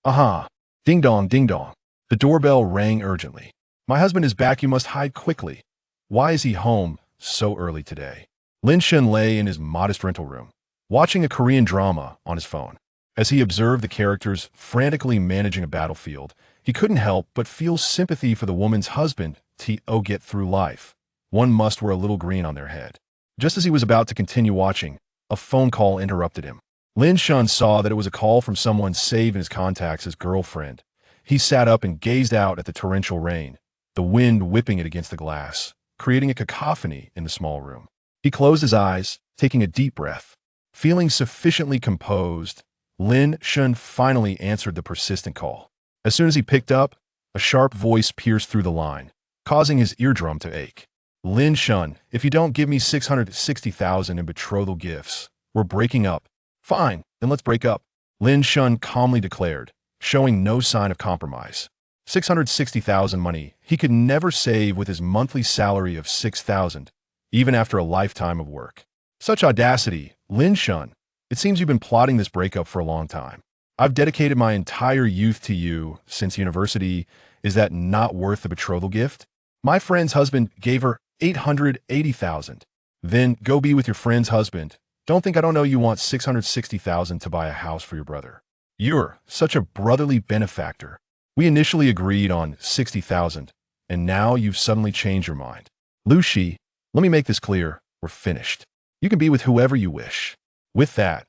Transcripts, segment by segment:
Aha! Ding dong, ding dong. The doorbell rang urgently. My husband is back, you must hide quickly. Why is he home so early today? Lin Shun lay in his modest rental room, watching a Korean drama on his phone. As he observed the characters frantically managing a battlefield, he couldn't help but feel sympathy for the woman's husband to get through life. One must wear a little green on their head. Just as he was about to continue watching, a phone call interrupted him. Lin Shun saw that it was a call from someone saved in his contacts as girlfriend. He sat up and gazed out at the torrential rain, the wind whipping it against the glass, creating a cacophony in the small room. He closed his eyes, taking a deep breath. Feeling sufficiently composed, Lin Shun finally answered the persistent call. As soon as he picked up, a sharp voice pierced through the line, causing his eardrum to ache. Lin Shun, if you don't give me 660,000 in betrothal gifts, we're breaking up. Fine, then let's break up. Lin Shun calmly declared, showing no sign of compromise. 660,000 money he could never save with his monthly salary of 6,000, even after a lifetime of work. Such audacity, Lin Shun. It seems you've been plotting this breakup for a long time. I've dedicated my entire youth to you since university. Is that not worth the betrothal gift? My friend's husband gave her 880,000. Then go be with your friend's husband. Don't think I don't know you want 660,000 to buy a house for your brother. You're such a brotherly benefactor. We initially agreed on 60,000, and now you've suddenly changed your mind. Lu Shi, let me make this clear. We're finished. You can be with whoever you wish. With that,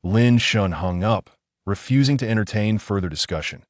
Lin Shun hung up, refusing to entertain further discussion.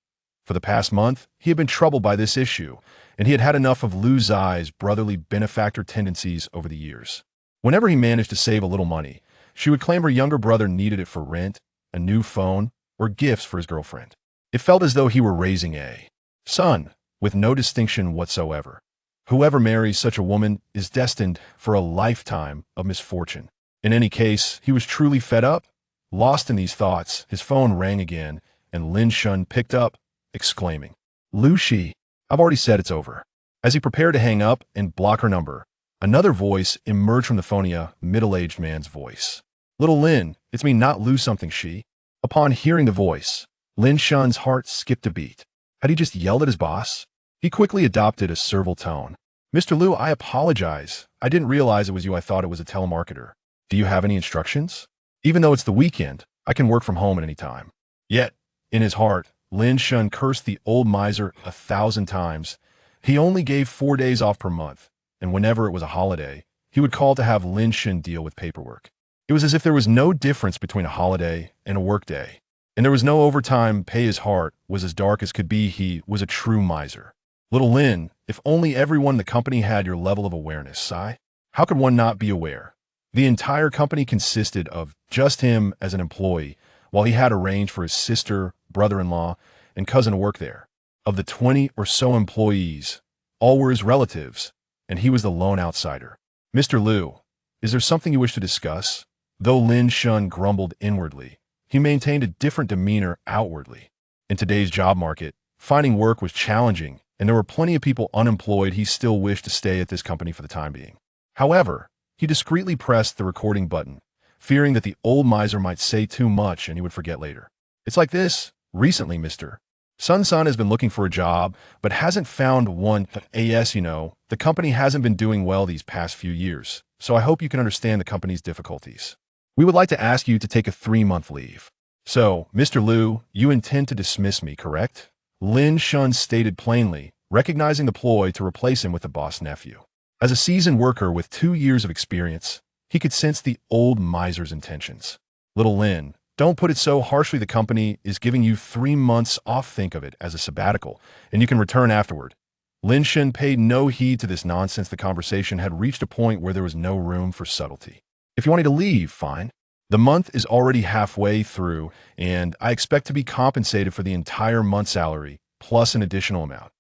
For the past month, he had been troubled by this issue, and he had had enough of Lu Zai's brotherly benefactor tendencies over the years. Whenever he managed to save a little money, she would claim her younger brother needed it for rent, a new phone, or gifts for his girlfriend. It felt as though he were raising a son, with no distinction whatsoever. Whoever marries such a woman is destined for a lifetime of misfortune. In any case, he was truly fed up. Lost in these thoughts, his phone rang again, and Lin Shun picked up, exclaiming, Lu Shi, I've already said it's over. As he prepared to hang up and block her number, another voice emerged from the phone, a middle-aged man's voice. Little Lin, it's me, not Lu something Shi. Upon hearing the voice, Lin Shun's heart skipped a beat. Had he just yelled at his boss? He quickly adopted a servile tone. Mr. Lu, I apologize. I didn't realize it was you. I thought it was a telemarketer. Do you have any instructions? Even though it's the weekend, I can work from home at any time. Yet, in his heart, Lin Shun cursed the old miser 1,000 times. He only gave 4 days off per month, and whenever it was a holiday, he would call to have Lin Shun deal with paperwork. It was as if there was no difference between a holiday and a work day, and there was no overtime pay. His heart was as dark as could be. He was a true miser. Little Lin, if only everyone in the company had your level of awareness, Sai. How could one not be aware? The entire company consisted of just him as an employee, while he had arranged for his sister, brother-in-law, and cousin to work there. Of the 20 or so employees, all were his relatives, and he was the lone outsider. Mr. Lu, is there something you wish to discuss? Though Lin Shun grumbled inwardly, he maintained a different demeanor outwardly. In today's job market, finding work was challenging, and there were plenty of people unemployed. He still wished to stay at this company for the time being. However, he discreetly pressed the recording button, fearing that the old miser might say too much and he would forget later. It's like this. Recently, Mr. Sun has been looking for a job, but hasn't found one. The company hasn't been doing well these past few years, so I hope you can understand the company's difficulties. We would like to ask you to take a 3-month leave. So, Mr. Lu, you intend to dismiss me, correct? Lin Shun stated plainly, recognizing the ploy to replace him with the boss nephew. As a seasoned worker with 2 years of experience, he could sense the old miser's intentions. Little Lin, don't put it so harshly. The company is giving you 3 months off. Think of it as a sabbatical, and you can return afterward. Lin Shun paid no heed to this nonsense. The conversation had reached a point where there was no room for subtlety. If you want me to leave, fine. The month is already halfway through, and I expect to be compensated for the entire month's salary, plus an additional amount.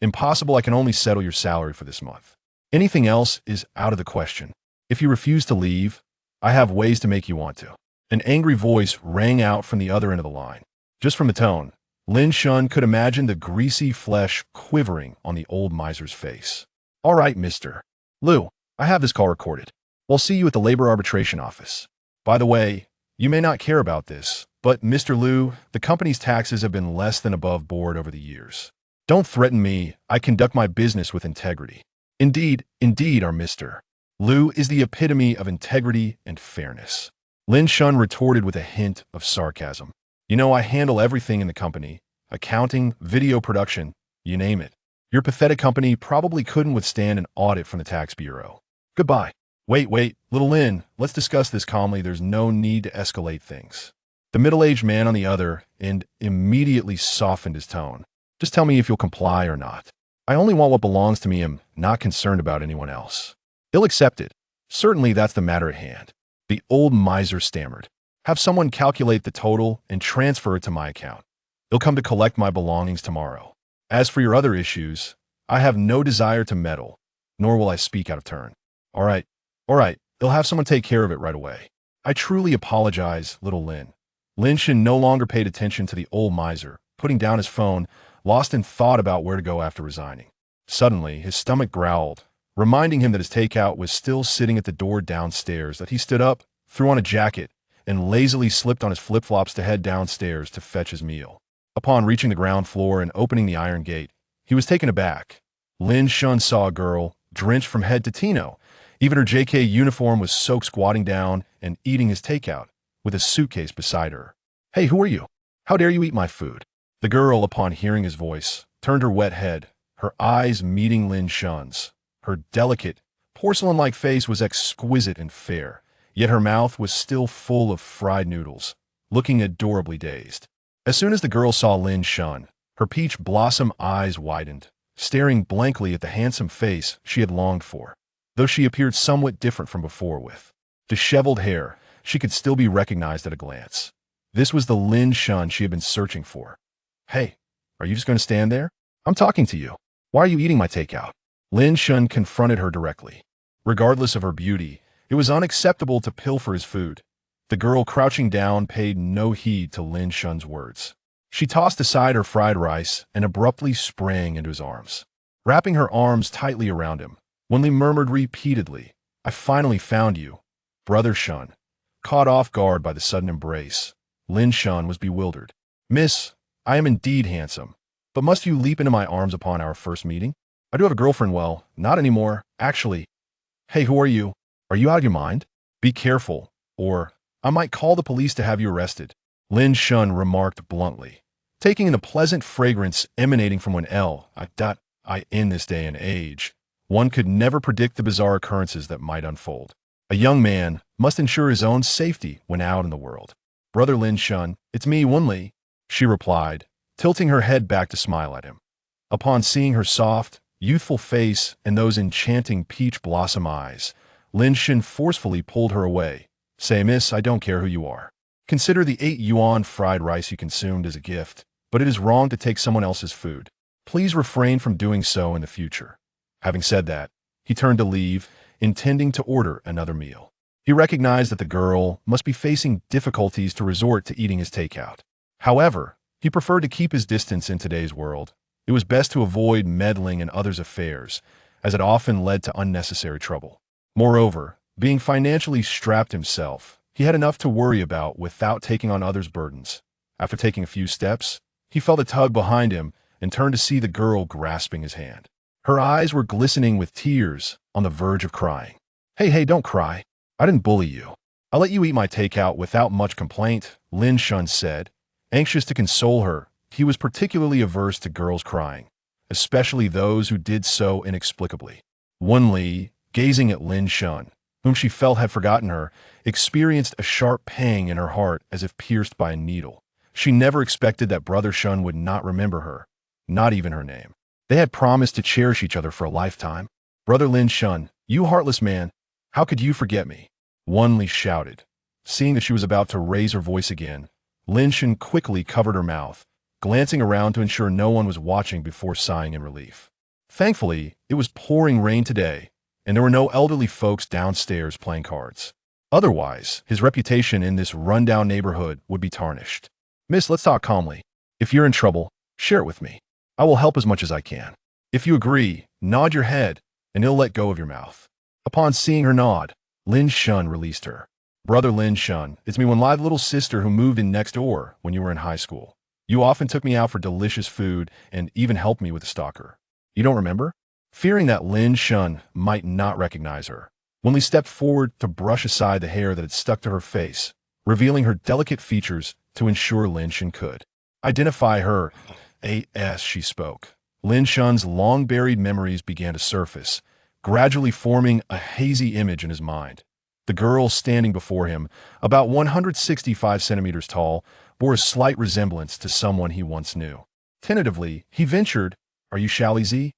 Impossible. I can only settle your salary for this month. Anything else is out of the question. If you refuse to leave, I have ways to make you want to. An angry voice rang out from the other end of the line. Just from the tone, Lin Shun could imagine the greasy flesh quivering on the old miser's face. All right, Mr. Lu, I have this call recorded. We'll see you at the labor arbitration office. By the way, you may not care about this, But, Mr. Liu, the company's taxes have been less than above board over the years. Don't threaten me. I conduct my business with integrity. Indeed, our Mr. Liu is the epitome of integrity and fairness. Lin Shun retorted with a hint of sarcasm. You know, I handle everything in the company. Accounting, video production, you name it. Your pathetic company probably couldn't withstand an audit from the tax bureau. Goodbye. Wait, little Lin, let's discuss this calmly. There's no need to escalate things. The middle-aged man on the other end immediately softened his tone. Just tell me if you'll comply or not. I only want what belongs to me. I'm not concerned about anyone else. He'll accept it. Certainly that's the matter at hand. The old miser stammered. Have someone calculate the total and transfer it to my account. He'll come to collect my belongings tomorrow. As for your other issues, I have no desire to meddle, nor will I speak out of turn. All right. He'll have someone take care of it right away. I truly apologize, little Lin. Lin Shun no longer paid attention to the old miser, putting down his phone, lost in thought about where to go after resigning. Suddenly, his stomach growled, reminding him that his takeout was still sitting at the door downstairs, that he stood up, threw on a jacket, and lazily slipped on his flip-flops to head downstairs to fetch his meal. Upon reaching the ground floor and opening the iron gate, he was taken aback. Lin Shun saw a girl, drenched from head to Tino. Even her JK uniform was soaked, squatting down and eating his takeout, with a suitcase beside her. Hey, who are you? How dare you eat my food? The girl, upon hearing his voice, turned her wet head, her eyes meeting Lin Shun's. Her delicate, porcelain-like face was exquisite and fair, yet her mouth was still full of fried noodles, looking adorably dazed. As soon as the girl saw Lin Shun, her peach blossom eyes widened, staring blankly at the handsome face she had longed for. Though she appeared somewhat different from before with disheveled hair, she could still be recognized at a glance. This was the Lin Shun she had been searching for. Hey, are you just going to stand there? I'm talking to you. Why are you eating my takeout? Lin Shun confronted her directly. Regardless of her beauty, it was unacceptable to pilfer his food. The girl, crouching down, paid no heed to Lin Shun's words. She tossed aside her fried rice and abruptly sprang into his arms. Wrapping her arms tightly around him, Wenli murmured repeatedly, I finally found you, Brother Shun. Caught off guard by the sudden embrace, Lin Shun was bewildered. Miss, I am indeed handsome, but must you leap into my arms upon our first meeting? I do have a girlfriend. Well, not anymore, actually. Hey, who are you? Are you out of your mind? Be careful, or I might call the police to have you arrested, Lin Shun remarked bluntly, taking in the pleasant fragrance emanating from I in this day and age. One could never predict the bizarre occurrences that might unfold. A young man must ensure his own safety when out in the world. Brother Lin Shun, it's me, Wenli, she replied, tilting her head back to smile at him. Upon seeing her soft, youthful face and those enchanting peach blossom eyes, Lin Shun forcefully pulled her away. Say, miss, I don't care who you are. Consider the 8 yuan fried rice you consumed as a gift, but it is wrong to take someone else's food. Please refrain from doing so in the future. Having said that, he turned to leave, intending to order another meal. He recognized that the girl must be facing difficulties to resort to eating his takeout. However, he preferred to keep his distance in today's world. It was best to avoid meddling in others' affairs, as it often led to unnecessary trouble. Moreover, being financially strapped himself, he had enough to worry about without taking on others' burdens. After taking a few steps, he felt a tug behind him and turned to see the girl grasping his hand. Her eyes were glistening with tears, on the verge of crying. Hey, don't cry. I didn't bully you. I'll let you eat my takeout without much complaint, Lin Shun said, anxious to console her. He was particularly averse to girls crying, especially those who did so inexplicably. Wenli, gazing at Lin Shun, whom she felt had forgotten her, experienced a sharp pang in her heart as if pierced by a needle. She never expected that Brother Shun would not remember her, not even her name. They had promised to cherish each other for a lifetime. Brother Lin Shun, you heartless man, how could you forget me? Wenli shouted. Seeing that she was about to raise her voice again, Lin Shun quickly covered her mouth, glancing around to ensure no one was watching before sighing in relief. Thankfully, it was pouring rain today, and there were no elderly folks downstairs playing cards. Otherwise, his reputation in this rundown neighborhood would be tarnished. Miss, let's talk calmly. If you're in trouble, share it with me. I will help as much as I can. If you agree, nod your head, and he'll let go of your mouth. Upon seeing her nod, Lin Shun released her. Brother Lin Shun, it's me, one live little sister who moved in next door when you were in high school. You often took me out for delicious food and even helped me with the stalker. You don't remember? Fearing that Lin Shun might not recognize her, Wenli stepped forward to brush aside the hair that had stuck to her face, revealing her delicate features to ensure Lin Shun could identify her. As she spoke, Lin Shun's long-buried memories began to surface, gradually forming a hazy image in his mind. The girl standing before him, about 165 centimeters tall, bore a slight resemblance to someone he once knew. Tentatively, he ventured, "Are you Xiaoli Z?"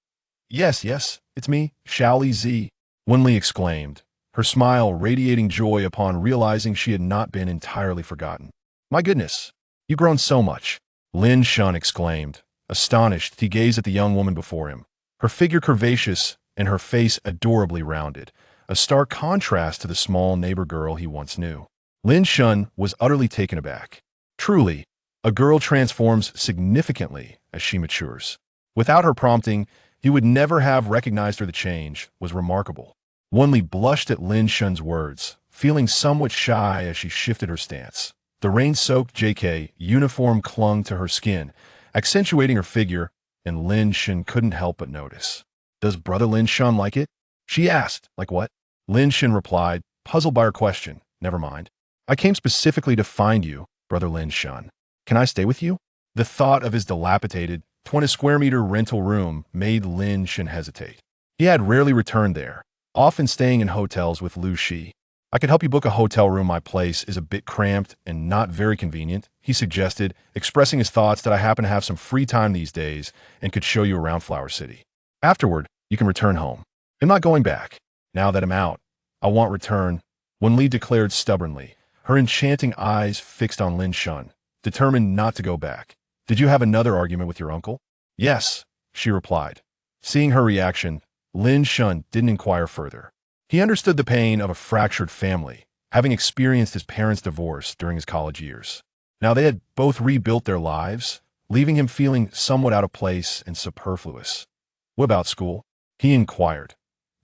Yes, it's me, Xiaoli Z," Wenli exclaimed, her smile radiating joy upon realizing she had not been entirely forgotten. "My goodness, you've grown so much," Lin Shun exclaimed. Astonished, he gazed at the young woman before him, her figure curvaceous and her face adorably rounded, a stark contrast to the small neighbor girl he once knew. Lin Shun was utterly taken aback. Truly, a girl transforms significantly as she matures. Without her prompting, he would never have recognized her. The change was remarkable. Wenli blushed at Lin Shun's words, feeling somewhat shy as she shifted her stance. The rain-soaked JK uniform clung to her skin, accentuating her figure, and Lin Shun couldn't help but notice. "Does Brother Lin Shun like it?" she asked. "Like what?" Lin Shun replied, puzzled by her question. "Never mind. I came specifically to find you, Brother Lin Shun. Can I stay with you?" The thought of his dilapidated, 20-square-meter rental room made Lin Shun hesitate. He had rarely returned there, often staying in hotels with Lu Shi. "I could help you book a hotel room. My place is a bit cramped and not very convenient," he suggested, expressing his thoughts that I happen to have some free time these days and could show you around Flower City. Afterward, you can return home. I'm not going back. Now that I'm out, I won't return, Wenli declared stubbornly, her enchanting eyes fixed on Lin Shun, determined not to go back. "Did you have another argument with your uncle?" "Yes," she replied. Seeing her reaction, Lin Shun didn't inquire further. He understood the pain of a fractured family, having experienced his parents' divorce during his college years. Now they had both rebuilt their lives, leaving him feeling somewhat out of place and superfluous. "What about school?" he inquired.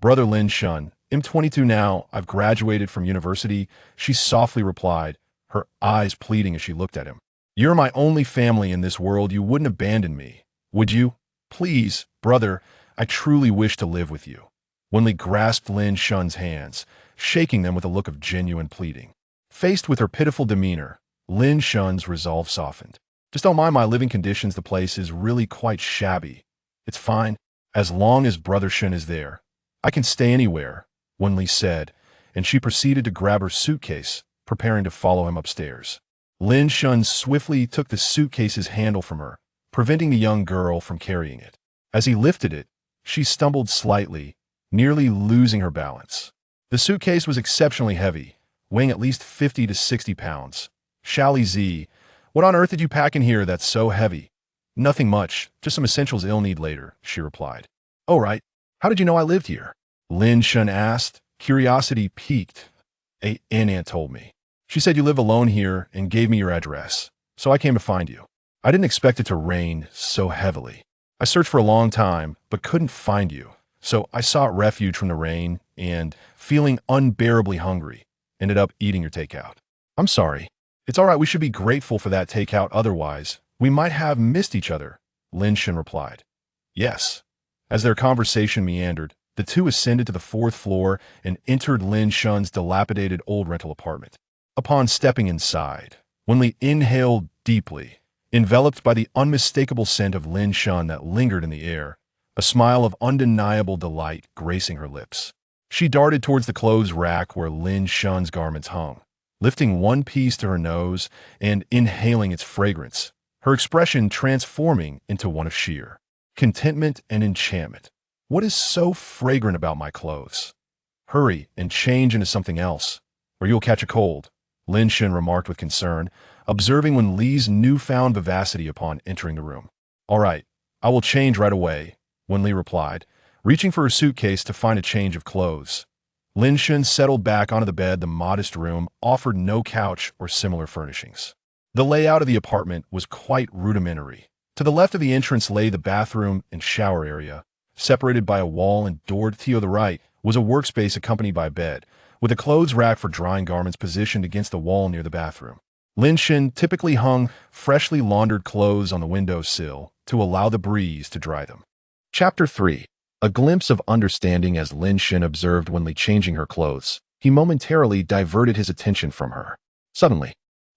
"Brother Lin Shun, I'm 22 now, I've graduated from university," she softly replied, her eyes pleading as she looked at him. "You're my only family in this world. You wouldn't abandon me, would you? Please, brother, I truly wish to live with you." Wenli grasped Lin Shun's hands, shaking them with a look of genuine pleading. Faced with her pitiful demeanor, Lin Shun's resolve softened. "Just don't mind my living conditions. The place is really quite shabby. It's fine. As long as Brother Shun is there, I can stay anywhere," Wenli said, and she proceeded to grab her suitcase, preparing to follow him upstairs. Lin Shun swiftly took the suitcase's handle from her, preventing the young girl from carrying it. As he lifted it, she stumbled slightly, nearly losing her balance. The suitcase was exceptionally heavy, weighing at least 50 to 60 pounds. "Xiaoli Z, what on earth did you pack in here that's so heavy?" "Nothing much, just some essentials I'll need later," she replied. "Oh, right. How did you know I lived here?" Lin Shun asked, curiosity piqued. "An aunt told me. She said you live alone here and gave me your address, so I came to find you. I didn't expect it to rain so heavily. I searched for a long time, but couldn't find you, so I sought refuge from the rain and, feeling unbearably hungry, ended up eating your takeout." "I'm sorry. It's all right. We should be grateful for that takeout. Otherwise, we might have missed each other," Lin Shun replied. "Yes." As their conversation meandered, the two ascended to the 4th floor and entered Lin Shun's dilapidated old rental apartment. Upon stepping inside, Wenli inhaled deeply, enveloped by the unmistakable scent of Lin Shun that lingered in the air, a smile of undeniable delight gracing her lips. She darted towards the clothes rack where Lin Shun's garments hung, lifting one piece to her nose and inhaling its fragrance, her expression transforming into one of sheer contentment and enchantment. "What is so fragrant about my clothes? Hurry and change into something else, or you'll catch a cold," Lin Shun remarked with concern, observing Wenli's newfound vivacity upon entering the room. "All right, I will change right away," Wenli replied, reaching for her suitcase to find a change of clothes. Lin Shun settled back onto the bed. The modest room offered no couch or similar furnishings. The layout of the apartment was quite rudimentary. To the left of the entrance lay the bathroom and shower area, separated by a wall and door. To the right was a workspace accompanied by a bed, with a clothes rack for drying garments positioned against the wall near the bathroom. Lin Shen typically hung freshly laundered clothes on the windowsill to allow the breeze to dry them. Chapter 3. A glimpse of understanding. As Lin Shen observed Wenli changing her clothes, he momentarily diverted his attention from her. Suddenly,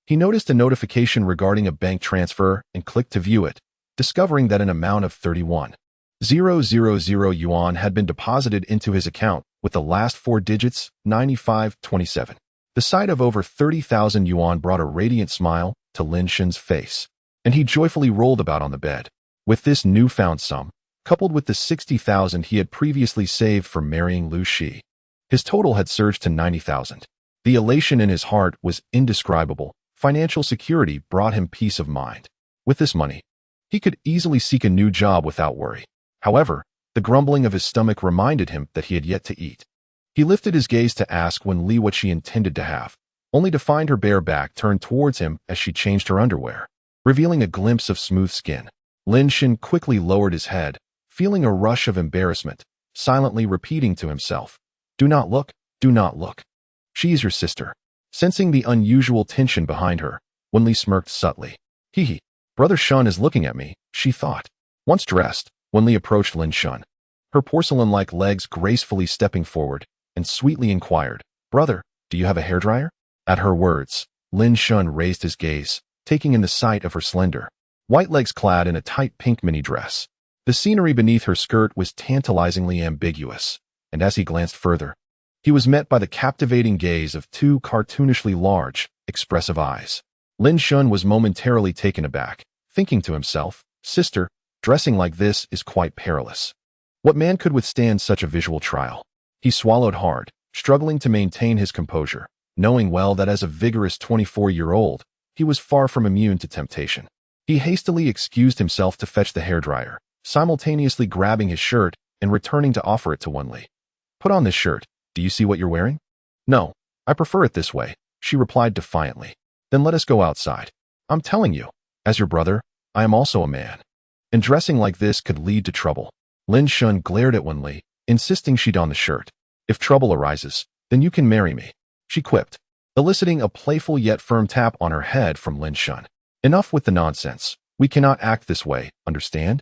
he noticed a notification regarding a bank transfer and clicked to view it, discovering that an amount of 31,000 yuan had been deposited into his account with the last four digits 9527. The sight of over 30,000 yuan brought a radiant smile to Lin Shen's face, and he joyfully rolled about on the bed. With this newfound sum, coupled with the 60,000 he had previously saved for marrying Lu Shi, his total had surged to 90,000. The elation in his heart was indescribable. Financial security brought him peace of mind. With this money, he could easily seek a new job without worry. However, the grumbling of his stomach reminded him that he had yet to eat. He lifted his gaze to ask Wenli what she intended to have, only to find her bare back turned towards him as she changed her underwear, revealing a glimpse of smooth skin. Lin Shen quickly lowered his head, feeling a rush of embarrassment, silently repeating to himself, "Do not look, do not look. She is your sister." Sensing the unusual tension behind her, Wenli smirked subtly. Hee, Brother Shun is looking at me, she thought. Once dressed, Wenli approached Lin Shun, her porcelain-like legs gracefully stepping forward, and sweetly inquired, "Brother, do you have a hairdryer?" At her words, Lin Shun raised his gaze, taking in the sight of her slender, white legs clad in a tight pink mini dress. The scenery beneath her skirt was tantalizingly ambiguous, and as he glanced further, he was met by the captivating gaze of two cartoonishly large, expressive eyes. Lin Shun was momentarily taken aback, thinking to himself, "Sister, dressing like this is quite perilous. What man could withstand such a visual trial?" He swallowed hard, struggling to maintain his composure, knowing well that as a vigorous 24-year-old, he was far from immune to temptation. He hastily excused himself to fetch the hairdryer, simultaneously grabbing his shirt and returning to offer it to Wenli. "Put on this shirt. Do you see what you're wearing?" "No, I prefer it this way," she replied defiantly. "Then let us go outside. I'm telling you, as your brother, I am also a man, and dressing like this could lead to trouble." Lin Shun glared at Wenli, insisting she don the shirt. "If trouble arises, then you can marry me," she quipped, eliciting a playful yet firm tap on her head from Lin Shun. "Enough with the nonsense. We cannot act this way, understand?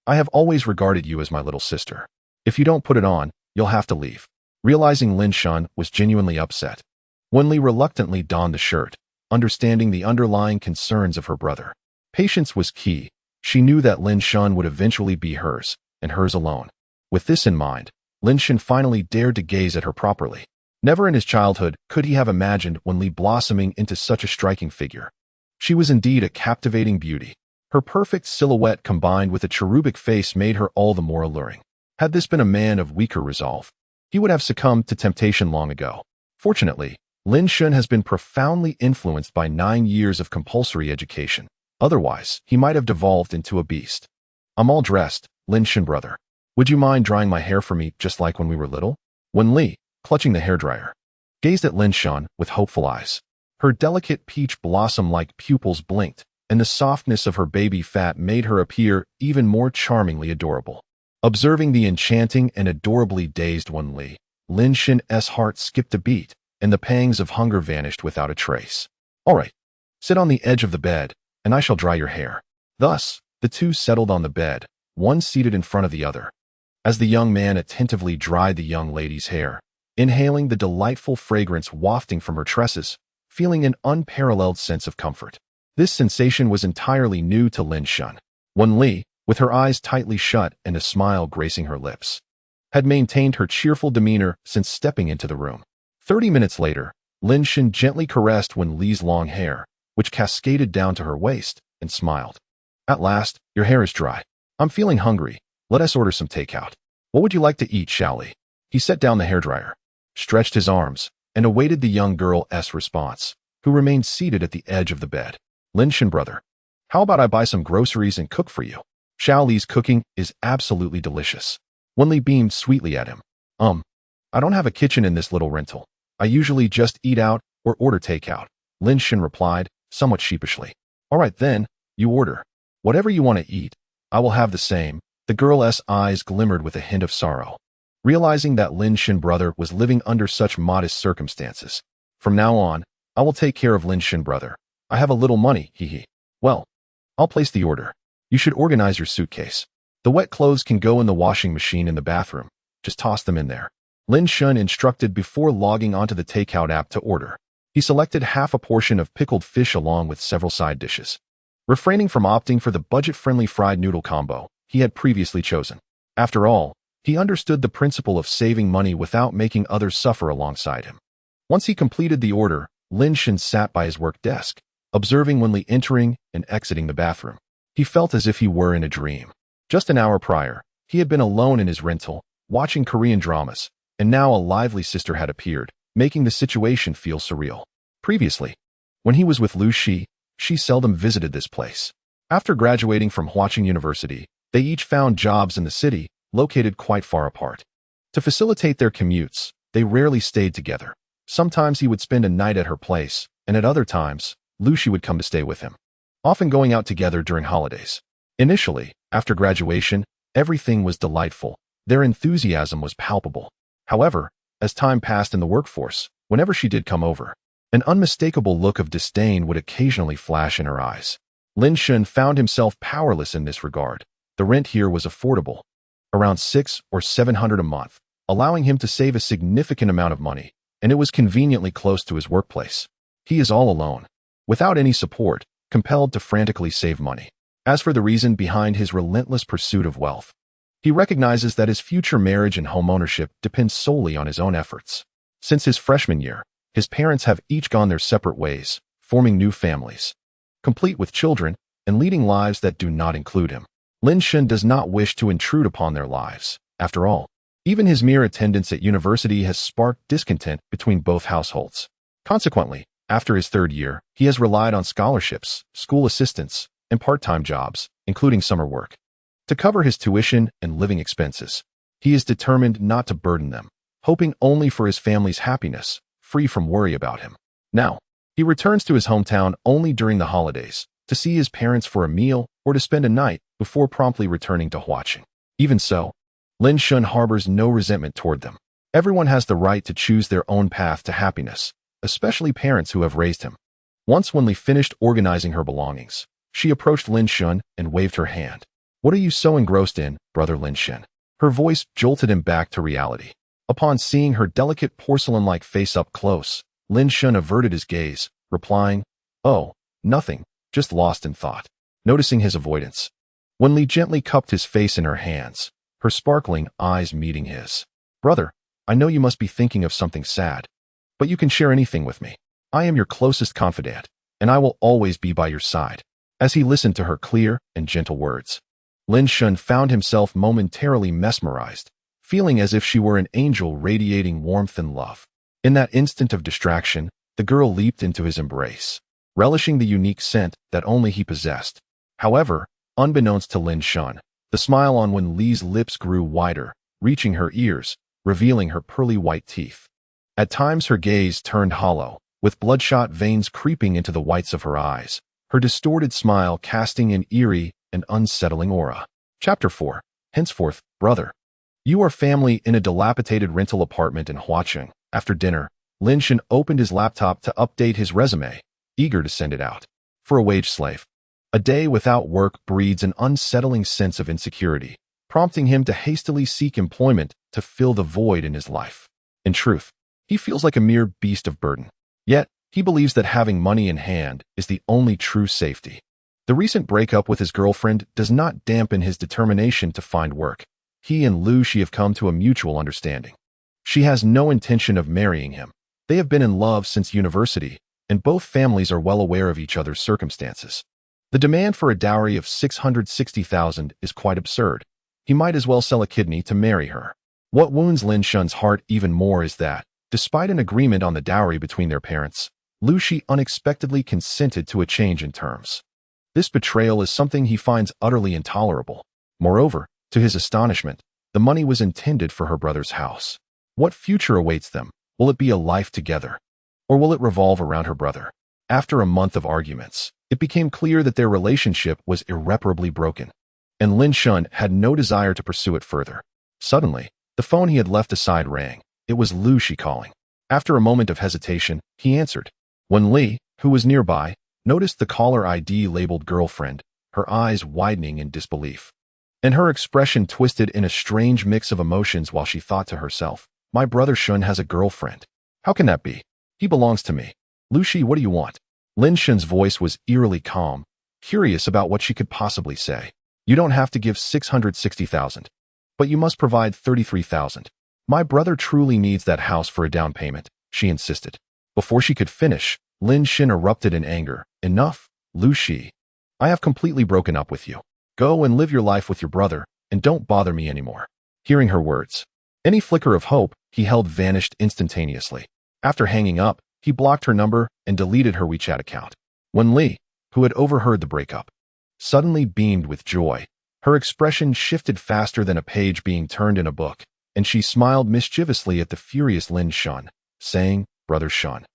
I have always regarded you as my little sister. If you don't put it on, you'll have to leave." Realizing Lin Shun was genuinely upset, Wenli reluctantly donned the shirt, understanding the underlying concerns of her brother. Patience was key. She knew that Lin Shun would eventually be hers, and hers alone. With this in mind, Lin Shun finally dared to gaze at her properly. Never in his childhood could he have imagined Wenli blossoming into such a striking figure. She was indeed a captivating beauty. Her perfect silhouette combined with a cherubic face made her all the more alluring. Had this been a man of weaker resolve, he would have succumbed to temptation long ago. Fortunately, Lin Shun has been profoundly influenced by 9 years of compulsory education. Otherwise, he might have devolved into a beast. "I'm all dressed, Lin Shun brother. Would you mind drying my hair for me just like when we were little?" Wenli, clutching the hairdryer, gazed at Lin Shun with hopeful eyes. Her delicate peach blossom-like pupils blinked, and the softness of her baby fat made her appear even more charmingly adorable. Observing the enchanting and adorably dazed Wenli, Lin Shen's heart skipped a beat, and the pangs of hunger vanished without a trace. "All right, sit on the edge of the bed, and I shall dry your hair." Thus, the two settled on the bed, one seated in front of the other. As the young man attentively dried the young lady's hair, inhaling the delightful fragrance wafting from her tresses, feeling an unparalleled sense of comfort. This sensation was entirely new to Lin Shun. Wenli, with her eyes tightly shut and a smile gracing her lips, had maintained her cheerful demeanor since stepping into the room. 30 minutes later, Lin Shun gently caressed Wenli's long hair, which cascaded down to her waist, and smiled. "At last, your hair is dry. I'm feeling hungry. Let us order some takeout. What would you like to eat, Shaoli?" He set down the hairdryer, stretched his arms, and awaited the young girl's response, who remained seated at the edge of the bed. "Lin Shun brother, how about I buy some groceries and cook for you? Shaoli's cooking is absolutely delicious." Wenli beamed sweetly at him. I don't have a kitchen in this little rental. I usually just eat out or order takeout," Lin Shun replied, somewhat sheepishly. "All right then, you order. Whatever you want to eat, I will have the same." The girl's eyes glimmered with a hint of sorrow. realizing that Lin Shen brother was living under such modest circumstances. From now on, I will take care of Lin Shen brother. I have a little money, hee. Well, I'll place the order. You should organize your suitcase. The wet clothes can go in the washing machine in the bathroom. Just toss them in there. Lin Shen instructed before logging onto the takeout app to order. He selected half a portion of pickled fish along with several side dishes, refraining from opting for the budget-friendly fried noodle combo he had previously chosen. After all, he understood the principle of saving money without making others suffer alongside him. Once he completed the order, Lin Shen sat by his work desk, observing Wenli entering and exiting the bathroom. He felt as if he were in a dream. Just an hour prior, he had been alone in his rental, watching Korean dramas, and now a lively sister had appeared, making the situation feel surreal. Previously, when he was with Lu Shi, she seldom visited this place. After graduating from Huaching University, they each found jobs in the city, located quite far apart. To facilitate their commutes, they rarely stayed together. Sometimes he would spend a night at her place, and at other times, Lu Shi would come to stay with him, often going out together during holidays. Initially, after graduation, everything was delightful. Their enthusiasm was palpable. However, as time passed in the workforce, whenever she did come over, an unmistakable look of disdain would occasionally flash in her eyes. Lin Shen found himself powerless in this regard. The rent here was affordable, around $600 or $700 a month, allowing him to save a significant amount of money, and it was conveniently close to his workplace. He is all alone, without any support, compelled to frantically save money. As for the reason behind his relentless pursuit of wealth, he recognizes that his future marriage and homeownership depend solely on his own efforts. Since his freshman year, his parents have each gone their separate ways, forming new families, complete with children, and leading lives that do not include him. Lin Shen does not wish to intrude upon their lives. After all, even his mere attendance at university has sparked discontent between both households. Consequently, after his third year, he has relied on scholarships, school assistance, and part-time jobs, including summer work, to cover his tuition and living expenses. He is determined not to burden them, hoping only for his family's happiness, free from worry about him. Now, he returns to his hometown only during the holidays, to see his parents for a meal or to spend a night before promptly returning to Huaching. Even so, Lin Shen harbors no resentment toward them. Everyone has the right to choose their own path to happiness, especially parents who have raised him. Once when Li finished organizing her belongings, she approached Lin Shen and waved her hand. "What are you so engrossed in, brother Lin Shen?" Her voice jolted him back to reality. Upon seeing her delicate porcelain-like face up close, Lin Shen averted his gaze, replying, "Oh, nothing, just lost in thought." Noticing his avoidance, when Li gently cupped his face in her hands, her sparkling eyes meeting his. "Brother, I know you must be thinking of something sad, but you can share anything with me. I am your closest confidant, and I will always be by your side." As he listened to her clear and gentle words, Lin Shen found himself momentarily mesmerized, feeling as if she were an angel radiating warmth and love. In that instant of distraction, the girl leaped into his embrace, relishing the unique scent that only he possessed. However, unbeknownst to Lin Shen, the smile on Wen Li's lips grew wider, reaching her ears, revealing her pearly white teeth. At times her gaze turned hollow, with bloodshot veins creeping into the whites of her eyes, her distorted smile casting an eerie and unsettling aura. Chapter 4. Henceforth, brother. You are family in a dilapidated rental apartment in Huaching. After dinner, Lin Shen opened his laptop to update his resume, eager to send it out. For a wage slave, a day without work breeds an unsettling sense of insecurity, prompting him to hastily seek employment to fill the void in his life. In truth, he feels like a mere beast of burden. Yet, he believes that having money in hand is the only true safety. The recent breakup with his girlfriend does not dampen his determination to find work. He and Lu Shi have come to a mutual understanding. She has no intention of marrying him. They have been in love since university, and both families are well aware of each other's circumstances. The demand for a dowry of 660,000 is quite absurd. He might as well sell a kidney to marry her. What wounds Lin Shen's heart even more is that, despite an agreement on the dowry between their parents, Lu Shi unexpectedly consented to a change in terms. This betrayal is something he finds utterly intolerable. Moreover, to his astonishment, the money was intended for her brother's house. What future awaits them? Will it be a life together? Or will it revolve around her brother? After a month of arguments, it became clear that their relationship was irreparably broken, and Lin Shen had no desire to pursue it further. Suddenly, The phone he had left aside rang. It was Lu Shi calling. After a moment of hesitation, he answered. When Li, who was nearby, noticed the caller ID labeled girlfriend, her eyes widening in disbelief. And her expression twisted in a strange mix of emotions while she thought to herself, my brother Shun has a girlfriend. How can that be? He belongs to me. Lu Shi, what do you want? Lin Shun's voice was eerily calm, curious about what she could possibly say. You don't have to give 660,000. But you must provide 33,000. My brother truly needs that house for a down payment, she insisted. Before she could finish, Lin Shin erupted in anger. Enough, Lu Shi. I have completely broken up with you. Go and live your life with your brother, and don't bother me anymore. Hearing her words, any flicker of hope he held vanished instantaneously. After hanging up, he blocked her number and deleted her WeChat account. When Li, who had overheard the breakup, suddenly beamed with joy, her expression shifted faster than a page being turned in a book, and she smiled mischievously at the furious Lin Shun, saying, Brother Shun,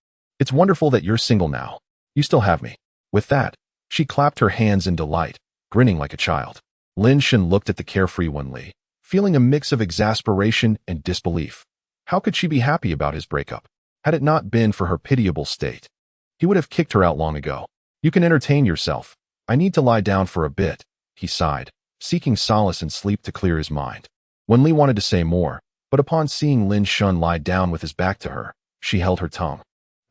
it's wonderful that you're single now. You still have me. With that, she clapped her hands in delight, grinning like a child. Lin Shun looked at the carefree Wen Li, feeling a mix of exasperation and disbelief. How could she be happy about his breakup? Had it not been for her pitiable state, he would have kicked her out long ago. You can entertain yourself. I need to lie down for a bit, he sighed, seeking solace and sleep to clear his mind. Wen Li wanted to say more, but upon seeing Lin Shun lie down with his back to her, she held her tongue.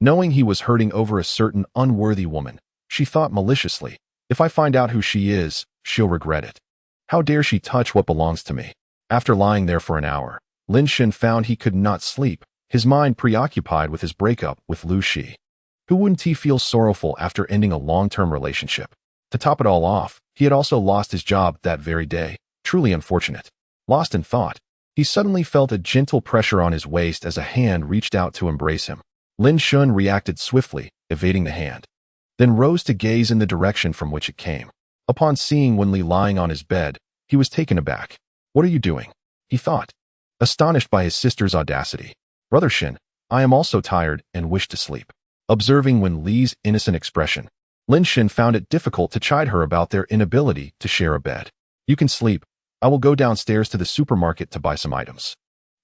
Knowing he was hurting over a certain unworthy woman, she thought maliciously, if I find out who she is, she'll regret it. How dare she touch what belongs to me? After lying there for an hour, Lin Shun found he could not sleep, his mind preoccupied with his breakup with Lu Shi. Who wouldn't he feel sorrowful after ending a long-term relationship? To top it all off, he had also lost his job that very day, truly unfortunate. Lost in thought, he suddenly felt a gentle pressure on his waist as a hand reached out to embrace him. Lin Shun reacted swiftly, evading the hand, then rose to gaze in the direction from which it came. Upon seeing Wen Li lying on his bed, he was taken aback. What are you doing? He thought, astonished by his sister's audacity. Brother Shin, I am also tired and wish to sleep. Observing Wen Li's innocent expression, Lin Shin found it difficult to chide her about their inability to share a bed. You can sleep. I will go downstairs to the supermarket to buy some items.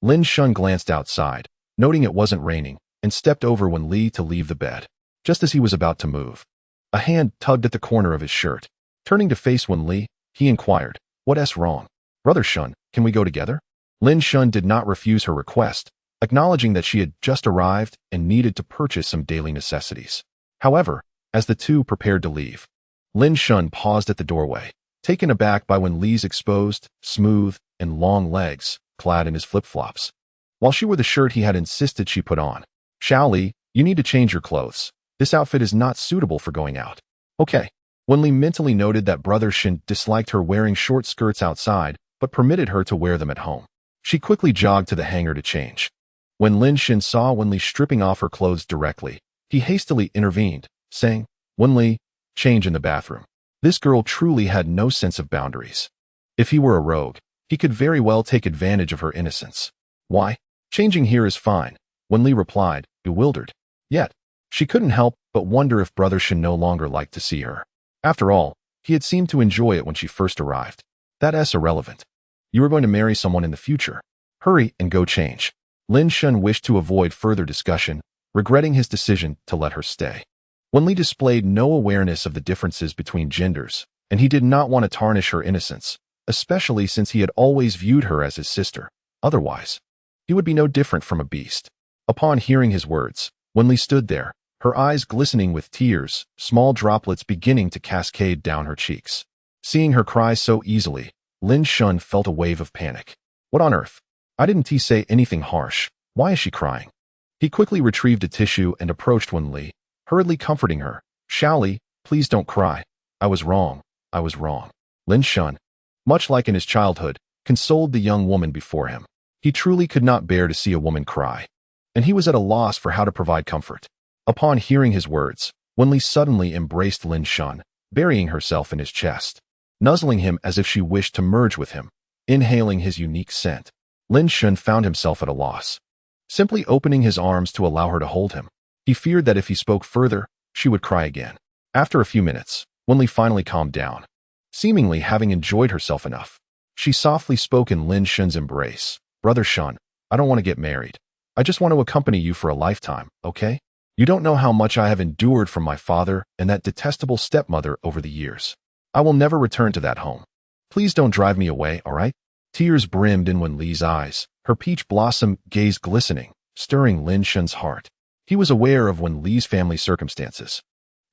Lin Shun glanced outside, noting it wasn't raining, and stepped over Wen Li to leave the bed. Just as he was about to move, a hand tugged at the corner of his shirt. Turning to face Wen Li, he inquired, What's wrong? Brother Shun, can we go together? Lin Shun did not refuse her request, acknowledging that she had just arrived and needed to purchase some daily necessities. However, as the two prepared to leave, Lin Shun paused at the doorway, taken aback by Wen Li's exposed, smooth, and long legs, clad in his flip-flops, while she wore the shirt he had insisted she put on. Xiao Li, you need to change your clothes. This outfit is not suitable for going out. Okay. Wen Li mentally noted that Brother Shin disliked her wearing short skirts outside, but permitted her to wear them at home. She quickly jogged to the hangar to change. When Lin Shin saw Wen Li stripping off her clothes directly, he hastily intervened, saying, Wen Li, change in the bathroom. This girl truly had no sense of boundaries. If he were a rogue, he could very well take advantage of her innocence. Why? Changing here is fine, Wen Li replied, bewildered. Yet, she couldn't help but wonder if Brother Shin no longer liked to see her. After all, he had seemed to enjoy it when she first arrived. That's irrelevant. You are going to marry someone in the future. Hurry and go change. Lin Shun wished to avoid further discussion, regretting his decision to let her stay. Wen Li displayed no awareness of the differences between genders, and he did not want to tarnish her innocence, especially since he had always viewed her as his sister. Otherwise, he would be no different from a beast. Upon hearing his words, Wen Li stood there, her eyes glistening with tears, small droplets beginning to cascade down her cheeks. Seeing her cry so easily, Lin Shun felt a wave of panic. What on earth? I didn't say anything harsh. Why is she crying? He quickly retrieved a tissue and approached Wen Li, hurriedly comforting her. Xiao Li, please don't cry. I was wrong. I was wrong. Lin Shun, much like in his childhood, consoled the young woman before him. He truly could not bear to see a woman cry, and he was at a loss for how to provide comfort. Upon hearing his words, Wen Li suddenly embraced Lin Shun, burying herself in his chest, nuzzling him as if she wished to merge with him, inhaling his unique scent. Lin Shun found himself at a loss, simply opening his arms to allow her to hold him. He feared that if he spoke further, she would cry again. After a few minutes, Wen Li finally calmed down, seemingly having enjoyed herself enough. She softly spoke in Lin Shun's embrace. Brother Shun, I don't want to get married. I just want to accompany you for a lifetime, okay? You don't know how much I have endured from my father and that detestable stepmother over the years. I will never return to that home. Please don't drive me away, all right? Tears brimmed in Wenli's eyes, her peach blossom gaze glistening, stirring Lin Shun's heart. He was aware of Wenli's family circumstances.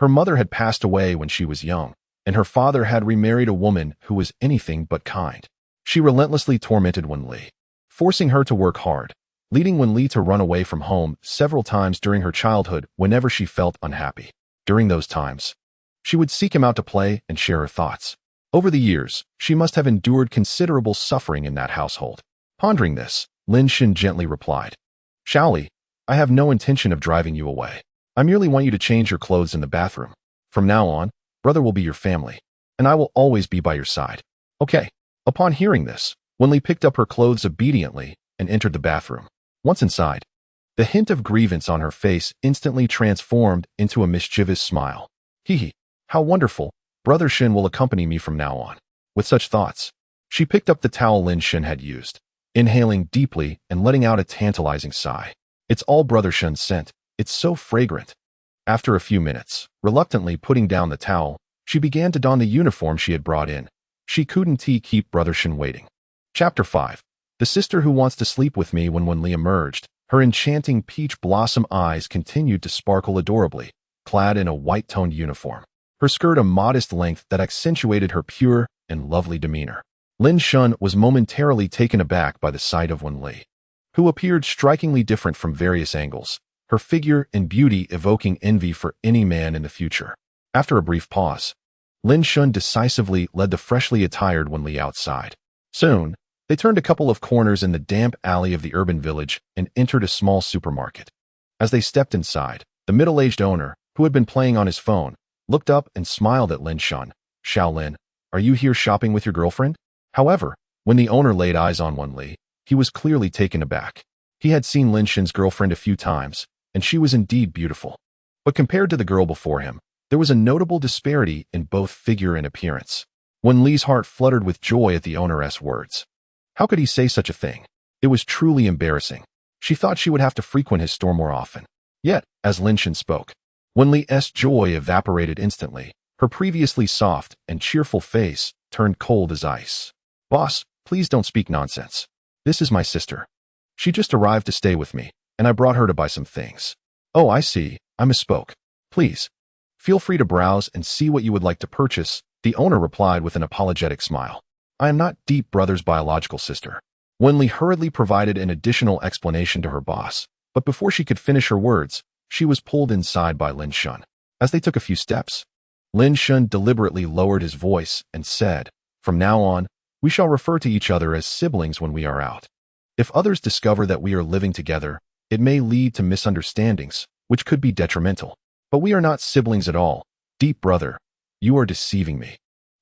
Her mother had passed away when she was young, and her father had remarried a woman who was anything but kind. She relentlessly tormented Wenli, forcing her to work hard, leading Wenli to run away from home several times during her childhood whenever she felt unhappy. During those times, she would seek him out to play and share her thoughts. Over the years, she must have endured considerable suffering in that household. Pondering this, Lin Shun gently replied, Shaoli, I have no intention of driving you away. I merely want you to change your clothes in the bathroom. From now on, brother will be your family, and I will always be by your side. Okay. Upon hearing this, Wenli picked up her clothes obediently and entered the bathroom. Once inside, the hint of grievance on her face instantly transformed into a mischievous smile. Hee hee, how wonderful. Brother Shun will accompany me from now on. With such thoughts, she picked up the towel Lin Shun had used, inhaling deeply and letting out a tantalizing sigh. It's all Brother Shun's scent. It's so fragrant. After a few minutes, reluctantly putting down the towel, she began to don the uniform she had brought in. She couldn't keep Brother Shun waiting. Chapter 5. The sister who wants to sleep with me. When Wenli emerged, her enchanting peach blossom eyes continued to sparkle adorably, clad in a white-toned uniform. Her skirt a modest length that accentuated her pure and lovely demeanor. Lin Shun was momentarily taken aback by the sight of Wenli, who appeared strikingly different from various angles, her figure and beauty evoking envy for any man in the future. After a brief pause, Lin Shun decisively led the freshly attired Wenli outside. Soon, they turned a couple of corners in the damp alley of the urban village and entered a small supermarket. As they stepped inside, the middle-aged owner, who had been playing on his phone, looked up and smiled at Lin Shun. Shaolin, are you here shopping with your girlfriend? However, when the owner laid eyes on Wenli, he was clearly taken aback. He had seen Lin Shun's girlfriend a few times, and she was indeed beautiful. But compared to the girl before him, there was a notable disparity in both figure and appearance. Wenli's heart fluttered with joy at the owner's words. How could he say such a thing? It was truly embarrassing. She thought she would have to frequent his store more often. Yet, as Lin Shun spoke, Wenli's joy evaporated instantly. Her previously soft and cheerful face turned cold as ice. Boss, please don't speak nonsense. This is my sister. She just arrived to stay with me, and I brought her to buy some things. Oh, I see. I misspoke. Please, feel free to browse and see what you would like to purchase, the owner replied with an apologetic smile. I am not Deep Brother's biological sister. Wenli hurriedly provided an additional explanation to her boss, but before she could finish her words, she was pulled inside by Lin Shun. As they took a few steps, Lin Shun deliberately lowered his voice and said, From now on, we shall refer to each other as siblings when we are out. If others discover that we are living together, it may lead to misunderstandings, which could be detrimental. But we are not siblings at all. Deep Brother, you are deceiving me.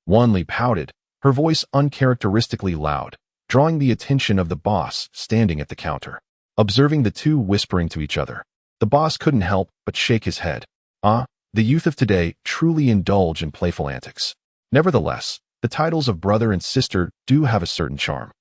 Wenli pouted, her voice uncharacteristically loud, drawing the attention of the boss standing at the counter. Observing the two whispering to each other, the boss couldn't help but shake his head. The youth of today truly indulge in playful antics. Nevertheless, the titles of brother and sister do have a certain charm.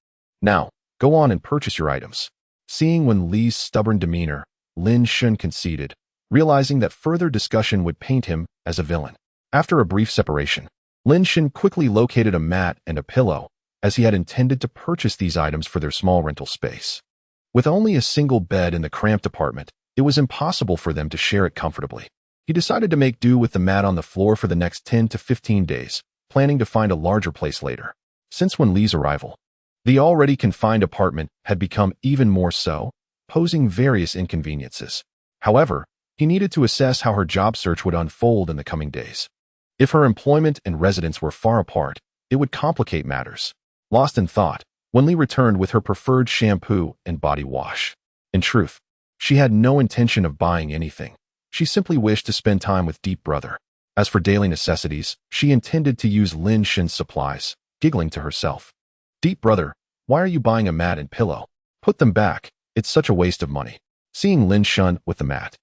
Now, go on and purchase your items. Seeing Wenli's stubborn demeanor, Lin Shun conceded, realizing that further discussion would paint him as a villain. After a brief separation, Lin Shun quickly located a mat and a pillow, as he had intended to purchase these items for their small rental space. With only a single bed in the cramped apartment, it was impossible for them to share it comfortably. He decided to make do with the mat on the floor for the next 10 to 15 days, planning to find a larger place later. Since Wenli's arrival, the already confined apartment had become even more so, posing various inconveniences. However, he needed to assess how her job search would unfold in the coming days. If her employment and residence were far apart, it would complicate matters. Lost in thought, Wenli returned with her preferred shampoo and body wash. In truth, she had no intention of buying anything. She simply wished to spend time with Deep Brother. As for daily necessities, she intended to use Lin Shun's supplies, giggling to herself. Deep Brother, why are you buying a mat and pillow? Put them back. It's such a waste of money. Seeing Lin Shun with the mat,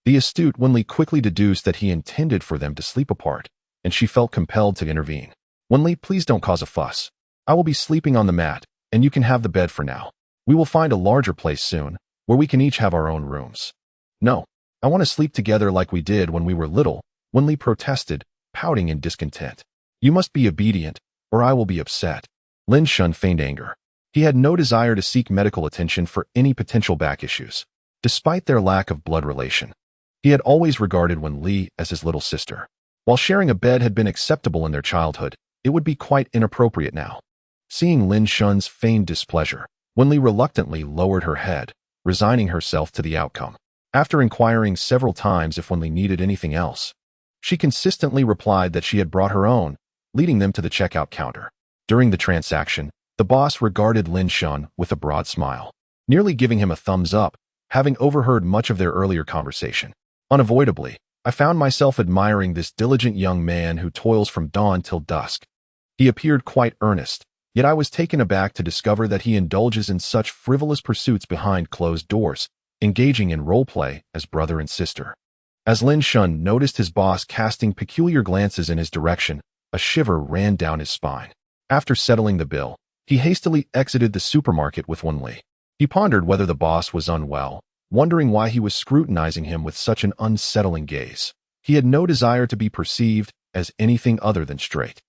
the astute Wenli quickly deduced that he intended for them to sleep apart, and she felt compelled to intervene. Wenli, please don't cause a fuss. I will be sleeping on the mat, and you can have the bed for now. We will find a larger place soon, where we can each have our own rooms. No, I want to sleep together like we did when we were little, Wenli protested, pouting in discontent. You must be obedient, or I will be upset. Lin Shun feigned anger. He had no desire to seek medical attention for any potential back issues, despite their lack of blood relation. He had always regarded Wenli as his little sister. While sharing a bed had been acceptable in their childhood, it would be quite inappropriate now. Seeing Lin Shun's feigned displeasure, Wenli reluctantly lowered her head, resigning herself to the outcome. After inquiring several times if Wenli needed anything else, she consistently replied that she had brought her own, leading them to the checkout counter. During the transaction, the boss regarded Lin Shun with a broad smile, nearly giving him a thumbs up, having overheard much of their earlier conversation. Unavoidably, I found myself admiring this diligent young man who toils from dawn till dusk. He appeared quite earnest, yet I was taken aback to discover that he indulges in such frivolous pursuits behind closed doors, engaging in role-play as brother and sister. As Lin Shun noticed his boss casting peculiar glances in his direction, a shiver ran down his spine. After settling the bill, he hastily exited the supermarket with Wenli. He pondered whether the boss was unwell, wondering why he was scrutinizing him with such an unsettling gaze. He had no desire to be perceived as anything other than straight.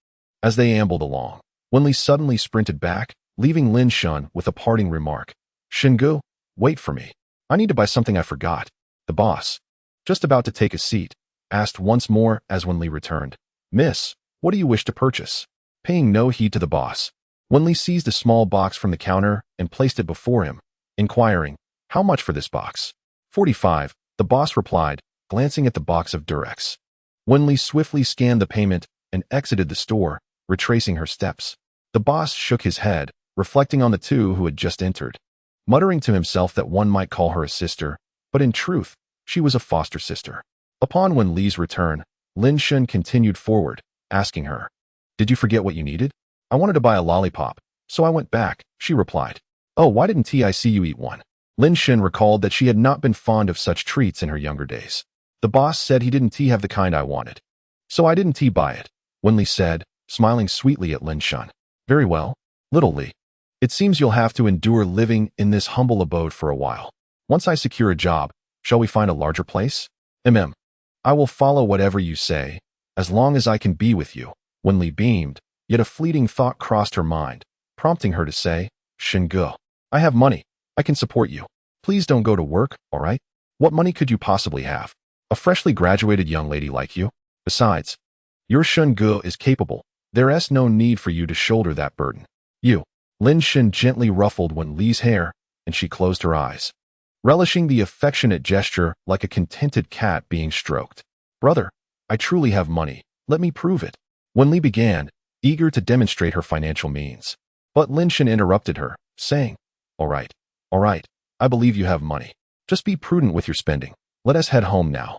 As they ambled along, Wenli suddenly sprinted back, leaving Lin Shun with a parting remark. Shingu, wait for me. I need to buy something I forgot. The boss, just about to take a seat, asked once more as Wenli returned. Miss, what do you wish to purchase? Paying no heed to the boss, Wenli seized a small box from the counter and placed it before him, inquiring, how much for this box? 45, the boss replied, glancing at the box of Durex. Wenli swiftly scanned the payment and exited the store, retracing her steps. The boss shook his head, reflecting on the two who had just entered, muttering to himself that one might call her a sister, but in truth, she was a foster sister. Upon Wenli's return, Lin Shun continued forward, asking her, did you forget what you needed? I wanted to buy a lollipop, so I went back, she replied. Oh, why didn't I see you eat one? Lin Shun recalled that she had not been fond of such treats in her younger days. The boss said he didn't have the kind I wanted. So I didn't buy it, Wenli said, smiling sweetly at Lin Shun. Very well, little Li. It seems you'll have to endure living in this humble abode for a while. Once I secure a job, shall we find a larger place? I will follow whatever you say, as long as I can be with you. Wenli beamed, yet a fleeting thought crossed her mind, prompting her to say, Shingu, I have money. I can support you. Please don't go to work, all right? What money could you possibly have? A freshly graduated young lady like you? Besides, your Shingu is capable. There's no need for you to shoulder that burden. You. Lin Shun gently ruffled Wenli's hair, and she closed her eyes, relishing the affectionate gesture like a contented cat being stroked. Brother, I truly have money. Let me prove it. Wenli began, eager to demonstrate her financial means. But Lin Shun interrupted her, saying, All right, I believe you have money. Just be prudent with your spending. Let us head home now.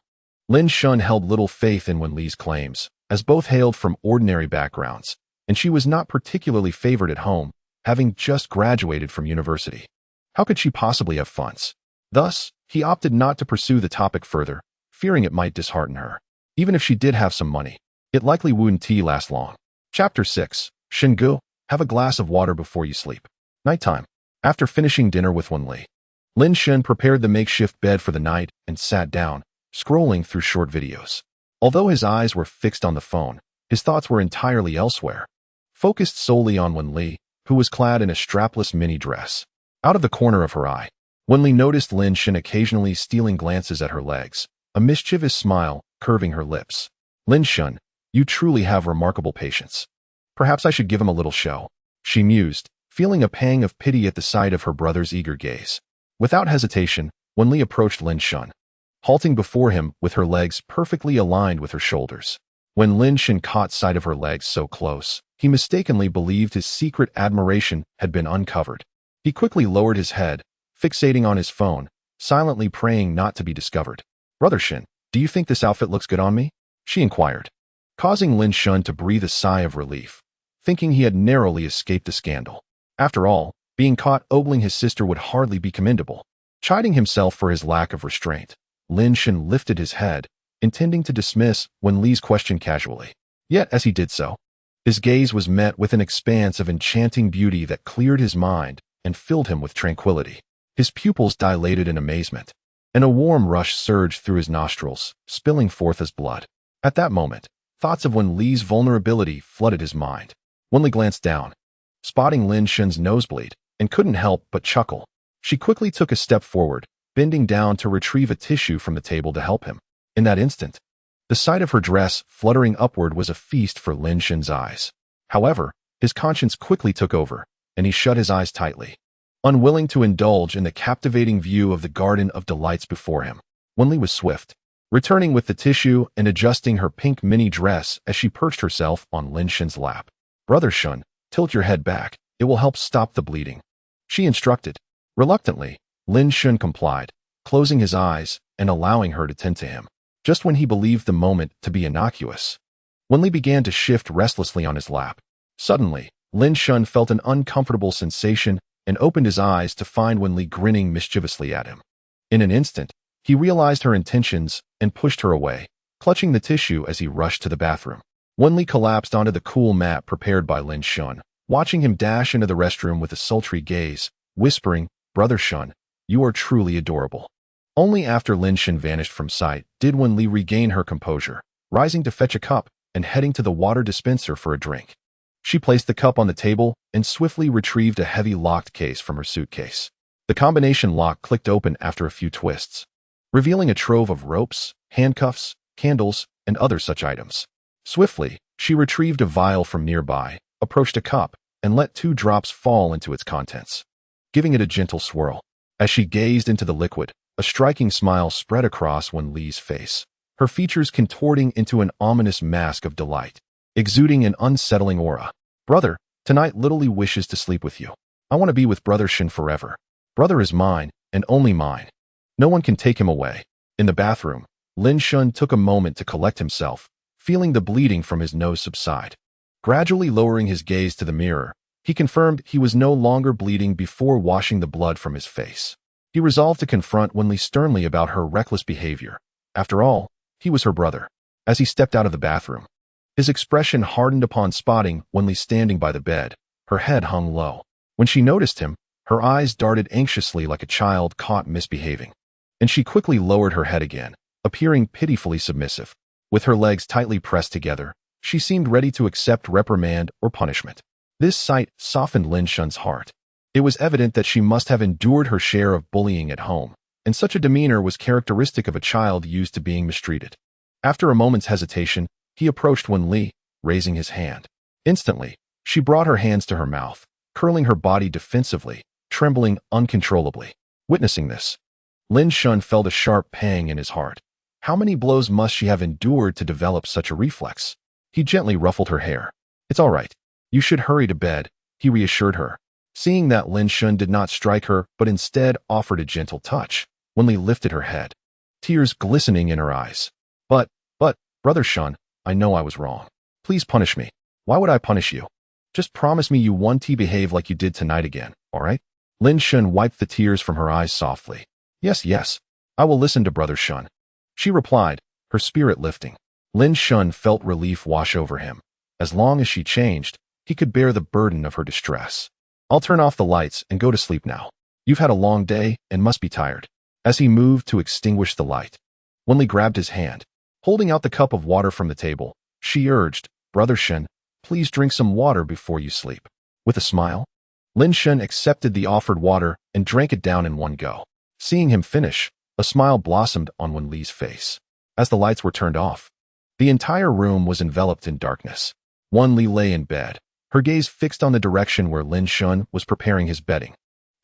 Lin Shun held little faith in Wenli's claims, as both hailed from ordinary backgrounds, and she was not particularly favored at home, having just graduated from university. How could she possibly have funds? Thus, he opted not to pursue the topic further, fearing it might dishearten her. Even if she did have some money, it likely wouldn't last long. Chapter 6. Shingu, have a glass of water before you sleep. Nighttime. After finishing dinner with Wenli, Lin Shun prepared the makeshift bed for the night and sat down, scrolling through short videos. Although his eyes were fixed on the phone, his thoughts were entirely elsewhere, focused solely on Wenli, who was clad in a strapless mini dress. Out of the corner of her eye, Wenli noticed Lin Shun occasionally stealing glances at her legs, a mischievous smile curving her lips. Lin Shun, you truly have remarkable patience. Perhaps I should give him a little show, she mused, feeling a pang of pity at the sight of her brother's eager gaze. Without hesitation, Wenli approached Lin Shun, halting before him with her legs perfectly aligned with her shoulders. When Lin Shun caught sight of her legs so close, he mistakenly believed his secret admiration had been uncovered. He quickly lowered his head, fixating on his phone, silently praying not to be discovered. Brother Shin, do you think this outfit looks good on me? She inquired, causing Lin Shun to breathe a sigh of relief, thinking he had narrowly escaped a scandal. After all, being caught ogling his sister would hardly be commendable. Chiding himself for his lack of restraint, Lin Shun lifted his head, intending to dismiss Wenli's question casually. Yet as he did so, his gaze was met with an expanse of enchanting beauty that cleared his mind, and filled him with tranquility. His pupils dilated in amazement, and a warm rush surged through his nostrils, spilling forth his blood. At that moment, thoughts of Wenli's vulnerability flooded his mind. Wenli glanced down, spotting Lin Shun's nosebleed, and couldn't help but chuckle. She quickly took a step forward, bending down to retrieve a tissue from the table to help him. In that instant, the sight of her dress fluttering upward was a feast for Lin Shun's eyes. However, his conscience quickly took over, and he shut his eyes tightly, unwilling to indulge in the captivating view of the garden of delights before him. Wenli was swift, returning with the tissue and adjusting her pink mini dress as she perched herself on Lin Shun's lap. "Brother Shun, tilt your head back. It will help stop the bleeding," she instructed. Reluctantly, Lin Shun complied, closing his eyes and allowing her to tend to him. Just when he believed the moment to be innocuous, Wenli began to shift restlessly on his lap. Suddenly, Lin Shun felt an uncomfortable sensation and opened his eyes to find Wenli grinning mischievously at him. In an instant, he realized her intentions and pushed her away, clutching the tissue as he rushed to the bathroom. Wenli collapsed onto the cool mat prepared by Lin Shun, watching him dash into the restroom with a sultry gaze, whispering, "Brother Shun, you are truly adorable." Only after Lin Shun vanished from sight did Wenli regain her composure, rising to fetch a cup and heading to the water dispenser for a drink. She placed the cup on the table and swiftly retrieved a heavy locked case from her suitcase. The combination lock clicked open after a few twists, revealing a trove of ropes, handcuffs, candles, and other such items. Swiftly, she retrieved a vial from nearby, approached a cup, and let 2 drops fall into its contents, giving it a gentle swirl. As she gazed into the liquid, a striking smile spread across Wenli's face, her features contorting into an ominous mask of delight, exuding an unsettling aura. "Brother, tonight literally wishes to sleep with you. I want to be with Brother Shun forever. Brother is mine, and only mine. No one can take him away." In the bathroom, Lin Shun took a moment to collect himself, feeling the bleeding from his nose subside. Gradually lowering his gaze to the mirror, he confirmed he was no longer bleeding before washing the blood from his face. He resolved to confront Wenli sternly about her reckless behavior. After all, he was her brother. As he stepped out of the bathroom, his expression hardened upon spotting Wenli standing by the bed, her head hung low. When she noticed him, her eyes darted anxiously like a child caught misbehaving, and she quickly lowered her head again, appearing pitifully submissive. With her legs tightly pressed together, she seemed ready to accept reprimand or punishment. This sight softened Lin Shun's heart. It was evident that she must have endured her share of bullying at home, and such a demeanor was characteristic of a child used to being mistreated. After a moment's hesitation, he approached Wenli, raising his hand. Instantly, she brought her hands to her mouth, curling her body defensively, trembling uncontrollably. Witnessing this, Lin Shun felt a sharp pang in his heart. How many blows must she have endured to develop such a reflex? He gently ruffled her hair. "It's all right. You should hurry to bed," he reassured her. Seeing that Lin Shun did not strike her but instead offered a gentle touch, Wenli lifted her head, tears glistening in her eyes. But, Brother Shun, I know I was wrong. Please punish me." "Why would I punish you? Just promise me you won't behave like you did tonight again, all right?" Lin Shun wiped the tears from her eyes softly. Yes, I will listen to Brother Shun," she replied, her spirit lifting. Lin Shun felt relief wash over him. As long as she changed, he could bear the burden of her distress. "I'll turn off the lights and go to sleep now. You've had a long day and must be tired." As he moved to extinguish the light, Wenli grabbed his hand. Holding out the cup of water from the table, she urged, "Brother Shun, please drink some water before you sleep." With a smile, Lin Shun accepted the offered water and drank it down in one go. Seeing him finish, a smile blossomed on Wenli's face. As the lights were turned off, the entire room was enveloped in darkness. Wenli lay in bed, her gaze fixed on the direction where Lin Shun was preparing his bedding.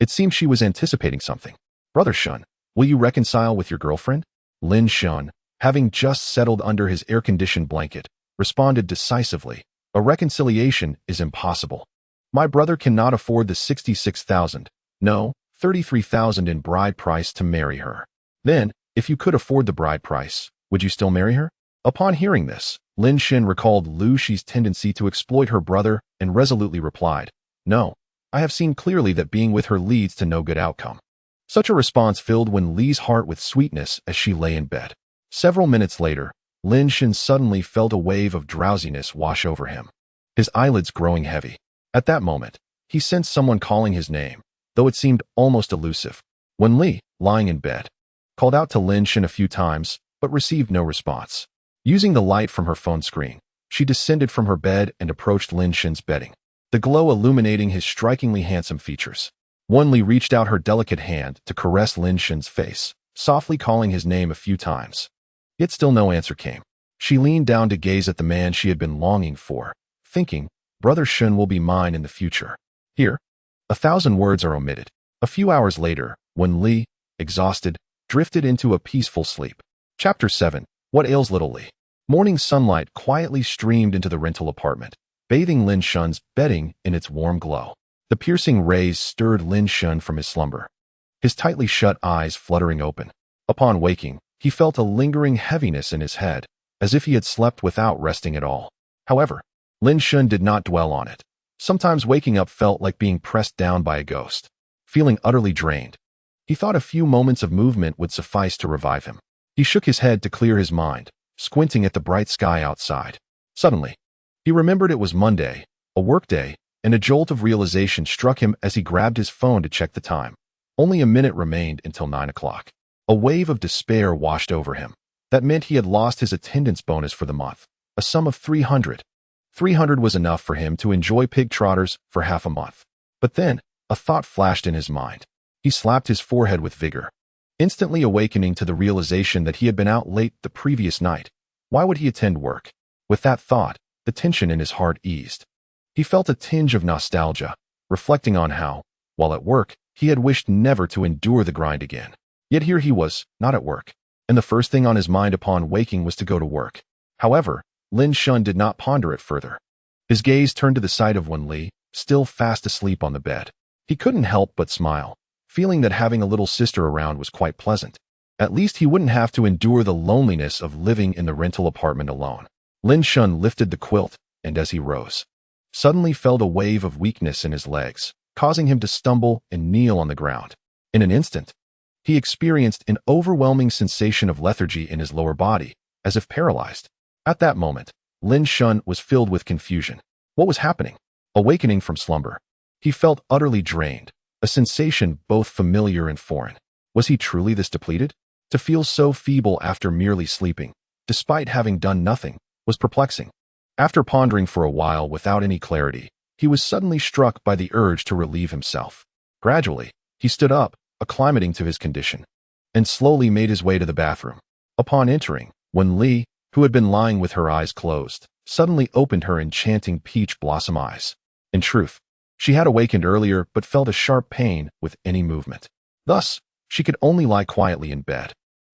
It seemed she was anticipating something. "Brother Shun, will you reconcile with your girlfriend?" Lin Shun, having just settled under his air-conditioned blanket, responded decisively, "A reconciliation is impossible. My brother cannot afford the 66,000, no, 33,000 in bride price to marry her." "Then, if you could afford the bride price, would you still marry her?" Upon hearing this, Lin Shun recalled Lu Shi's tendency to exploit her brother and resolutely replied, "No, I have seen clearly that being with her leads to no good outcome." Such a response filled Wenli's heart with sweetness as she lay in bed. Several minutes later, Lin Shun suddenly felt a wave of drowsiness wash over him, his eyelids growing heavy. At that moment, he sensed someone calling his name, though it seemed almost elusive. When Li, lying in bed, called out to Lin Shan a few times, but received no response. Using the light from her phone screen, she descended from her bed and approached Lin Shan's bedding, the glow illuminating his strikingly handsome features. Li reached out her delicate hand to caress Lin Shan's face, softly calling his name a few times. Yet still no answer came. She leaned down to gaze at the man she had been longing for, thinking, Brother Shun will be mine in the future. Here, 1,000 words are omitted. A few hours later, when Li, exhausted, drifted into a peaceful sleep. Chapter 7. What ails little Li? Morning sunlight quietly streamed into the rental apartment, bathing Lin Shan's bedding in its warm glow. The piercing rays stirred Lin Shan from his slumber, his tightly shut eyes fluttering open. Upon waking, he felt a lingering heaviness in his head, as if he had slept without resting at all. However, Lin Shan did not dwell on it. Sometimes waking up felt like being pressed down by a ghost. Feeling utterly drained, he thought a few moments of movement would suffice to revive him. He shook his head to clear his mind, squinting at the bright sky outside. Suddenly, he remembered it was Monday, a workday, and a jolt of realization struck him as he grabbed his phone to check the time. Only a minute remained until 9 o'clock. A wave of despair washed over him. That meant he had lost his attendance bonus for the month, a sum of 300. 300 was enough for him to enjoy pig trotters for half a month. But then, a thought flashed in his mind. He slapped his forehead with vigor, instantly awakening to the realization that he had been out late the previous night. Why would he attend work? With that thought, the tension in his heart eased. He felt a tinge of nostalgia, reflecting on how, while at work, he had wished never to endure the grind again. Yet here he was, not at work, and the first thing on his mind upon waking was to go to work. However, Lin Shan did not ponder it further. His gaze turned to the sight of Li, still fast asleep on the bed. He couldn't help but smile, feeling that having a little sister around was quite pleasant. At least he wouldn't have to endure the loneliness of living in the rental apartment alone. Lin Shan lifted the quilt, and as he rose, suddenly felt a wave of weakness in his legs, causing him to stumble and kneel on the ground. In an instant, he experienced an overwhelming sensation of lethargy in his lower body, as if paralyzed. At that moment, Lin Shan was filled with confusion. What was happening? Awakening from slumber, he felt utterly drained, a sensation both familiar and foreign. Was he truly this depleted? To feel so feeble after merely sleeping, despite having done nothing, was perplexing. After pondering for a while without any clarity, he was suddenly struck by the urge to relieve himself. Gradually, he stood up, acclimating to his condition, and slowly made his way to the bathroom. Upon entering, when Li, who had been lying with her eyes closed, suddenly opened her enchanting peach blossom eyes. In truth, she had awakened earlier but felt a sharp pain with any movement. Thus, she could only lie quietly in bed,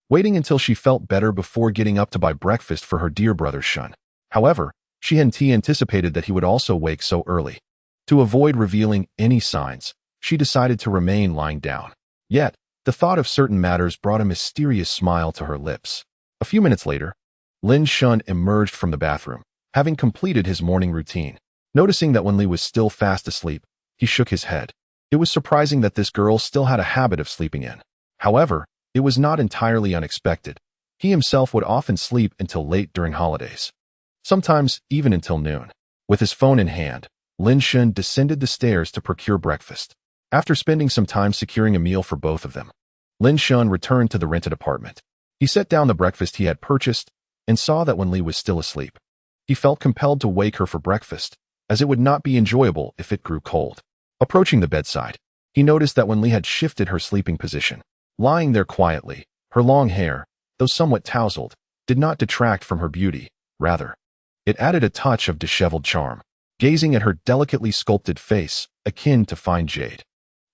waiting until she felt better before getting up to buy breakfast for her dear brother Shun. However, she hadn't anticipated that he would also wake so early. To avoid revealing any signs, she decided to remain lying down. Yet, the thought of certain matters brought a mysterious smile to her lips. A few minutes later, Lin Shan emerged from the bathroom, having completed his morning routine. Noticing that Li was still fast asleep, he shook his head. It was surprising that this girl still had a habit of sleeping in. However, it was not entirely unexpected. He himself would often sleep until late during holidays, sometimes even until noon. With his phone in hand, Lin Shan descended the stairs to procure breakfast. After spending some time securing a meal for both of them, Lin Shan returned to the rented apartment. He set down the breakfast he had purchased and saw that Li was still asleep. He felt compelled to wake her for breakfast, as it would not be enjoyable if it grew cold. Approaching the bedside, he noticed that Li had shifted her sleeping position. Lying there quietly, her long hair, though somewhat tousled, did not detract from her beauty. Rather, it added a touch of disheveled charm. Gazing at her delicately sculpted face, akin to fine jade,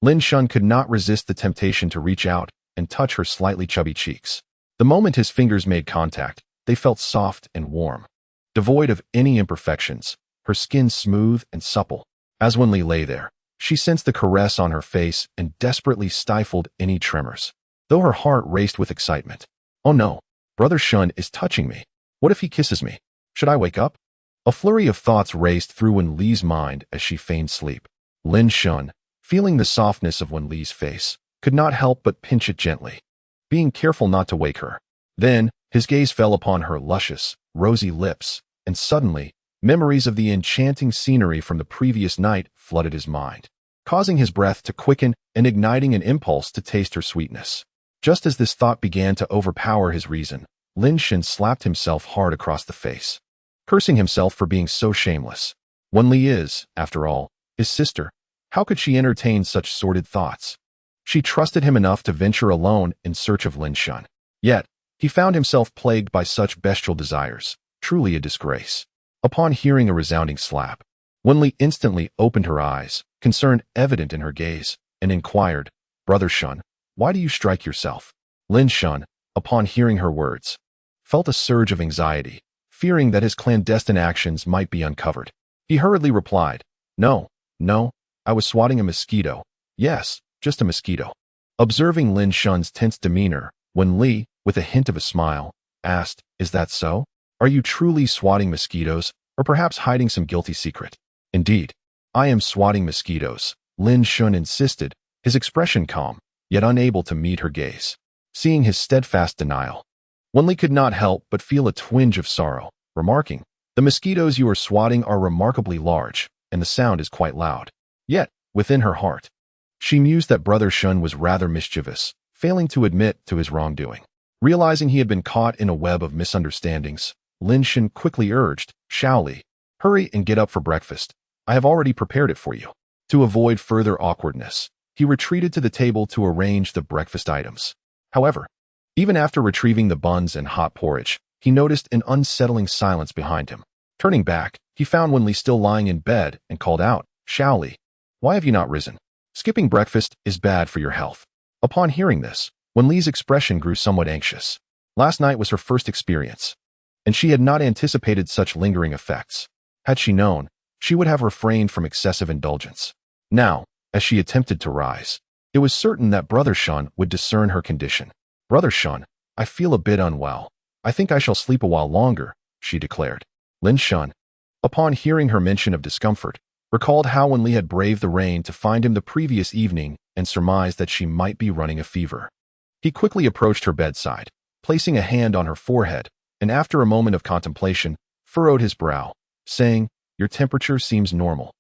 Lin Shan could not resist the temptation to reach out and touch her slightly chubby cheeks. The moment his fingers made contact, they felt soft and warm. Devoid of any imperfections, her skin smooth and supple. As Li lay there, she sensed the caress on her face and desperately stifled any tremors, though her heart raced with excitement. Oh no, Brother Shun is touching me. What if he kisses me? Should I wake up? A flurry of thoughts raced through Li's mind as she feigned sleep. Lin Shan, feeling the softness of Li's face, could not help but pinch it gently, being careful not to wake her. Then, his gaze fell upon her luscious, rosy lips, and suddenly, memories of the enchanting scenery from the previous night flooded his mind. causing his breath to quicken and igniting an impulse to taste her sweetness. Just as this thought began to overpower his reason, Lin Shan slapped himself hard across the face, cursing himself for being so shameless. Wenli is, after all, his sister. How could she entertain such sordid thoughts? She trusted him enough to venture alone in search of Lin Shan. Yet, he found himself plagued by such bestial desires. Truly a disgrace. Upon hearing a resounding slap, Wenli instantly opened her eyes, concern evident in her gaze, and inquired, "Brother Shun, why do you strike yourself?" Lin Shan, upon hearing her words, felt a surge of anxiety, fearing that his clandestine actions might be uncovered. He hurriedly replied, No, I was swatting a mosquito. Yes, just a mosquito." Observing Lin Shan's tense demeanor, Wenli, with a hint of a smile, asked, "Is that so? Are you truly swatting mosquitoes, or perhaps hiding some guilty secret?" "Indeed, I am swatting mosquitoes," Lin Shan insisted, his expression calm, yet unable to meet her gaze. Seeing his steadfast denial, Wenli could not help but feel a twinge of sorrow, remarking, "The mosquitoes you are swatting are remarkably large, and the sound is quite loud." Yet, within her heart, she mused that Brother Shun was rather mischievous, failing to admit to his wrongdoing. Realizing he had been caught in a web of misunderstandings, Lin Shan quickly urged, "Shaoli, hurry and get up for breakfast. I have already prepared it for you." To avoid further awkwardness, he retreated to the table to arrange the breakfast items. However, even after retrieving the buns and hot porridge, he noticed an unsettling silence behind him. Turning back, he found Wenli still lying in bed and called out, "Shaoli, why have you not risen? Skipping breakfast is bad for your health." Upon hearing this, Wenli's expression grew somewhat anxious. Last night was her first experience, and she had not anticipated such lingering effects. Had she known, she would have refrained from excessive indulgence. Now, as she attempted to rise, it was certain that Brother Shun would discern her condition. "Brother Shun, I feel a bit unwell. I think I shall sleep a while longer," she declared. Lin Shan, upon hearing her mention of discomfort, recalled how Wenli had braved the rain to find him the previous evening and surmised that she might be running a fever. He quickly approached her bedside, placing a hand on her forehead, and after a moment of contemplation, furrowed his brow, saying, "Your temperature seems normal.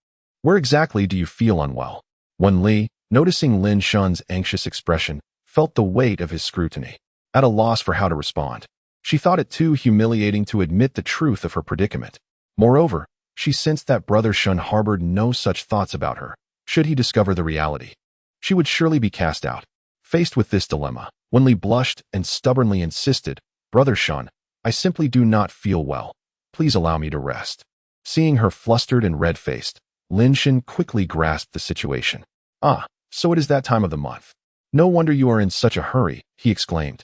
Where exactly do you feel unwell?" Wenli, noticing Lin Shan's anxious expression, felt the weight of his scrutiny. At a loss for how to respond, she thought it too humiliating to admit the truth of her predicament. Moreover, she sensed that Brother Shun harbored no such thoughts about her. Should he discover the reality, she would surely be cast out. Faced with this dilemma, Wenli blushed and stubbornly insisted, "Brother Shun, I simply do not feel well. Please allow me to rest." Seeing her flustered and red-faced, Lin Shan quickly grasped the situation. "Ah, so it is that time of the month. No wonder you are in such a hurry," he exclaimed.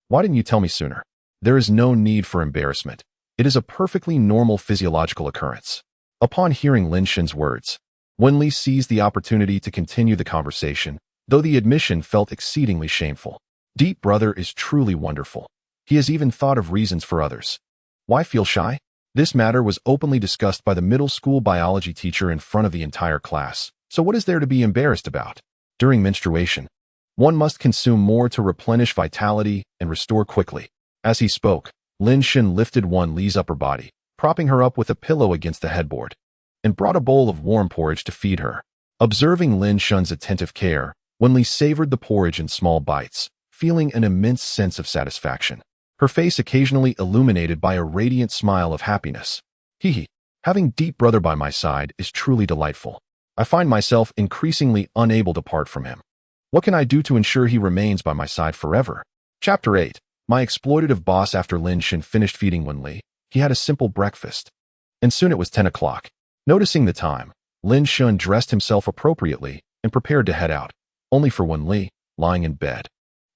"Why didn't you tell me sooner?" "There is no need for embarrassment. It is a perfectly normal physiological occurrence." Upon hearing Lin Shan's words, Wenli seized the opportunity to continue the conversation, though the admission felt exceedingly shameful. "Deep Brother is truly wonderful. He has even thought of reasons for others. Why feel shy?" This matter was openly discussed by the middle school biology teacher in front of the entire class. So what is there to be embarrassed about? During menstruation, one must consume more to replenish vitality and restore quickly. As he spoke, Lin Shan lifted Wenli's upper body, propping her up with a pillow against the headboard, and brought a bowl of warm porridge to feed her. Observing Lin Shan's attentive care, Wenli savored the porridge in small bites, feeling an immense sense of satisfaction. Her face occasionally illuminated by a radiant smile of happiness. "Hee, having Deep Brother by my side is truly delightful. I find myself increasingly unable to part from him. What can I do to ensure he remains by my side forever?" Chapter 8. My exploitative boss. After Lin Shan finished feeding Wenli, he had a simple breakfast, and soon it was 10 o'clock. Noticing the time, Lin Shan dressed himself appropriately and prepared to head out, only for Wenli, lying in bed,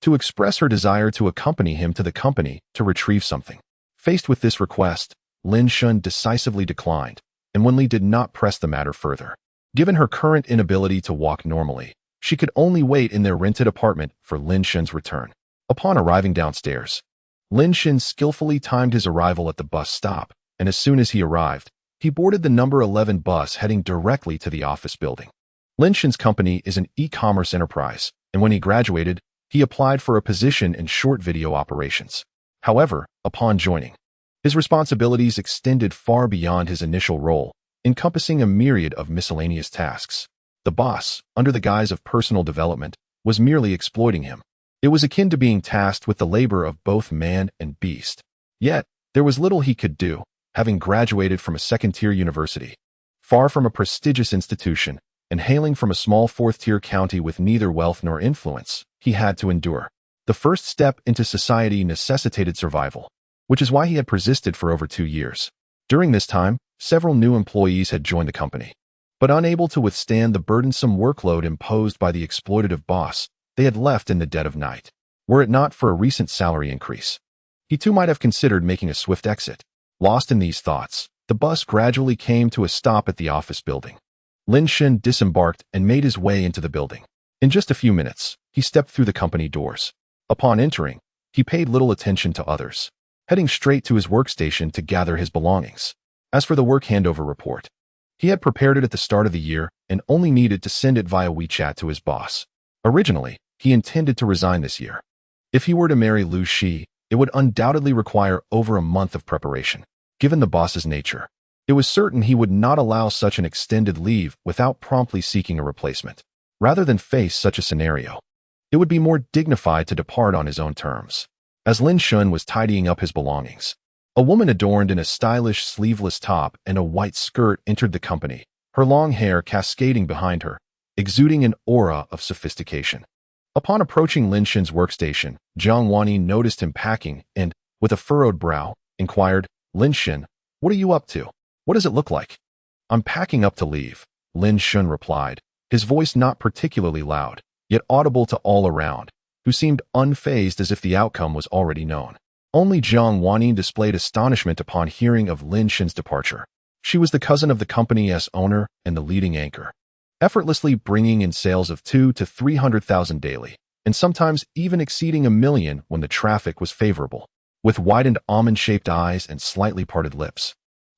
to express her desire to accompany him to the company to retrieve something. Faced with this request, Lin Shan decisively declined, and Wenli did not press the matter further. Given her current inability to walk normally, she could only wait in their rented apartment for Lin Shan's return. Upon arriving downstairs, Lin Shan skillfully timed his arrival at the bus stop, and as soon as he arrived, he boarded the number 11 bus heading directly to the office building. Lin Shan's company is an e-commerce enterprise, and when he graduated, he applied for a position in short video operations. However, upon joining, his responsibilities extended far beyond his initial role, encompassing a myriad of miscellaneous tasks. The boss, under the guise of personal development, was merely exploiting him. It was akin to being tasked with the labor of both man and beast. Yet, there was little he could do, having graduated from a second-tier university. Far from a prestigious institution, and hailing from a small fourth-tier county with neither wealth nor influence, he had to endure. The first step into society necessitated survival, which is why he had persisted for over 2 years. During this time, several new employees had joined the company. But unable to withstand the burdensome workload imposed by the exploitative boss, they had left in the dead of night. Were it not for a recent salary increase, he too might have considered making a swift exit. Lost in these thoughts, the bus gradually came to a stop at the office building. Lin Shen disembarked and made his way into the building. In just a few minutes, he stepped through the company doors. Upon entering, he paid little attention to others, heading straight to his workstation to gather his belongings. As for the work handover report, he had prepared it at the start of the year and only needed to send it via WeChat to his boss. Originally, he intended to resign this year. If he were to marry Lu Shi, it would undoubtedly require over a month of preparation. Given the boss's nature, it was certain he would not allow such an extended leave without promptly seeking a replacement. Rather than face such a scenario, it would be more dignified to depart on his own terms. As Lin Shun was tidying up his belongings, a woman adorned in a stylish sleeveless top and a white skirt entered the company, her long hair cascading behind her, exuding an aura of sophistication. Upon approaching Lin Shun's workstation, Jiang Wanyi noticed him packing and, with a furrowed brow, inquired, "Lin Shun, what are you up to? What does it look like?" "I'm packing up to leave," Lin Shun replied, his voice not particularly loud, yet audible to all around, who seemed unfazed as if the outcome was already known. Only Jiang Wanyi displayed astonishment upon hearing of Lin Shun's departure. She was the cousin of the company's owner and the leading anchor, effortlessly bringing in sales of 200,000 to 300,000 daily, and sometimes even exceeding 1,000,000 when the traffic was favorable. With widened almond-shaped eyes and slightly parted lips,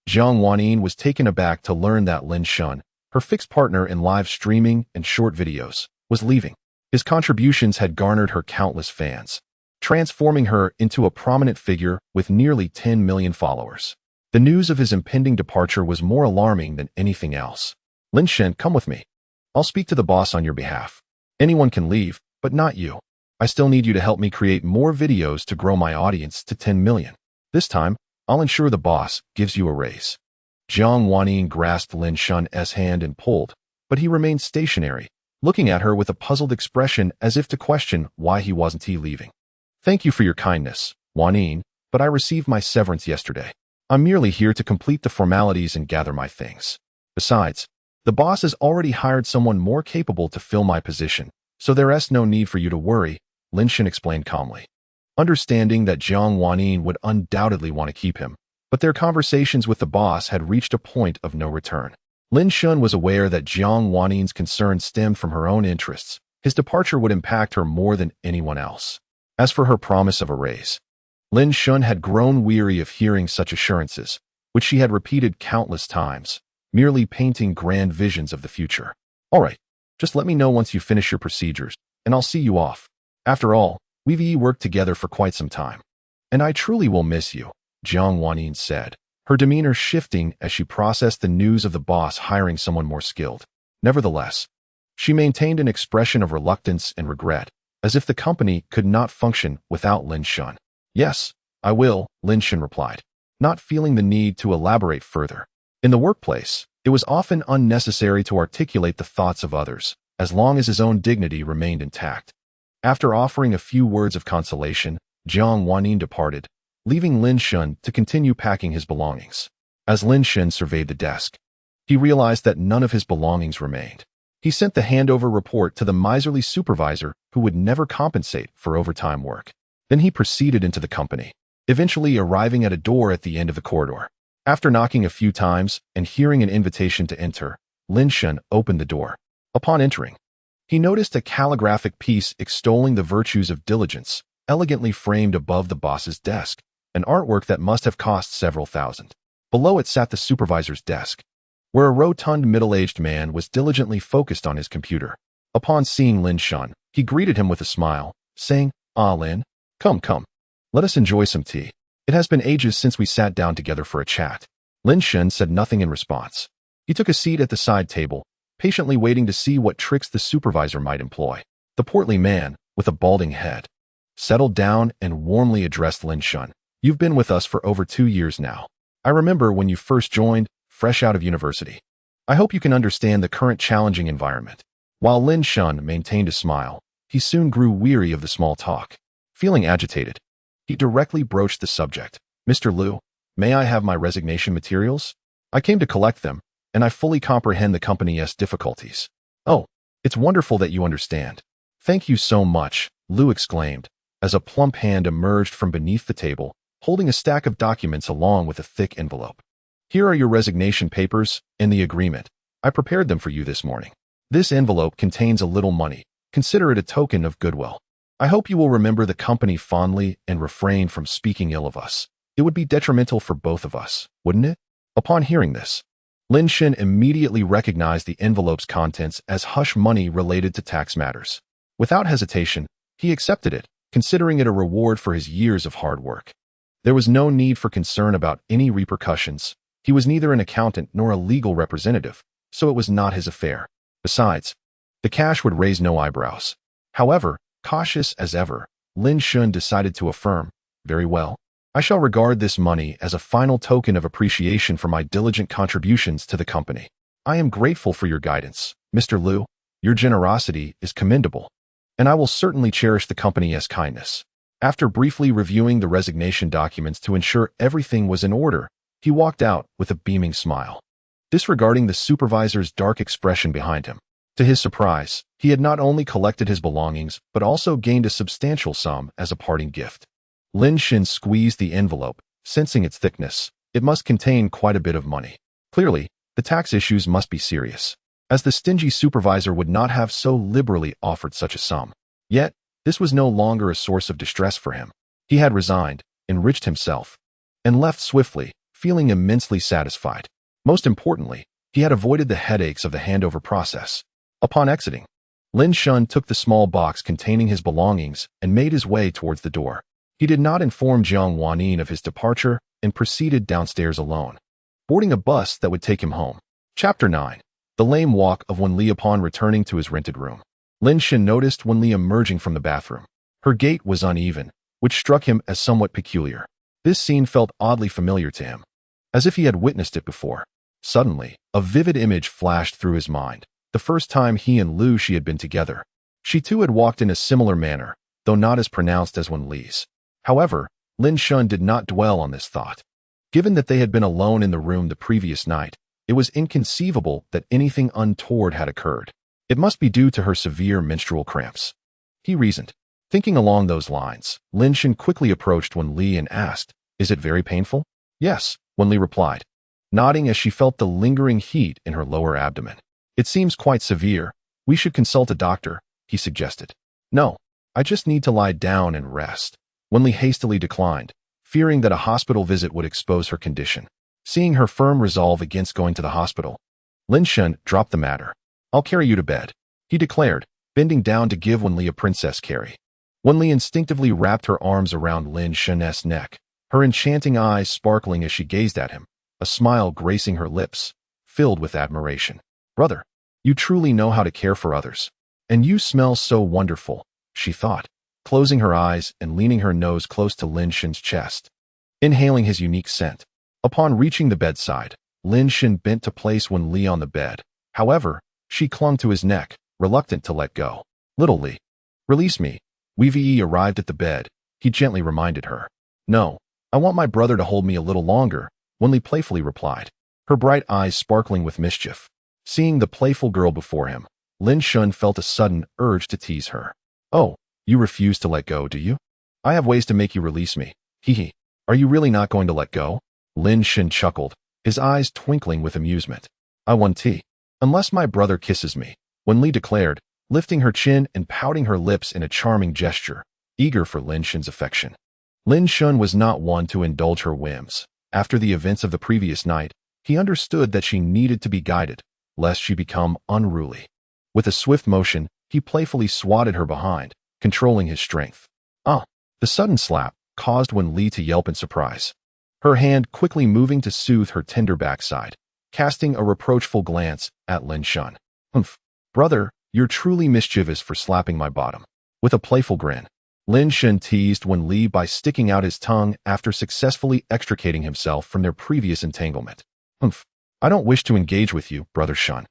Jiang Wanyi was taken aback to learn that Lin Shun, her fixed partner in live streaming and short videos, was leaving. His contributions had garnered her countless fans, transforming her into a prominent figure with nearly 10 million followers. The news of his impending departure was more alarming than anything else. "Lin Shen, come with me. I'll speak to the boss on your behalf. Anyone can leave, but not you. I still need you to help me create more videos to grow my audience to 10 million. This time, I'll ensure the boss gives you a raise." Jiang Wanyi grasped Lin Shun's hand and pulled, but he remained stationary, looking at her with a puzzled expression as if to question why he wasn't leaving. "Thank you for your kindness, Wanyi, but I received my severance yesterday. I'm merely here to complete the formalities and gather my things. Besides, the boss has already hired someone more capable to fill my position, so there's no need for you to worry," Lin Shun explained calmly. Understanding that Jiang Wanyi would undoubtedly want to keep him, but their conversations with the boss had reached a point of no return. Lin Shun was aware that Jiang Wanyi's concern stemmed from her own interests. His departure would impact her more than anyone else. As for her promise of a raise, Lin Shun had grown weary of hearing such assurances, which she had repeated countless times, merely painting grand visions of the future. "All right, just let me know once you finish your procedures, and I'll see you off. After all, we've worked together for quite some time. And I truly will miss you," Jiang Wanyi said, her demeanor shifting as she processed the news of the boss hiring someone more skilled. Nevertheless, she maintained an expression of reluctance and regret, as if the company could not function without Lin Shun. "Yes, I will," Lin Shun replied, not feeling the need to elaborate further. In the workplace, it was often unnecessary to articulate the thoughts of others, as long as his own dignity remained intact. After offering a few words of consolation, Jiang Wanyi departed, leaving Lin Shun to continue packing his belongings. As Lin Shun surveyed the desk, he realized that none of his belongings remained. He sent the handover report to the miserly supervisor who would never compensate for overtime work. Then he proceeded into the company, eventually arriving at a door at the end of the corridor. After knocking a few times and hearing an invitation to enter, Lin Shun opened the door. Upon entering, he noticed a calligraphic piece extolling the virtues of diligence, elegantly framed above the boss's desk, an artwork that must have cost several thousand. Below it sat the supervisor's desk, where a rotund middle-aged man was diligently focused on his computer. Upon seeing Lin Shun, he greeted him with a smile, saying, "Ah, Lin, come. Let us enjoy some tea. It has been ages since we sat down together for a chat." Lin Shun said nothing in response. He took a seat at the side table, patiently waiting to see what tricks the supervisor might employ. The portly man, with a balding head, settled down and warmly addressed Lin Shun. You've been with us for over 2 years now. I remember when you first joined, fresh out of university. I hope you can understand the current challenging environment. While Lin Shun maintained a smile, he soon grew weary of the small talk. Feeling agitated, he directly broached the subject. Mr. Liu, may I have my resignation materials? I came to collect them, and I fully comprehend the company's difficulties. Oh, it's wonderful that you understand. Thank you so much, Liu exclaimed, as a plump hand emerged from beneath the table, holding a stack of documents along with a thick envelope. Here are your resignation papers and the agreement. I prepared them for you this morning. This envelope contains a little money. Consider it a token of goodwill. I hope you will remember the company fondly and refrain from speaking ill of us. It would be detrimental for both of us, wouldn't it? Upon hearing this, Lin Shun immediately recognized the envelope's contents as hush money related to tax matters. Without hesitation, he accepted it, considering it a reward for his years of hard work. There was no need for concern about any repercussions. He was neither an accountant nor a legal representative, so it was not his affair. Besides, the cash would raise no eyebrows. However, cautious as ever, Lin Shun decided to affirm, very well. I shall regard this money as a final token of appreciation for my diligent contributions to the company. I am grateful for your guidance, Mr. Liu. Your generosity is commendable, and I will certainly cherish the company's kindness. After briefly reviewing the resignation documents to ensure everything was in order, he walked out with a beaming smile, disregarding the supervisor's dark expression behind him. To his surprise, he had not only collected his belongings, but also gained a substantial sum as a parting gift. Lin Shun squeezed the envelope, sensing its thickness. It must contain quite a bit of money. Clearly, the tax issues must be serious, as the stingy supervisor would not have so liberally offered such a sum. Yet, this was no longer a source of distress for him. He had resigned, enriched himself, and left swiftly, feeling immensely satisfied. Most importantly, he had avoided the headaches of the handover process. Upon exiting, Lin Shun took the small box containing his belongings and made his way towards the door. He did not inform Jiang Wanyin of his departure and proceeded downstairs alone, boarding a bus that would take him home. Chapter 9. The lame walk of Wen Li. Upon returning to his rented room, Lin Shun noticed Wen Li emerging from the bathroom. Her gait was uneven, which struck him as somewhat peculiar. This scene felt oddly familiar to him, as if he had witnessed it before. Suddenly, a vivid image flashed through his mind. The first time he and Liu Shi had been together. She too had walked in a similar manner, though not as pronounced as Wen Li's. However, Lin Shun did not dwell on this thought. Given that they had been alone in the room the previous night, it was inconceivable that anything untoward had occurred. It must be due to her severe menstrual cramps, he reasoned. Thinking along those lines, Lin Shun quickly approached Wen Li and asked, "Is it very painful?" "Yes," Wen Li replied, nodding as she felt the lingering heat in her lower abdomen. "It seems quite severe. We should consult a doctor," he suggested. "No, I just need to lie down and rest," Wen Li hastily declined, fearing that a hospital visit would expose her condition. Seeing her firm resolve against going to the hospital, Lin Shun dropped the matter. "I'll carry you to bed," he declared, bending down to give Wen Li a princess carry. Wen Li instinctively wrapped her arms around Lin Shun's neck, her enchanting eyes sparkling as she gazed at him, a smile gracing her lips, filled with admiration. "Brother, you truly know how to care for others. And you smell so wonderful," she thought, closing her eyes and leaning her nose close to Lin Shun's chest, inhaling his unique scent. Upon reaching the bedside, Lin Shun bent to place Wen Li on the bed. However, she clung to his neck, reluctant to let go. "Little Li, release me." Wei arrived at the bed. He gently reminded her. "No, I want my brother to hold me a little longer," Wen Li playfully replied, her bright eyes sparkling with mischief. Seeing the playful girl before him, Lin Shun felt a sudden urge to tease her. "Oh, you refuse to let go, do you? I have ways to make you release me. Hee. Are you really not going to let go?" Lin Shun chuckled, his eyes twinkling with amusement. "I want tea. Unless my brother kisses me," Wen Li declared, lifting her chin and pouting her lips in a charming gesture, eager for Lin Shun's affection. Lin Shun was not one to indulge her whims. After the events of the previous night, he understood that she needed to be guided, lest she become unruly. With a swift motion, he playfully swatted her behind, controlling his strength. The sudden slap caused Wen Li to yelp in surprise, her hand quickly moving to soothe her tender backside, casting a reproachful glance at Lin Shun. Humph. Brother, you're truly mischievous for slapping my bottom. With a playful grin, Lin Shen teased Wen Li by sticking out his tongue after successfully extricating himself from their previous entanglement. Humph. I don't wish to engage with you, Brother Shun.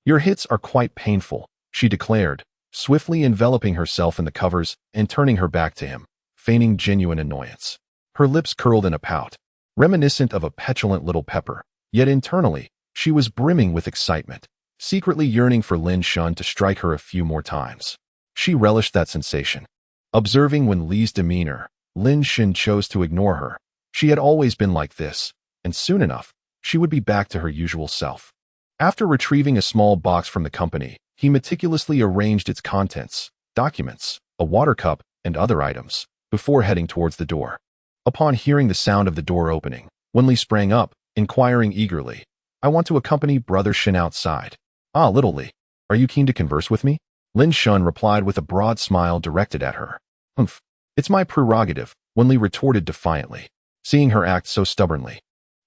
Your hits are quite painful, she declared, swiftly enveloping herself in the covers and turning her back to him, feigning genuine annoyance. Her lips curled in a pout, reminiscent of a petulant little pepper, yet internally, she was brimming with excitement, secretly yearning for Lin Shun to strike her a few more times. She relished that sensation. Observing Wen Li's demeanor, Lin Shen chose to ignore her. She had always been like this, and soon enough, she would be back to her usual self. After retrieving a small box from the company, he meticulously arranged its contents, documents, a water cup, and other items, before heading towards the door. Upon hearing the sound of the door opening, Wen Li sprang up, inquiring eagerly, I want to accompany Brother Shen outside. Ah, little Li, are you keen to converse with me? Lin Shun replied with a broad smile directed at her. Humph, it's my prerogative, Wen Li retorted defiantly. Seeing her act so stubbornly,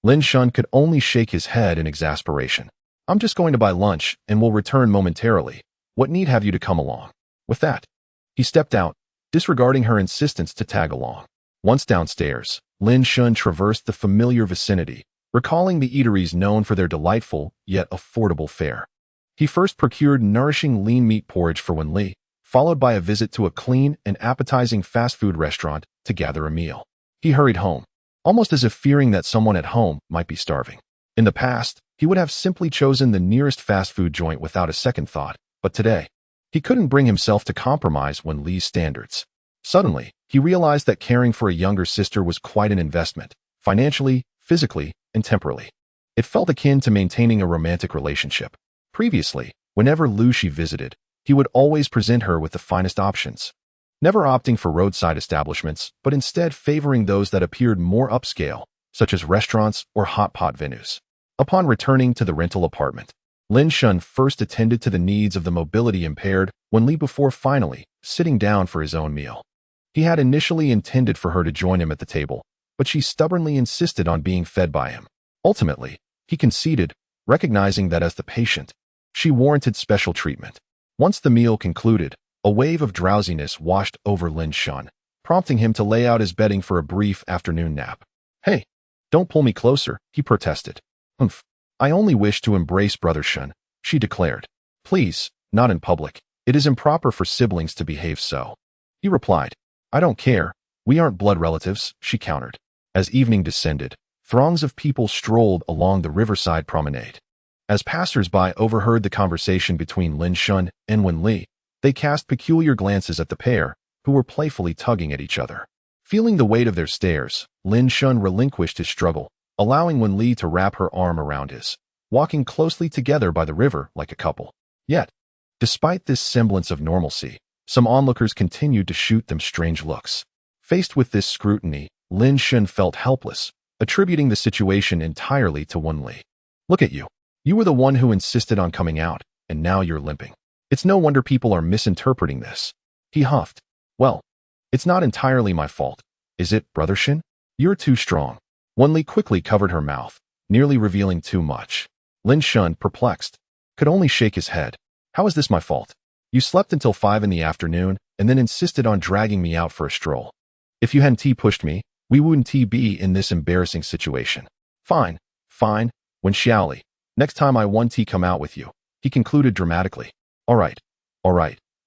Lin Shun could only shake his head in exasperation. I'm just going to buy lunch and will return momentarily. What need have you to come along? With that, he stepped out, disregarding her insistence to tag along. Once downstairs, Lin Shun traversed the familiar vicinity, recalling the eateries known for their delightful yet affordable fare. He first procured nourishing lean meat porridge for Wen Li, followed by a visit to a clean and appetizing fast food restaurant to gather a meal. He hurried home, almost as if fearing that someone at home might be starving. In the past, he would have simply chosen the nearest fast food joint without a second thought, but today, he couldn't bring himself to compromise Wen Li's standards. Suddenly, he realized that caring for a younger sister was quite an investment, financially, physically, and temporally. It felt akin to maintaining a romantic relationship. Previously, whenever Lu Shi visited, he would always present her with the finest options, never opting for roadside establishments, but instead favoring those that appeared more upscale, such as restaurants or hot pot venues. Upon returning to the rental apartment, Lin Shun first attended to the needs of the mobility impaired Wen Li before finally sitting down for his own meal. He had initially intended for her to join him at the table, but she stubbornly insisted on being fed by him. Ultimately, he conceded, recognizing that as the patient, she warranted special treatment. Once the meal concluded, a wave of drowsiness washed over Lin Shun, prompting him to lay out his bedding for a brief afternoon nap. Hey, don't pull me closer, he protested. Humph, I only wish to embrace Brother Shun, she declared. Please, not in public. It is improper for siblings to behave so. He replied. I don't care. We aren't blood relatives, she countered. As evening descended, throngs of people strolled along the riverside promenade. As passers-by overheard the conversation between Lin Shun and Wen Li, they cast peculiar glances at the pair, who were playfully tugging at each other. Feeling the weight of their stares, Lin Shun relinquished his struggle, allowing Wen Li to wrap her arm around his, walking closely together by the river like a couple. Yet, despite this semblance of normalcy, some onlookers continued to shoot them strange looks. Faced with this scrutiny, Lin Shun felt helpless, attributing the situation entirely to Wen Li. Look at you. You were the one who insisted on coming out, and now you're limping. It's no wonder people are misinterpreting this. He huffed. Well, it's not entirely my fault, is it, Brother Shin? You're too strong. Wen Li quickly covered her mouth, nearly revealing too much. Lin Shun, perplexed, could only shake his head. How is this my fault? You slept until 5 in the afternoon and then insisted on dragging me out for a stroll. If you hadn't pushed me, we wouldn't be in this embarrassing situation. Fine, fine, Wen Xiaoli. Next time I want to come out with you, he concluded dramatically. All right,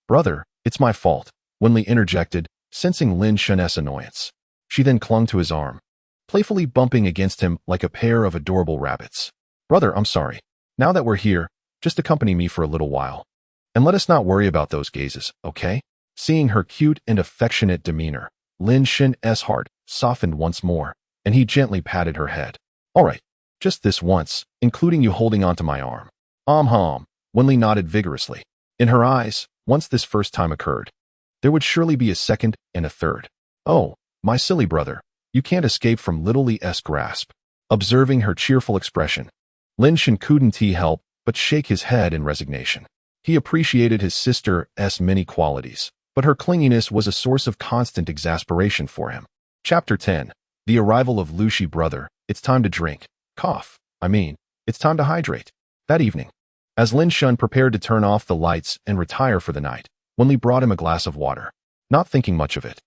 brother, it's my fault, Wen Li interjected, sensing Lin Shun's annoyance. She then clung to his arm, playfully bumping against him like a pair of adorable rabbits. Brother, I'm sorry. Now that we're here, just accompany me for a little while. And let us not worry about those gazes, okay? Seeing her cute and affectionate demeanor, Lin Shen's heart softened once more, and he gently patted her head. All right, just this once, including you holding onto my arm. Wen Li nodded vigorously. In her eyes, once this first time occurred, there would surely be a second and a third. Oh, my silly brother, you can't escape from little Li's grasp. Observing her cheerful expression, Lin Shen couldn't help but shake his head in resignation. He appreciated his sister's many qualities, but her clinginess was a source of constant exasperation for him. Chapter 10. The arrival of Lu Shi. Brother, it's time to drink. It's time to hydrate. That evening, As Lin Shun prepared to turn off the lights and retire for the night, Wen Li brought him a glass of water. Not thinking much of it,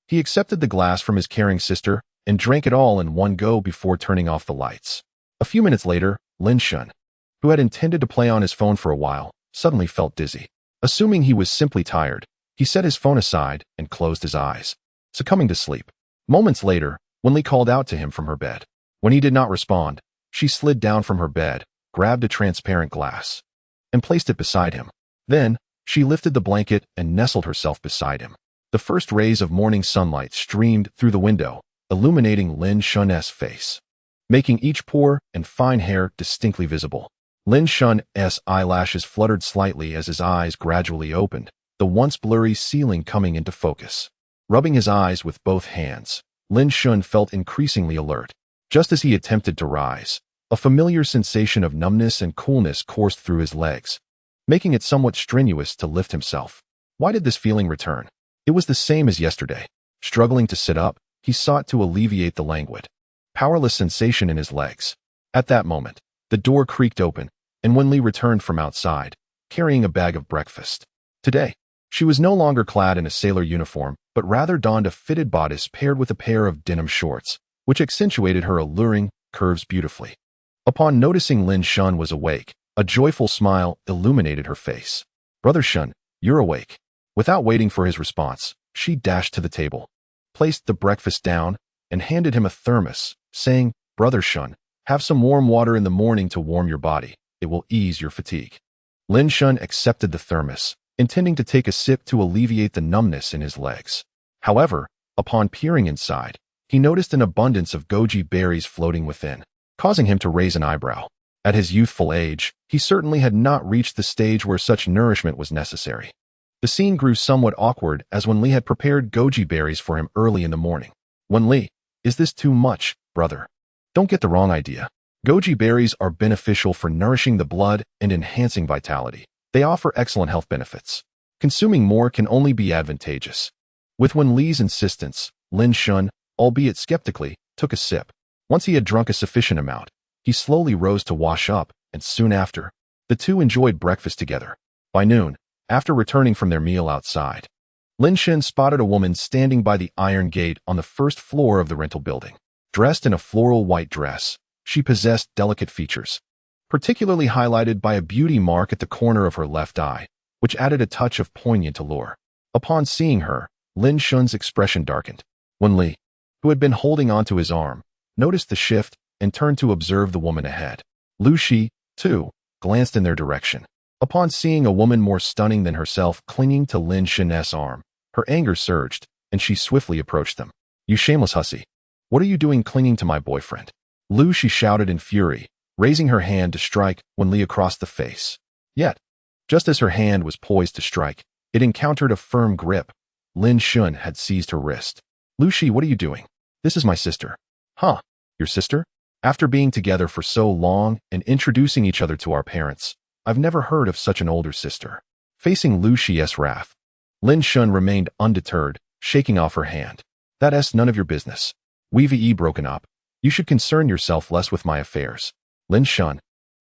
he accepted the glass from his caring sister and drank it all in one go before turning off the lights. A few minutes later, Lin Shun, who had intended to play on his phone for a while, suddenly felt dizzy. Assuming he was simply tired, he set his phone aside and closed his eyes, succumbing to sleep. Moments later, Wen Li called out to him from her bed. When he did not respond, she slid down from her bed, grabbed a transparent glass, and placed it beside him. Then, she lifted the blanket and nestled herself beside him. The first rays of morning sunlight streamed through the window, illuminating Lin Shun's face, making each pore and fine hair distinctly visible. Lin Shun's eyelashes fluttered slightly as his eyes gradually opened, the once blurry ceiling coming into focus. Rubbing his eyes with both hands, Lin Shun felt increasingly alert. Just as he attempted to rise, a familiar sensation of numbness and coolness coursed through his legs, making it somewhat strenuous to lift himself. Why did this feeling return? It was the same as yesterday. Struggling to sit up, he sought to alleviate the languid, powerless sensation in his legs. At that moment, the door creaked open, and Wen Li returned from outside, carrying a bag of breakfast. Today, she was no longer clad in a sailor uniform, but rather donned a fitted bodice paired with a pair of denim shorts, which accentuated her alluring curves beautifully. Upon noticing Lin Shun was awake, a joyful smile illuminated her face. "Brother Shun, you're awake." Without waiting for his response, she dashed to the table, placed the breakfast down, and handed him a thermos, saying, "Brother Shun, have some warm water in the morning to warm your body. It will ease your fatigue." Lin Shun accepted the thermos, intending to take a sip to alleviate the numbness in his legs. However, upon peering inside, he noticed an abundance of goji berries floating within, causing him to raise an eyebrow. At his youthful age, he certainly had not reached the stage where such nourishment was necessary. The scene grew somewhat awkward as Wen Li had prepared goji berries for him early in the morning. "Wen Li, is this too much, brother? Don't get the wrong idea. Goji berries are beneficial for nourishing the blood and enhancing vitality. They offer excellent health benefits. Consuming more can only be advantageous." With Wen Li's insistence, Lin Shun, albeit skeptically, took a sip. Once he had drunk a sufficient amount, he slowly rose to wash up, and soon after, the two enjoyed breakfast together. By noon, after returning from their meal outside, Lin Shun spotted a woman standing by the iron gate on the first floor of the rental building. Dressed in a floral white dress, she possessed delicate features, particularly highlighted by a beauty mark at the corner of her left eye, which added a touch of poignant allure. Upon seeing her, Lin Shun's expression darkened. Wen Li, who had been holding onto his arm, noticed the shift and turned to observe the woman ahead. Lu Shi, too, glanced in their direction. Upon seeing a woman more stunning than herself clinging to Lin Shun's arm, her anger surged, and she swiftly approached them. "You shameless hussy! What are you doing clinging to my boyfriend?" Lu Shi shouted in fury, raising her hand to strike Wen Li across the face. Yet, just as her hand was poised to strike, it encountered a firm grip. Lin Shun had seized her wrist. "Lu Shi, what are you doing? This is my sister." "Huh? Your sister? After being together for so long and introducing each other to our parents, I've never heard of such an older sister." Facing Lu Shi's wrath, Lin Shun remained undeterred, shaking off her hand. "That's none of your business. We've broken up. You should concern yourself less with my affairs." "Lin Shun,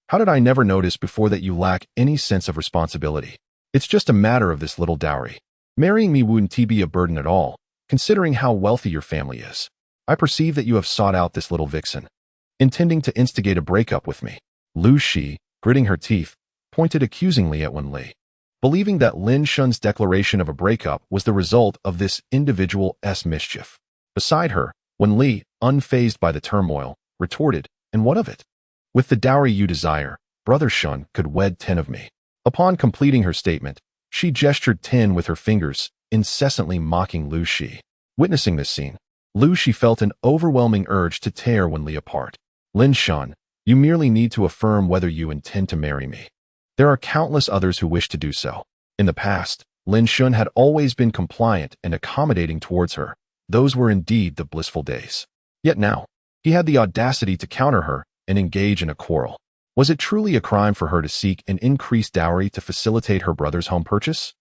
how did I never notice before that you lack any sense of responsibility? It's just a matter of this little dowry. Marrying me wouldn't be a burden at all, considering how wealthy your family is. I perceive that you have sought out this little vixen, intending to instigate a breakup with me." Lu Shi, gritting her teeth, pointed accusingly at Wen Li, believing that Lin Shun's declaration of a breakup was the result of this individual's mischief. Beside her, Wen Li, unfazed by the turmoil, retorted, "And what of it? With the dowry you desire, Brother Shun could wed 10 of me." Upon completing her statement, she gestured 10 with her fingers, incessantly mocking Lu Shi. Witnessing this scene, Lu Shi felt an overwhelming urge to tear Wen Li apart. "Lin Shun, you merely need to affirm whether you intend to marry me. There are countless others who wish to do so." In the past, Lin Shun had always been compliant and accommodating towards her. Those were indeed the blissful days. Yet now, he had the audacity to counter her and engage in a quarrel. Was it truly a crime for her to seek an increased dowry to facilitate her brother's home purchase?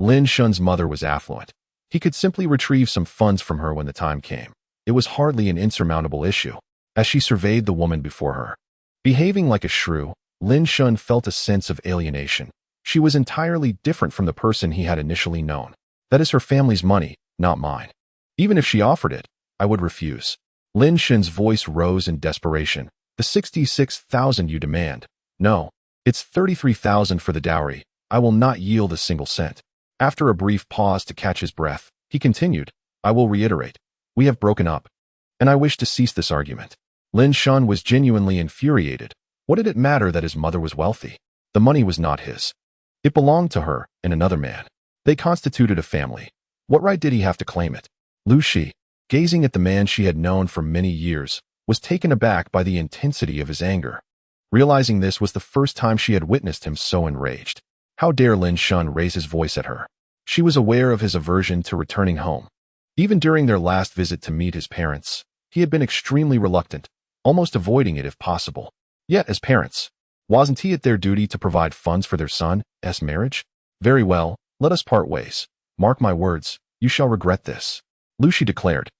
Lin Shun's mother was affluent. He could simply retrieve some funds from her when the time came. It was hardly an insurmountable issue. As she surveyed the woman before her, behaving like a shrew, Lin Shun felt a sense of alienation. She was entirely different from the person he had initially known. That is her family's money, not mine. Even if she offered it, I would refuse. Lin Shun's voice rose in desperation. The 66,000 you demand. No, it's 33,000 for the dowry. I will not yield a single cent. After a brief pause to catch his breath, he continued, I will reiterate. We have broken up, and I wish to cease this argument. Lin Shun was genuinely infuriated. What did it matter that his mother was wealthy? The money was not his. It belonged to her and another man. They constituted a family. What right did he have to claim it? Lu Shi, gazing at the man she had known for many years, was taken aback by the intensity of his anger. Realizing this was the first time she had witnessed him so enraged. How dare Lin Shun raise his voice at her? She was aware of his aversion to returning home. Even during their last visit to meet his parents, he had been extremely reluctant, almost avoiding it if possible. Yet, as parents, wasn't it their duty to provide funds for their son's marriage? Very well, let us part ways. Mark my words, you shall regret this, Lu Shi declared,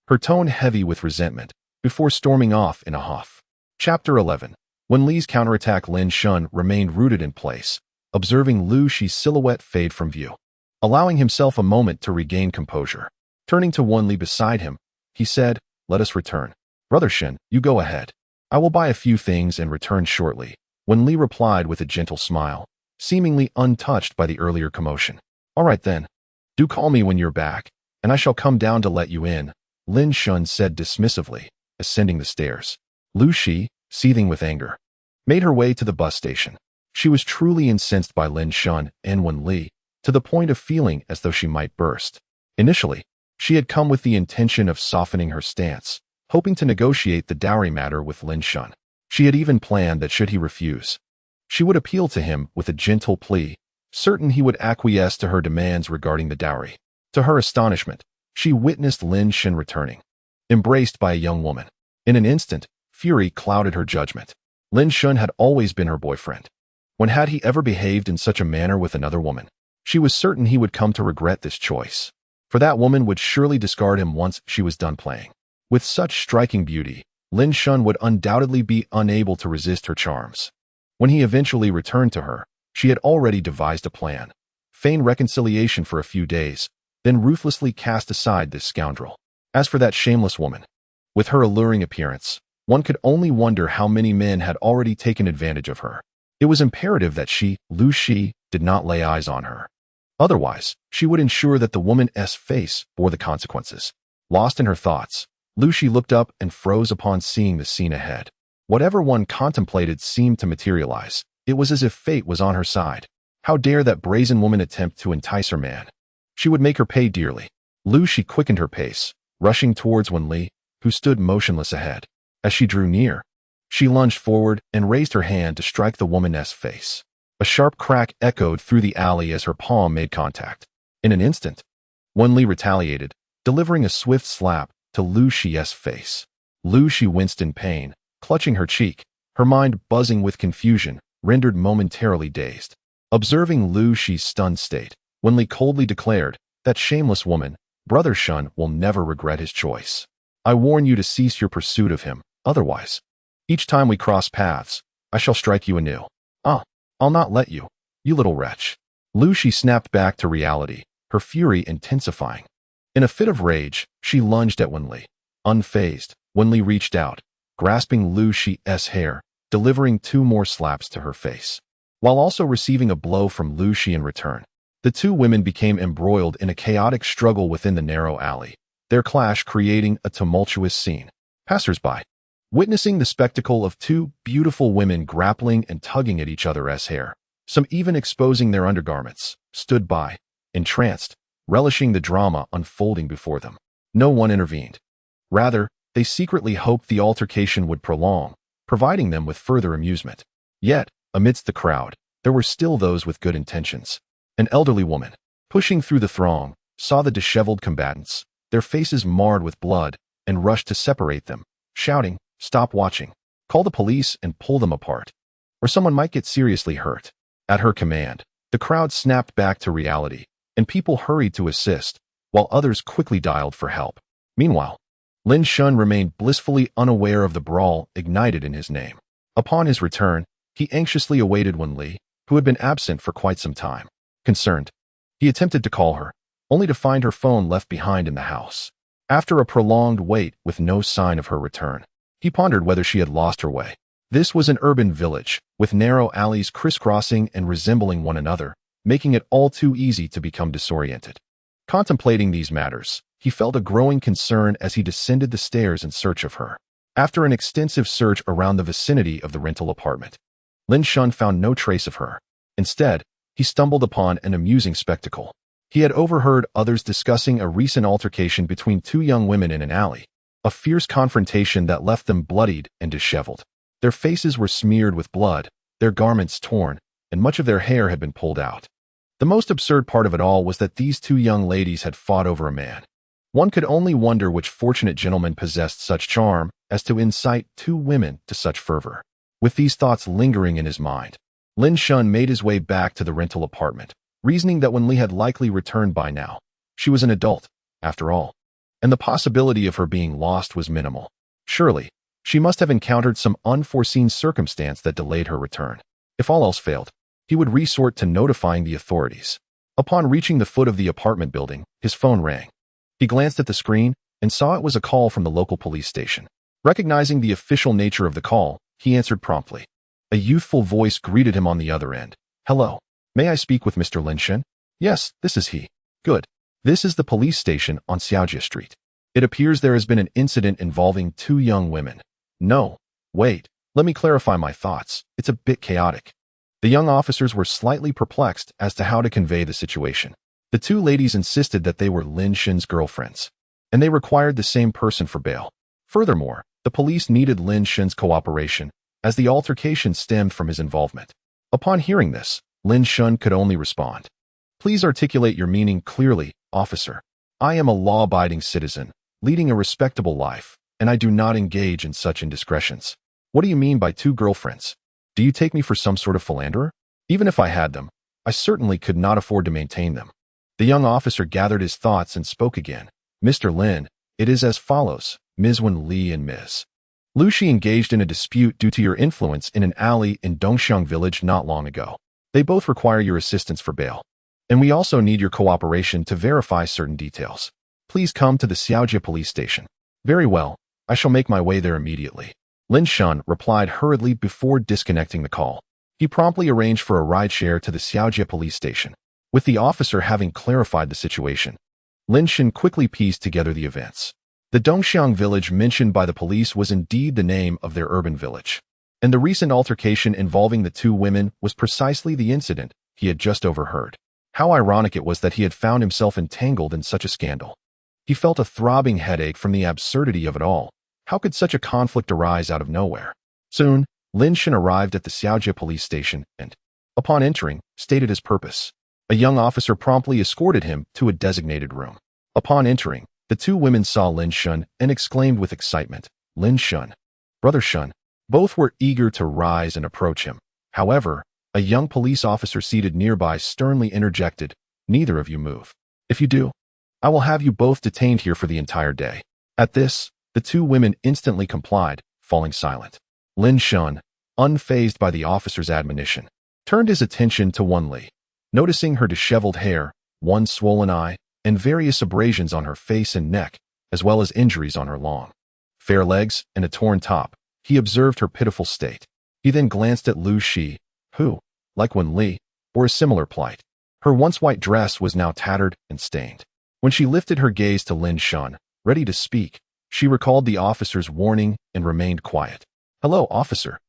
her tone heavy with resentment, before storming off in a huff. Chapter 11. When Li's counterattack, Lin Shun remained rooted in place, observing Lu Shi's silhouette fade from view. Allowing himself a moment to regain composure. Turning to Wen Li beside him, he said, let us return. Brother Shen, you go ahead. I will buy a few things and return shortly. Wen Li replied with a gentle smile, seemingly untouched by the earlier commotion. All right then. Do call me when you're back, and I shall come down to let you in, Lin Shun said dismissively, ascending the stairs. Lu Shi, seething with anger, made her way to the bus station. She was truly incensed by Lin Shun and Wen Li, to the point of feeling as though she might burst. Initially, she had come with the intention of softening her stance, hoping to negotiate the dowry matter with Lin Shun. She had even planned that should he refuse, she would appeal to him with a gentle plea, certain he would acquiesce to her demands regarding the dowry. To her astonishment, she witnessed Lin Shun returning, embraced by a young woman. In an instant, fury clouded her judgment. Lin Shun had always been her boyfriend. When had he ever behaved in such a manner with another woman? She was certain he would come to regret this choice, for that woman would surely discard him once she was done playing. With such striking beauty, Lin Shun would undoubtedly be unable to resist her charms. When he eventually returned to her, she had already devised a plan. Feign reconciliation for a few days, then ruthlessly cast aside this scoundrel. As for that shameless woman, with her alluring appearance, one could only wonder how many men had already taken advantage of her. It was imperative that she, Lu Shi, did not lay eyes on her. Otherwise, she would ensure that the woman's face bore the consequences. Lost in her thoughts, Lu Shi looked up and froze upon seeing the scene ahead. Whatever one contemplated seemed to materialize. It was as if fate was on her side. How dare that brazen woman attempt to entice her man? She would make her pay dearly. Lu Shi quickened her pace, rushing towards Wen Li, who stood motionless ahead. As she drew near, she lunged forward and raised her hand to strike the woman's face. A sharp crack echoed through the alley as her palm made contact. In an instant, Wen Li retaliated, delivering a swift slap to Lu Shi's face. Lu Shi winced in pain, clutching her cheek, her mind buzzing with confusion, rendered momentarily dazed. Observing Lu Shi's stunned state, Wen Li coldly declared, that shameless woman, Brother Shun will never regret his choice. I warn you to cease your pursuit of him, otherwise, each time we cross paths, I shall strike you anew. I'll not let you, you little wretch. Lu Shi snapped back to reality, her fury intensifying. In a fit of rage, she lunged at Wen Li. Unfazed, Wen Li reached out, grasping Lu Shi's hair, delivering 2 more slaps to her face, while also receiving a blow from Lu Shi in return. The two women became embroiled in a chaotic struggle within the narrow alley, their clash creating a tumultuous scene. Passers-by, witnessing the spectacle of 2 beautiful women grappling and tugging at each other's hair, some even exposing their undergarments, stood by, entranced, relishing the drama unfolding before them. No one intervened. Rather, they secretly hoped the altercation would prolong, providing them with further amusement. Yet, amidst the crowd, there were still those with good intentions. An elderly woman, pushing through the throng, saw the disheveled combatants, their faces marred with blood, and rushed to separate them, shouting, "Stop watching. Call the police and pull them apart, or someone might get seriously hurt." At her command, the crowd snapped back to reality, and people hurried to assist, while others quickly dialed for help. Meanwhile, Lin Shun remained blissfully unaware of the brawl ignited in his name. Upon his return, He anxiously awaited Wen Li, who had been absent for quite some time. Concerned, he attempted to call her, only to find her phone left behind in the house. After a prolonged wait with no sign of her return, he pondered whether she had lost her way. This was an urban village, with narrow alleys crisscrossing and resembling one another, making it all too easy to become disoriented. Contemplating these matters, he felt a growing concern as he descended the stairs in search of her. After an extensive search around the vicinity of the rental apartment, Lin Shun found no trace of her. Instead, he stumbled upon an amusing spectacle. He had overheard others discussing a recent altercation between two young women in an alley, a fierce confrontation that left them bloodied and disheveled. Their faces were smeared with blood, their garments torn, and much of their hair had been pulled out. The most absurd part of it all was that these two young ladies had fought over a man. One could only wonder which fortunate gentleman possessed such charm as to incite two women to such fervor. With these thoughts lingering in his mind, Lin Shun made his way back to the rental apartment, reasoning that Wen Li had likely returned by now. She was an adult, after all, and the possibility of her being lost was minimal. Surely, she must have encountered some unforeseen circumstance that delayed her return. If all else failed, he would resort to notifying the authorities. Upon reaching the foot of the apartment building, his phone rang. He glanced at the screen and saw it was a call from the local police station. Recognizing the official nature of the call, he answered promptly. A youthful voice greeted him on the other end. Hello. May I speak with Mr. Lin Shun? Yes, this is he. Good. This is the police station on Xiaojie Street. It appears there has been an incident involving two young women. No. Wait. Let me clarify my thoughts. It's a bit chaotic. The young officers were slightly perplexed as to how to convey the situation. The two ladies insisted that they were Lin Shun's girlfriends, and they required the same person for bail. Furthermore, the police needed Lin Shun's cooperation, as the altercation stemmed from his involvement. Upon hearing this, Lin Shun could only respond. Please articulate your meaning clearly, officer. I am a law-abiding citizen, leading a respectable life, and I do not engage in such indiscretions. What do you mean by two girlfriends? Do you take me for some sort of philanderer? Even if I had them, I certainly could not afford to maintain them. The young officer gathered his thoughts and spoke again. Mr. Lin, it is as follows. Ms. Wen Li and Ms. Lu Shi engaged in a dispute due to your influence in an alley in Dongxiang village not long ago. They both require your assistance for bail. And we also need your cooperation to verify certain details. Please come to the Xiaojie police station. Very well, I shall make my way there immediately. Lin Shun replied hurriedly before disconnecting the call. He promptly arranged for a ride-share to the Xiaojie police station. With the officer having clarified the situation, Lin Shun quickly pieced together the events. The Dongxiang village mentioned by the police was indeed the name of their urban village, and the recent altercation involving the two women was precisely the incident he had just overheard. How ironic it was that he had found himself entangled in such a scandal. He felt a throbbing headache from the absurdity of it all. How could such a conflict arise out of nowhere? Soon, Lin Shun arrived at the Xiaojie police station and, upon entering, stated his purpose. A young officer promptly escorted him to a designated room. Upon entering, the two women saw Lin Shun and exclaimed with excitement, Lin Shun, Brother Shun. Both were eager to rise and approach him. However, a young police officer seated nearby sternly interjected, Neither of you move. If you do, I will have you both detained here for the entire day. At this, the two women instantly complied, falling silent. Lin Shun, unfazed by the officer's admonition, turned his attention to Wen Li. Noticing her disheveled hair, one swollen eye, and various abrasions on her face and neck, as well as injuries on her long, fair legs and a torn top, he observed her pitiful state. He then glanced at Lu Shi, who, like Wen Li, bore a similar plight. Her once white dress was now tattered and stained. When she lifted her gaze to Lin Shun, ready to speak, she recalled the officer's warning and remained quiet. Hello, officer.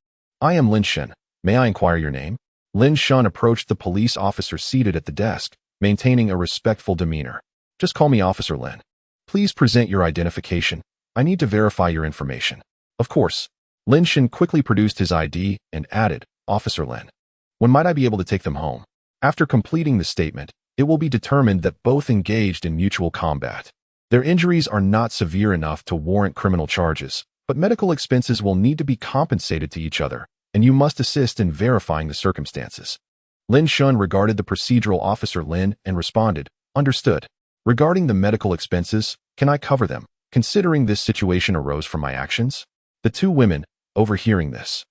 I am Lin Shun. May I inquire your name? Lin Shun approached the police officer seated at the desk, maintaining a respectful demeanor. Just call me Officer Lin. Please present your identification. I need to verify your information. Of course. Lin Shun quickly produced his ID and added, Officer Lin. When might I be able to take them home? After completing the statement, it will be determined that both engaged in mutual combat. Their injuries are not severe enough to warrant criminal charges, but medical expenses will need to be compensated to each other, and you must assist in verifying the circumstances. Lin Shun regarded the procedural officer Lin and responded, Understood. Regarding the medical expenses, can I cover them, considering this situation arose from my actions? The two women, overhearing this,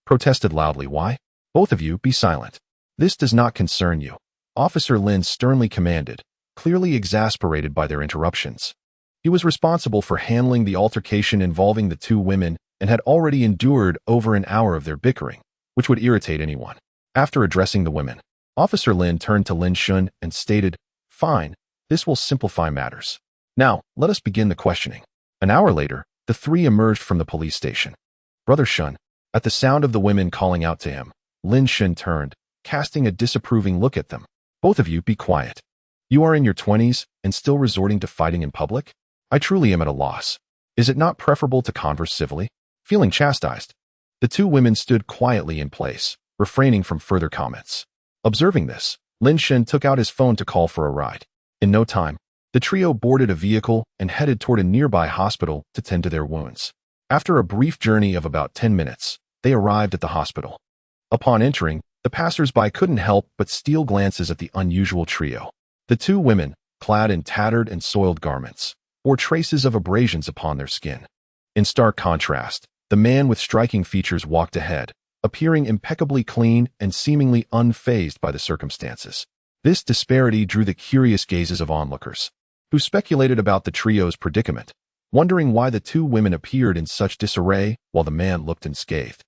protested loudly. Why? Both of you, be silent. This does not concern you, Officer Lin sternly commanded, clearly exasperated by their interruptions. He was responsible for handling the altercation involving the two women and had already endured over an hour of their bickering, which would irritate anyone. After addressing the women, Officer Lin turned to Lin Shun and stated, "Fine, this will simplify matters. Now, let us begin the questioning." An hour later, the three emerged from the police station. Brother Shun, at the sound of the women calling out to him, Lin Shun turned, casting a disapproving look at them. "Both of you, be quiet. You are in your 20s and still resorting to fighting in public? I truly am at a loss. Is it not preferable to converse civilly?" Feeling chastised, the two women stood quietly in place, refraining from further comments. Observing this, Lin Shun took out his phone to call for a ride. In no time, the trio boarded a vehicle and headed toward a nearby hospital to tend to their wounds. After a brief journey of about 10 minutes, they arrived at the hospital. Upon entering, the passers-by couldn't help but steal glances at the unusual trio. The two women, clad in tattered and soiled garments, bore traces of abrasions upon their skin. In stark contrast, the man with striking features walked ahead, appearing impeccably clean and seemingly unfazed by the circumstances. This disparity drew the curious gazes of onlookers, who speculated about the trio's predicament, wondering why the two women appeared in such disarray while the man looked unscathed.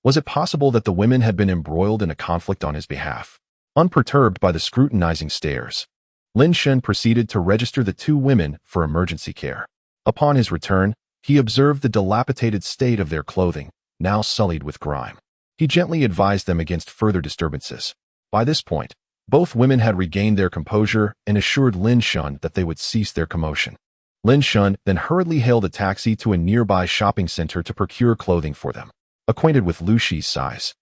Was it possible that the women had been embroiled in a conflict on his behalf? Unperturbed by the scrutinizing stares, Lin Shun proceeded to register the two women for emergency care. Upon his return, he observed the dilapidated state of their clothing, now sullied with grime. He gently advised them against further disturbances. By this point, both women had regained their composure and assured Lin Shun that they would cease their commotion. Lin Shun then hurriedly hailed a taxi to a nearby shopping center to procure clothing for them. Acquainted with Lu Shi's size,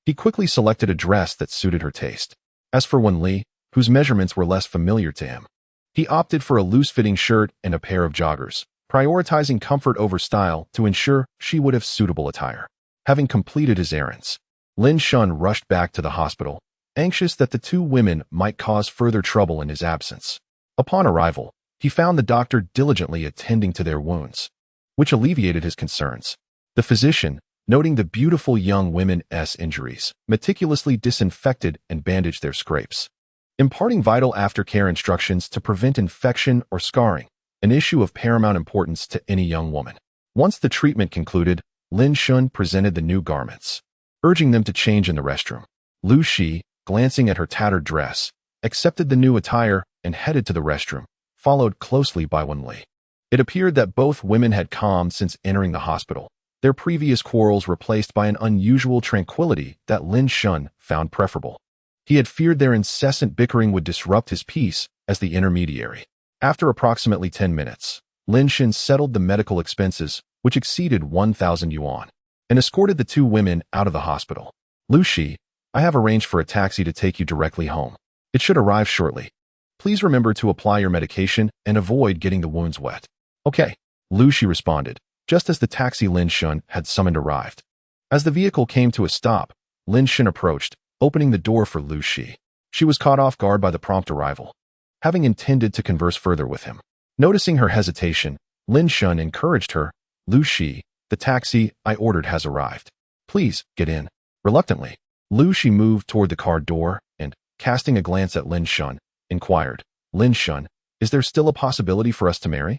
he quickly selected a dress that suited her taste. As for Wen Li, whose measurements were less familiar to him, he opted for a loose-fitting shirt and a pair of joggers, prioritizing comfort over style to ensure she would have suitable attire. Having completed his errands, Lin Shun rushed back to the hospital, anxious that the two women might cause further trouble in his absence. Upon arrival, he found the doctor diligently attending to their wounds, which alleviated his concerns. The physician, noting the beautiful young women's injuries, meticulously disinfected and bandaged their scrapes, imparting vital aftercare instructions to prevent infection or scarring, an issue of paramount importance to any young woman. Once the treatment concluded, Lin Shun presented the new garments, urging them to change in the restroom. Lu Shi, glancing at her tattered dress, accepted the new attire and headed to the restroom, followed closely by Wen Li. It appeared that both women had calmed since entering the hospital, their previous quarrels replaced by an unusual tranquility that Lin Shun found preferable. He had feared their incessant bickering would disrupt his peace as the intermediary. After approximately 10 minutes, Lin Shun settled the medical expenses, which exceeded 1,000 yuan, and escorted the two women out of the hospital. "Lu Shi, I have arranged for a taxi to take you directly home. It should arrive shortly. Please remember to apply your medication and avoid getting the wounds wet." "Okay," Lu Shi responded, just as the taxi Lin Shun had summoned arrived. As the vehicle came to a stop, Lin Shun approached, opening the door for Lu Shi. She was caught off guard by the prompt arrival, having intended to converse further with him. Noticing her hesitation, Lin Shun encouraged her. "Lu Shi, the taxi I ordered has arrived. Please, get in." Reluctantly, Lu Shi moved toward the car door and, casting a glance at Lin Shun, inquired, "Lin Shun, is there still a possibility for us to marry?"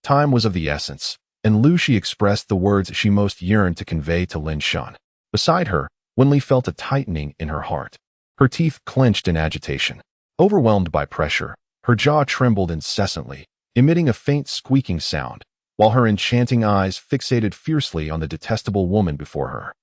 Time was of the essence, and Lu Shi expressed the words she most yearned to convey to Lin Shun. Beside her, Wen Li felt a tightening in her heart. Her teeth clenched in agitation. Overwhelmed by pressure, her jaw trembled incessantly, emitting a faint squeaking sound, while her enchanting eyes fixated fiercely on the detestable woman before her.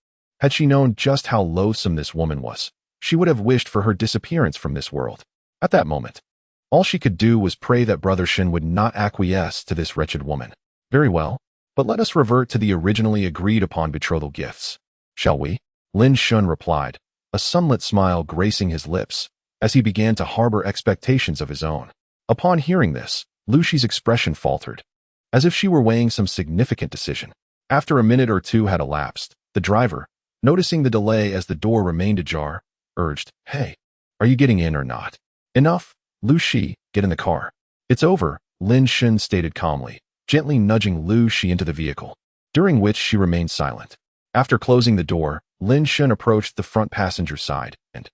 Had she known just how loathsome this woman was, she would have wished for her disappearance from this world. At that moment, all she could do was pray that Brother Shin would not acquiesce to this wretched woman. "Very well, but let us revert to the originally agreed-upon betrothal gifts, shall we?" Lin Shun replied, a sunlit smile gracing his lips, as he began to harbor expectations of his own. Upon hearing this, Lu Shi's expression faltered, as if she were weighing some significant decision. After a minute or two had elapsed, the driver, noticing the delay as the door remained ajar, urged, "Hey, are you getting in or not?" "Enough, Lu Shi, get in the car." "It's over," Lin Shun stated calmly, gently nudging Lu Shi into the vehicle, during which she remained silent. After closing the door, Lin Shun approached the front passenger side and,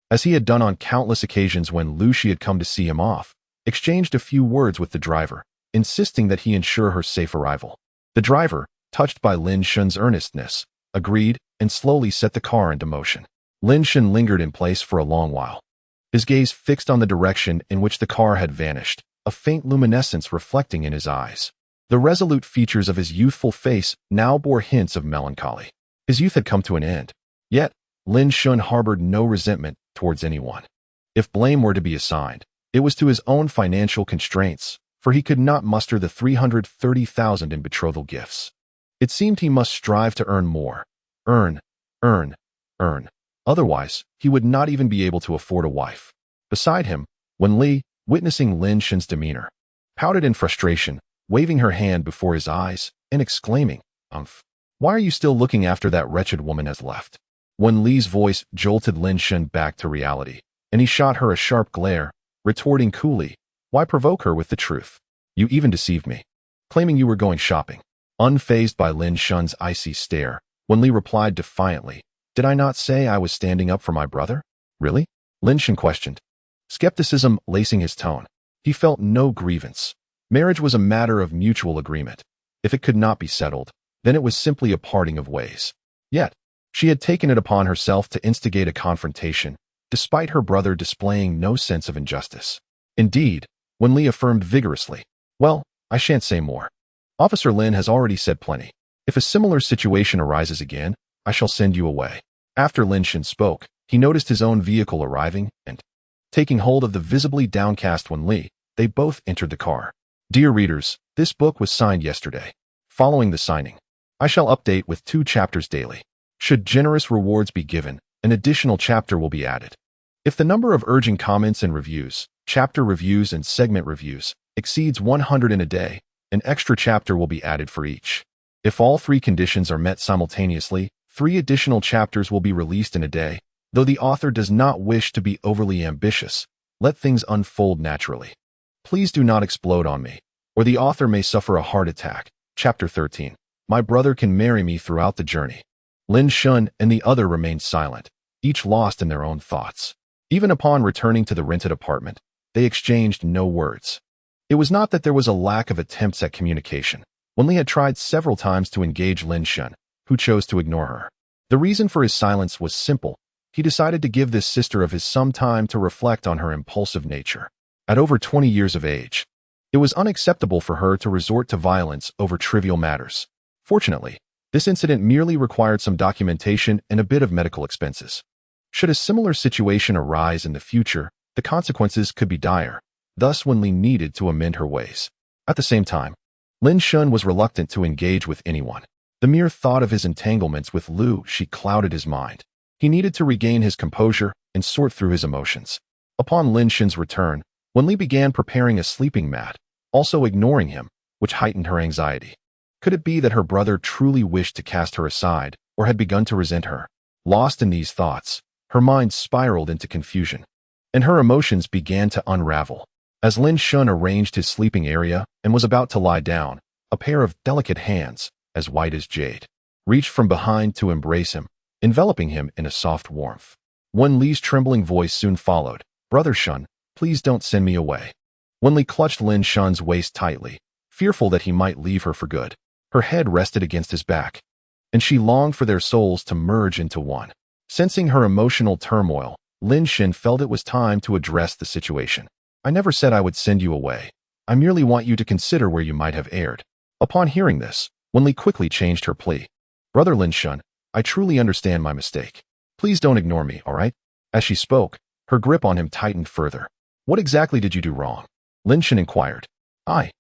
as he had done on countless occasions when Lucy had come to see him off, exchanged a few words with the driver, insisting that he ensure her safe arrival. The driver, touched by Lin Shun's earnestness, agreed and slowly set the car into motion. Lin Shun lingered in place for a long while, his gaze fixed on the direction in which the car had vanished, a faint luminescence reflecting in his eyes. The resolute features of his youthful face now bore hints of melancholy. His youth had come to an end. Yet, Lin Shun harbored no resentment towards anyone. If blame were to be assigned, it was to his own financial constraints, for he could not muster the 330,000 in betrothal gifts. It seemed he must strive to earn more. Earn. Otherwise, he would not even be able to afford a wife. Beside him, Wen Li, witnessing Lin Shun's demeanor, pouted in frustration, waving her hand before his eyes and exclaiming, Why are you still looking after that wretched woman has left?" Wen Li's voice jolted Lin Shun back to reality, and he shot her a sharp glare, retorting coolly, "Why provoke her with the truth? You even deceived me, claiming you were going shopping." Unfazed by Lin Shun's icy stare, Wen Li replied defiantly, "Did I not say I was standing up for my brother?" "Really?" Lin Shun questioned, skepticism lacing his tone. He felt no grievance. Marriage was a matter of mutual agreement. If it could not be settled, then it was simply a parting of ways. Yet, she had taken it upon herself to instigate a confrontation, despite her brother displaying no sense of injustice. Indeed, Wen Li affirmed vigorously, "Well, I shan't say more. Officer Lin has already said plenty. If a similar situation arises again, I shall send you away." After Lin Shun spoke, he noticed his own vehicle arriving and, taking hold of the visibly downcast Wen Li, they both entered the car. Dear readers, this book was signed yesterday. Following the signing, I shall update with 2 chapters daily. Should generous rewards be given, an additional chapter will be added. If the number of urging comments and reviews, chapter reviews and segment reviews, exceeds 100 in a day, an extra chapter will be added for each. If all 3 conditions are met simultaneously, 3 additional chapters will be released in a day. Though the author does not wish to be overly ambitious, let things unfold naturally. Please do not explode on me, or the author may suffer a heart attack. Chapter 13. My brother can marry me throughout the journey. Lin Shun and the other remained silent, each lost in their own thoughts. Even upon returning to the rented apartment, they exchanged no words. It was not that there was a lack of attempts at communication. Wen Li had tried several times to engage Lin Shun, who chose to ignore her. The reason for his silence was simple. He decided to give this sister of his some time to reflect on her impulsive nature. At over 20 years of age, it was unacceptable for her to resort to violence over trivial matters. Fortunately, this incident merely required some documentation and a bit of medical expenses. Should a similar situation arise in the future, the consequences could be dire. Thus, Wen Li needed to amend her ways. At the same time, Lin Shun was reluctant to engage with anyone. The mere thought of his entanglements with Lu Shi clouded his mind. He needed to regain his composure and sort through his emotions. Upon Lin Shun's return, Wen Li began preparing a sleeping mat, also ignoring him, which heightened her anxiety. Could it be that her brother truly wished to cast her aside, or had begun to resent her? Lost in these thoughts, her mind spiraled into confusion, and her emotions began to unravel. As Lin Shun arranged his sleeping area and was about to lie down, a pair of delicate hands, as white as jade, reached from behind to embrace him, enveloping him in a soft warmth. Wen Li's trembling voice soon followed, "Brother Shun, please don't send me away." Wen Li clutched Lin Shun's waist tightly, fearful that he might leave her for good. Her head rested against his back, and she longed for their souls to merge into one. Sensing her emotional turmoil, Lin Shun felt it was time to address the situation. "I never said I would send you away. I merely want you to consider where you might have erred." Upon hearing this, Wen Li quickly changed her plea. "Brother Lin Shun, I truly understand my mistake. Please don't ignore me, all right?" As she spoke, her grip on him tightened further. "What exactly did you do wrong?" Lin Shun inquired. I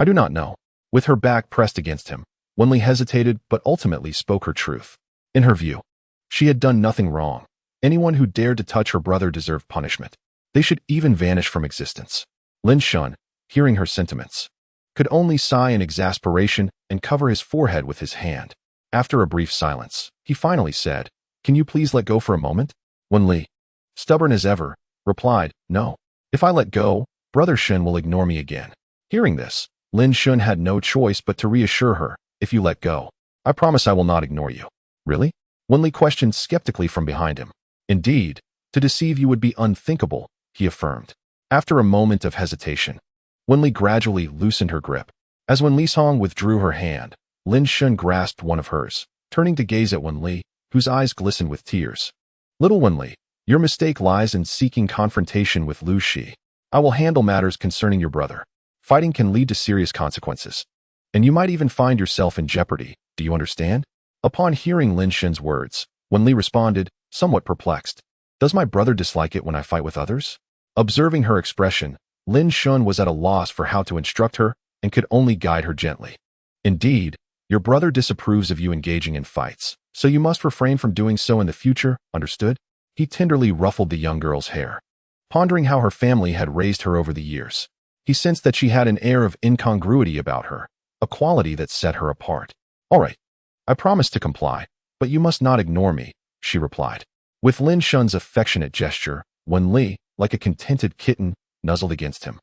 do not know." With her back pressed against him, Wen Li hesitated but ultimately spoke her truth. In her view, she had done nothing wrong. Anyone who dared to touch her brother deserved punishment. They should even vanish from existence. Lin Shun, hearing her sentiments, could only sigh in exasperation and cover his forehead with his hand. After a brief silence, he finally said, "Can you please let go for a moment?" Wen Li, stubborn as ever, replied, "No. If I let go, Brother Shun will ignore me again." Hearing this, Lin Shun had no choice but to reassure her, "If you let go, I promise I will not ignore you." "Really?" Wenli questioned skeptically from behind him. Indeed, to deceive you would be unthinkable, he affirmed. After a moment of hesitation, Wenli gradually loosened her grip. As when Li Song withdrew her hand, Lin Shun grasped one of hers, turning to gaze at Wenli, whose eyes glistened with tears. Little Wenli, your mistake lies in seeking confrontation with Lu Shi. I will handle matters concerning your brother. Fighting can lead to serious consequences, and you might even find yourself in jeopardy. Do you understand? Upon hearing Lin Shun's words, Wenli responded, somewhat perplexed. Does my brother dislike it when I fight with others? Observing her expression, Lin Shun was at a loss for how to instruct her and could only guide her gently. Indeed, your brother disapproves of you engaging in fights, so you must refrain from doing so in the future, understood? He tenderly ruffled the young girl's hair. Pondering how her family had raised her over the years, he sensed that she had an air of incongruity about her, a quality that set her apart. All right, I promise to comply, but you must not ignore me, she replied. With Lin Shun's affectionate gesture, Wenli, like a contented kitten, nuzzled against him,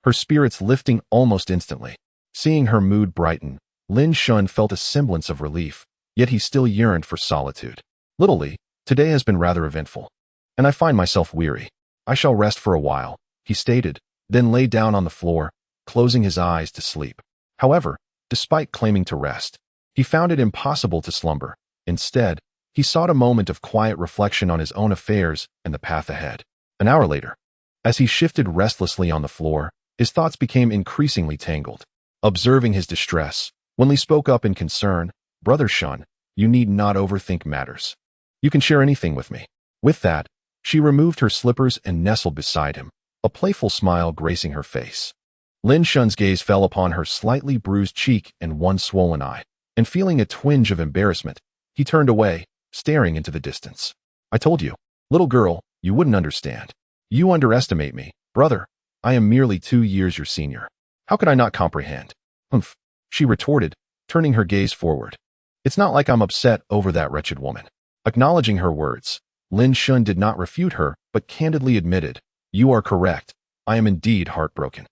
her spirits lifting almost instantly. Seeing her mood brighten, Lin Shun felt a semblance of relief, yet he still yearned for solitude. Little Li, today has been rather eventful, and I find myself weary. I shall rest for a while, he stated, then lay down on the floor, closing his eyes to sleep. However, despite claiming to rest, he found it impossible to slumber. Instead, he sought a moment of quiet reflection on his own affairs and the path ahead. An hour later, as he shifted restlessly on the floor, his thoughts became increasingly tangled. Observing his distress, Wenli spoke up in concern, Brother Shun, you need not overthink matters. You can share anything with me. With that, she removed her slippers and nestled beside him, a playful smile gracing her face. Lin Shun's gaze fell upon her slightly bruised cheek and one swollen eye, and feeling a twinge of embarrassment, he turned away, staring into the distance. I told you, little girl, you wouldn't understand. You underestimate me, brother. I am merely 2 years your senior. How could I not comprehend? Humph, she retorted, turning her gaze forward. It's not like I'm upset over that wretched woman. Acknowledging her words, Lin Shun did not refute her, but candidly admitted, you are correct. I am indeed heartbroken.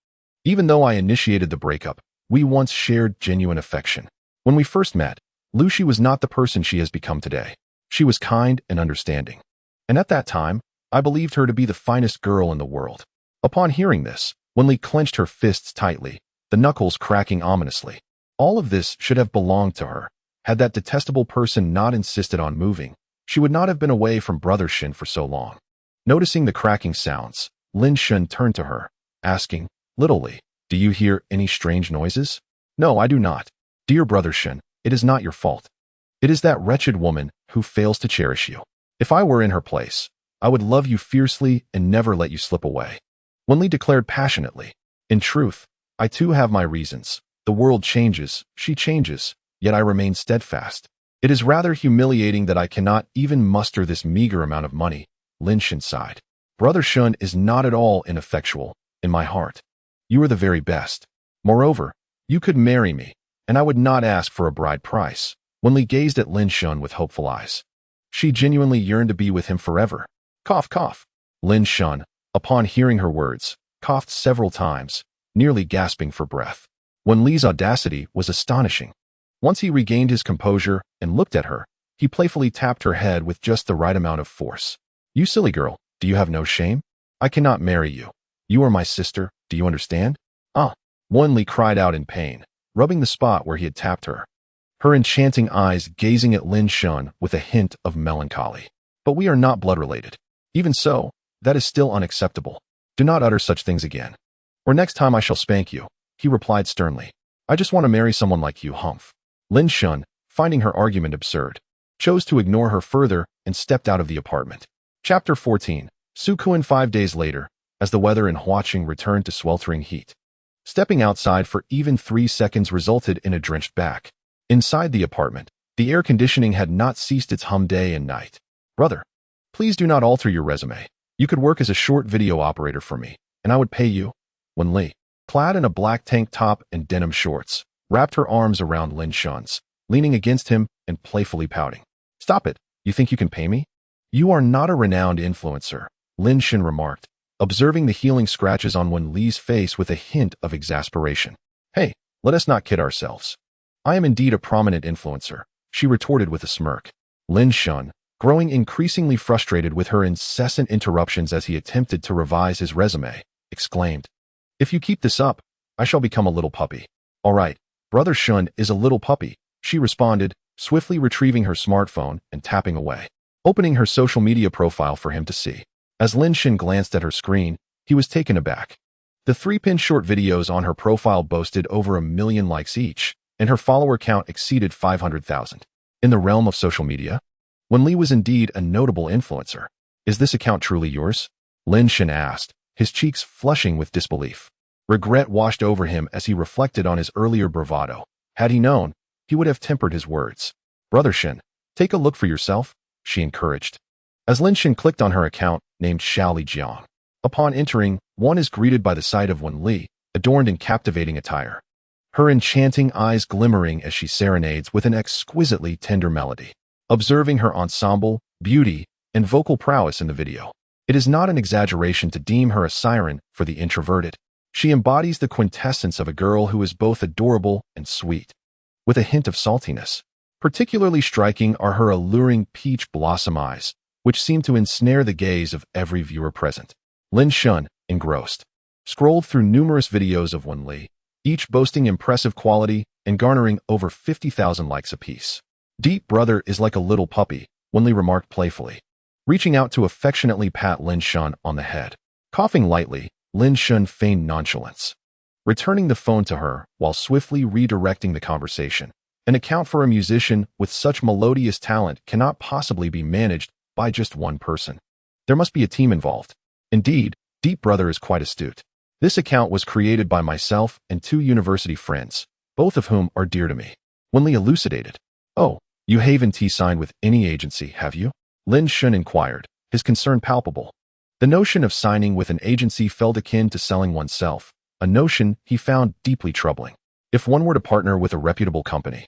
Even though I initiated the breakup, we once shared genuine affection. When we first met, Lu Shi was not the person she has become today. She was kind and understanding. And at that time, I believed her to be the finest girl in the world. Upon hearing this, Wenli clenched her fists tightly, the knuckles cracking ominously. All of this should have belonged to her. Had that detestable person not insisted on moving, she would not have been away from Brother Shin for so long. Noticing the cracking sounds, Lin Shun turned to her, asking, Little Li, do you hear any strange noises? No, I do not. Dear Brother Shin, it is not your fault. It is that wretched woman who fails to cherish you. If I were in her place, I would love you fiercely and never let you slip away. Wenli declared passionately. In truth, I too have my reasons. The world changes, she changes, yet I remain steadfast. It is rather humiliating that I cannot even muster this meager amount of money, Lin Shun sighed. Brother Shun is not at all ineffectual, in my heart. You are the very best. Moreover, you could marry me, and I would not ask for a bride price. Wenli gazed at Lin Shun with hopeful eyes. She genuinely yearned to be with him forever. Cough, cough. Lin Shun, upon hearing her words, coughed several times, nearly gasping for breath. Wenli's audacity was astonishing. Once he regained his composure and looked at her, he playfully tapped her head with just the right amount of force. You silly girl, do you have no shame? I cannot marry you. You are my sister, do you understand? Ah, Wenli cried out in pain, rubbing the spot where he had tapped her. Her enchanting eyes gazing at Lin Shun with a hint of melancholy. But we are not blood related. Even so, that is still unacceptable. Do not utter such things again. Or next time I shall spank you, he replied sternly. I just want to marry someone like you, humph. Lin Shun, finding her argument absurd, chose to ignore her further and stepped out of the apartment. Chapter 14. Sukuin 5 days later, as the weather in Huaqing returned to sweltering heat. Stepping outside for even 3 seconds resulted in a drenched back. Inside the apartment, the air conditioning had not ceased its hum day and night. Brother, please do not alter your resume. You could work as a short video operator for me, and I would pay you. Wenli, clad in a black tank top and denim shorts, wrapped her arms around Lin Shun's, leaning against him and playfully pouting. Stop it. You think you can pay me? You are not a renowned influencer, Lin Shun remarked, observing the healing scratches on Wenli's face with a hint of exasperation. Hey, let us not kid ourselves. I am indeed a prominent influencer, she retorted with a smirk. Lin Shun, growing increasingly frustrated with her incessant interruptions as he attempted to revise his resume, exclaimed, "If you keep this up, I shall become a little puppy." "All right, Brother Shun is a little puppy," she responded, swiftly retrieving her smartphone and tapping away, opening her social media profile for him to see. As Lin Shun glanced at her screen, he was taken aback. The 3-pin short videos on her profile boasted over 1 million likes each, and her follower count exceeded 500,000. In the realm of social media, Wenli was indeed a notable influencer. "Is this account truly yours?" Lin Shun asked, his cheeks flushing with disbelief. Regret washed over him as he reflected on his earlier bravado. Had he known, he would have tempered his words. "Brother Shin, take a look for yourself," she encouraged. As Lin Shin clicked on her account, named Xiaoli Jiang. Upon entering, one is greeted by the sight of Wenli, adorned in captivating attire. Her enchanting eyes glimmering as she serenades with an exquisitely tender melody. Observing her ensemble, beauty, and vocal prowess in the video, it is not an exaggeration to deem her a siren for the introverted. She embodies the quintessence of a girl who is both adorable and sweet, with a hint of saltiness. Particularly striking are her alluring peach blossom eyes, which seem to ensnare the gaze of every viewer present. Lin Shun, engrossed, scrolled through numerous videos of Wenli, each boasting impressive quality and garnering over 50,000 likes apiece. "Deep Brother is like a little puppy," Wenli remarked playfully, reaching out to affectionately pat Lin Shun on the head. Coughing lightly, Lin Shun feigned nonchalance, returning the phone to her while swiftly redirecting the conversation. An account for a musician with such melodious talent cannot possibly be managed by just one person. There must be a team involved. Indeed, Deep Brother is quite astute. This account was created by myself and 2 university friends, both of whom are dear to me. Wenli elucidated. "Oh, you haven't signed with any agency, have you?" Lin Shun inquired, his concern palpable. The notion of signing with an agency felt akin to selling oneself, a notion he found deeply troubling. If one were to partner with a reputable company,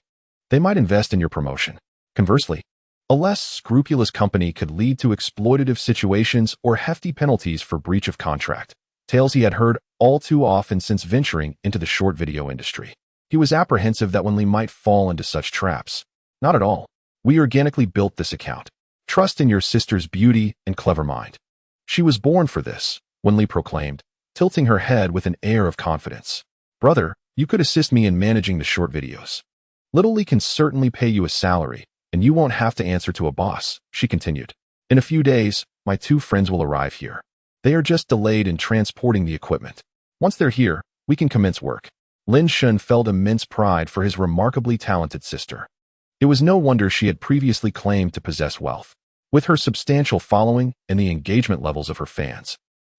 they might invest in your promotion. Conversely, a less scrupulous company could lead to exploitative situations or hefty penalties for breach of contract. Tales he had heard all too often since venturing into the short video industry. He was apprehensive that Wenli might fall into such traps. "Not at all. We organically built this account. Trust in your sister's beauty and clever mind. She was born for this," Wenli proclaimed, tilting her head with an air of confidence. "Brother, you could assist me in managing the short videos. Little Lee can certainly pay you a salary, and you won't have to answer to a boss," she continued. "In a few days, my 2 friends will arrive here. They are just delayed in transporting the equipment. Once they're here, we can commence work." Lin Shun felt immense pride for his remarkably talented sister. It was no wonder she had previously claimed to possess wealth. With her substantial following and the engagement levels of her fans,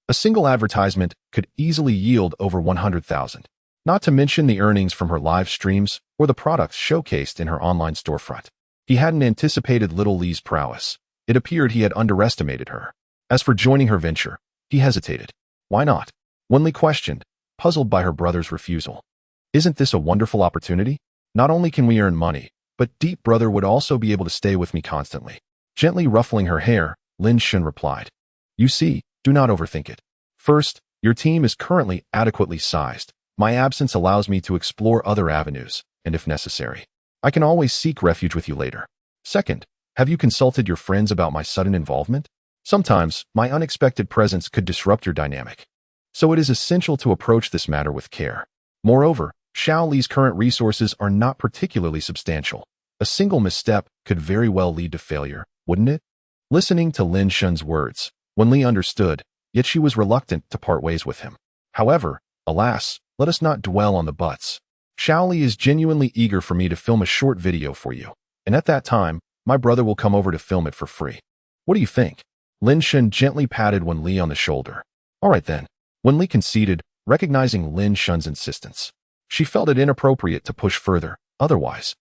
a single advertisement could easily yield over 100,000, not to mention the earnings from her live streams or the products showcased in her online storefront. He hadn't anticipated Little Lee's prowess. It appeared he had underestimated her. As for joining her venture, he hesitated. "Why not?" Wenli questioned, puzzled by her brother's refusal. "Isn't this a wonderful opportunity? Not only can we earn money, but Deep Brother would also be able to stay with me constantly." Gently ruffling her hair, Lin Shun replied, "You see, do not overthink it. First, your team is currently adequately sized. My absence allows me to explore other avenues, and if necessary, I can always seek refuge with you later. Second, have you consulted your friends about my sudden involvement? Sometimes, my unexpected presence could disrupt your dynamic. So it is essential to approach this matter with care. Moreover, Xiao Li's current resources are not particularly substantial. A single misstep could very well lead to failure, wouldn't it?" Listening to Lin Shun's words, Wenli understood, yet she was reluctant to part ways with him. "However, alas, let us not dwell on the buts. Xiao Li is genuinely eager for me to film a short video for you, and at that time, my brother will come over to film it for free. What do you think?" Lin Shun gently patted Wenli on the shoulder. "All right then." Wenli conceded, recognizing Lin Shun's insistence. She felt it inappropriate to push further, otherwise,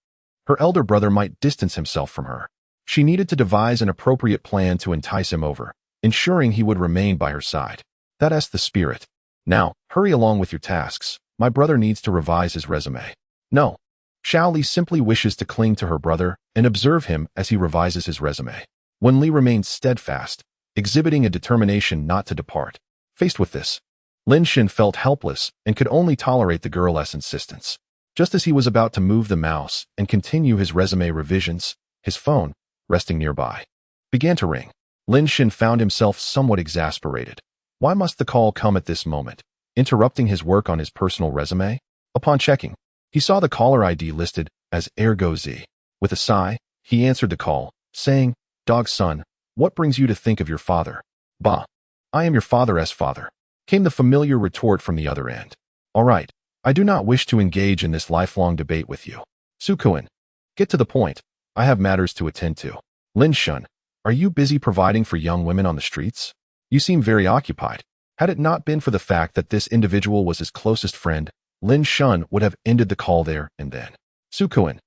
her elder brother might distance himself from her. She needed to devise an appropriate plan to entice him over, ensuring he would remain by her side. That's the spirit. "Now, hurry along with your tasks. My brother needs to revise his resume." "No." Xiao Li simply wishes to cling to her brother and observe him as he revises his resume. Wenli remained steadfast, exhibiting a determination not to depart. Faced with this, Lin Shun felt helpless and could only tolerate the girl's insistence. Just as he was about to move the mouse and continue his resume revisions, his phone, resting nearby, began to ring. Lin Shen found himself somewhat exasperated. Why must the call come at this moment, interrupting his work on his personal resume? Upon checking, he saw the caller ID listed as Ergo Z. With a sigh, he answered the call, saying, "Dog's son, what brings you to think of your father?" "Bah, I am your father's father," came the familiar retort from the other end. "All right, I do not wish to engage in this lifelong debate with you. Sukuin, get to the point. I have matters to attend to." "Lin Shen, are you busy providing for young women on the streets? You seem very occupied." Had it not been for the fact that this individual was his closest friend, Lin Shen would have ended the call there and then. "Sukuin,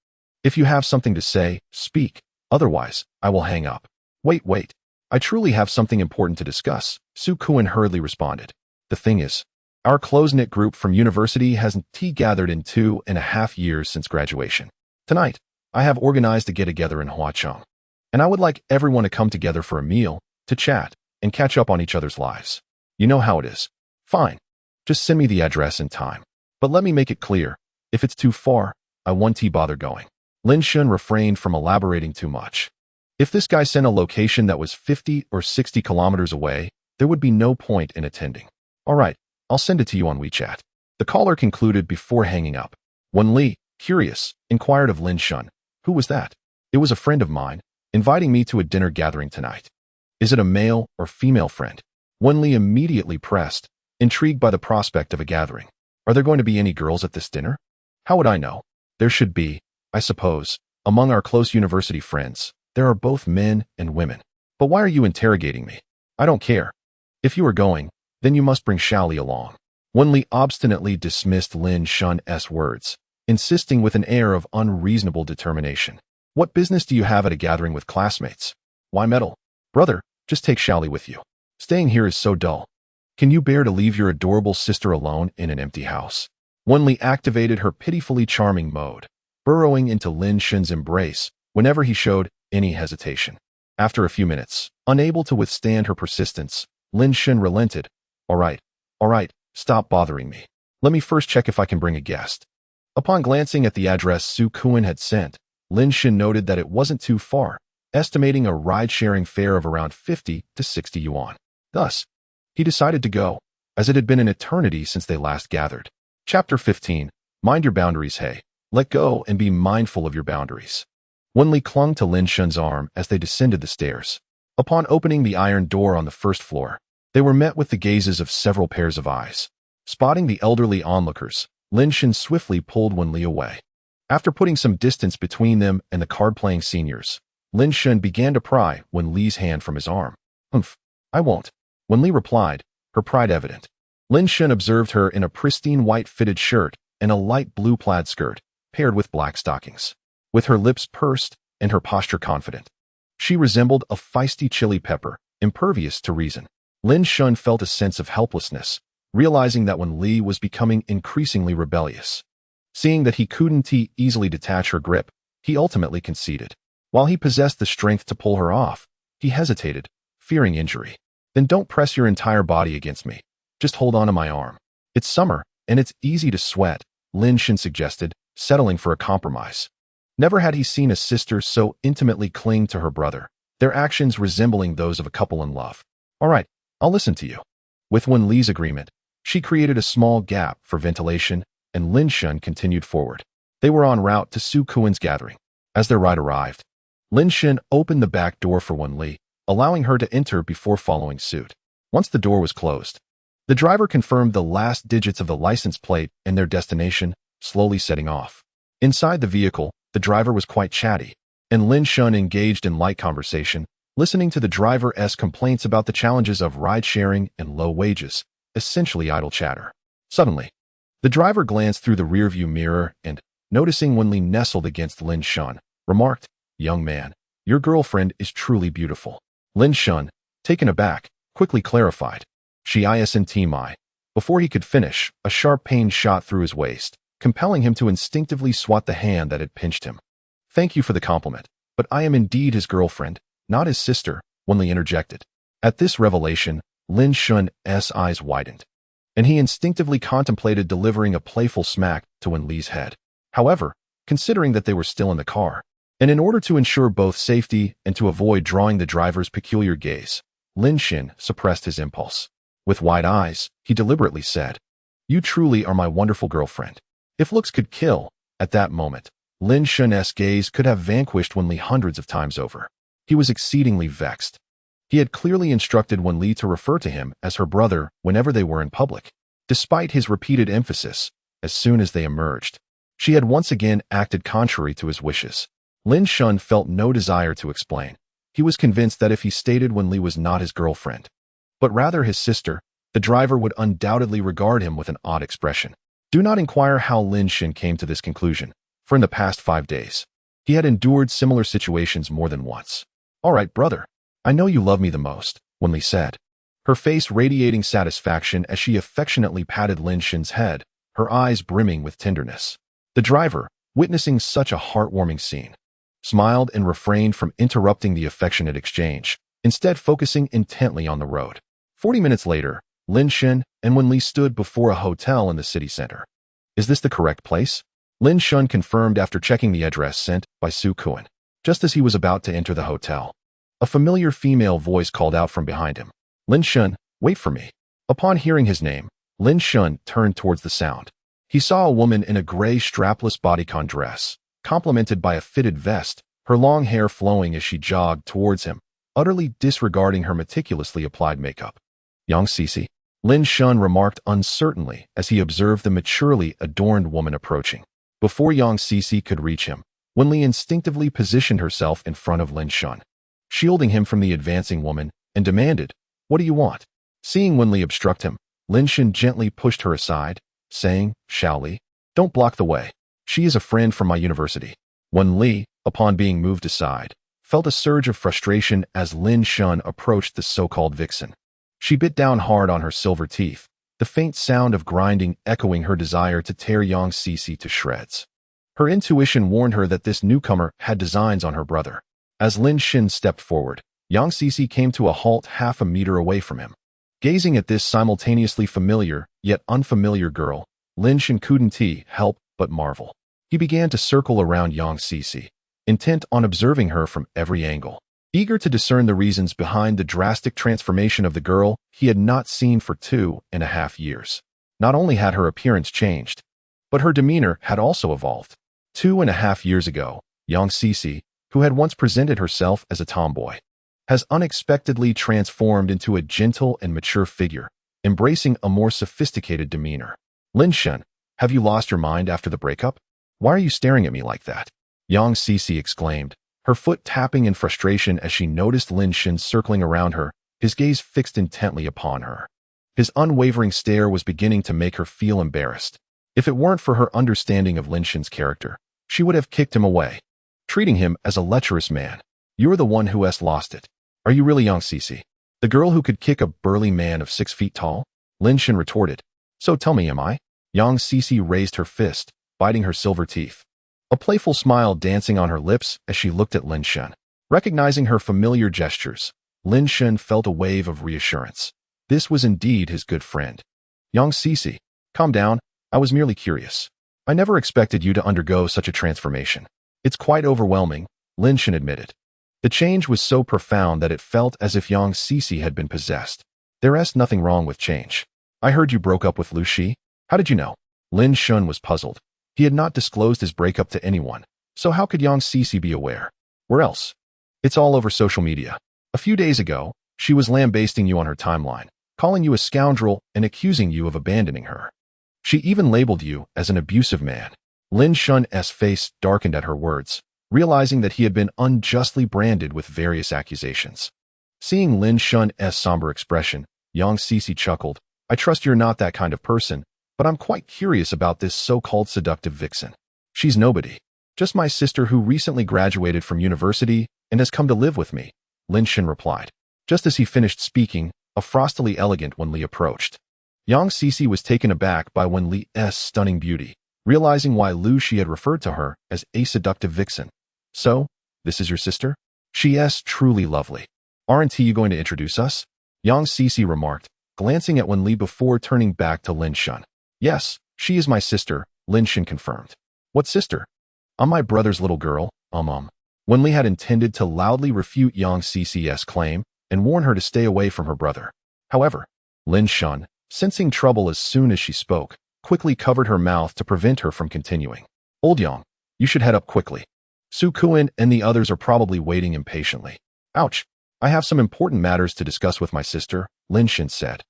if you have something to say, speak. Otherwise, I will hang up." Wait. I truly have something important to discuss," Sukuin hurriedly responded. "The thing is, our close-knit group from university hasn't gathered in 2.5 years since graduation. Tonight, I have organized a get-together in Huacheng, and I would like everyone to come together for a meal, to chat, and catch up on each other's lives. You know how it is. Fine. Just send me the address and time. But let me make it clear, if it's too far, I won't bother going." Lin Shen refrained from elaborating too much. If this guy sent a location that was 50 or 60 kilometers away, there would be no point in attending. "All right, I'll send it to you on WeChat." The caller concluded before hanging up. Wen Li, curious, inquired of Lin Shen, "Who was that?" "It was a friend of mine, inviting me to a dinner gathering tonight." "Is it a male or female friend?" Wen Li immediately pressed, intrigued by the prospect of a gathering. "Are there going to be any girls at this dinner?" "How would I know? There should be, I suppose. Among our close university friends, there are both men and women. But why are you interrogating me?" "I don't care. If you are going, then you must bring Xiaoli along." Wen Li obstinately dismissed Lin Shen's words, insisting with an air of unreasonable determination. "What business do you have at a gathering with classmates? Why meddle? Brother, just take Xiaoli with you. Staying here is so dull. Can you bear to leave your adorable sister alone in an empty house?" Wen Li activated her pitifully charming mode, burrowing into Lin Shen's embrace whenever he showed any hesitation. After a few minutes, unable to withstand her persistence, Lin Shen relented. All right, stop bothering me. Let me first check if I can bring a guest." Upon glancing at the address Su Kuan had sent, Lin Shen noted that it wasn't too far, estimating a ride-sharing fare of around 50 to 60 yuan. Thus, he decided to go, as it had been an eternity since they last gathered. Chapter 15. Mind your boundaries, hey. Let go and be mindful of your boundaries. Wen Li clung to Lin Shen's arm as they descended the stairs. Upon opening the iron door on the first floor, they were met with the gazes of several pairs of eyes. Spotting the elderly onlookers, Lin Shen swiftly pulled Wen Li away. After putting some distance between them and the card-playing seniors, Lin Shen began to pry Wen Li's hand from his arm. "Humph, I won't," Wen Li replied, her pride evident. Lin Shen observed her in a pristine white fitted shirt and a light blue plaid skirt, paired with black stockings. With her lips pursed and her posture confident, she resembled a feisty chili pepper, impervious to reason. Lin Shen felt a sense of helplessness, realizing that Wen Li was becoming increasingly rebellious. Seeing that he couldn't easily detach her grip, he ultimately conceded. While he possessed the strength to pull her off, he hesitated, fearing injury. "Then don't press your entire body against me. Just hold on to my arm. It's summer, and it's easy to sweat," Lin Shen suggested, settling for a compromise. Never had he seen a sister so intimately cling to her brother, their actions resembling those of a couple in love. "All right, I'll listen to you." With Wen Li's agreement, she created a small gap for ventilation, and Lin Shen continued forward. They were en route to Su Kuan's gathering. As their ride arrived, Lin Shen opened the back door for Wen Li, allowing her to enter before following suit. Once the door was closed, the driver confirmed the last digits of the license plate and their destination, slowly setting off. Inside the vehicle, the driver was quite chatty, and Lin Shen engaged in light conversation, listening to the driver's complaints about the challenges of ride-sharing and low wages, essentially idle chatter. Suddenly, the driver glanced through the rearview mirror and, noticing Wen Li nestled against Lin Shen, remarked, "Young man, your girlfriend is truly beautiful." Lin Shen, taken aback, quickly clarified, "She isn't my." Before he could finish, a sharp pain shot through his waist, compelling him to instinctively swat the hand that had pinched him. "Thank you for the compliment, but I am indeed his girlfriend, not his sister," Wen Li interjected. At this revelation, Lin Shen's eyes widened, and he instinctively contemplated delivering a playful smack to Wen Li's head. However, considering that they were still in the car, And in order to ensure both safety and to avoid drawing the driver's peculiar gaze, Lin Shin suppressed his impulse. With wide eyes, he deliberately said, "You truly are my wonderful girlfriend." If looks could kill, at that moment, Lin Shin's gaze could have vanquished Wen Li hundreds of times over. He was exceedingly vexed. He had clearly instructed Wen Li to refer to him as her brother whenever they were in public. Despite his repeated emphasis, as soon as they emerged, she had once again acted contrary to his wishes. Lin Shun felt no desire to explain. He was convinced that if he stated Wen Li was not his girlfriend, but rather his sister, the driver would undoubtedly regard him with an odd expression. Do not inquire how Lin Shin came to this conclusion, for in the past 5 days, he had endured similar situations more than once. "All right, brother. I know you love me the most," Wen Li said, her face radiating satisfaction as she affectionately patted Lin Shin's head, her eyes brimming with tenderness. The driver, witnessing such a heartwarming scene, smiled and refrained from interrupting the affectionate exchange, instead focusing intently on the road. 40 minutes later, Lin Shin and Wen Li stood before a hotel in the city center. "Is this the correct place?" Lin Shun confirmed after checking the address sent by Su Kuan. Just as he was about to enter the hotel, a familiar female voice called out from behind him. "Lin Shun, wait for me." Upon hearing his name, Lin Shun turned towards the sound. He saw a woman in a gray strapless bodycon dress, complemented by a fitted vest, her long hair flowing as she jogged towards him, utterly disregarding her meticulously applied makeup. "Yang Cece," Lin Shun remarked uncertainly as he observed the maturely adorned woman approaching. Before Yang Cece could reach him, Wen Li instinctively positioned herself in front of Lin Shun, shielding him from the advancing woman, and demanded, "What do you want?" Seeing Wen Li obstruct him, Lin Shun gently pushed her aside, saying, "Xiao Li, don't block the way. She is a friend from my university." Wen Li, upon being moved aside, felt a surge of frustration as Lin Shun approached the so-called vixen. She bit down hard on her silver teeth, the faint sound of grinding echoing her desire to tear Yang Cece to shreds. Her intuition warned her that this newcomer had designs on her brother. As Lin Shin stepped forward, Yang Cece came to a halt half a meter away from him. Gazing at this simultaneously familiar, yet unfamiliar girl, Lin Shin couldn't help but marvel. He began to circle around Yang Cece, intent on observing her from every angle. Eager to discern the reasons behind the drastic transformation of the girl he had not seen for 2.5 years. Not only had her appearance changed, but her demeanor had also evolved. 2.5 years ago, Yang Cece, who had once presented herself as a tomboy, has unexpectedly transformed into a gentle and mature figure, embracing a more sophisticated demeanor. "Lin Shen, have you lost your mind after the breakup? Why are you staring at me like that?" Yang Cece exclaimed, her foot tapping in frustration as she noticed Lin Shin circling around her, his gaze fixed intently upon her. His unwavering stare was beginning to make her feel embarrassed. If it weren't for her understanding of Lin Shin's character, she would have kicked him away, treating him as a lecherous man. "You're the one who has lost it. Are you really Yang Cece, the girl who could kick a burly man of 6 feet tall?" Lin Shin retorted. "So tell me, am I?" Yang Cece raised her fist, biting her silver teeth, a playful smile dancing on her lips as she looked at Lin Shin. Recognizing her familiar gestures, Lin Shin felt a wave of reassurance. This was indeed his good friend. "Yang Cece, calm down, I was merely curious. I never expected you to undergo such a transformation." "It's quite overwhelming," Lin Shin admitted. The change was so profound that it felt as if Yang Cece had been possessed. "There's nothing wrong with change. I heard you broke up with Lu Shi. How did you know?" Lin Shun was puzzled. He had not disclosed his breakup to anyone, so how could Yang Cece be aware? "Where else? It's all over social media. A few days ago, she was lambasting you on her timeline, calling you a scoundrel and accusing you of abandoning her. She even labeled you as an abusive man." Lin Shun's face darkened at her words, realizing that he had been unjustly branded with various accusations. Seeing Lin Shun's somber expression, Yang Cece chuckled. "I trust you're not that kind of person, but I'm quite curious about this so-called seductive vixen. She's nobody. Just my sister who recently graduated from university and has come to live with me," Lin Shin replied. Just as he finished speaking, a frostily elegant Wen Li approached. Yang Cece was taken aback by Wen Li's stunning beauty, realizing why Lu Shi had referred to her as a seductive vixen. "So, this is your sister? She's truly lovely. Aren't you going to introduce us?" Yang Cece remarked, glancing at Wen Li before turning back to Lin Shun. "Yes, she is my sister," Lin Shin confirmed. "What sister?" "I'm my brother's little girl, Wenli had intended to loudly refute Yang Cc's claim and warn her to stay away from her brother. However, Lin Shun, sensing trouble as soon as she spoke, quickly covered her mouth to prevent her from continuing. Old Yang, you should head up quickly. Su Kuan and the others are probably waiting impatiently. Ouch. I have some important matters to discuss with my sister, Lin Shun said,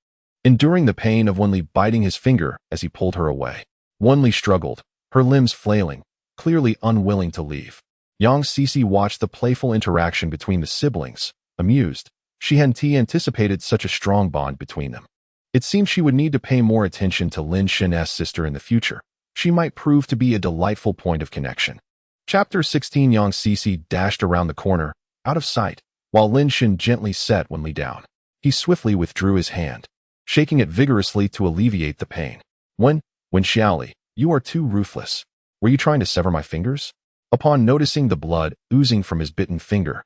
enduring the pain of Wenli biting his finger as he pulled her away. Wenli struggled, her limbs flailing, clearly unwilling to leave. Yang Cici watched the playful interaction between the siblings, amused. She hadn't anticipated such a strong bond between them. It seemed she would need to pay more attention to Lin Shun's sister in the future. She might prove to be a delightful point of connection. Chapter 16. Yang Cici dashed around the corner, out of sight, while Lin Shun gently set Wenli down. He swiftly withdrew his hand, shaking it vigorously to alleviate the pain. When Xiaoli, you are too ruthless. Were you trying to sever my fingers? Upon noticing the blood oozing from his bitten finger,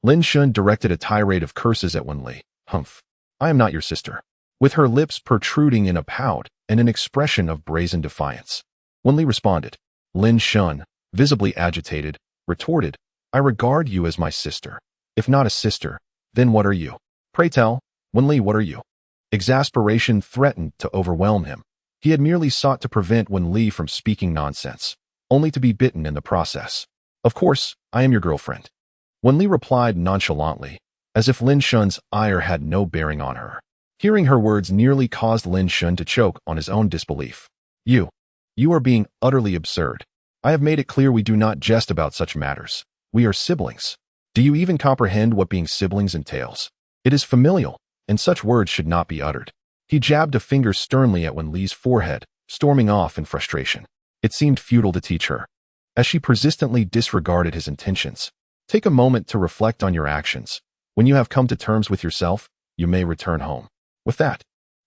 Lin Shun directed a tirade of curses at Wenli. Humph. I am not your sister. With her lips protruding in a pout and an expression of brazen defiance. Wenli responded. Lin Shun, visibly agitated, retorted, I regard you as my sister. If not a sister, then what are you? Pray tell, Wenli, what are you? Exasperation threatened to overwhelm him. He had merely sought to prevent Wenli from speaking nonsense, only to be bitten in the process. Of course, I am your girlfriend. Wenli replied nonchalantly, as if Lin Shun's ire had no bearing on her. Hearing her words nearly caused Lin Shun to choke on his own disbelief. You are being utterly absurd. I have made it clear we do not jest about such matters. We are siblings. Do you even comprehend what being siblings entails? It is familial, and such words should not be uttered. He jabbed a finger sternly at Wenli's forehead, storming off in frustration. It seemed futile to teach her, as she persistently disregarded his intentions. Take a moment to reflect on your actions. When you have come to terms with yourself, you may return home. With that,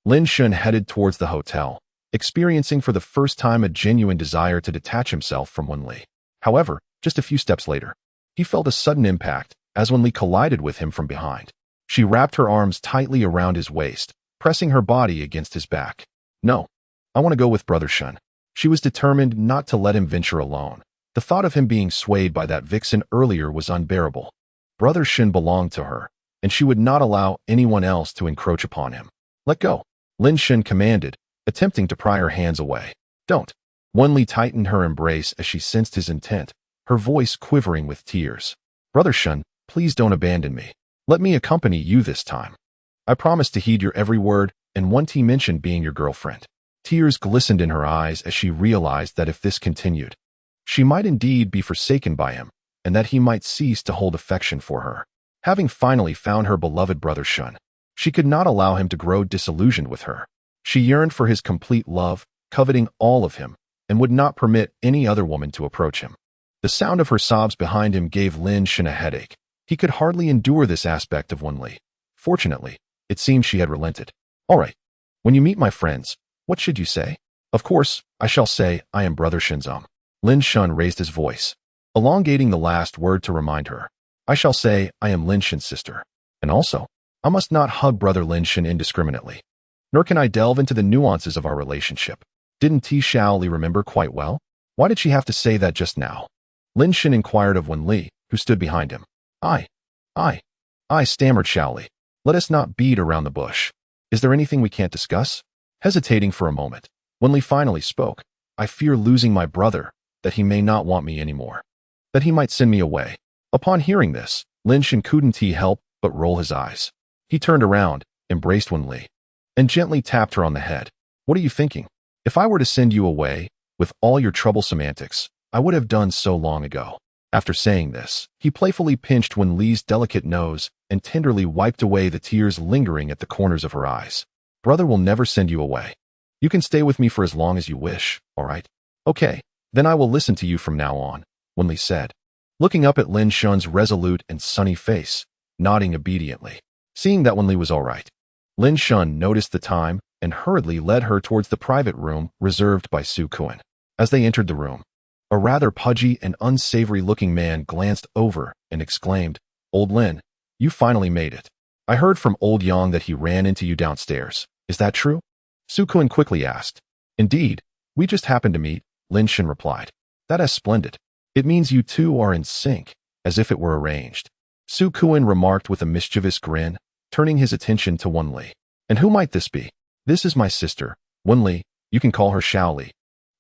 Lin Shun headed towards the hotel, experiencing for the first time a genuine desire to detach himself from Wenli. However, just a few steps later, he felt a sudden impact as Wenli collided with him from behind. She wrapped her arms tightly around his waist, pressing her body against his back. No, I want to go with Brother Shun. She was determined not to let him venture alone. The thought of him being swayed by that vixen earlier was unbearable. Brother Shun belonged to her, and she would not allow anyone else to encroach upon him. Let go, Lin Shun commanded, attempting to pry her hands away. Don't. Wenli tightened her embrace as she sensed his intent, her voice quivering with tears. Brother Shun, please don't abandon me. Let me accompany you this time. I promise to heed your every word, and one T mentioned being your girlfriend. Tears glistened in her eyes as she realized that if this continued, she might indeed be forsaken by him, and that he might cease to hold affection for her. Having finally found her beloved Brother Shun, she could not allow him to grow disillusioned with her. She yearned for his complete love, coveting all of him, and would not permit any other woman to approach him. The sound of her sobs behind him gave Lin Shun a headache. He could hardly endure this aspect of Wenli. Fortunately, it seemed she had relented. All right. When you meet my friends, what should you say? Of course, I shall say I am Brother Shun's Lin Shun raised his voice, elongating the last word to remind her. I shall say I am Lin Shun's sister. And also, I must not hug Brother Lin Shun indiscriminately. Nor can I delve into the nuances of our relationship. Didn't T Xiaoli remember quite well? Why did she have to say that just now? Lin Shun inquired of Wenli, who stood behind him. I stammered Xiaoli. Let us not beat around the bush. Is there anything we can't discuss? Hesitating for a moment, Wenli finally spoke. I fear losing my brother, that he may not want me anymore. That he might send me away. Upon hearing this, Lin Shun couldn't help but roll his eyes. He turned around, embraced Wenli, and gently tapped her on the head. What are you thinking? If I were to send you away, with all your troublesome antics, I would have done so long ago. After saying this, he playfully pinched Wenli's delicate nose and tenderly wiped away the tears lingering at the corners of her eyes. Brother will never send you away. You can stay with me for as long as you wish, all right? Okay, then I will listen to you from now on, Wenli said, looking up at Lin Shun's resolute and sunny face, nodding obediently. Seeing that Wenli was all right, Lin Shun noticed the time and hurriedly led her towards the private room reserved by Su Kuan. As they entered the room, a rather pudgy and unsavory-looking man glanced over and exclaimed, Old Lin, you finally made it. I heard from Old Yang that he ran into you downstairs. Is that true? Su Kuan quickly asked. Indeed, we just happened to meet, Lin Shun replied. That is splendid. It means you two are in sync, as if it were arranged. Su Kuan remarked with a mischievous grin, turning his attention to Wen Li. And who might this be? This is my sister, Wen Li. You can call her Xiao Li.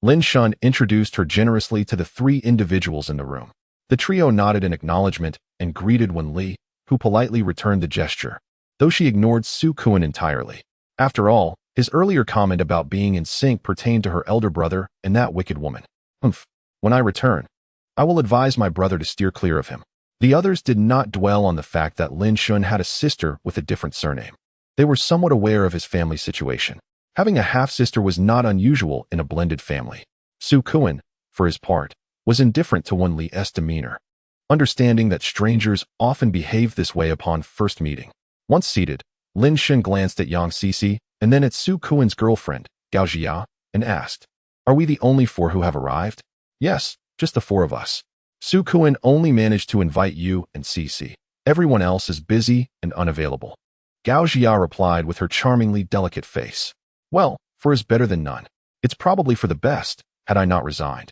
Lin Shun introduced her generously to the three individuals in the room. The trio nodded in acknowledgement and greeted Wen Li, who politely returned the gesture, though she ignored Su Kuan entirely. After all, his earlier comment about being in sync pertained to her elder brother and that wicked woman. When I return, I will advise my brother to steer clear of him. The others did not dwell on the fact that Lin Shun had a sister with a different surname. They were somewhat aware of his family situation. Having a half-sister was not unusual in a blended family. Su Kuan, for his part, was indifferent to Wen Li's demeanor, understanding that strangers often behave this way upon first meeting. Once seated, Lin Shun glanced at Yang Cici and then at Su Kuan's girlfriend, Gao Jia, and asked, "Are we the only four who have arrived?" "Yes, just the four of us. Su Kuan only managed to invite you and Cici. Everyone else is busy and unavailable." Gao Jia replied with her charmingly delicate face. "Well, four is better than none. It's probably for the best. Had I not resigned,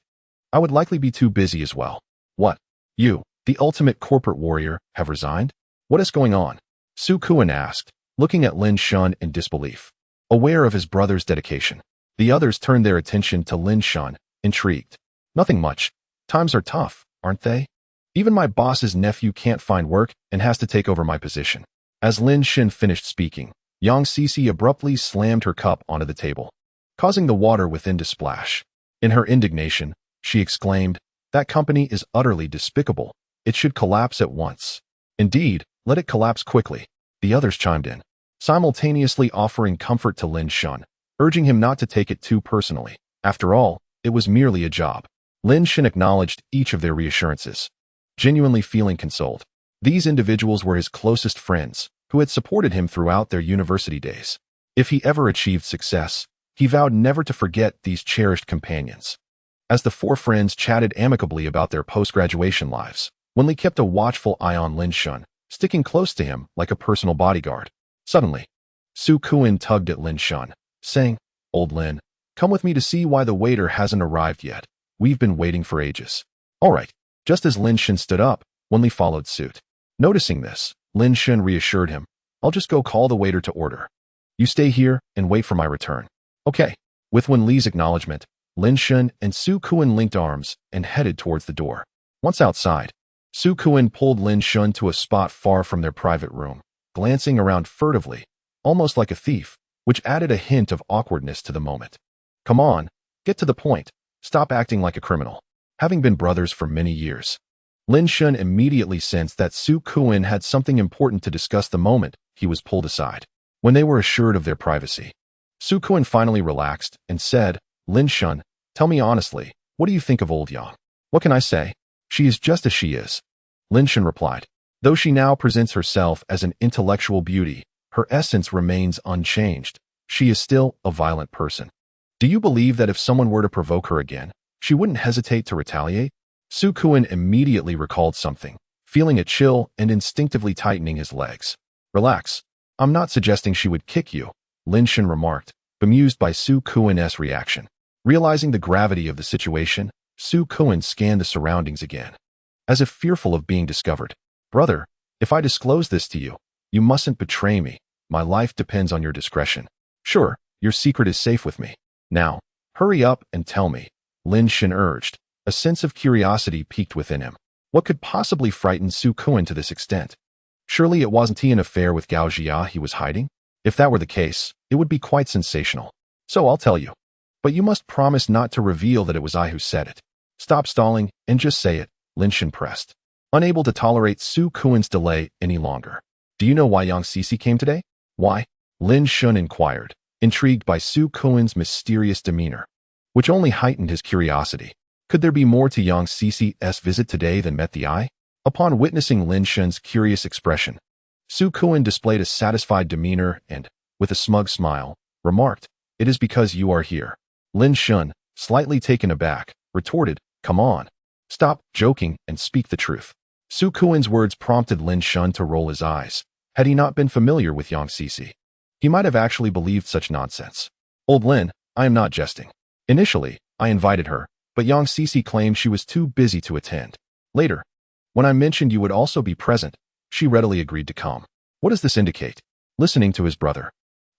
I would likely be too busy as well." "What? You, the ultimate corporate warrior, have resigned? What is going on?" Su Kuan asked, looking at Lin Shun in disbelief. Aware of his brother's dedication, the others turned their attention to Lin Shun, intrigued. "Nothing much. Times are tough, aren't they? Even my boss's nephew can't find work and has to take over my position." As Lin Shun finished speaking, Yang Cici abruptly slammed her cup onto the table, causing the water within to splash. In her indignation, she exclaimed, "That company is utterly despicable. It should collapse at once. Indeed, let it collapse quickly." The others chimed in, simultaneously offering comfort to Lin Shun, urging him not to take it too personally. After all, it was merely a job. Lin Shun acknowledged each of their reassurances, genuinely feeling consoled. These individuals were his closest friends, who had supported him throughout their university days. If he ever achieved success, he vowed never to forget these cherished companions. As the four friends chatted amicably about their post-graduation lives, Wen Li kept a watchful eye on Lin Shun, sticking close to him like a personal bodyguard. Suddenly, Su Kuan tugged at Lin Shun, saying, "Old Lin, come with me to see why the waiter hasn't arrived yet. We've been waiting for ages." "All right." Just as Lin Shun stood up, Wen Li followed suit. Noticing this, Lin Shun reassured him, "I'll just go call the waiter to order. You stay here and wait for my return." "Okay." With Wen Li's acknowledgement, Lin Shun and Su Kuan linked arms and headed towards the door. Once outside, Su Kuan pulled Lin Shun to a spot far from their private room, glancing around furtively, almost like a thief, which added a hint of awkwardness to the moment. "Come on, get to the point. Stop acting like a criminal." Having been brothers for many years, Lin Shun immediately sensed that Su Kuan had something important to discuss the moment he was pulled aside. When they were assured of their privacy, Su Kuan finally relaxed and said, "Lin Shun, tell me honestly, what do you think of old Yang?" "What can I say? She is just as she is," Lin Shun replied. "Though she now presents herself as an intellectual beauty, her essence remains unchanged. She is still a violent person. Do you believe that if someone were to provoke her again, she wouldn't hesitate to retaliate?" Su Kuan immediately recalled something, feeling a chill and instinctively tightening his legs. "Relax. I'm not suggesting she would kick you," Lin Shun remarked, bemused by Su Kuan's reaction. Realizing the gravity of the situation, Su Kuan scanned the surroundings again, as if fearful of being discovered. "Brother, if I disclose this to you, you mustn't betray me. My life depends on your discretion." "Sure, your secret is safe with me. Now, hurry up and tell me," Lin Shun urged. A sense of curiosity piqued within him. What could possibly frighten Su Kuan to this extent? Surely it wasn't an affair with Gao Jia he was hiding? If that were the case, it would be quite sensational. "So I'll tell you. But you must promise not to reveal that it was I who said it." "Stop stalling and just say it," Lin Shun pressed, unable to tolerate Su Kuan's delay any longer. "Do you know why Yang Cici came today?" "Why?" Lin Shun inquired, intrigued by Su Kuan's mysterious demeanor, which only heightened his curiosity. Could there be more to Yang Cici's visit today than met the eye? Upon witnessing Lin Shun's curious expression, Su Kuan displayed a satisfied demeanor and, with a smug smile, remarked, "It is because you are here." Lin Shun, slightly taken aback, retorted, "Come on. Stop joking and speak the truth." Su Kuan's words prompted Lin Shun to roll his eyes. Had he not been familiar with Yang Cici, he might have actually believed such nonsense. "Old Lin, I am not jesting. Initially, I invited her, but Yang Cici claimed she was too busy to attend. Later, When I mentioned you would also be present, she readily agreed to come. What does this indicate? Listening to his brother,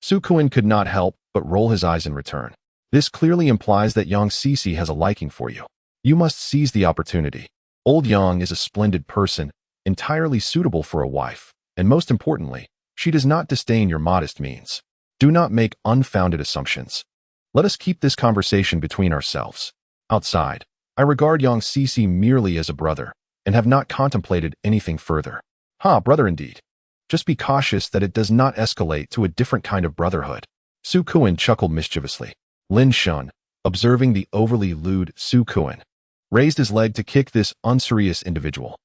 Sukuin could not help but roll his eyes in return. This clearly implies that Yang Cece has a liking for you. You must seize the opportunity. Old Yang is a splendid person, entirely suitable for a wife, and most importantly, she does not disdain your modest means. Do not make unfounded assumptions. Let us keep this conversation between ourselves. Outside, I regard Yang Cece merely as a brother, and have not contemplated anything further. Brother indeed. Just be cautious that it does not escalate to a different kind of brotherhood. Su Kuan chuckled mischievously. Lin Shun, observing the overly lewd Su Kuan, raised his leg to kick this unserious individual.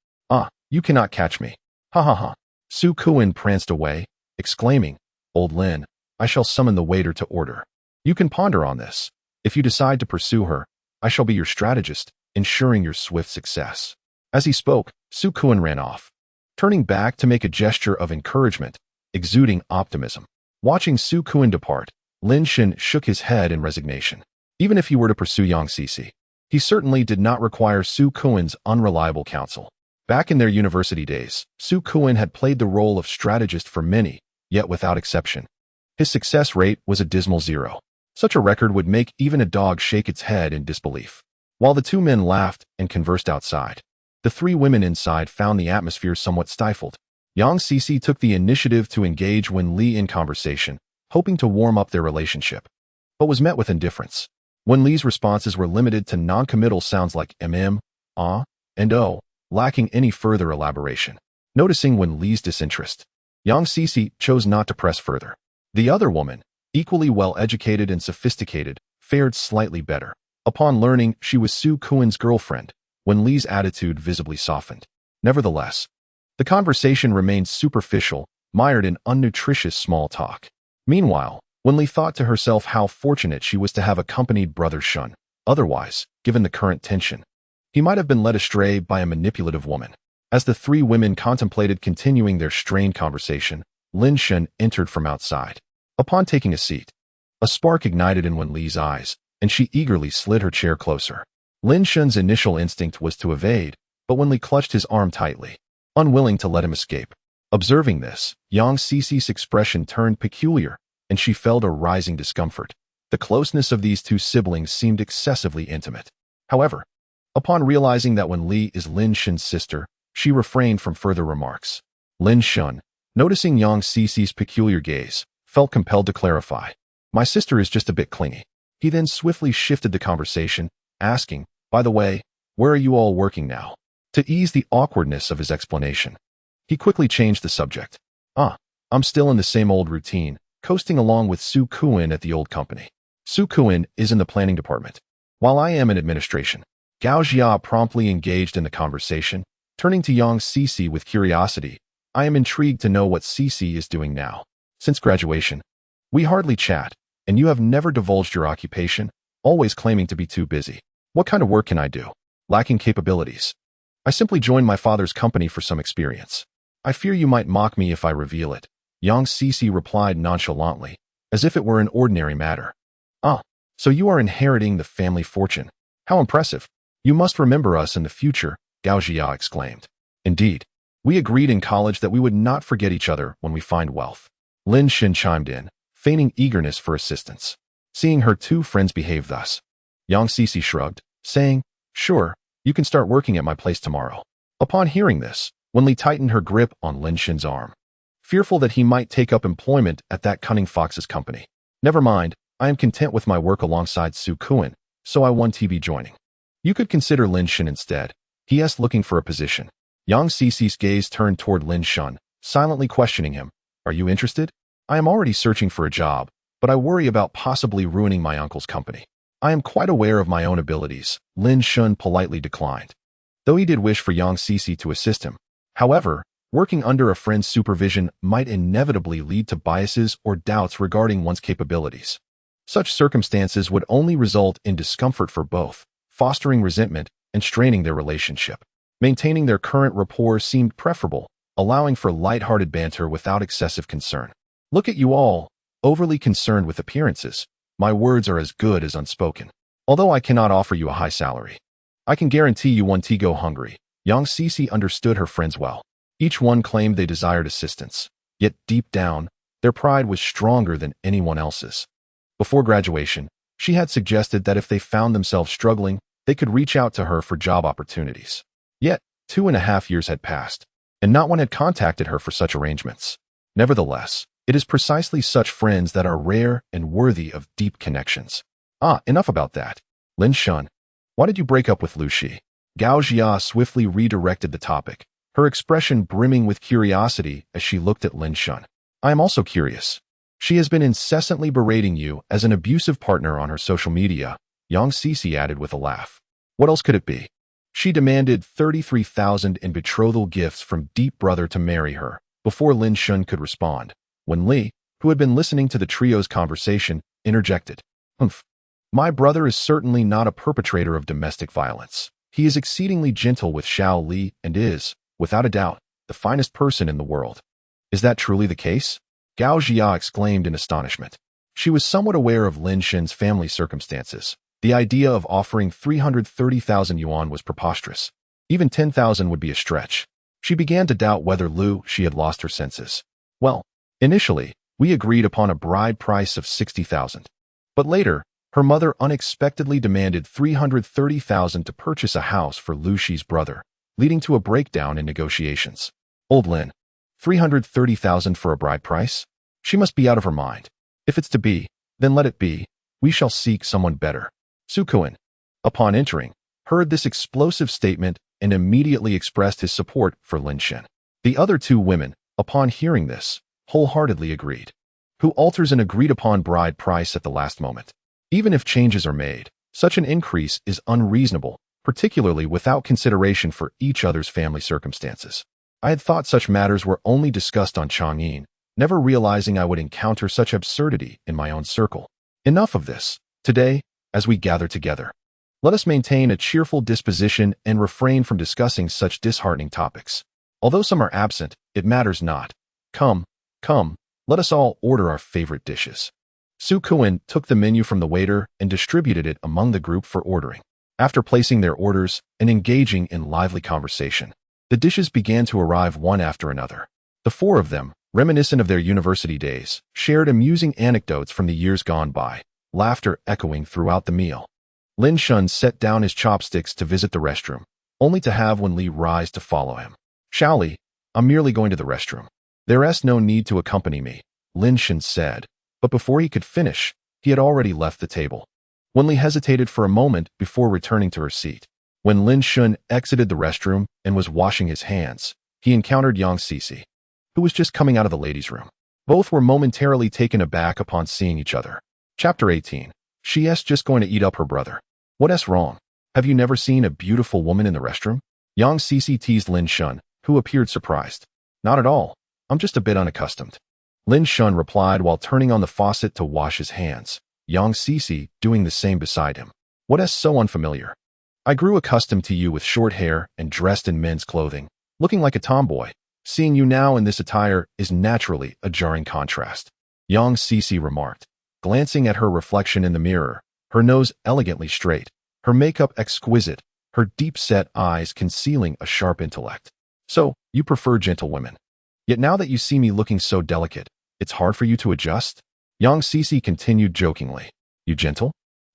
You cannot catch me. Ha ha ha. Su Kuan pranced away, exclaiming, Old Lin, I shall summon the waiter to order. You can ponder on this. If you decide to pursue her, I shall be your strategist, ensuring your swift success. As he spoke, Su Kuan ran off, turning back to make a gesture of encouragement, exuding optimism. Watching Su Kuan depart, Lin Shin shook his head in resignation. Even if he were to pursue Yang Cece, he certainly did not require Su Kuan's unreliable counsel. Back in their university days, Su Kuan had played the role of strategist for many, yet without exception. His success rate was a dismal 0. Such a record would make even a dog shake its head in disbelief. While the two men laughed and conversed outside, the three women inside found the atmosphere somewhat stifled. Yang Cece took the initiative to engage Wen Li in conversation, hoping to warm up their relationship, but was met with indifference. Wen Li's responses were limited to non-committal sounds like and oh, lacking any further elaboration. Noticing Wen Li's disinterest, Yang Cece chose not to press further. The other woman, equally well-educated and sophisticated, fared slightly better. Upon learning she was Su Kuan's girlfriend, Wen Li's attitude visibly softened. Nevertheless, the conversation remained superficial, mired in unnutritious small talk. Meanwhile, Wen Li thought to herself how fortunate she was to have accompanied Brother Shun. Otherwise, given the current tension, he might have been led astray by a manipulative woman. As the three women contemplated continuing their strained conversation, Lin Shun entered from outside. Upon taking a seat, a spark ignited in Wen Li's eyes, and she eagerly slid her chair closer. Lin Shun's initial instinct was to evade, but Wen Li clutched his arm tightly, unwilling to let him escape. Observing this, Yang Cece's expression turned peculiar, and she felt a rising discomfort. The closeness of these two siblings seemed excessively intimate. However, upon realizing that Wen Li is Lin Shun's sister, she refrained from further remarks. Lin Shun, noticing Yang Cece's peculiar gaze, felt compelled to clarify. My sister is just a bit clingy. He then swiftly shifted the conversation, asking, by the way, where are you all working now? To ease the awkwardness of his explanation, he quickly changed the subject. I'm still in the same old routine, coasting along with Su Kuan at the old company. Su Kuan is in the planning department, while I am in administration. Gao Jia promptly engaged in the conversation, turning to Yang Cece with curiosity. I am intrigued to know what Cece is doing now. Since graduation, we hardly chat, and you have never divulged your occupation, always claiming to be too busy. What kind of work can I do? Lacking capabilities. I simply joined my father's company for some experience. I fear you might mock me if I reveal it. Yang Cece replied nonchalantly, as if it were an ordinary matter. So you are inheriting the family fortune. How impressive. You must remember us in the future, Gao Jia exclaimed. Indeed, we agreed in college that we would not forget each other when we find wealth. Lin Shin chimed in, feigning eagerness for assistance. Seeing her two friends behave thus, Yang Cece shrugged, saying, Sure, you can start working at my place tomorrow. Upon hearing this, Wen Li tightened her grip on Lin Shin's arm, fearful that he might take up employment at that cunning fox's company. Never mind, I am content with my work alongside Su Kuan, so I won't be joining. You could consider Lin Shin instead, he asked, looking for a position. Yang Cece's gaze turned toward Lin Shun, silently questioning him. Are you interested? I am already searching for a job, but I worry about possibly ruining my uncle's company. I am quite aware of my own abilities, Lin Shun politely declined, though he did wish for Yang Cece to assist him. However, working under a friend's supervision might inevitably lead to biases or doubts regarding one's capabilities. Such circumstances would only result in discomfort for both, fostering resentment and straining their relationship. Maintaining their current rapport seemed preferable, allowing for light-hearted banter without excessive concern. Look at you all, overly concerned with appearances. My words are as good as unspoken. Although I cannot offer you a high salary, I can guarantee you won't go hungry. Yang Cece understood her friends well. Each one claimed they desired assistance, yet deep down, their pride was stronger than anyone else's. Before graduation, she had suggested that if they found themselves struggling, they could reach out to her for job opportunities. Yet, 2.5 years had passed, and not one had contacted her for such arrangements. Nevertheless, it is precisely such friends that are rare and worthy of deep connections. Enough about that. Lin Shun, why did you break up with Lu Shi? Gao Jia swiftly redirected the topic, her expression brimming with curiosity as she looked at Lin Shun. I am also curious. She has been incessantly berating you as an abusive partner on her social media, Yang Cece added with a laugh. What else could it be? She demanded 33,000 in betrothal gifts from Deep Brother to marry her, before Lin Shun could respond, when Li, who had been listening to the trio's conversation, interjected. My brother is certainly not a perpetrator of domestic violence. He is exceedingly gentle with Xiao Li and is, without a doubt, the finest person in the world. Is that truly the case? Gao Jia exclaimed in astonishment. She was somewhat aware of Lin Shen's family circumstances. The idea of offering 330,000 yuan was preposterous. Even 10,000 would be a stretch. She began to doubt whether She had lost her senses. Well, initially, we agreed upon a bride price of 60,000. But later, her mother unexpectedly demanded 330,000 to purchase a house for Lu Shi's brother, leading to a breakdown in negotiations. Old Lin, 330,000 for a bride price? She must be out of her mind. If it's to be, then let it be. We shall seek someone better. Su Kuan, upon entering, heard this explosive statement and immediately expressed his support for Lin Shen. The other two women, upon hearing this, wholeheartedly agreed. Who alters an agreed-upon bride price at the last moment? Even if changes are made, such an increase is unreasonable, particularly without consideration for each other's family circumstances. I had thought such matters were only discussed on Chang'an, never realizing I would encounter such absurdity in my own circle. Enough of this. Today, as we gather together, let us maintain a cheerful disposition and refrain from discussing such disheartening topics. Although some are absent, it matters not. Come, let us all order our favorite dishes. Su Kuan took the menu from the waiter and distributed it among the group for ordering. After placing their orders and engaging in lively conversation, the dishes began to arrive one after another. The four of them, reminiscent of their university days, shared amusing anecdotes from the years gone by, laughter echoing throughout the meal. Lin Shun set down his chopsticks to visit the restroom, only to have Wen Li rise to follow him. Xiao Li, I'm merely going to the restroom. There's no need to accompany me, Lin Shun said, but before he could finish, he had already left the table. Wen Li hesitated for a moment before returning to her seat. When Lin Shun exited the restroom and was washing his hands, he encountered Yang Cece, who was just coming out of the ladies' room. Both were momentarily taken aback upon seeing each other. Chapter 18. She's just going to eat up her brother. What's wrong? Have you never seen a beautiful woman in the restroom? Yang Cece teased Lin Shun, who appeared surprised. Not at all. I'm just a bit unaccustomed. Lin Shun replied while turning on the faucet to wash his hands, Yang Cece doing the same beside him. What's so unfamiliar? I grew accustomed to you with short hair and dressed in men's clothing, looking like a tomboy. Seeing you now in this attire is naturally a jarring contrast, Yang Cece remarked, glancing at her reflection in the mirror, her nose elegantly straight, her makeup exquisite, her deep-set eyes concealing a sharp intellect. So, you prefer gentle women. Yet now that you see me looking so delicate, it's hard for you to adjust? Yang Cece continued jokingly. You gentle?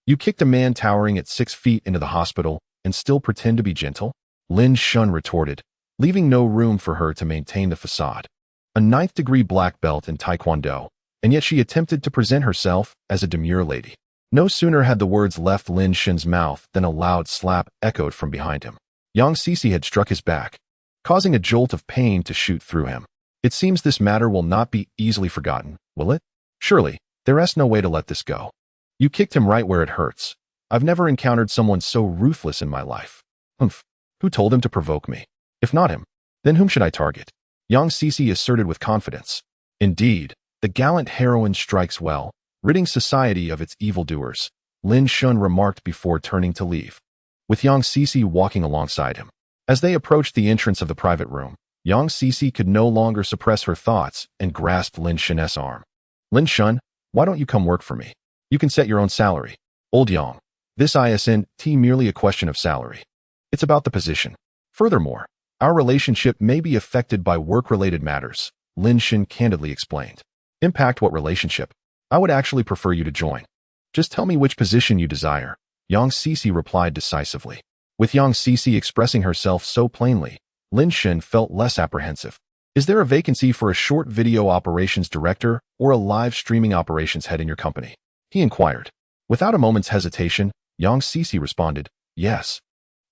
You kicked a man towering at 6 feet into the hospital and still pretend to be gentle? Lin Shun retorted, leaving no room for her to maintain the facade. A 9th-degree black belt in Taekwondo, and yet she attempted to present herself as a demure lady. No sooner had the words left Lin Shun's mouth than a loud slap echoed from behind him. Yang Cece had struck his back, causing a jolt of pain to shoot through him. It seems this matter will not be easily forgotten, will it? Surely, there's no way to let this go. You kicked him right where it hurts. I've never encountered someone so ruthless in my life. Who told him to provoke me? If not him, then whom should I target? Yang Cece asserted with confidence. Indeed, the gallant heroine strikes well, ridding society of its evildoers, Lin Shun remarked before turning to leave, with Yang Cece walking alongside him. As they approached the entrance of the private room, Yang Cece could no longer suppress her thoughts and grasped Lin Shun's arm. Lin Shun, why don't you come work for me? You can set your own salary. Old Yang, this isn't merely a question of salary. It's about the position. Furthermore, our relationship may be affected by work-related matters, Lin Shen candidly explained. Impact what relationship? I would actually prefer you to join. Just tell me which position you desire, Yang Cece replied decisively. With Yang Cece expressing herself so plainly, Lin Shen felt less apprehensive. Is there a vacancy for a short video operations director or a live streaming operations head in your company? He inquired. Without a moment's hesitation, Yang Cece responded, yes.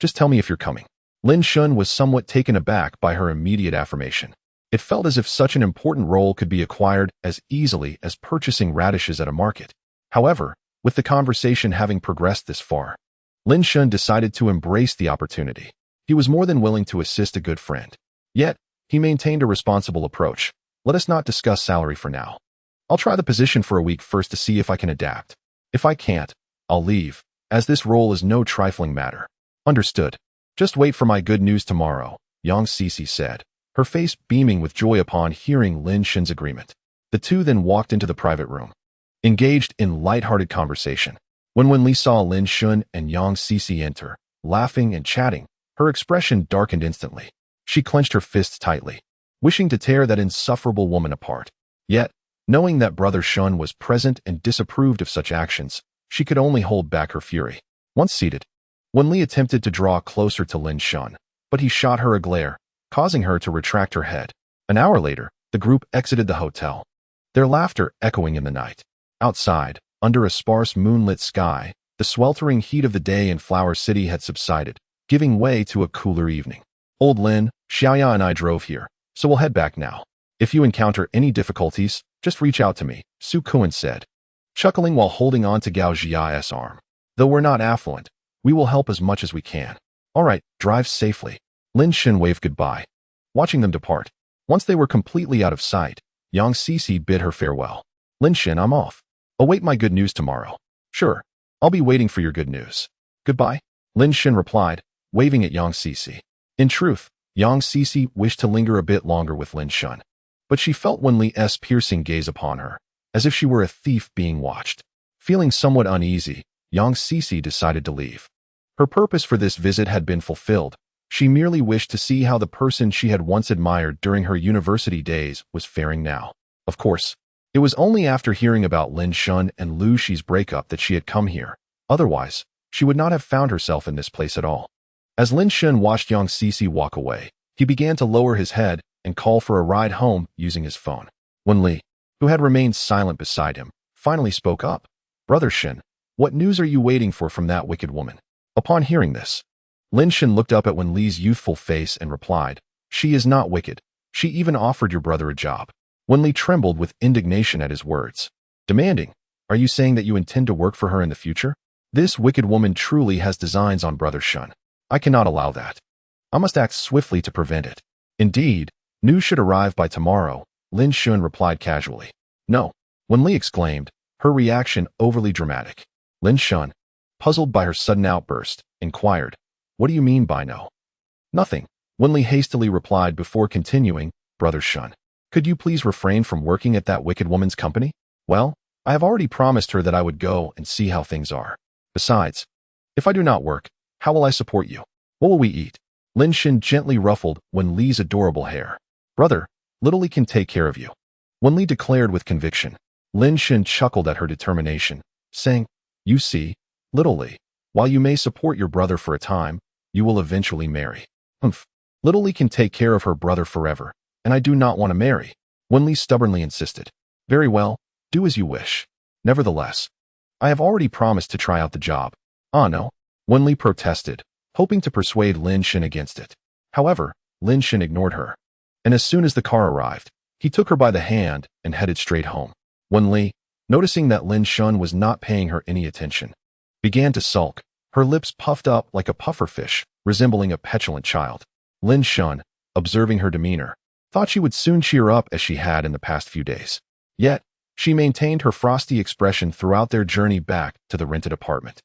Just tell me if you're coming. Lin Shen was somewhat taken aback by her immediate affirmation. It felt as if such an important role could be acquired as easily as purchasing radishes at a market. However, with the conversation having progressed this far, Lin Shen decided to embrace the opportunity. He was more than willing to assist a good friend. Yet, he maintained a responsible approach. Let us not discuss salary for now. I'll try the position for a week first to see if I can adapt. If I can't, I'll leave, as this role is no trifling matter. Understood. Just wait for my good news tomorrow, Yang Cece said, her face beaming with joy upon hearing Lin Shen's agreement. The two then walked into the private room, engaged in light-hearted conversation. When Wenli saw Lin Shen and Yang Cece enter, laughing and chatting, her expression darkened instantly. She clenched her fists tightly, wishing to tear that insufferable woman apart. Yet, knowing that Brother Shen was present and disapproved of such actions, she could only hold back her fury. Once seated, Wenli attempted to draw closer to Lin Shen, but he shot her a glare, causing her to retract her head. An hour later, the group exited the hotel, their laughter echoing in the night. Outside, under a sparse moonlit sky, the sweltering heat of the day in Flower City had subsided, giving way to a cooler evening. Old Lin, Xiaoya and I drove here, so we'll head back now. If you encounter any difficulties, just reach out to me, Su Kuan said, chuckling while holding on to Gao Jia's arm. Though we're not affluent, we will help as much as we can. All right, drive safely. Lin Shen waved goodbye, watching them depart. Once they were completely out of sight, Yang Cece bid her farewell. Lin Shen, I'm off. Await my good news tomorrow. Sure, I'll be waiting for your good news. Goodbye, Lin Shen replied, waving at Yang Cece. In truth, Yang Cece wished to linger a bit longer with Lin Shen, but she felt Wenli's piercing gaze upon her, as if she were a thief being watched. Feeling somewhat uneasy, Yang Cece decided to leave. Her purpose for this visit had been fulfilled. She merely wished to see how the person she had once admired during her university days was faring now. Of course, it was only after hearing about Lin Shen and Lu Shi's breakup that she had come here. Otherwise, she would not have found herself in this place at all. As Lin Shen watched Yang Cece walk away, he began to lower his head and call for a ride home using his phone. Wenli, who had remained silent beside him, finally spoke up. Brother Shen, what news are you waiting for from that wicked woman? Upon hearing this, Lin Shen looked up at Wenli's youthful face and replied, she is not wicked. She even offered your brother a job. Wenli trembled with indignation at his words. Demanding, are you saying that you intend to work for her in the future? This wicked woman truly has designs on Brother Shen. I cannot allow that. I must act swiftly to prevent it. Indeed, news should arrive by tomorrow, Lin Shen replied casually. No, Wenli exclaimed, her reaction overly dramatic. Lin Shen, puzzled by her sudden outburst, inquired, what do you mean by no? Nothing, Wenli hastily replied before continuing, Brother Shen, could you please refrain from working at that wicked woman's company? Well, I have already promised her that I would go and see how things are. Besides, if I do not work, how will I support you? What will we eat? Lin Shen gently ruffled Wenli's adorable hair. Brother, Little Li can take care of you, Wenli declared with conviction. Lin Shen chuckled at her determination, saying, you see, Little Li, while you may support your brother for a time, you will eventually marry. Humph. Little Li can take care of her brother forever, and I do not want to marry, Wenli stubbornly insisted. Very well, do as you wish. Nevertheless, I have already promised to try out the job. Ah no, Wenli protested, hoping to persuade Lin Shen against it. However, Lin Shen ignored her, and as soon as the car arrived, he took her by the hand and headed straight home. Wenli, noticing that Lin Shen was not paying her any attention, began to sulk, her lips puffed up like a pufferfish, resembling a petulant child. Lin Shen, observing her demeanor, thought she would soon cheer up as she had in the past few days. Yet, she maintained her frosty expression throughout their journey back to the rented apartment,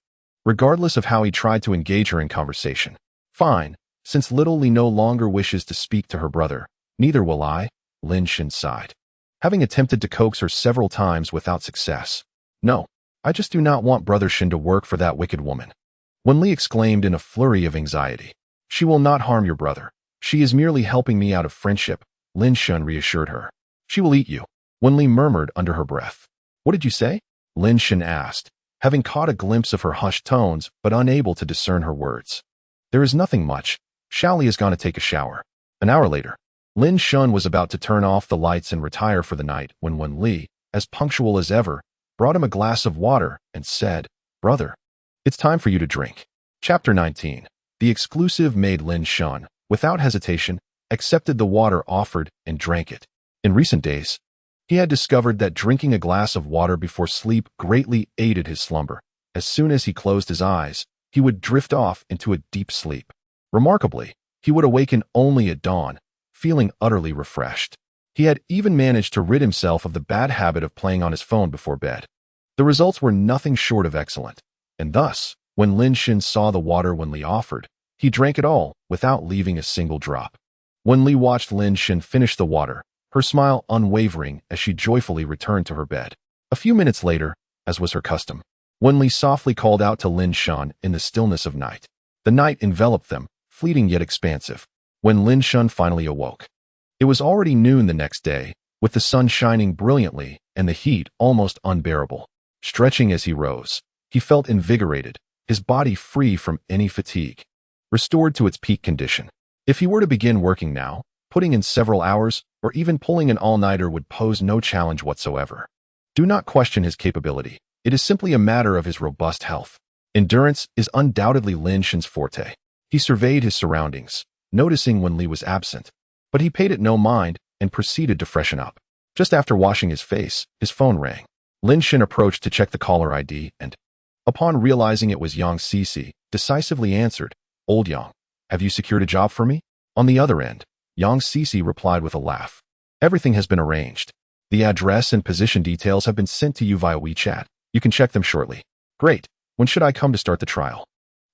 regardless of how he tried to engage her in conversation. Fine, since Little Li no longer wishes to speak to her brother, neither will I, Lin Shen sighed, having attempted to coax her several times without success. No, I just do not want Brother Shen to work for that wicked woman, Wenli exclaimed in a flurry of anxiety. She will not harm your brother. She is merely helping me out of friendship, Lin Shun reassured her. She will eat you, Wenli murmured under her breath. What did you say? Lin Shun asked, having caught a glimpse of her hushed tones but unable to discern her words. There is nothing much. Xiaoli is gone to take a shower. An hour later, Lin Shun was about to turn off the lights and retire for the night when Wen Li, as punctual as ever, brought him a glass of water and said, Brother, it's time for you to drink. Chapter 19. The exclusive made Lin Shun, without hesitation, accepted the water offered and drank it. In recent days, he had discovered that drinking a glass of water before sleep greatly aided his slumber. As soon as he closed his eyes, he would drift off into a deep sleep. Remarkably, he would awaken only at dawn, feeling utterly refreshed. He had even managed to rid himself of the bad habit of playing on his phone before bed. The results were nothing short of excellent, and thus, when Lin Shun saw the water Wen Li offered, he drank it all without leaving a single drop. Wen Li watched Lin Shun finish the water, her smile unwavering as she joyfully returned to her bed. A few minutes later, as was her custom, Wen Li softly called out to Lin Shun in the stillness of night. The night enveloped them, fleeting yet expansive. When Lin Shun finally awoke, it was already noon the next day, with the sun shining brilliantly and the heat almost unbearable. Stretching as he rose, he felt invigorated, his body free from any fatigue, restored to its peak condition. If he were to begin working now, putting in several hours or even pulling an all-nighter would pose no challenge whatsoever. Do not question his capability. It is simply a matter of his robust health. Endurance is undoubtedly Lin Shun's forte. He surveyed his surroundings, noticing when Li was absent, but he paid it no mind and proceeded to freshen up. Just after washing his face, his phone rang. Lin Shun approached to check the caller ID and, upon realizing it was Yang Cici, decisively answered, Old Yang, have you secured a job for me? On the other end, Yang Cici replied with a laugh. Everything has been arranged. The address and position details have been sent to you via WeChat. You can check them shortly. Great. When should I come to start the trial?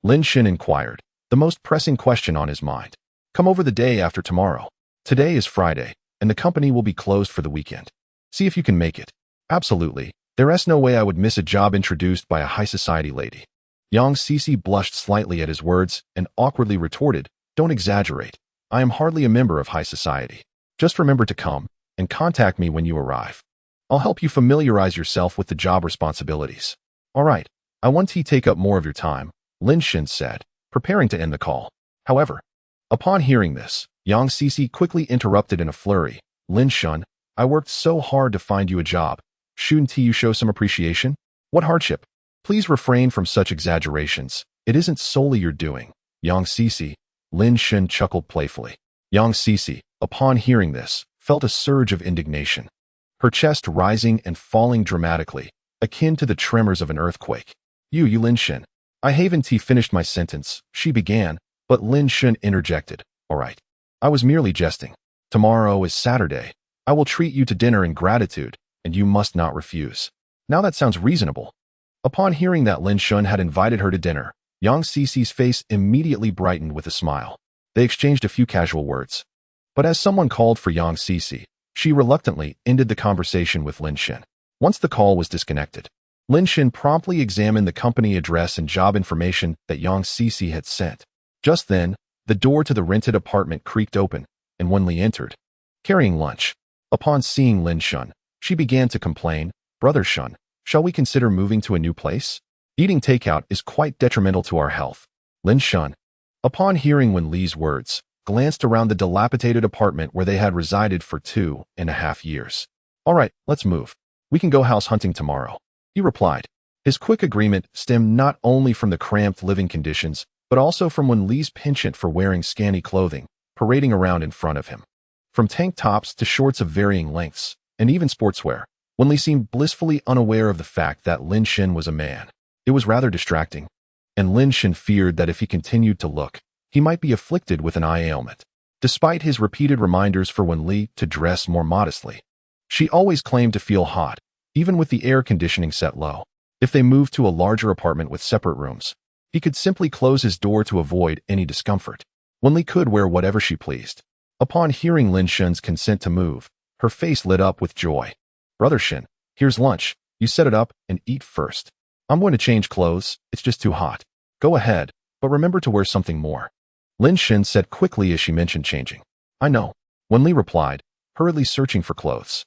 Lin Shun inquired, the most pressing question on his mind. Come over the day after tomorrow. Today is Friday, and the company will be closed for the weekend. See if you can make it. Absolutely. There's no way I would miss a job introduced by a high society lady. Yang Cici blushed slightly at his words and awkwardly retorted, Don't exaggerate. I am hardly a member of high society. Just remember to come and contact me when you arrive. I'll help you familiarize yourself with the job responsibilities. All right. I won't take up more of your time, Lin Shun said, preparing to end the call. However, upon hearing this, Yang Cici quickly interrupted in a flurry. Lin Shun, I worked so hard to find you a job. Shouldn't you show some appreciation? What hardship? Please refrain from such exaggerations. It isn't solely your doing. Yang Cici, Lin Shun chuckled playfully. Yang Cici, upon hearing this, felt a surge of indignation, her chest rising and falling dramatically, akin to the tremors of an earthquake. You Lin Shun. I haven't finished my sentence, she began, but Lin Shun interjected. All right. I was merely jesting. Tomorrow is Saturday. I will treat you to dinner in gratitude, and you must not refuse. Now that sounds reasonable. Upon hearing that Lin Shun had invited her to dinner, Yang Cici's face immediately brightened with a smile. They exchanged a few casual words. But as someone called for Yang Cici, she reluctantly ended the conversation with Lin Shun. Once the call was disconnected, Lin Shun promptly examined the company address and job information that Yang Cici had sent. Just then, the door to the rented apartment creaked open, and Wen Li entered, carrying lunch. Upon seeing Lin Shun, she began to complain, Brother Shun, shall we consider moving to a new place? Eating takeout is quite detrimental to our health. Lin Shun, upon hearing Wen Li's words, glanced around the dilapidated apartment where they had resided for 2.5 years. All right, let's move. We can go house hunting tomorrow, he replied. His quick agreement stemmed not only from the cramped living conditions, but also from Wen Li's penchant for wearing scanty clothing, parading around in front of him. From tank tops to shorts of varying lengths, and even sportswear, Wen Li seemed blissfully unaware of the fact that Lin Shun was a man. It was rather distracting, and Lin Shun feared that if he continued to look, he might be afflicted with an eye ailment. Despite his repeated reminders for Wen Li to dress more modestly, she always claimed to feel hot, even with the air conditioning set low. If they moved to a larger apartment with separate rooms, he could simply close his door to avoid any discomfort. Wen Li could wear whatever she pleased. Upon hearing Lin Shun's consent to move, her face lit up with joy. Brother Shun, here's lunch. You set it up and eat first. I'm going to change clothes. It's just too hot. Go ahead, but remember to wear something more. Lin Shen said quickly as she mentioned changing. I know. Wen Li replied, hurriedly searching for clothes.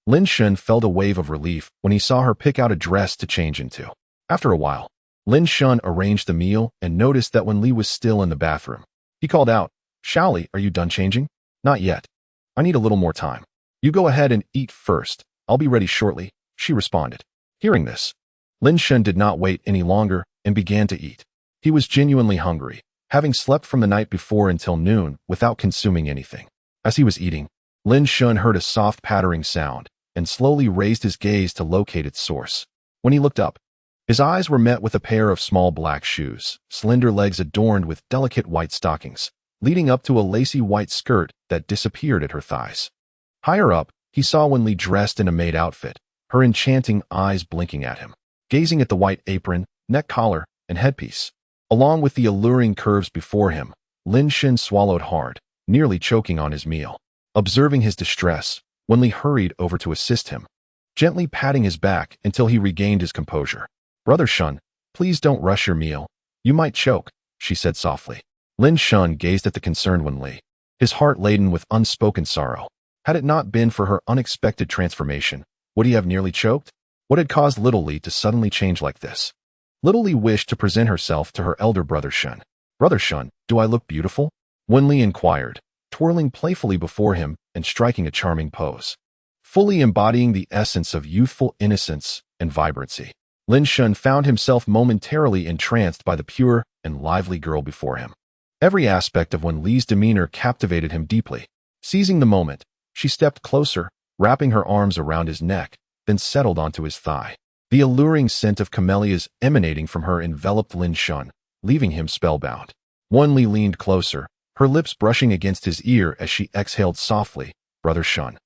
Lin Shen felt a wave of relief when he saw her pick out a dress to change into. After a while, Lin Shen arranged the meal and noticed that Wen Li was still in the bathroom. He called out, Shaoli, are you done changing? Not yet. I need a little more time. You go ahead and eat first. I'll be ready shortly, she responded. Hearing this, Lin Shen did not wait any longer and began to eat. He was genuinely hungry, having slept from the night before until noon without consuming anything. As he was eating, Lin Shen heard a soft pattering sound and slowly raised his gaze to locate its source. When he looked up, his eyes were met with a pair of small black shoes, slender legs adorned with delicate white stockings, leading up to a lacy white skirt that disappeared at her thighs. Higher up, he saw Wen Li dressed in a maid outfit, her enchanting eyes blinking at him, gazing at the white apron, neck collar, and headpiece. Along with the alluring curves before him, Lin Shen swallowed hard, nearly choking on his meal. Observing his distress, Wen Li hurried over to assist him, gently patting his back until he regained his composure. Brother Shun, please don't rush your meal. You might choke, she said softly. Lin Shen gazed at the concerned Wen Li, his heart laden with unspoken sorrow. Had it not been for her unexpected transformation, would he have nearly choked? What had caused Little Li to suddenly change like this? Little Li wished to present herself to her elder brother Shun. Brother Shun, do I look beautiful? Wen Li inquired, twirling playfully before him and striking a charming pose, fully embodying the essence of youthful innocence and vibrancy. Lin Shen found himself momentarily entranced by the pure and lively girl before him. Every aspect of Wen Li's demeanor captivated him deeply. Seizing the moment, she stepped closer, wrapping her arms around his neck, then settled onto his thigh. The alluring scent of camellias emanating from her enveloped Lin Shen, leaving him spellbound. Wen Li leaned closer, her lips brushing against his ear as she exhaled softly, Brother Shun.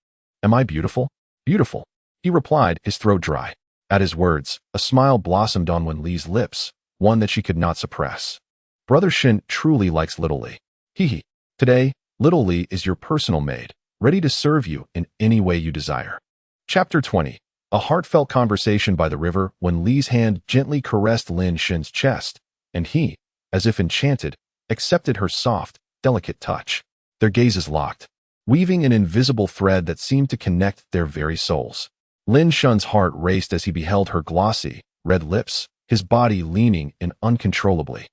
Am I beautiful? Beautiful, he replied, his throat dry. At his words, a smile blossomed on Wen Li's lips, one that she could not suppress. Brother Shin truly likes Little Li. Hee. Today, Little Li is your personal maid, ready to serve you in any way you desire. Chapter 20. A heartfelt conversation by the river when Li's hand gently caressed Lin Shin's chest, and he, as if enchanted, accepted her soft, delicate touch. Their gazes locked, weaving an invisible thread that seemed to connect their very souls. Lin Shen's heart raced as he beheld her glossy, red lips, his body leaning in uncontrollably,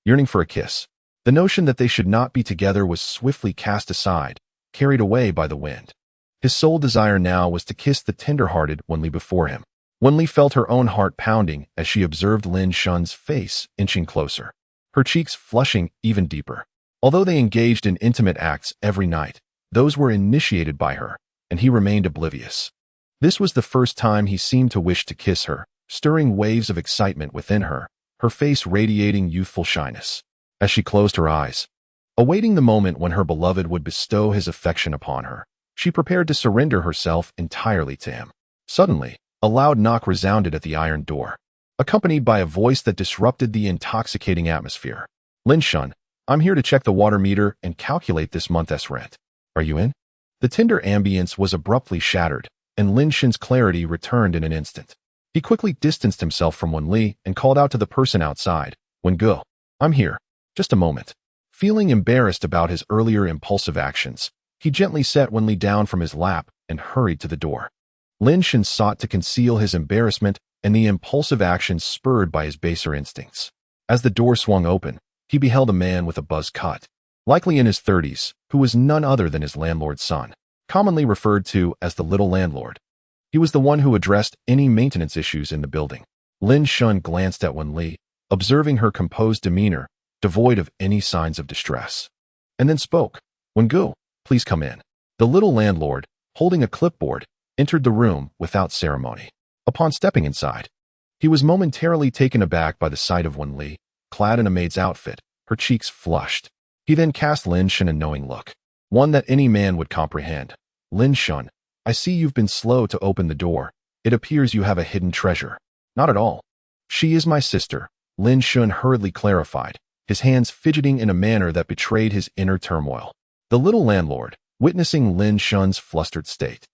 yearning for a kiss. The notion that they should not be together was swiftly cast aside, carried away by the wind. His sole desire now was to kiss the tender-hearted Wen Li before him. Wen Li felt her own heart pounding as she observed Lin Shen's face inching closer, her cheeks flushing even deeper. Although they engaged in intimate acts every night, those were initiated by her, and he remained oblivious. This was the first time he seemed to wish to kiss her, stirring waves of excitement within her, her face radiating youthful shyness. As she closed her eyes, awaiting the moment when her beloved would bestow his affection upon her, she prepared to surrender herself entirely to him. Suddenly, a loud knock resounded at the iron door, accompanied by a voice that disrupted the intoxicating atmosphere. Lin Shen, I'm here to check the water meter and calculate this month's rent. Are you in? The tender ambience was abruptly shattered, and Lin Shen's clarity returned in an instant. He quickly distanced himself from Wen Li and called out to the person outside, Wen Ge, I'm here. Just a moment. Feeling embarrassed about his earlier impulsive actions, he gently set Wen Li down from his lap and hurried to the door. Lin Shen sought to conceal his embarrassment and the impulsive actions spurred by his baser instincts. As the door swung open, he beheld a man with a buzz cut, likely in his 30s, who was none other than his landlord's son, commonly referred to as the little landlord. He was the one who addressed any maintenance issues in the building. Lin Shen glanced at Wen Li, observing her composed demeanor, devoid of any signs of distress, and then spoke. Wen Ge, please come in. The little landlord, holding a clipboard, entered the room without ceremony. Upon stepping inside, he was momentarily taken aback by the sight of Wen Li, clad in a maid's outfit, her cheeks flushed. He then cast Lin Shen a knowing look, one that any man would comprehend. Lin Shen, I see you've been slow to open the door. It appears you have a hidden treasure. Not at all. She is my sister, Lin Shen hurriedly clarified, his hands fidgeting in a manner that betrayed his inner turmoil. The little landlord, witnessing Lin Shen's flustered state,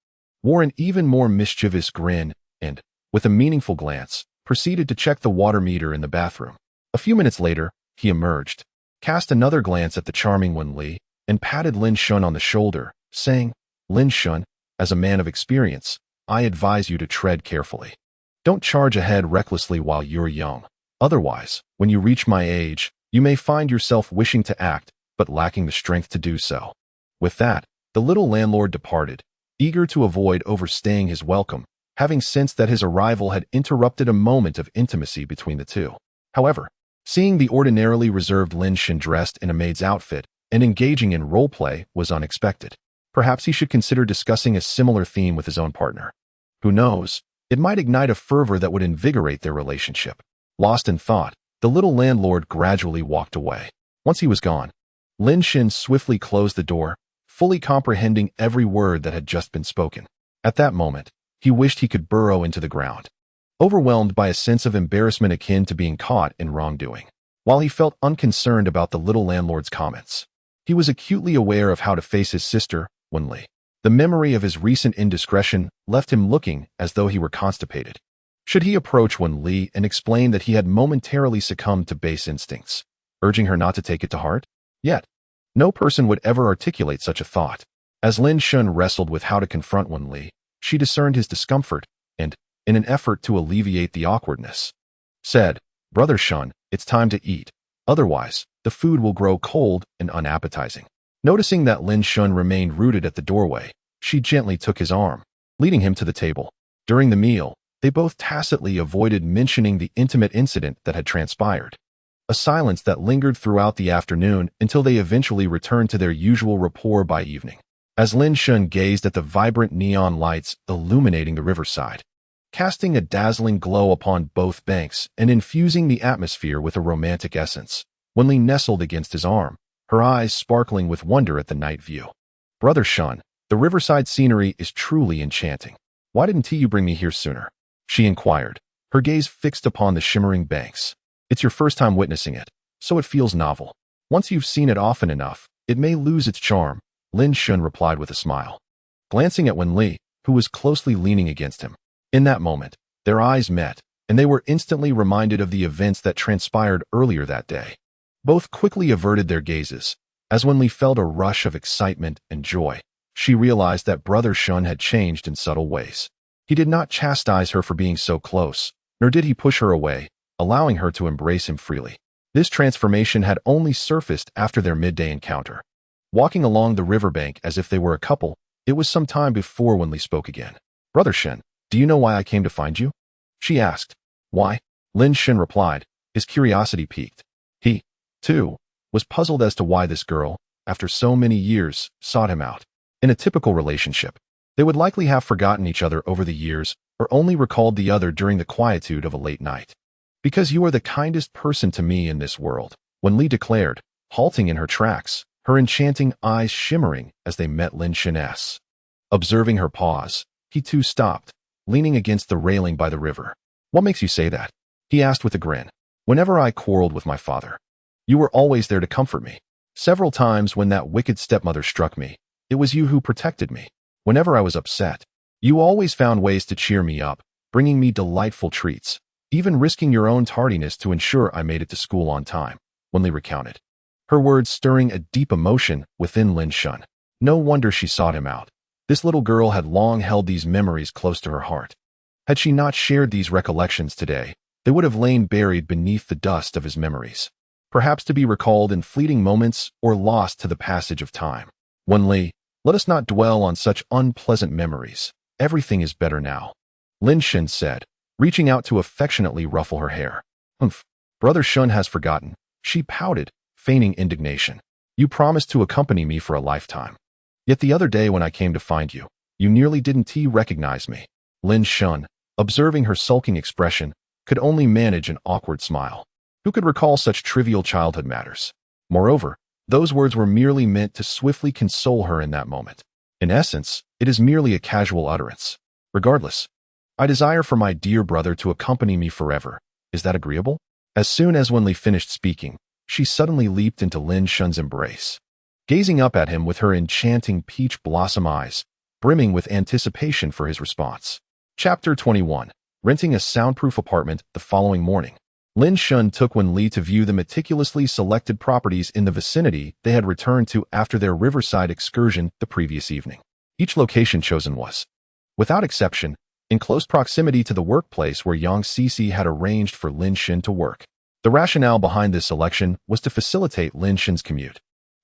wore an even more mischievous grin and, with a meaningful glance, proceeded to check the water meter in the bathroom. A few minutes later, he emerged, cast another glance at the charming Wen Li, and patted Lin Shun on the shoulder, saying, Lin Shun, as a man of experience, I advise you to tread carefully. Don't charge ahead recklessly while you're young. Otherwise, when you reach my age, you may find yourself wishing to act, but lacking the strength to do so. With that, the little landlord departed, eager to avoid overstaying his welcome, having sensed that his arrival had interrupted a moment of intimacy between the two. However, seeing the ordinarily reserved Lin Shun dressed in a maid's outfit and engaging in role-play was unexpected. Perhaps he should consider discussing a similar theme with his own partner. Who knows, it might ignite a fervor that would invigorate their relationship. Lost in thought, the little landlord gradually walked away. Once he was gone, Lin Shun swiftly closed the door, fully comprehending every word that had just been spoken. At that moment, he wished he could burrow into the ground, overwhelmed by a sense of embarrassment akin to being caught in wrongdoing. While he felt unconcerned about the little landlord's comments, he was acutely aware of how to face his sister, Wen Li. The memory of his recent indiscretion left him looking as though he were constipated. Should he approach Wen Li and explain that he had momentarily succumbed to base instincts, urging her not to take it to heart? Yet, no person would ever articulate such a thought. As Lin Shun wrestled with how to confront Wen Li, she discerned his discomfort and, in an effort to alleviate the awkwardness, said, Brother Shun, it's time to eat. Otherwise, the food will grow cold and unappetizing. Noticing that Lin Shun remained rooted at the doorway, she gently took his arm, leading him to the table. During the meal, they both tacitly avoided mentioning the intimate incident that had transpired. A silence that lingered throughout the afternoon until they eventually returned to their usual rapport by evening. As Lin Shun gazed at the vibrant neon lights illuminating the riverside, casting a dazzling glow upon both banks and infusing the atmosphere with a romantic essence, Wen Li nestled against his arm, her eyes sparkling with wonder at the night view. Brother Shun, the riverside scenery is truly enchanting. Why didn't you bring me here sooner? She inquired, her gaze fixed upon the shimmering banks. It's your first time witnessing it, so it feels novel. Once you've seen it often enough, it may lose its charm, Lin Shun replied with a smile, glancing at Wen Li, who was closely leaning against him. In that moment, their eyes met, and they were instantly reminded of the events that transpired earlier that day. Both quickly averted their gazes, as Wen Li felt a rush of excitement and joy. She realized that Brother Shun had changed in subtle ways. He did not chastise her for being so close, nor did he push her away, allowing her to embrace him freely. This transformation had only surfaced after their midday encounter. Walking along the riverbank as if they were a couple, it was some time before Wen Li spoke again. Brother Shun, do you know why I came to find you? She asked. Why? Lin Shun replied, his curiosity piqued. He, too, was puzzled as to why this girl, after so many years, sought him out. In a typical relationship, they would likely have forgotten each other over the years or only recalled the other during the quietude of a late night. Because you are the kindest person to me in this world, Wen Li declared, halting in her tracks, her enchanting eyes shimmering as they met Lin Shun's. Observing her pause, he too stopped, leaning against the railing by the river. What makes you say that? He asked with a grin. Whenever I quarreled with my father, you were always there to comfort me. Several times when that wicked stepmother struck me, it was you who protected me. Whenever I was upset, you always found ways to cheer me up, bringing me delightful treats, even risking your own tardiness to ensure I made it to school on time, Wen Li recounted, her words stirring a deep emotion within Lin Shun. No wonder she sought him out. This little girl had long held these memories close to her heart. Had she not shared these recollections today, they would have lain buried beneath the dust of his memories, perhaps to be recalled in fleeting moments or lost to the passage of time. Wen Li, let us not dwell on such unpleasant memories. Everything is better now, Lin Shun said, reaching out to affectionately ruffle her hair. Humph, Brother Shun has forgotten. She pouted, feigning indignation. You promised to accompany me for a lifetime. Yet the other day when I came to find you, you nearly didn't recognize me. Lin Shun, observing her sulking expression, could only manage an awkward smile. Who could recall such trivial childhood matters? Moreover, those words were merely meant to swiftly console her in that moment. In essence, it is merely a casual utterance. Regardless, I desire for my dear brother to accompany me forever. Is that agreeable? As soon as Wen Li finished speaking, she suddenly leaped into Lin Shun's embrace, gazing up at him with her enchanting peach blossom eyes, brimming with anticipation for his response. Chapter 21. Renting a soundproof apartment the following morning. Lin Shun took Wen Li to view the meticulously selected properties in the vicinity they had returned to after their riverside excursion the previous evening. Each location chosen was, without exception, in close proximity to the workplace where Yang Cixi had arranged for Lin Shun to work. The rationale behind this selection was to facilitate Lin Shun's commute.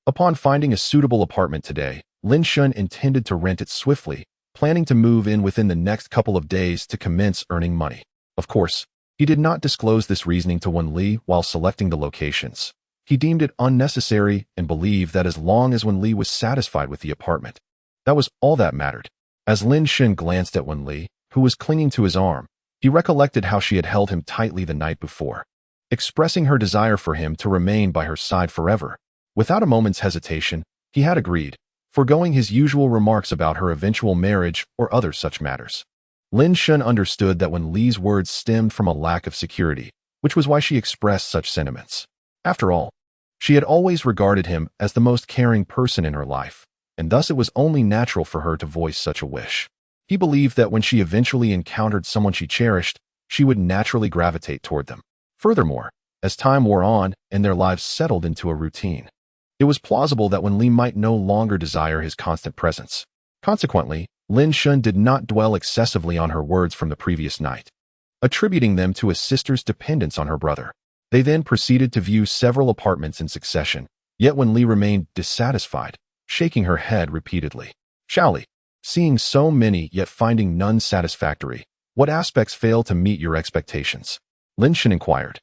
Upon finding a suitable apartment today, Lin Shun intended to rent it swiftly, planning to move in within the next couple of days to commence earning money. Of course, he did not disclose this reasoning to Wen Li while selecting the locations. He deemed it unnecessary and believed that as long as Wen Li was satisfied with the apartment, that was all that mattered. As Lin Shun glanced at Wen Li, who was clinging to his arm, he recollected how she had held him tightly the night before, expressing her desire for him to remain by her side forever. Without a moment's hesitation, he had agreed, foregoing his usual remarks about her eventual marriage or other such matters. Lin Shun understood that Wen Li's words stemmed from a lack of security, which was why she expressed such sentiments. After all, she had always regarded him as the most caring person in her life, and thus it was only natural for her to voice such a wish. He believed that when she eventually encountered someone she cherished, she would naturally gravitate toward them. Furthermore, as time wore on and their lives settled into a routine, it was plausible that Wen Li might no longer desire his constant presence. Consequently, Lin Shun did not dwell excessively on her words from the previous night, attributing them to a sister's dependence on her brother. They then proceeded to view several apartments in succession, yet Wen Li remained dissatisfied, shaking her head repeatedly. Xiaoli, seeing so many yet finding none satisfactory, what aspects fail to meet your expectations? Lin Shun inquired.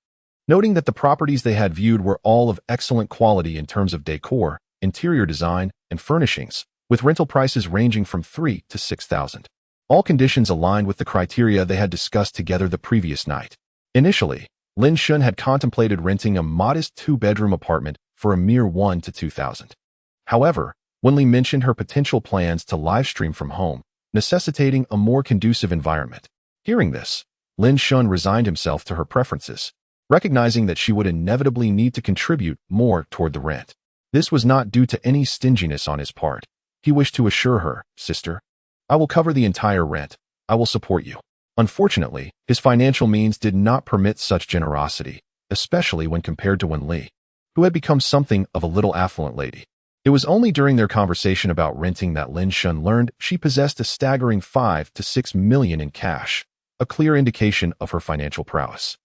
Noting that the properties they had viewed were all of excellent quality in terms of decor, interior design, and furnishings, with rental prices ranging from 3,000 to 6,000. All conditions aligned with the criteria they had discussed together the previous night. Initially, Lin Shun had contemplated renting a modest 2-bedroom apartment for a mere 1,000 to 2,000. However, Wen Li mentioned her potential plans to livestream from home, necessitating a more conducive environment. Hearing this, Lin Shun resigned himself to her preferences, recognizing that she would inevitably need to contribute more toward the rent. This was not due to any stinginess on his part. He wished to assure her, "Sister, I will cover the entire rent. I will support you." Unfortunately, his financial means did not permit such generosity, especially when compared to Wen Li, who had become something of a little affluent lady. It was only during their conversation about renting that Lin Shun learned she possessed a staggering 5 to 6 million in cash, a clear indication of her financial prowess.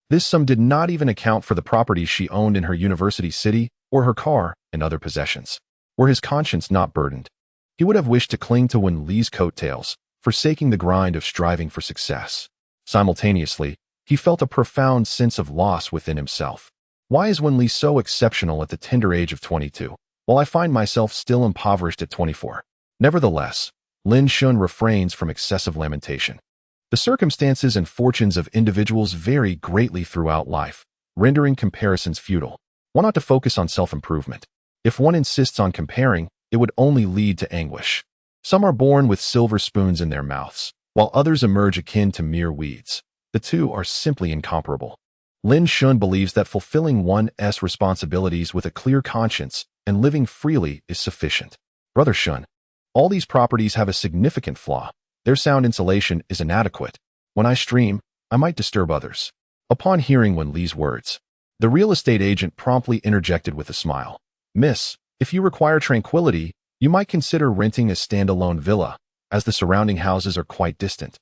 This sum did not even account for the properties she owned in her university city or her car and other possessions. Were his conscience not burdened, he would have wished to cling to Wen Li's coattails, forsaking the grind of striving for success. Simultaneously, he felt a profound sense of loss within himself. Why is Wen Li so exceptional at the tender age of 22, while I find myself still impoverished at 24? Nevertheless, Lin Shun refrains from excessive lamentation. The circumstances and fortunes of individuals vary greatly throughout life, rendering comparisons futile. One ought to focus on self-improvement. If one insists on comparing, it would only lead to anguish. Some are born with silver spoons in their mouths, while others emerge akin to mere weeds. The two are simply incomparable. Lin Shun believes that fulfilling one's responsibilities with a clear conscience and living freely is sufficient. Brother Shun, all these properties have a significant flaw. Their sound insulation is inadequate. When I stream, I might disturb others. Upon hearing Wen Li's words, the real estate agent promptly interjected with a smile. "Miss, if you require tranquility, you might consider renting a standalone villa, as the surrounding houses are quite distant,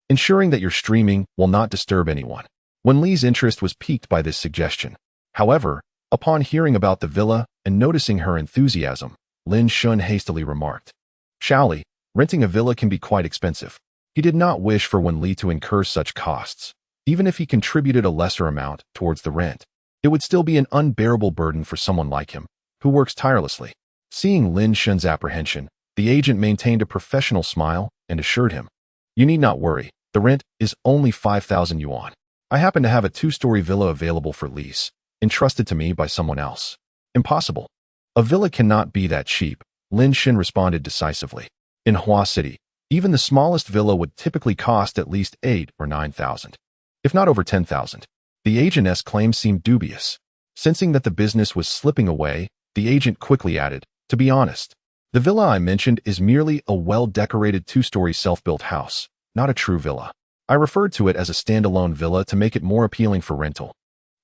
ensuring that your streaming will not disturb anyone." Wen Li's interest was piqued by this suggestion. However, upon hearing about the villa and noticing her enthusiasm, Lin Shun hastily remarked, "Xiaoli, renting a villa can be quite expensive." He did not wish for Wen Li to incur such costs. Even if he contributed a lesser amount towards the rent, it would still be an unbearable burden for someone like him, who works tirelessly. Seeing Lin Shun's apprehension, the agent maintained a professional smile and assured him, "You need not worry. The rent is only 5,000 yuan. I happen to have a 2-story villa available for lease, entrusted to me by someone else." "Impossible. A villa cannot be that cheap," Lin Shun responded decisively. "In Hua City, even the smallest villa would typically cost at least 8,000 or 9,000, if not over 10,000. The agent's claim seemed dubious. Sensing that the business was slipping away, the agent quickly added, "To be honest, the villa I mentioned is merely a well-decorated 2-story self-built house, not a true villa. I referred to it as a standalone villa to make it more appealing for rental."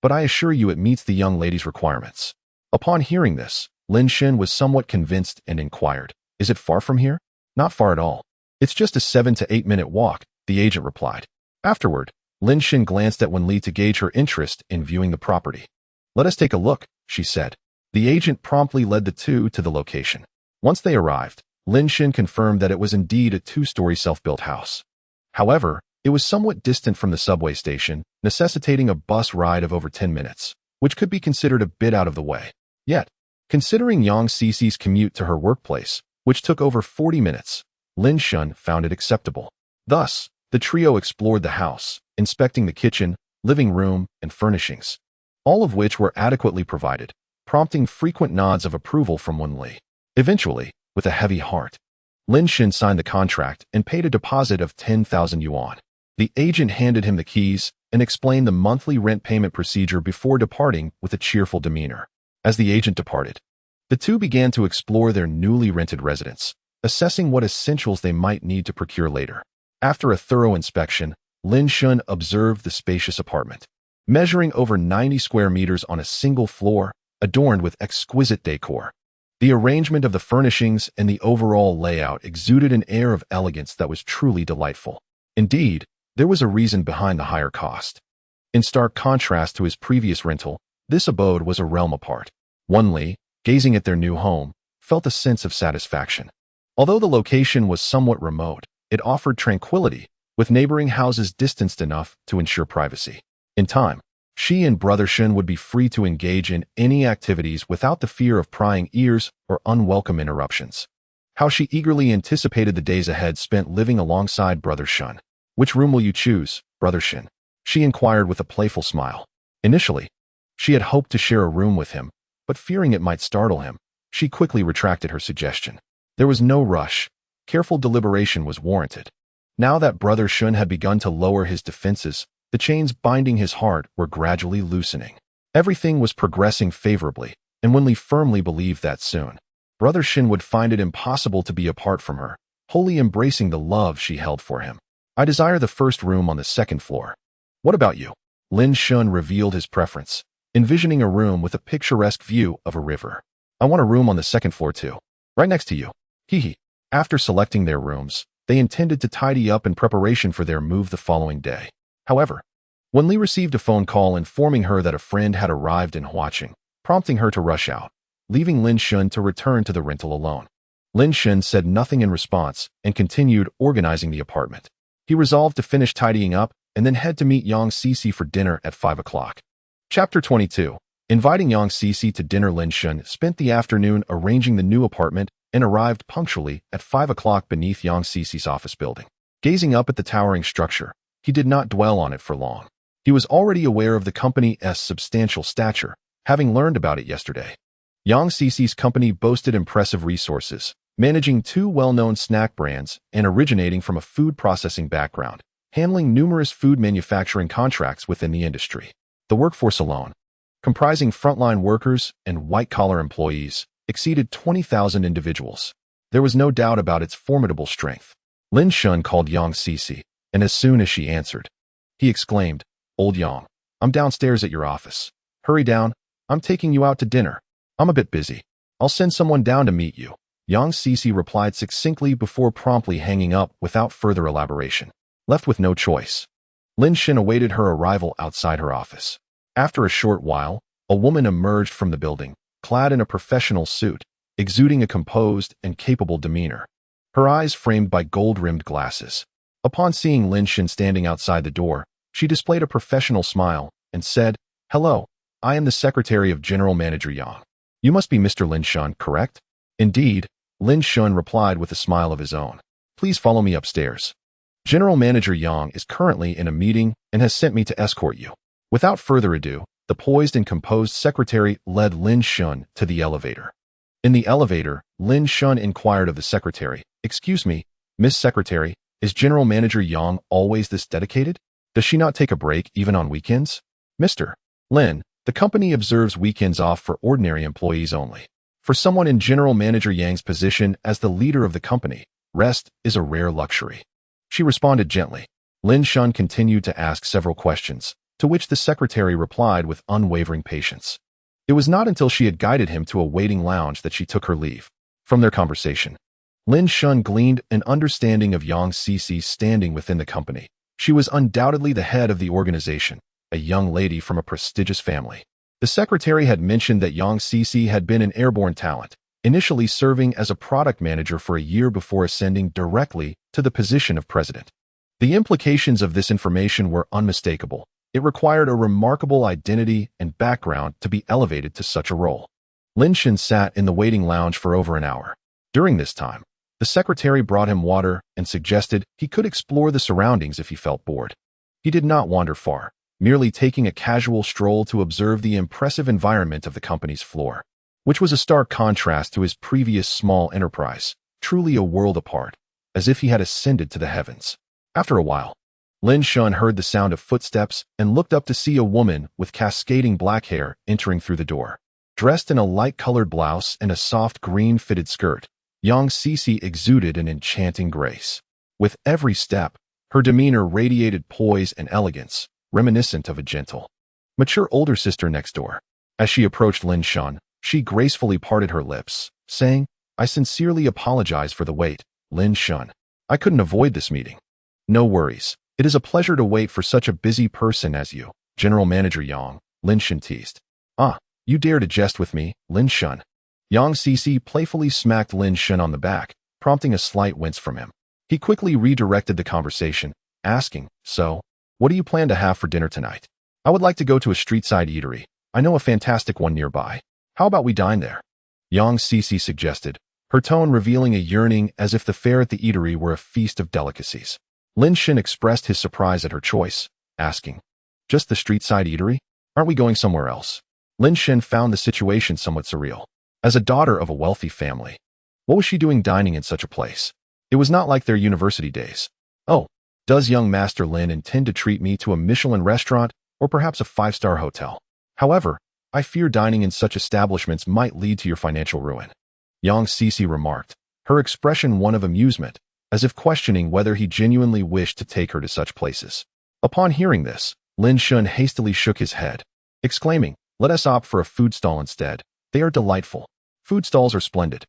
but I assure you it meets the young lady's requirements. Upon hearing this, Lin Shen was somewhat convinced and inquired, "Is it far from here?" "Not far at all. It's just a 7 to 8 minute walk," the agent replied. Afterward, Lin Shen glanced at Wen Li to gauge her interest in viewing the property. "Let us take a look," she said. The agent promptly led the two to the location. Once they arrived, Lin Shen confirmed that it was indeed a 2-story self-built house. However, it was somewhat distant from the subway station, necessitating a bus ride of over 10 minutes, which could be considered a bit out of the way. Yet, considering Yang Cici's commute to her workplace, which took over 40 minutes, Lin Shen found it acceptable. Thus, the trio explored the house, inspecting the kitchen, living room, and furnishings, all of which were adequately provided, prompting frequent nods of approval from Wen Li. Eventually, with a heavy heart, Lin Shen signed the contract and paid a deposit of 10,000 yuan. The agent handed him the keys and explained the monthly rent payment procedure before departing with a cheerful demeanor. As the agent departed, the two began to explore their newly rented residence, assessing what essentials they might need to procure later. After a thorough inspection, Lin Shen observed the spacious apartment. Measuring over 90 square meters on a single floor, adorned with exquisite decor. The arrangement of the furnishings and the overall layout exuded an air of elegance that was truly delightful. Indeed, there was a reason behind the higher cost. In stark contrast to his previous rental, this abode was a realm apart. Wen Li, gazing at their new home, felt a sense of satisfaction. Although the location was somewhat remote, it offered tranquility, with neighboring houses distanced enough to ensure privacy. In time, she and Brother Shen would be free to engage in any activities without the fear of prying ears or unwelcome interruptions. How she eagerly anticipated the days ahead spent living alongside Brother Shen. "Which room will you choose, Brother Shen?" she inquired with a playful smile. Initially, she had hoped to share a room with him, but fearing it might startle him, she quickly retracted her suggestion. There was no rush. Careful deliberation was warranted. Now that Brother Shen had begun to lower his defenses, the chains binding his heart were gradually loosening. Everything was progressing favorably, and Wen Li firmly believed that soon, Brother Shen would find it impossible to be apart from her, wholly embracing the love she held for him. "I desire the first room on the second floor." "What about you?" Lin Shen revealed his preference, envisioning a room with a picturesque view of a river. "I want a room on the second floor too. Right next to you." Hee. After selecting their rooms, they intended to tidy up in preparation for their move the following day. However, Wen Li received a phone call informing her that a friend had arrived in Huaqing, prompting her to rush out, leaving Lin Shen to return to the rental alone. Lin Shen said nothing in response and continued organizing the apartment. He resolved to finish tidying up and then head to meet Yang Cici for dinner at 5 o'clock. Chapter 22. Inviting Yang Cici to dinner, Lin Shen spent the afternoon arranging the new apartment and arrived punctually at 5 o'clock beneath Yang Cici's office building. Gazing up at the towering structure, he did not dwell on it for long. He was already aware of the company's substantial stature, having learned about it yesterday. Yang Cici's company boasted impressive resources, managing 2 well-known snack brands and originating from a food processing background, handling numerous food manufacturing contracts within the industry. The workforce alone, comprising frontline workers and white-collar employees, exceeded 20,000 individuals. There was no doubt about its formidable strength. Lin Shen called Yang Cici, and as soon as she answered, he exclaimed, "Old Yang, I'm downstairs at your office. Hurry down, I'm taking you out to dinner. I'm a bit busy. I'll send someone down to meet you." Yang Cici replied succinctly before promptly hanging up without further elaboration. Left with no choice, Lin Shen awaited her arrival outside her office. After a short while, a woman emerged from the building, clad in a professional suit, exuding a composed and capable demeanor, her eyes framed by gold-rimmed glasses. Upon seeing Lin Shen standing outside the door, she displayed a professional smile and said, "Hello, I am the secretary of General Manager Yang. You must be Mr. Lin Shen, correct?" "Indeed," Lin Shen replied with a smile of his own. "Please follow me upstairs. General Manager Yang is currently in a meeting and has sent me to escort you." Without further ado, the poised and composed secretary led Lin Shen to the elevator. In the elevator, Lin Shen inquired of the secretary, "Excuse me, Miss Secretary, is General Manager Yang always this dedicated? Does she not take a break even on weekends?" "Mr. Lin, the company observes weekends off for ordinary employees only. For someone in General Manager Yang's position as the leader of the company, rest is a rare luxury," she responded gently. Lin Shen continued to ask several questions, to which the secretary replied with unwavering patience. It was not until she had guided him to a waiting lounge that she took her leave. From their conversation, Lin Shun gleaned an understanding of Yang Cici's standing within the company. She was undoubtedly the head of the organization, a young lady from a prestigious family. The secretary had mentioned that Yang Cici had been an airborne talent, initially serving as a product manager for a year before ascending directly to the position of president. The implications of this information were unmistakable. It required a remarkable identity and background to be elevated to such a role. Lin Shun sat in the waiting lounge for over an hour. During this time, the secretary brought him water and suggested he could explore the surroundings if he felt bored. He did not wander far, merely taking a casual stroll to observe the impressive environment of the company's floor, which was a stark contrast to his previous small enterprise, truly a world apart, as if he had ascended to the heavens. After a while, Lin Shun heard the sound of footsteps and looked up to see a woman with cascading black hair entering through the door. Dressed in a light-colored blouse and a soft green-fitted skirt, Yang Cici exuded an enchanting grace. With every step, her demeanor radiated poise and elegance, reminiscent of a gentle, mature older sister next door. As she approached Lin Shun, she gracefully parted her lips, saying, "I sincerely apologize for the wait, Lin Shun. I couldn't avoid this meeting." "No worries. It is a pleasure to wait for such a busy person as you, General Manager Yang," Lin Shun teased. "Ah, you dare to jest with me, Lin Shun." Yang Cici playfully smacked Lin Shun on the back, prompting a slight wince from him. He quickly redirected the conversation, asking, "So, what do you plan to have for dinner tonight?" "I would like to go to a street-side eatery. I know a fantastic one nearby. How about we dine there?" Yang Cici suggested, her tone revealing a yearning as if the fare at the eatery were a feast of delicacies. Lin Shun expressed his surprise at her choice, asking, "Just the street-side eatery? Aren't we going somewhere else?" Lin Shun found the situation somewhat surreal. As a daughter of a wealthy family, what was she doing dining in such a place? It was not like their university days. "Oh, does young Master Lin intend to treat me to a Michelin restaurant or perhaps a five-star hotel? However, I fear dining in such establishments might lead to your financial ruin," Yang Cici remarked, her expression one of amusement, as if questioning whether he genuinely wished to take her to such places. Upon hearing this, Lin Shun hastily shook his head, exclaiming, "Let us opt for a food stall instead. They are delightful. Food stalls are splendid."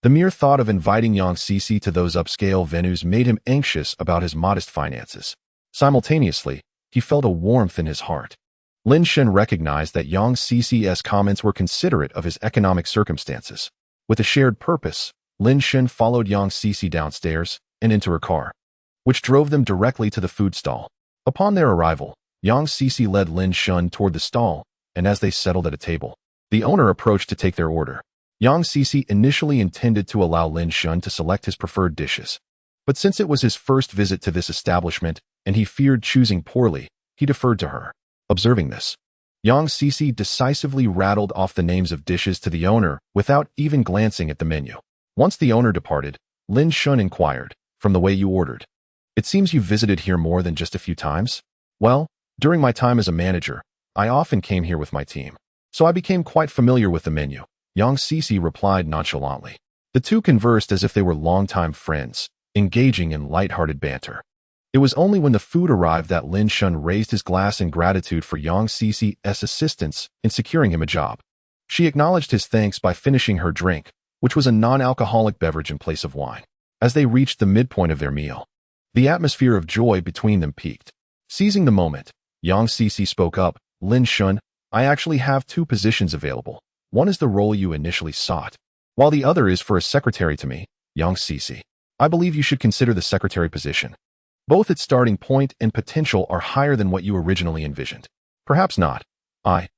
The mere thought of inviting Yang Cici to those upscale venues made him anxious about his modest finances. Simultaneously, he felt a warmth in his heart. Lin Shun recognized that Yang Cici's comments were considerate of his economic circumstances. With a shared purpose, Lin Shun followed Yang Cici downstairs and into her car, which drove them directly to the food stall. Upon their arrival, Yang Cici led Lin Shun toward the stall, and as they settled at a table, the owner approached to take their order. Yang Cici initially intended to allow Lin Shun to select his preferred dishes, but since it was his first visit to this establishment and he feared choosing poorly, he deferred to her. Observing this, Yang Cici decisively rattled off the names of dishes to the owner without even glancing at the menu. Once the owner departed, Lin Shun inquired, "From the way you ordered, it seems you visited here more than just a few times?" "Well, during my time as a manager, I often came here with my team, so I became quite familiar with the menu," Yang Cici replied nonchalantly. The two conversed as if they were longtime friends, engaging in light-hearted banter. It was only when the food arrived that Lin Shun raised his glass in gratitude for Yang Cici's assistance in securing him a job. She acknowledged his thanks by finishing her drink, which was a non-alcoholic beverage in place of wine. As they reached the midpoint of their meal, the atmosphere of joy between them peaked. Seizing the moment, Yang Cici spoke up, "Lin Shun, I actually have two positions available. One is the role you initially sought, while the other is for a secretary to me, Yang Cici. I believe you should consider the secretary position. Both its starting point and potential are higher than what you originally envisioned." "Perhaps not."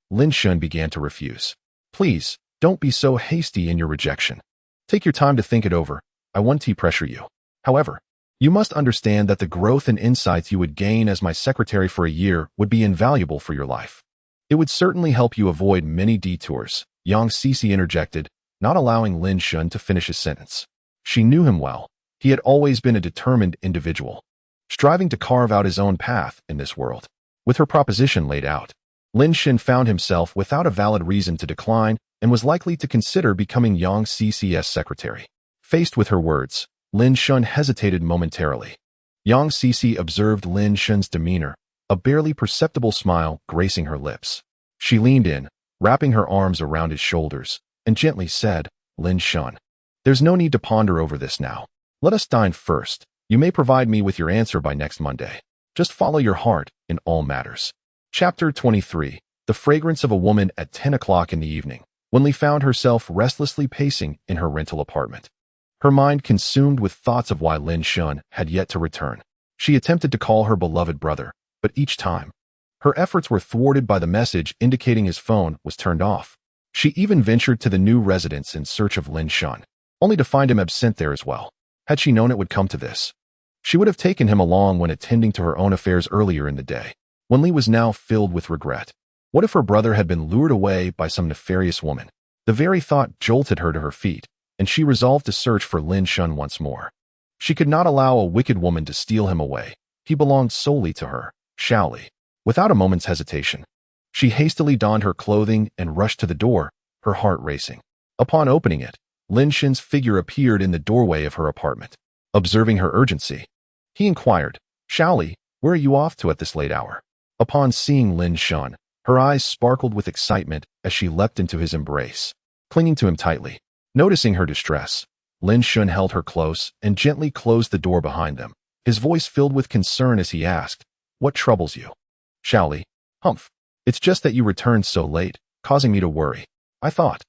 Lin Shun began to refuse. "Please, don't be so hasty in your rejection. Take your time to think it over. I won't pressure you. However, you must understand that the growth and insights you would gain as my secretary for a year would be invaluable for your life. It would certainly help you avoid many detours," Yang Cici interjected, not allowing Lin Shun to finish his sentence. She knew him well. He had always been a determined individual, striving to carve out his own path in this world. With her proposition laid out, Lin Shun found himself without a valid reason to decline and was likely to consider becoming Yang Cici's secretary. Faced with her words, Lin Shun hesitated momentarily. Yang Cici observed Lin Shun's demeanor, a barely perceptible smile gracing her lips. She leaned in, wrapping her arms around his shoulders, and gently said, Lin Shun, there's no need to ponder over this now. Let us dine first. You may provide me with your answer by next Monday. Just follow your heart in all matters. Chapter 23. The fragrance of a woman at 10 o'clock in the evening. Wenli found herself restlessly pacing in her rental apartment. Her mind consumed with thoughts of why Lin Shun had yet to return. She attempted to call her beloved brother, but each time, her efforts were thwarted by the message indicating his phone was turned off. She even ventured to the new residence in search of Lin Shun, only to find him absent there as well. Had she known it would come to this, she would have taken him along when attending to her own affairs earlier in the day. Wenli was now filled with regret. What if her brother had been lured away by some nefarious woman? The very thought jolted her to her feet, and she resolved to search for Lin Shun once more. She could not allow a wicked woman to steal him away. He belonged solely to her, Shaoli. Without a moment's hesitation, she hastily donned her clothing and rushed to the door, her heart racing. Upon opening it, Lin Shun's figure appeared in the doorway of her apartment. Observing her urgency, he inquired, Shaoli, where are you off to at this late hour? Upon seeing Lin Shun, her eyes sparkled with excitement as she leapt into his embrace, clinging to him tightly. Noticing her distress, Lin Shun held her close and gently closed the door behind them, his voice filled with concern as he asked, What troubles you? Shaoli, humph. It's just that you returned so late, causing me to worry. I thought.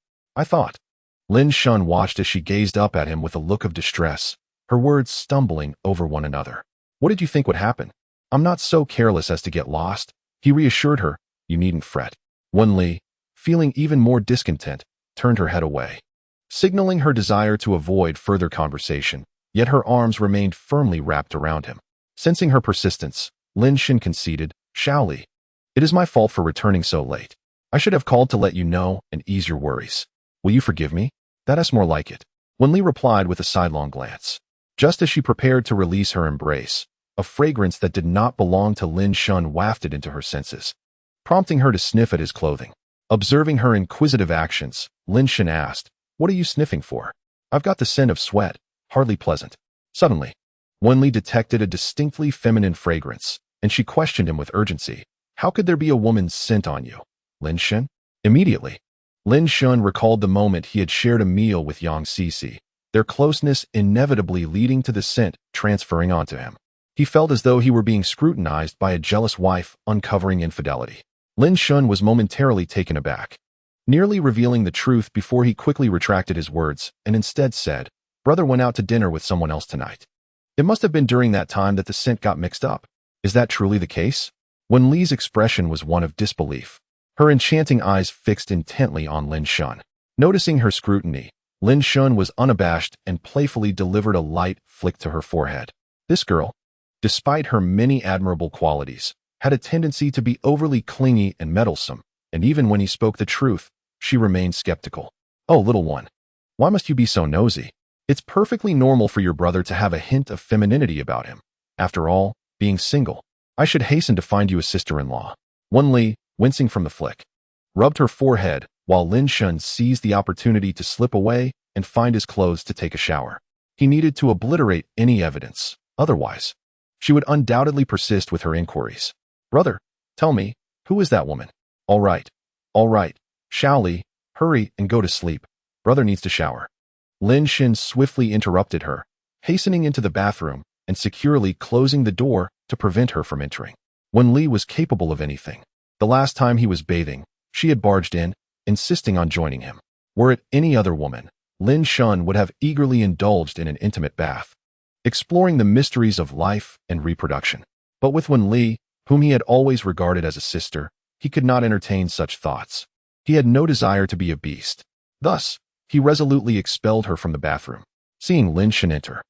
Lin Shun watched as she gazed up at him with a look of distress, her words stumbling over one another. What did you think would happen? I'm not so careless as to get lost. He reassured her, You needn't fret. Wenli, feeling even more discontent, turned her head away, signaling her desire to avoid further conversation, yet her arms remained firmly wrapped around him. Sensing her persistence, Lin Shun conceded, Shaoli, it is my fault for returning so late. I should have called to let you know and ease your worries. Will you forgive me? That's more like it. Wenli replied with a sidelong glance. Just as she prepared to release her embrace, a fragrance that did not belong to Lin Shun wafted into her senses, prompting her to sniff at his clothing. Observing her inquisitive actions, Lin Shun asked, What are you sniffing for? I've got the scent of sweat, hardly pleasant. Suddenly, Wenli detected a distinctly feminine fragrance, and she questioned him with urgency. How could there be a woman's scent on you, Lin Shun? Immediately, Lin Shun recalled the moment he had shared a meal with Yang Cici, their closeness inevitably leading to the scent transferring onto him. He felt as though he were being scrutinized by a jealous wife uncovering infidelity. Lin Shun was momentarily taken aback, nearly revealing the truth before he quickly retracted his words and instead said, Brother went out to dinner with someone else tonight. It must have been during that time that the scent got mixed up. Is that truly the case? Wenli's expression was one of disbelief, her enchanting eyes fixed intently on Lin Shun. Noticing her scrutiny, Lin Shun was unabashed and playfully delivered a light flick to her forehead. This girl, despite her many admirable qualities, had a tendency to be overly clingy and meddlesome, and even when he spoke the truth, she remained skeptical. Oh, little one, why must you be so nosy? It's perfectly normal for your brother to have a hint of femininity about him. After all, being single, I should hasten to find you a sister-in-law. Wenli, wincing from the flick, rubbed her forehead while Lin Shun seized the opportunity to slip away and find his clothes to take a shower. He needed to obliterate any evidence, otherwise, she would undoubtedly persist with her inquiries. Brother, tell me, who is that woman? All right, Shaoli, hurry and go to sleep. Brother needs to shower. Lin Shun swiftly interrupted her, hastening into the bathroom and securely closing the door to prevent her from entering. Wenli was capable of anything. The last time he was bathing, she had barged in, insisting on joining him. Were it any other woman, Lin Shun would have eagerly indulged in an intimate bath, exploring the mysteries of life and reproduction. But with Wenli, whom he had always regarded as a sister, he could not entertain such thoughts. He had no desire to be a beast. Thus, he resolutely expelled her from the bathroom. Seeing Lin Shun enter,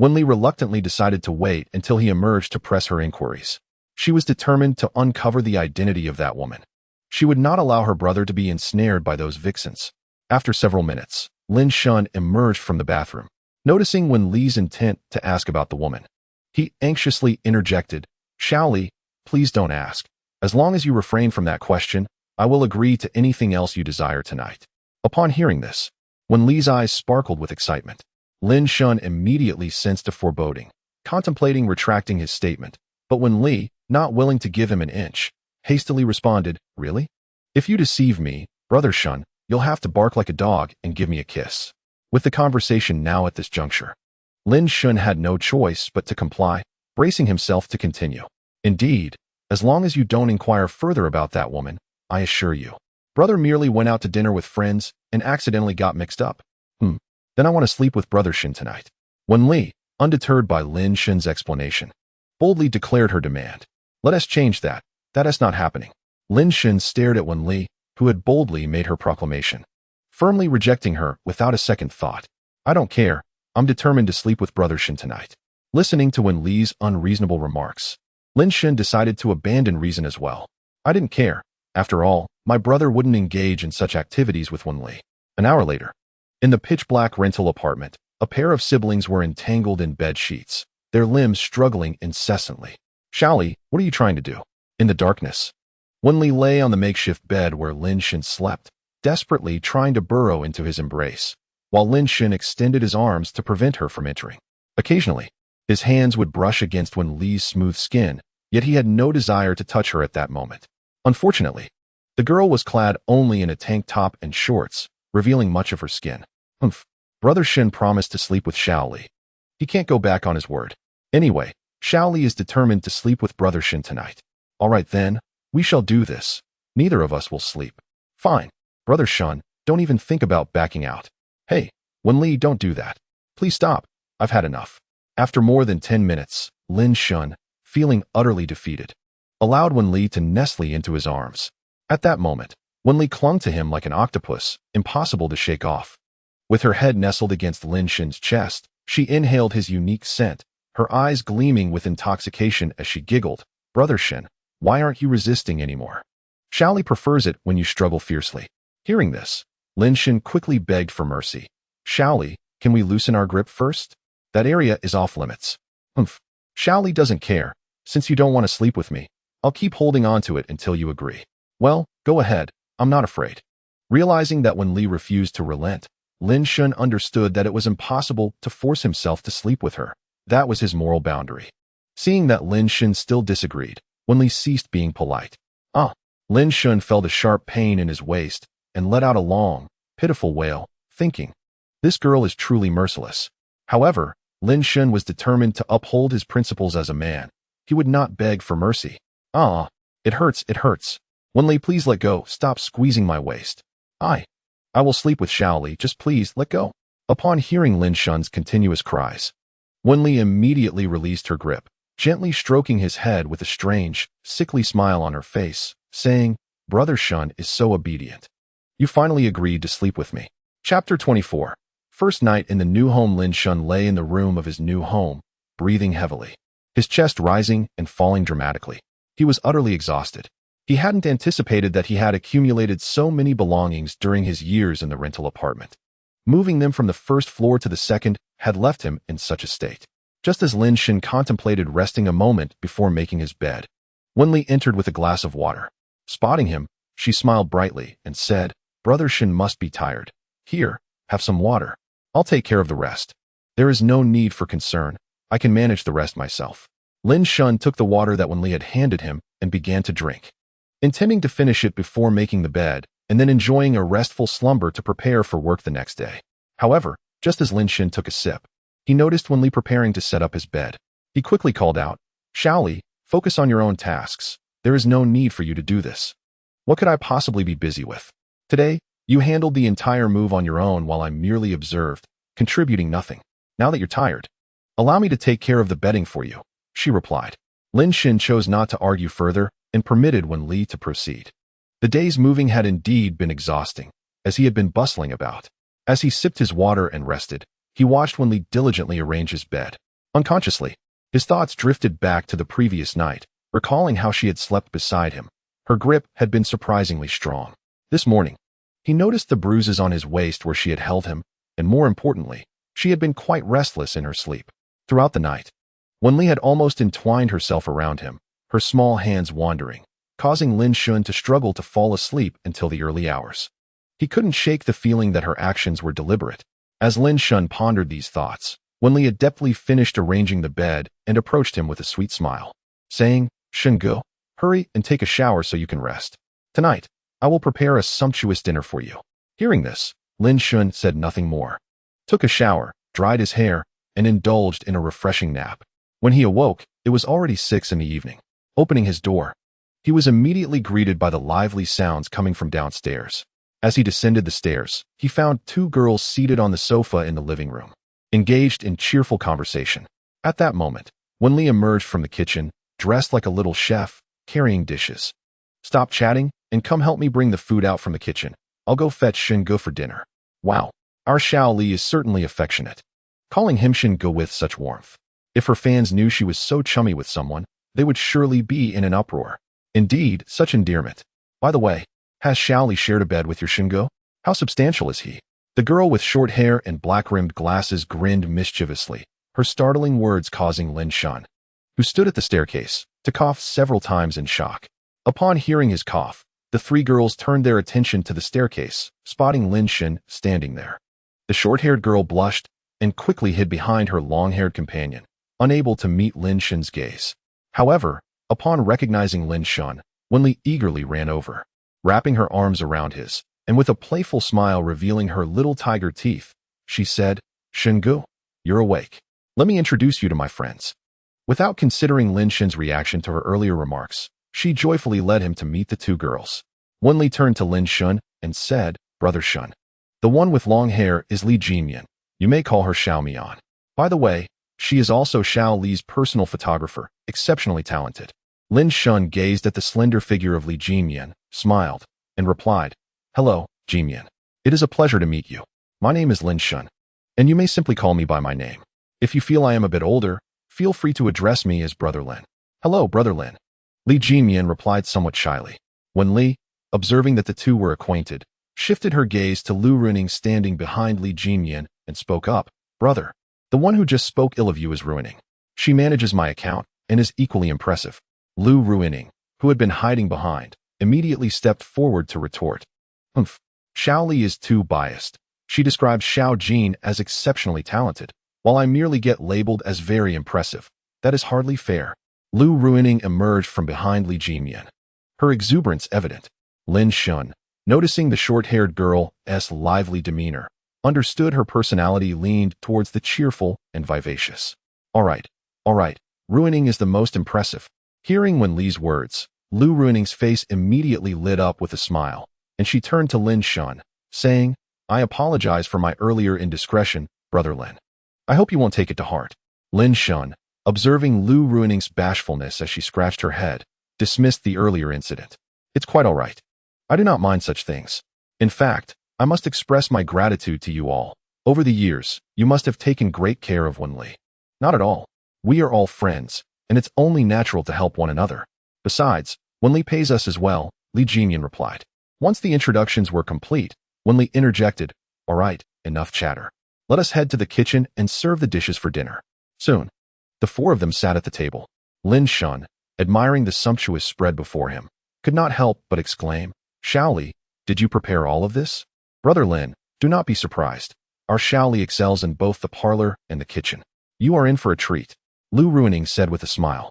Wenli reluctantly decided to wait until he emerged to press her inquiries. She was determined to uncover the identity of that woman. She would not allow her brother to be ensnared by those vixens. After several minutes, Lin Shun emerged from the bathroom. Noticing Wenli's intent to ask about the woman, he anxiously interjected, Shaoli, please don't ask. As long as you refrain from that question, I will agree to anything else you desire tonight. Upon hearing this, Wenli's eyes sparkled with excitement. Lin Shun immediately sensed a foreboding, contemplating retracting his statement, but Wenli, not willing to give him an inch, hastily responded, "Really? If you deceive me, brother Shun, you'll have to bark like a dog and give me a kiss." With the conversation now at this juncture, Lin Shun had no choice but to comply, bracing himself to continue. "Indeed, as long as you don't inquire further about that woman, I assure you. Brother merely went out to dinner with friends and accidentally got mixed up. Then I want to sleep with Brother Shin tonight." Wen Li, undeterred by Lin Shun's explanation, boldly declared her demand. "Let us change that. That is not happening." Lin Shun stared at Wen Li, who had boldly made her proclamation, firmly rejecting her without a second thought. "I don't care. I'm determined to sleep with Brother Shin tonight." Listening to Wen Li's unreasonable remarks, Lin Shun decided to abandon reason as well. "I didn't care. After all, my brother wouldn't engage in such activities with Wen Li." An hour later, in the pitch-black rental apartment, a pair of siblings were entangled in bed sheets, their limbs struggling incessantly. "Xiaoli, what are you trying to do?" In the darkness, Wen Li lay on the makeshift bed where Lin Shun slept, desperately trying to burrow into his embrace, while Lin Shun extended his arms to prevent her from entering. Occasionally, his hands would brush against Wen Li's smooth skin, yet he had no desire to touch her at that moment. Unfortunately, the girl was clad only in a tank top and shorts, revealing much of her skin. Brother Shin promised to sleep with Xiaoli. He can't go back on his word. Anyway, Xiaoli is determined to sleep with Brother Shin tonight. All right then, we shall do this. Neither of us will sleep. Fine. Brother Shun, don't even think about backing out. Hey, Wen Li, don't do that. Please stop. I've had enough. After more than 10 minutes, Lin Shun, feeling utterly defeated, allowed Wen Li to nestle into his arms. At that moment, Wen Li clung to him like an octopus, impossible to shake off. With her head nestled against Lin Shun's chest, she inhaled his unique scent, her eyes gleaming with intoxication as she giggled. "Brother Shin, why aren't you resisting anymore? Xiaoli prefers it when you struggle fiercely." Hearing this, Lin Shun quickly begged for mercy. "Xiaoli, can we loosen our grip first? That area is off limits." Xiaoli doesn't care. "Since you don't want to sleep with me, I'll keep holding on to it until you agree." "Well, go ahead. I'm not afraid." Realizing that Wen Li refused to relent, Lin Shun understood that it was impossible to force himself to sleep with her. That was his moral boundary. Seeing that Lin Shun still disagreed, Wen Li ceased being polite. Lin Shun felt a sharp pain in his waist and let out a long, pitiful wail, thinking, "This girl is truly merciless." However, Lin Shun was determined to uphold his principles as a man. He would not beg for mercy. It hurts, it hurts. Wen Li, please let go. Stop squeezing my waist." I will sleep with Xiaoli, just please let go." Upon hearing Lin Shun's continuous cries, Wen Li immediately released her grip, gently stroking his head with a strange, sickly smile on her face, saying, "Brother Shun is so obedient. You finally agreed to sleep with me." Chapter 24. First night in the new home. Lin Shun lay in the room of his new home, breathing heavily, his chest rising and falling dramatically. He was utterly exhausted. He hadn't anticipated that he had accumulated so many belongings during his years in the rental apartment. Moving them from the first floor to the second had left him in such a state. Just as Lin Shun contemplated resting a moment before making his bed, Wen Li entered with a glass of water. Spotting him, she smiled brightly and said, "Brother Shin must be tired. Here, have some water. I'll take care of the rest. There is no need for concern. I can manage the rest myself." Lin Shun took the water that Wen Li had handed him and began to drink, intending to finish it before making the bed, and then enjoying a restful slumber to prepare for work the next day. However, just as Lin Shun took a sip, he noticed Wen Li preparing to set up his bed. He quickly called out, "Xiaoli, focus on your own tasks. There is no need for you to do this. What could I possibly be busy with? Today, you handled the entire move on your own while I merely observed, contributing nothing. Now that you're tired, allow me to take care of the bedding for you," she replied. Lin Shun chose not to argue further and permitted Wen Li to proceed. The day's moving had indeed been exhausting, as he had been bustling about. As he sipped his water and rested, he watched Wen Li diligently arrange his bed. Unconsciously, his thoughts drifted back to the previous night, recalling how she had slept beside him. Her grip had been surprisingly strong. This morning, he noticed the bruises on his waist where she had held him, and more importantly, she had been quite restless in her sleep. Throughout the night, Wen Li had almost entwined herself around him, her small hands wandering, causing Lin Shun to struggle to fall asleep until the early hours. He couldn't shake the feeling that her actions were deliberate. As Lin Shun pondered these thoughts, Wen Li adeptly finished arranging the bed and approached him with a sweet smile, saying, Shingo, hurry and take a shower so you can rest. Tonight, I will prepare a sumptuous dinner for you. Hearing this, Lin Shun said nothing more. Took a shower, dried his hair, and indulged in a refreshing nap. When he awoke, it was already 6 in the evening. Opening his door, he was immediately greeted by the lively sounds coming from downstairs. As he descended the stairs, he found 2 girls seated on the sofa in the living room, engaged in cheerful conversation. At that moment, Wenli emerged from the kitchen, dressed like a little chef, carrying dishes. Stop chatting and come help me bring the food out from the kitchen. I'll go fetch Shingo for dinner. Wow, our Xiao Li is certainly affectionate. Calling him Shingo with such warmth. If her fans knew she was so chummy with someone, they would surely be in an uproar. Indeed, such endearment. By the way, has Xiao Li shared a bed with your Shingo? How substantial is he? The girl with short hair and black-rimmed glasses grinned mischievously, her startling words causing Lin Shun, who stood at the staircase, to cough several times in shock. Upon hearing his cough, the 3 girls turned their attention to the staircase, spotting Lin Shun standing there. The short-haired girl blushed and quickly hid behind her long-haired companion, unable to meet Lin Shun's gaze. However, upon recognizing Lin Shun, Wenli eagerly ran over, wrapping her arms around his, and with a playful smile revealing her little tiger teeth, she said, Shingo, you're awake. Let me introduce you to my friends. Without considering Lin Shun's reaction to her earlier remarks, she joyfully led him to meet the 2 girls. Wenli turned to Lin Shun and said, Brother Shun, the one with long hair is Li Jinyan. You may call her Xiao Mian. By the way, she is also Xiao Li's personal photographer, exceptionally talented. Lin Shun gazed at the slender figure of Li Jinyan, smiled, and replied, Hello, Jinyan. It is a pleasure to meet you. My name is Lin Shun, and you may simply call me by my name. If you feel I am a bit older, feel free to address me as Brother Lin. Hello, Brother Lin. Li Jinyan replied somewhat shyly. When Li, observing that the 2 were acquainted, shifted her gaze to Lu Ruining standing behind Li Jinyan and spoke up, Brother, the one who just spoke ill of you is Ruining. She manages my account and is equally impressive. Lu Ruining, who had been hiding behind, immediately stepped forward to retort. Xiao Li is too biased. She describes Xiao Jin as exceptionally talented, while I merely get labeled as very impressive. That is hardly fair. Lu Ruining emerged from behind Li Jinyan, her exuberance evident. Lin Shun, noticing the short-haired girl's lively demeanor, understood her personality leaned towards the cheerful and vivacious. All right, Ruining is the most impressive. Hearing Wen Li's words, Lu Ruining's face immediately lit up with a smile, and she turned to Lin Shun, saying, I apologize for my earlier indiscretion, Brother Lin. I hope you won't take it to heart. Lin Shun, observing Lu Ruining's bashfulness as she scratched her head, dismissed the earlier incident. It's quite all right. I do not mind such things. In fact, I must express my gratitude to you all. Over the years, you must have taken great care of Wen Li. Not at all. We are all friends, and it's only natural to help one another. Besides, Wen Li pays us as well, Li Jinyan replied. Once the introductions were complete, Wen Li interjected, All right, enough chatter. Let us head to the kitchen and serve the dishes for dinner. Soon, the 4 of them sat at the table. Lin Shun, admiring the sumptuous spread before him, could not help but exclaim, Xiao Li, did you prepare all of this? Brother Lin, do not be surprised. Our Xiao Li excels in both the parlor and the kitchen. You are in for a treat, Lu Ruining said with a smile.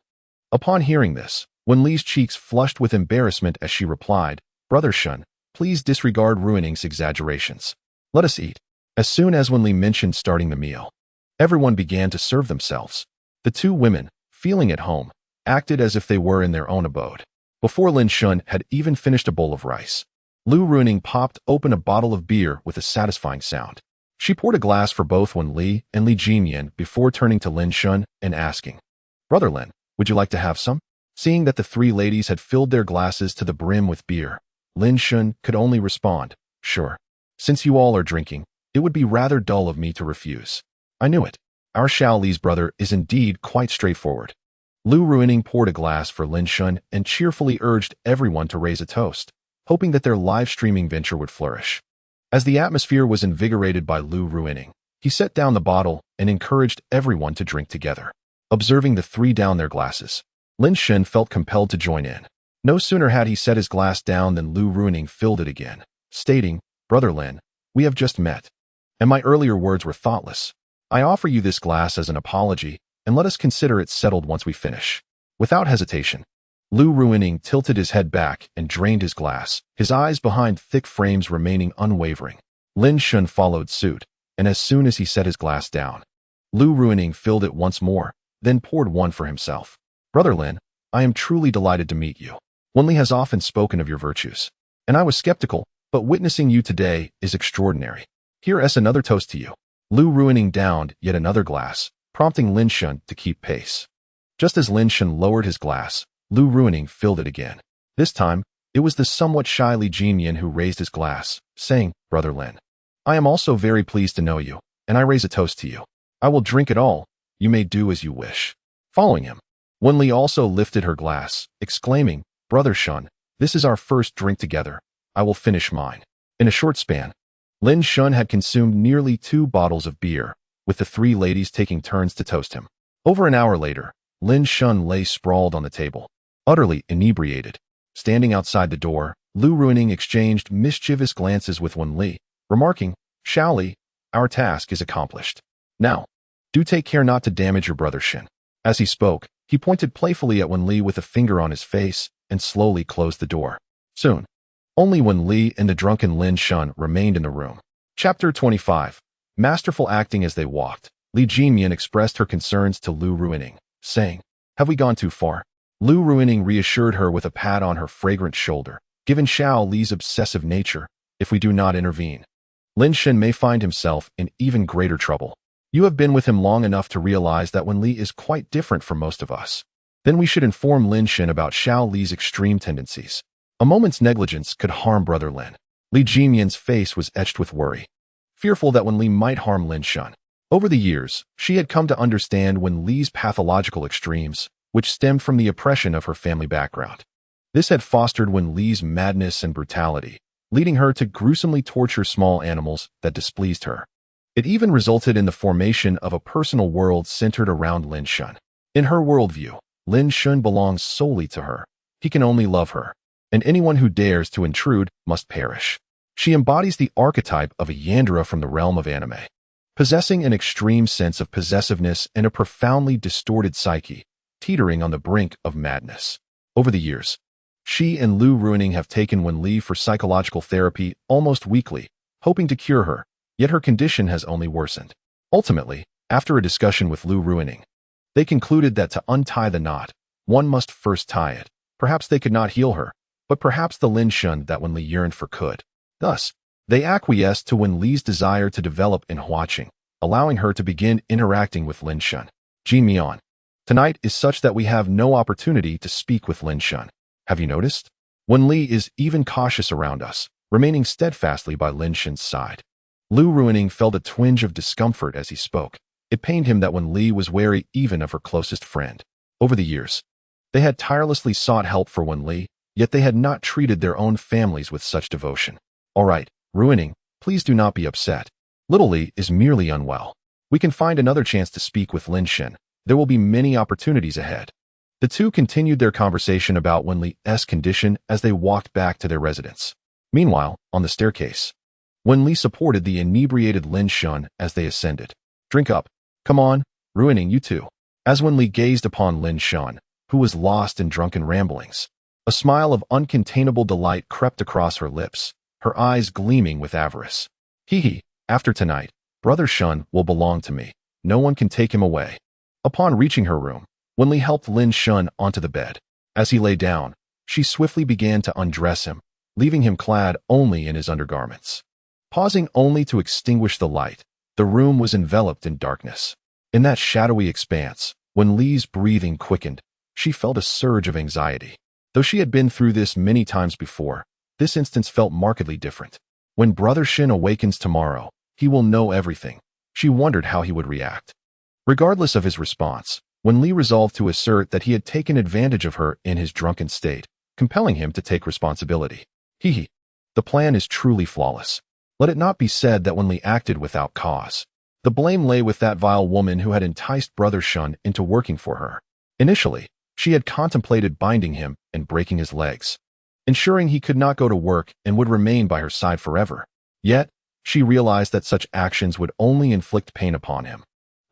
Upon hearing this, Wen Li's cheeks flushed with embarrassment as she replied, Brother Shun, please disregard Ruining's exaggerations. Let us eat. As soon as Wen Li mentioned starting the meal, everyone began to serve themselves. The 2 women, feeling at home, acted as if they were in their own abode. Before Lin Shun had even finished a bowl of rice, Lu Ruining popped open a bottle of beer with a satisfying sound. She poured a glass for both Wen Li and Li Jinyan before turning to Lin Shun and asking, Brother Lin, would you like to have some? Seeing that the 3 ladies had filled their glasses to the brim with beer, Lin Shun could only respond, Sure. Since you all are drinking, it would be rather dull of me to refuse. I knew it. Our Xiao Li's brother is indeed quite straightforward. Lu Ruining poured a glass for Lin Shun and cheerfully urged everyone to raise a toast, hoping that their live streaming venture would flourish. As the atmosphere was invigorated by Lu Ruining, he set down the bottle and encouraged everyone to drink together. Observing the 3 down their glasses, Lin Shun felt compelled to join in. No sooner had he set his glass down than Lu Ruining filled it again, stating, Brother Lin, we have just met, and my earlier words were thoughtless. I offer you this glass as an apology, and let us consider it settled once we finish. Without hesitation, Lu Ruining tilted his head back and drained his glass, his eyes behind thick frames remaining unwavering. Lin Shun followed suit, and as soon as he set his glass down, Lu Ruining filled it once more, then poured one for himself. Brother Lin, I am truly delighted to meet you. Wenli has often spoken of your virtues, and I was skeptical, but witnessing you today is extraordinary. Here is another toast to you. Lu Ruining downed yet another glass, prompting Lin Shun to keep pace. Just as Lin Shun lowered his glass, Lu Ruining filled it again. This time, it was the somewhat shy Li Jinyan who raised his glass, saying, Brother Lin, I am also very pleased to know you, and I raise a toast to you. I will drink it all. You may do as you wish. Following him, Wenli also lifted her glass, exclaiming, Brother Shun, this is our first drink together. I will finish mine. In a short span, Lin Shun had consumed nearly 2 bottles of beer, with the 3 ladies taking turns to toast him. Over an hour later, Lin Shun lay sprawled on the table, utterly inebriated. Standing outside the door, Lu Ruining exchanged mischievous glances with Wenli, remarking, Xiao Li, our task is accomplished. Now, do take care not to damage your brother Shin. As he spoke, he pointed playfully at Wenli with a finger on his face and slowly closed the door. Soon, only Wenli and the drunken Lin Shun remained in the room. Chapter 25. Masterful acting. As they walked, Li Jinyan expressed her concerns to Lu Ruining, saying, Have we gone too far? Lu Ruining reassured her with a pat on her fragrant shoulder. Given Xiao Li's obsessive nature, if we do not intervene, Lin Shin may find himself in even greater trouble. You have been with him long enough to realize that Wenli is quite different from most of us. Then we should inform Lin Shin about Xiao Li's extreme tendencies. A moment's negligence could harm Brother Lin. Li Jinyan's face was etched with worry, fearful that Wenli might harm Lin Shun. Over the years, she had come to understand Wenli's pathological extremes, which stemmed from the oppression of her family background. This had fostered Wenli's madness and brutality, leading her to gruesomely torture small animals that displeased her. It even resulted in the formation of a personal world centered around Lin Shun. In her worldview, Lin Shun belongs solely to her. He can only love her, and anyone who dares to intrude must perish. She embodies the archetype of a Yandere from the realm of anime, possessing an extreme sense of possessiveness and a profoundly distorted psyche, teetering on the brink of madness. Over the years, she and Lu Ruining have taken Wenli for psychological therapy almost weekly, hoping to cure her, yet her condition has only worsened. Ultimately, after a discussion with Lu Ruining, they concluded that to untie the knot, one must first tie it. Perhaps they could not heal her, but perhaps the Lin Shun that Wenli yearned for could. Thus, they acquiesced to Wenli's desire to develop in Huaqing, allowing her to begin interacting with Lin Shun. Jin Mian, tonight is such that we have no opportunity to speak with Lin Shun. Have you noticed? Wenli is even cautious around us, remaining steadfastly by Lin Shun's side. Lu Ruining felt a twinge of discomfort as he spoke. It pained him that Wenli was wary even of her closest friend. Over the years, they had tirelessly sought help for Wenli, yet they had not treated their own families with such devotion. All right, Ruining, please do not be upset. Little Li is merely unwell. We can find another chance to speak with Lin Shin. There will be many opportunities ahead. The two continued their conversation about Wenli's condition as they walked back to their residence. Meanwhile, on the staircase, Wenli supported the inebriated Lin Shun as they ascended. Drink up. Come on, Ruining, you too. As Wenli gazed upon Lin Shun, who was lost in drunken ramblings, a smile of uncontainable delight crept across her lips, her eyes gleaming with avarice. Hee, after tonight, Brother Shun will belong to me. No one can take him away. Upon reaching her room, Wenli helped Lin Shun onto the bed. As he lay down, she swiftly began to undress him, leaving him clad only in his undergarments. Pausing only to extinguish the light, the room was enveloped in darkness. In that shadowy expanse, when Li's breathing quickened, she felt a surge of anxiety. Though she had been through this many times before, this instance felt markedly different. When Brother Shin awakens tomorrow, he will know everything. She wondered how he would react. Regardless of his response, when Li resolved to assert that he had taken advantage of her in his drunken state, compelling him to take responsibility. The plan is truly flawless. Let it not be said that when Li acted without cause. The blame lay with that vile woman who had enticed Brother Shun into working for her. Initially, she had contemplated binding him and breaking his legs, ensuring he could not go to work and would remain by her side forever. Yet, she realized that such actions would only inflict pain upon him,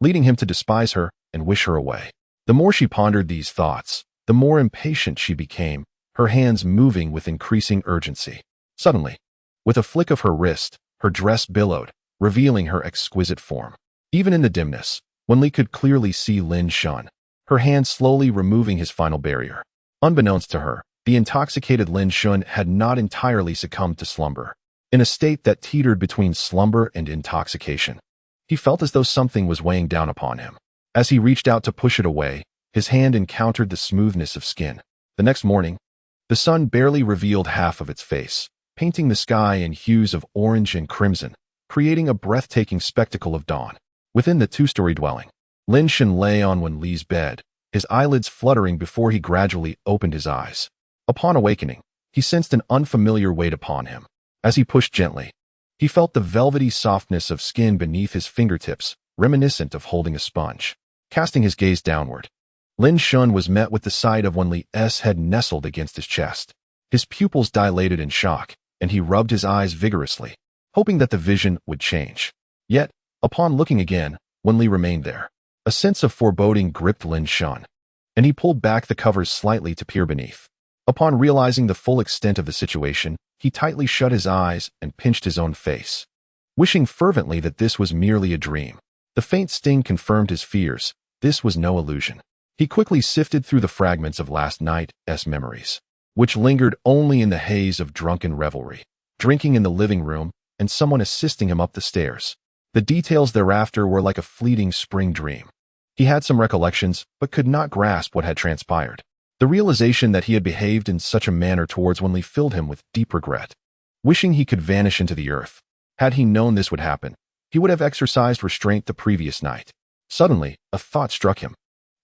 leading him to despise her and wish her away. The more she pondered these thoughts, the more impatient she became, her hands moving with increasing urgency. Suddenly, with a flick of her wrist, her dress billowed, revealing her exquisite form. Even in the dimness, Wenli could clearly see Lin Shun, her hand slowly removing his final barrier. Unbeknownst to her, the intoxicated Lin Shun had not entirely succumbed to slumber. In a state that teetered between slumber and intoxication, he felt as though something was weighing down upon him. As he reached out to push it away, his hand encountered the smoothness of skin. The next morning, the sun barely revealed half of its face, painting the sky in hues of orange and crimson, creating a breathtaking spectacle of dawn. Within the two-story dwelling, Lin Shun lay on Wenli's bed, his eyelids fluttering before he gradually opened his eyes. Upon awakening, he sensed an unfamiliar weight upon him. As he pushed gently, he felt the velvety softness of skin beneath his fingertips, reminiscent of holding a sponge. Casting his gaze downward, Lin Shun was met with the sight of Wenli's head nestled against his chest. His pupils dilated in shock, and he rubbed his eyes vigorously, hoping that the vision would change. Yet, upon looking again, Wenli remained there. A sense of foreboding gripped Lin Shun, and he pulled back the covers slightly to peer beneath. Upon realizing the full extent of the situation, he tightly shut his eyes and pinched his own face, wishing fervently that this was merely a dream. The faint sting confirmed his fears. This was no illusion. He quickly sifted through the fragments of last night's memories, which lingered only in the haze of drunken revelry, drinking in the living room, and someone assisting him up the stairs. The details thereafter were like a fleeting spring dream. He had some recollections, but could not grasp what had transpired. The realization that he had behaved in such a manner towards Wenli filled him with deep regret. Wishing he could vanish into the earth. Had he known this would happen, he would have exercised restraint the previous night. Suddenly, a thought struck him.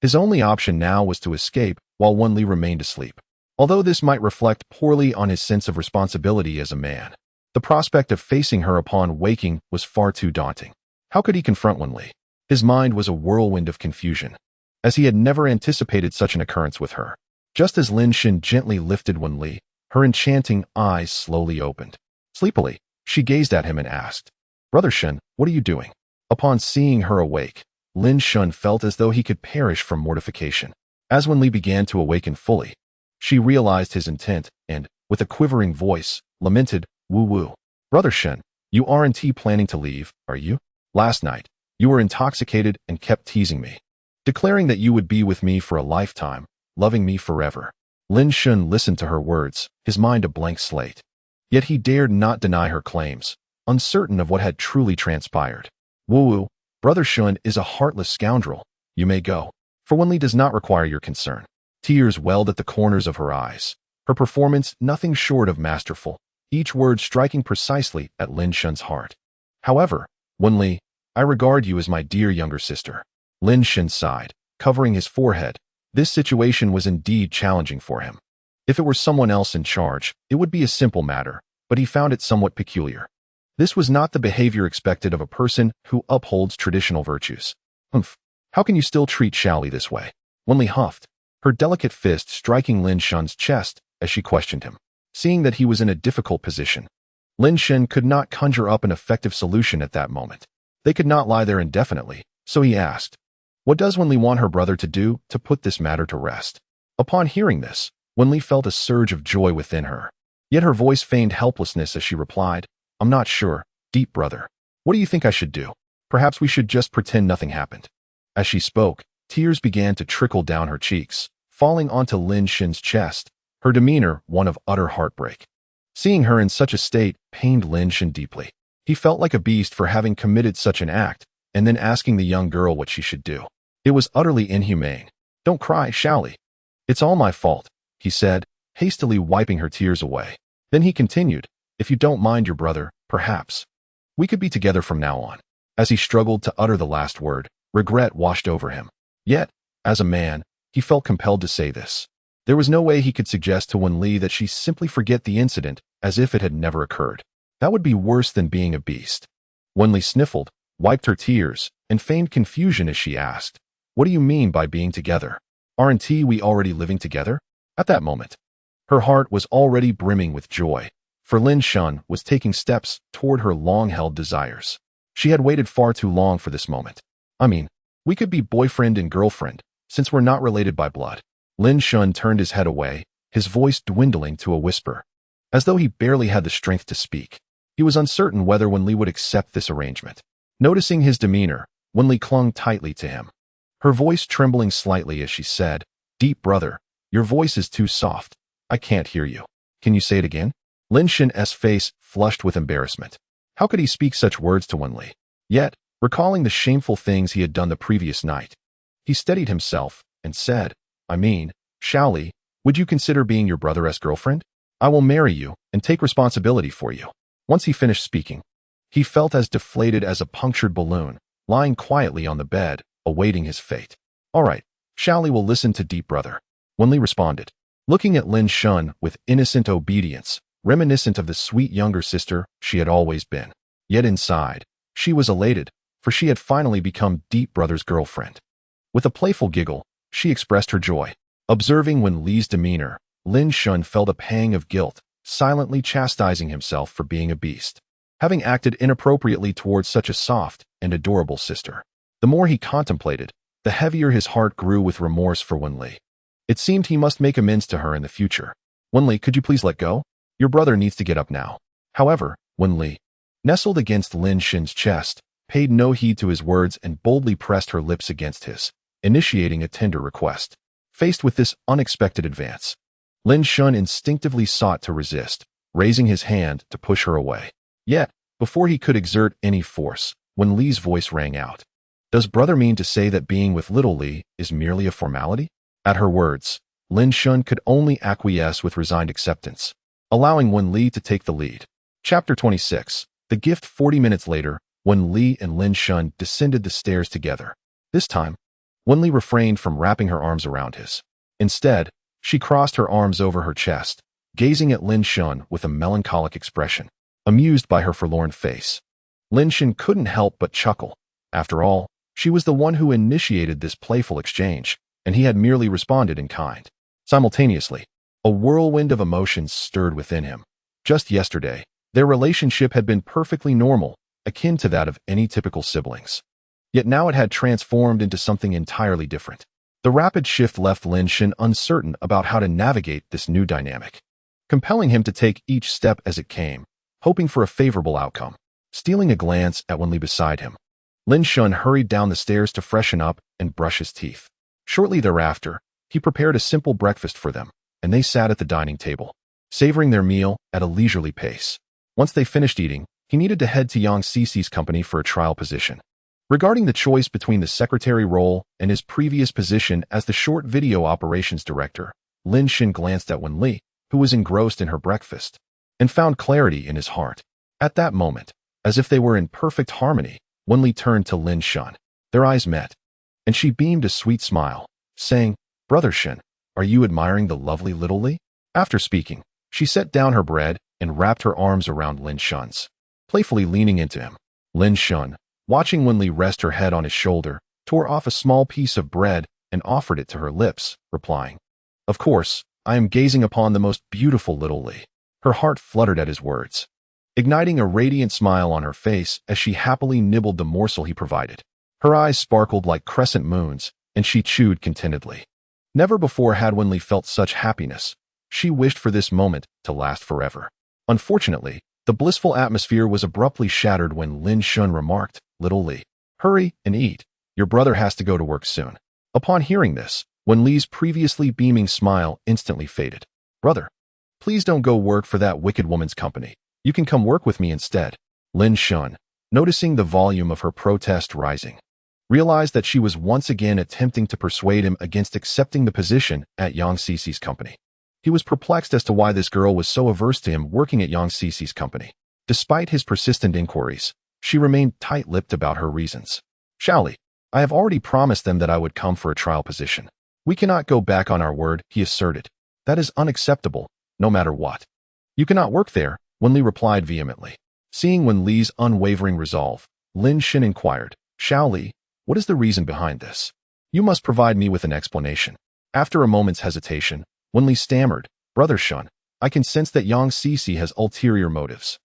His only option now was to escape while Wenli remained asleep. Although this might reflect poorly on his sense of responsibility as a man, the prospect of facing her upon waking was far too daunting. How could he confront Wenli? His mind was a whirlwind of confusion, as he had never anticipated such an occurrence with her. Just as Lin Shun gently lifted Wenli, her enchanting eyes slowly opened. Sleepily, she gazed at him and asked, "Brother Shun, what are you doing?" Upon seeing her awake, Lin Shun felt as though he could perish from mortification. As Wenli began to awaken fully, she realized his intent and, with a quivering voice, lamented, "Woo-woo. Brother Shun, you aren't planning to leave, are you? Last night, you were intoxicated and kept teasing me, declaring that you would be with me for a lifetime, loving me forever." Lin Shun listened to her words, his mind a blank slate. Yet he dared not deny her claims, uncertain of what had truly transpired. "Woo-woo, Brother Shun is a heartless scoundrel. You may go, for Wenli does not require your concern." Tears welled at the corners of her eyes, her performance nothing short of masterful, each word striking precisely at Lin Shun's heart. "However, Wenli, I regard you as my dear younger sister." Lin Shun sighed, covering his forehead. This situation was indeed challenging for him. If it were someone else in charge, it would be a simple matter, but he found it somewhat peculiar. This was not the behavior expected of a person who upholds traditional virtues. "Humph, how can you still treat Shaoli this way?" Wenli huffed, her delicate fist striking Lin Shun's chest as she questioned him. Seeing that he was in a difficult position, Lin Shun could not conjure up an effective solution at that moment. They could not lie there indefinitely, so he asked, "What does Wenli want her brother to do to put this matter to rest?" Upon hearing this, Wenli felt a surge of joy within her. Yet her voice feigned helplessness as she replied, "I'm not sure, deep brother. What do you think I should do? Perhaps we should just pretend nothing happened." As she spoke, tears began to trickle down her cheeks, falling onto Lin Shun's chest, her demeanor one of utter heartbreak. Seeing her in such a state pained Lin Shun deeply. He felt like a beast for having committed such an act, and then asking the young girl what she should do. It was utterly inhumane. "Don't cry, Shaoli. It's all my fault," he said, hastily wiping her tears away. Then he continued, "If you don't mind your brother, perhaps we could be together from now on." As he struggled to utter the last word, regret washed over him. Yet, as a man, he felt compelled to say this. There was no way he could suggest to Wenli that she simply forget the incident as if it had never occurred. That would be worse than being a beast. Wenli sniffled, wiped her tears, and feigned confusion as she asked, "What do you mean by being together? Aren't we already living together?" At that moment, her heart was already brimming with joy, for Lin Shun was taking steps toward her long-held desires. She had waited far too long for this moment. "I mean, we could be boyfriend and girlfriend, since we're not related by blood." Lin Shun turned his head away, his voice dwindling to a whisper, as though he barely had the strength to speak. He was uncertain whether Wenli would accept this arrangement. Noticing his demeanor, Wenli clung tightly to him, her voice trembling slightly as she said, "Deep brother, your voice is too soft. I can't hear you. Can you say it again?" Lin Shun's face flushed with embarrassment. How could he speak such words to Wenli? Yet, recalling the shameful things he had done the previous night, he steadied himself and said, "I mean, Shaoli, would you consider being your brother's girlfriend? I will marry you and take responsibility for you." Once he finished speaking, he felt as deflated as a punctured balloon, lying quietly on the bed, awaiting his fate. "All right, Shaoli will listen to Deep Brother," Wenli responded, looking at Lin Shun with innocent obedience, reminiscent of the sweet younger sister she had always been. Yet inside, she was elated, for she had finally become Deep Brother's girlfriend. With a playful giggle, she expressed her joy. Observing Wenli's demeanor, Lin Shun felt a pang of guilt, silently chastising himself for being a beast, having acted inappropriately towards such a soft and adorable sister. The more he contemplated, the heavier his heart grew with remorse for Wenli. It seemed he must make amends to her in the future. "Wenli, could you please let go? Your brother needs to get up now." However, Wenli, nestled against Lin Shun's chest, paid no heed to his words and boldly pressed her lips against his, initiating a tender request. Faced with this unexpected advance, Lin Shun instinctively sought to resist, raising his hand to push her away. Yet, before he could exert any force, Wenli's voice rang out. "Does brother mean to say that being with little Li is merely a formality?" At her words, Lin Shun could only acquiesce with resigned acceptance, allowing Wenli to take the lead. Chapter 26. The Gift. 40 minutes later, Wenli and Lin Shun descended the stairs together. This time, Wenli refrained from wrapping her arms around his. Instead, she crossed her arms over her chest, gazing at Lin Shun with a melancholic expression, amused by her forlorn face. Lin Shun couldn't help but chuckle. After all, she was the one who initiated this playful exchange, and he had merely responded in kind. Simultaneously, a whirlwind of emotions stirred within him. Just yesterday, their relationship had been perfectly normal, akin to that of any typical siblings. Yet now it had transformed into something entirely different. The rapid shift left Lin Shun uncertain about how to navigate this new dynamic, compelling him to take each step as it came, hoping for a favorable outcome. Stealing a glance at Wenli beside him, Lin Shun hurried down the stairs to freshen up and brush his teeth. Shortly thereafter, he prepared a simple breakfast for them, and they sat at the dining table, savoring their meal at a leisurely pace. Once they finished eating, he needed to head to Yang Cici's company for a trial position. Regarding the choice between the secretary role and his previous position as the short video operations director, Lin Shun glanced at Wenli, who was engrossed in her breakfast, and found clarity in his heart. At that moment, as if they were in perfect harmony, Wenli turned to Lin Shun. Their eyes met, and she beamed a sweet smile, saying, "Brother Shun, are you admiring the lovely little Li?" After speaking, she set down her bread and wrapped her arms around Lin Shun's, playfully leaning into him. Lin Shun, watching Wenli rest her head on his shoulder, tore off a small piece of bread and offered it to her lips, replying, "Of course, I am gazing upon the most beautiful little Li." Her heart fluttered at his words, igniting a radiant smile on her face as she happily nibbled the morsel he provided. Her eyes sparkled like crescent moons, and she chewed contentedly. Never before had Wenli felt such happiness. She wished for this moment to last forever. Unfortunately, the blissful atmosphere was abruptly shattered when Lin Shun remarked, "Little Li, hurry and eat. Your brother has to go to work soon." Upon hearing this, Wenli's previously beaming smile instantly faded. "Brother, please don't go work for that wicked woman's company. You can come work with me instead." Lin Shun, noticing the volume of her protest rising, realized that she was once again attempting to persuade him against accepting the position at Yang Cici's company. He was perplexed as to why this girl was so averse to him working at Yang Cici's company. Despite his persistent inquiries, she remained tight-lipped about her reasons. "Shaoli, I have already promised them that I would come for a trial position. We cannot go back on our word," he asserted. "That is unacceptable, no matter what." "You cannot work there," Wenli replied vehemently. Seeing Wenli's unwavering resolve, Lin Shun inquired, "Shaoli, what is the reason behind this? You must provide me with an explanation." After a moment's hesitation, Wenli stammered, "Brother Shun, I can sense that Yang Cici has ulterior motives.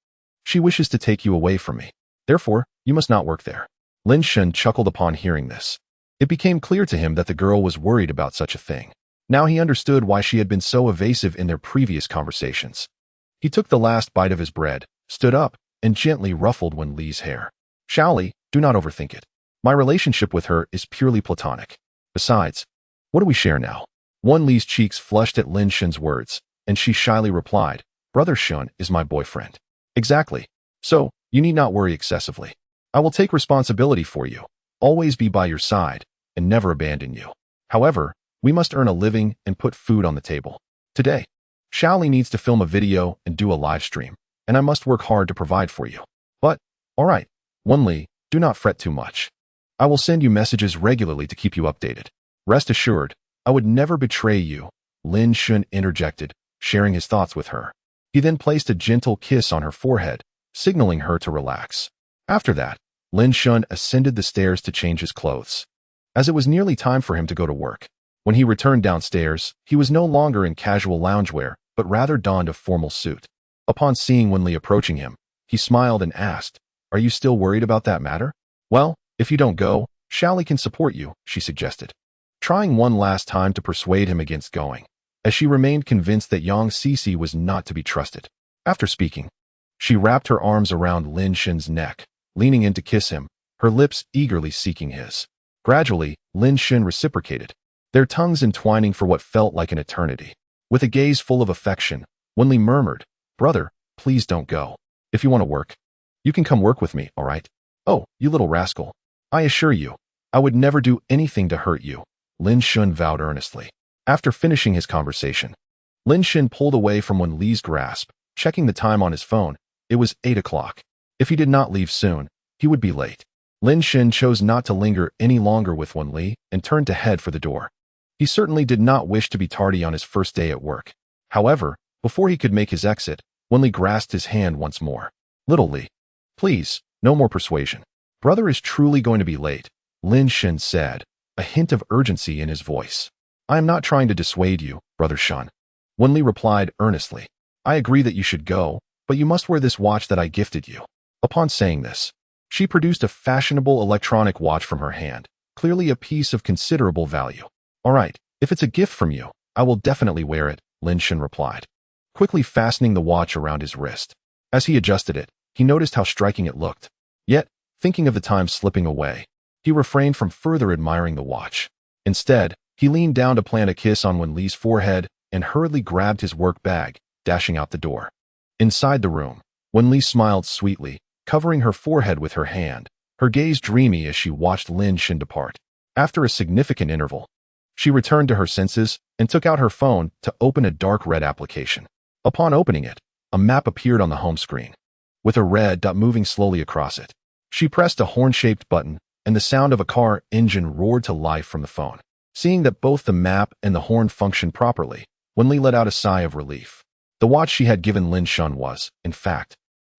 She wishes to take you away from me. Therefore, you must not work there." Lin Shun chuckled upon hearing this. It became clear to him that the girl was worried about such a thing. Now he understood why she had been so evasive in their previous conversations. He took the last bite of his bread, stood up, and gently ruffled Wen Li's hair. Xiaoli, do not overthink it. My relationship with her is purely platonic. Besides, what do we share now? Wen Li's cheeks flushed at Lin Shen's words, and she shyly replied, Brother Shun is my boyfriend. Exactly. So, you need not worry excessively. I will take responsibility for you, always be by your side, and never abandon you. However, we must earn a living and put food on the table. Today, Xiaoli needs to film a video and do a live stream, and I must work hard to provide for you. But, alright, Wen Li, do not fret too much. I will send you messages regularly to keep you updated. Rest assured, I would never betray you, Lin Shen interjected, sharing his thoughts with her. He then placed a gentle kiss on her forehead, signaling her to relax. After that, Lin Shen ascended the stairs to change his clothes. As it was nearly time for him to go to work, when he returned downstairs, he was no longer in casual loungewear, but rather donned a formal suit. Upon seeing Wen Li approaching him, he smiled and asked, Are you still worried about that matter? Well, if you don't go, Xiaoli can support you, she suggested, trying one last time to persuade him against going, as she remained convinced that Yang Cici was not to be trusted. After speaking, she wrapped her arms around Lin Shen's neck, leaning in to kiss him, her lips eagerly seeking his. Gradually, Lin Shen reciprocated, their tongues entwining for what felt like an eternity. With a gaze full of affection, Wen Li murmured, Brother, please don't go. If you want to work, you can come work with me, all right? Oh, you little rascal. I assure you, I would never do anything to hurt you, Lin Shen vowed earnestly. After finishing his conversation, Lin Shen pulled away from Wen Li's grasp, checking the time on his phone. It was 8 o'clock. If he did not leave soon, he would be late. Lin Shen chose not to linger any longer with Wen Li and turned to head for the door. He certainly did not wish to be tardy on his first day at work. However, before he could make his exit, Wen Li grasped his hand once more. Little Li, please, no more persuasion. Brother is truly going to be late, Lin Shen said, a hint of urgency in his voice. I am not trying to dissuade you, Brother Shen. Wen Li replied earnestly. I agree that you should go, but you must wear this watch that I gifted you. Upon saying this, she produced a fashionable electronic watch from her hand, clearly a piece of considerable value. All right, if it's a gift from you, I will definitely wear it, Lin Shen replied, quickly fastening the watch around his wrist. As he adjusted it, he noticed how striking it looked. Yet, thinking of the time slipping away, he refrained from further admiring the watch. Instead, he leaned down to plant a kiss on Wen Li's forehead and hurriedly grabbed his work bag, dashing out the door. Inside the room, Wen Li smiled sweetly, covering her forehead with her hand, her gaze dreamy as she watched Lin Shen depart. After a significant interval, she returned to her senses and took out her phone to open a dark red application. Upon opening it, a map appeared on the home screen, with a red dot moving slowly across it. She pressed a horn-shaped button, and the sound of a car engine roared to life from the phone. Seeing that both the map and the horn functioned properly, Wen Li let out a sigh of relief. The watch she had given Lin Shen was, in fact,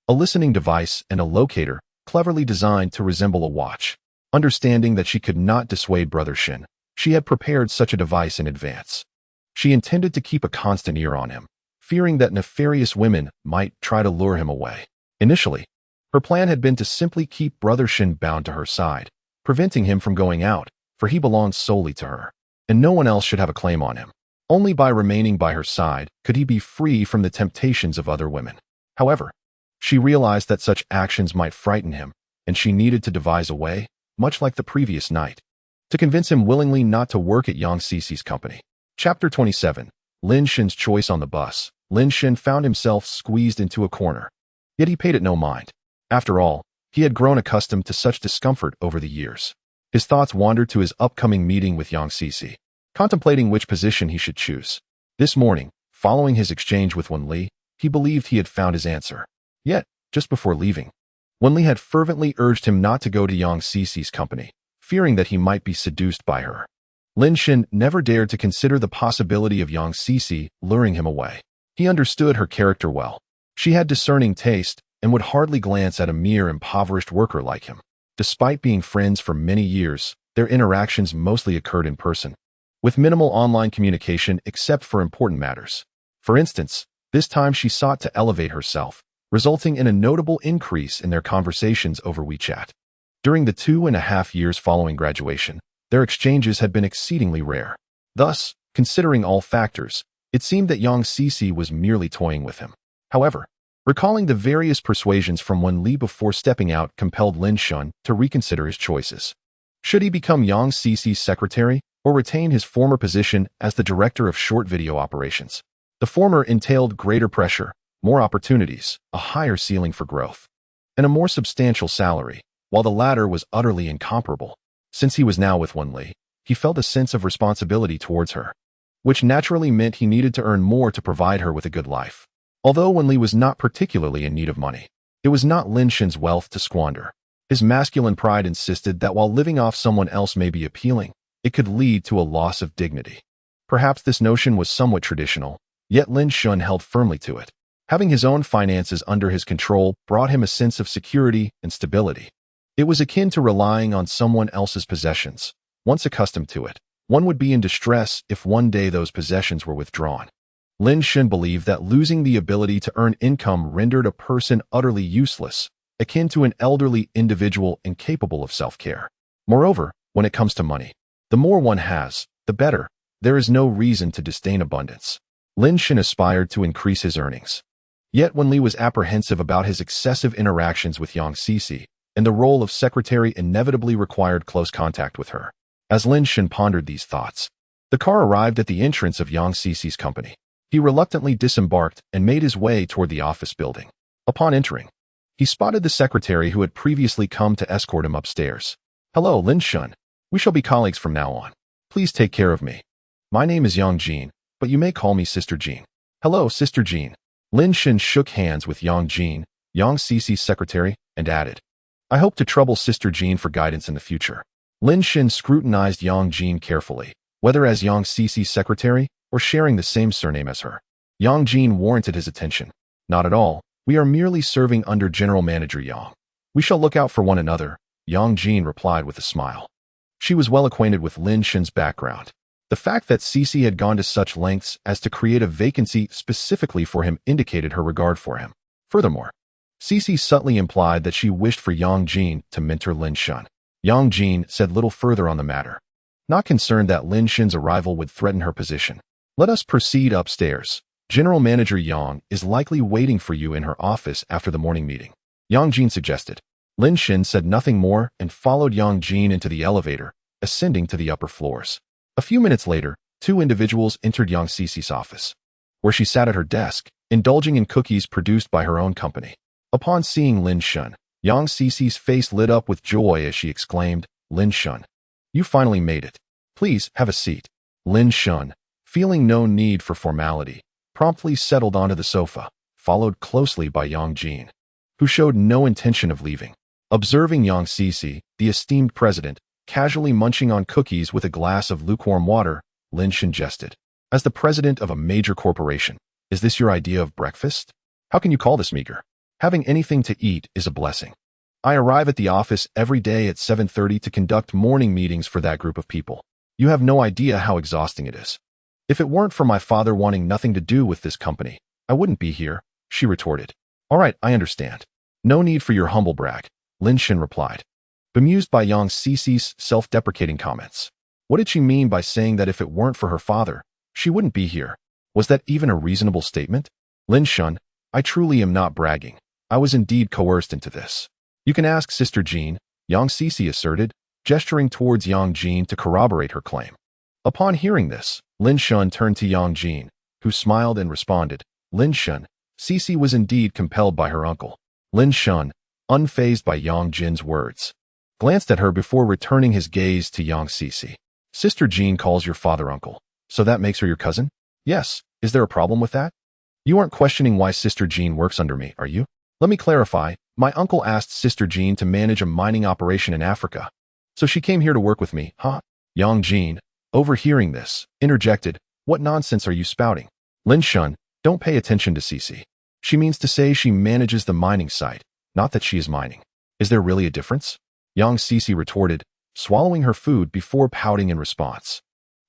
a listening device and a locator cleverly designed to resemble a watch. Understanding that she could not dissuade Brother Shen, she had prepared such a device in advance. She intended to keep a constant ear on him, fearing that nefarious women might try to lure him away. Initially, her plan had been to simply keep Brother Shen bound to her side, preventing him from going out, for he belonged solely to her, and no one else should have a claim on him. Only by remaining by her side could he be free from the temptations of other women. However, she realized that such actions might frighten him, and she needed to devise a way, much like the previous night, to convince him willingly not to work at Yang Cici's company. Chapter 27. Lin Shen's choice on the bus. Lin Shen found himself squeezed into a corner. Yet he paid it no mind. After all, he had grown accustomed to such discomfort over the years. His thoughts wandered to his upcoming meeting with Yang Cici, contemplating which position he should choose. This morning, following his exchange with Wen Li, he believed he had found his answer. Yet, just before leaving, Wen Li had fervently urged him not to go to Yang Cici's company, fearing that he might be seduced by her. Lin Shen never dared to consider the possibility of Yang Cici luring him away. He understood her character well. She had discerning taste and would hardly glance at a mere impoverished worker like him. Despite being friends for many years, their interactions mostly occurred in person, with minimal online communication except for important matters. For instance, this time she sought to elevate herself, resulting in a notable increase in their conversations over WeChat. During the 2.5 years following graduation, their exchanges had been exceedingly rare. Thus, Considering all factors, it seemed that Yang Cece was merely toying with him. However, recalling the various persuasions from Wen Li before stepping out compelled Lin Shun to reconsider his choices. Should he become Yang Cece's secretary or retain his former position as the director of short video operations? The former entailed greater pressure, more opportunities, a higher ceiling for growth, and a more substantial salary, while the latter was utterly incomparable. Since he was now with Wen Li, he felt a sense of responsibility towards her, which naturally meant he needed to earn more to provide her with a good life. Although Wen Li was not particularly in need of money, it was not Lin Shun's wealth to squander. His masculine pride insisted that while living off someone else may be appealing, it could lead to a loss of dignity. Perhaps this notion was somewhat traditional, yet Lin Shun held firmly to it. Having his own finances under his control brought him a sense of security and stability. It was akin to relying on someone else's possessions. Once accustomed to it, one would be in distress if one day those possessions were withdrawn. Lin Shun believed that losing the ability to earn income rendered a person utterly useless, akin to an elderly individual incapable of self-care. Moreover, when it comes to money, the more one has, the better. There is no reason to disdain abundance. Lin Shun aspired to increase his earnings. Yet Wen Li was apprehensive about his excessive interactions with Yang Cece, and the role of secretary inevitably required close contact with her. As Lin Shun pondered these thoughts, the car arrived at the entrance of Yang Cece's company. He reluctantly disembarked and made his way toward the office building. Upon entering, he spotted the secretary who had previously come to escort him upstairs. "Hello, Lin Shun. We shall be colleagues from now on. Please take care of me. My name is Yang Jin, but you may call me Sister Jean." "Hello, Sister Jean." Lin Shun shook hands with Yang Jin, Yang Cece's secretary, and added, "I hope to trouble Sister Jean for guidance in the future." Lin Shun scrutinized Yang Jin carefully, whether as Yang Cece's secretary or sharing the same surname as her. Yang Jin warranted his attention. "Not at all. We are merely serving under General Manager Yang. We shall look out for one another," Yang Jin replied with a smile. She was well acquainted with Lin Shun's background. The fact that Cece had gone to such lengths as to create a vacancy specifically for him indicated her regard for him. Furthermore, Cece subtly implied that she wished for Yang Jin to mentor Lin Shun. Yang Jin said little further on the matter, not concerned that Lin Shun's arrival would threaten her position. "Let us proceed upstairs. General Manager Yang is likely waiting for you in her office after the morning meeting," Yang Jin suggested. Lin Shun said nothing more and followed Yang Jin into the elevator, ascending to the upper floors. A few minutes later, two individuals entered Yang Cece's office, where she sat at her desk, indulging in cookies produced by her own company. Upon seeing Lin Shun, Yang Cece's face lit up with joy as she exclaimed, "Lin Shun, you finally made it. Please have a seat." Lin Shun, feeling no need for formality, promptly settled onto the sofa, followed closely by Yang Jin, who showed no intention of leaving. Observing Yang Cece, the esteemed president, casually munching on cookies with a glass of lukewarm water, Lin Shun jested. "As the president of a major corporation, is this your idea of breakfast? How can you call this meager? Having anything to eat is a blessing. I arrive at the office every day at 7:30 to conduct morning meetings for that group of people. You have no idea how exhausting it is. If it weren't for my father wanting nothing to do with this company, I wouldn't be here," she retorted. "All right, I understand. No need for your humble brag," Lin Shun replied, bemused by Yang Cece's self-deprecating comments. What did she mean by saying that if it weren't for her father, she wouldn't be here? Was that even a reasonable statement? "Lin Shun, I truly am not bragging. I was indeed coerced into this. You can ask Sister Jean," Yang Cece asserted, gesturing towards Yang Jin to corroborate her claim. Upon hearing this, Lin Shun turned to Yang Jin, who smiled and responded, "Lin Shun." Cece was indeed compelled by her uncle. Lin Shun, unfazed by Yang Jin's words, glanced at her before returning his gaze to Yang Cece. "Sister Jean calls your father uncle, so that makes her your cousin?" "Yes. Is there a problem with that? You aren't questioning why Sister Jean works under me, are you?" "Let me clarify. My uncle asked Sister Jean to manage a mining operation in Africa, so she came here to work with me, huh?" Yang Jin, overhearing this, interjected, "What nonsense are you spouting? Lin Shun, don't pay attention to Cece. She means to say she manages the mining site, not that she is mining. Is there really a difference?" Yang Cece retorted, swallowing her food before pouting in response.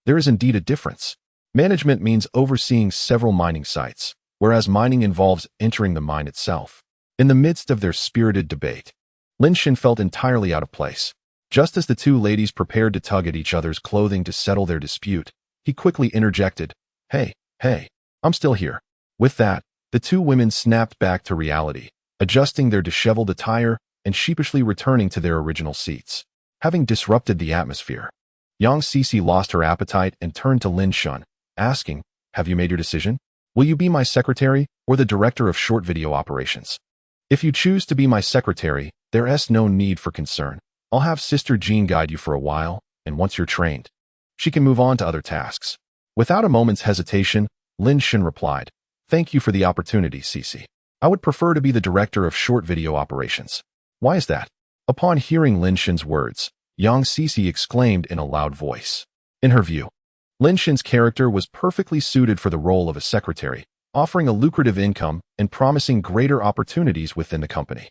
"There is indeed a difference. Management means overseeing several mining sites, whereas mining involves entering the mine itself." In the midst of their spirited debate, Lin Shun felt entirely out of place. Just as the two ladies prepared to tug at each other's clothing to settle their dispute, he quickly interjected, Hey, I'm still here." With that, the two women snapped back to reality, adjusting their disheveled attire and sheepishly returning to their original seats. Having disrupted the atmosphere, Yang Cece lost her appetite and turned to Lin Shun, asking, "Have you made your decision? Will you be my secretary or the director of short video operations? If you choose to be my secretary, there's no need for concern. I'll have Sister Jean guide you for a while, and once you're trained, she can move on to other tasks." Without a moment's hesitation, Lin Shun replied, "Thank you for the opportunity, Cece. I would prefer to be the director of short video operations." "Why is that?" Upon hearing Lin Shun's words, Yang Cece exclaimed in a loud voice. In her view, Lin Shun's character was perfectly suited for the role of a secretary, offering a lucrative income and promising greater opportunities within the company.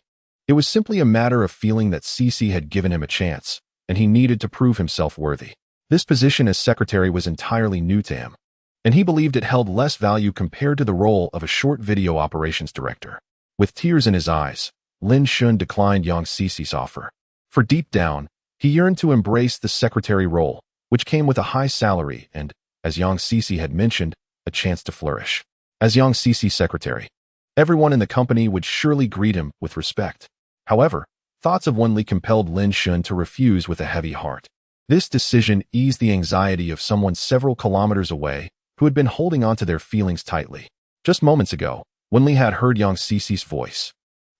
It was simply a matter of feeling that Cece had given him a chance, and he needed to prove himself worthy. This position as secretary was entirely new to him, and he believed it held less value compared to the role of a short video operations director. With tears in his eyes, Lin Shun declined Yang Cece's offer. For deep down, he yearned to embrace the secretary role, which came with a high salary and, as Yang Cece had mentioned, a chance to flourish. As Yang Cece's secretary, everyone in the company would surely greet him with respect. However, thoughts of Wenli compelled Lin Shun to refuse with a heavy heart. This decision eased the anxiety of someone several kilometers away who had been holding on to their feelings tightly. Just moments ago, Wenli had heard Yang Cece's voice,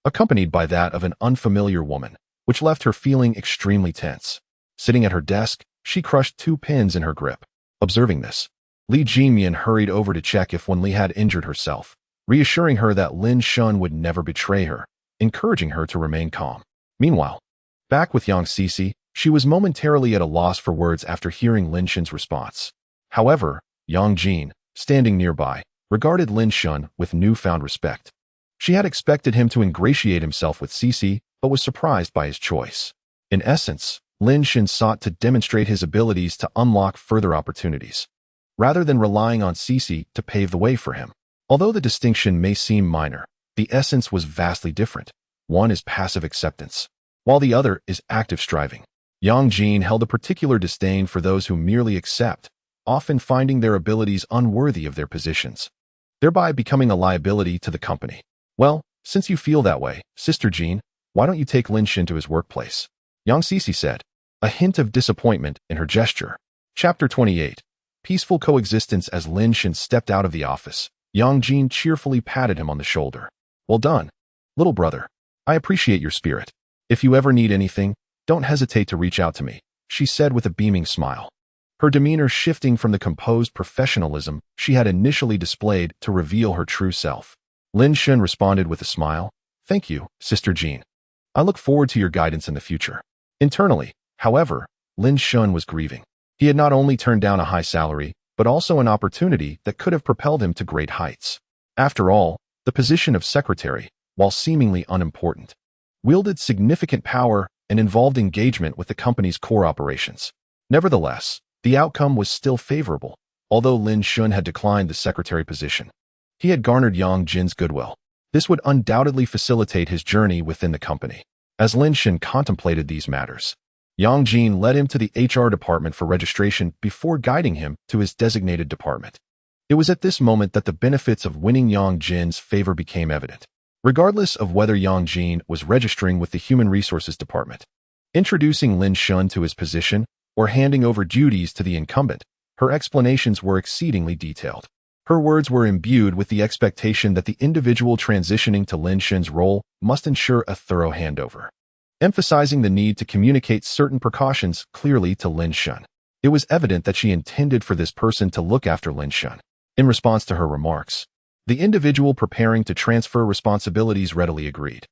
accompanied by that of an unfamiliar woman, which left her feeling extremely tense. Sitting at her desk, she crushed 2 pins in her grip. Observing this, Li Jimian hurried over to check if Wenli had injured herself, reassuring her that Lin Shun would never betray her, encouraging her to remain calm. Meanwhile, back with Yang Cece, she was momentarily at a loss for words after hearing Lin Shun's response. However, Yang Jin, standing nearby, regarded Lin Shun with newfound respect. She had expected him to ingratiate himself with Cece, but was surprised by his choice. In essence, Lin Shun sought to demonstrate his abilities to unlock further opportunities, rather than relying on Cece to pave the way for him. Although the distinction may seem minor, the essence was vastly different. One is passive acceptance, while the other is active striving. Yang Jin held a particular disdain for those who merely accept, often finding their abilities unworthy of their positions, thereby becoming a liability to the company. "Well, since you feel that way, Sister Jean, why don't you take Lin Shun to his workplace?" Yang Cece said, a hint of disappointment in her gesture. Chapter 28. Peaceful coexistence. As Lin Shun stepped out of the office, Yang Jin cheerfully patted him on the shoulder. "Well done, little brother. I appreciate your spirit. If you ever need anything, don't hesitate to reach out to me," she said with a beaming smile, her demeanor shifting from the composed professionalism she had initially displayed to reveal her true self. Lin Shun responded with a smile, "Thank you, Sister Jean. I look forward to your guidance in the future." Internally, however, Lin Shun was grieving. He had not only turned down a high salary, but also an opportunity that could have propelled him to great heights. After all, the position of secretary, while seemingly unimportant, wielded significant power and involved engagement with the company's core operations. Nevertheless, the outcome was still favorable, although Lin Shun had declined the secretary position. He had garnered Yang Jin's goodwill. This would undoubtedly facilitate his journey within the company. As Lin Shun contemplated these matters, Yang Jin led him to the HR department for registration before guiding him to his designated department. It was at this moment that the benefits of winning Yang Jin's favor became evident. Regardless of whether Yang Jin was registering with the Human Resources Department, introducing Lin Shun to his position, or handing over duties to the incumbent, her explanations were exceedingly detailed. Her words were imbued with the expectation that the individual transitioning to Lin Shun's role must ensure a thorough handover, emphasizing the need to communicate certain precautions clearly to Lin Shun. It was evident that she intended for this person to look after Lin Shun. In response to her remarks, the individual preparing to transfer responsibilities readily agreed,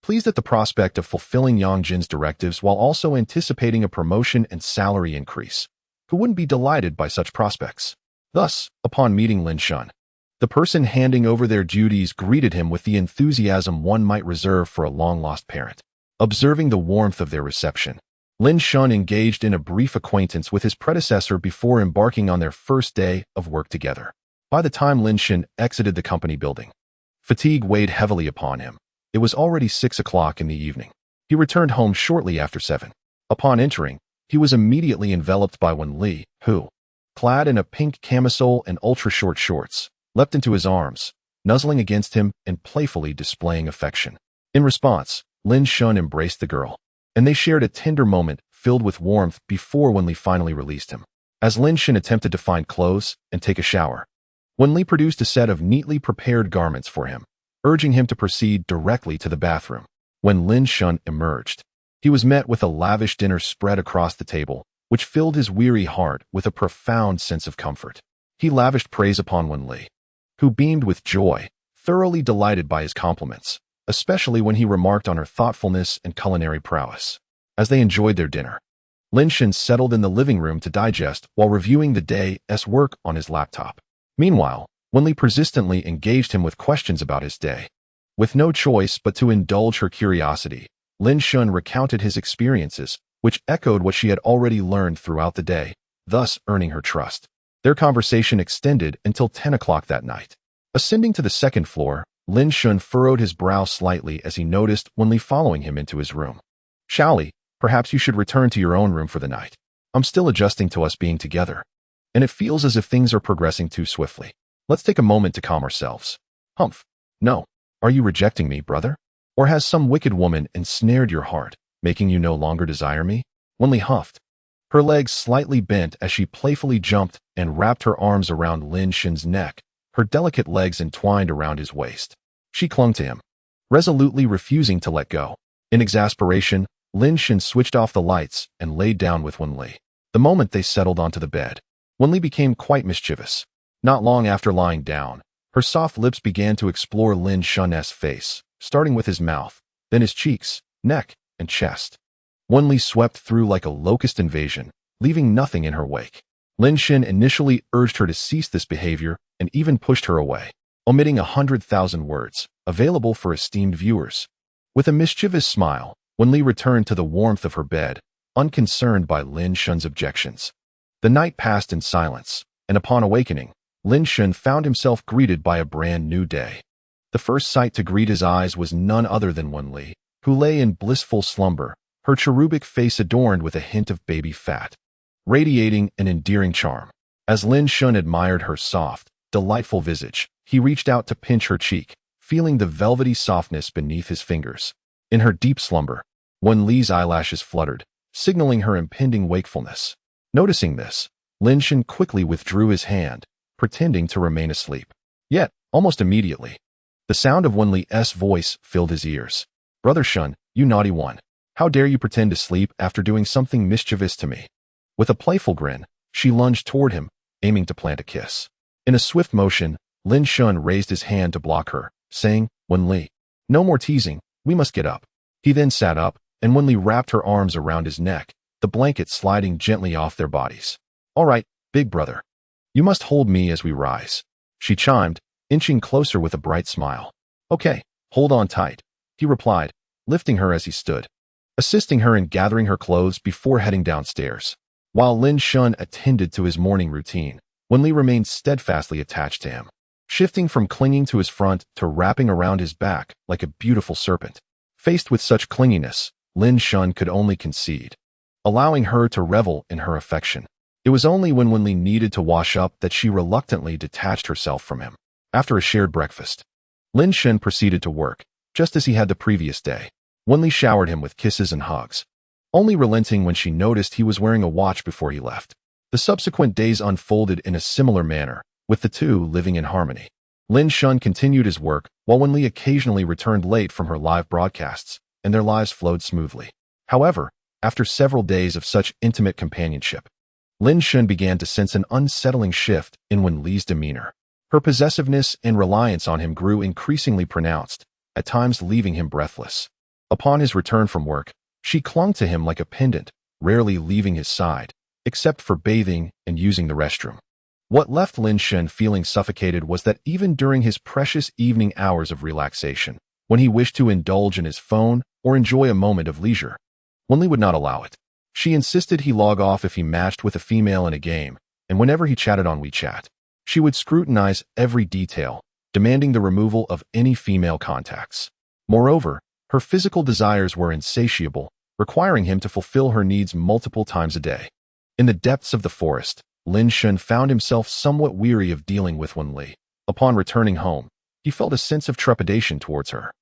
pleased at the prospect of fulfilling Yang Jin's directives while also anticipating a promotion and salary increase. Who wouldn't be delighted by such prospects? Thus, upon meeting Lin Shun, the person handing over their duties greeted him with the enthusiasm one might reserve for a long-lost parent. Observing the warmth of their reception, Lin Shun engaged in a brief acquaintance with his predecessor before embarking on their first day of work together. By the time Lin Shun exited the company building, fatigue weighed heavily upon him. It was already 6 o'clock in the evening. He returned home shortly after 7. Upon entering, he was immediately enveloped by Wenli, who, clad in a pink camisole and ultra-short shorts, leapt into his arms, nuzzling against him and playfully displaying affection. In response, Lin Shun embraced the girl, and they shared a tender moment filled with warmth before Wenli finally released him. As Lin Shun attempted to find clothes and take a shower, Wenli produced a set of neatly prepared garments for him, urging him to proceed directly to the bathroom. When Lin Shun emerged, he was met with a lavish dinner spread across the table, which filled his weary heart with a profound sense of comfort. He lavished praise upon Wenli, who beamed with joy, thoroughly delighted by his compliments, especially when he remarked on her thoughtfulness and culinary prowess. As they enjoyed their dinner, Lin Shun settled in the living room to digest while reviewing the day's work on his laptop. Meanwhile, Wenli persistently engaged him with questions about his day. With no choice but to indulge her curiosity, Lin Shun recounted his experiences, which echoed what she had already learned throughout the day, thus earning her trust. Their conversation extended until 10 o'clock that night. Ascending to the second floor, Lin Shun furrowed his brow slightly as he noticed Wenli following him into his room. "Shaoli, perhaps you should return to your own room for the night. I'm still adjusting to us being together, and it feels as if things are progressing too swiftly. Let's take a moment to calm ourselves." "Humph. No. Are you rejecting me, brother? Or has some wicked woman ensnared your heart, making you no longer desire me?" Wenli huffed. Her legs slightly bent as she playfully jumped and wrapped her arms around Lin Shun's neck, her delicate legs entwined around his waist. She clung to him, resolutely refusing to let go. In exasperation, Lin Shun switched off the lights and laid down with Wenli. The moment they settled onto the bed, Wenli became quite mischievous. Not long after lying down, her soft lips began to explore Lin Shun's face, starting with his mouth, then his cheeks, neck, and chest. Wenli swept through like a locust invasion, leaving nothing in her wake. Lin Shun initially urged her to cease this behavior and even pushed her away, omitting 100,000 words, available for esteemed viewers. With a mischievous smile, Wenli returned to the warmth of her bed, unconcerned by Lin Shun's objections. The night passed in silence, and upon awakening, Lin Shun found himself greeted by a brand new day. The first sight to greet his eyes was none other than Wenli, who lay in blissful slumber, her cherubic face adorned with a hint of baby fat, radiating an endearing charm. As Lin Shun admired her soft, delightful visage, he reached out to pinch her cheek, feeling the velvety softness beneath his fingers. In her deep slumber, Wenli's eyelashes fluttered, signaling her impending wakefulness. Noticing this, Lin Shun quickly withdrew his hand, pretending to remain asleep. Yet, almost immediately, the sound of Wenli's voice filled his ears. "Brother Shun, you naughty one. How dare you pretend to sleep after doing something mischievous to me?" With a playful grin, she lunged toward him, aiming to plant a kiss. In a swift motion, Lin Shun raised his hand to block her, saying, "Wenli, no more teasing, we must get up." He then sat up, and Wenli wrapped her arms around his neck, the blanket sliding gently off their bodies. "All right, big brother. You must hold me as we rise," she chimed, inching closer with a bright smile. "Okay, hold on tight," he replied, lifting her as he stood, assisting her in gathering her clothes before heading downstairs. While Lin Shun attended to his morning routine, Wenli remained steadfastly attached to him, shifting from clinging to his front to wrapping around his back like a beautiful serpent. Faced with such clinginess, Lin Shun could only concede, allowing her to revel in her affection. It was only when Wenli needed to wash up that she reluctantly detached herself from him. After a shared breakfast, Lin Shun proceeded to work, just as he had the previous day. Wenli showered him with kisses and hugs, only relenting when she noticed he was wearing a watch before he left. The subsequent days unfolded in a similar manner, with the two living in harmony. Lin Shun continued his work, while Wenli occasionally returned late from her live broadcasts, and their lives flowed smoothly. However, after several days of such intimate companionship, Lin Shun began to sense an unsettling shift in Wenli's demeanor. Her possessiveness and reliance on him grew increasingly pronounced, at times leaving him breathless. Upon his return from work, she clung to him like a pendant, rarely leaving his side, except for bathing and using the restroom. What left Lin Shun feeling suffocated was that even during his precious evening hours of relaxation, when he wished to indulge in his phone or enjoy a moment of leisure, Wenli would not allow it. She insisted he log off if he matched with a female in a game, and whenever he chatted on WeChat, she would scrutinize every detail, demanding the removal of any female contacts. Moreover, her physical desires were insatiable, requiring him to fulfill her needs multiple times a day. In the depths of the forest, Lin Shun found himself somewhat weary of dealing with Wen Li. Upon returning home, he felt a sense of trepidation towards her.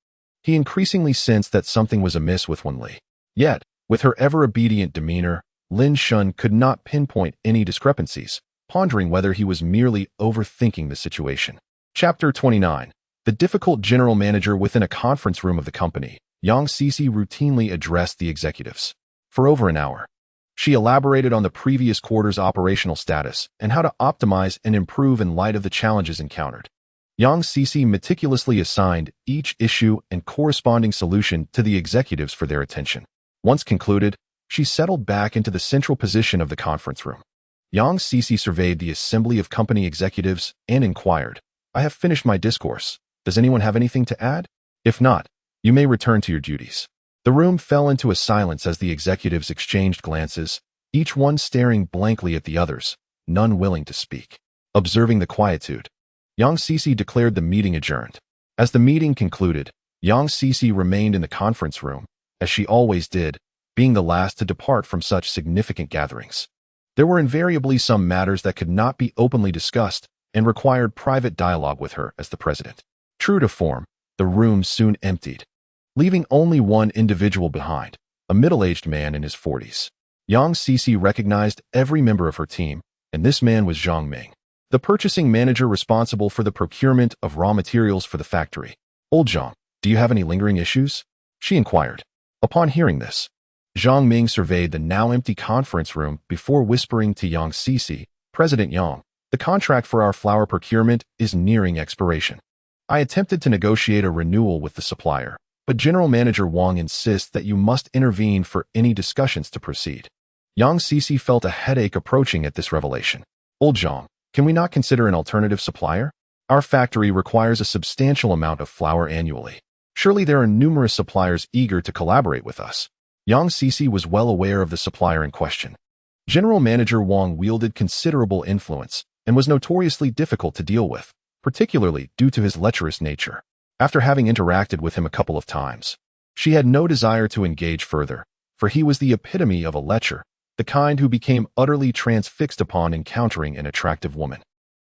He increasingly sensed that something was amiss with Wen Li. Yet, with her ever-obedient demeanor, Lin Shun could not pinpoint any discrepancies, pondering whether he was merely overthinking the situation. Chapter 29. The difficult general manager within a conference room of the company, Yang Cece routinely addressed the executives. For over an hour, she elaborated on the previous quarter's operational status and how to optimize and improve in light of the challenges encountered. Yang Cece meticulously assigned each issue and corresponding solution to the executives for their attention. Once concluded, she settled back into the central position of the conference room. Yang Cece surveyed the assembly of company executives and inquired, "I have finished my discourse. Does anyone have anything to add? If not, you may return to your duties." The room fell into a silence as the executives exchanged glances, each one staring blankly at the others, none willing to speak. Observing the quietude, Yang Cece declared the meeting adjourned. As the meeting concluded, Yang Cece remained in the conference room, as she always did, being the last to depart from such significant gatherings. There were invariably some matters that could not be openly discussed and required private dialogue with her as the president. True to form, the room soon emptied, leaving only one individual behind, a middle-aged man in his 40s. Yang Cece recognized every member of her team, and this man was Zhang Ming, the purchasing manager responsible for the procurement of raw materials for the factory. "Old Zhang, do you have any lingering issues?" she inquired. Upon hearing this, Zhang Ming surveyed the now empty conference room before whispering to Yang Cece, "President Yang, the contract for our flour procurement is nearing expiration. I attempted to negotiate a renewal with the supplier, but General Manager Wang insists that you must intervene for any discussions to proceed." Yang Cece felt a headache approaching at this revelation. "Old Zhang, can we not consider an alternative supplier? Our factory requires a substantial amount of flour annually. Surely there are numerous suppliers eager to collaborate with us." Yang Cece was well aware of the supplier in question. General Manager Wang wielded considerable influence and was notoriously difficult to deal with, particularly due to his lecherous nature. After having interacted with him a couple of times, she had no desire to engage further, for he was the epitome of a lecher, the kind who became utterly transfixed upon encountering an attractive woman.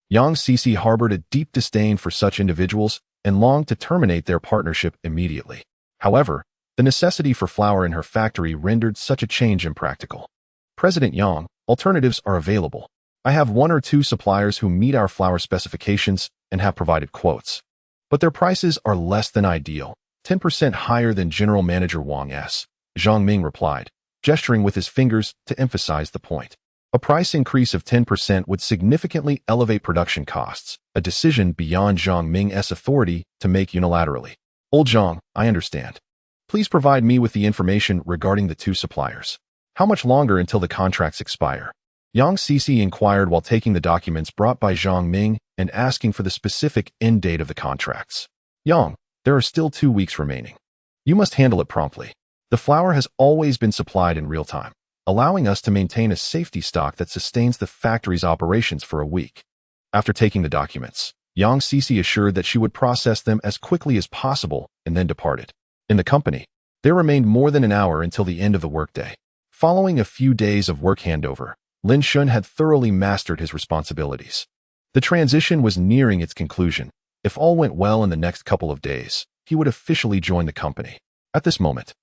Yang Cece harbored a deep disdain for such individuals and longed to terminate their partnership immediately. However, the necessity for flour in her factory rendered such a change impractical. "President Yang, alternatives are available. I have one or two suppliers who meet our flour specifications and have provided quotes. But their prices are less than ideal, 10% higher than General Manager Wang's," Zhang Ming replied, gesturing with his fingers to emphasize the point. A price increase of 10% would significantly elevate production costs, a decision beyond Zhang Ming's authority to make unilaterally. "Old Zhang, I understand. Please provide me with the information regarding the two suppliers. How much longer until the contracts expire?" Yang Cece inquired while taking the documents brought by Zhang Ming and asking for the specific end date of the contracts. "Yang, there are still 2 weeks remaining. You must handle it promptly. The flour has always been supplied in real time, allowing us to maintain a safety stock that sustains the factory's operations for a week." After taking the documents, Yang Cece assured that she would process them as quickly as possible and then departed. In the company, there remained more than an hour until the end of the workday. Following a few days of work handover, Lin Shun had thoroughly mastered his responsibilities. The transition was nearing its conclusion. If all went well in the next couple of days, he would officially join the company. At this moment,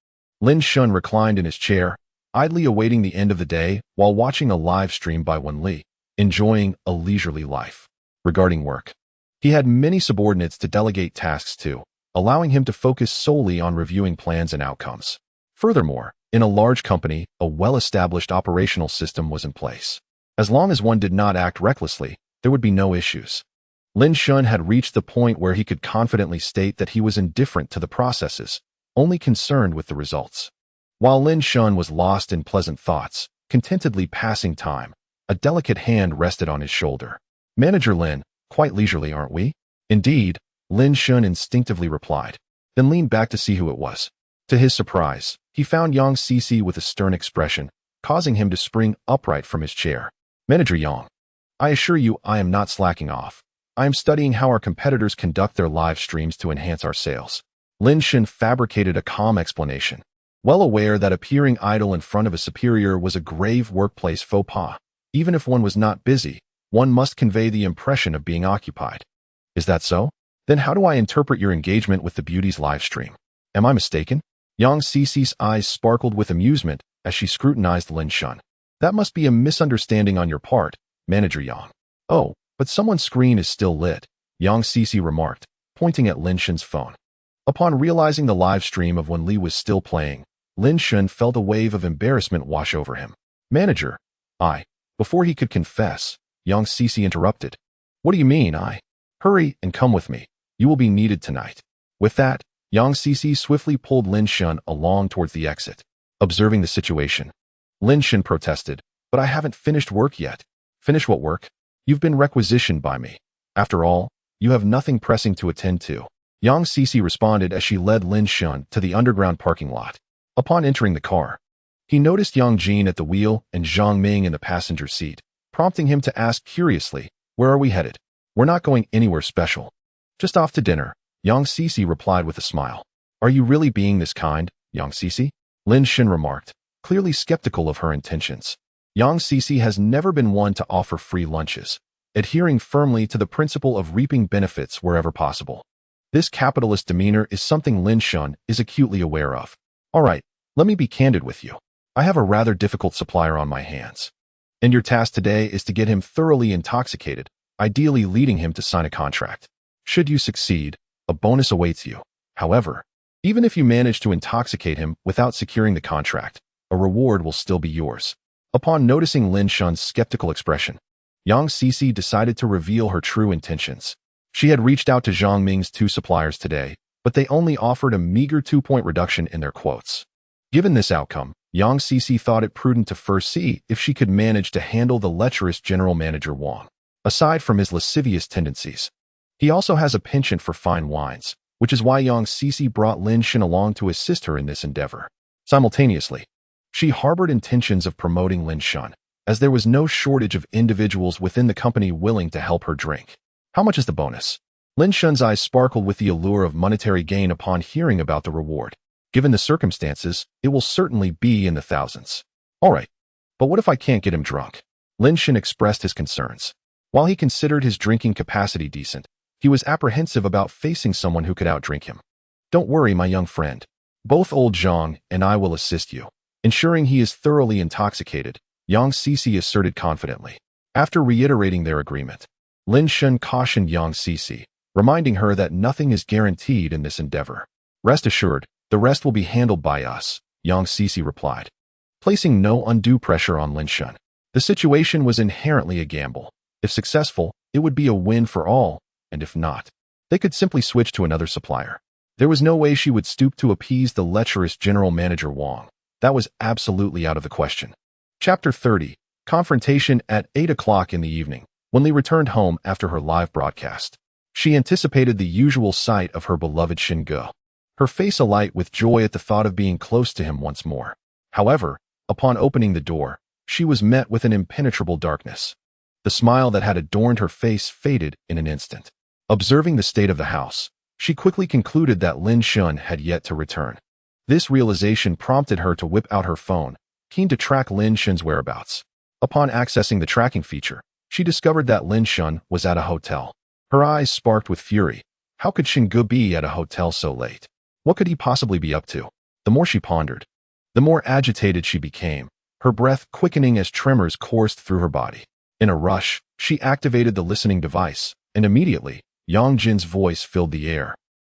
Lin Shun reclined in his chair, idly awaiting the end of the day while watching a live stream by Wen Li, enjoying a leisurely life. Regarding work, he had many subordinates to delegate tasks to, allowing him to focus solely on reviewing plans and outcomes. Furthermore, in a large company, a well-established operational system was in place. As long as one did not act recklessly, there would be no issues. Lin Shun had reached the point where he could confidently state that he was indifferent to the processes, only concerned with the results. While Lin Shun was lost in pleasant thoughts, contentedly passing time, a delicate hand rested on his shoulder. "Manager Lin, quite leisurely, aren't we?" "Indeed," Lin Shun instinctively replied, then leaned back to see who it was. To his surprise, he found Yang Cece with a stern expression, causing him to spring upright from his chair. "Manager Yang, I assure you I am not slacking off. I am studying how our competitors conduct their live streams to enhance our sales." Lin Shun fabricated a calm explanation, well aware that appearing idle in front of a superior was a grave workplace faux pas. Even if one was not busy, one must convey the impression of being occupied. Is that so? Then how do I interpret your engagement with the beauty's live stream? Am I mistaken? Yang Cici's eyes sparkled with amusement as she scrutinized Lin Shun. That must be a misunderstanding on your part, Manager Yang. Oh, but someone's screen is still lit, Yang Cici remarked, pointing at Lin Shun's phone. Upon realizing the live stream of when Li was still playing, Lin Shun felt a wave of embarrassment wash over him. Manager, before he could confess, Yang Cici interrupted. What do you mean, Hurry and come with me. You will be needed tonight. With that, Yang Cici swiftly pulled Lin Shun along towards the exit. Observing the situation, Lin Shun protested, but I haven't finished work yet. Finish what work? You've been requisitioned by me. After all, you have nothing pressing to attend to. Yang Cici responded as she led Lin Shun to the underground parking lot. Upon entering the car, he noticed Yang Jin at the wheel and Zhang Ming in the passenger seat, prompting him to ask curiously, where are we headed? We're not going anywhere special. Just off to dinner, Yang Cici replied with a smile. Are you really being this kind, Yang Cici? Lin Shun remarked, clearly skeptical of her intentions. Yang Cici has never been one to offer free lunches, adhering firmly to the principle of reaping benefits wherever possible. This capitalist demeanor is something Lin Shun is acutely aware of. All right, let me be candid with you. I have a rather difficult supplier on my hands. And your task today is to get him thoroughly intoxicated, ideally leading him to sign a contract. Should you succeed, a bonus awaits you. However, even if you manage to intoxicate him without securing the contract, a reward will still be yours. Upon noticing Lin Shun's skeptical expression, Yang Cici decided to reveal her true intentions. She had reached out to Zhang Ming's 2 suppliers today, but they only offered a meager 2-point reduction in their quotes. Given this outcome, Yang Cici thought it prudent to first see if she could manage to handle the lecherous general manager Wang. Aside from his lascivious tendencies, he also has a penchant for fine wines, which is why Yang Cici brought Lin Shun along to assist her in this endeavor. Simultaneously, she harbored intentions of promoting Lin Shun, as there was no shortage of individuals within the company willing to help her drink. How much is the bonus? Lin Shun's eyes sparkled with the allure of monetary gain upon hearing about the reward. Given the circumstances, it will certainly be in the thousands. All right, but what if I can't get him drunk? Lin Shun expressed his concerns. While he considered his drinking capacity decent, he was apprehensive about facing someone who could outdrink him. Don't worry, my young friend. Both old Zhang and I will assist you. Ensuring he is thoroughly intoxicated, Yang Cici asserted confidently. After reiterating their agreement, Lin Shun cautioned Yang Cici, reminding her that nothing is guaranteed in this endeavor. Rest assured, the rest will be handled by us, Yang Cici replied, placing no undue pressure on Lin Shun. The situation was inherently a gamble. If successful, it would be a win for all, and if not, they could simply switch to another supplier. There was no way she would stoop to appease the lecherous general manager Wang. That was absolutely out of the question. Chapter 30, Confrontation at 8 o'clock in the evening. When Li returned home after her live broadcast, she anticipated the usual sight of her beloved Xinge, her face alight with joy at the thought of being close to him once more. However, upon opening the door, she was met with an impenetrable darkness. The smile that had adorned her face faded in an instant. Observing the state of the house, she quickly concluded that Lin Shun had yet to return. This realization prompted her to whip out her phone, keen to track Lin Shun's whereabouts. Upon accessing the tracking feature, she discovered that Lin Shun was at a hotel. Her eyes sparked with fury. How could Xinge be at a hotel so late? What could he possibly be up to? The more she pondered, the more agitated she became, her breath quickening as tremors coursed through her body. In a rush, she activated the listening device, and immediately, Yang Jin's voice filled the air.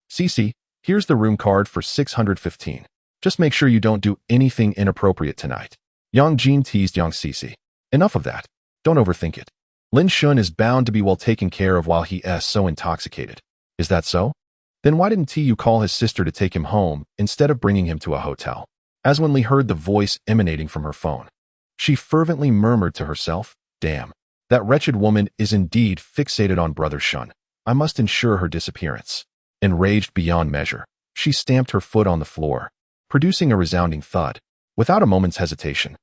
Cici, here's the room card for 615. Just make sure you don't do anything inappropriate tonight. Yang Jin teased Yang Cici. Enough of that. Don't overthink it. Lin Shun is bound to be well taken care of while he is so intoxicated. Is that so? Then why didn't you call his sister to take him home instead of bringing him to a hotel? As when Li heard the voice emanating from her phone, she fervently murmured to herself, damn, that wretched woman is indeed fixated on Brother Shun. I must ensure her disappearance. Enraged beyond measure, she stamped her foot on the floor, producing a resounding thud. Without a moment's hesitation,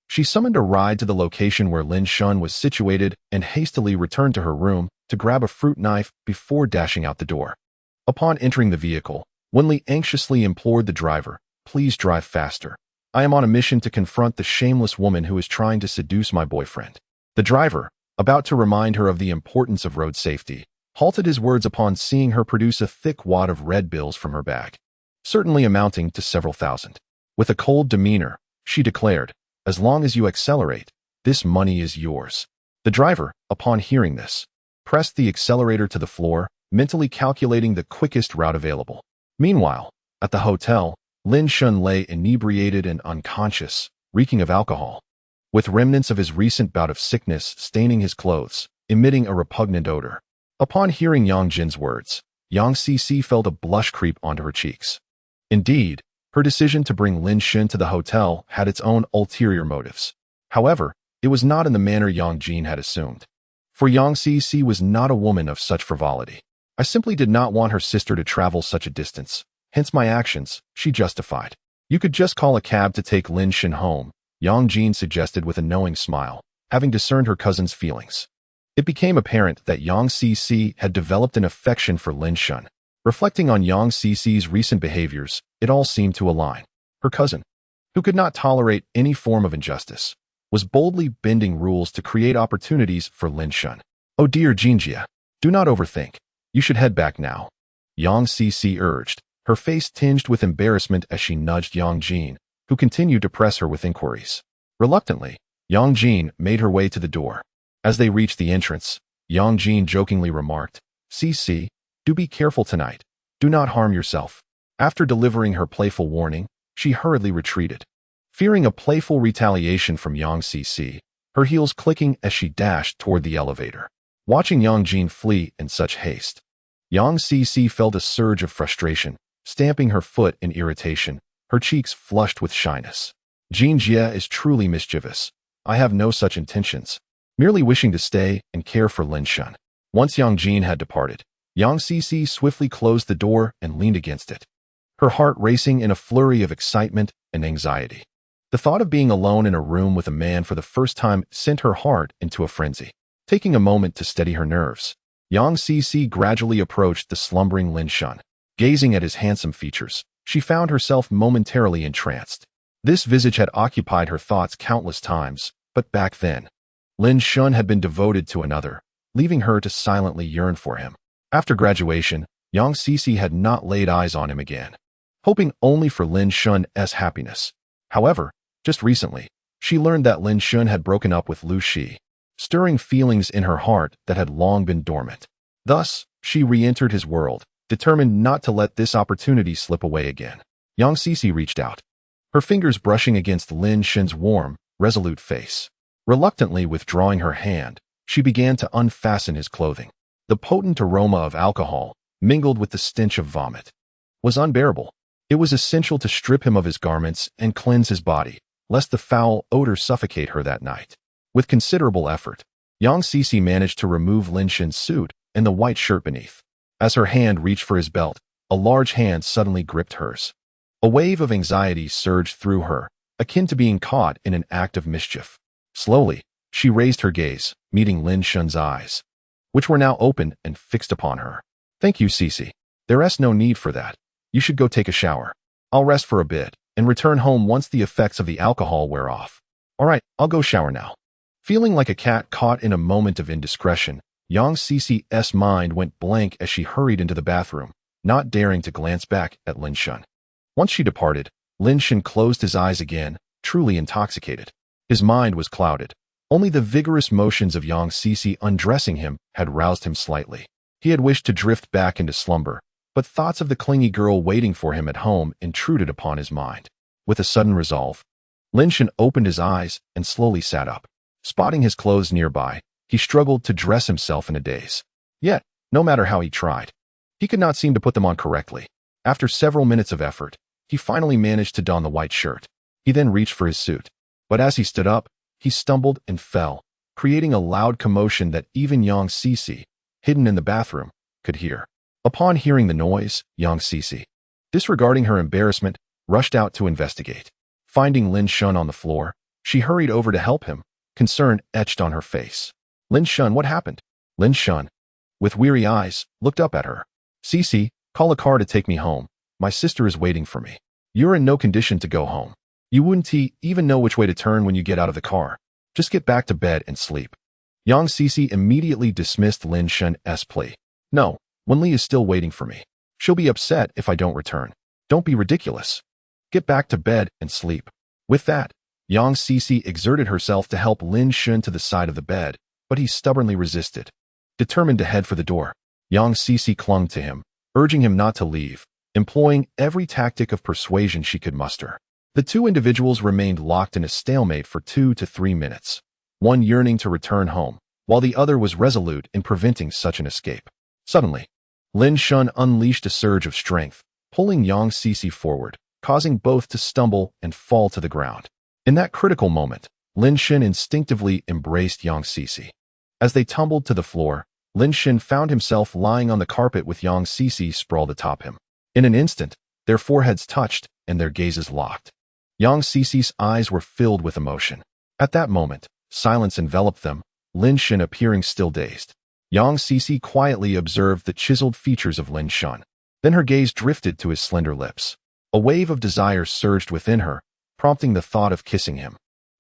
she summoned a ride to the location where Lin Shun was situated and hastily returned to her room to grab a fruit knife before dashing out the door. Upon entering the vehicle, Wenli anxiously implored the driver, please drive faster. I am on a mission to confront the shameless woman who is trying to seduce my boyfriend. The driver, about to remind her of the importance of road safety, halted his words upon seeing her produce a thick wad of red bills from her bag, certainly amounting to several thousand. With a cold demeanor, she declared, "As long as you accelerate, this money is yours." The driver, upon hearing this, pressed the accelerator to the floor, mentally calculating the quickest route available. Meanwhile, at the hotel, Lin Shun lay inebriated and unconscious, reeking of alcohol, with remnants of his recent bout of sickness staining his clothes, emitting a repugnant odor. Upon hearing Yang Jin's words, Yang Cici felt a blush creep onto her cheeks. Indeed, her decision to bring Lin Shun to the hotel had its own ulterior motives. However, it was not in the manner Yang Jin had assumed. For Yang Cici was not a woman of such frivolity. "I simply did not want her sister to travel such a distance, hence my actions," she justified. "You could just call a cab to take Lin Shun home," Yang Jin suggested with a knowing smile, having discerned her cousin's feelings. It became apparent that Yang Cici had developed an affection for Lin Shun. Reflecting on Yang Cici's recent behaviors, it all seemed to align. Her cousin, who could not tolerate any form of injustice, was boldly bending rules to create opportunities for Lin Shun. "Oh dear Jinjia, do not overthink. You should head back now," Yang Cici urged, her face tinged with embarrassment as she nudged Yang Jin, who continued to press her with inquiries. Reluctantly, Yang Jin made her way to the door. As they reached the entrance, Yang Jin jokingly remarked, "Cici, do be careful tonight. Do not harm yourself." After delivering her playful warning, she hurriedly retreated. Fearing a playful retaliation from Yang Cici, her heels clicking as she dashed toward the elevator. Watching Yang Jin flee in such haste, Yang Cici felt a surge of frustration, stamping her foot in irritation, her cheeks flushed with shyness. "Jin Jia is truly mischievous. I have no such intentions, merely wishing to stay and care for Lin Shun." Once Yang Jin had departed, Yang Cici swiftly closed the door and leaned against it, her heart racing in a flurry of excitement and anxiety. The thought of being alone in a room with a man for the first time sent her heart into a frenzy. Taking a moment to steady her nerves, Yang Cici gradually approached the slumbering Lin Shun. Gazing at his handsome features, she found herself momentarily entranced. This visage had occupied her thoughts countless times, but back then, Lin Shun had been devoted to another, leaving her to silently yearn for him. After graduation, Yang Cici had not laid eyes on him again, hoping only for Lin Shun's happiness. However, just recently, she learned that Lin Shun had broken up with Lu Shi, stirring feelings in her heart that had long been dormant. Thus, she re-entered his world, determined not to let this opportunity slip away again. Yang Cici reached out, her fingers brushing against Lin Shun's warm, resolute face. Reluctantly withdrawing her hand, she began to unfasten his clothing. The potent aroma of alcohol, mingled with the stench of vomit, was unbearable. It was essential to strip him of his garments and cleanse his body, lest the foul odor suffocate her that night. With considerable effort, Yang Cici managed to remove Lin Shun's suit and the white shirt beneath. As her hand reached for his belt, a large hand suddenly gripped hers. A wave of anxiety surged through her, akin to being caught in an act of mischief. Slowly, she raised her gaze, meeting Lin Shun's eyes, which were now open and fixed upon her. "Thank you, Cici. There's no need for that. You should go take a shower. I'll rest for a bit and return home once the effects of the alcohol wear off." "All right, I'll go shower now." Feeling like a cat caught in a moment of indiscretion, Yang Cici's mind went blank as she hurried into the bathroom, not daring to glance back at Lin Shun. Once she departed, Lin Shun closed his eyes again, truly intoxicated. His mind was clouded. Only the vigorous motions of Yang Cici undressing him had roused him slightly. He had wished to drift back into slumber, but thoughts of the clingy girl waiting for him at home intruded upon his mind. With a sudden resolve, Lin Shun opened his eyes and slowly sat up. Spotting his clothes nearby, he struggled to dress himself in a daze. Yet, no matter how he tried, he could not seem to put them on correctly. After several minutes of effort, he finally managed to don the white shirt. He then reached for his suit. But as he stood up, he stumbled and fell, creating a loud commotion that even Yang Cici, hidden in the bathroom, could hear. Upon hearing the noise, Yang Cici, disregarding her embarrassment, rushed out to investigate. Finding Lin Shun on the floor, she hurried over to help him, concern etched on her face. "Lin Shun, what happened?" Lin Shun, with weary eyes, looked up at her. "Cici, call a car to take me home. My sister is waiting for me." "You're in no condition to go home. You wouldn't even know which way to turn when you get out of the car. Just get back to bed and sleep." Yang Cece immediately dismissed Lin Shun's plea. No, Wen Li is still waiting for me. She'll be upset if I don't return. Don't be ridiculous. Get back to bed and sleep. With that, Yang Cece exerted herself to help Lin Shun to the side of the bed, but he stubbornly resisted. Determined to head for the door, Yang Cece clung to him, urging him not to leave, employing every tactic of persuasion she could muster. The two individuals remained locked in a stalemate for 2 to 3 minutes, one yearning to return home, while the other was resolute in preventing such an escape. Suddenly, Lin Shun unleashed a surge of strength, pulling Yang Cece forward, causing both to stumble and fall to the ground. In that critical moment, Lin Shun instinctively embraced Yang Cece. As they tumbled to the floor, Lin Shun found himself lying on the carpet with Yang Cece sprawled atop him. In an instant, their foreheads touched and their gazes locked. Yang Cece's eyes were filled with emotion. At that moment, silence enveloped them, Lin Shun appearing still dazed. Yang Cece quietly observed the chiseled features of Lin Shun. Then her gaze drifted to his slender lips. A wave of desire surged within her, prompting the thought of kissing him.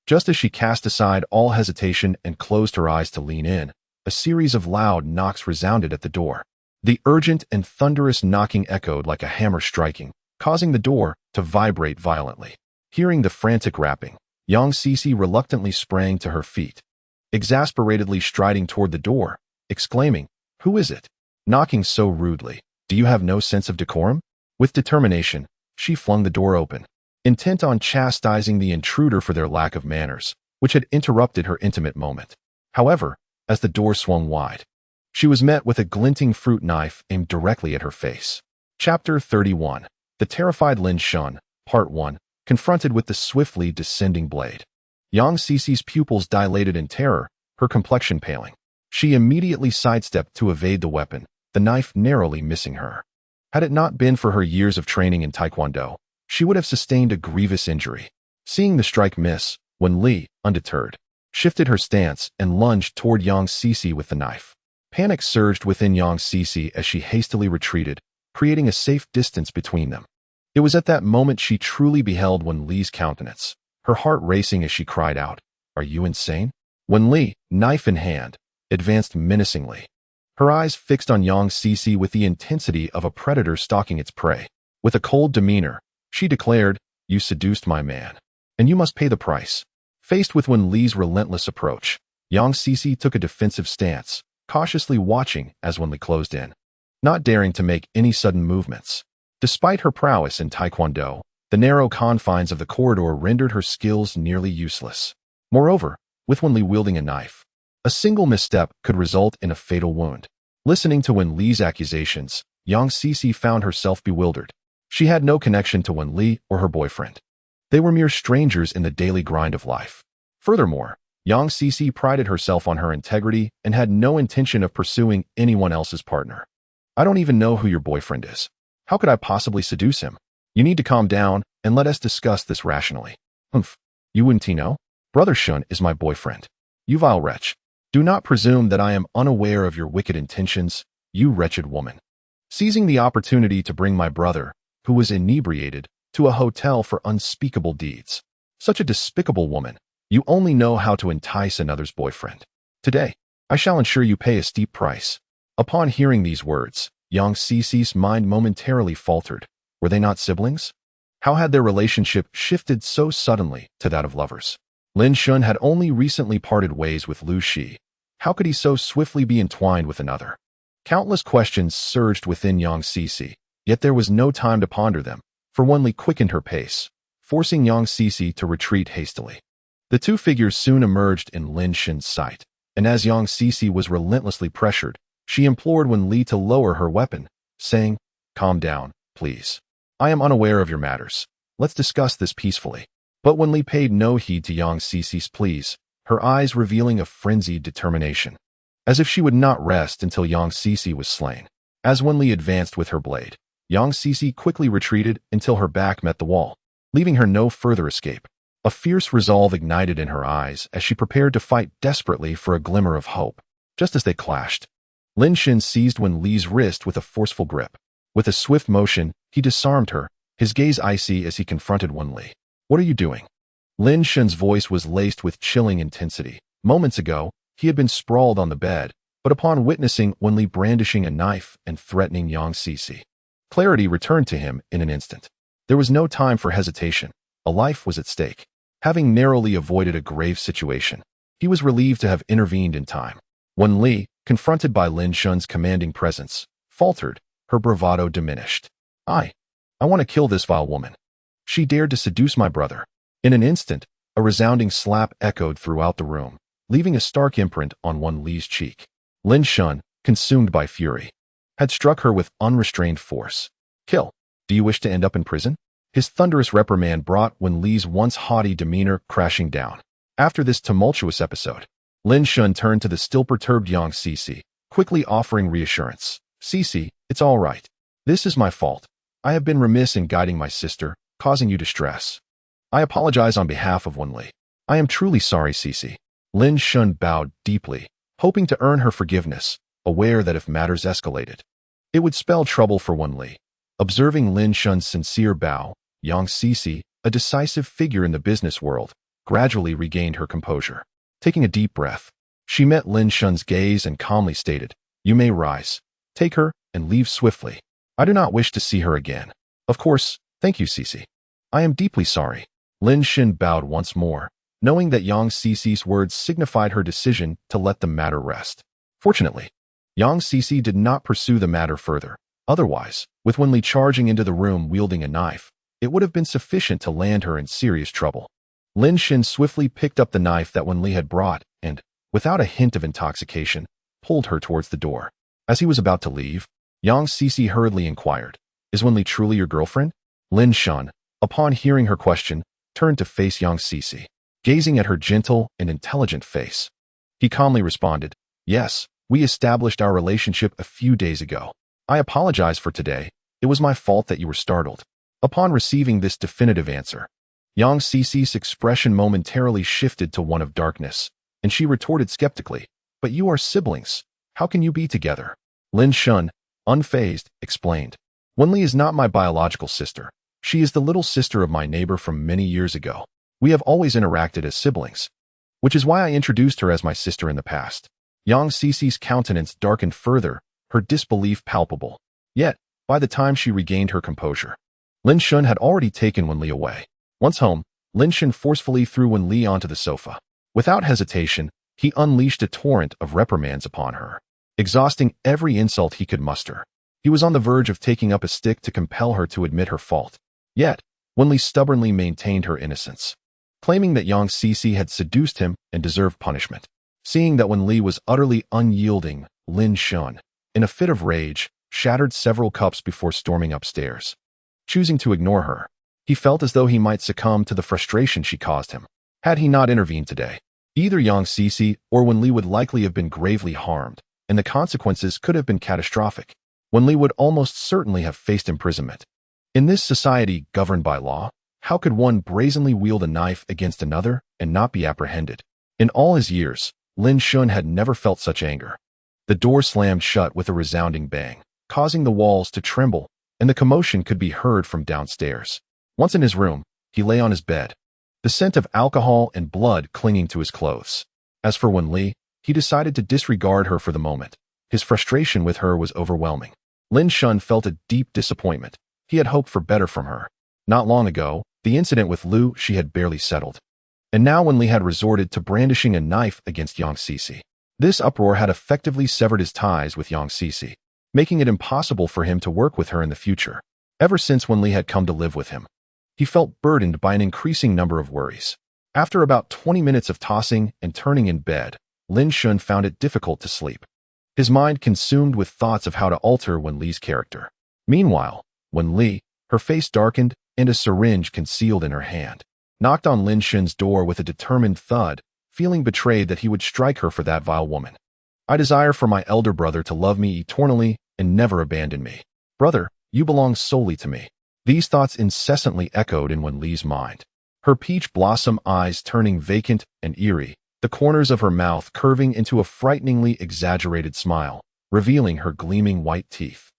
Just as she cast aside all hesitation and closed her eyes to lean in, a series of loud knocks resounded at the door. The urgent and thunderous knocking echoed like a hammer striking, causing the door to vibrate violently. Hearing the frantic rapping, Yang Cece reluctantly sprang to her feet, exasperatedly striding toward the door, exclaiming, "Who is it? Knocking so rudely? Do you have no sense of decorum?" With determination, she flung the door open, intent on chastising the intruder for their lack of manners, which had interrupted her intimate moment. However, as the door swung wide, she was met with a glinting fruit knife aimed directly at her face. Chapter 31. The Terrified Lin Shun, Part 1, confronted with the swiftly descending blade. Yang Cece's pupils dilated in terror, her complexion paling. She immediately sidestepped to evade the weapon, the knife narrowly missing her. Had it not been for her years of training in Taekwondo, she would have sustained a grievous injury. Seeing the strike miss, Wen Li, undeterred, shifted her stance and lunged toward Yang Cece with the knife. Panic surged within Yang Cece as she hastily retreated, creating a safe distance between them. It was at that moment she truly beheld Wen Li's countenance, her heart racing as she cried out, "Are you insane?" Wen Li, knife in hand, advanced menacingly, her eyes fixed on Yang Cece with the intensity of a predator stalking its prey. With a cold demeanor, she declared, "You seduced my man, and you must pay the price." Faced with Wen Li's relentless approach, Yang Cece took a defensive stance, cautiously watching as Wen Li closed in, not daring to make any sudden movements. Despite her prowess in Taekwondo, the narrow confines of the corridor rendered her skills nearly useless. Moreover, with Wen Li wielding a knife, a single misstep could result in a fatal wound. Listening to Wen Li's accusations, Yang Cece found herself bewildered. She had no connection to Wen Li or her boyfriend. They were mere strangers in the daily grind of life. Furthermore, Yang Cece prided herself on her integrity and had no intention of pursuing anyone else's partner. "I don't even know who your boyfriend is. How could I possibly seduce him? You need to calm down and let us discuss this rationally." "Humph. You wouldn't know? Brother Shun is my boyfriend. You vile wretch. Do not presume that I am unaware of your wicked intentions, you wretched woman. Seizing the opportunity to bring my brother, who was inebriated, to a hotel for unspeakable deeds. Such a despicable woman. You only know how to entice another's boyfriend. Today, I shall ensure you pay a steep price." Upon hearing these words, Yang Cece's mind momentarily faltered. Were they not siblings? How had their relationship shifted so suddenly to that of lovers? Lin Shun had only recently parted ways with Lu Shi. How could he so swiftly be entwined with another? Countless questions surged within Yang Cece, yet there was no time to ponder them, for Wen Li quickened her pace, forcing Yang Cece to retreat hastily. The two figures soon emerged in Lin Shun's sight, and as Yang Cece was relentlessly pressured, she implored Wen Li to lower her weapon, saying, "Calm down, please. I am unaware of your matters. Let's discuss this peacefully." But Wen Li paid no heed to Yang Cece's pleas, her eyes revealing a frenzied determination, as if she would not rest until Yang Cece was slain. As Wen Li advanced with her blade, Yang Cece quickly retreated until her back met the wall, leaving her no further escape. A fierce resolve ignited in her eyes as she prepared to fight desperately for a glimmer of hope. Just as they clashed, Lin Shun seized Wen Li's wrist with a forceful grip. With a swift motion, he disarmed her, his gaze icy as he confronted Wen Li. "What are you doing?" Lin Shun's voice was laced with chilling intensity. "Moments ago, He had been sprawled on the bed, but upon witnessing Wenli brandishing a knife and threatening Yang Cici, clarity returned to him in an instant. There was no time for hesitation. A life was at stake. Having narrowly avoided a grave situation, he was relieved to have intervened in time. When Li, confronted by Lin Shun's commanding presence, faltered, her bravado diminished. I want to kill this vile woman. She dared to seduce my brother. In an instant, a resounding slap echoed throughout the room, leaving a stark imprint on Wen Li's cheek. Lin Shun, consumed by fury, had struck her with unrestrained force. Kill. Do you wish to end up in prison? His thunderous reprimand brought Wen Li's once haughty demeanor crashing down. After this tumultuous episode, Lin Shun turned to the still perturbed Yang Cici, quickly offering reassurance. Cici, it's all right. This is my fault. I have been remiss in guiding my sister, causing you distress. I apologize on behalf of Wen Li. I am truly sorry, Cici. Lin Shun bowed deeply, hoping to earn her forgiveness, aware that if matters escalated, it would spell trouble for Wen Li. Observing Lin Shun's sincere bow, Yang Cici, a decisive figure in the business world, gradually regained her composure. Taking a deep breath, she met Lin Shun's gaze and calmly stated, "You may rise. Take her and leave swiftly. I do not wish to see her again." "Of course, thank you, Cici. I am deeply sorry." Lin Shun bowed once more, knowing that Yang Cici's words signified her decision to let the matter rest. Fortunately, Yang Cici did not pursue the matter further. Otherwise, with Wen Li charging into the room wielding a knife, it would have been sufficient to land her in serious trouble. Lin Shun swiftly picked up the knife that Wen Li had brought and, without a hint of intoxication, pulled her towards the door. As he was about to leave, Yang Cici hurriedly inquired, "Is Wen Li truly your girlfriend?" Lin Shun, upon hearing her question, turned to face Yang Cici, gazing at her gentle and intelligent face. He calmly responded, "Yes, we established our relationship a few days ago. I apologize for today. It was my fault that you were startled." Upon receiving this definitive answer, Yang Cici's expression momentarily shifted to one of darkness, and she retorted skeptically, "But you are siblings. How can you be together?" Lin Shun, unfazed, explained, "Wen Li is not my biological sister. She is the little sister of my neighbor from many years ago. We have always interacted as siblings, which is why I introduced her as my sister in the past." Yang Cici's countenance darkened further, her disbelief palpable. Yet, by the time she regained her composure, Lin Shun had already taken Wen Li away. Once home, Lin Shun forcefully threw Wen Li onto the sofa. Without hesitation, he unleashed a torrent of reprimands upon her, exhausting every insult he could muster. He was on the verge of taking up a stick to compel her to admit her fault. Yet, Wen Li stubbornly maintained her innocence, claiming that Yang Cici had seduced him and deserved punishment. Seeing that Wen Li was utterly unyielding, Lin Shun, in a fit of rage, shattered several cups before storming upstairs. Choosing to ignore her, he felt as though he might succumb to the frustration she caused him. Had he not intervened today, either Yang Cici or Wen Li would likely have been gravely harmed, and the consequences could have been catastrophic. Wen Li would almost certainly have faced imprisonment. In this society governed by law, how could one brazenly wield a knife against another and not be apprehended? In all his years, Lin Shun had never felt such anger. The door slammed shut with a resounding bang, causing the walls to tremble, and the commotion could be heard from downstairs. Once in his room, he lay on his bed, the scent of alcohol and blood clinging to his clothes. As for Wen Li, he decided to disregard her for the moment. His frustration with her was overwhelming. Lin Shun felt a deep disappointment. He had hoped for better from her. Not long ago, the incident with Lu she had barely settled. And now Wen Li had resorted to brandishing a knife against Yang Cici. This uproar had effectively severed his ties with Yang Cici, making it impossible for him to work with her in the future. Ever since Wen Li had come to live with him, he felt burdened by an increasing number of worries. After about 20 minutes of tossing and turning in bed, Lin Shun found it difficult to sleep, his mind consumed with thoughts of how to alter Wen Li's character. Meanwhile, Wen Li, her face darkened and a syringe concealed in her hand, knocked on Lin Shun's door with a determined thud, feeling betrayed that he would strike her for that vile woman. "I desire for my elder brother to love me eternally and never abandon me. Brother, you belong solely to me." These thoughts incessantly echoed in Wen Li's mind, her peach blossom eyes turning vacant and eerie, the corners of her mouth curving into a frighteningly exaggerated smile, revealing her gleaming white teeth.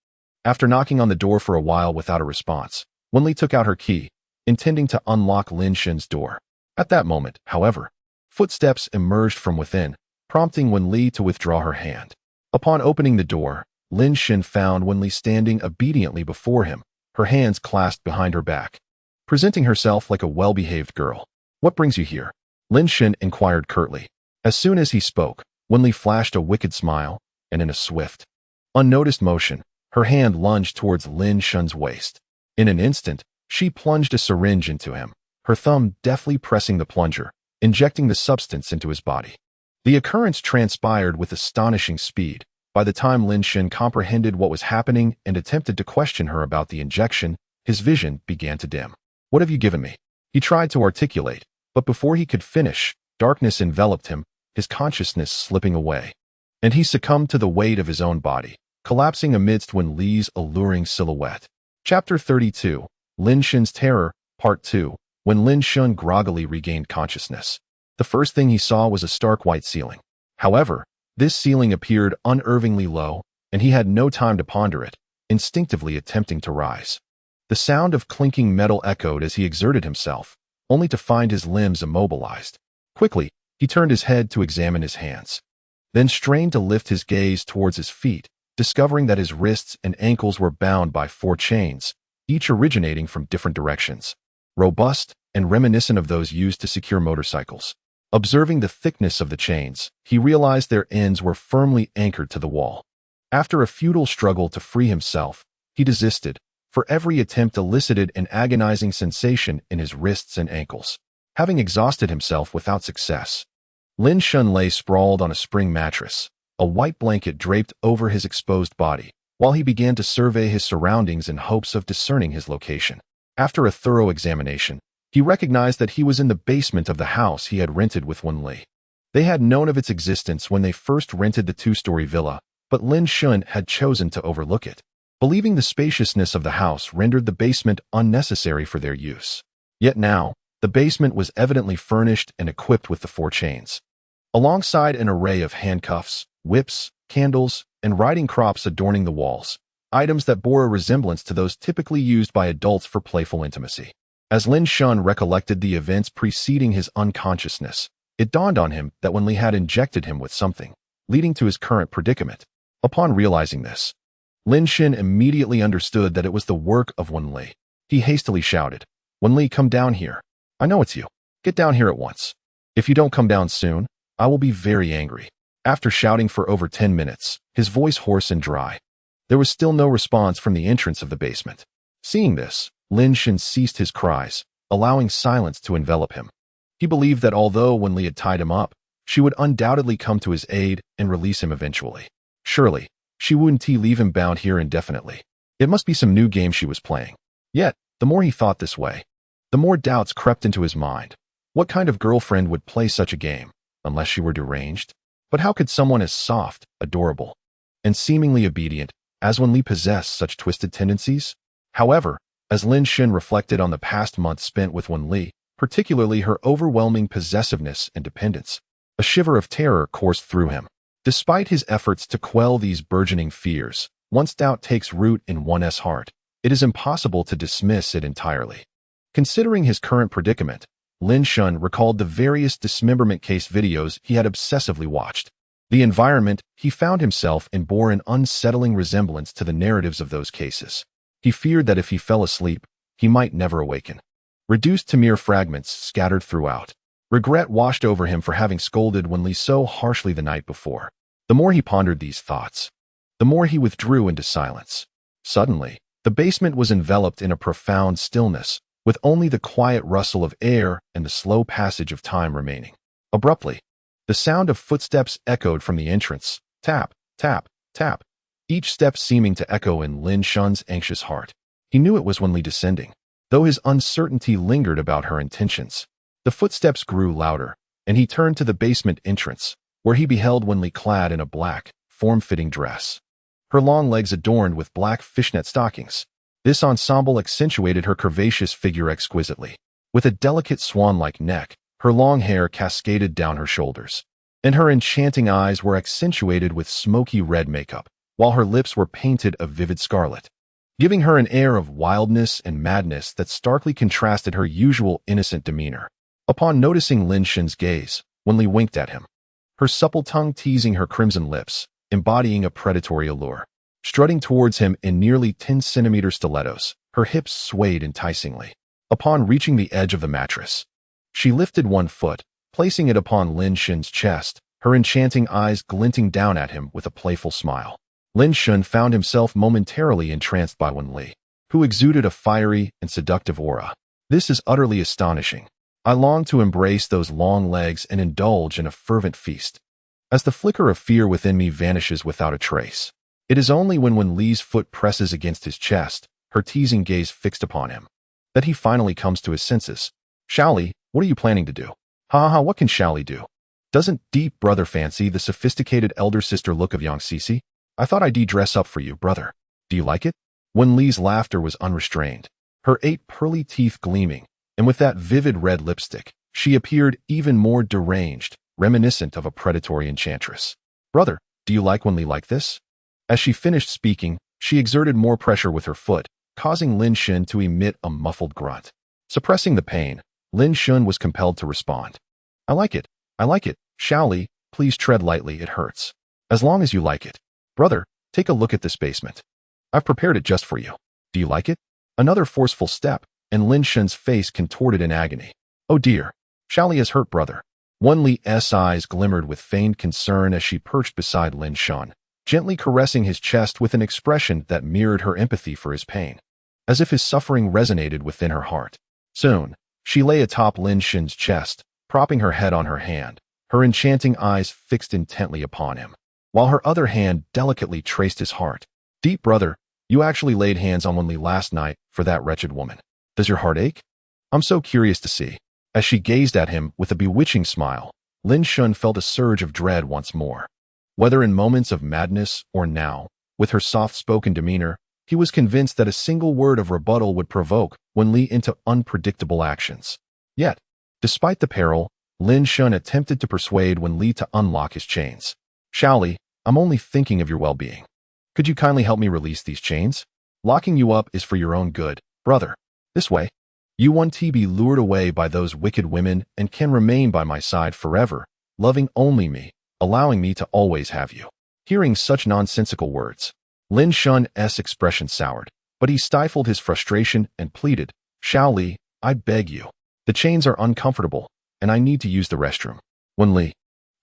After knocking on the door for a while without a response, Wen Li took out her key, intending to unlock Lin Shun's door. At that moment, however, footsteps emerged from within, prompting Wenli to withdraw her hand. Upon opening the door, Lin Shen found Wenli standing obediently before him, her hands clasped behind her back, presenting herself like a well-behaved girl. "What brings you here?" Lin Shen inquired curtly. As soon as he spoke, Wenli flashed a wicked smile, and in a swift, unnoticed motion, her hand lunged towards Lin Shen's waist. In an instant, she plunged a syringe into him, her thumb deftly pressing the plunger, injecting the substance into his body. The occurrence transpired with astonishing speed. By the time Lin Shen comprehended what was happening and attempted to question her about the injection, his vision began to dim. "What have you given me?" He tried to articulate, but before he could finish, darkness enveloped him, his consciousness slipping away, and he succumbed to the weight of his own body, collapsing amidst Wenli's alluring silhouette. Chapter 32, Lin Shen's Terror, Part 2. When Lin Shen groggily regained consciousness, the first thing he saw was a stark white ceiling. However, this ceiling appeared unnervingly low, and he had no time to ponder it, instinctively attempting to rise. The sound of clinking metal echoed as he exerted himself, only to find his limbs immobilized. Quickly, he turned his head to examine his hands, then strained to lift his gaze towards his feet, discovering that his wrists and ankles were bound by 4 chains, each originating from different directions, robust and reminiscent of those used to secure motorcycles. Observing the thickness of the chains, he realized their ends were firmly anchored to the wall. After a futile struggle to free himself, he desisted, for every attempt elicited an agonizing sensation in his wrists and ankles. Having exhausted himself without success, Lin Shen lay sprawled on a spring mattress, a white blanket draped over his exposed body, while he began to survey his surroundings in hopes of discerning his location. After a thorough examination, he recognized that he was in the basement of the house he had rented with Wenli. They had known of its existence when they first rented the 2-story villa, but Lin Shen had chosen to overlook it, believing the spaciousness of the house rendered the basement unnecessary for their use. Yet now, the basement was evidently furnished and equipped with the 4 chains. Alongside an array of handcuffs, whips, candles, and riding crops adorning the walls, items that bore a resemblance to those typically used by adults for playful intimacy. As Lin Shen recollected the events preceding his unconsciousness, it dawned on him that Wenli had injected him with something, leading to his current predicament. Upon realizing this, Lin Shen immediately understood that it was the work of Wenli. He hastily shouted, "Wenli, come down here. I know it's you. Get down here at once. If you don't come down soon, I will be very angry." After shouting for over 10 minutes, his voice hoarse and dry, there was still no response from the entrance of the basement. Seeing this, Lin Shen ceased his cries, allowing silence to envelop him. He believed that although Wenli had tied him up, she would undoubtedly come to his aid and release him eventually. Surely, she wouldn't leave him bound here indefinitely. It must be some new game she was playing. Yet, the more he thought this way, the more doubts crept into his mind. What kind of girlfriend would play such a game, unless she were deranged? But how could someone as soft, adorable, and seemingly obedient as Wenli possess such twisted tendencies? However, as Lin Shen reflected on the past months spent with Wenli, particularly her overwhelming possessiveness and dependence, a shiver of terror coursed through him. Despite his efforts to quell these burgeoning fears, once doubt takes root in one's heart, it is impossible to dismiss it entirely. Considering his current predicament, Lin Shen recalled the various dismemberment case videos he had obsessively watched. The environment he found himself in bore an unsettling resemblance to the narratives of those cases. He feared that if he fell asleep, he might never awaken. Reduced to mere fragments scattered throughout, regret washed over him for having scolded Wenli so harshly the night before. The more he pondered these thoughts, the more he withdrew into silence. Suddenly, the basement was enveloped in a profound stillness, with only the quiet rustle of air and the slow passage of time remaining. Abruptly, the sound of footsteps echoed from the entrance. Tap, tap, tap. Each step seeming to echo in Lin Shen's anxious heart. He knew it was Wenli descending, though his uncertainty lingered about her intentions. The footsteps grew louder, and he turned to the basement entrance, where he beheld Wenli clad in a black, form-fitting dress, her long legs adorned with black fishnet stockings. This ensemble accentuated her curvaceous figure exquisitely. With a delicate swan-like neck, her long hair cascaded down her shoulders, and her enchanting eyes were accentuated with smoky red makeup, while her lips were painted a vivid scarlet, giving her an air of wildness and madness that starkly contrasted her usual innocent demeanor. Upon noticing Lin Shen's gaze, Wenli winked at him. her supple tongue teasing her crimson lips, embodying a predatory allure. Strutting towards him in nearly 10-centimeter stilettos, her hips swayed enticingly. Upon reaching the edge of the mattress, she lifted one foot, placing it upon Lin Shen's chest, her enchanting eyes glinting down at him with a playful smile. Lin Shen found himself momentarily entranced by Wen Li, who exuded a fiery and seductive aura. This is utterly astonishing. I long to embrace those long legs and indulge in a fervent feast. As the flicker of fear within me vanishes without a trace, it is only when Wen Li's foot presses against his chest, her teasing gaze fixed upon him, that he finally comes to his senses. Xiaoli, what are you planning to do? Ha, what can Xiaoli do? Doesn't deep brother fancy the sophisticated elder sister look of Yang Sisi? I thought I'd dress up for you, brother. Do you like it? Wen Li's laughter was unrestrained, her 8 pearly teeth gleaming, and with that vivid red lipstick, she appeared even more deranged, reminiscent of a predatory enchantress. Brother, do you like Wen Li like this? As she finished speaking, she exerted more pressure with her foot, causing Lin Shen to emit a muffled grunt. Suppressing the pain, Lin Shen was compelled to respond. I like it. Xiaoli, please tread lightly, it hurts. As long as you like it. Brother, take a look at this basement. I've prepared it just for you. Do you like it? Another forceful step, and Lin Shen's face contorted in agony. Oh dear. Xiaoli is hurt, brother. Wen Li's eyes glimmered with feigned concern as she perched beside Lin Shen, gently caressing his chest with an expression that mirrored her empathy for his pain, as if his suffering resonated within her heart. Soon, she lay atop Lin Shen's chest, propping her head on her hand, her enchanting eyes fixed intently upon him, while her other hand delicately traced his heart. Deep brother, you actually laid hands on Wen Li last night for that wretched woman. Does your heart ache? I'm so curious to see. As she gazed at him with a bewitching smile, Lin Shen felt a surge of dread once more. Whether in moments of madness or now, with her soft-spoken demeanor, he was convinced that a single word of rebuttal would provoke Wen Li into unpredictable actions. Yet, despite the peril, Lin Shen attempted to persuade Wen Li to unlock his chains. Xiaoli, I'm only thinking of your well-being. Could you kindly help me release these chains? Locking you up is for your own good, brother. This way, you won't be lured away by those wicked women and can remain by my side forever, loving only me, allowing me to always have you. Hearing such nonsensical words, Lin Shen's expression soured, but he stifled his frustration and pleaded, Xiaoli, I beg you. The chains are uncomfortable, and I need to use the restroom. Wen Li,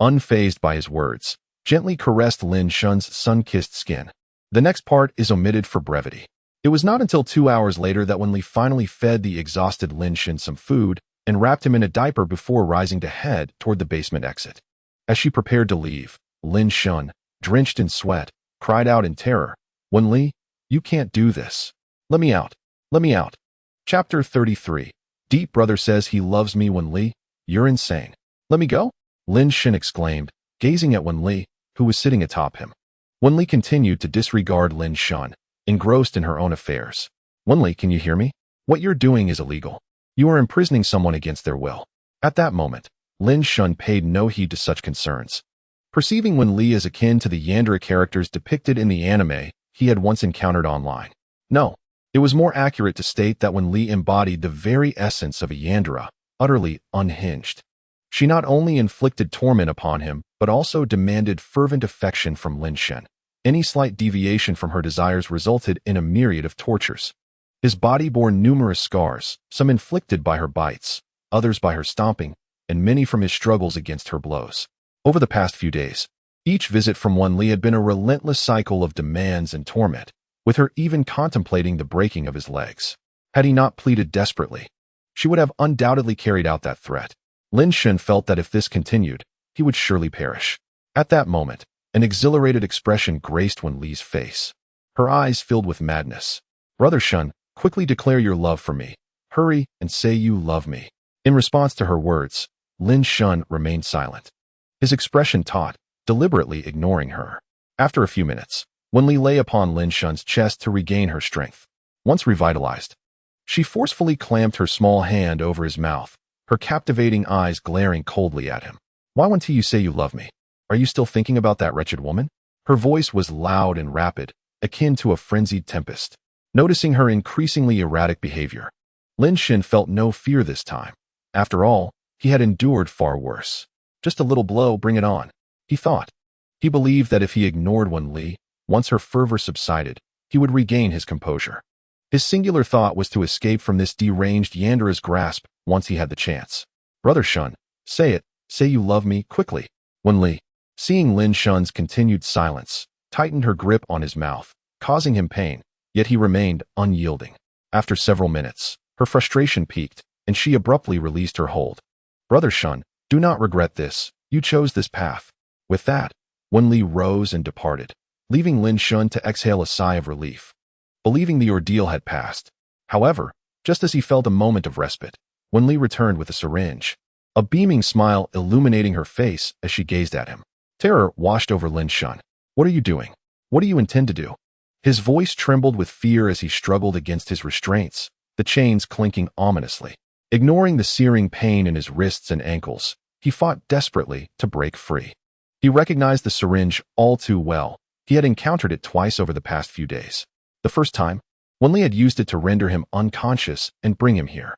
unfazed by his words, gently caressed Lin Shen's sun-kissed skin. The next part is omitted for brevity. It was not until 2 hours later that Wen Li finally fed the exhausted Lin Shen some food and wrapped him in a diaper before rising to head toward the basement exit. As she prepared to leave, Lin Shen, drenched in sweat, cried out in terror, Wen Li, you can't do this. Let me out. Let me out. Chapter 33. Deep brother says he loves me. Wen Li, you're insane. Let me go? Lin Shen exclaimed, gazing at Wen Li, who was sitting atop him. Wen Li continued to disregard Lin Shen, engrossed in her own affairs. Wen Li, can you hear me? What you're doing is illegal. You are imprisoning someone against their will. At that moment, Lin Shen paid no heed to such concerns. Perceiving Wen Li as akin to the Yandere characters depicted in the anime he had once encountered online. No, it was more accurate to state that Wen Li embodied the very essence of a Yandere, utterly unhinged. She not only inflicted torment upon him, but also demanded fervent affection from Lin Shen. Any slight deviation from her desires resulted in a myriad of tortures. His body bore numerous scars, some inflicted by her bites, others by her stomping, and many from his struggles against her blows. Over the past few days, each visit from Wen Li had been a relentless cycle of demands and torment, with her even contemplating the breaking of his legs. Had he not pleaded desperately, she would have undoubtedly carried out that threat. Lin Shen felt that if this continued, he would surely perish. At that moment, an exhilarated expression graced Wen Li's face. Her eyes filled with madness. Brother Shen, quickly declare your love for me. Hurry and say you love me. In response to her words, Lin Shen remained silent, his expression taut, deliberately ignoring her. After a few minutes, Wen Li lay upon Lin Shen's chest to regain her strength. Once revitalized, she forcefully clamped her small hand over his mouth, her captivating eyes glaring coldly at him. Why won't you say you love me? Are you still thinking about that wretched woman? Her voice was loud and rapid, akin to a frenzied tempest. Noticing her increasingly erratic behavior, Lin Shen felt no fear this time. After all, he had endured far worse. Just a little blow, bring it on. he thought. He believed that if he ignored Wen Li, once her fervor subsided, he would regain his composure. His singular thought was to escape from this deranged Yandere's grasp once he had the chance. Brother Shun, say it, say you love me, quickly. Wen Li, seeing Lin Shun's continued silence, tightened her grip on his mouth, causing him pain, yet he remained unyielding. After several minutes, her frustration peaked, and she abruptly released her hold. Brother Shun, do not regret this, you chose this path. With that, Wen Li rose and departed, leaving Lin Shun to exhale a sigh of relief, believing the ordeal had passed. However, just as he felt a moment of respite, Wen Li returned with a syringe, a beaming smile illuminating her face as she gazed at him. Terror washed over Lin Shun. What are you doing? What do you intend to do? His voice trembled with fear as he struggled against his restraints, the chains clinking ominously. Ignoring the searing pain in his wrists and ankles, he fought desperately to break free. He recognized the syringe all too well. He had encountered it twice over the past few days. The first time, Wen Li had used it to render him unconscious and bring him here.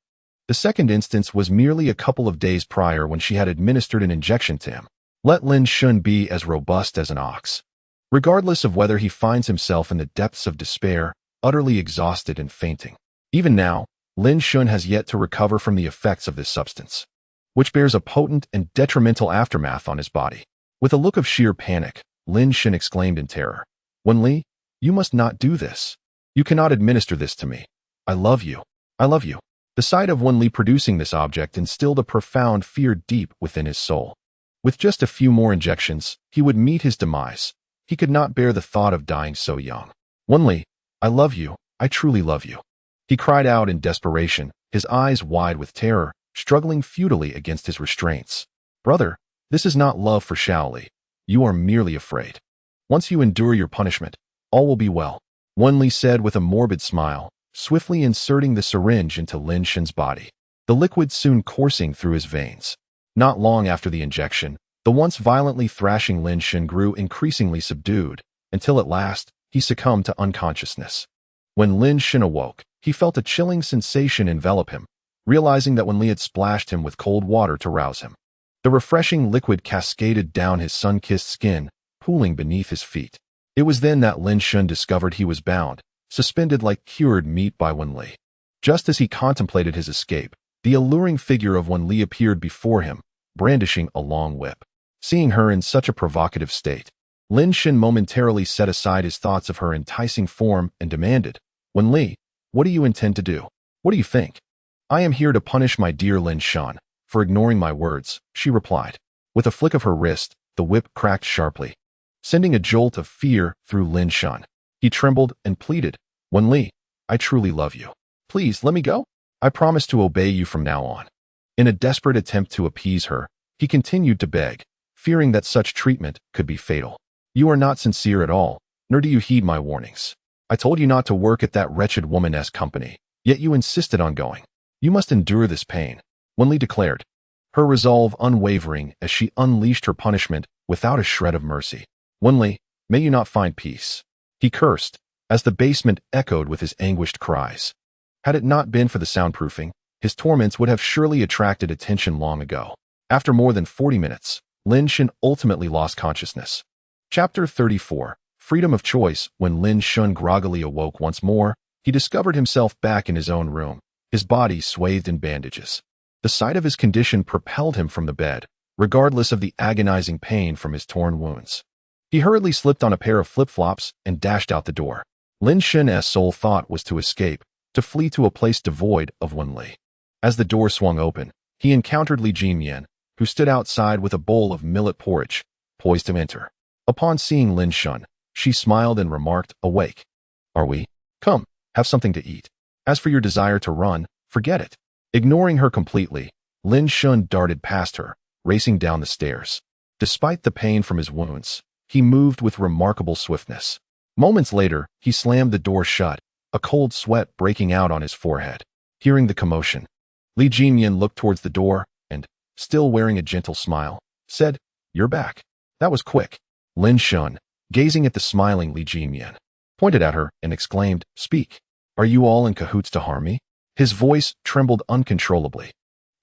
The second instance was merely a couple of days prior when she had administered an injection to him. Let Lin Shun be as robust as an ox. Regardless of whether he finds himself in the depths of despair, utterly exhausted and fainting. Even now, Lin Shun has yet to recover from the effects of this substance, which bears a potent and detrimental aftermath on his body. With a look of sheer panic, Lin Shun exclaimed in terror, Wen Li, you must not do this. You cannot administer this to me. I love you. I love you. The sight of Wen Li producing this object instilled a profound fear deep within his soul. With just a few more injections, he would meet his demise. He could not bear the thought of dying so young. Wen Li, I love you. I truly love you. He cried out in desperation, his eyes wide with terror, struggling futilely against his restraints. Brother, this is not love for Shaoli. You are merely afraid. Once you endure your punishment, all will be well. Wen Li said with a morbid smile, swiftly inserting the syringe into Lin Shun's body, the liquid soon coursing through his veins. Not long after the injection, the once violently thrashing Lin Shun grew increasingly subdued, until at last, he succumbed to unconsciousness. When Lin Shun awoke, he felt a chilling sensation envelop him, realizing that Wen Li had splashed him with cold water to rouse him. The refreshing liquid cascaded down his sun-kissed skin, pooling beneath his feet. It was then that Lin Shun discovered he was bound, suspended like cured meat by Wen Li. Just as he contemplated his escape, the alluring figure of Wen Li appeared before him, brandishing a long whip. Seeing her in such a provocative state, Lin Shun momentarily set aside his thoughts of her enticing form and demanded, Wen Li, what do you intend to do? What do you think? I am here to punish my dear Lin Shun for ignoring my words, she replied. With a flick of her wrist, the whip cracked sharply, sending a jolt of fear through Lin Shun. He trembled and pleaded, Wen Li, I truly love you. Please let me go. I promise to obey you from now on. In a desperate attempt to appease her, he continued to beg, fearing that such treatment could be fatal. You are not sincere at all, nor do you heed my warnings. I told you not to work at that wretched woman's company, yet you insisted on going. You must endure this pain, Wen Li declared, her resolve unwavering as she unleashed her punishment without a shred of mercy. Wen Li, may you not find peace. He cursed, as the basement echoed with his anguished cries. Had it not been for the soundproofing, his torments would have surely attracted attention long ago. After more than 40 minutes, Lin Shun ultimately lost consciousness. Chapter 34. Freedom of Choice. When Lin Shun groggily awoke once more, he discovered himself back in his own room, his body swathed in bandages. The sight of his condition propelled him from the bed, regardless of the agonizing pain from his torn wounds. He hurriedly slipped on a pair of flip-flops and dashed out the door. Lin Shun's sole thought was to escape, to flee to a place devoid of Wen Li. As the door swung open, he encountered Li Jinyan, who stood outside with a bowl of millet porridge, poised to enter. Upon seeing Lin Shun, she smiled and remarked, awake. Are we? Come, have something to eat. As for your desire to run, forget it. Ignoring her completely, Lin Shun darted past her, racing down the stairs. Despite the pain from his wounds, he moved with remarkable swiftness. Moments later, he slammed the door shut, a cold sweat breaking out on his forehead. Hearing the commotion, Li Jinyan looked towards the door and, still wearing a gentle smile, said, You're back. That was quick. Lin Shun, gazing at the smiling Li Jinyan, pointed at her and exclaimed, Speak. Are you all in cahoots to harm me? His voice trembled uncontrollably.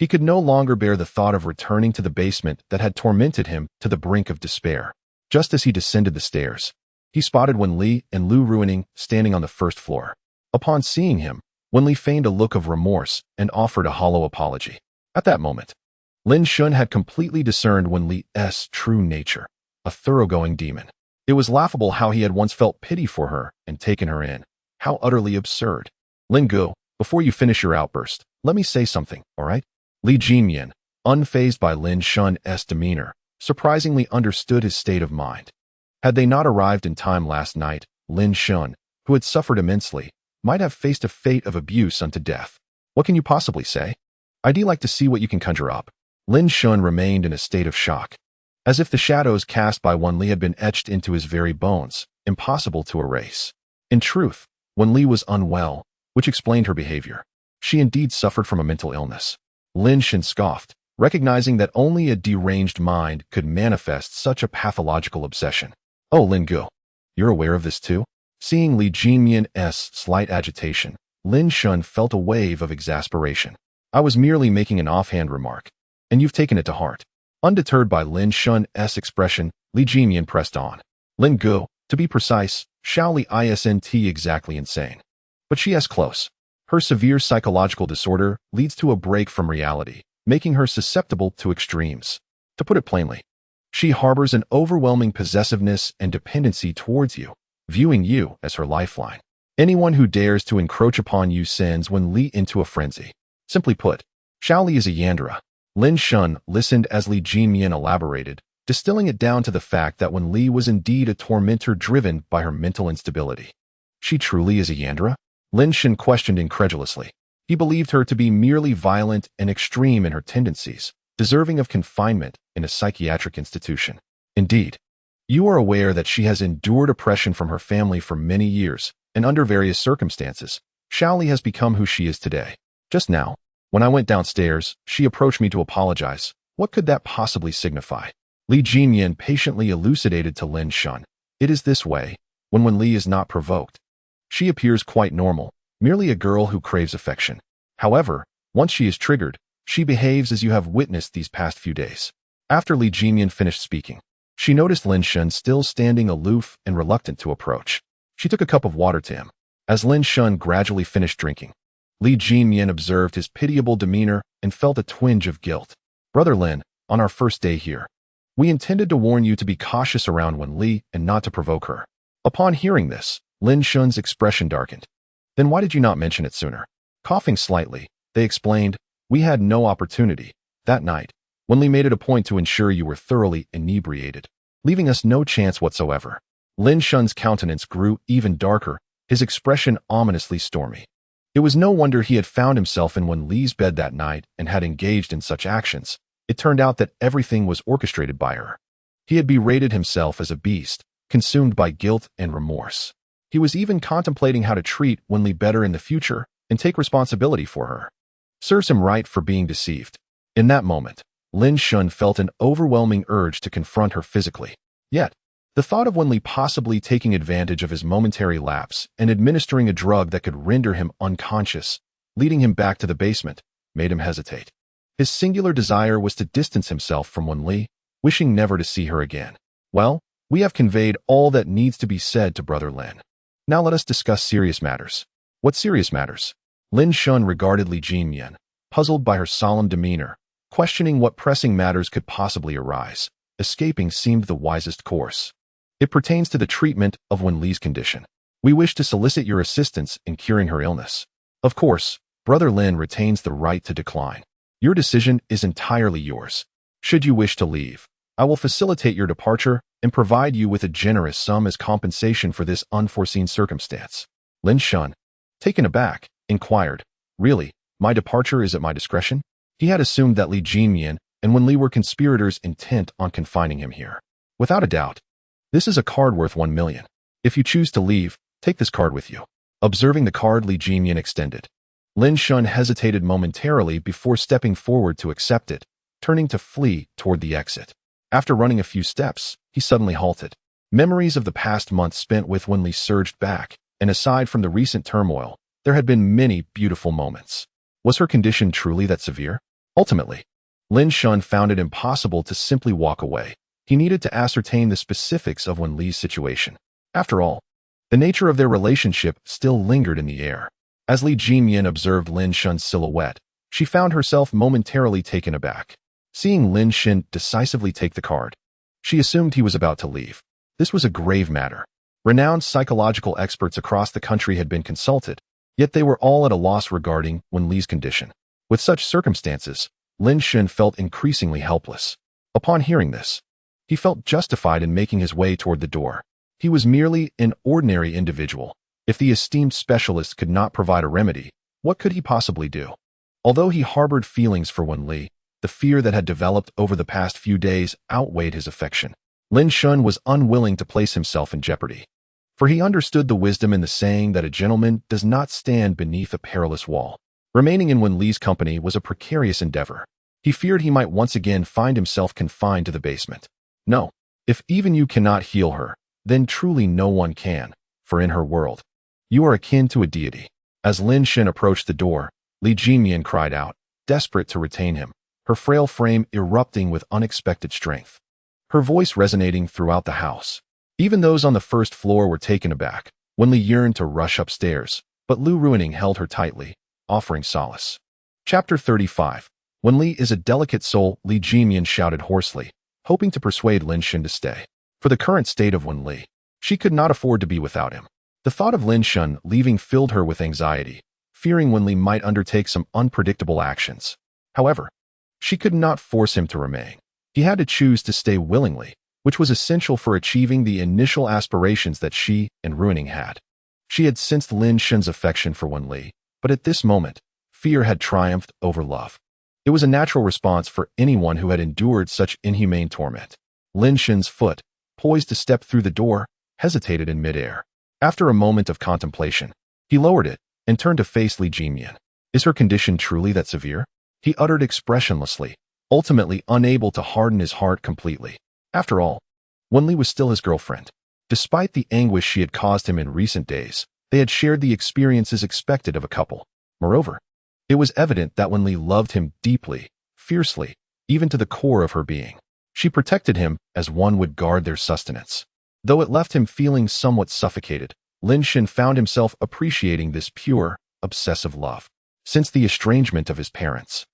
He could no longer bear the thought of returning to the basement that had tormented him to the brink of despair. Just as he descended the stairs, he spotted Wenli and Lu Ruining standing on the first floor. Upon seeing him, Wenli feigned a look of remorse and offered a hollow apology. At that moment, Lin Shun had completely discerned Wenli's true nature, a thoroughgoing demon. It was laughable how he had once felt pity for her and taken her in. How utterly absurd. Lin Gu, before you finish your outburst, let me say something, all right? Li Jinyan, unfazed by Lin Shun's demeanor, surprisingly understood his state of mind. Had they not arrived in time last night, Lin Shun, who had suffered immensely, might have faced a fate of abuse unto death. What can you possibly say? I'd like to see what you can conjure up. Lin Shun remained in a state of shock, as if the shadows cast by Wenli had been etched into his very bones, impossible to erase. In truth, Wenli was unwell, which explained her behavior. She indeed suffered from a mental illness. Lin Shun scoffed, recognizing that only a deranged mind could manifest such a pathological obsession. Oh, Lin Gu, you're aware of this too? Seeing Li Jinyan's slight agitation, Lin Shun felt a wave of exasperation. I was merely making an offhand remark, and you've taken it to heart. Undeterred by Lin Shun's expression, Li Jinyan pressed on. Lin Gu, to be precise, Shaoli isn't exactly insane. But she is close. Her severe psychological disorder leads to a break from reality, making her susceptible to extremes. To put it plainly, she harbors an overwhelming possessiveness and dependency towards you, viewing you as her lifeline. Anyone who dares to encroach upon you sends Wenli into a frenzy. Simply put, Shaoli is a Yandere. Lin Shun listened as Li Jinyan elaborated, distilling it down to the fact that Wenli was indeed a tormentor driven by her mental instability. She truly is a Yandere? Lin Shun questioned incredulously. He believed her to be merely violent and extreme in her tendencies, deserving of confinement in a psychiatric institution. Indeed, you are aware that she has endured oppression from her family for many years, and under various circumstances, Shaoli has become who she is today. Just now, when I went downstairs, she approached me to apologize. What could that possibly signify? Li Jinyan patiently elucidated to Lin Shun. It is this way, when Wenli is not provoked. She appears quite normal, merely a girl who craves affection. However, once she is triggered, she behaves as you have witnessed these past few days. After Li Jinyan finished speaking, she noticed Lin Shun still standing aloof and reluctant to approach. She took a cup of water to him. As Lin Shun gradually finished drinking, Li Jinyan observed his pitiable demeanor and felt a twinge of guilt. Brother Lin, on our first day here, we intended to warn you to be cautious around Wenli and not to provoke her. Upon hearing this, Lin Shun's expression darkened. Then why did you not mention it sooner? Coughing slightly, they explained, we had no opportunity. That night, Wenli made it a point to ensure you were thoroughly inebriated, leaving us no chance whatsoever. Lin Shun's countenance grew even darker, his expression ominously stormy. It was no wonder he had found himself in Wenli's bed that night and had engaged in such actions. It turned out that everything was orchestrated by her. He had berated himself as a beast, consumed by guilt and remorse. He was even contemplating how to treat Wenli better in the future and take responsibility for her. Serves him right for being deceived. In that moment, Lin Shun felt an overwhelming urge to confront her physically. Yet, the thought of Wenli possibly taking advantage of his momentary lapse and administering a drug that could render him unconscious, leading him back to the basement, made him hesitate. His singular desire was to distance himself from Wenli, wishing never to see her again. Well, we have conveyed all that needs to be said to Brother Lin. Now let us discuss serious matters. What serious matters? Lin Shun regarded Li Jinyan, puzzled by her solemn demeanor, questioning what pressing matters could possibly arise. Escaping seemed the wisest course. It pertains to the treatment of Wenli's condition. We wish to solicit your assistance in curing her illness. Of course, Brother Lin retains the right to decline. Your decision is entirely yours. Should you wish to leave, I will facilitate your departure and provide you with a generous sum as compensation for this unforeseen circumstance. Lin Shun, taken aback, inquired, really, my departure is at my discretion? He had assumed that Li Jinyan and Wenli were conspirators intent on confining him here. Without a doubt, this is a card worth 1 million. If you choose to leave, take this card with you. Observing the card Li Jinyan extended, Lin Shun hesitated momentarily before stepping forward to accept it, turning to flee toward the exit. After running a few steps, he suddenly halted. Memories of the past month spent with Wenli surged back, and aside from the recent turmoil, there had been many beautiful moments. Was her condition truly that severe? Ultimately, Lin Shun found it impossible to simply walk away. He needed to ascertain the specifics of Wen Li's situation. After all, the nature of their relationship still lingered in the air. As Li Jimian observed Lin Shun's silhouette, she found herself momentarily taken aback. Seeing Lin Shun decisively take the card, she assumed he was about to leave. This was a grave matter. Renowned psychological experts across the country had been consulted, yet they were all at a loss regarding Wen Li's condition. With such circumstances, Lin Shun felt increasingly helpless. Upon hearing this, he felt justified in making his way toward the door. He was merely an ordinary individual. If the esteemed specialist could not provide a remedy, what could he possibly do? Although he harbored feelings for Wen Li, the fear that had developed over the past few days outweighed his affection. Lin Shun was unwilling to place himself in jeopardy, for he understood the wisdom in the saying that a gentleman does not stand beneath a perilous wall. Remaining in Wen Li's company was a precarious endeavor. He feared he might once again find himself confined to the basement. No, if even you cannot heal her, then truly no one can, for in her world, you are akin to a deity. As Lin Shun approached the door, Li Jimian cried out, desperate to retain him, her frail frame erupting with unexpected strength. Her voice resonating throughout the house. Even those on the first floor were taken aback. Wen Li yearned to rush upstairs, but Lu Ruining held her tightly, offering solace. Chapter 35. Wen Li is a delicate soul, Li Jimian shouted hoarsely, hoping to persuade Lin Shun to stay. For the current state of Wen Li, she could not afford to be without him. The thought of Lin Shun leaving filled her with anxiety, fearing Wen Li might undertake some unpredictable actions. However, she could not force him to remain. He had to choose to stay willingly, which was essential for achieving the initial aspirations that she and Ruining had. She had sensed Lin Shun's affection for Wen Li, but at this moment, fear had triumphed over love. It was a natural response for anyone who had endured such inhumane torment. Lin Shun's foot, poised to step through the door, hesitated in midair. After a moment of contemplation, he lowered it and turned to face Li Jimian. Is her condition truly that severe? He uttered expressionlessly, ultimately unable to harden his heart completely. After all, Wen Li was still his girlfriend. Despite the anguish she had caused him in recent days, they had shared the experiences expected of a couple. Moreover, it was evident that Wen Li loved him deeply, fiercely, even to the core of her being. She protected him as one would guard their sustenance. Though it left him feeling somewhat suffocated, Lin Shun found himself appreciating this pure, obsessive love. Since the estrangement of his parents,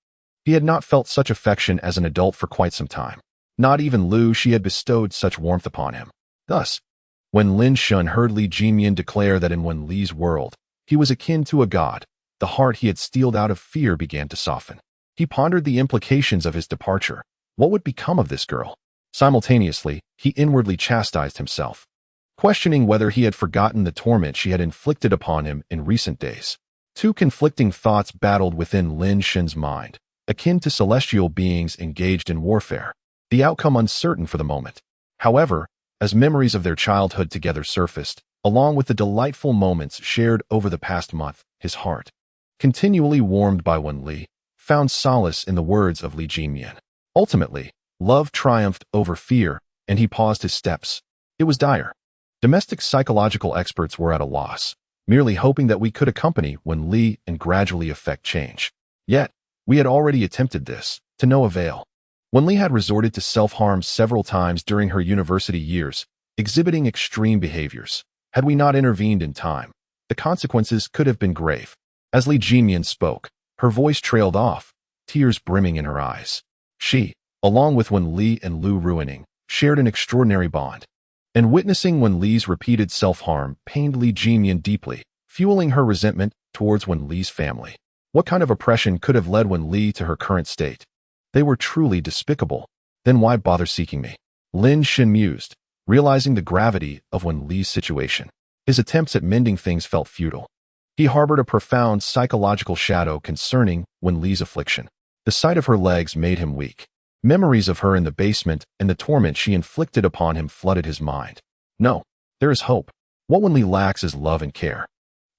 he had not felt such affection as an adult for quite some time. Not even Lu Shi had bestowed such warmth upon him. Thus, when Lin Shun heard Li Jimian declare that in Wen Li's world, he was akin to a god, the heart he had steeled out of fear began to soften. He pondered the implications of his departure. What would become of this girl? Simultaneously, he inwardly chastised himself, questioning whether he had forgotten the torment she had inflicted upon him in recent days. Two conflicting thoughts battled within Lin Shun's mind, akin to celestial beings engaged in warfare, the outcome uncertain for the moment. However, as memories of their childhood together surfaced, along with the delightful moments shared over the past month, his heart, continually warmed by Wen Li, found solace in the words of Li Jimian. Ultimately, love triumphed over fear, and he paused his steps. It was dire. Domestic psychological experts were at a loss, merely hoping that we could accompany Wen Li and gradually effect change. Yet, we had already attempted this, to no avail. Wen Li had resorted to self-harm several times during her university years, exhibiting extreme behaviors. Had we not intervened in time, the consequences could have been grave. As Li Jimian spoke, her voice trailed off, tears brimming in her eyes. She, along with Wen Li and Lu Ruining, shared an extraordinary bond. And witnessing Wen Li's repeated self-harm pained Li Jimian deeply, fueling her resentment towards Wen Li's family. What kind of oppression could have led Wen Li to her current state? They were truly despicable. Then why bother seeking me? Lin Shun mused, realizing the gravity of Wen Li's situation. His attempts at mending things felt futile. He harbored a profound psychological shadow concerning Wen Li's affliction. The sight of her legs made him weak. Memories of her in the basement and the torment she inflicted upon him flooded his mind. No, there is hope. What Wen Li lacks is love and care.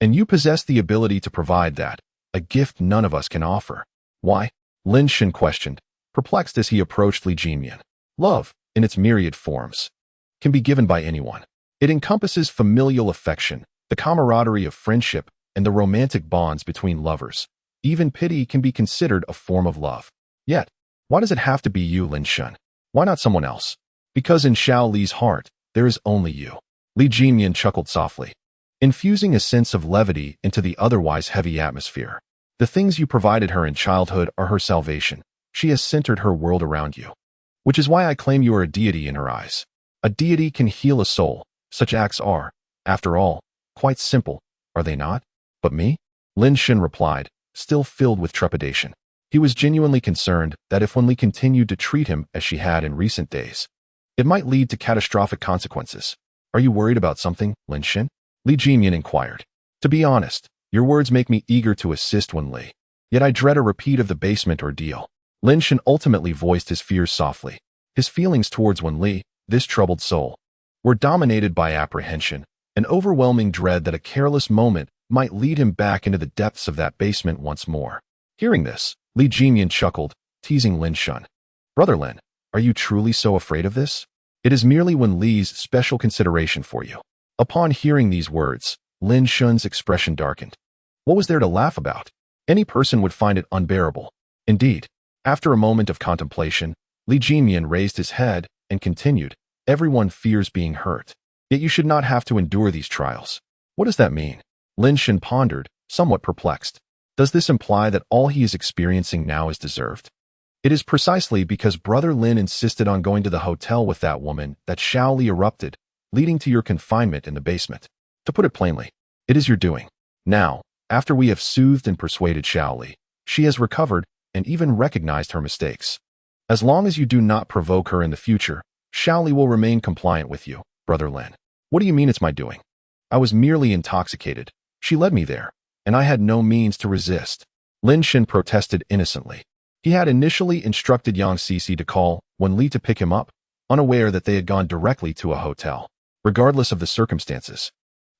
And you possess the ability to provide that, a gift none of us can offer. Why? Lin Shun questioned, perplexed as he approached Li Jimian. Love, in its myriad forms, can be given by anyone. It encompasses familial affection, the camaraderie of friendship, and the romantic bonds between lovers. Even pity can be considered a form of love. Yet, why does it have to be you, Lin Shun? Why not someone else? Because in Xiao Li's heart, there is only you. Li Jimian chuckled softly, infusing a sense of levity into the otherwise heavy atmosphere. The things you provided her in childhood are her salvation. She has centered her world around you. Which is why I claim you are a deity in her eyes. A deity can heal a soul. Such acts are, after all, quite simple, are they not? But me? Lin Shun replied, still filled with trepidation. He was genuinely concerned that if Wenli continued to treat him as she had in recent days, it might lead to catastrophic consequences. Are you worried about something, Lin Shun? Li Jimian inquired. To be honest, your words make me eager to assist Wenli. Yet I dread a repeat of the basement ordeal. Lin Shun ultimately voiced his fears softly. His feelings towards Wenli, this troubled soul, were dominated by apprehension, an overwhelming dread that a careless moment might lead him back into the depths of that basement once more. Hearing this, Li Jimian chuckled, teasing Lin Shun. Brother Lin, are you truly so afraid of this? It is merely Wenli's special consideration for you. Upon hearing these words, Lin Shun's expression darkened. What was there to laugh about? Any person would find it unbearable. Indeed, after a moment of contemplation, Li Jimian raised his head and continued, everyone fears being hurt. Yet you should not have to endure these trials. What does that mean? Lin Shun pondered, somewhat perplexed. Does this imply that all he is experiencing now is deserved? It is precisely because Brother Lin insisted on going to the hotel with that woman that Xiao Li erupted, leading to your confinement in the basement. To put it plainly, it is your doing. Now, after we have soothed and persuaded Xiao Li, she has recovered and even recognized her mistakes. As long as you do not provoke her in the future, Xiao Li will remain compliant with you, Brother Lin. What do you mean it's my doing? I was merely intoxicated. She led me there, and I had no means to resist. Lin Shun protested innocently. He had initially instructed Yang Cixi to call Wenli to pick him up, unaware that they had gone directly to a hotel. Regardless of the circumstances,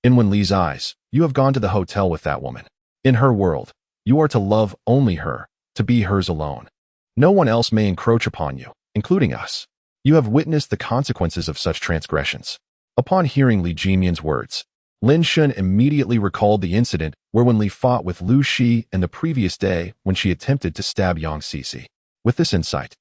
in Wenli's eyes, you have gone to the hotel with that woman. In her world, you are to love only her, to be hers alone. No one else may encroach upon you, including us. You have witnessed the consequences of such transgressions. Upon hearing Li Jimian's words, Lin Shun immediately recalled the incident where Wenli fought with Lu Shi and the previous day when she attempted to stab Yang Cixi. With this insight,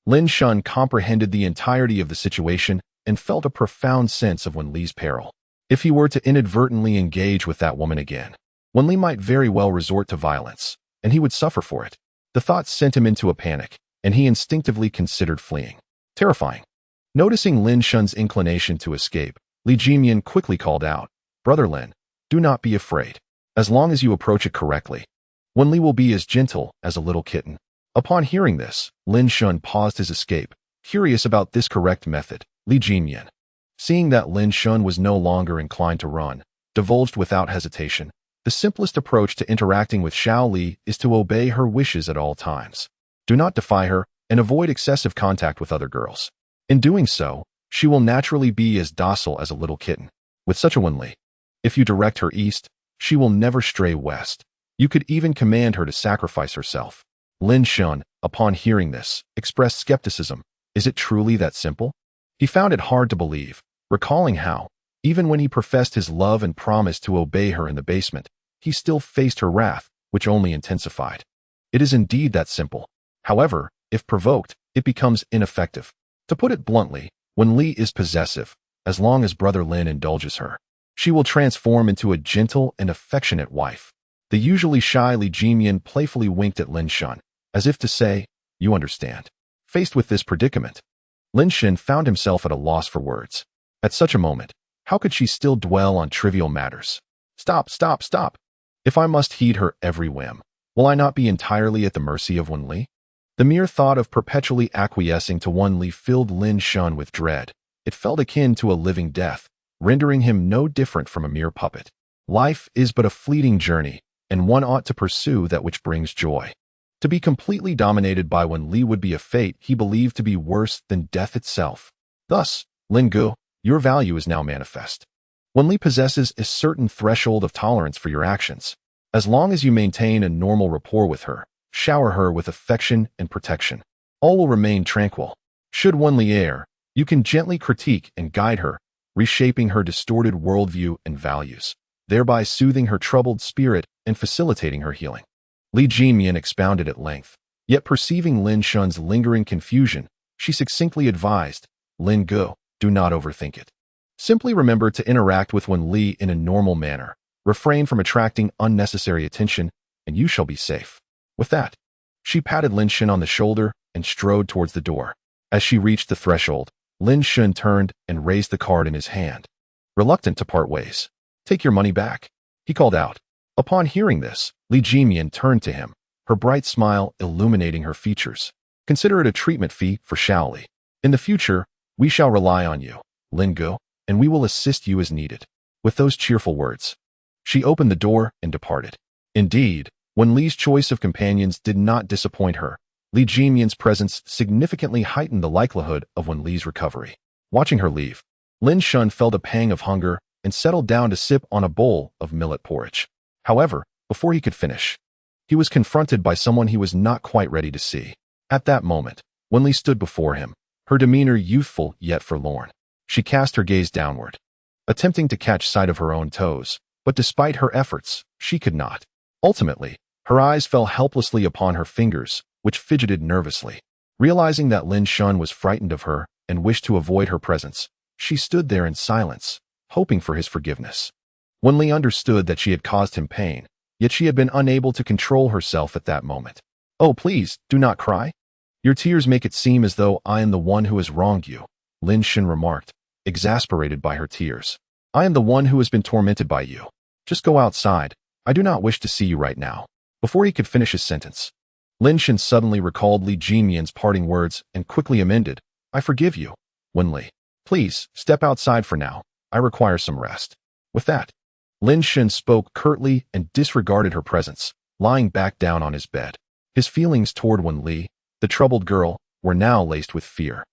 Lin Shun comprehended the entirety of the situation and felt a profound sense of Wenli's peril. If he were to inadvertently engage with that woman again, Wenli might very well resort to violence, and he would suffer for it. The thought sent him into a panic, and he instinctively considered fleeing. Terrifying. Noticing Lin Shun's inclination to escape, Li Jimian quickly called out, Brother Lin, do not be afraid. As long as you approach it correctly, Wenli will be as gentle as a little kitten. Upon hearing this, Lin Shun paused his escape, curious about this correct method. Li Jimian, seeing that Lin Shun was no longer inclined to run, divulged without hesitation, the simplest approach to interacting with Xiao Li is to obey her wishes at all times. Do not defy her and avoid excessive contact with other girls. In doing so, she will naturally be as docile as a little kitten. With such a Wenli, if you direct her east, she will never stray west. You could even command her to sacrifice herself. Lin Shun, upon hearing this, expressed skepticism. Is it truly that simple? He found it hard to believe, recalling how, even when he professed his love and promised to obey her in the basement, he still faced her wrath, which only intensified. It is indeed that simple. However, if provoked, it becomes ineffective. To put it bluntly, Wenli is possessive. As long as Brother Lin indulges her, she will transform into a gentle and affectionate wife. The usually shy Li Jimian playfully winked at Lin Shun, as if to say, you understand. Faced with this predicament, Lin Shun found himself at a loss for words. At such a moment, how could she still dwell on trivial matters? Stop, stop, stop. If I must heed her every whim, will I not be entirely at the mercy of Wenli? The mere thought of perpetually acquiescing to Wenli filled Lin Shun with dread. It felt akin to a living death, rendering him no different from a mere puppet. Life is but a fleeting journey, and one ought to pursue that which brings joy. To be completely dominated by Wenli would be a fate he believed to be worse than death itself. Thus, Lin Gu, your value is now manifest. Wenli possesses a certain threshold of tolerance for your actions. As long as you maintain a normal rapport with her, shower her with affection and protection, all will remain tranquil. Should Wenli err, you can gently critique and guide her, reshaping her distorted worldview and values, thereby soothing her troubled spirit and facilitating her healing. Li Jimian expounded at length. Yet perceiving Lin Shun's lingering confusion, she succinctly advised, Lin Gu, do not overthink it. Simply remember to interact with Wen Li in a normal manner. Refrain from attracting unnecessary attention, and you shall be safe. With that, she patted Lin Shun on the shoulder and strode towards the door. As she reached the threshold, Lin Shun turned and raised the card in his hand, reluctant to part ways. Take your money back, he called out. Upon hearing this, Li Jimian turned to him, her bright smile illuminating her features. Consider it a treatment fee for Shaoli. In the future, we shall rely on you, Lin Gu, and we will assist you as needed. With those cheerful words, she opened the door and departed. Indeed, when Li's choice of companions did not disappoint her, Li Jimian's presence significantly heightened the likelihood of Wen Li's recovery. Watching her leave, Lin Shun felt a pang of hunger and settled down to sip on a bowl of millet porridge. However, before he could finish, he was confronted by someone he was not quite ready to see. At that moment, Wen Li stood before him, her demeanor youthful yet forlorn. She cast her gaze downward, attempting to catch sight of her own toes, but despite her efforts, she could not. Ultimately, her eyes fell helplessly upon her fingers, which fidgeted nervously. Realizing that Lin Shun was frightened of her and wished to avoid her presence, she stood there in silence, hoping for his forgiveness. Wen Li understood that she had caused him pain, yet she had been unable to control herself at that moment. Oh, please, do not cry. Your tears make it seem as though I am the one who has wronged you, Lin Shun remarked, exasperated by her tears. I am the one who has been tormented by you. Just go outside. I do not wish to see you right now. Before he could finish his sentence, Lin Shun suddenly recalled Li Jimian's parting words and quickly amended, I forgive you, Wen Li. Please, step outside for now. I require some rest. With that, Lin Shun spoke curtly and disregarded her presence, lying back down on his bed. His feelings toward Wen Li, the troubled girl, were now laced with fear.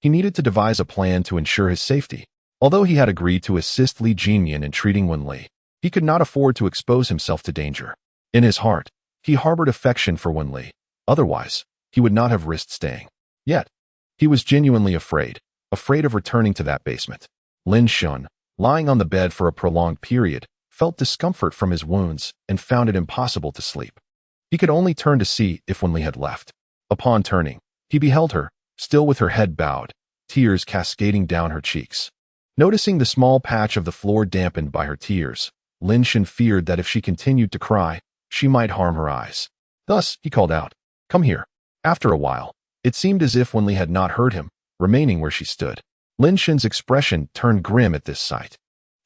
He needed to devise a plan to ensure his safety. Although he had agreed to assist Li Jimian in treating Wen Li, he could not afford to expose himself to danger. In his heart, he harbored affection for Wen Li. Otherwise, he would not have risked staying. Yet, he was genuinely afraid of returning to that basement. Lin Shun, lying on the bed for a prolonged period, felt discomfort from his wounds and found it impossible to sleep. He could only turn to see if Wen Li had left. Upon turning, he beheld her, still with her head bowed, tears cascading down her cheeks. Noticing the small patch of the floor dampened by her tears, Lin Shun feared that if she continued to cry, she might harm her eyes. Thus, he called out, Come here. After a while, it seemed as if Wen Li had not heard him, remaining where she stood. Lin Shun's expression turned grim at this sight.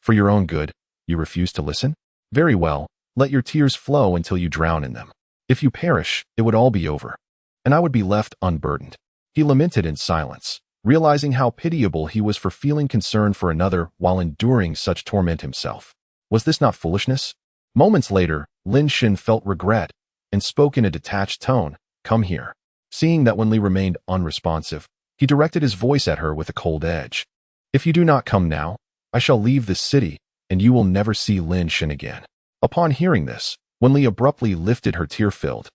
For your own good, you refuse to listen? Very well, let your tears flow until you drown in them. If you perish, it would all be over, and I would be left unburdened. He lamented in silence, realizing how pitiable he was for feeling concern for another while enduring such torment himself. Was this not foolishness? Moments later, Lin Shun felt regret and spoke in a detached tone, Come here. Seeing that Wen Li remained unresponsive, he directed his voice at her with a cold edge. If you do not come now, I shall leave this city, and you will never see Lin Shun again. Upon hearing this, Wen Li abruptly lifted her tear-filled,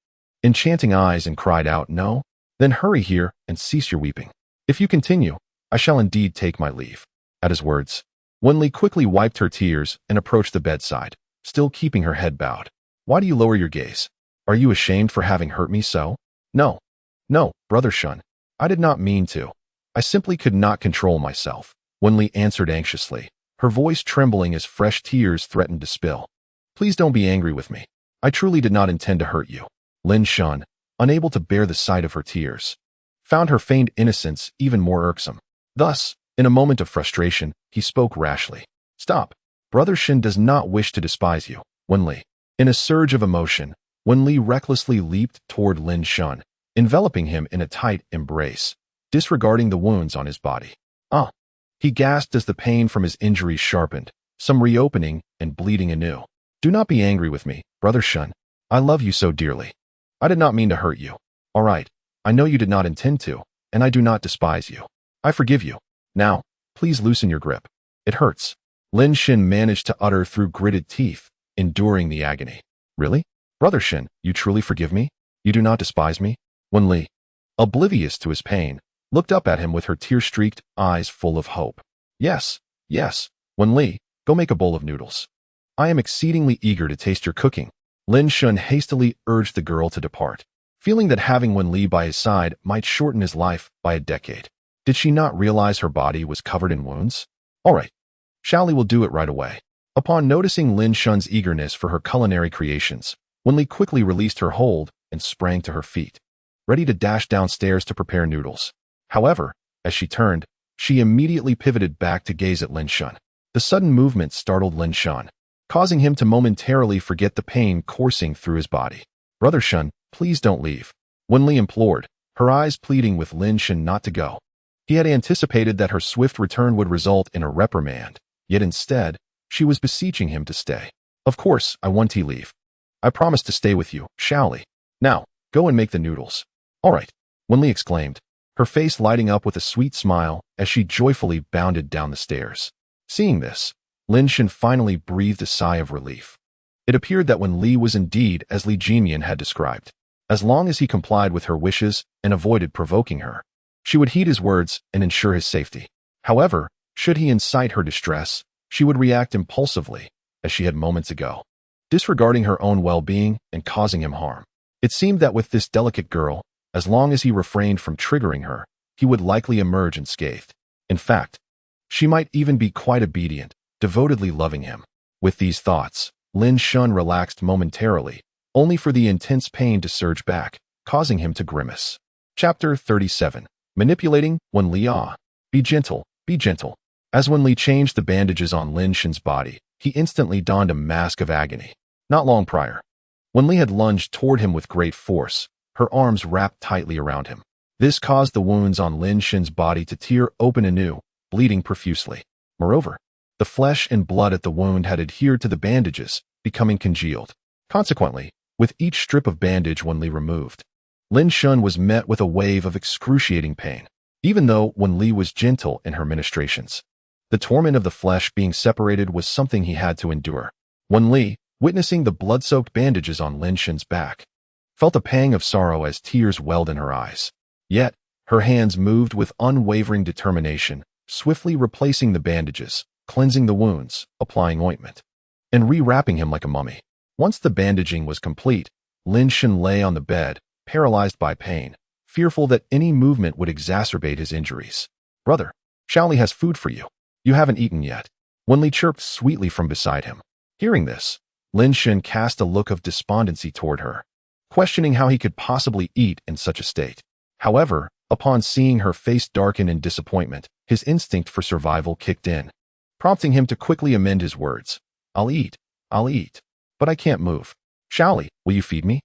enchanting eyes and cried out, No? Then hurry here and cease your weeping. If you continue, I shall indeed take my leave. At his words, Wen Li quickly wiped her tears and approached the bedside, still keeping her head bowed. Why do you lower your gaze? Are you ashamed for having hurt me so? No, Brother Shun. I did not mean to. I simply could not control myself, Wen Li answered anxiously, her voice trembling as fresh tears threatened to spill. Please don't be angry with me. I truly did not intend to hurt you. Lin Shun, unable to bear the sight of her tears, found her feigned innocence even more irksome. Thus, in a moment of frustration, he spoke rashly. Stop. Brother Shin does not wish to despise you, Wen Li. In a surge of emotion, Wen Li recklessly leaped toward Lin Shun, enveloping him in a tight embrace, disregarding the wounds on his body. He gasped as the pain from his injuries sharpened, some reopening and bleeding anew. Do not be angry with me, Brother Shun. I love you so dearly. I did not mean to hurt you. All right, I know you did not intend to, and I do not despise you. I forgive you. Now, please loosen your grip. It hurts. Lin Shun managed to utter through gritted teeth, enduring the agony. Really? Brother Shin, you truly forgive me? You do not despise me? Wen Li, oblivious to his pain, looked up at him with her tear-streaked eyes full of hope. Yes. Wen Li, go make a bowl of noodles. I am exceedingly eager to taste your cooking. Lin Shun hastily urged the girl to depart. feeling that having Wen Li by his side might shorten his life by a decade. Did she not realize her body was covered in wounds? All right, Xiaoli will do it right away. Upon noticing Lin Shun's eagerness for her culinary creations, Wen Li quickly released her hold and sprang to her feet, ready to dash downstairs to prepare noodles. However, as she turned, she immediately pivoted back to gaze at Lin Shun. The sudden movement startled Lin Shun, causing him to momentarily forget the pain coursing through his body. Brother Shun, please don't leave, Wen Li implored, her eyes pleading with Lin Shun not to go. He had anticipated that her swift return would result in a reprimand, yet instead, she was beseeching him to stay. Of course, I want to leave. I promise to stay with you, Xiaoli. Now, go and make the noodles. All right, Wen Li exclaimed, her face lighting up with a sweet smile as she joyfully bounded down the stairs. Seeing this, Lin Shun finally breathed a sigh of relief. It appeared that Wen Li was indeed as Li Jinyan had described. As long as he complied with her wishes and avoided provoking her, she would heed his words and ensure his safety. However, should he incite her distress, she would react impulsively, as she had moments ago, disregarding her own well-being and causing him harm. It seemed that with this delicate girl, as long as he refrained from triggering her, he would likely emerge unscathed. In fact, she might even be quite obedient, devotedly loving him. With these thoughts, Lin Shun relaxed momentarily, only for the intense pain to surge back, causing him to grimace. Chapter 37. Manipulating Wen Li. Be gentle, be gentle. As Wen Li changed the bandages on Lin Shun's body, he instantly donned a mask of agony. Not long prior, Wen Li had lunged toward him with great force, her arms wrapped tightly around him. This caused the wounds on Lin Shun's body to tear open anew, bleeding profusely. Moreover, the flesh and blood at the wound had adhered to the bandages, becoming congealed. Consequently, with each strip of bandage Wen Li removed, Lin Shun was met with a wave of excruciating pain. Even though Wen Li was gentle in her ministrations, the torment of the flesh being separated was something he had to endure. Wen Li, witnessing the blood-soaked bandages on Lin Shun's back, felt a pang of sorrow as tears welled in her eyes. Yet, her hands moved with unwavering determination, swiftly replacing the bandages, cleansing the wounds, applying ointment, and rewrapping him like a mummy. Once the bandaging was complete, Lin Shun lay on the bed, paralyzed by pain, fearful that any movement would exacerbate his injuries. Brother, Xiaoli has food for you. You haven't eaten yet. Wen Li chirped sweetly from beside him. Hearing this, Lin Shun cast a look of despondency toward her, questioning how he could possibly eat in such a state. However, upon seeing her face darken in disappointment, his instinct for survival kicked in, prompting him to quickly amend his words. I'll eat, but I can't move. Xiaoli, will you feed me?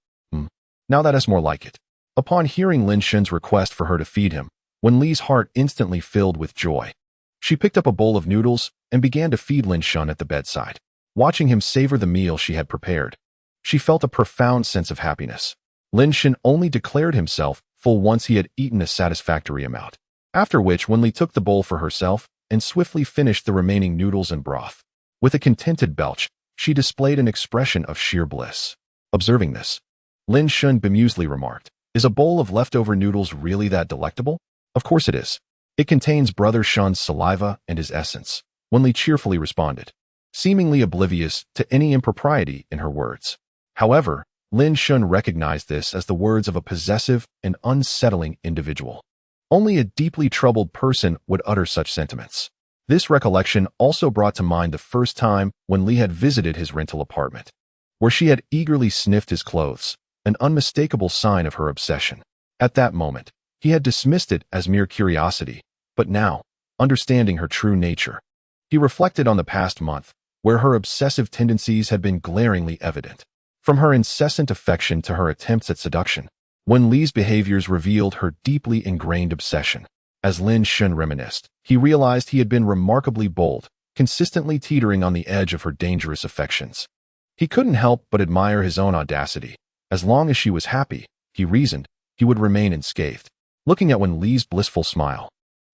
Now that is more like it. Upon hearing Lin Shun's request for her to feed him, Wen Li's heart instantly filled with joy. She picked up a bowl of noodles and began to feed Lin Shun at the bedside. Watching him savor the meal she had prepared, she felt a profound sense of happiness. Lin Shun only declared himself full once he had eaten a satisfactory amount, after which Wen Li took the bowl for herself and swiftly finished the remaining noodles and broth. With a contented belch, she displayed an expression of sheer bliss. Observing this, Lin Shun bemusedly remarked, "Is a bowl of leftover noodles really that delectable?" "Of course it is. It contains Brother Shun's saliva and his essence," Wen Li cheerfully responded, seemingly oblivious to any impropriety in her words. However, Lin Shun recognized this as the words of a possessive and unsettling individual. Only a deeply troubled person would utter such sentiments. This recollection also brought to mind the first time when Li had visited his rental apartment, where she had eagerly sniffed his clothes, an unmistakable sign of her obsession. At that moment, he had dismissed it as mere curiosity, but now, understanding her true nature, he reflected on the past month, where her obsessive tendencies had been glaringly evident. From her incessant affection to her attempts at seduction, Wen Li's behaviors revealed her deeply ingrained obsession. As Lin Shun reminisced, he realized he had been remarkably bold, consistently teetering on the edge of her dangerous affections. He couldn't help but admire his own audacity. As long as she was happy, he reasoned, he would remain unscathed. Looking at Wen Li's blissful smile,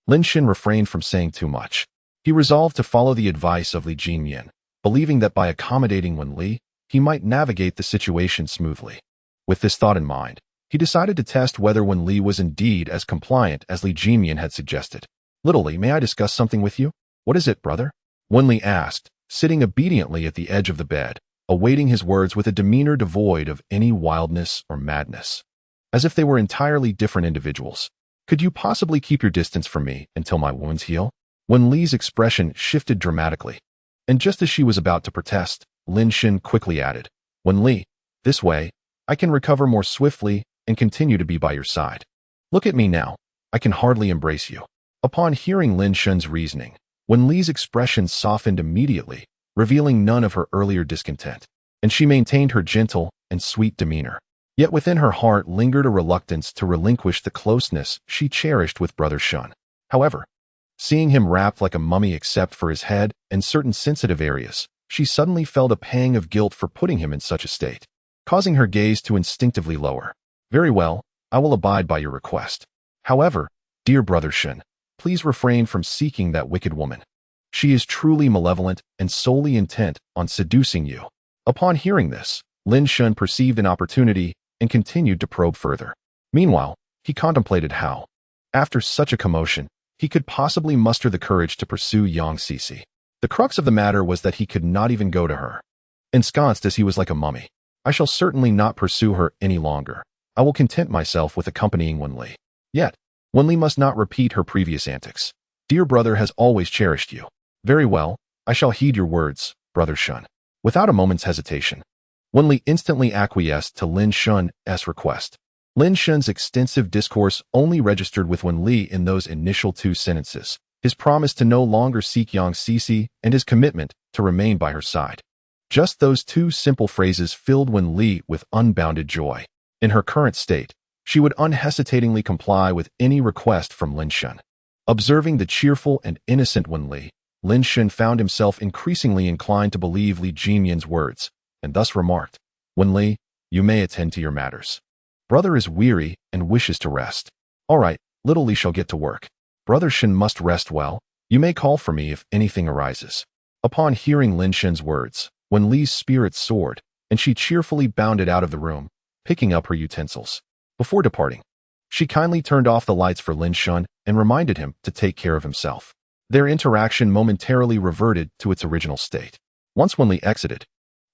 Lin Shun refrained from saying too much. He resolved to follow the advice of Li Jinyan, believing that by accommodating Wen Li, he might navigate the situation smoothly. With this thought in mind, he decided to test whether Wen Li was indeed as compliant as Li Jinyan had suggested. "Little Li, may I discuss something with you?" "What is it, brother?" Wen Li asked, sitting obediently at the edge of the bed, awaiting his words with a demeanor devoid of any wildness or madness. as if they were entirely different individuals. Could you possibly keep your distance from me until my wounds heal? Wen Li's expression shifted dramatically, and just as she was about to protest, Lin Shen quickly added, Wen Li, this way, I can recover more swiftly and continue to be by your side. Look at me now. I can hardly embrace you. Upon hearing Lin Shen's reasoning, Wen Li's expression softened immediately, revealing none of her earlier discontent, and she maintained her gentle and sweet demeanor. Yet within her heart lingered a reluctance to relinquish the closeness she cherished with Brother Shun. However, seeing him wrapped like a mummy except for his head and certain sensitive areas, she suddenly felt a pang of guilt for putting him in such a state, causing her gaze to instinctively lower. Very well, I will abide by your request. However, dear Brother Shun, please refrain from seeking that wicked woman. She is truly malevolent and solely intent on seducing you. Upon hearing this, Lin Shen perceived an opportunity and continued to probe further. Meanwhile, he contemplated how, after such a commotion, he could possibly muster the courage to pursue Yang Cici. The crux of the matter was that he could not even go to her. Ensconced as he was like a mummy, I shall certainly not pursue her any longer. I will content myself with accompanying Wen Li. Yet, Wen Li must not repeat her previous antics. Dear brother has always cherished you. Very well, I shall heed your words, Brother Shun. Without a moment's hesitation, Wen Li instantly acquiesced to Lin Shen's request. Lin Shen's extensive discourse only registered with Wen Li in those initial 2 sentences, his promise to no longer seek Yang Cici and his commitment to remain by her side. Just those 2 simple phrases filled Wen Li with unbounded joy. In her current state, she would unhesitatingly comply with any request from Lin Shen. Observing the cheerful and innocent Wen Li, Lin Shen found himself increasingly inclined to believe Li Jinyan's words, and thus remarked, Wen Li, you may attend to your matters. Brother is weary and wishes to rest. All right, little Li shall get to work. Brother Shen must rest well. You may call for me if anything arises. Upon hearing Lin Shen's words, Wen Li's spirits soared, and she cheerfully bounded out of the room, picking up her utensils. Before departing, she kindly turned off the lights for Lin Shen and reminded him to take care of himself. Their interaction momentarily reverted to its original state. Once Wen Li exited,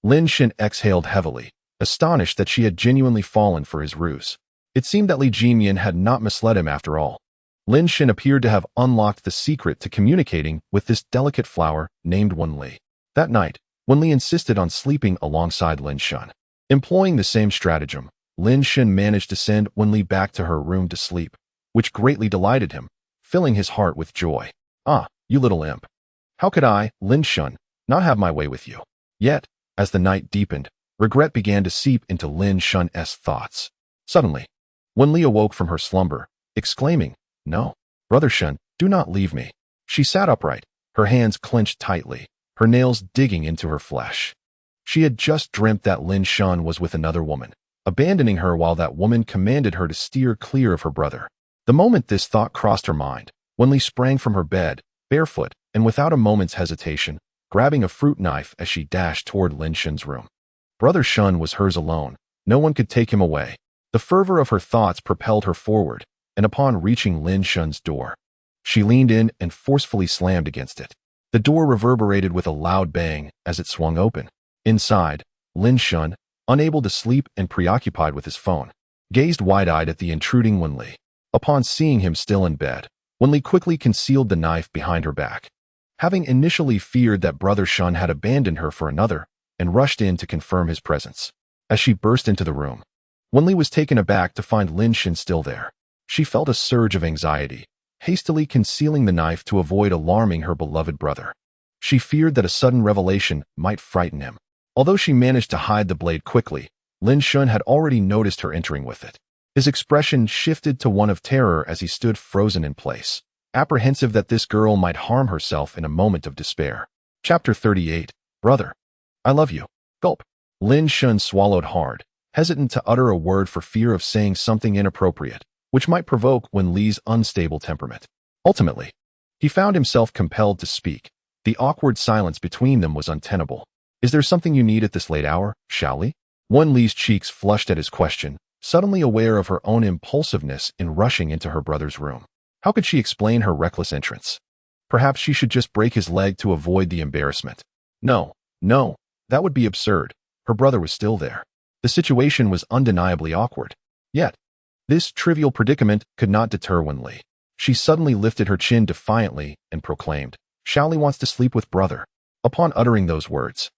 Lin Shen exhaled heavily, astonished that she had genuinely fallen for his ruse. It seemed that Li Jinyan had not misled him after all. Lin Shen appeared to have unlocked the secret to communicating with this delicate flower named Wen Li. That night, Wen Li insisted on sleeping alongside Lin Shen. Employing the same stratagem, Lin Shen managed to send Wen Li back to her room to sleep, which greatly delighted him, filling his heart with joy. Ah, you little imp. How could I, Lin Shen, not have my way with you? Yet, as the night deepened, regret began to seep into Lin Shen's thoughts. Suddenly, Wen Li awoke from her slumber, exclaiming, No, Brother Shen, do not leave me. She sat upright, her hands clenched tightly, her nails digging into her flesh. She had just dreamt that Lin Shen was with another woman, abandoning her while that woman commanded her to steer clear of her brother. The moment this thought crossed her mind, Wen Li sprang from her bed, barefoot, and without a moment's hesitation, grabbing a fruit knife as she dashed toward Lin Shen's room. Brother Shen was hers alone. No one could take him away. The fervor of her thoughts propelled her forward, and upon reaching Lin Shen's door, she leaned in and forcefully slammed against it. The door reverberated with a loud bang as it swung open. Inside, Lin Shen, unable to sleep and preoccupied with his phone, gazed wide-eyed at the intruding Wen Li. Upon seeing him still in bed, Wen Li quickly concealed the knife behind her back. Having initially feared that Brother Shen had abandoned her for another, and rushed in to confirm his presence. As she burst into the room, Wen Li was taken aback to find Lin Shen still there. She felt a surge of anxiety, hastily concealing the knife to avoid alarming her beloved brother. She feared that a sudden revelation might frighten him. Although she managed to hide the blade quickly, Lin Shen had already noticed her entering with it. His expression shifted to one of terror as he stood frozen in place, apprehensive that this girl might harm herself in a moment of despair. Chapter 38. Brother, I love you. Gulp. Lin Shen swallowed hard, hesitant to utter a word for fear of saying something inappropriate, which might provoke Wen Li's unstable temperament. Ultimately, he found himself compelled to speak. The awkward silence between them was untenable. Is there something you need at this late hour, Xiao Li? Wen Li's cheeks flushed at his question, suddenly aware of her own impulsiveness in rushing into her brother's room. How could she explain her reckless entrance? Perhaps she should just break his leg to avoid the embarrassment. No, that would be absurd. Her brother was still there. The situation was undeniably awkward. Yet, This trivial predicament could not deter Wen Li. She suddenly lifted her chin defiantly and proclaimed, "Xiaoli wants to sleep with brother." Upon uttering those words,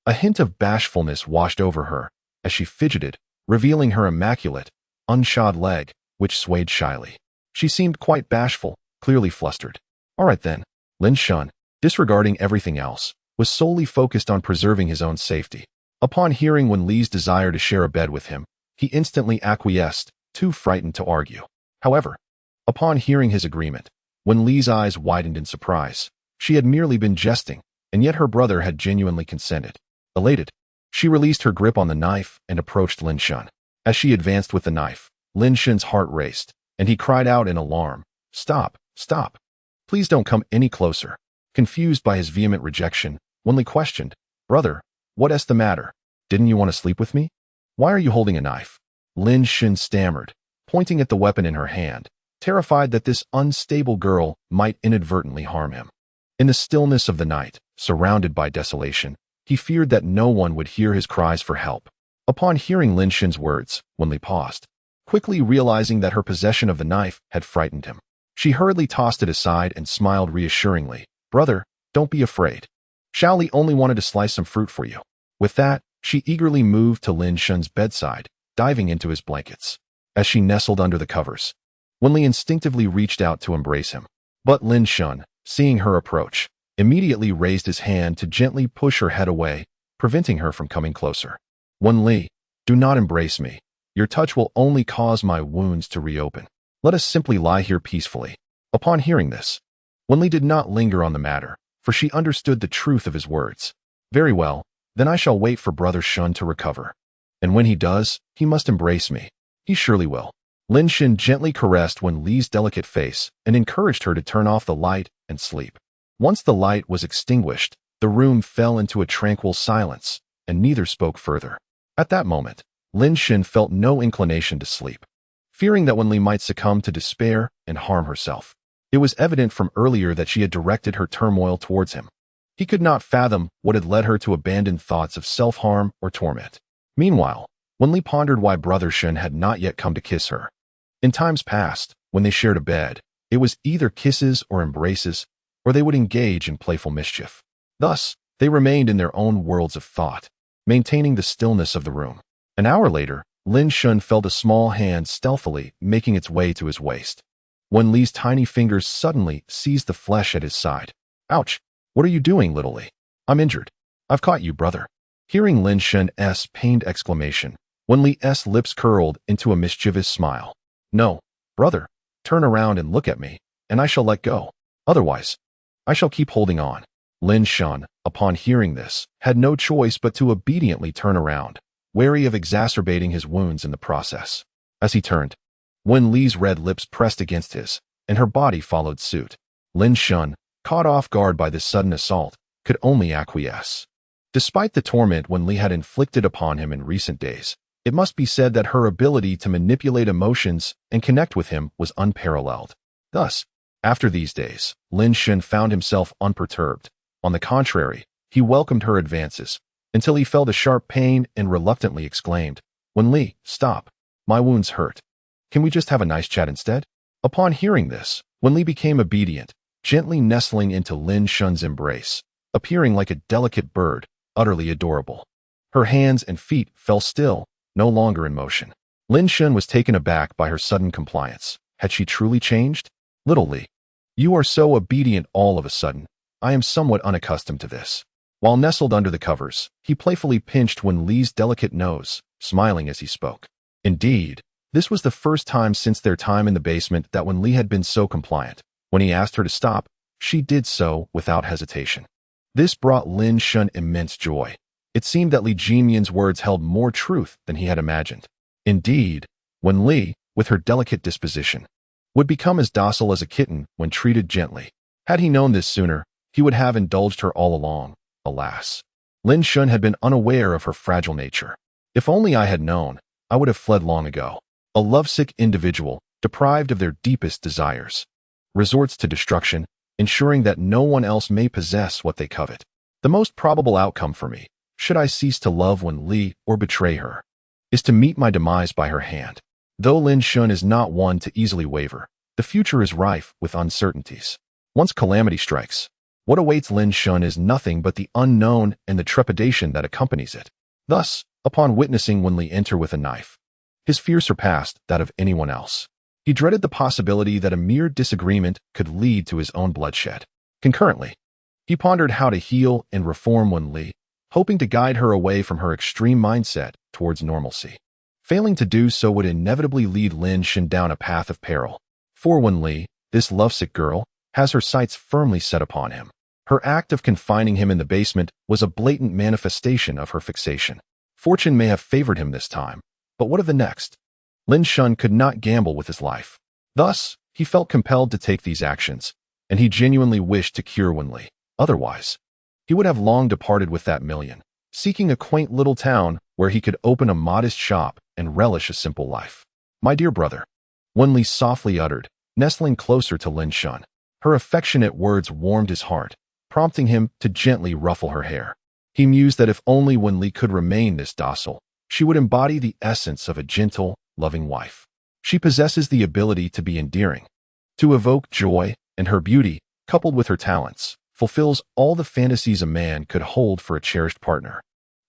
a hint of bashfulness washed over her as she fidgeted, revealing her immaculate, unshod leg, which swayed shyly. She seemed quite bashful, clearly flustered. All right then. Lin Shun, disregarding everything else, was solely focused on preserving his own safety. Upon hearing Wen Li's desire to share a bed with him, he instantly acquiesced, too frightened to argue. However, upon hearing his agreement, Wen Li's eyes widened in surprise. She had merely been jesting, and yet her brother had genuinely consented. Elated, she released her grip on the knife and approached Lin Shun. As she advanced with the knife, Lin Shun's heart raced, and he cried out in alarm, "Stop, stop. Please don't come any closer." Confused by his vehement rejection, Wen Li questioned, "Brother, what's the matter? Didn't you want to sleep with me? Why are you holding a knife?" Lin Shun stammered, pointing at the weapon in her hand, terrified that this unstable girl might inadvertently harm him. In the stillness of the night, surrounded by desolation, he feared that no one would hear his cries for help. Upon hearing Lin Shun's words, Wen Li paused, quickly realizing that her possession of the knife had frightened him. She hurriedly tossed it aside and smiled reassuringly. "Brother, don't be afraid. Xiaoli only wanted to slice some fruit for you." With that, she eagerly moved to Lin Shun's bedside, diving into his blankets. As she nestled under the covers, Wen Li instinctively reached out to embrace him. But Lin Shun, seeing her approach, immediately raised his hand to gently push her head away, preventing her from coming closer. "Wen Li, do not embrace me. Your touch will only cause my wounds to reopen. Let us simply lie here peacefully." Upon hearing this, Wen Li did not linger on the matter, for she understood the truth of his words. "Very well, then I shall wait for Brother Shun to recover. And when he does, he must embrace me. He surely will." Lin Shun gently caressed Wen Li's delicate face and encouraged her to turn off the light and sleep. Once the light was extinguished, the room fell into a tranquil silence, and neither spoke further. At that moment, Lin Shun felt no inclination to sleep, fearing that Wen Li might succumb to despair and harm herself. It was evident from earlier that she had directed her turmoil towards him. He could not fathom what had led her to abandon thoughts of self-harm or torment. Meanwhile, Wen Li pondered why Brother Shun had not yet come to kiss her. In times past, when they shared a bed, it was either kisses or embraces, or they would engage in playful mischief. Thus, they remained in their own worlds of thought, maintaining the stillness of the room. An hour later, Lin Shun felt a small hand stealthily making its way to his waist. Wen Li's tiny fingers suddenly seized the flesh at his side. "Ouch! What are you doing, little Li? I'm injured. I've caught you, brother." Hearing Lin Shun's pained exclamation, Wen Li's lips curled into a mischievous smile. "No, brother, turn around and look at me, and I shall let go. Otherwise, I shall keep holding on." Lin Shun, upon hearing this, had no choice but to obediently turn around, wary of exacerbating his wounds in the process. As he turned, Wen Li's red lips pressed against his, and her body followed suit. Lin Shun, caught off guard by this sudden assault, could only acquiesce. Despite the torment Wen Li had inflicted upon him in recent days, it must be said that her ability to manipulate emotions and connect with him was unparalleled. Thus, after these days, Lin Shun found himself unperturbed. On the contrary, he welcomed her advances, until he felt a sharp pain and reluctantly exclaimed, "Wen Li, stop. My wounds hurt. Can we just have a nice chat instead?" Upon hearing this, Wen Li became obedient, gently nestling into Lin Shun's embrace, appearing like a delicate bird, utterly adorable. Her hands and feet fell still, no longer in motion. Lin Shun was taken aback by her sudden compliance. Had she truly changed? "Little Li, you are so obedient all of a sudden. I am somewhat unaccustomed to this." While nestled under the covers, he playfully pinched Wen Li's delicate nose, smiling as he spoke. Indeed, this was the first time since their time in the basement that Wen Li had been so compliant. When he asked her to stop, she did so without hesitation. This brought Lin Shun immense joy. It seemed that Li Jimian's words held more truth than he had imagined. Indeed, Wen Li, with her delicate disposition, would become as docile as a kitten when treated gently. Had he known this sooner, he would have indulged her all along. Alas, Lin Shun had been unaware of her fragile nature. "If only I had known, I would have fled long ago." A lovesick individual, deprived of their deepest desires, resorts to destruction, ensuring that no one else may possess what they covet. The most probable outcome for me, should I cease to love Wen Li or betray her, is to meet my demise by her hand. Though Lin Shun is not one to easily waver, the future is rife with uncertainties. Once calamity strikes, what awaits Lin Shun is nothing but the unknown and the trepidation that accompanies it. Thus, upon witnessing Wen Li enter with a knife, his fear surpassed that of anyone else. He dreaded the possibility that a mere disagreement could lead to his own bloodshed. Concurrently, he pondered how to heal and reform Wen Li, hoping to guide her away from her extreme mindset towards normalcy. Failing to do so would inevitably lead Lin Shun down a path of peril. For Wen Li, this lovesick girl, has her sights firmly set upon him. Her act of confining him in the basement was a blatant manifestation of her fixation. Fortune may have favored him this time, but what of the next? Lin Shun could not gamble with his life. Thus, he felt compelled to take these actions, and he genuinely wished to cure Wen Li. Otherwise, he would have long departed with that million, seeking a quaint little town where he could open a modest shop and relish a simple life. "My dear brother," Wen Li softly uttered, nestling closer to Lin Shun. Her affectionate words warmed his heart, prompting him to gently ruffle her hair. He mused that if only Wen Li could remain this docile, she would embody the essence of a gentle, loving wife. She possesses the ability to be endearing, to evoke joy, and her beauty, coupled with her talents, fulfills all the fantasies a man could hold for a cherished partner.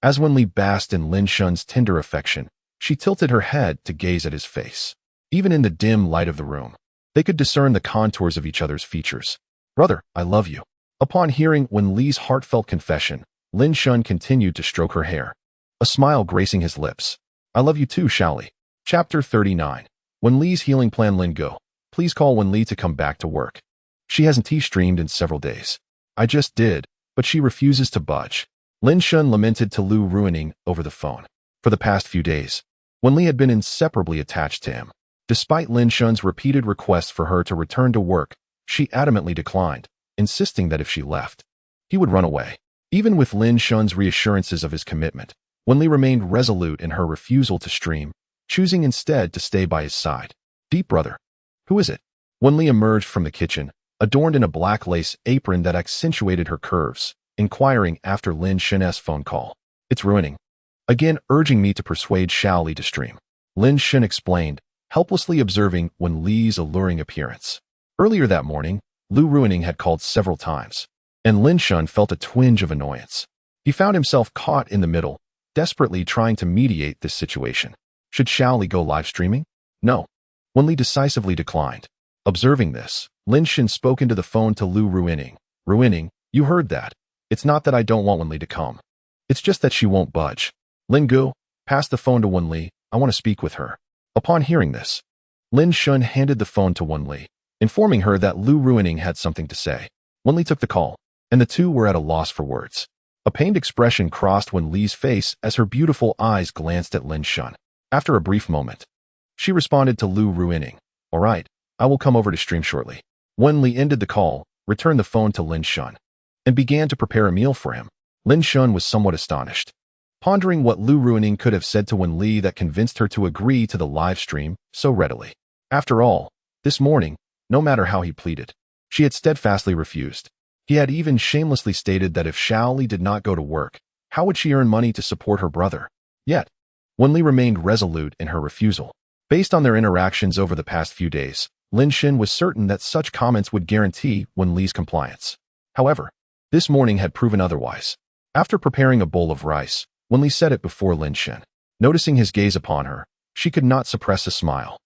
As Wen Li basked in Lin Shun's tender affection, she tilted her head to gaze at his face. Even in the dim light of the room, they could discern the contours of each other's features. "Brother, I love you." Upon hearing Wen Li's heartfelt confession, Lin Shun continued to stroke her hair, a smile gracing his lips. "I love you too, Shaoli." Chapter 39. Wen Li's healing plan. Lin Go, please call Wen Li to come back to work. She hasn't streamed in several days. I just did, but she refuses to budge. Lin Shun lamented to Lu Ruining over the phone. For the past few days, Wen Li had been inseparably attached to him. Despite Lin Shun's repeated requests for her to return to work, she adamantly declined, insisting that if she left, he would run away. Even with Lin Shun's reassurances of his commitment, Wen Li remained resolute in her refusal to stream, choosing instead to stay by his side. "Deep brother, who is it?" Wen Li emerged from the kitchen, adorned in a black lace apron that accentuated her curves, inquiring after Lin Shun's phone call. "It's Ruining, again urging me to persuade Shaoli to stream," Lin Shun explained, helplessly observing Wen Li's alluring appearance. Earlier that morning, Lu Ruining had called several times, and Lin Shun felt a twinge of annoyance. He found himself caught in the middle, desperately trying to mediate this situation. Should Shaoli go live streaming? No. Wen Li decisively declined. Observing this, Lin Shun spoke into the phone to Lu Ruining. "Ruining, you heard that. It's not that I don't want Wen Li to come. It's just that she won't budge. Lin Gu, pass the phone to Wen Li. I want to speak with her." Upon hearing this, Lin Shun handed the phone to Wen Li, informing her that Lu Ruining had something to say. Wen Li took the call, and the two were at a loss for words. A pained expression crossed Wen Li's face as her beautiful eyes glanced at Lin Shun. After a brief moment, she responded to Lu Ruining. "All right, I will come over to stream shortly." Wen Li ended the call, returned the phone to Lin Shun, and began to prepare a meal for him. Lin Shun was somewhat astonished, pondering what Lu Ruining could have said to Wen Li that convinced her to agree to the live stream so readily. After all, this morning, no matter how he pleaded, she had steadfastly refused. He had even shamelessly stated that if Shaoli did not go to work, how would she earn money to support her brother? Yet, Wen Li remained resolute in her refusal. Based on their interactions over the past few days, Lin Shun was certain that such comments would guarantee Wen Li's compliance. However, this morning had proven otherwise. After preparing a bowl of rice, Wen Li set it before Lin Shun. Noticing his gaze upon her, she could not suppress a smile.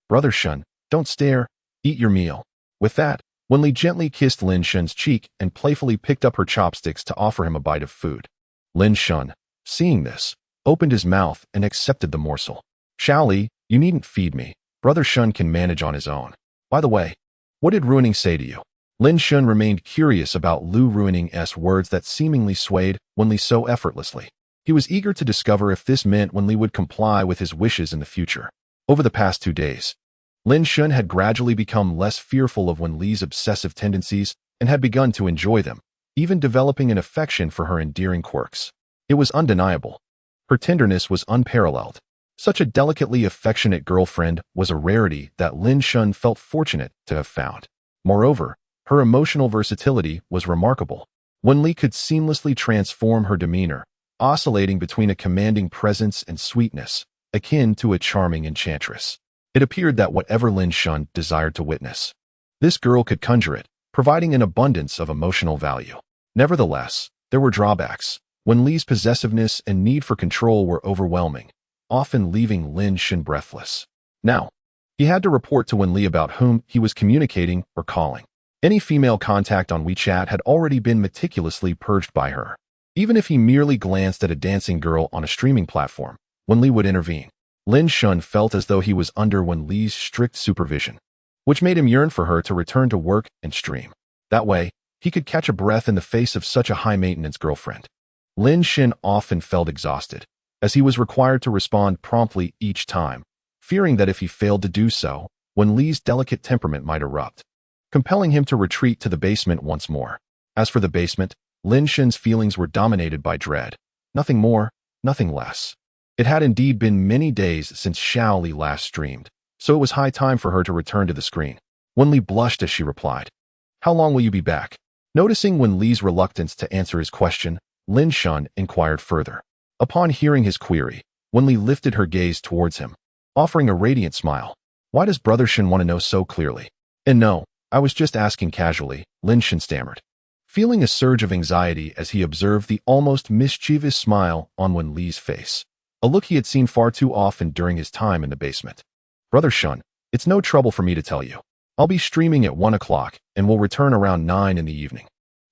"Brother Shun, don't stare. Eat your meal." With that, Wen Li gently kissed Lin Shun's cheek and playfully picked up her chopsticks to offer him a bite of food. Lin Shun, seeing this, opened his mouth and accepted the morsel. "Shaoli, you needn't feed me. Brother Shun can manage on his own. By the way, what did Ruining say to you?" Lin Shun remained curious about Lu Ruining's words that seemingly swayed Wen Li so effortlessly. He was eager to discover if this meant Wen Li would comply with his wishes in the future. Over the past 2 days, Lin Shun had gradually become less fearful of Wen Li's obsessive tendencies and had begun to enjoy them, even developing an affection for her endearing quirks. It was undeniable. Her tenderness was unparalleled. Such a delicately affectionate girlfriend was a rarity that Lin Shun felt fortunate to have found. Moreover, her emotional versatility was remarkable. Wen Li could seamlessly transform her demeanor, oscillating between a commanding presence and sweetness, akin to a charming enchantress. It appeared that whatever Lin Shun desired to witness, this girl could conjure it, providing an abundance of emotional value. Nevertheless, there were drawbacks. Wen Li's possessiveness and need for control were overwhelming, often leaving Lin Shun breathless. Now, he had to report to Wen Li about whom he was communicating or calling. Any female contact on WeChat had already been meticulously purged by her. Even if he merely glanced at a dancing girl on a streaming platform, Wen Li would intervene. Lin Shun felt as though he was under Wen Li's strict supervision, which made him yearn for her to return to work and stream. That way, he could catch a breath in the face of such a high-maintenance girlfriend. Lin Shun often felt exhausted, as he was required to respond promptly each time, fearing that if he failed to do so, Wen Li's delicate temperament might erupt, compelling him to retreat to the basement once more. As for the basement, Lin Shun's feelings were dominated by dread. Nothing more, nothing less. It had indeed been many days since Xiao Li last streamed, so it was high time for her to return to the screen. Wen Li blushed as she replied, "How long will you be back?" Noticing Wen Li's reluctance to answer his question, Lin Shun inquired further. Upon hearing his query, Wen Li lifted her gaze towards him, offering a radiant smile. "Why does Brother Shun want to know so clearly?" "And no, I was just asking casually," Lin Shun stammered, feeling a surge of anxiety as he observed the almost mischievous smile on Wen Li's face, a look he had seen far too often during his time in the basement. "Brother Shun, it's no trouble for me to tell you. I'll be streaming at 1 o'clock and will return around 9 in the evening.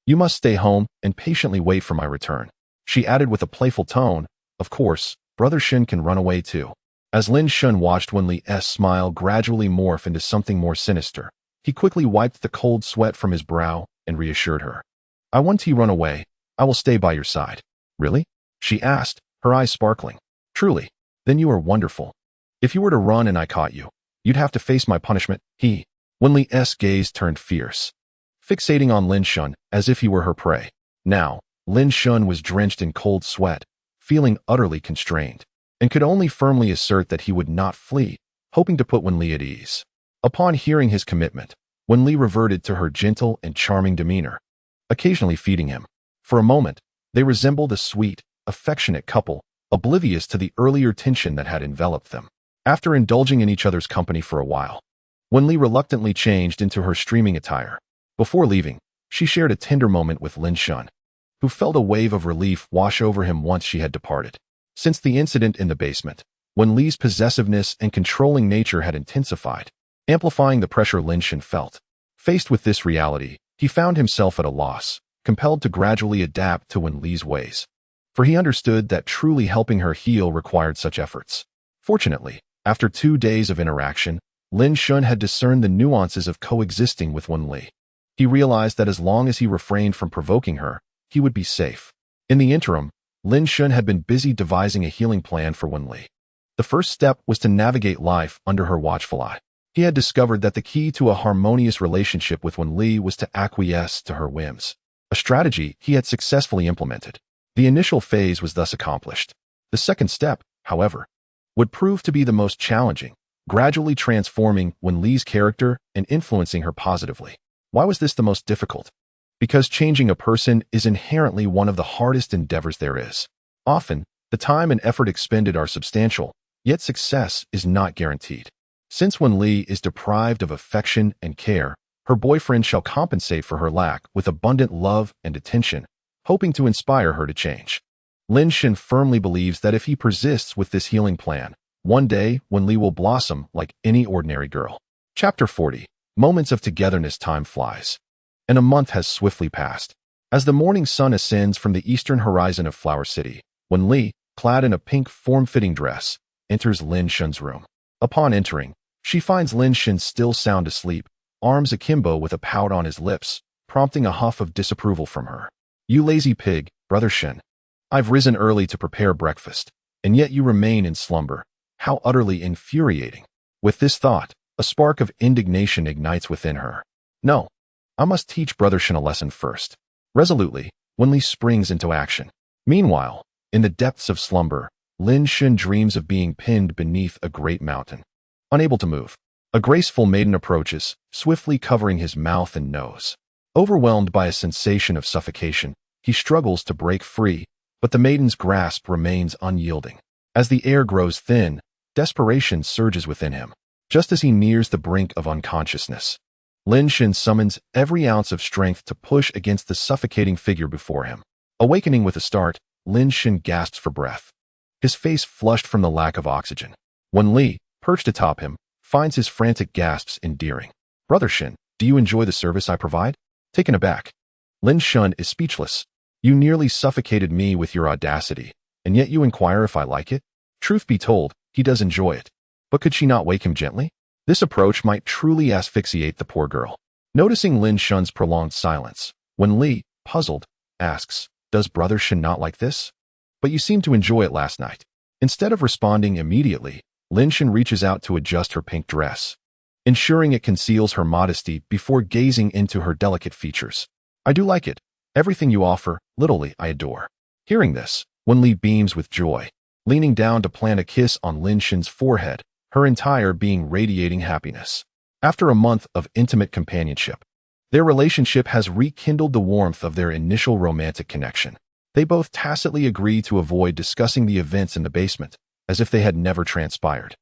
You must stay home and patiently wait for my return." She added with a playful tone, "Of course, Brother Shun can run away too." As Lin Shun watched Wen Li's smile gradually morph into something more sinister, he quickly wiped the cold sweat from his brow and reassured her. "I won't run away. I will stay by your side." "Really?" she asked, her eyes sparkling. "Truly? Then you are wonderful. If you were to run and I caught you, you'd have to face my punishment." Wen Li's gaze turned fierce, fixating on Lin Shun as if he were her prey. Now, Lin Shun was drenched in cold sweat, feeling utterly constrained, and could only firmly assert that he would not flee, hoping to put Wen Li at ease. Upon hearing his commitment, Wen Li reverted to her gentle and charming demeanor, occasionally feeding him. For a moment, they resembled a sweet, affectionate couple, oblivious to the earlier tension that had enveloped them. After indulging in each other's company for a while, Wen Li reluctantly changed into her streaming attire. Before leaving, she shared a tender moment with Lin Shun, who felt a wave of relief wash over him once she had departed. Since the incident in the basement, Wen Li's possessiveness and controlling nature had intensified, amplifying the pressure Lin Shun felt. Faced with this reality, he found himself at a loss, compelled to gradually adapt to Wen Li's ways, for he understood that truly helping her heal required such efforts. Fortunately, after 2 days of interaction, Lin Shun had discerned the nuances of coexisting with Wen Li. He realized that as long as he refrained from provoking her, he would be safe. In the interim, Lin Shun had been busy devising a healing plan for Wen Li. The first step was to navigate life under her watchful eye. He had discovered that the key to a harmonious relationship with Wen Li was to acquiesce to her whims, a strategy he had successfully implemented. The initial phase was thus accomplished. The second step, however, would prove to be the most challenging, gradually transforming Wen Li's character and influencing her positively. Why was this the most difficult? Because changing a person is inherently one of the hardest endeavors there is. Often, the time and effort expended are substantial, yet success is not guaranteed. Since Wen Li is deprived of affection and care, her boyfriend shall compensate for her lack with abundant love and attention, hoping to inspire her to change. Lin Shun firmly believes that if he persists with this healing plan, one day Wen Li will blossom like any ordinary girl. Chapter 40. Moments of togetherness. Time flies, and a month has swiftly passed. As the morning sun ascends from the eastern horizon of Flower City, Wen Li, clad in a pink form-fitting dress, enters Lin Shun's room. Upon entering, she finds Lin Shun still sound asleep, arms akimbo with a pout on his lips, prompting a huff of disapproval from her. "You lazy pig, Brother Shun. I've risen early to prepare breakfast, and yet you remain in slumber. How utterly infuriating." With this thought, a spark of indignation ignites within her. "No, I must teach Brother Shun a lesson first." Resolutely, Wen Li springs into action. Meanwhile, in the depths of slumber, Lin Shun dreams of being pinned beneath a great mountain. Unable to move, a graceful maiden approaches, swiftly covering his mouth and nose. Overwhelmed by a sensation of suffocation, he struggles to break free, but the maiden's grasp remains unyielding. As the air grows thin, desperation surges within him. Just as he nears the brink of unconsciousness, Lin Shen summons every ounce of strength to push against the suffocating figure before him. Awakening with a start, Lin Shen gasps for breath, his face flushed from the lack of oxygen. When Li, perched atop him, finds his frantic gasps endearing. "Brother Shen, do you enjoy the service I provide?" Taken aback, Lin Shen is speechless. "You nearly suffocated me with your audacity, and yet you inquire if I like it?" Truth be told, he does enjoy it. But could she not wake him gently? This approach might truly asphyxiate the poor girl. Noticing Lin Shen's prolonged silence, when Li, puzzled, asks, "Does Brother Shen not like this? But you seemed to enjoy it last night." Instead of responding immediately, Lin Shen reaches out to adjust her pink dress, ensuring it conceals her modesty before gazing into her delicate features. "I do like it. Everything you offer, literally, I adore." Hearing this, Wen Li beams with joy, leaning down to plant a kiss on Lin Shen's forehead, her entire being radiating happiness. After a month of intimate companionship, their relationship has rekindled the warmth of their initial romantic connection. They both tacitly agree to avoid discussing the events in the basement, as if they had never transpired.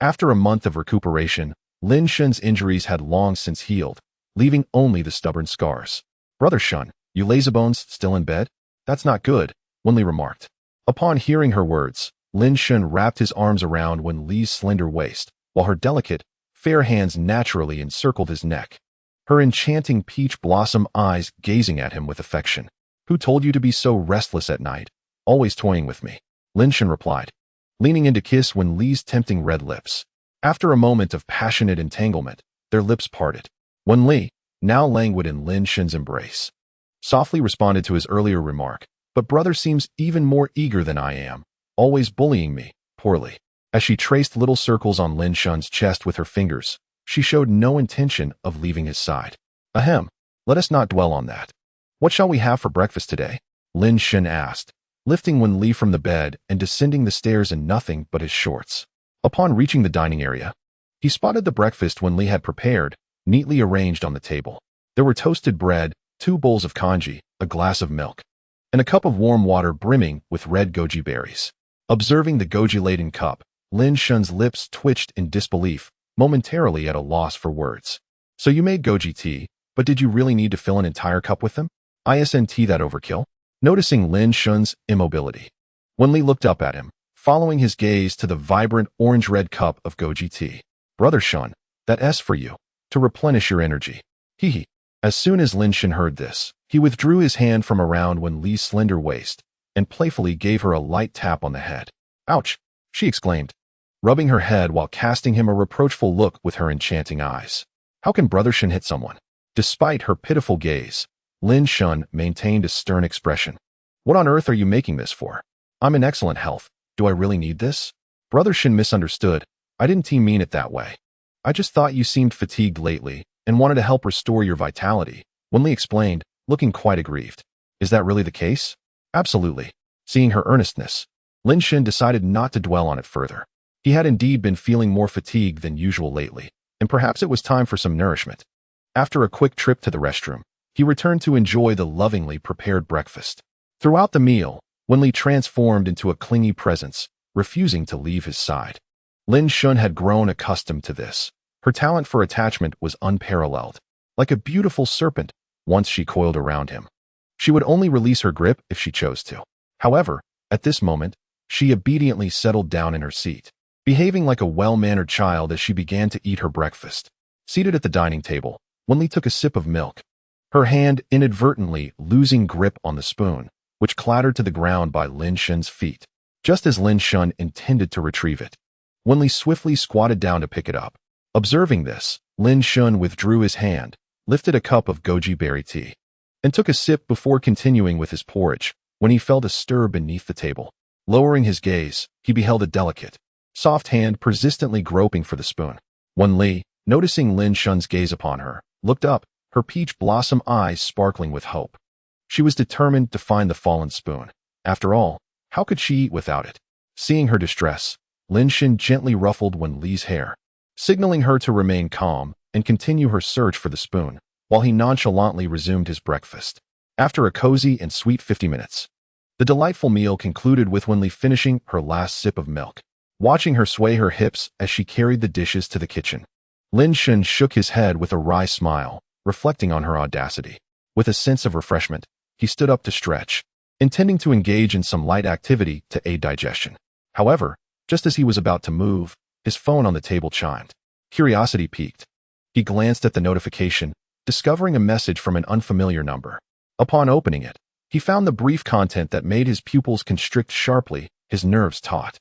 After a month of recuperation, Lin Shen's injuries had long since healed, leaving only the stubborn scars. "Brother Shen, you lazybones, still in bed? That's not good," Wen Li remarked. Upon hearing her words, Lin Shen wrapped his arms around Wen Li's slender waist, while her delicate, fair hands naturally encircled his neck, her enchanting peach blossom eyes gazing at him with affection. "Who told you to be so restless at night, always toying with me?" Lin Shen replied, leaning in to kiss Wen Li's tempting red lips. After a moment of passionate entanglement, their lips parted. Wen Li, now languid in Lin Shen's embrace, softly responded to his earlier remark, "But brother seems even more eager than I am, always bullying me, poorly." As she traced little circles on Lin Shen's chest with her fingers, she showed no intention of leaving his side. "Ahem, let us not dwell on that. What shall we have for breakfast today?" Lin Shen asked, lifting Wen Li from the bed and descending the stairs in nothing but his shorts. Upon reaching the dining area, he spotted the breakfast Wen Li had prepared, neatly arranged on the table. There were toasted bread, 2 bowls of congee, a glass of milk, and a cup of warm water brimming with red goji berries. Observing the goji-laden cup, Lin Shen's lips twitched in disbelief, momentarily at a loss for words. "So you made goji tea, but did you really need to fill an entire cup with them? Isn't that overkill?" Noticing Lin Shen's immobility, Wen Li looked up at him, following his gaze to the vibrant orange-red cup of goji tea. "Brother Shen, that's for you, to replenish your energy." Hee. As soon as Lin Shen heard this, he withdrew his hand from around Wen Li's slender waist and playfully gave her a light tap on the head. "Ouch!" she exclaimed, rubbing her head while casting him a reproachful look with her enchanting eyes. How can Brother Shen hit someone? Despite her pitiful gaze, Lin Shen maintained a stern expression. "What on earth are you making this for? I'm in excellent health. Do I really need this?" Brother Shen misunderstood. "I didn't mean it that way. I just thought you seemed fatigued lately and wanted to help restore your vitality," Wen Li explained, looking quite aggrieved. "Is that really the case?" "Absolutely." Seeing her earnestness, Lin Shen decided not to dwell on it further. He had indeed been feeling more fatigued than usual lately, and perhaps it was time for some nourishment. After a quick trip to the restroom, he returned to enjoy the lovingly prepared breakfast. Throughout the meal, Wen Li transformed into a clingy presence, refusing to leave his side. Lin Shen had grown accustomed to this. Her talent for attachment was unparalleled. Like a beautiful serpent, once she coiled around him, she would only release her grip if she chose to. However, at this moment, she obediently settled down in her seat, behaving like a well-mannered child as she began to eat her breakfast. Seated at the dining table, Wen Li took a sip of milk, her hand inadvertently losing grip on the spoon, which clattered to the ground by Lin Shen's feet. Just as Lin Shen intended to retrieve it, Wen Li swiftly squatted down to pick it up. Observing this, Lin Shen withdrew his hand, lifted a cup of goji berry tea, and took a sip before continuing with his porridge, when he felt a stir beneath the table. Lowering his gaze, he beheld a delicate, soft hand persistently groping for the spoon. Wen Li, noticing Lin Shen's gaze upon her, looked up, her peach blossom eyes sparkling with hope. She was determined to find the fallen spoon. After all, how could she eat without it? Seeing her distress, Lin Shen gently ruffled Wen Li's hair, signaling her to remain calm and continue her search for the spoon, while he nonchalantly resumed his breakfast. After a cozy and sweet 50 minutes, the delightful meal concluded with Wen Li finishing her last sip of milk. watching her sway her hips as she carried the dishes to the kitchen. Lin Shun shook his head with a wry smile, reflecting on her audacity. With a sense of refreshment, he stood up to stretch, intending to engage in some light activity to aid digestion. However, just as he was about to move, his phone on the table chimed. Curiosity piqued. He glanced at the notification, discovering a message from an unfamiliar number. Upon opening it, he found the brief content that made his pupils constrict sharply, his nerves taut.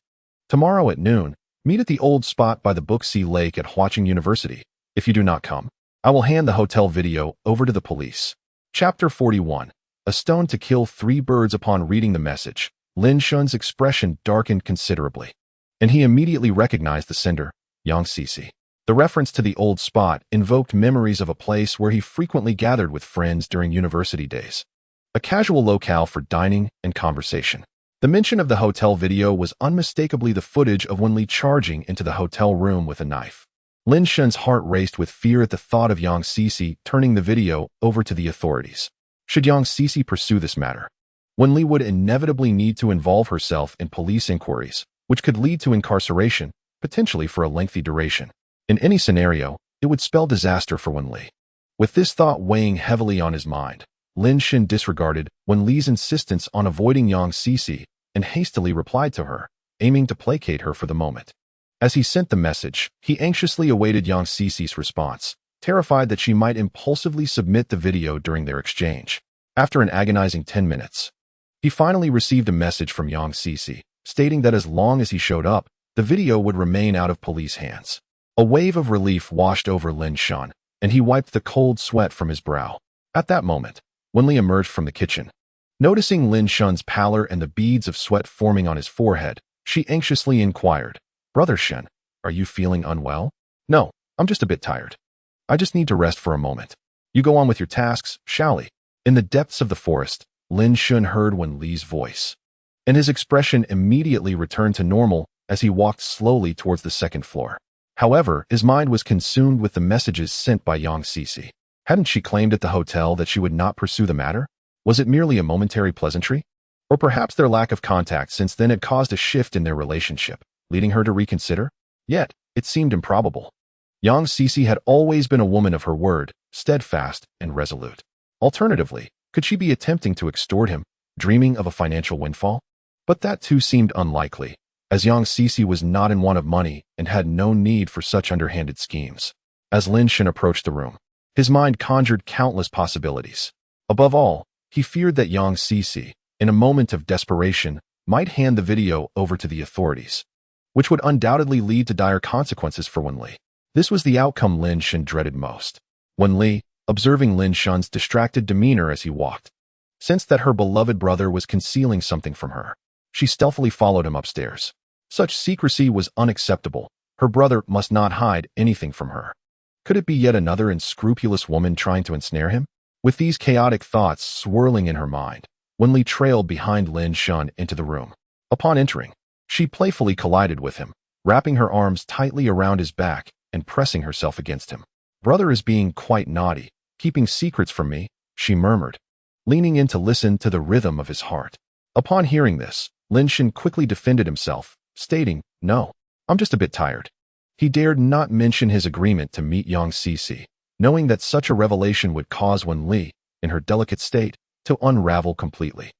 Tomorrow at noon, meet at the old spot by the Booksea Lake at Huaching University. If you do not come, I will hand the hotel video over to the police. Chapter 41. A stone to kill 3 birds. Upon reading the message, Lin Shun's expression darkened considerably, and he immediately recognized the sender, Yang Cici. The reference to the old spot invoked memories of a place where he frequently gathered with friends during university days, a casual locale for dining and conversation. The mention of the hotel video was unmistakably the footage of Wenli charging into the hotel room with a knife. Lin Shun's heart raced with fear at the thought of Yang Cici turning the video over to the authorities. Should Yang Cici pursue this matter, Wenli would inevitably need to involve herself in police inquiries, which could lead to incarceration, potentially for a lengthy duration. In any scenario, it would spell disaster for Wenli. With this thought weighing heavily on his mind, Lin Shun disregarded Wenli's insistence on avoiding Yang Cici and hastily replied to her, aiming to placate her for the moment. As he sent the message, he anxiously awaited Yang Cici's response, terrified that she might impulsively submit the video during their exchange. After an agonizing 10 minutes, he finally received a message from Yang Cici, stating that as long as he showed up, the video would remain out of police hands. A wave of relief washed over Lin Shun, and he wiped the cold sweat from his brow. At that moment, Wenli emerged from the kitchen. Noticing Lin Shun's pallor and the beads of sweat forming on his forehead, she anxiously inquired, "Brother Shun, are you feeling unwell?" "No, I'm just a bit tired. I just need to rest for a moment. You go on with your tasks, shall we?" In the depths of the forest, Lin Shun heard Wenli's voice, and his expression immediately returned to normal as he walked slowly towards the second floor. However, his mind was consumed with the messages sent by Yang Cici. Hadn't she claimed at the hotel that she would not pursue the matter? Was it merely a momentary pleasantry? Or perhaps their lack of contact since then had caused a shift in their relationship, leading her to reconsider? Yet, it seemed improbable. Yang Cici had always been a woman of her word, steadfast and resolute. Alternatively, could she be attempting to extort him, dreaming of a financial windfall? But that too seemed unlikely, as Yang Cici was not in want of money and had no need for such underhanded schemes. As Lin Shun approached the room, his mind conjured countless possibilities. Above all, he feared that Yang Cici, in a moment of desperation, might hand the video over to the authorities, which would undoubtedly lead to dire consequences for Wenli. This was the outcome Lin Shun dreaded most. Wenli, observing Lin Shun's distracted demeanor as he walked, sensed that her beloved brother was concealing something from her. She stealthily followed him upstairs. Such secrecy was unacceptable. Her brother must not hide anything from her. Could it be yet another unscrupulous woman trying to ensnare him? With these chaotic thoughts swirling in her mind, Wenli trailed behind Lin Shun into the room. Upon entering, she playfully collided with him, wrapping her arms tightly around his back and pressing herself against him. "Brother is being quite naughty, keeping secrets from me," she murmured, leaning in to listen to the rhythm of his heart. Upon hearing this, Lin Shun quickly defended himself, stating, "No, I'm just a bit tired." He dared not mention his agreement to meet Yang Cici, knowing that such a revelation would cause Wenli, in her delicate state, to unravel completely.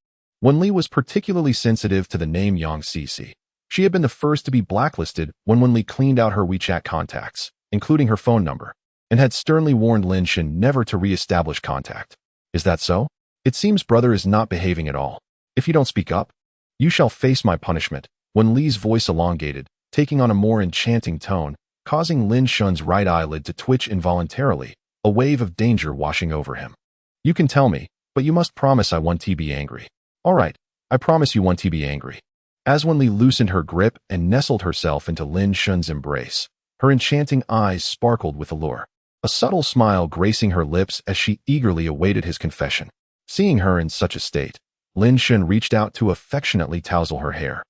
Wenli was particularly sensitive to the name Yang Cici. She had been the first to be blacklisted when Wenli cleaned out her WeChat contacts, including her phone number, and had sternly warned Lin Shun never to re-establish contact. "Is that so? It seems brother is not behaving at all. If you don't speak up, you shall face my punishment." Wenli's voice elongated, taking on a more enchanting tone, causing Lin Shun's right eyelid to twitch involuntarily, a wave of danger washing over him. "You can tell me, but you must promise I won't be angry." "All right, I promise you won't be angry." As Wenli loosened her grip and nestled herself into Lin Shun's embrace, her enchanting eyes sparkled with allure, a subtle smile gracing her lips as she eagerly awaited his confession. Seeing her in such a state, Lin Shun reached out to affectionately tousle her hair,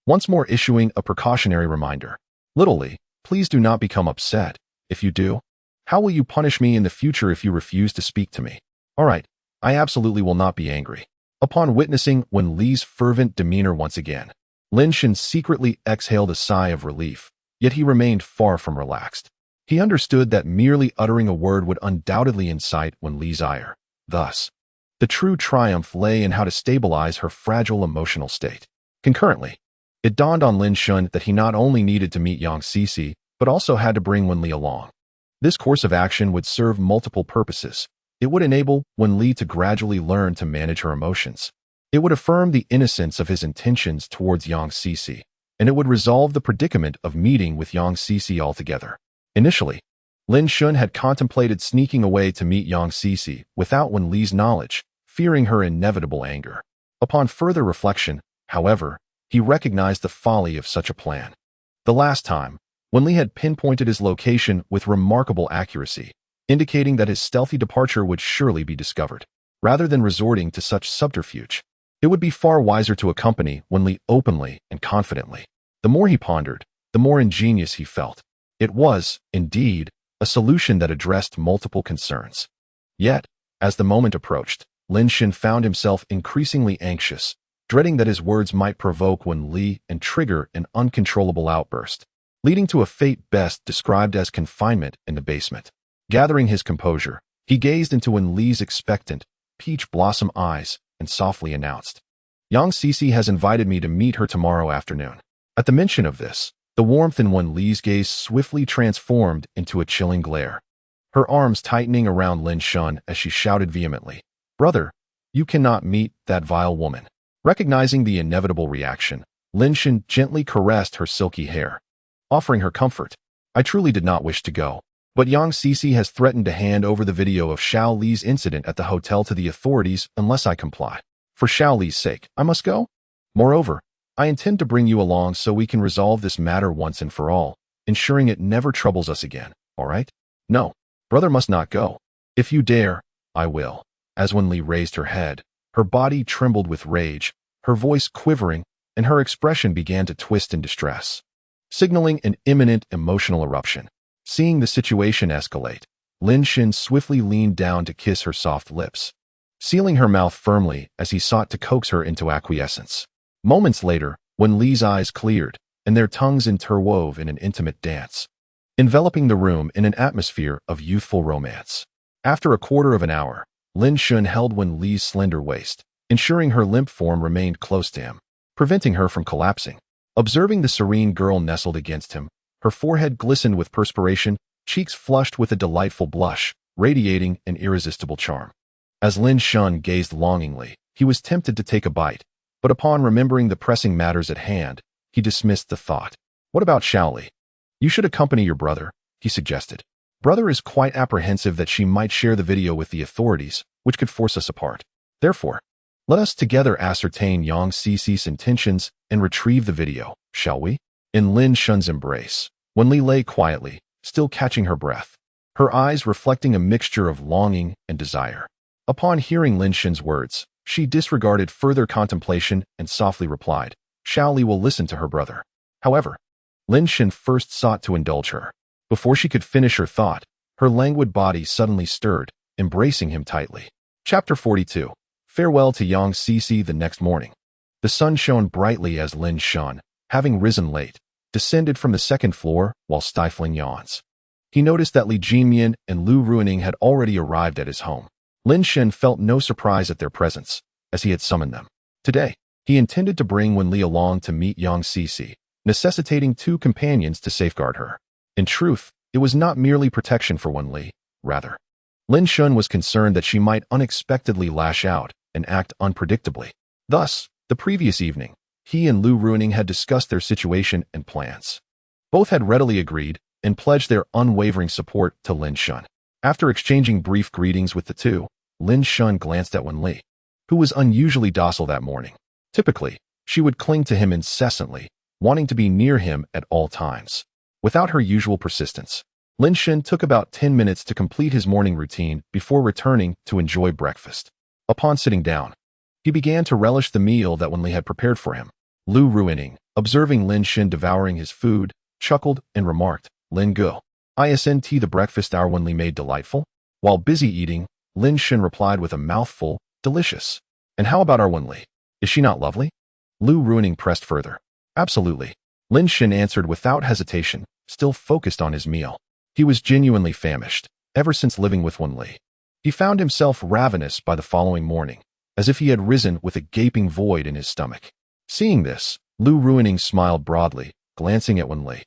once more issuing a precautionary reminder. "Little Li, please do not become upset. If you do, how will you punish me in the future if you refuse to speak to me?" "All right, I absolutely will not be angry." Upon witnessing Wenli's fervent demeanor once again, Lin Shen secretly exhaled a sigh of relief, yet he remained far from relaxed. He understood that merely uttering a word would undoubtedly incite Wen Li's ire. Thus, the true triumph lay in how to stabilize her fragile emotional state. Concurrently, it dawned on Lin Shen that he not only needed to meet Yang Cici, but also had to bring Wen Li along. This course of action would serve multiple purposes. It would enable Wen Li to gradually learn to manage her emotions. It would affirm the innocence of his intentions towards Yang Cici, and it would resolve the predicament of meeting with Yang Cici altogether. Initially, Lin Shen had contemplated sneaking away to meet Yang Cici without Wen Li's knowledge, fearing her inevitable anger. Upon further reflection, however, he recognized the folly of such a plan. The last time, Wen Li had pinpointed his location with remarkable accuracy, indicating that his stealthy departure would surely be discovered. Rather than resorting to such subterfuge, it would be far wiser to accompany Wen Li openly and confidently. The more he pondered, the more ingenious he felt. It was, indeed, a solution that addressed multiple concerns. Yet, as the moment approached, Lin Shen found himself increasingly anxious, dreading that his words might provoke Wen Li and trigger an uncontrollable outburst, leading to a fate best described as confinement in the basement. Gathering his composure, he gazed into Wen Li's expectant, peach blossom eyes and softly announced, "Yang Cici has invited me to meet her tomorrow afternoon." At the mention of this, the warmth in Wen Li's gaze swiftly transformed into a chilling glare, her arms tightening around Lin Shen as she shouted vehemently, "Brother, you cannot meet that vile woman." Recognizing the inevitable reaction, Lin Shen gently caressed her silky hair, offering her comfort. "I truly did not wish to go, but Yang Cici has threatened to hand over the video of Xiao Li's incident at the hotel to the authorities unless I comply. For Xiao Li's sake, I must go. Moreover, I intend to bring you along so we can resolve this matter once and for all, ensuring it never troubles us again, all right?" "No, brother must not go. If you dare, I will." As Wen Li raised her head, her body trembled with rage, her voice quivering, and her expression began to twist in distress, signaling an imminent emotional eruption. Seeing the situation escalate, Lin Shen swiftly leaned down to kiss her soft lips, sealing her mouth firmly as he sought to coax her into acquiescence. Moments later, Wen Li's eyes cleared, and their tongues interwove in an intimate dance, enveloping the room in an atmosphere of youthful romance. After a quarter of an hour, Lin Shen held Wen Li's slender waist, ensuring her limp form remained close to him, preventing her from collapsing. Observing the serene girl nestled against him, her forehead glistened with perspiration, cheeks flushed with a delightful blush, radiating an irresistible charm. As Lin Shen gazed longingly, he was tempted to take a bite, but upon remembering the pressing matters at hand, he dismissed the thought. "What about Xiao Li? You should accompany your brother," he suggested. "Brother is quite apprehensive that she might share the video with the authorities, which could force us apart. Therefore, let us together ascertain Yang Cici's intentions and retrieve the video, shall we?" In Lin Shen's embrace, Wen Li lay quietly, still catching her breath, her eyes reflecting a mixture of longing and desire. Upon hearing Lin Shen's words, she disregarded further contemplation and softly replied, "Xiao Li will listen to her brother." However, Lin Shen first sought to indulge her. Before she could finish her thought, her languid body suddenly stirred, embracing him tightly. Chapter 42. Farewell to Yang Cici. The next morning, the sun shone brightly as Lin Shen, having risen late, descended from the second floor while stifling yawns. He noticed that Li Jinmian and Lu Ruining had already arrived at his home. Lin Shen felt no surprise at their presence, as he had summoned them. Today, he intended to bring Wen Li along to meet Yang Cici, necessitating 2 companions to safeguard her. In truth, it was not merely protection for Wen Li, rather. Lin Shen was concerned that she might unexpectedly lash out and act unpredictably. Thus, the previous evening, he and Lu Ruining had discussed their situation and plans. Both had readily agreed and pledged their unwavering support to Lin Shen. After exchanging brief greetings with the two, Lin Shen glanced at Wen Li, who was unusually docile that morning. Typically, she would cling to him incessantly, wanting to be near him at all times. Without her usual persistence, Lin Shen took about 10 minutes to complete his morning routine before returning to enjoy breakfast. Upon sitting down, he began to relish the meal that Wen Li had prepared for him. Lu Ruining, observing Lin Shen devouring his food, chuckled and remarked, "Lin Gu, isn't the breakfast our Wen Li made delightful?" While busy eating, Lin Shen replied with a mouthful, "Delicious. And how about our Wen Li? Is she not lovely?" Lu Ruining pressed further. Absolutely. Lin Shen answered without hesitation, still focused on his meal. He was genuinely famished, ever since living with Wen Li. He found himself ravenous by the following morning, as if he had risen with a gaping void in his stomach. Seeing this, Lu Ruining smiled broadly, glancing at Wen Li,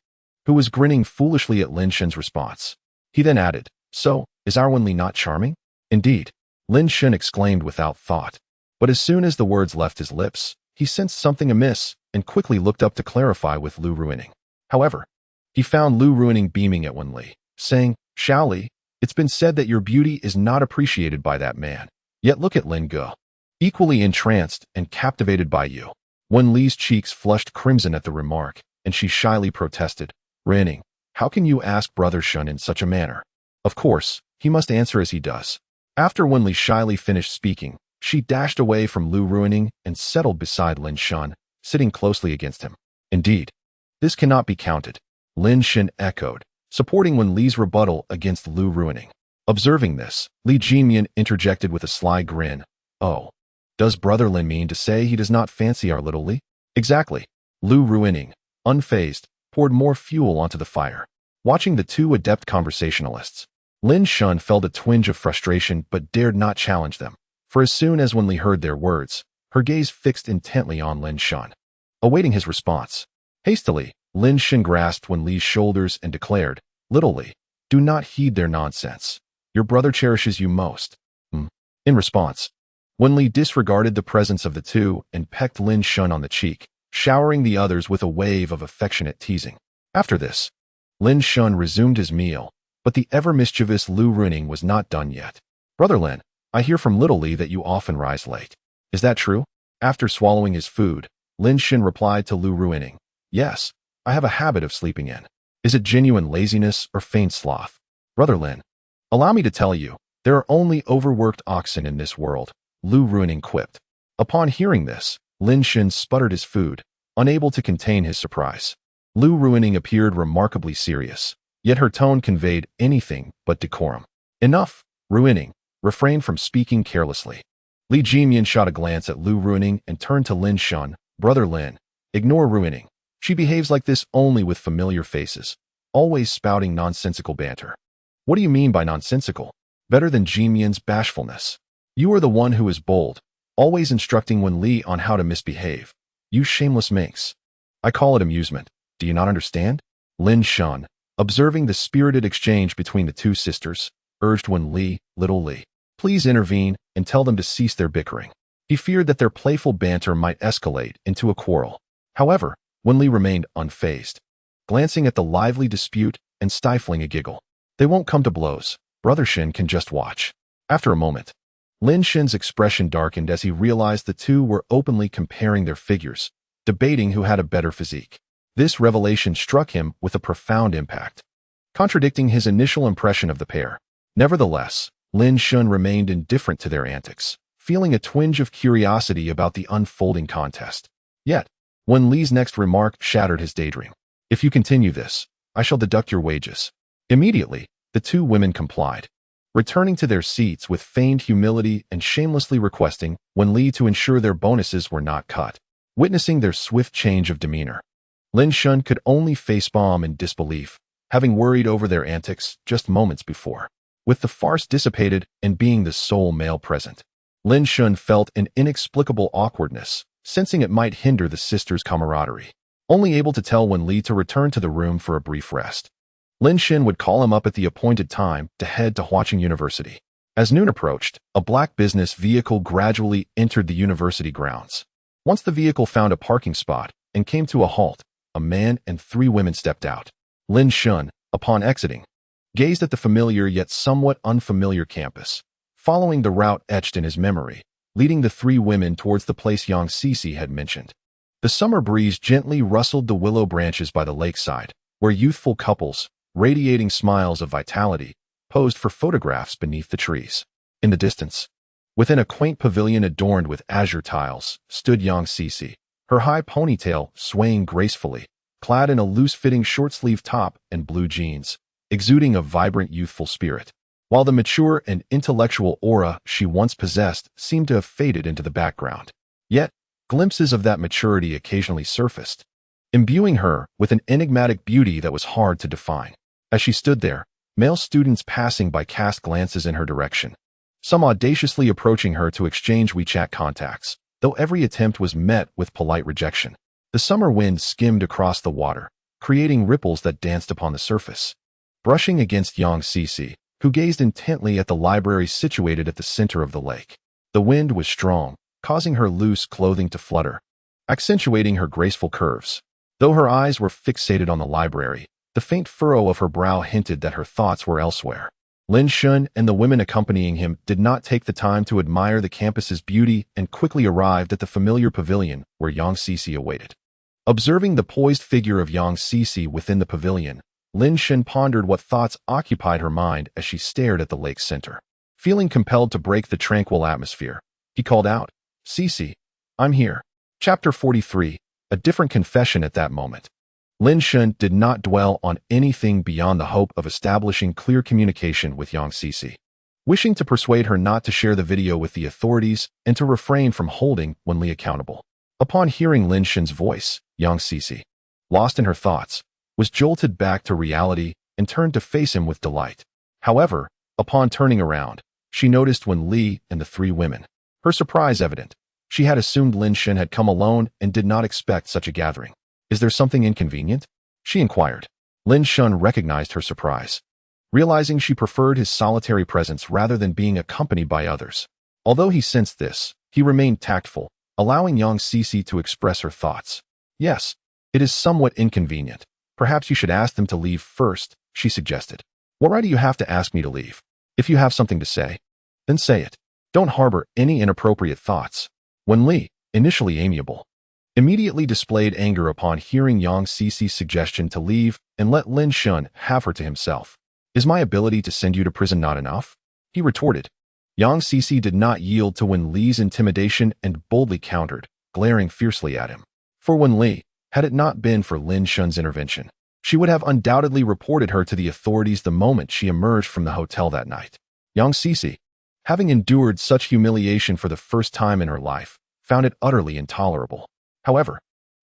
who was grinning foolishly at Lin Shen's response. He then added, "So, is our Wen Li not charming?" "Indeed," Lin Shen exclaimed without thought. But as soon as the words left his lips, he sensed something amiss and quickly looked up to clarify with Lu Ruining. However, he found Lu Ruining beaming at Wen Li, saying, "Xiao Li, it's been said that your beauty is not appreciated by that man. Yet look at Lin Ge, equally entranced and captivated by you." Wen Li's cheeks flushed crimson at the remark, and she shyly protested, "Ruining, how can you ask Brother Shun in such a manner?" Of course, he must answer as he does. After Wen Li shyly finished speaking, she dashed away from Lu Ruining and settled beside Lin Shen, sitting closely against him. "Indeed, this cannot be counted," Lin Shen echoed, supporting Wen Li's rebuttal against Lu Ruining. Observing this, Li Jimian interjected with a sly grin, "Oh, does Brother Lin mean to say he does not fancy our little Li?" "Exactly." Lu Ruining, unfazed, poured more fuel onto the fire. Watching the two adept conversationalists, Lin Shen felt a twinge of frustration but dared not challenge them, for as soon as Wen Li heard their words, her gaze fixed intently on Lin Shen, awaiting his response. Hastily, Lin Shen grasped Wen Li's shoulders and declared, "Little Li, do not heed their nonsense. Your brother cherishes you most." In response, Wen Li disregarded the presence of the two and pecked Lin Shen on the cheek, showering the others with a wave of affectionate teasing. After this, Lin Shen resumed his meal, but the ever-mischievous Lu Ruining was not done yet. "Brother Lin, I hear from Little Li that you often rise late. Is that true?" After swallowing his food, Lin Shen replied to Lu Ruining, "Yes, I have a habit of sleeping in. Is it genuine laziness or feigned sloth?" "Brother Lin, allow me to tell you, there are only overworked oxen in this world," Lu Ruining quipped. Upon hearing this, Lin Shen sputtered his food, unable to contain his surprise. Lu Ruining appeared remarkably serious, yet her tone conveyed anything but decorum. "Enough, Ruining. Refrain from speaking carelessly." Li Jimian shot a glance at Lu Ruining and turned to Lin Shen, "Brother Lin, ignore Ruining. She behaves like this only with familiar faces, always spouting nonsensical banter." "What do you mean by nonsensical? Better than Jimian's bashfulness. You are the one who is bold, always instructing Wen Li on how to misbehave. You shameless minx. I call it amusement. Do you not understand?" Lin Shen, observing the spirited exchange between the two sisters, urged Wen Li, "Little Li, please intervene and tell them to cease their bickering." He feared that their playful banter might escalate into a quarrel. However, Wen Li remained unfazed, glancing at the lively dispute and stifling a giggle. "They won't come to blows. Brother Shen can just watch." After a moment, Lin Shen's expression darkened as he realized the two were openly comparing their figures, debating who had a better physique. This revelation struck him with a profound impact, contradicting his initial impression of the pair. Nevertheless, Lin Shen remained indifferent to their antics, feeling a twinge of curiosity about the unfolding contest. Yet, Wen Li's next remark shattered his daydream. "If you continue this, I shall deduct your wages." Immediately, the two women complied, returning to their seats with feigned humility and shamelessly requesting Wen Li to ensure their bonuses were not cut. Witnessing their swift change of demeanor, Lin Shen could only facepalm in disbelief, having worried over their antics just moments before. With the farce dissipated and being the sole male present, Lin Shen felt an inexplicable awkwardness, sensing it might hinder the sisters' camaraderie. Only able to tell Wen Li to return to the room for a brief rest, Lin Shen would call him up at the appointed time to head to Huaqing University. As noon approached, a black business vehicle gradually entered the university grounds. Once the vehicle found a parking spot and came to a halt, a man and 3 women stepped out. Lin Shen, upon exiting, gazed at the familiar yet somewhat unfamiliar campus, following the route etched in his memory, leading the 3 women towards the place Yang Sisi had mentioned. The summer breeze gently rustled the willow branches by the lakeside, where youthful couples, radiating smiles of vitality, posed for photographs beneath the trees. In the distance, within a quaint pavilion adorned with azure tiles, stood Yang Sisi, her high ponytail swaying gracefully, clad in a loose-fitting short-sleeved top and blue jeans, exuding a vibrant youthful spirit, while the mature and intellectual aura she once possessed seemed to have faded into the background. Yet, glimpses of that maturity occasionally surfaced, imbuing her with an enigmatic beauty that was hard to define. As she stood there, male students passing by cast glances in her direction, some audaciously approaching her to exchange WeChat contacts, though every attempt was met with polite rejection. The summer wind skimmed across the water, creating ripples that danced upon the surface, brushing against young Cece, who gazed intently at the library situated at the center of the lake. The wind was strong, causing her loose clothing to flutter, accentuating her graceful curves. Though her eyes were fixated on the library, the faint furrow of her brow hinted that her thoughts were elsewhere. Lin Shun and the women accompanying him did not take the time to admire the campus's beauty and quickly arrived at the familiar pavilion where Yang Cece awaited. Observing the poised figure of Yang Cece within the pavilion, Lin Shun pondered what thoughts occupied her mind as she stared at the lake's center. Feeling compelled to break the tranquil atmosphere, he called out, "Cece, I'm here." Chapter 43, A Different Confession. At that moment, Lin Shun did not dwell on anything beyond the hope of establishing clear communication with Yang Cece. Wishing to persuade her not to share the video with the authorities and to refrain from holding Wenli accountable. Upon hearing Lin Shun's voice, Yang Cece, lost in her thoughts, was jolted back to reality and turned to face him with delight. However, upon turning around, she noticed Wenli and the three women. Her surprise evident. She had assumed Lin Shun had come alone and did not expect such a gathering. "Is there something inconvenient?" she inquired. Lin Shun recognized her surprise, realizing she preferred his solitary presence rather than being accompanied by others. Although he sensed this, he remained tactful, allowing Yang Cece to express her thoughts. "Yes, it is somewhat inconvenient. Perhaps you should ask them to leave first," she suggested. "What right do you have to ask me to leave? If you have something to say, then say it. Don't harbor any inappropriate thoughts." Wenli, initially amiable, immediately displayed anger upon hearing Yang Cece's suggestion to leave and let Lin Shun have her to himself. "Is my ability to send you to prison not enough?" he retorted. Yang Cece did not yield to Wenli's intimidation and boldly countered, glaring fiercely at him. For Wenli, had it not been for Lin Shun's intervention, she would have undoubtedly reported her to the authorities the moment she emerged from the hotel that night. Yang Cece, having endured such humiliation for the first time in her life, found it utterly intolerable. However,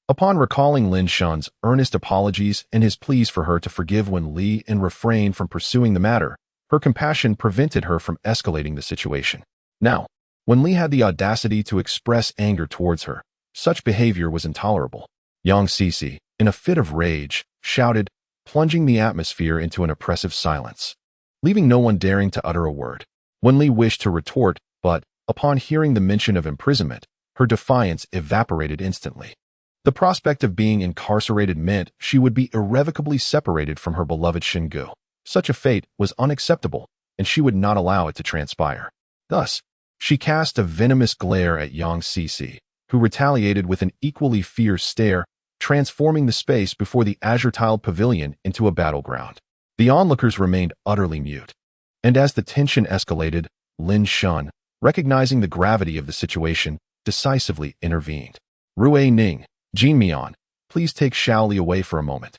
upon recalling Lin Shun's earnest apologies and his pleas for her to forgive Wenli and refrain from pursuing the matter, her compassion prevented her from escalating the situation. Now, Wenli had the audacity to express anger towards her. Such behavior was intolerable. Yang Cece, in a fit of rage, shouted, plunging the atmosphere into an oppressive silence, leaving no one daring to utter a word. Wenli wished to retort, but, upon hearing the mention of imprisonment, her defiance evaporated instantly. The prospect of being incarcerated meant she would be irrevocably separated from her beloved Xingu. Such a fate was unacceptable, and she would not allow it to transpire. Thus, she cast a venomous glare at Yang Cece, who retaliated with an equally fierce stare, transforming the space before the azure-tiled pavilion into a battleground. The onlookers remained utterly mute. And as the tension escalated, Lin Shun, recognizing the gravity of the situation, decisively intervened. "Rui Ning, Jin Mian, please take Xiaoli away for a moment.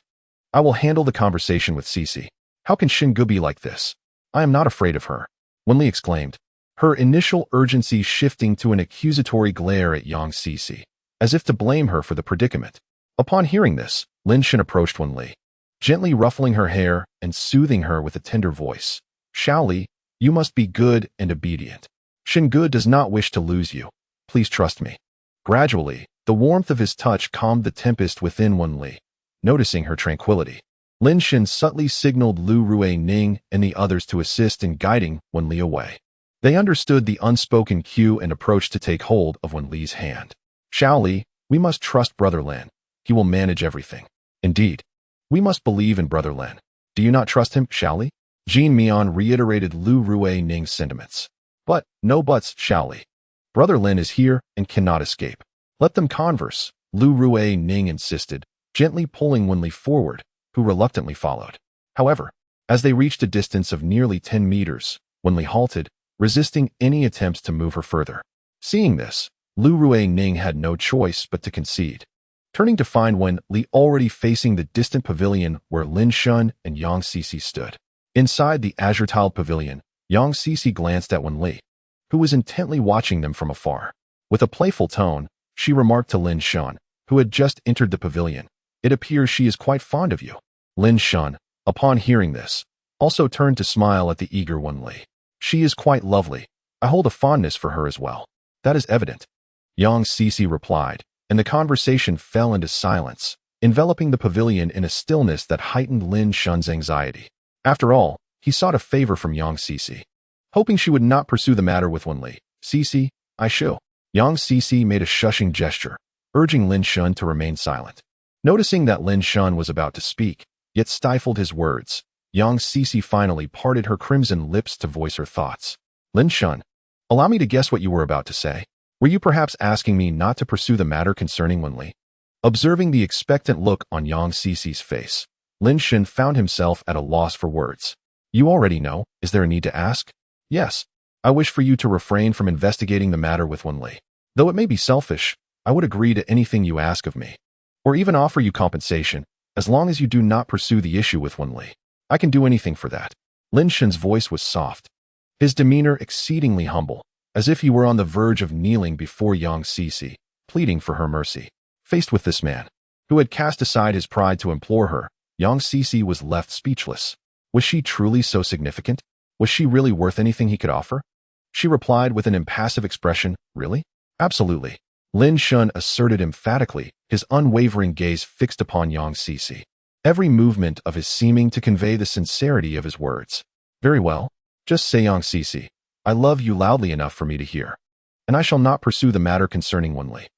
I will handle the conversation with Cece. How can Xingu be like this? I am not afraid of her," Wenli exclaimed, her initial urgency shifting to an accusatory glare at Yang Cece, as if to blame her for the predicament. Upon hearing this, Lin Shun approached Wenli, gently ruffling her hair and soothing her with a tender voice. "Xiaoli, you must be good and obedient. Xingu does not wish to lose you. Please trust me." Gradually, the warmth of his touch calmed the tempest within Wenli. Noticing her tranquility, Lin Shun subtly signaled Lu Rui Ning and the others to assist in guiding Wenli away. They understood the unspoken cue and approached to take hold of Wenli's hand. "Xiaoli, we must trust Brother Lin. He will manage everything." "Indeed, we must believe in Brother Lin. Do you not trust him, Xiaoli?" Jin Mian reiterated Lu Rui Ning's sentiments. "But, no buts, Xiaoli. Brother Lin is here and cannot escape. Let them converse," Lu Rui Ning insisted, gently pulling Wenli forward, who reluctantly followed. However, as they reached a distance of nearly 10 meters, Wenli halted, resisting any attempts to move her further. Seeing this, Lu Rui Ning had no choice but to concede. Turning to find Wenli already facing the distant pavilion where Lin Shun and Yang Cece stood. Inside the azure-tiled pavilion, Yang Cece glanced at Wenli, who was intently watching them from afar. With a playful tone, she remarked to Lin Shun, who had just entered the pavilion, It appears she is quite fond of you. Lin Shun, upon hearing this, also turned to smile at the eager Wen Li. She is quite lovely. I hold a fondness for her as well. That is evident. Yang Cece replied, and the conversation fell into silence, enveloping the pavilion in a stillness that heightened Lin Shun's anxiety. After all, he sought a favor from Yang Cece, hoping she would not pursue the matter with Wen Li. Cece, I shall. Yang Cece made a shushing gesture, urging Lin Shun to remain silent. Noticing that Lin Shun was about to speak, yet stifled his words, Yang Cece finally parted her crimson lips to voice her thoughts. Lin Shun, allow me to guess what you were about to say. Were you perhaps asking me not to pursue the matter concerning Wen Li? Observing the expectant look on Yang Cece's face, Lin Shun found himself at a loss for words. You already know, is there a need to ask? Yes. I wish for you to refrain from investigating the matter with Wen Li. Though it may be selfish, I would agree to anything you ask of me, or even offer you compensation, as long as you do not pursue the issue with Wen Li. I can do anything for that. Lin Shun's voice was soft, his demeanor exceedingly humble, as if he were on the verge of kneeling before Yang Cece, pleading for her mercy. Faced with this man, who had cast aside his pride to implore her, Yang Cece was left speechless. Was she truly so significant? Was she really worth anything he could offer? She replied with an impassive expression, really? Absolutely. Lin Shun asserted emphatically, his unwavering gaze fixed upon Yang Cece, every movement of his seeming to convey the sincerity of his words. Very well. Just say, Yang Cece, I love you loudly enough for me to hear, and I shall not pursue the matter concerning Wen Li.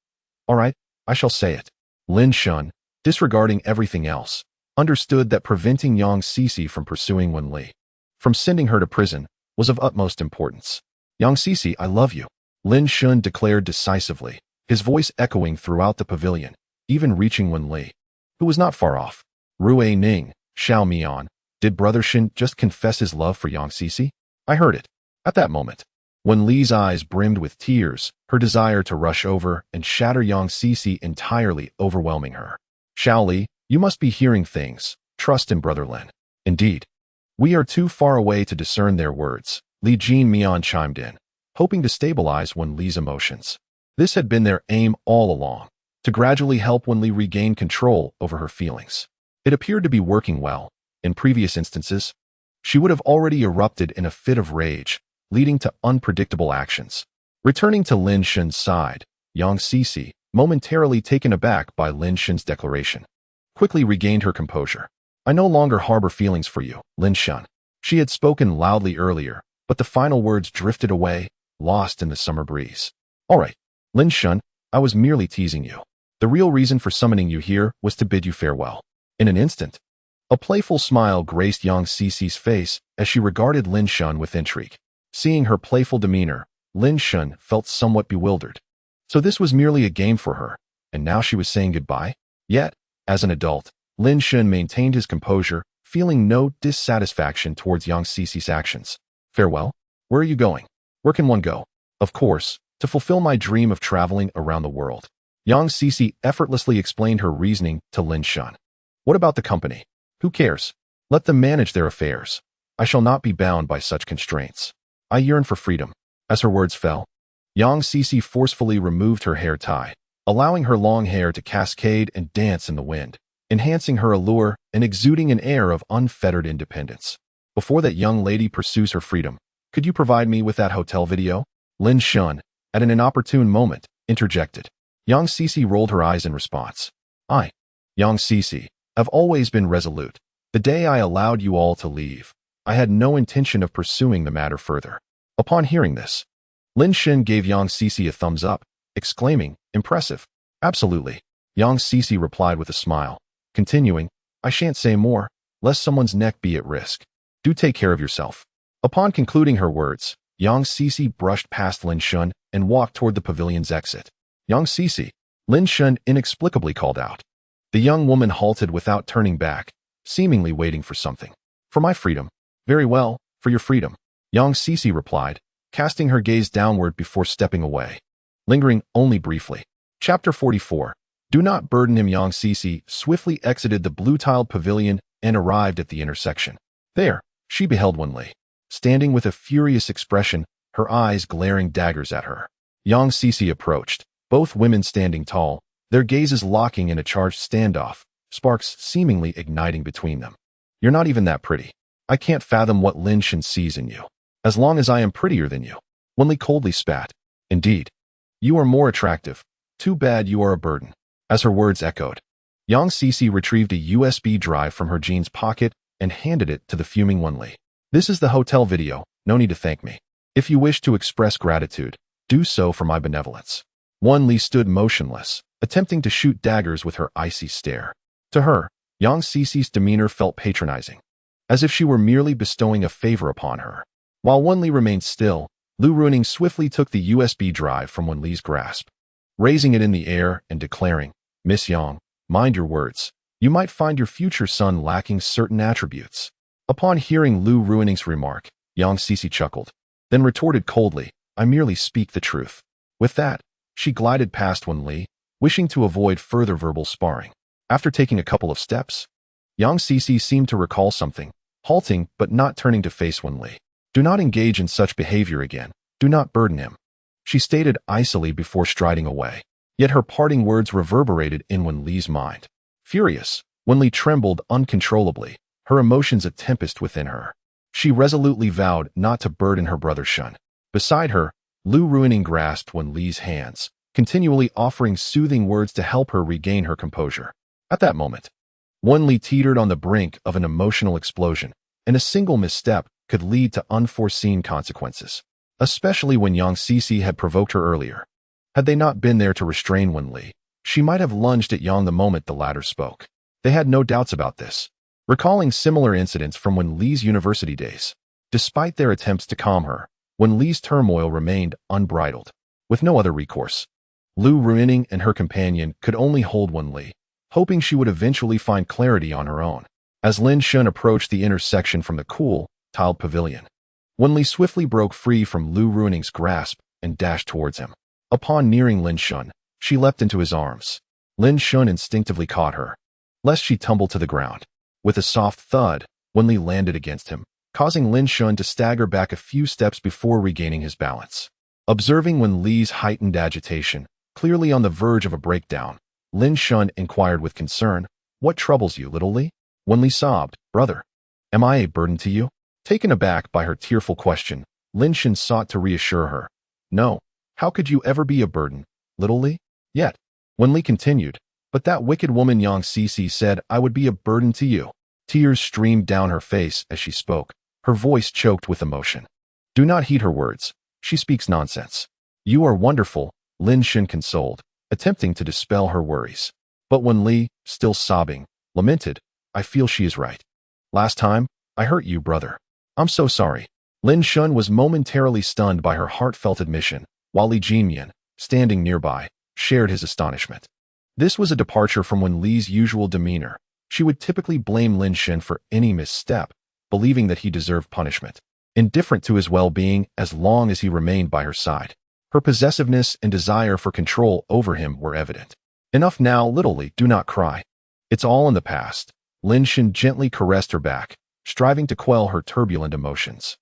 All right, I shall say it. Lin Shun, disregarding everything else, understood that preventing Yang Cece from pursuing Wen Li, from sending her to prison, was of utmost importance. Yang Cece, I love you, Lin Shun declared decisively, his voice echoing throughout the pavilion, even reaching Wen Li, who was not far off. Rui Ning, Xiao Mian, did Brother Shin just confess his love for Yang Cece? I heard it. At that moment, Wen Li's eyes brimmed with tears, her desire to rush over and shatter Yang Cece entirely overwhelming her. Xiao Li, you must be hearing things. Trust in Brother Lin. Indeed. We are too far away to discern their words, Li Jin Mian chimed in, hoping to stabilize Wen Li's emotions. This had been their aim all along, to gradually help Wen Li regain control over her feelings. It appeared to be working well. In previous instances, she would have already erupted in a fit of rage, leading to unpredictable actions. Returning to Lin Shun's side, Yang Cece, momentarily taken aback by Lin Shun's declaration, quickly regained her composure. I no longer harbor feelings for you, Lin Shun. She had spoken loudly earlier, but the final words drifted away, lost in the summer breeze. All right, Lin Shun, I was merely teasing you. The real reason for summoning you here was to bid you farewell. In an instant, a playful smile graced Yang Cece's face as she regarded Lin Shun with intrigue. Seeing her playful demeanor, Lin Shun felt somewhat bewildered. So this was merely a game for her, and now she was saying goodbye? Yet, as an adult, Lin Shun maintained his composure, feeling no dissatisfaction towards Yang Cece's actions. Farewell? Where are you going? Where can one go? Of course, to fulfill my dream of traveling around the world. Yang Cece effortlessly explained her reasoning to Lin Shun. What about the company? Who cares? Let them manage their affairs. I shall not be bound by such constraints. I yearn for freedom. As her words fell, Yang Cece forcefully removed her hair tie, allowing her long hair to cascade and dance in the wind, enhancing her allure and exuding an air of unfettered independence. Before that young lady pursues her freedom, could you provide me with that hotel video? Lin Shun, at an inopportune moment, interjected. Yang Cece rolled her eyes in response. Yang Cece, have always been resolute. The day I allowed you all to leave, I had no intention of pursuing the matter further. Upon hearing this, Lin Shun gave Yang Cece a thumbs up, exclaiming, impressive. Absolutely. Yang Cece replied with a smile, continuing, I shan't say more, lest someone's neck be at risk. Do take care of yourself. Upon concluding her words, Yang Cece brushed past Lin Shun and walked toward the pavilion's exit. Yang Cece, Lin Shun inexplicably called out. The young woman halted without turning back, seemingly waiting for something. For my freedom. Very well, for your freedom. Yang Cece replied, casting her gaze downward before stepping away, lingering only briefly. Chapter 44. Do not burden him. Yang Cece swiftly exited the blue-tiled pavilion and arrived at the intersection. There, she beheld Wen Li, standing with a furious expression, her eyes glaring daggers at her. Yang Cece approached, both women standing tall, their gazes locking in a charged standoff, sparks seemingly igniting between them. You're not even that pretty. I can't fathom what Lin Shen sees in you. As long as I am prettier than you. Wenli coldly spat. Indeed. You are more attractive. Too bad you are a burden. As her words echoed, Yang Cece retrieved a USB drive from her jeans pocket and handed it to the fuming Wenli. This is the hotel video. No need to thank me. If you wish to express gratitude, do so for my benevolence. Wenli stood motionless, attempting to shoot daggers with her icy stare. To her, Yang Cece's demeanor felt patronizing, as if she were merely bestowing a favor upon her. While Wenli remained still, Lu Ruining swiftly took the USB drive from Wenli's grasp, raising it in the air and declaring, Miss Yang, mind your words. You might find your future son lacking certain attributes. Upon hearing Lu Ruining's remark, Yang Cece chuckled, then retorted coldly, I merely speak the truth. With that, she glided past Wenli, wishing to avoid further verbal sparring. After taking a couple of steps, Yang Cece seemed to recall something, halting but not turning to face Wenli. Do not engage in such behavior again. Do not burden him, she stated icily before striding away. Yet her parting words reverberated in Wenli's mind. Furious, Wenli trembled uncontrollably, her emotions a tempest within her. She resolutely vowed not to burden her brother Shun. Beside her, Lu Ruining grasped Wenli's hands, continually offering soothing words to help her regain her composure. At that moment, Wenli teetered on the brink of an emotional explosion, and a single misstep could lead to unforeseen consequences, especially when Yang Cece had provoked her earlier. Had they not been there to restrain Wenli, she might have lunged at Yang the moment the latter spoke. They had no doubts about this, recalling similar incidents from Wenli's university days. Despite their attempts to calm her, Wenli's turmoil remained unbridled. With no other recourse, Lu Ruining and her companion could only hold Wenli, hoping she would eventually find clarity on her own. As Lin Shun approached the intersection from the cool, tiled pavilion, Wenli swiftly broke free from Lu Ruining's grasp and dashed towards him. Upon nearing Lin Shun, she leapt into his arms. Lin Shun instinctively caught her, lest she tumble to the ground. With a soft thud, Wenli landed against him, causing Lin Shun to stagger back a few steps before regaining his balance. Observing Wenli's heightened agitation, clearly on the verge of a breakdown, Lin Shun inquired with concern, What troubles you, little Li? Wenli sobbed, Brother, am I a burden to you? Taken aback by her tearful question, Lin Shun sought to reassure her. No, how could you ever be a burden, little Li? Yet, Wenli continued, but that wicked woman Yang Cece said I would be a burden to you. Tears streamed down her face as she spoke, her voice choked with emotion. Do not heed her words. She speaks nonsense. You are wonderful, Lin Shun consoled, attempting to dispel her worries. But Wenli, still sobbing, lamented, I feel she is right. Last time, I hurt you, brother. I'm so sorry. Lin Shun was momentarily stunned by her heartfelt admission, while Li Jinmian, standing nearby, shared his astonishment. This was a departure from Wenli's usual demeanor. She would typically blame Lin Shun for any misstep, believing that he deserved punishment, indifferent to his well-being as long as he remained by her side. Her possessiveness and desire for control over him were evident. Enough now, little Li, do not cry. It's all in the past. Lin Shun gently caressed her back, striving to quell her turbulent emotions.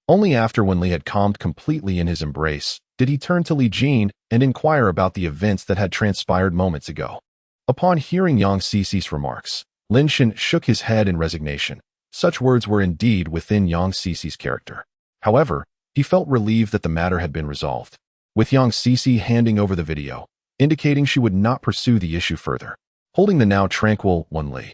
Only after Wenli had calmed completely in his embrace did he turn to Li Jin and inquire about the events that had transpired moments ago. Upon hearing Yang Cece's remarks, Lin Shun shook his head in resignation. Such words were indeed within Yang Cece's character. However, he felt relieved that the matter had been resolved, with Yang Cece handing over the video, indicating she would not pursue the issue further. Holding the now tranquil Wenli,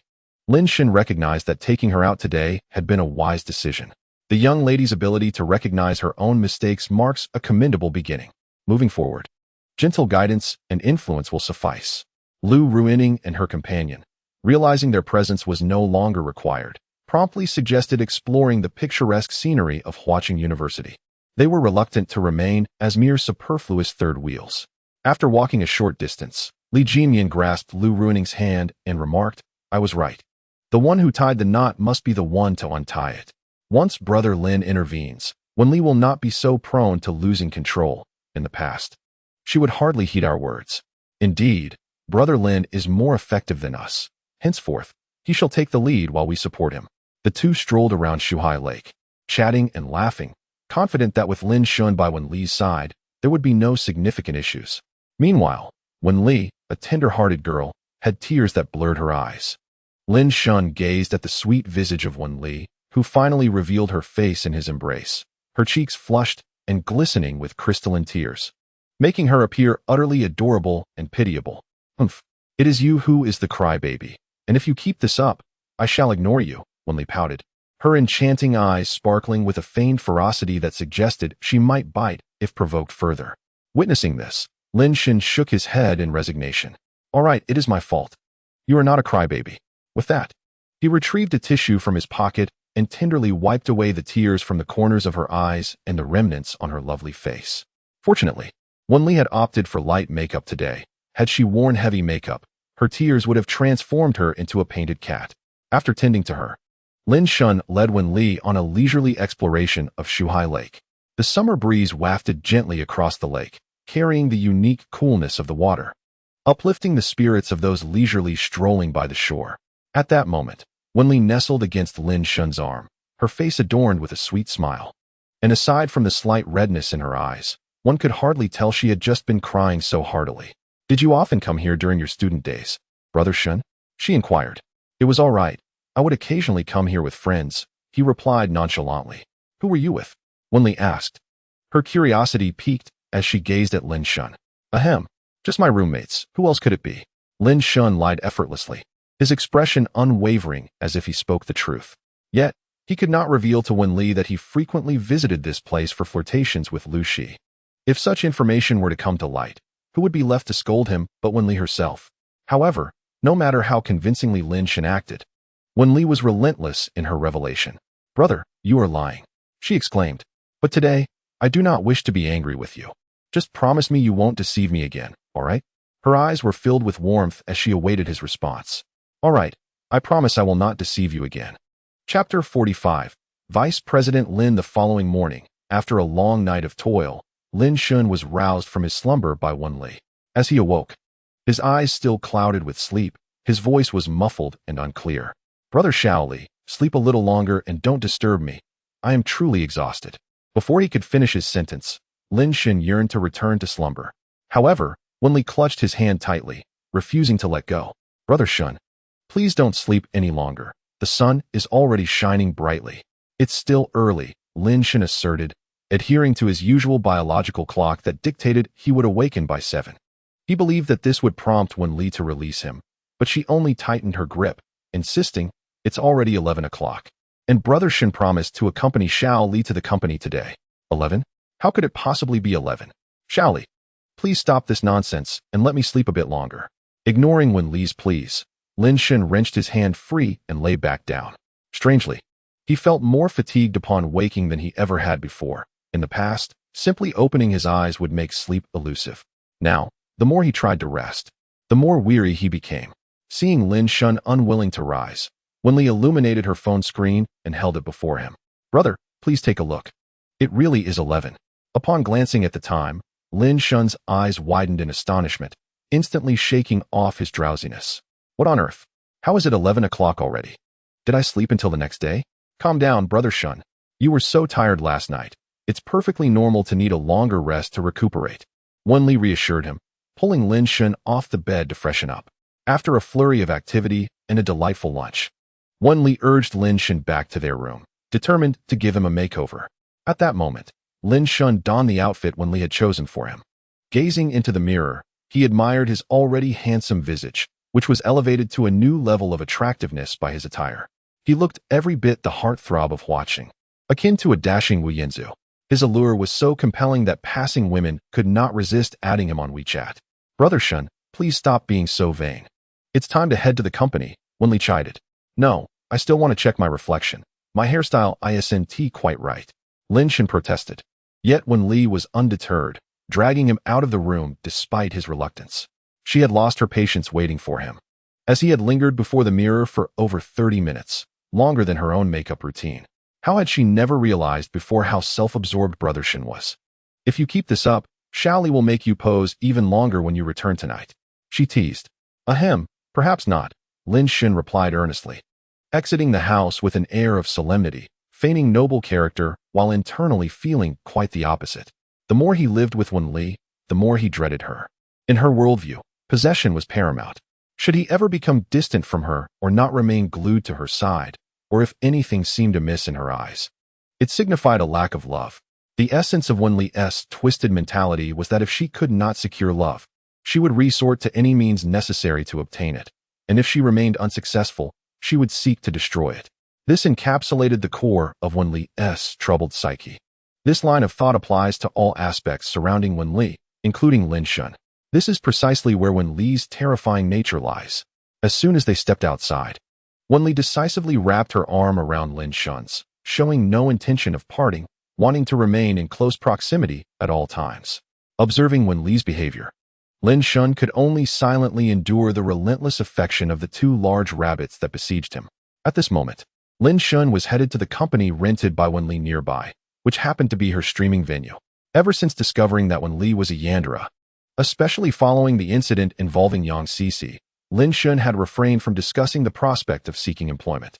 Lin Shun recognized that taking her out today had been a wise decision. The young lady's ability to recognize her own mistakes marks a commendable beginning. Moving forward, gentle guidance and influence will suffice. Lu Ruining and her companion, realizing their presence was no longer required, promptly suggested exploring the picturesque scenery of Huaqing University. They were reluctant to remain as mere superfluous third wheels. After walking a short distance, Li Jinmian grasped Lu Ruining's hand and remarked, I was right. The one who tied the knot must be the one to untie it. Once Brother Lin intervenes, Wenli will not be so prone to losing control. In the past, she would hardly heed our words. Indeed, Brother Lin is more effective than us. Henceforth, he shall take the lead while we support him. The two strolled around Shuhai Lake, chatting and laughing, confident that with Lin Shun by Wenli's side, there would be no significant issues. Meanwhile, Wenli, a tender-hearted girl, had tears that blurred her eyes. Lin Shun gazed at the sweet visage of Wen Li, who finally revealed her face in his embrace, her cheeks flushed and glistening with crystalline tears, making her appear utterly adorable and pitiable. "Humph, it is you who is the crybaby, and if you keep this up, I shall ignore you," Wen Li pouted, her enchanting eyes sparkling with a feigned ferocity that suggested she might bite if provoked further. Witnessing this, Lin Shun shook his head in resignation. "All right, it is my fault. You are not a crybaby." With that, he retrieved a tissue from his pocket and tenderly wiped away the tears from the corners of her eyes and the remnants on her lovely face. Fortunately, Wen Li had opted for light makeup today. Had she worn heavy makeup, her tears would have transformed her into a painted cat. After tending to her, Lin Shun led Wen Li on a leisurely exploration of Shuhai Lake. The summer breeze wafted gently across the lake, carrying the unique coolness of the water, uplifting the spirits of those leisurely strolling by the shore. At that moment, Wen Li nestled against Lin Shun's arm, her face adorned with a sweet smile. And aside from the slight redness in her eyes, one could hardly tell she had just been crying so heartily. "Did you often come here during your student days, Brother Shun?" she inquired. "It was all right. I would occasionally come here with friends," he replied nonchalantly. "Who were you with?" Wen Li asked. Her curiosity piqued as she gazed at Lin Shun. "Ahem, just my roommates. Who else could it be?" Lin Shun lied effortlessly, his expression unwavering as if he spoke the truth. Yet, he could not reveal to Wen Li that he frequently visited this place for flirtations with Lu Shi. If such information were to come to light, who would be left to scold him but Wen Li herself? However, no matter how convincingly Lin Shun acted, Wen Li was relentless in her revelation. "Brother, you are lying," she exclaimed. "But today, I do not wish to be angry with you. Just promise me you won't deceive me again, all right?" Her eyes were filled with warmth as she awaited his response. "All right, I promise I will not deceive you again." Chapter 45. Vice President Lin. The following morning, after a long night of toil, Lin Shun was roused from his slumber by Wen Li. As he awoke, his eyes still clouded with sleep, his voice was muffled and unclear. "Brother Shaoli, sleep a little longer and don't disturb me. I am truly exhausted." Before he could finish his sentence, Lin Shun yearned to return to slumber. However, Wen Li clutched his hand tightly, refusing to let go. "Brother Shun, please don't sleep any longer. The sun is already shining brightly." "It's still early," Lin Shun asserted, adhering to his usual biological clock that dictated he would awaken by 7. He believed that this would prompt Wen Li to release him, but she only tightened her grip, insisting, "It's already 11 o'clock. And Brother Shun promised to accompany Shaoli to the company today." 11? How could it possibly be 11? "Shaoli, please stop this nonsense and let me sleep a bit longer." Ignoring Wen Li's pleas, Lin Shun wrenched his hand free and lay back down. Strangely, he felt more fatigued upon waking than he ever had before. In the past, simply opening his eyes would make sleep elusive. Now, the more he tried to rest, the more weary he became. Seeing Lin Shun unwilling to rise, Wen Li illuminated her phone screen and held it before him. "Brother, please take a look. It really is 11. Upon glancing at the time, Lin Shun's eyes widened in astonishment, instantly shaking off his drowsiness. "What on earth? How is it 11 o'clock already? Did I sleep until the next day?" "Calm down, Brother Shun. You were so tired last night. It's perfectly normal to need a longer rest to recuperate," Wen Li reassured him, pulling Lin Shun off the bed to freshen up. After a flurry of activity and a delightful lunch, Wen Li urged Lin Shun back to their room, determined to give him a makeover. At that moment, Lin Shun donned the outfit Wen Li had chosen for him. Gazing into the mirror, he admired his already handsome visage, which was elevated to a new level of attractiveness by his attire. He looked every bit the heartthrob of watching, akin to a dashing Wu Yanzu. His allure was so compelling that passing women could not resist adding him on WeChat. "Brother Shun, please stop being so vain. It's time to head to the company," Wen Li chided. "No, I still want to check my reflection. My hairstyle isn't quite right," Lin Shun protested. Yet Wen Li was undeterred, dragging him out of the room despite his reluctance. She had lost her patience waiting for him, as he had lingered before the mirror for over 30 minutes, longer than her own makeup routine. How had she never realized before how self-absorbed Brother Shun was? "If you keep this up, Shaoli will make you pose even longer when you return tonight," she teased. "Ahem, perhaps not," Lin Shun replied earnestly, exiting the house with an air of solemnity, feigning noble character while internally feeling quite the opposite. The more he lived with Wen Li, the more he dreaded her. In her worldview, possession was paramount. Should he ever become distant from her or not remain glued to her side, or if anything seemed amiss in her eyes? It signified a lack of love. The essence of Wen Li's twisted mentality was that if she could not secure love, she would resort to any means necessary to obtain it, and if she remained unsuccessful, she would seek to destroy it. This encapsulated the core of Wen Li's troubled psyche. This line of thought applies to all aspects surrounding Wen Li, including Lin Shun. This is precisely where Wen Li's terrifying nature lies. As soon as they stepped outside, Wen Li decisively wrapped her arm around Lin Shun's, showing no intention of parting, wanting to remain in close proximity at all times. Observing Wen Li's behavior, Lin Shun could only silently endure the relentless affection of the two large rabbits that besieged him. At this moment, Lin Shun was headed to the company rented by Wen Li nearby, which happened to be her streaming venue. Ever since discovering that Wen Li was a Yandere, especially following the incident involving Yang Cici, Lin Shun had refrained from discussing the prospect of seeking employment.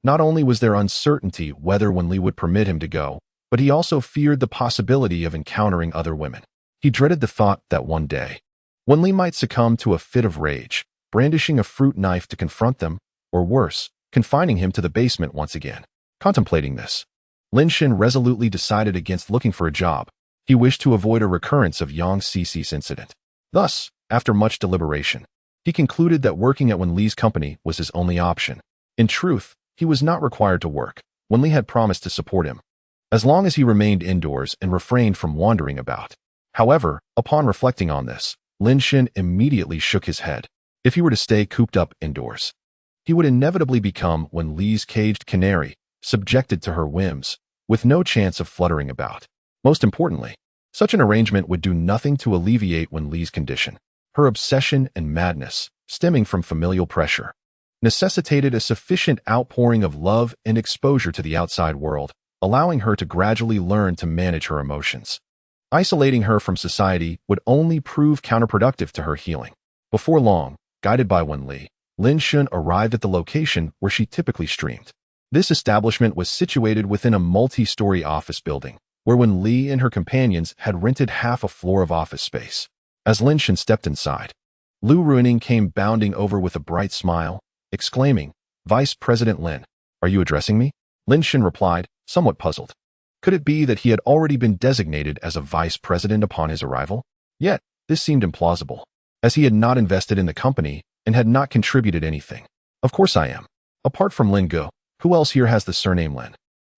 Not only was there uncertainty whether Wen Li would permit him to go, but he also feared the possibility of encountering other women. He dreaded the thought that one day, Wen Li might succumb to a fit of rage, brandishing a fruit knife to confront them, or worse, confining him to the basement once again. Contemplating this, Lin Shun resolutely decided against looking for a job. He wished to avoid a recurrence of Yang Cici's incident. Thus, after much deliberation, he concluded that working at Wen Li's company was his only option. In truth, he was not required to work. Wen Li had promised to support him, as long as he remained indoors and refrained from wandering about. However, upon reflecting on this, Lin Shun immediately shook his head. If he were to stay cooped up indoors, he would inevitably become Wen Li's caged canary, subjected to her whims, with no chance of fluttering about. Most importantly, such an arrangement would do nothing to alleviate Wen Li's condition. Her obsession and madness, stemming from familial pressure, necessitated a sufficient outpouring of love and exposure to the outside world, allowing her to gradually learn to manage her emotions. Isolating her from society would only prove counterproductive to her healing. Before long, guided by Wen Li, Lin Shun arrived at the location where she typically streamed. This establishment was situated within a multi-story office building, where Wen Li and her companions had rented half a floor of office space. As Lin Shun stepped inside, Lu Ruining came bounding over with a bright smile, exclaiming, "Vice President Lin, are you addressing me?" Lin Shun replied, somewhat puzzled. Could it be that he had already been designated as a vice president upon his arrival? Yet, this seemed implausible, as he had not invested in the company and had not contributed anything. "Of course I am. Apart from Lin Go, who else here has the surname Lin?"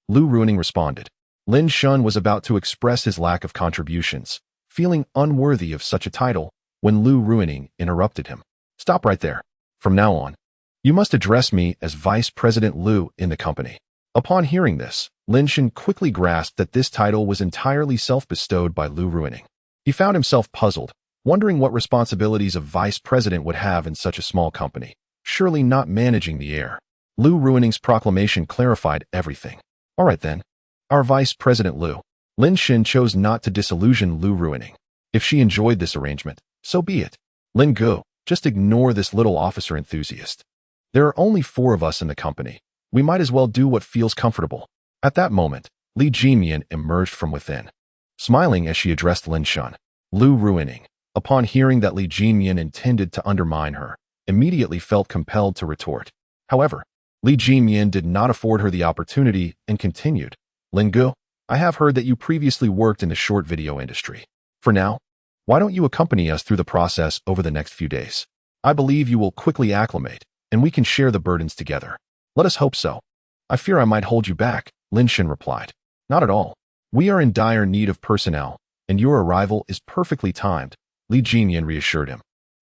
Lu Ruining responded. Lin Shun was about to express his lack of contributions, feeling unworthy of such a title, when Lu Ruining interrupted him. "Stop right there. From now on, you must address me as Vice President Lu in the company." Upon hearing this, Lin Shun quickly grasped that this title was entirely self-bestowed by Lu Ruining. He found himself puzzled, wondering what responsibilities a vice president would have in such a small company, surely not managing the air. Lu Ruining's proclamation clarified everything. "All right then, our Vice President Lu." Lin Shun chose not to disillusion Lu Ruining. If she enjoyed this arrangement, so be it. "Lin Go, just ignore this little officer enthusiast. There are only 4 of us in the company. We might as well do what feels comfortable." At that moment, Li Jinmian emerged from within, smiling as she addressed Lin Shun. Lu Ruining, upon hearing that Li Jinmian intended to undermine her, immediately felt compelled to retort. However, Li Jinmian did not afford her the opportunity and continued, "Lin Go, I have heard that you previously worked in the short video industry. For now, why don't you accompany us through the process over the next few days? I believe you will quickly acclimate, and we can share the burdens together." "Let us hope so. I fear I might hold you back," Lin Shun replied. "Not at all. We are in dire need of personnel, and your arrival is perfectly timed," Li Jinyan reassured him.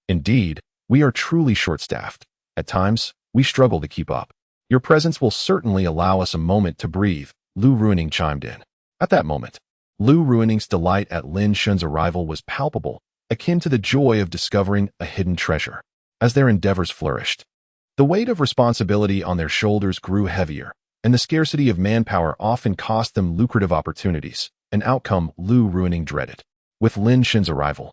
"Indeed, we are truly short-staffed. At times, we struggle to keep up. Your presence will certainly allow us a moment to breathe," Lu Ruining chimed in. At that moment, Lu Ruining's delight at Lin Shun's arrival was palpable, akin to the joy of discovering a hidden treasure. As their endeavors flourished, the weight of responsibility on their shoulders grew heavier, and the scarcity of manpower often cost them lucrative opportunities, an outcome Lu Ruining dreaded. With Lin Shun's arrival,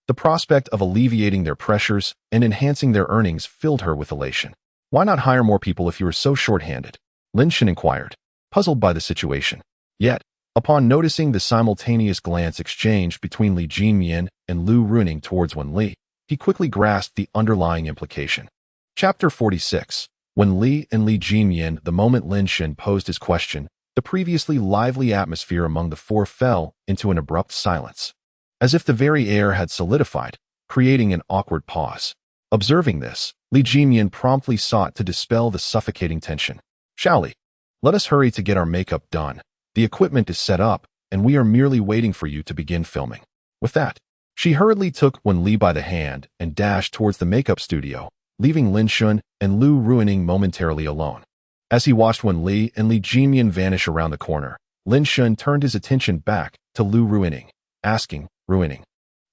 the prospect of alleviating their pressures and enhancing their earnings filled her with elation. "Why not hire more people if you are so short-handed?" Lin Shun inquired, puzzled by the situation. Yet, upon noticing the simultaneous glance exchanged between Li Jinmian and Lu Ruining towards Wen Li, he quickly grasped the underlying implication. Chapter 46. When Li and Li Jinyan, the moment Lin Shen posed his question, the previously lively atmosphere among the four fell into an abrupt silence, as if the very air had solidified, creating an awkward pause. Observing this, Li Jinyan promptly sought to dispel the suffocating tension. "Xiaoli, let us hurry to get our makeup done. The equipment is set up, and we are merely waiting for you to begin filming." With that, she hurriedly took Wen Li by the hand and dashed towards the makeup studio, leaving Lin Shun and Lu Ruining momentarily alone. As he watched Wen Li and Li Jinyan vanish around the corner, Lin Shun turned his attention back to Lu Ruining, asking, "Ruining,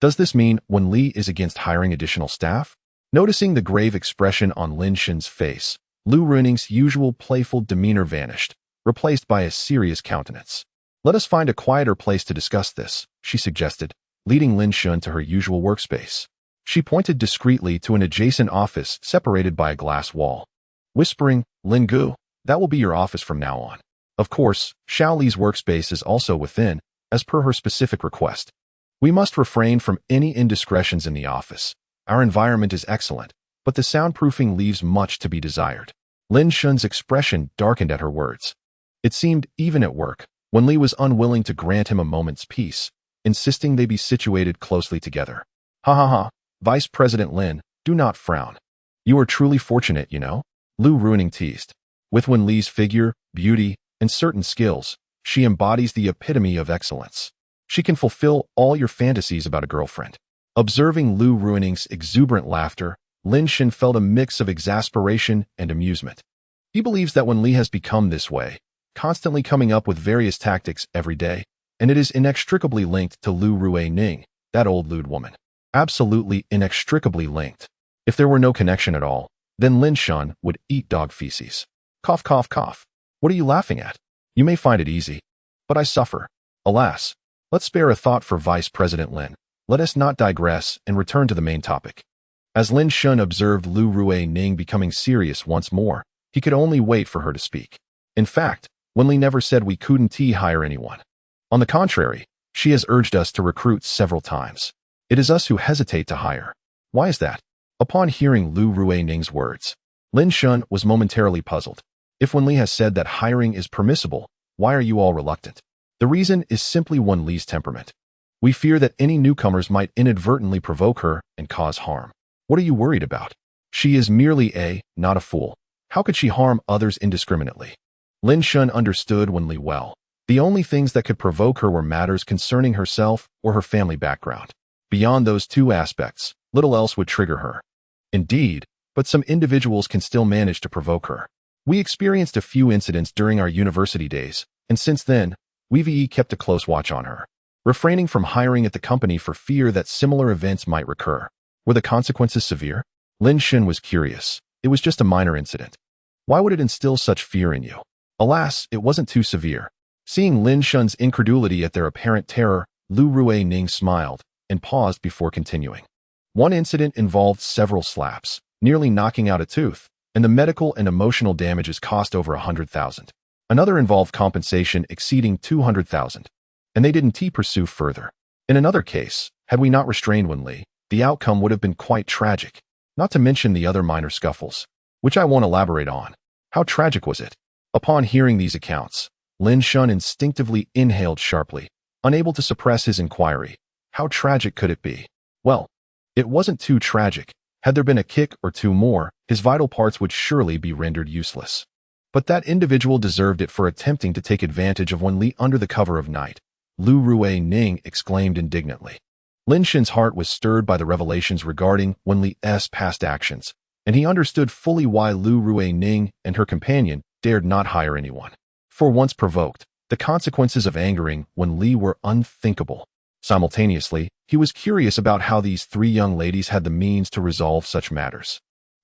does this mean Wen Li is against hiring additional staff?" Noticing the grave expression on Lin Shun's face, Lu Ruining's usual playful demeanor vanished, replaced by a serious countenance. "Let us find a quieter place to discuss this," she suggested, leading Lin Shun to her usual workspace. She pointed discreetly to an adjacent office separated by a glass wall, whispering, "Lin Gu, that will be your office from now on." Of course, Xiao Li's workspace is also within, as per her specific request. "We must refrain from any indiscretions in the office. Our environment is excellent, but the soundproofing leaves much to be desired." Lin Shun's expression darkened at her words. It seemed, even at work, Wen Li was unwilling to grant him a moment's peace, insisting they be situated closely together. "Ha ha ha, Vice President Lin, do not frown. You are truly fortunate, you know," Lu Ruining teased. With Wen Li's figure, beauty, and certain skills, she embodies the epitome of excellence. She can fulfill all your fantasies about a girlfriend. Observing Lu Ruining's exuberant laughter, Lin Shen felt a mix of exasperation and amusement. He believes that Wen Li has become this way, constantly coming up with various tactics every day, and it is inextricably linked to Lu Ruining, that old lewd woman. Absolutely inextricably linked. If there were no connection at all, then Lin Shen would eat dog feces. Cough, cough, cough. What are you laughing at? You may find it easy, but I suffer. Alas, let's spare a thought for Vice President Lin. Let us not digress and return to the main topic. As Lin Shun observed Lu Ruining becoming serious once more, he could only wait for her to speak. In fact, Wen Li never said we couldn't hire anyone. On the contrary, she has urged us to recruit several times. It is us who hesitate to hire. Why is that? Upon hearing Lu Ruining's words, Lin Shun was momentarily puzzled. If Wen Li has said that hiring is permissible, why are you all reluctant? The reason is simply Wen Li's temperament. We fear that any newcomers might inadvertently provoke her and cause harm. What are you worried about? She is merely not a fool. How could she harm others indiscriminately? Lin Shun understood Wen Li well. The only things that could provoke her were matters concerning herself or her family background. Beyond those two aspects, little else would trigger her. Indeed, but some individuals can still manage to provoke her. We experienced a few incidents during our university days, and since then, we've kept a close watch on her, refraining from hiring at the company for fear that similar events might recur. Were the consequences severe? Lin Shen was curious. It was just a minor incident. Why would it instill such fear in you? Alas, it wasn't too severe. Seeing Lin Shun's incredulity at their apparent terror, Lu Ruining smiled and paused before continuing. One incident involved several slaps, nearly knocking out a tooth, and the medical and emotional damages cost over 100,000. Another involved compensation exceeding 200,000, and they didn't pursue further. In another case, had we not restrained Wen Li, the outcome would have been quite tragic, not to mention the other minor scuffles, which I won't elaborate on. How tragic was it? Upon hearing these accounts, Lin Shun instinctively inhaled sharply, unable to suppress his inquiry. How tragic could it be? Well, it wasn't too tragic. Had there been a kick or two more, his vital parts would surely be rendered useless. But that individual deserved it for attempting to take advantage of Wen Li under the cover of night, Lu Ruining exclaimed indignantly. Lin Shen's heart was stirred by the revelations regarding Wen Li's past actions, and he understood fully why Lu Ruining and her companion dared not hire anyone. For once provoked, the consequences of angering Wen Li were unthinkable. Simultaneously, he was curious about how these three young ladies had the means to resolve such matters.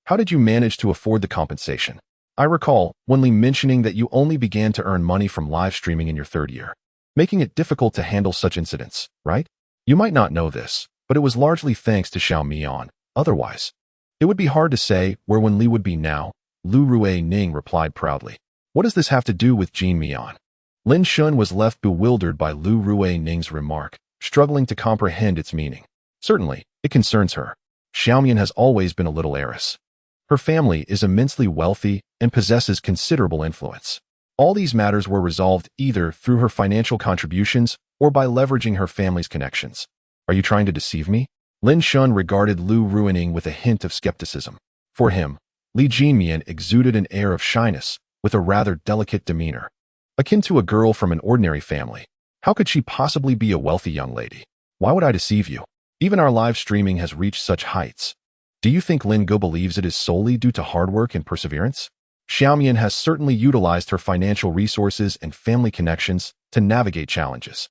How did you manage to afford the compensation? I recall Wen Li mentioning that you only began to earn money from live streaming in your third year, making it difficult to handle such incidents, right? You might not know this, but it was largely thanks to Xiao Mian. Otherwise, it would be hard to say where Wen Li would be now, Lu Ruining replied proudly. What does this have to do with Jin Mian? Lin Shun was left bewildered by Lu Ruining's remark, struggling to comprehend its meaning. Certainly, it concerns her. Xiaomian has always been a little heiress. Her family is immensely wealthy and possesses considerable influence. All these matters were resolved either through her financial contributions or by leveraging her family's connections. Are you trying to deceive me? Lin Shun regarded Lu Ruining with a hint of skepticism. For him, Li Jinmian exuded an air of shyness with a rather delicate demeanor, akin to a girl from an ordinary family. How could she possibly be a wealthy young lady? Why would I deceive you? Even our live streaming has reached such heights. Do you think Lin Go believes it is solely due to hard work and perseverance? Xiaomian has certainly utilized her financial resources and family connections to navigate challenges.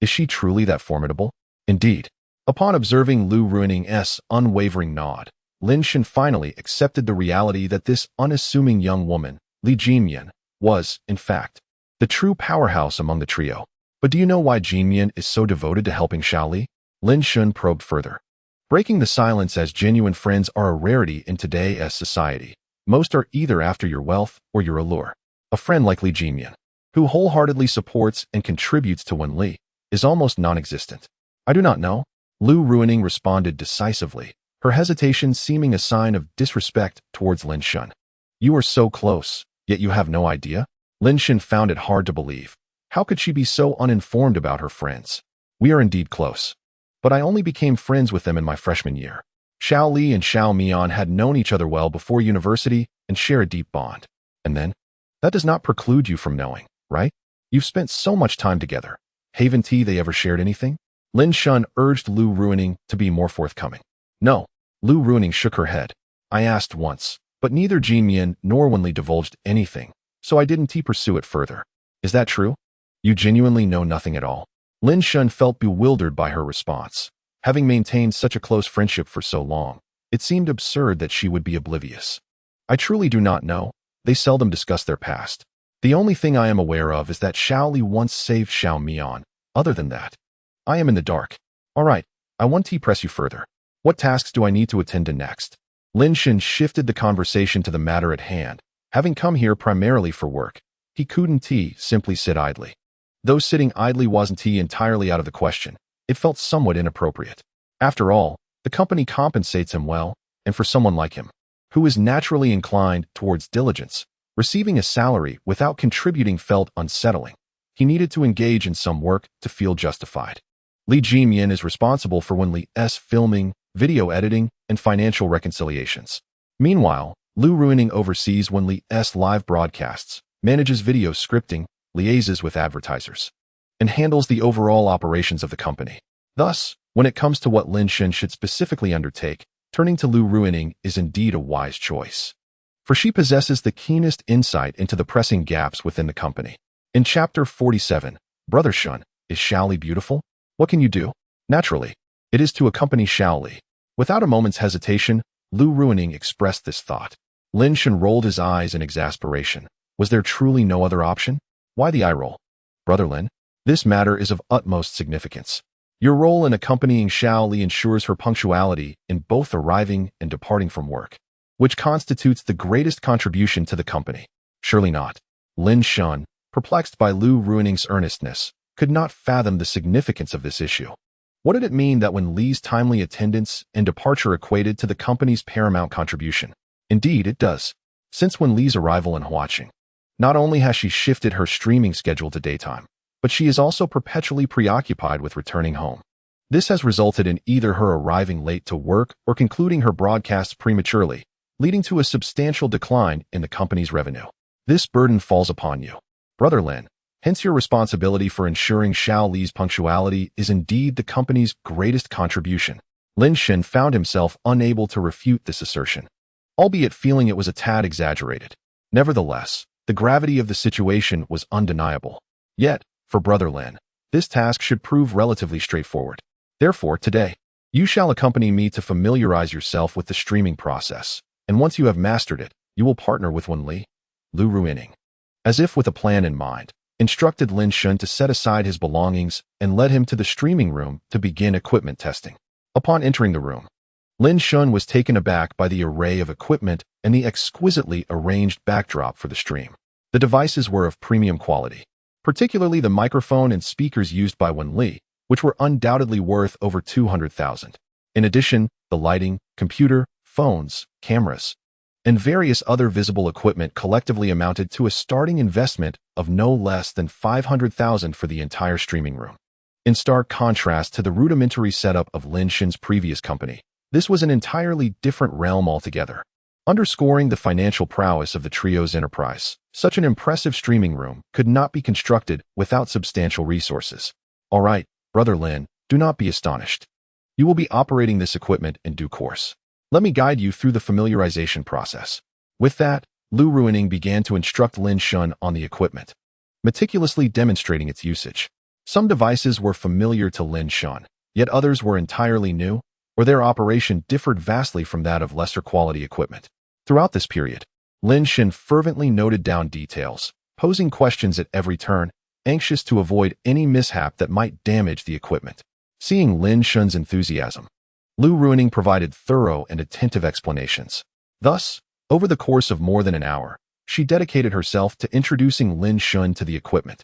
Is she truly that formidable? Indeed. Upon observing Lu Ruining's unwavering nod, Lin Shen finally accepted the reality that this unassuming young woman, Li Jinmian, was, in fact, the true powerhouse among the trio. But do you know why Jinmian is so devoted to helping Xiaoli? Lin Shun probed further. Breaking the silence, as genuine friends are a rarity in today's society. Most are either after your wealth or your allure. A friend like Li Jinmian, who wholeheartedly supports and contributes to Wen Li, is almost non-existent. I do not know. Lu Ruining responded decisively, her hesitation seeming a sign of disrespect towards Lin Shun. You are so close, yet you have no idea? Lin Shun found it hard to believe. How could she be so uninformed about her friends? We are indeed close. But I only became friends with them in my freshman year. Xiao Li and Xiao Mian had known each other well before university and share a deep bond. And then? That does not preclude you from knowing, right? You've spent so much time together. Haven't they ever shared anything? Lin Shun urged Lu Ruining to be more forthcoming. No. Lu Ruining shook her head. I asked once, but neither Jinmian nor Wen Li divulged anything, so I didn't pursue it further. Is that true? You genuinely know nothing at all? Lin Shun felt bewildered by her response. Having maintained such a close friendship for so long, it seemed absurd that she would be oblivious. I truly do not know. They seldom discuss their past. The only thing I am aware of is that Xiao Li once saved Xiao Mian. Other than that, I am in the dark. All right, I want to press you further. What tasks do I need to attend to next? Lin Shun shifted the conversation to the matter at hand. Having come here primarily for work, he couldn't simply sit idly. Though sitting idly wasn't entirely out of the question, it felt somewhat inappropriate. After all, the company compensates him well, and for someone like him, who is naturally inclined towards diligence, receiving a salary without contributing felt unsettling. He needed to engage in some work to feel justified. Li Jinmian is responsible for Wen Li's filming, video editing, and financial reconciliations. Meanwhile, Lu Ruining oversees Wen Li's live broadcasts, manages video scripting, liaises with advertisers, and handles the overall operations of the company. Thus, when it comes to what Lin Shun should specifically undertake, turning to Lu Ruining is indeed a wise choice. For she possesses the keenest insight into the pressing gaps within the company. In Chapter 47, Brother Shun, is Xiao Li beautiful? What can you do? Naturally, it is to accompany Xiao Li. Without a moment's hesitation, Lu Ruining expressed this thought. Lin Shun rolled his eyes in exasperation. Was there truly no other option? Why the eye roll? Brother Lin, this matter is of utmost significance. Your role in accompanying Xiao Li ensures her punctuality in both arriving and departing from work, which constitutes the greatest contribution to the company. Surely not. Lin Shun, perplexed by Lu Ruining's earnestness, could not fathom the significance of this issue. What did it mean that when Li's timely attendance and departure equated to the company's paramount contribution? Indeed, it does. Since Wen Li's arrival and watching, not only has she shifted her streaming schedule to daytime, but she is also perpetually preoccupied with returning home. This has resulted in either her arriving late to work or concluding her broadcasts prematurely, leading to a substantial decline in the company's revenue. This burden falls upon you, Brother Lin. Hence your responsibility for ensuring Xiao Li's punctuality is indeed the company's greatest contribution. Lin Shen found himself unable to refute this assertion, albeit feeling it was a tad exaggerated. Nevertheless, the gravity of the situation was undeniable. Yet, for Brother Lin, this task should prove relatively straightforward. Therefore, today, you shall accompany me to familiarize yourself with the streaming process, and once you have mastered it, you will partner with Wen Li. Lu Ruining, as if with a plan in mind, instructed Lin Shun to set aside his belongings and led him to the streaming room to begin equipment testing. Upon entering the room, Lin Shun was taken aback by the array of equipment and the exquisitely arranged backdrop for the stream. The devices were of premium quality, particularly the microphone and speakers used by Wen Li, which were undoubtedly worth over 200,000. In addition, the lighting, computer, phones, cameras, and various other visible equipment collectively amounted to a starting investment of no less than $500,000 for the entire streaming room. In stark contrast to the rudimentary setup of Lin Shen's previous company, this was an entirely different realm altogether. Underscoring the financial prowess of the trio's enterprise, such an impressive streaming room could not be constructed without substantial resources. All right, Brother Lin, do not be astonished. You will be operating this equipment in due course. Let me guide you through the familiarization process. With that, Lu Ruining began to instruct Lin Shen on the equipment, meticulously demonstrating its usage. Some devices were familiar to Lin Shen, yet others were entirely new, or their operation differed vastly from that of lesser quality equipment. Throughout this period, Lin Shen fervently noted down details, posing questions at every turn, anxious to avoid any mishap that might damage the equipment. Seeing Lin Shen's enthusiasm, Lu Ruining provided thorough and attentive explanations. Thus, over the course of more than an hour, she dedicated herself to introducing Lin Shen to the equipment,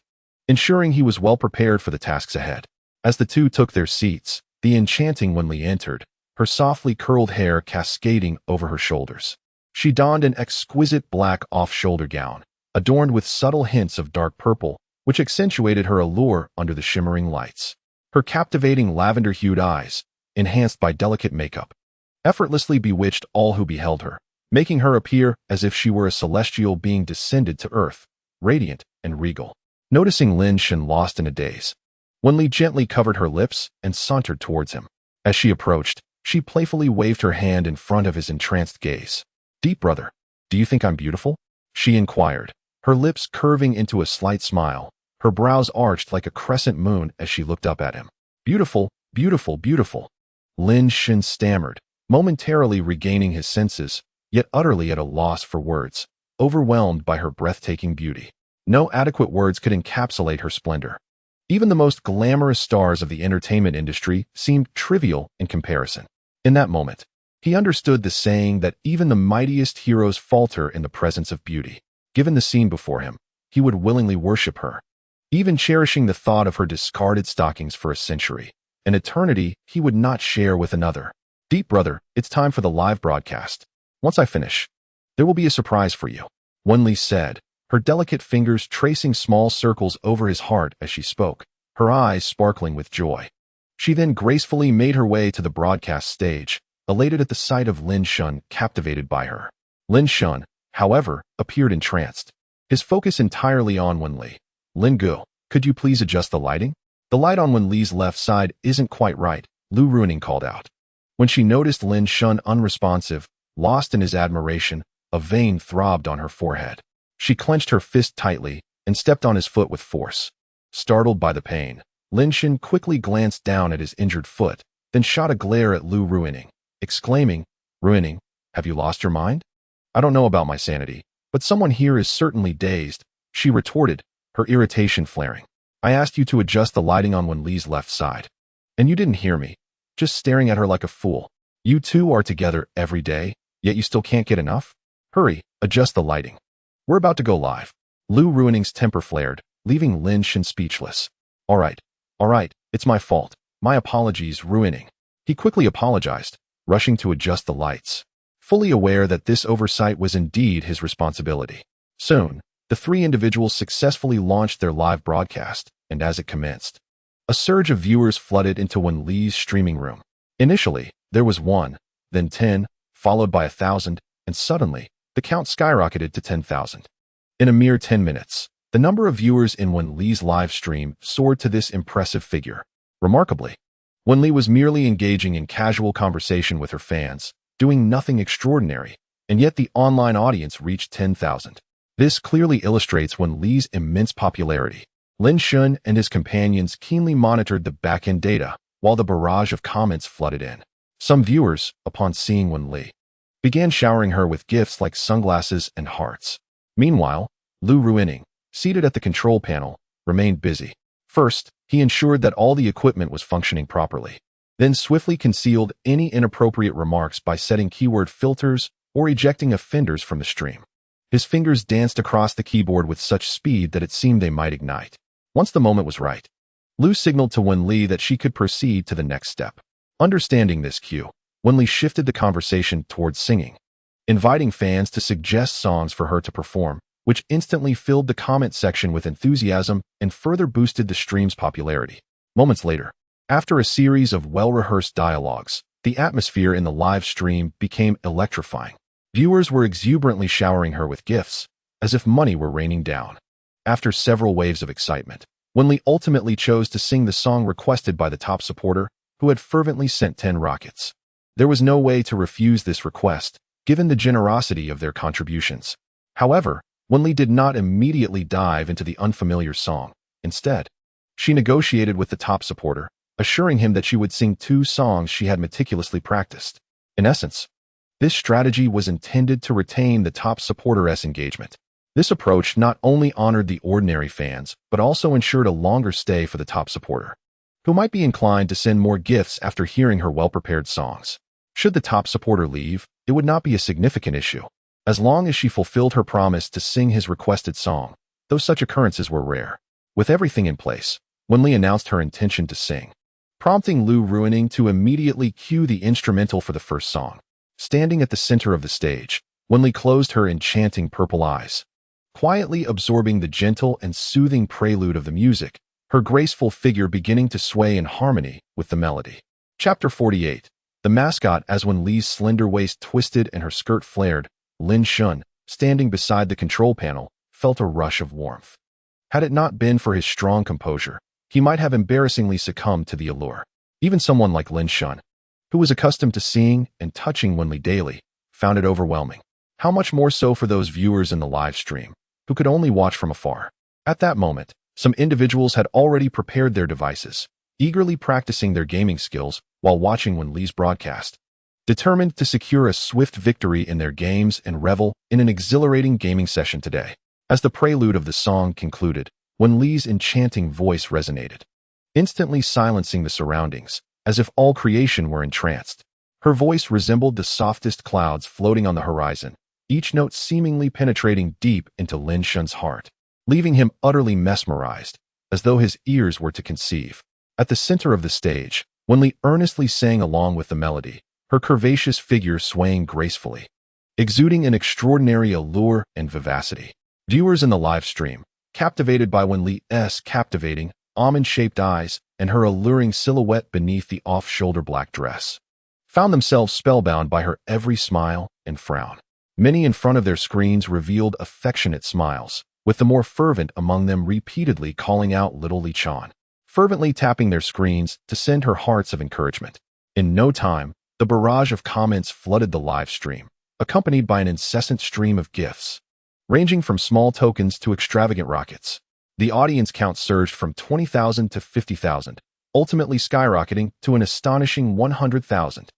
ensuring he was well prepared for the tasks ahead. As the two took their seats, the enchanting Wenli entered, her softly curled hair cascading over her shoulders. She donned an exquisite black off-shoulder gown, adorned with subtle hints of dark purple, which accentuated her allure under the shimmering lights. Her captivating lavender-hued eyes, enhanced by delicate makeup, effortlessly bewitched all who beheld her, making her appear as if she were a celestial being descended to earth, radiant and regal. Noticing Lin Shen lost in a daze, Wenli gently covered her lips and sauntered towards him. As she approached, she playfully waved her hand in front of his entranced gaze. "Deep brother, do you think I'm beautiful?" she inquired, her lips curving into a slight smile, her brows arched like a crescent moon as she looked up at him. "Beautiful, beautiful, beautiful," Lin Shen stammered, momentarily regaining his senses, yet utterly at a loss for words, overwhelmed by her breathtaking beauty. No adequate words could encapsulate her splendor. Even the most glamorous stars of the entertainment industry seemed trivial in comparison. In that moment, he understood the saying that even the mightiest heroes falter in the presence of beauty. Given the scene before him, he would willingly worship her, even cherishing the thought of her discarded stockings for a century, an eternity he would not share with another. "Deep brother, it's time for the live broadcast. Once I finish, there will be a surprise for you," Wenli said, her delicate fingers tracing small circles over his heart as she spoke, her eyes sparkling with joy. She then gracefully made her way to the broadcast stage, elated at the sight of Lin Shen, captivated by her. Lin Shen, however, appeared entranced, his focus entirely on Wenli. "Lin Gu, could you please adjust the lighting? The light on Wenli's left side isn't quite right," Lu Ruining called out. When she noticed Lin Shen unresponsive, lost in his admiration, a vein throbbed on her forehead. She clenched her fist tightly and stepped on his foot with force. Startled by the pain, Lin Shen quickly glanced down at his injured foot, then shot a glare at Lu Ruining, exclaiming, "Ruining, have you lost your mind?" "I don't know about my sanity, but someone here is certainly dazed," she retorted, her irritation flaring. "I asked you to adjust the lighting on Wenli's left side, and you didn't hear me, just staring at her like a fool. You two are together every day, yet you still can't get enough? Hurry, adjust the lighting. We're about to go live." Lu Ruining's temper flared, leaving Lin Shen speechless. All right, it's my fault. My apologies, Ruining." He quickly apologized, rushing to adjust the lights, fully aware that this oversight was indeed his responsibility. Soon, the three individuals successfully launched their live broadcast, and as it commenced, a surge of viewers flooded into Wenli's streaming room. Initially, there was 1, then 10, followed by 1,000, and suddenly, the count skyrocketed to 10,000. In a mere 10 minutes, the number of viewers in Wenli's live stream soared to this impressive figure. Remarkably, Wenli was merely engaging in casual conversation with her fans, doing nothing extraordinary, and yet the online audience reached 10,000. This clearly illustrates Wenli's immense popularity. Lin Shen and his companions keenly monitored the back-end data, while the barrage of comments flooded in. Some viewers, upon seeing Wenli, began showering her with gifts like sunglasses and hearts. Meanwhile, Lu Ruining, seated at the control panel, remained busy. First, he ensured that all the equipment was functioning properly, then swiftly concealed any inappropriate remarks by setting keyword filters or ejecting offenders from the stream. His fingers danced across the keyboard with such speed that it seemed they might ignite. Once the moment was right, Lu signaled to Wenli that she could proceed to the next step. Understanding this cue, Wenli shifted the conversation towards singing, inviting fans to suggest songs for her to perform, which instantly filled the comment section with enthusiasm and further boosted the stream's popularity. Moments later, after a series of well-rehearsed dialogues, the atmosphere in the live stream became electrifying. Viewers were exuberantly showering her with gifts, as if money were raining down. After several waves of excitement, Wenli ultimately chose to sing the song requested by the top supporter, who had fervently sent 10 rockets. There was no way to refuse this request, given the generosity of their contributions. However, Wenli did not immediately dive into the unfamiliar song. Instead, she negotiated with the top supporter, assuring him that she would sing 2 songs she had meticulously practiced. In essence, this strategy was intended to retain the top supporter's engagement. This approach not only honored the ordinary fans, but also ensured a longer stay for the top supporter, who might be inclined to send more gifts after hearing her well-prepared songs. Should the top supporter leave, it would not be a significant issue, as long as she fulfilled her promise to sing his requested song, though such occurrences were rare. With everything in place, Wenli announced her intention to sing, prompting Lu Ruining to immediately cue the instrumental for the first song. Standing at the center of the stage, Wenli closed her enchanting purple eyes, quietly absorbing the gentle and soothing prelude of the music, her graceful figure beginning to sway in harmony with the melody. Chapter 48. The mascot. As Wenli's slender waist twisted and her skirt flared, Lin Shun, standing beside the control panel, felt a rush of warmth. Had it not been for his strong composure, he might have embarrassingly succumbed to the allure. Even someone like Lin Shun, who was accustomed to seeing and touching Wenli daily, found it overwhelming. How much more so for those viewers in the live stream, who could only watch from afar. At that moment, some individuals had already prepared their devices, eagerly practicing their gaming skills while watching Wenli's broadcast, determined to secure a swift victory in their games and revel in an exhilarating gaming session today. As the prelude of the song concluded, Wenli's enchanting voice resonated, instantly silencing the surroundings, as if all creation were entranced. Her voice resembled the softest clouds floating on the horizon, each note seemingly penetrating deep into Lin Shun's heart, leaving him utterly mesmerized, as though his ears were to conceive. At the center of the stage, Wenli earnestly sang along with the melody, her curvaceous figure swaying gracefully, exuding an extraordinary allure and vivacity. Viewers in the live stream, captivated by Wenli's captivating, almond-shaped eyes and her alluring silhouette beneath the off-shoulder black dress, found themselves spellbound by her every smile and frown. Many in front of their screens revealed affectionate smiles, with the more fervent among them repeatedly calling out Little Li Chan, fervently tapping their screens to send her hearts of encouragement. In no time, the barrage of comments flooded the live stream, accompanied by an incessant stream of gifts, ranging from small tokens to extravagant rockets. The audience count surged from 20,000 to 50,000, ultimately skyrocketing to an astonishing 100,000.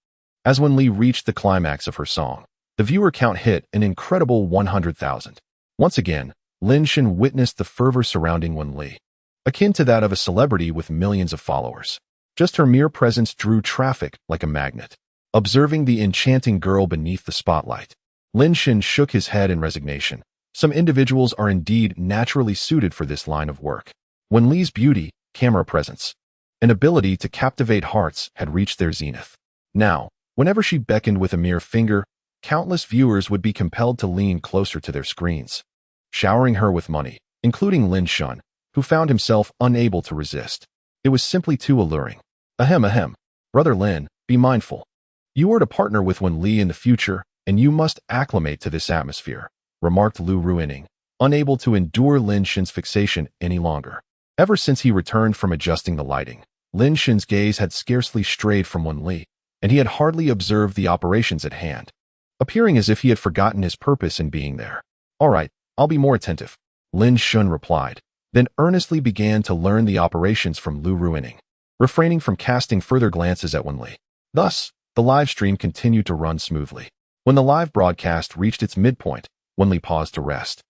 As Wenli reached the climax of her song, the viewer count hit an incredible 100,000. Once again, Lin Shun witnessed the fervor surrounding Wenli, akin to that of a celebrity with millions of followers. Just her mere presence drew traffic like a magnet. Observing the enchanting girl beneath the spotlight, Lin Shun shook his head in resignation. Some individuals are indeed naturally suited for this line of work. Wenli's beauty, camera presence, and ability to captivate hearts had reached their zenith. Now, whenever she beckoned with a mere finger, countless viewers would be compelled to lean closer to their screens, showering her with money, including Lin Shun, who found himself unable to resist. It was simply too alluring. Ahem. Brother Lin, be mindful. You are to partner with Wenli in the future, and you must acclimate to this atmosphere, remarked Lu Ruining, unable to endure Lin Shun's fixation any longer. Ever since he returned from adjusting the lighting, Lin Shun's gaze had scarcely strayed from Wenli, and he had hardly observed the operations at hand, appearing as if he had forgotten his purpose in being there. All right, I'll be more attentive, Lin Shun replied, then earnestly began to learn the operations from Lu Ruining, refraining from casting further glances at Wenli. Thus, the live stream continued to run smoothly. When the live broadcast reached its midpoint, Wenli paused to rest,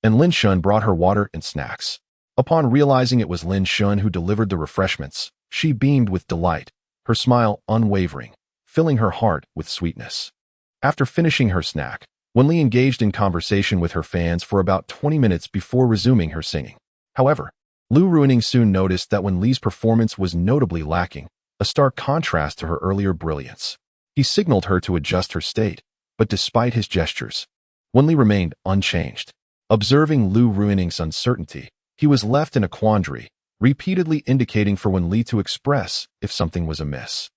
and Lin Shun brought her water and snacks. Upon realizing it was Lin Shun who delivered the refreshments, she beamed with delight, her smile unwavering, filling her heart with sweetness. After finishing her snack, Wenli engaged in conversation with her fans for about 20 minutes before resuming her singing. However, Lu Ruining soon noticed that Wenli's performance was notably lacking, a stark contrast to her earlier brilliance. He signaled her to adjust her state, but despite his gestures, Wenli remained unchanged. Observing Lu Ruining's uncertainty, he was left in a quandary, repeatedly indicating for Wenli to express if something was amiss.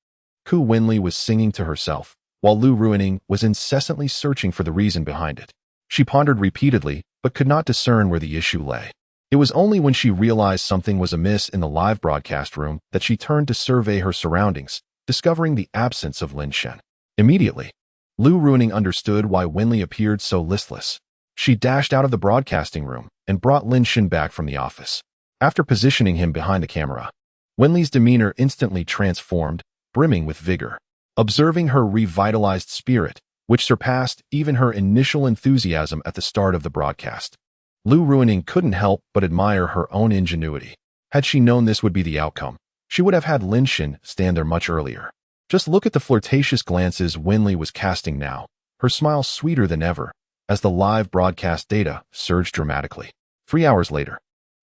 Ku Wenli was singing to herself, while Lu Ruining was incessantly searching for the reason behind it. She pondered repeatedly, but could not discern where the issue lay. It was only when she realized something was amiss in the live broadcast room that she turned to survey her surroundings, discovering the absence of Lin Shen. Immediately, Lu Ruining understood why Wenli appeared so listless. She dashed out of the broadcasting room and brought Lin Shen back from the office. After positioning him behind the camera, Wenli's demeanor instantly transformed, brimming with vigor. Observing her revitalized spirit, which surpassed even her initial enthusiasm at the start of the broadcast, Lu Ruining couldn't help but admire her own ingenuity. Had she known this would be the outcome, she would have had Lin Shen stand there much earlier. Just look at the flirtatious glances Wenli was casting now, her smile sweeter than ever, as the live broadcast data surged dramatically. 3 hours later,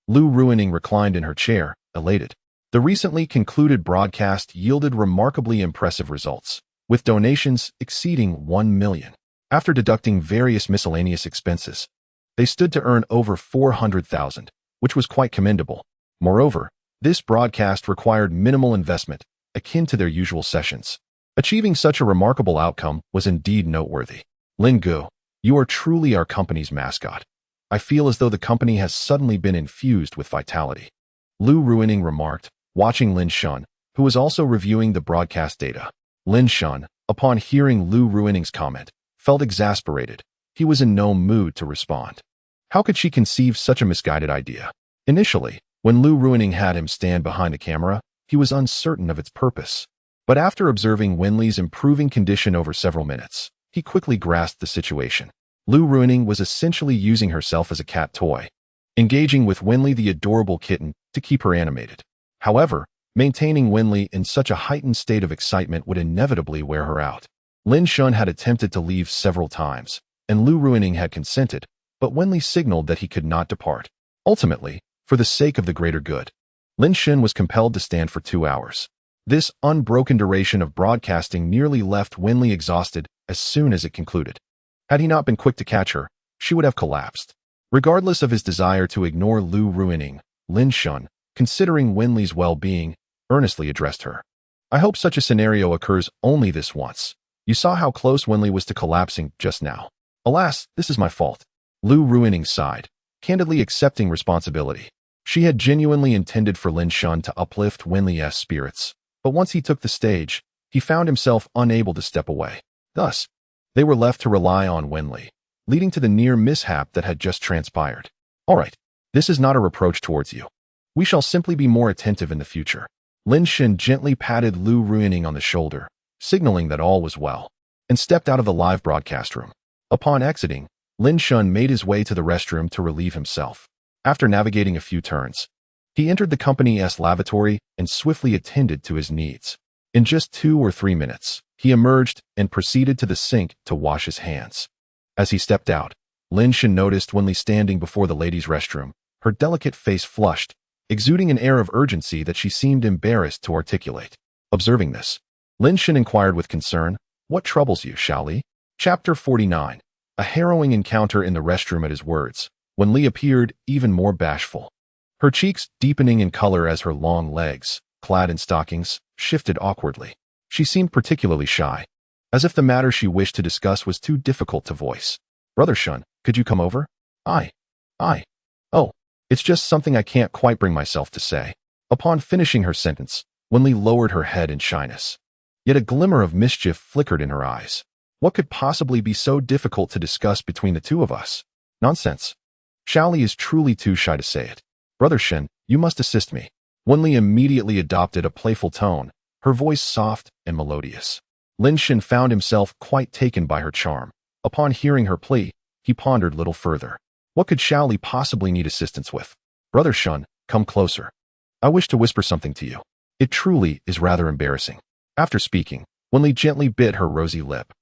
Lu Ruining reclined in her chair, elated. The recently concluded broadcast yielded remarkably impressive results, with donations exceeding 1 million. After deducting various miscellaneous expenses, they stood to earn over 400,000, which was quite commendable. Moreover, this broadcast required minimal investment, akin to their usual sessions. Achieving such a remarkable outcome was indeed noteworthy. Lin Gu, you are truly our company's mascot. I feel as though the company has suddenly been infused with vitality. Lu Ruining remarked, watching Lin Shen, who was also reviewing the broadcast data. Lin Shen, upon hearing Lu Ruining's comment, felt exasperated. He was in no mood to respond. How could she conceive such a misguided idea? Initially, when Lu Ruining had him stand behind the camera, he was uncertain of its purpose. But after observing Wenli's improving condition over several minutes, he quickly grasped the situation. Lu Ruining was essentially using herself as a cat toy, engaging with Wenli the adorable kitten to keep her animated. However, maintaining Wenli in such a heightened state of excitement would inevitably wear her out. Lin Shen had attempted to leave several times, and Lu Ruining had consented, but Wenli signaled that he could not depart. Ultimately, for the sake of the greater good, Lin Shen was compelled to stand for 2 hours. This unbroken duration of broadcasting nearly left Wenli exhausted as soon as it concluded. Had he not been quick to catch her, she would have collapsed. Regardless of his desire to ignore Lu Ruining, Lin Shen, considering Wenli's well-being, earnestly addressed her. I hope such a scenario occurs only this once. You saw how close Wenli was to collapsing just now. Alas, this is my fault. Lu Ruining sighed, candidly accepting responsibility. She had genuinely intended for Lin Shen to uplift Wenli's spirits, but once he took the stage, he found himself unable to step away. Thus, they were left to rely on Wenli, leading to the near mishap that had just transpired. All right, this is not a reproach towards you. We shall simply be more attentive in the future. Lin Shen gently patted Lu Ruining on the shoulder, signaling that all was well, and stepped out of the live broadcast room. Upon exiting, Lin Shen made his way to the restroom to relieve himself. After navigating a few turns, he entered the company's lavatory and swiftly attended to his needs. In just 2 or 3 minutes, he emerged and proceeded to the sink to wash his hands. As he stepped out, Lin Shen noticed Wenli standing before the ladies' restroom, her delicate face flushed, exuding an air of urgency that she seemed embarrassed to articulate. Observing this, Lin Shen inquired with concern, "What troubles you, Xiaoli?" Chapter 49. A harrowing encounter in the restroom. At his words, Wenli appeared even more bashful. Her cheeks deepening in color as her long legs, clad in stockings, shifted awkwardly. She seemed particularly shy, as if the matter she wished to discuss was too difficult to voice. "Brother Shen, could you come over?" I. Oh, it's just something I can't quite bring myself to say." Upon finishing her sentence, Wenli lowered her head in shyness. Yet a glimmer of mischief flickered in her eyes. What could possibly be so difficult to discuss between the two of us? Nonsense. Xiaoli is truly too shy to say it. "Brother Shen, you must assist me." Wenli immediately adopted a playful tone, her voice soft and melodious. Lin Shen found himself quite taken by her charm. Upon hearing her plea, he pondered little further. What could Xiaoli possibly need assistance with? "Brother Shen, come closer. I wish to whisper something to you. It truly is rather embarrassing." After speaking, Wenli gently bit her rosy lip,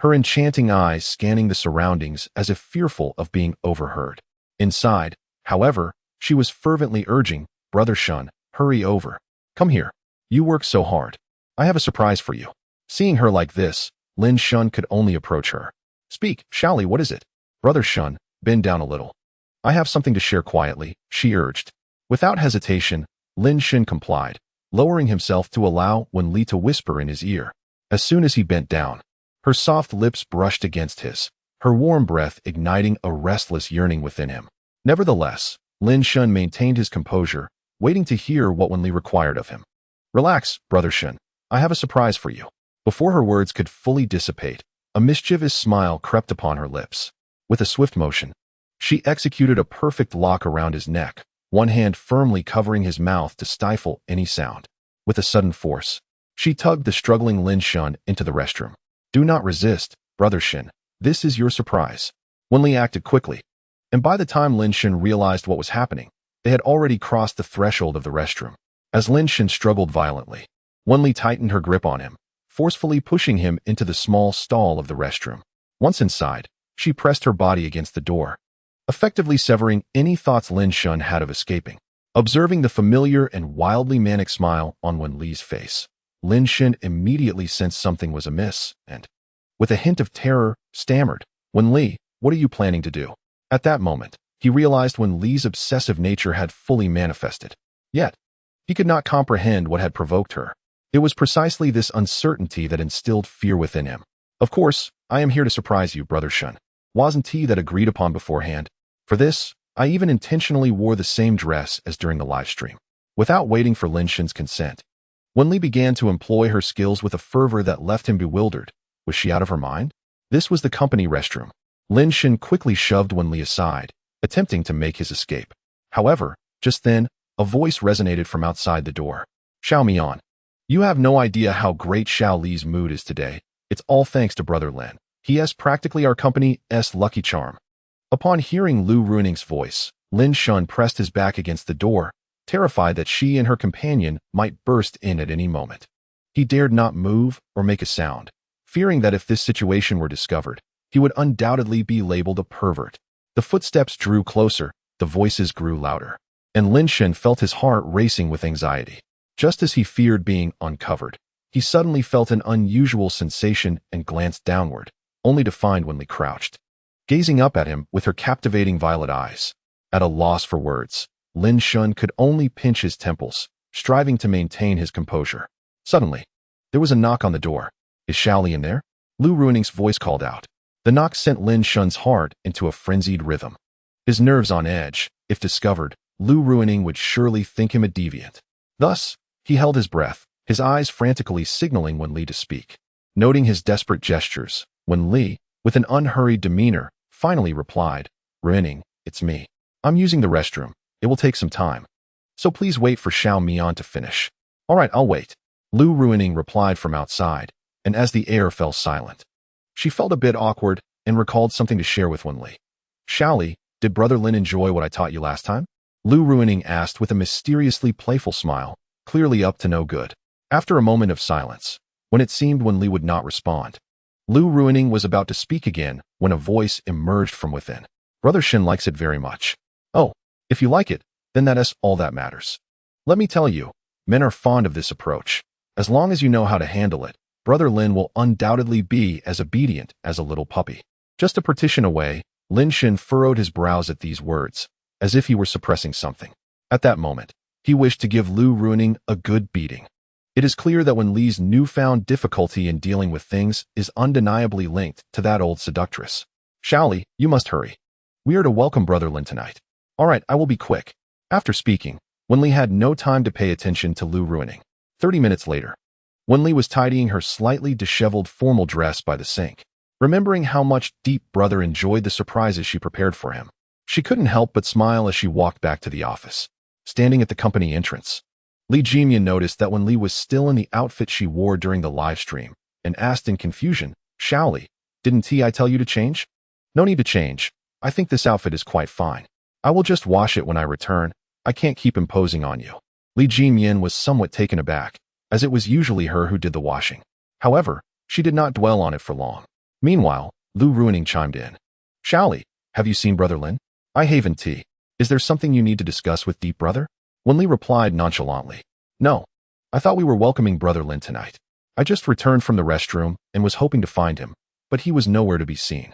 her enchanting eyes scanning the surroundings as if fearful of being overheard. Inside, however, she was fervently urging, "Brother Shen, hurry over. Come here. You work so hard. I have a surprise for you. Seeing her like this, Lin Shun could only approach her. Speak, Xiaoli, what is it? Brother Shun, bend down a little. I have something to share quietly, she urged. Without hesitation, Lin Shun complied, lowering himself to allow Wen Li to whisper in his ear. As soon as he bent down, her soft lips brushed against his, her warm breath igniting a restless yearning within him. Nevertheless, Lin Shun maintained his composure, waiting to hear what Wen Li required of him. Relax, Brother Shun. I have a surprise for you. Before her words could fully dissipate, a mischievous smile crept upon her lips. With a swift motion, she executed a perfect lock around his neck, one hand firmly covering his mouth to stifle any sound. With a sudden force, she tugged the struggling Lin Shun into the restroom. Do not resist, Brother Shin. This is your surprise. Wen Li acted quickly, and by the time Lin Shun realized what was happening, they had already crossed the threshold of the restroom. As Lin Shun struggled violently, Wen Li tightened her grip on him, forcefully pushing him into the small stall of the restroom. Once inside, she pressed her body against the door, effectively severing any thoughts Lin Shun had of escaping. Observing the familiar and wildly manic smile on Wen Li's face, Lin Shun immediately sensed something was amiss and, with a hint of terror, stammered, Wen Li, what are you planning to do? At that moment, he realized Wen Li's obsessive nature had fully manifested. Yet, he could not comprehend what had provoked her. It was precisely this uncertainty that instilled fear within him. Of course, I am here to surprise you, Brother Shun. Wasn't he that agreed upon beforehand? For this, I even intentionally wore the same dress as during the live stream. Without waiting for Lin Shun's consent, Wen Li began to employ her skills with a fervor that left him bewildered. Was she out of her mind? This was the company restroom. Lin Shun quickly shoved Wen Li aside, attempting to make his escape. However, just then, a voice resonated from outside the door. Xiao Mian. You have no idea how great Xiao Li's mood is today. It's all thanks to Brother Lin. He is practically our company's lucky charm. Upon hearing Lu Runing's voice, Lin Shun pressed his back against the door, terrified that she and her companion might burst in at any moment. He dared not move or make a sound, fearing that if this situation were discovered, he would undoubtedly be labeled a pervert. The footsteps drew closer, the voices grew louder, and Lin Shun felt his heart racing with anxiety. Just as he feared being uncovered, he suddenly felt an unusual sensation and glanced downward, only to find Wen Li crouched, gazing up at him with her captivating violet eyes. At a loss for words, Lin Shun could only pinch his temples, striving to maintain his composure. Suddenly, there was a knock on the door. Is Xiaoli in there? Lu Runing's voice called out. The knock sent Lin Shun's heart into a frenzied rhythm. His nerves on edge, if discovered, Lu Ruining would surely think him a deviant. Thus, he held his breath, his eyes frantically signaling Wen Li to speak. Noting his desperate gestures, Wen Li, with an unhurried demeanor, finally replied, Ruining, it's me. I'm using the restroom. It will take some time. So please wait for Xiao Mian to finish. All right, I'll wait. Lu Ruining replied from outside, and as the air fell silent, she felt a bit awkward and recalled something to share with Wen Li. Xiaoli, did Brother Lin enjoy what I taught you last time? Lu Ruining asked with a mysteriously playful smile, clearly up to no good. After a moment of silence, when it seemed Wen Li would not respond, Lu Ruining was about to speak again when a voice emerged from within. Brother Shin likes it very much. Oh, if you like it, then that is all that matters. Let me tell you, men are fond of this approach. As long as you know how to handle it, Brother Lin will undoubtedly be as obedient as a little puppy. Just a partition away, Lin Shin furrowed his brows at these words, as if he were suppressing something. At that moment, he wished to give Lu Ruining a good beating. It is clear that Wen Li's newfound difficulty in dealing with things is undeniably linked to that old seductress. Xiaoli, you must hurry. We are to welcome Brother Lin tonight. All right, I will be quick. After speaking, Wen Li had no time to pay attention to Lu Ruining. 30 minutes later, Wen Li was tidying her slightly disheveled formal dress by the sink. Remembering how much Deep Brother enjoyed the surprises she prepared for him, she couldn't help but smile as she walked back to the office. Standing at the company entrance, Li Jimian noticed that Wen Li was still in the outfit she wore during the live stream, and asked in confusion, Xiaoli, didn't I tell you to change? No need to change. I think this outfit is quite fine. I will just wash it when I return. I can't keep imposing on you. Li Jimian was somewhat taken aback, as it was usually her who did the washing. However, she did not dwell on it for long. Meanwhile, Lu Ruining chimed in. Xiaoli, have you seen Brother Lin? I haven't tea. Is there something you need to discuss with Deep Brother? Wen Li replied nonchalantly. No. I thought we were welcoming Brother Lin tonight. I just returned from the restroom and was hoping to find him, but he was nowhere to be seen.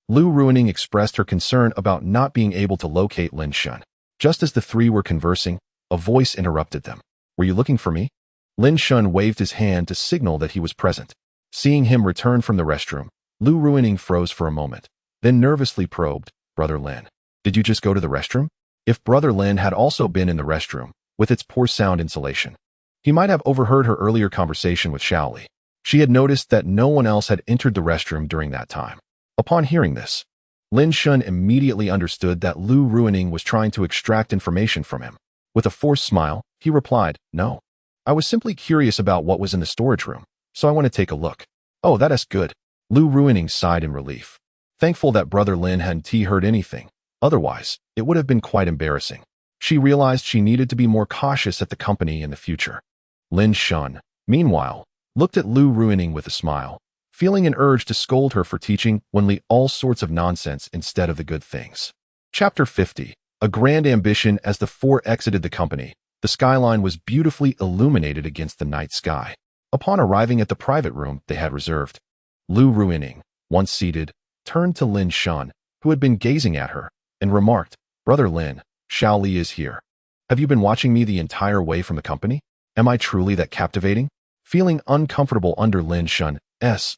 Lu Ruining expressed her concern about not being able to locate Lin Shun. Just as the three were conversing, a voice interrupted them. Were you looking for me? Lin Shun waved his hand to signal that he was present. Seeing him return from the restroom, Lu Ruining froze for a moment, then nervously probed, Brother Lin, did you just go to the restroom? If Brother Lin had also been in the restroom, with its poor sound insulation, he might have overheard her earlier conversation with Xiaoli. She had noticed that no one else had entered the restroom during that time. Upon hearing this, Lin Shun immediately understood that Lu Ruining was trying to extract information from him. With a forced smile, he replied, No. I was simply curious about what was in the storage room, so I want to take a look. Oh, that is good. Lu Ruining sighed in relief, thankful that Brother Lin hadn't heard anything. Otherwise, it would have been quite embarrassing. She realized she needed to be more cautious at the company in the future. Lin Shun, meanwhile, looked at Lu Ruining with a smile, feeling an urge to scold her for teaching Wenli all sorts of nonsense instead of the good things. Chapter 50. A grand ambition. As the four exited the company, the skyline was beautifully illuminated against the night sky. Upon arriving at the private room they had reserved, Lu Ruining, once seated, turned to Lin Shun, who had been gazing at her, and remarked, Brother Lin, Xiaoli is here. Have you been watching me the entire way from the company? Am I truly that captivating? Feeling uncomfortable under Lin Shun's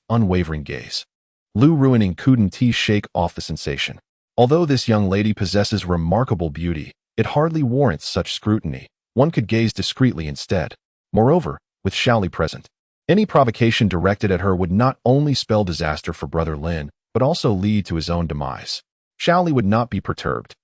unwavering gaze, Lu Ruining couldn't shake off the sensation. Although this young lady possesses remarkable beauty, it hardly warrants such scrutiny. One could gaze discreetly instead. Moreover, with Xiaoli present, any provocation directed at her would not only spell disaster for Brother Lin, but also lead to his own demise. Xiaoli would not be perturbed.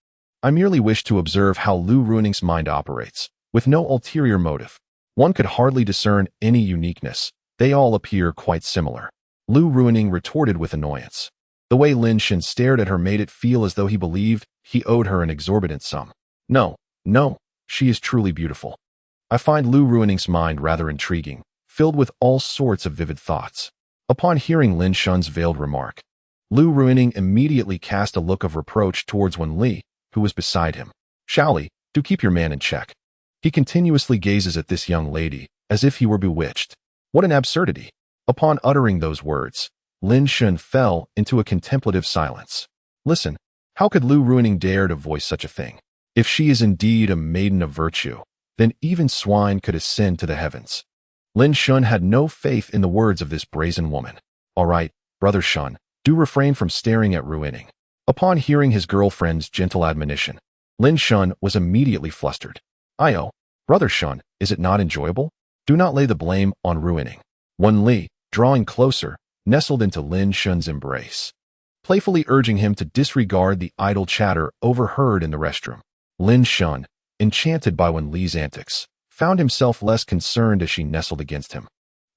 I merely wish to observe how Lu Ruining's mind operates, with no ulterior motive. One could hardly discern any uniqueness. They all appear quite similar. Lu Ruining retorted with annoyance. The way Lin Shun stared at her made it feel as though he believed he owed her an exorbitant sum. No, she is truly beautiful. I find Lu Ruining's mind rather intriguing, filled with all sorts of vivid thoughts. Upon hearing Lin Shun's veiled remark, Lu Ruining immediately cast a look of reproach towards Wen Li, who was beside him. Xiaoli, do keep your man in check. He continuously gazes at this young lady, as if he were bewitched. What an absurdity! Upon uttering those words, Lin Shun fell into a contemplative silence. Listen, how could Lu Ruining dare to voice such a thing? If she is indeed a maiden of virtue, then even swine could ascend to the heavens. Lin Shun had no faith in the words of this brazen woman. All right, Brother Shun, do refrain from staring at Ruining. Upon hearing his girlfriend's gentle admonition, Lin Shun was immediately flustered. Brother Shun, is it not enjoyable? Do not lay the blame on Ruining. Wen Li, drawing closer, nestled into Lin Shun's embrace, playfully urging him to disregard the idle chatter overheard in the restroom. Lin Shun, enchanted by Wen Li's antics, found himself less concerned as she nestled against him,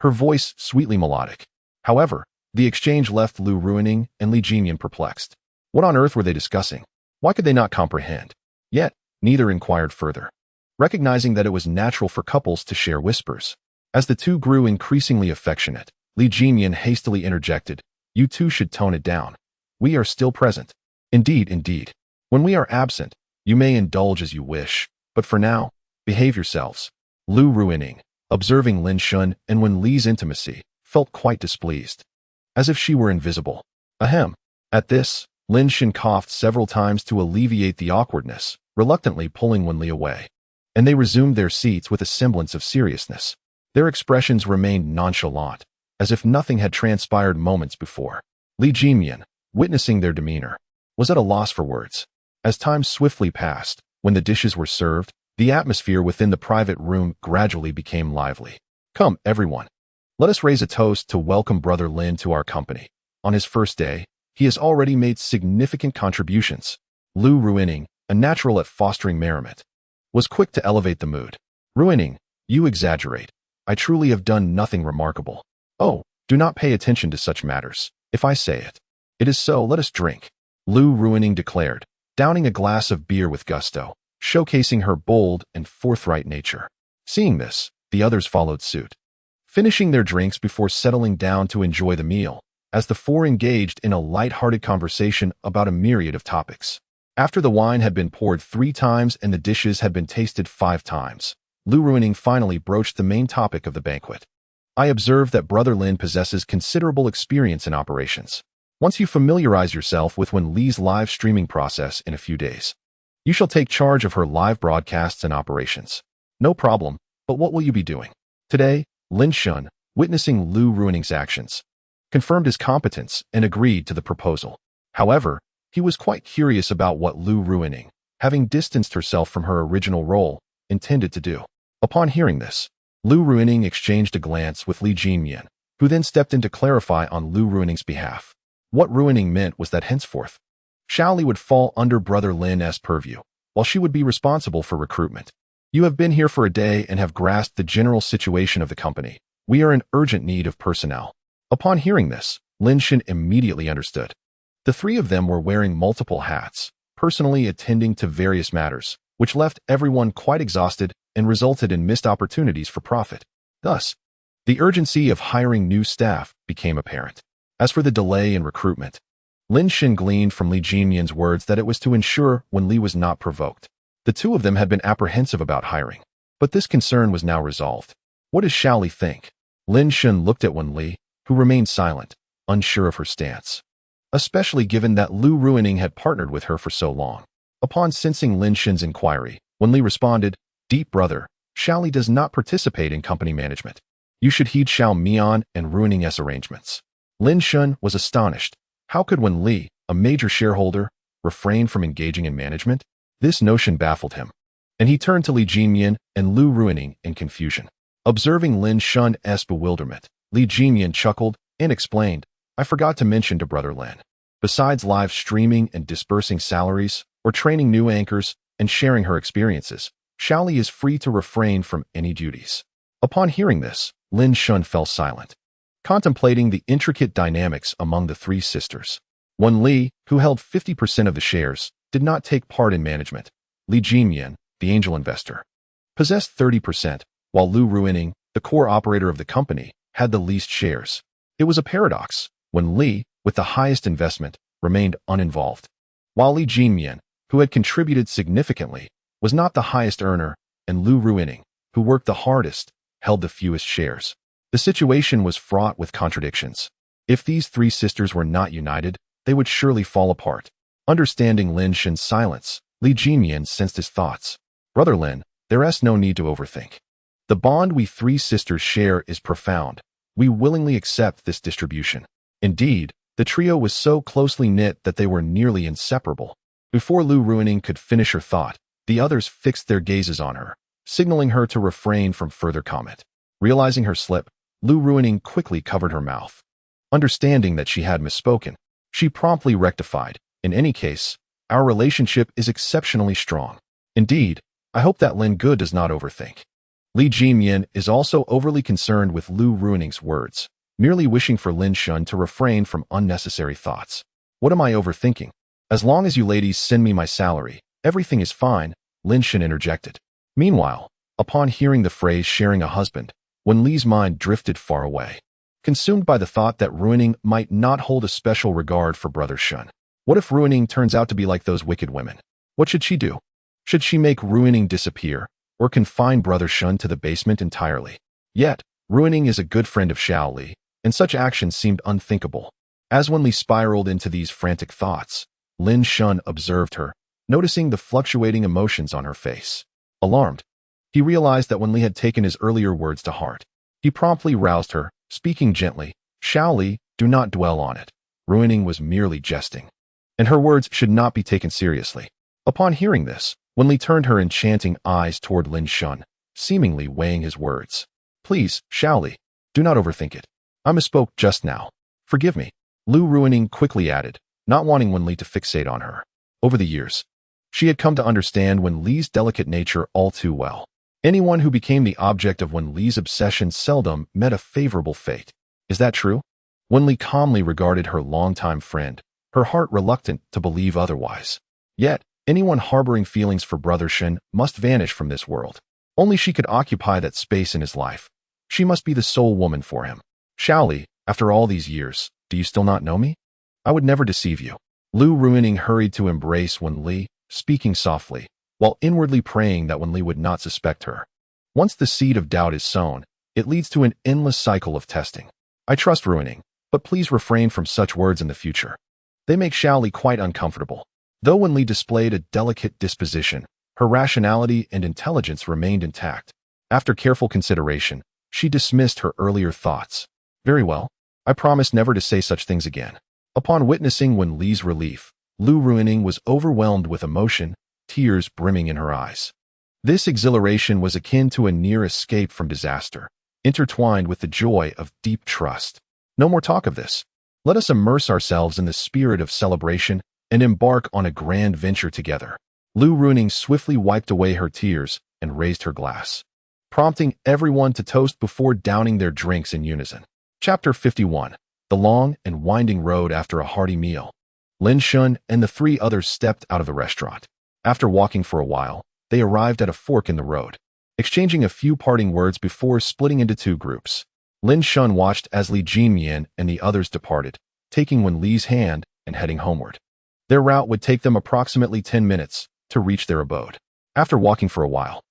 her voice sweetly melodic. However, the exchange left Lu Ruining and Li Jinyan perplexed. What on earth were they discussing? Why could they not comprehend? Yet, neither inquired further, recognizing that it was natural for couples to share whispers. As the two grew increasingly affectionate, Li Jinyan hastily interjected, You two should tone it down. We are still present. Indeed. When we are absent, you may indulge as you wish, but for now, behave yourselves. Lu Ruining, observing Lin Shun and Wen Li's intimacy, felt quite displeased, as if she were invisible. Ahem. At this, Lin Shun coughed several times to alleviate the awkwardness, reluctantly pulling Wen Li away, and they resumed their seats with a semblance of seriousness. Their expressions remained nonchalant, as if nothing had transpired moments before. Li Jinyan, witnessing their demeanor, was at a loss for words. As time swiftly passed, when the dishes were served, the atmosphere within the private room gradually became lively. Come, everyone. Let us raise a toast to welcome Brother Lin to our company. On his first day, he has already made significant contributions. Lu Ruining, a natural at fostering merriment, was quick to elevate the mood. Ruining, you exaggerate. I truly have done nothing remarkable. Oh, do not pay attention to such matters. If I say it, it is so. Let us drink. Lu Ruining declared, downing a glass of beer with gusto, showcasing her bold and forthright nature. Seeing this, the others followed suit, finishing their drinks before settling down to enjoy the meal, as the four engaged in a light-hearted conversation about a myriad of topics. After the wine had been poured 3 times and the dishes had been tasted 5 times, Lu Ruining finally broached the main topic of the banquet. I observe that Brother Lin possesses considerable experience in operations. Once you familiarize yourself with Wen Li's live streaming process in a few days, you shall take charge of her live broadcasts and operations. No problem, but what will you be doing? Today, Lin Shun, witnessing Lu Ruining's actions, confirmed his competence and agreed to the proposal. However, he was quite curious about what Lu Ruining, having distanced herself from her original role, intended to do. Upon hearing this, Lu Ruining exchanged a glance with Li Jinmian, who then stepped in to clarify on Lu Ruining's behalf. What Ruining meant was that henceforth, Xiaoli would fall under Brother Lin's purview, while she would be responsible for recruitment. You have been here for a day and have grasped the general situation of the company. We are in urgent need of personnel. Upon hearing this, Lin Shen immediately understood. The three of them were wearing multiple hats, personally attending to various matters, which left everyone quite exhausted and resulted in missed opportunities for profit. Thus, the urgency of hiring new staff became apparent. As for the delay in recruitment, Lin Shen gleaned from Li Jinmian's words that it was to ensure Wen Li was not provoked. The two of them had been apprehensive about hiring, but this concern was now resolved. What does Xiaoli think? Lin Shen looked at Wen Li, who remained silent, unsure of her stance, especially given that Lu Ruining had partnered with her for so long. Upon sensing Lin Shen's inquiry, Wen Li responded, "Deep brother, Xiaoli does not participate in company management. You should heed Xiao Mian and Ruining's arrangements." Lin Shen was astonished. How could Wen Li, a major shareholder, refrain from engaging in management? This notion baffled him, and he turned to Li Jinmian and Lu Ruining in confusion. Observing Lin Shen's bewilderment, Li Jinmian chuckled and explained, "I forgot to mention to Brother Lin. Besides live streaming and dispersing salaries, or training new anchors and sharing her experiences, Xiaoli is free to refrain from any duties." Upon hearing this, Lin Shen fell silent, contemplating the intricate dynamics among the three sisters. Wen Li, who held 50% of the shares, did not take part in management. Li Jinmian, the angel investor, possessed 30%, while Lu Ruining, the core operator of the company, had the least shares. It was a paradox. Wen Li, with the highest investment, remained uninvolved, while Li Jinmian, who had contributed significantly, was not the highest earner, and Lu Ruining, who worked the hardest, held the fewest shares. The situation was fraught with contradictions. If these three sisters were not united, they would surely fall apart. Understanding Lin Shen's silence, Li Jinmian sensed his thoughts. "Brother Lin, there's no need to overthink. The bond we three sisters share is profound. We willingly accept this distribution." Indeed, the trio was so closely knit that they were nearly inseparable. Before Lu Ruining could finish her thought, the others fixed their gazes on her, signaling her to refrain from further comment. Realizing her slip, Lu Ruining quickly covered her mouth. Understanding that she had misspoken, she promptly rectified. "In any case, our relationship is exceptionally strong. Indeed, I hope that Lin Ge does not overthink." Li Jinmian is also overly concerned with Lu Ruining's words, merely wishing for Lin Shen to refrain from unnecessary thoughts. "What am I overthinking? As long as you ladies send me my salary, everything is fine," Lin Shen interjected. Meanwhile, upon hearing the phrase sharing a husband, Wen Li's mind drifted far away, consumed by the thought that Ruining might not hold a special regard for Brother Shen. What if Ruining turns out to be like those wicked women? What should she do? Should she make Ruining disappear, or confine Brother Shen to the basement entirely? Yet, Ruining is a good friend of Xiaoli, and such actions seemed unthinkable. As Wen Li spiraled into these frantic thoughts, Lin Shen observed her, noticing the fluctuating emotions on her face. Alarmed, he realized that Wen Li had taken his earlier words to heart. He promptly roused her, speaking gently, "Xiaoli, do not dwell on it. Ruining was merely jesting, and her words should not be taken seriously." Upon hearing this, Wen Li turned her enchanting eyes toward Lin Shen, seemingly weighing his words. "Please, Xiaoli, do not overthink it. I misspoke just now. Forgive me," Lu Ruining quickly added, not wanting Wen Li to fixate on her. Over the years, she had come to understand Wen Li's delicate nature all too well. Anyone who became the object of Wen Li's obsession seldom met a favorable fate. Is that true? Wen Li calmly regarded her longtime friend, her heart reluctant to believe otherwise. Yet, anyone harboring feelings for Brother Shen must vanish from this world. Only she could occupy that space in his life. She must be the sole woman for him. "Xiaoli, after all these years, do you still not know me? I would never deceive you." Lu Ruining hurried to embrace Wen Li, speaking softly, while inwardly praying that Wen Li would not suspect her. Once the seed of doubt is sown, It leads to an endless cycle of testing. I trust ruining, but please refrain from such words in the future. They make Xiaoli quite uncomfortable. Though Wen Li displayed a delicate disposition, her rationality and intelligence remained intact. After careful consideration, she dismissed her earlier thoughts. Very well. I promise never to say such things again. Upon witnessing Wen Li's relief, Lu Ruining was overwhelmed with emotion, tears brimming in her eyes. This exhilaration was akin to a near escape from disaster, intertwined with the joy of deep trust. No more talk of this. Let us immerse ourselves in the spirit of celebration and embark on a grand venture together. Lu Ruining swiftly wiped away her tears and raised her glass, prompting everyone to toast before downing their drinks in unison. Chapter 51. The long and winding road after a hearty meal. Lin Shun and the three others stepped out of the restaurant. After walking for a while, they arrived at a fork in the road, exchanging a few parting words before splitting into two groups. Lin Shun watched as Li Jinmian and the others departed, taking Wen Li's hand and heading homeward. Their route would take them approximately 10 minutes to reach their abode. After walking for a while,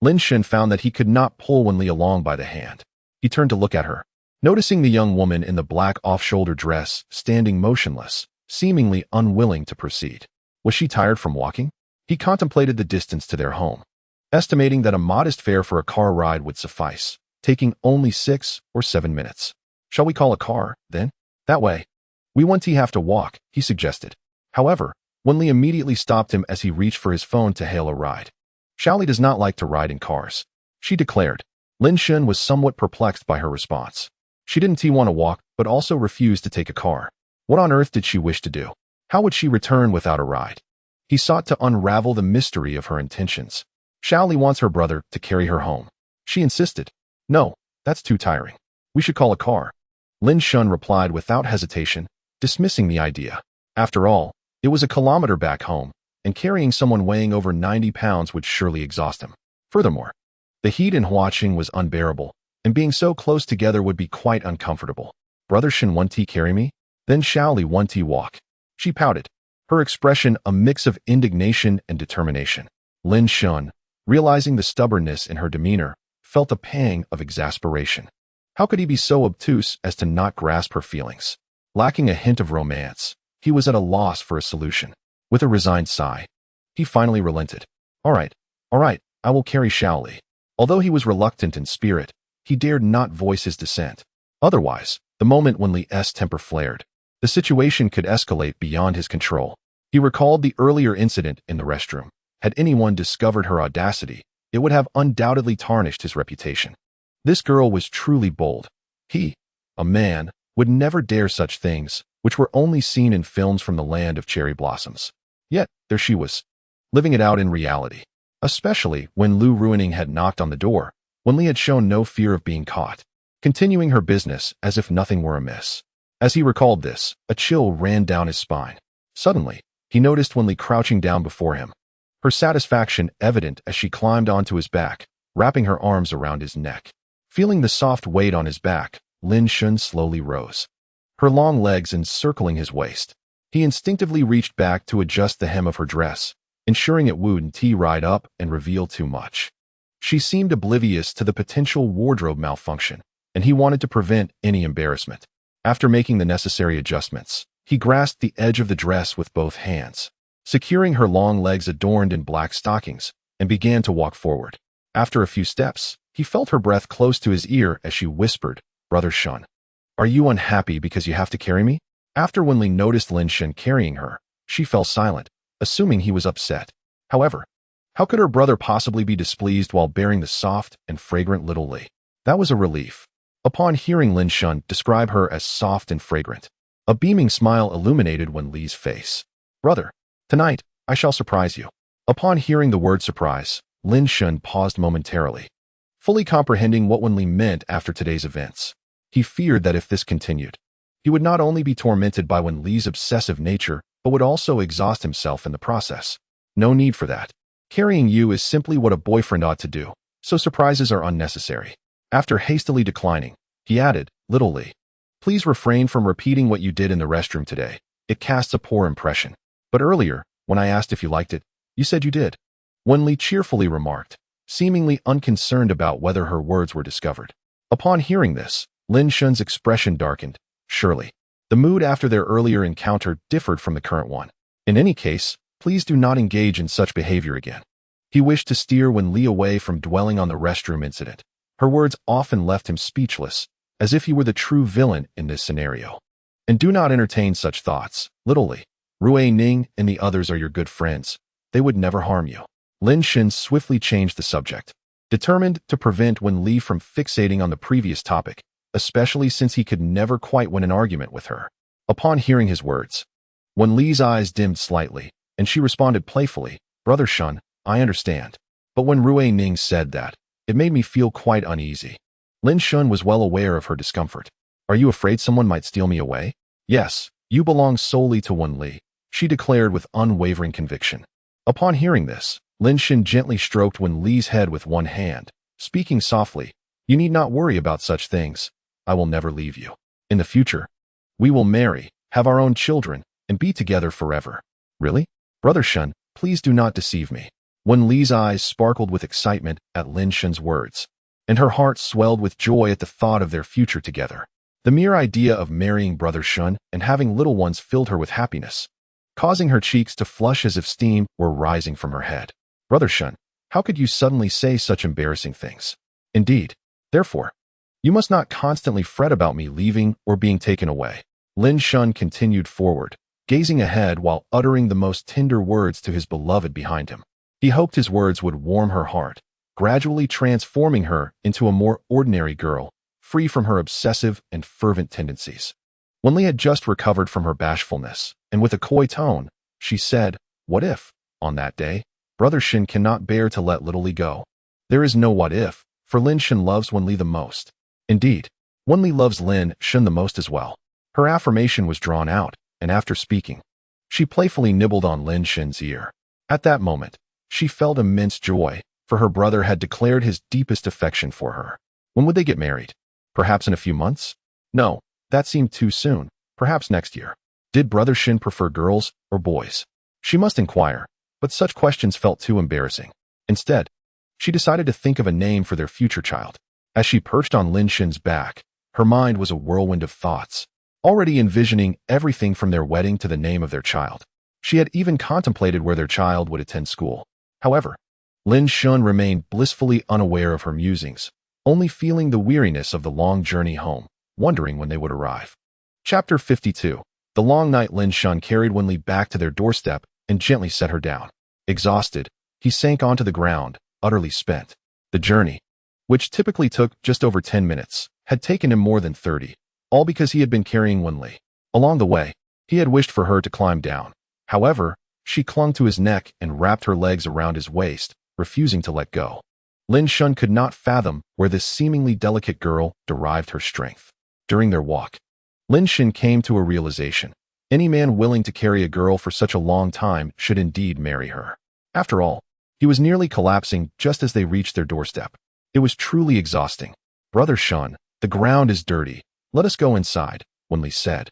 Lin Shun found that he could not pull Wen Li along by the hand. He turned to look at her, noticing the young woman in the black off-shoulder dress standing motionless, seemingly unwilling to proceed. Was she tired from walking? He contemplated the distance to their home, estimating that a modest fare for a car ride would suffice, taking only 6 or 7 minutes. Shall we call a car, then? That way. We won't have to walk, he suggested. However, Wen Li immediately stopped him as he reached for his phone to hail a ride. Xiaoli does not like to ride in cars, she declared. Lin Shun was somewhat perplexed by her response. She didn't want to walk, but also refused to take a car. What on earth did she wish to do? How would she return without a ride? He sought to unravel the mystery of her intentions. Xiaoli wants her brother to carry her home. She insisted. No, that's too tiring. We should call a car. Lin Shun replied without hesitation, dismissing the idea. After all, it was a kilometer back home, and carrying someone weighing over 90 pounds would surely exhaust him. Furthermore, the heat in Huaqing was unbearable, and being so close together would be quite uncomfortable. Brother Shin won't carry me? Then Xiaoli won't walk. She pouted, her expression a mix of indignation and determination. Lin Shun, realizing the stubbornness in her demeanor, felt a pang of exasperation. How could he be so obtuse as to not grasp her feelings? Lacking a hint of romance, he was at a loss for a solution. With a resigned sigh, he finally relented. All right, I will carry Xiaoli. Although he was reluctant in spirit, he dared not voice his dissent. Otherwise, the moment when Li's temper flared, the situation could escalate beyond his control. He recalled the earlier incident in the restroom. Had anyone discovered her audacity, it would have undoubtedly tarnished his reputation. This girl was truly bold. He, a man, would never dare such things, which were only seen in films from the land of cherry blossoms. Yet, there she was, living it out in reality. Especially when Lu Ruining had knocked on the door, when Li had shown no fear of being caught, continuing her business as if nothing were amiss. As he recalled this, a chill ran down his spine. Suddenly, he noticed Wen Li crouching down before him, her satisfaction evident as she climbed onto his back, wrapping her arms around his neck. Feeling the soft weight on his back, Lin Shun slowly rose, her long legs encircling his waist. He instinctively reached back to adjust the hem of her dress, ensuring it wouldn't ride up and reveal too much. She seemed oblivious to the potential wardrobe malfunction, and he wanted to prevent any embarrassment. After making the necessary adjustments, he grasped the edge of the dress with both hands, securing her long legs adorned in black stockings, and began to walk forward. After a few steps, he felt her breath close to his ear as she whispered, "Brother Shun, are you unhappy because you have to carry me?" After Wen Li noticed Lin Shun carrying her, she fell silent, assuming he was upset. However, how could her brother possibly be displeased while bearing the soft and fragrant little Li? That was a relief. Upon hearing Lin Shun describe her as soft and fragrant, a beaming smile illuminated Wen Li's face. "Brother, tonight, I shall surprise you." Upon hearing the word surprise, Lin Shun paused momentarily, fully comprehending what Wen Li meant after today's events. He feared that if this continued, he would not only be tormented by Wen Li's obsessive nature, but would also exhaust himself in the process. No need for that. Carrying you is simply what a boyfriend ought to do, so surprises are unnecessary. After hastily declining, he added, "Little Li, please refrain from repeating what you did in the restroom today. It casts a poor impression. But earlier, when I asked if you liked it, you said you did." Wen Li cheerfully remarked, seemingly unconcerned about whether her words were discovered. Upon hearing this, Lin Shun's expression darkened. Surely, the mood after their earlier encounter differed from the current one. In any case, please do not engage in such behavior again. He wished to steer Wen Li away from dwelling on the restroom incident. Her words often left him speechless, as if he were the true villain in this scenario. And do not entertain such thoughts. Little Li, Rui Ning and the others are your good friends. They would never harm you. Lin Shin swiftly changed the subject, determined to prevent Wen Li from fixating on the previous topic, especially since he could never quite win an argument with her. Upon hearing his words, Wen Li's eyes dimmed slightly, and she responded playfully, Brother Shun, I understand. But when Rui Ning said that, it made me feel quite uneasy. Lin Shun was well aware of her discomfort. Are you afraid someone might steal me away? Yes, you belong solely to Wen Li, she declared with unwavering conviction. Upon hearing this, Lin Shin gently stroked Wen Li's head with one hand, speaking softly, You need not worry about such things. I will never leave you. In the future, we will marry, have our own children, and be together forever. Really? Brother Shun, please do not deceive me. Wen Li's eyes sparkled with excitement at Lin Shin's words, and her heart swelled with joy at the thought of their future together. The mere idea of marrying Brother Shun and having little ones filled her with happiness, causing her cheeks to flush as if steam were rising from her head. Brother Shun, how could you suddenly say such embarrassing things? Indeed. Therefore, you must not constantly fret about me leaving or being taken away. Lin Shun continued forward, gazing ahead while uttering the most tender words to his beloved behind him. He hoped his words would warm her heart, gradually transforming her into a more ordinary girl, free from her obsessive and fervent tendencies. Wen Li had just recovered from her bashfulness, and with a coy tone, she said, What if, on that day, Brother Shin cannot bear to let little Li go? There is no what if, for Lin Shin loves Wen Li the most. Indeed, Wen Li loves Lin Shin the most as well. Her affirmation was drawn out, and after speaking, she playfully nibbled on Lin Shin's ear. At that moment, she felt immense joy, for her brother had declared his deepest affection for her. When would they get married? Perhaps in a few months? No, that seemed too soon. Perhaps next year. Did Brother Shin prefer girls or boys? She must inquire, but such questions felt too embarrassing. Instead, she decided to think of a name for their future child. As she perched on Lin Shin's back, her mind was a whirlwind of thoughts, already envisioning everything from their wedding to the name of their child. She had even contemplated where their child would attend school. However, Lin Shun remained blissfully unaware of her musings, only feeling the weariness of the long journey home, wondering when they would arrive. Chapter 52. The long night. Lin Shun carried Wen Li back to their doorstep and gently set her down. Exhausted, he sank onto the ground, utterly spent. The journey, which typically took just over 10 minutes, had taken him more than 30, all because he had been carrying Wen Li. Along the way, he had wished for her to climb down. However, she clung to his neck and wrapped her legs around his waist, refusing to let go. Lin Shun could not fathom where this seemingly delicate girl derived her strength. During their walk, Lin Shun came to a realization. Any man willing to carry a girl for such a long time should indeed marry her. After all, he was nearly collapsing just as they reached their doorstep. It was truly exhausting. Brother Shun, the ground is dirty. Let us go inside, Wen Li said,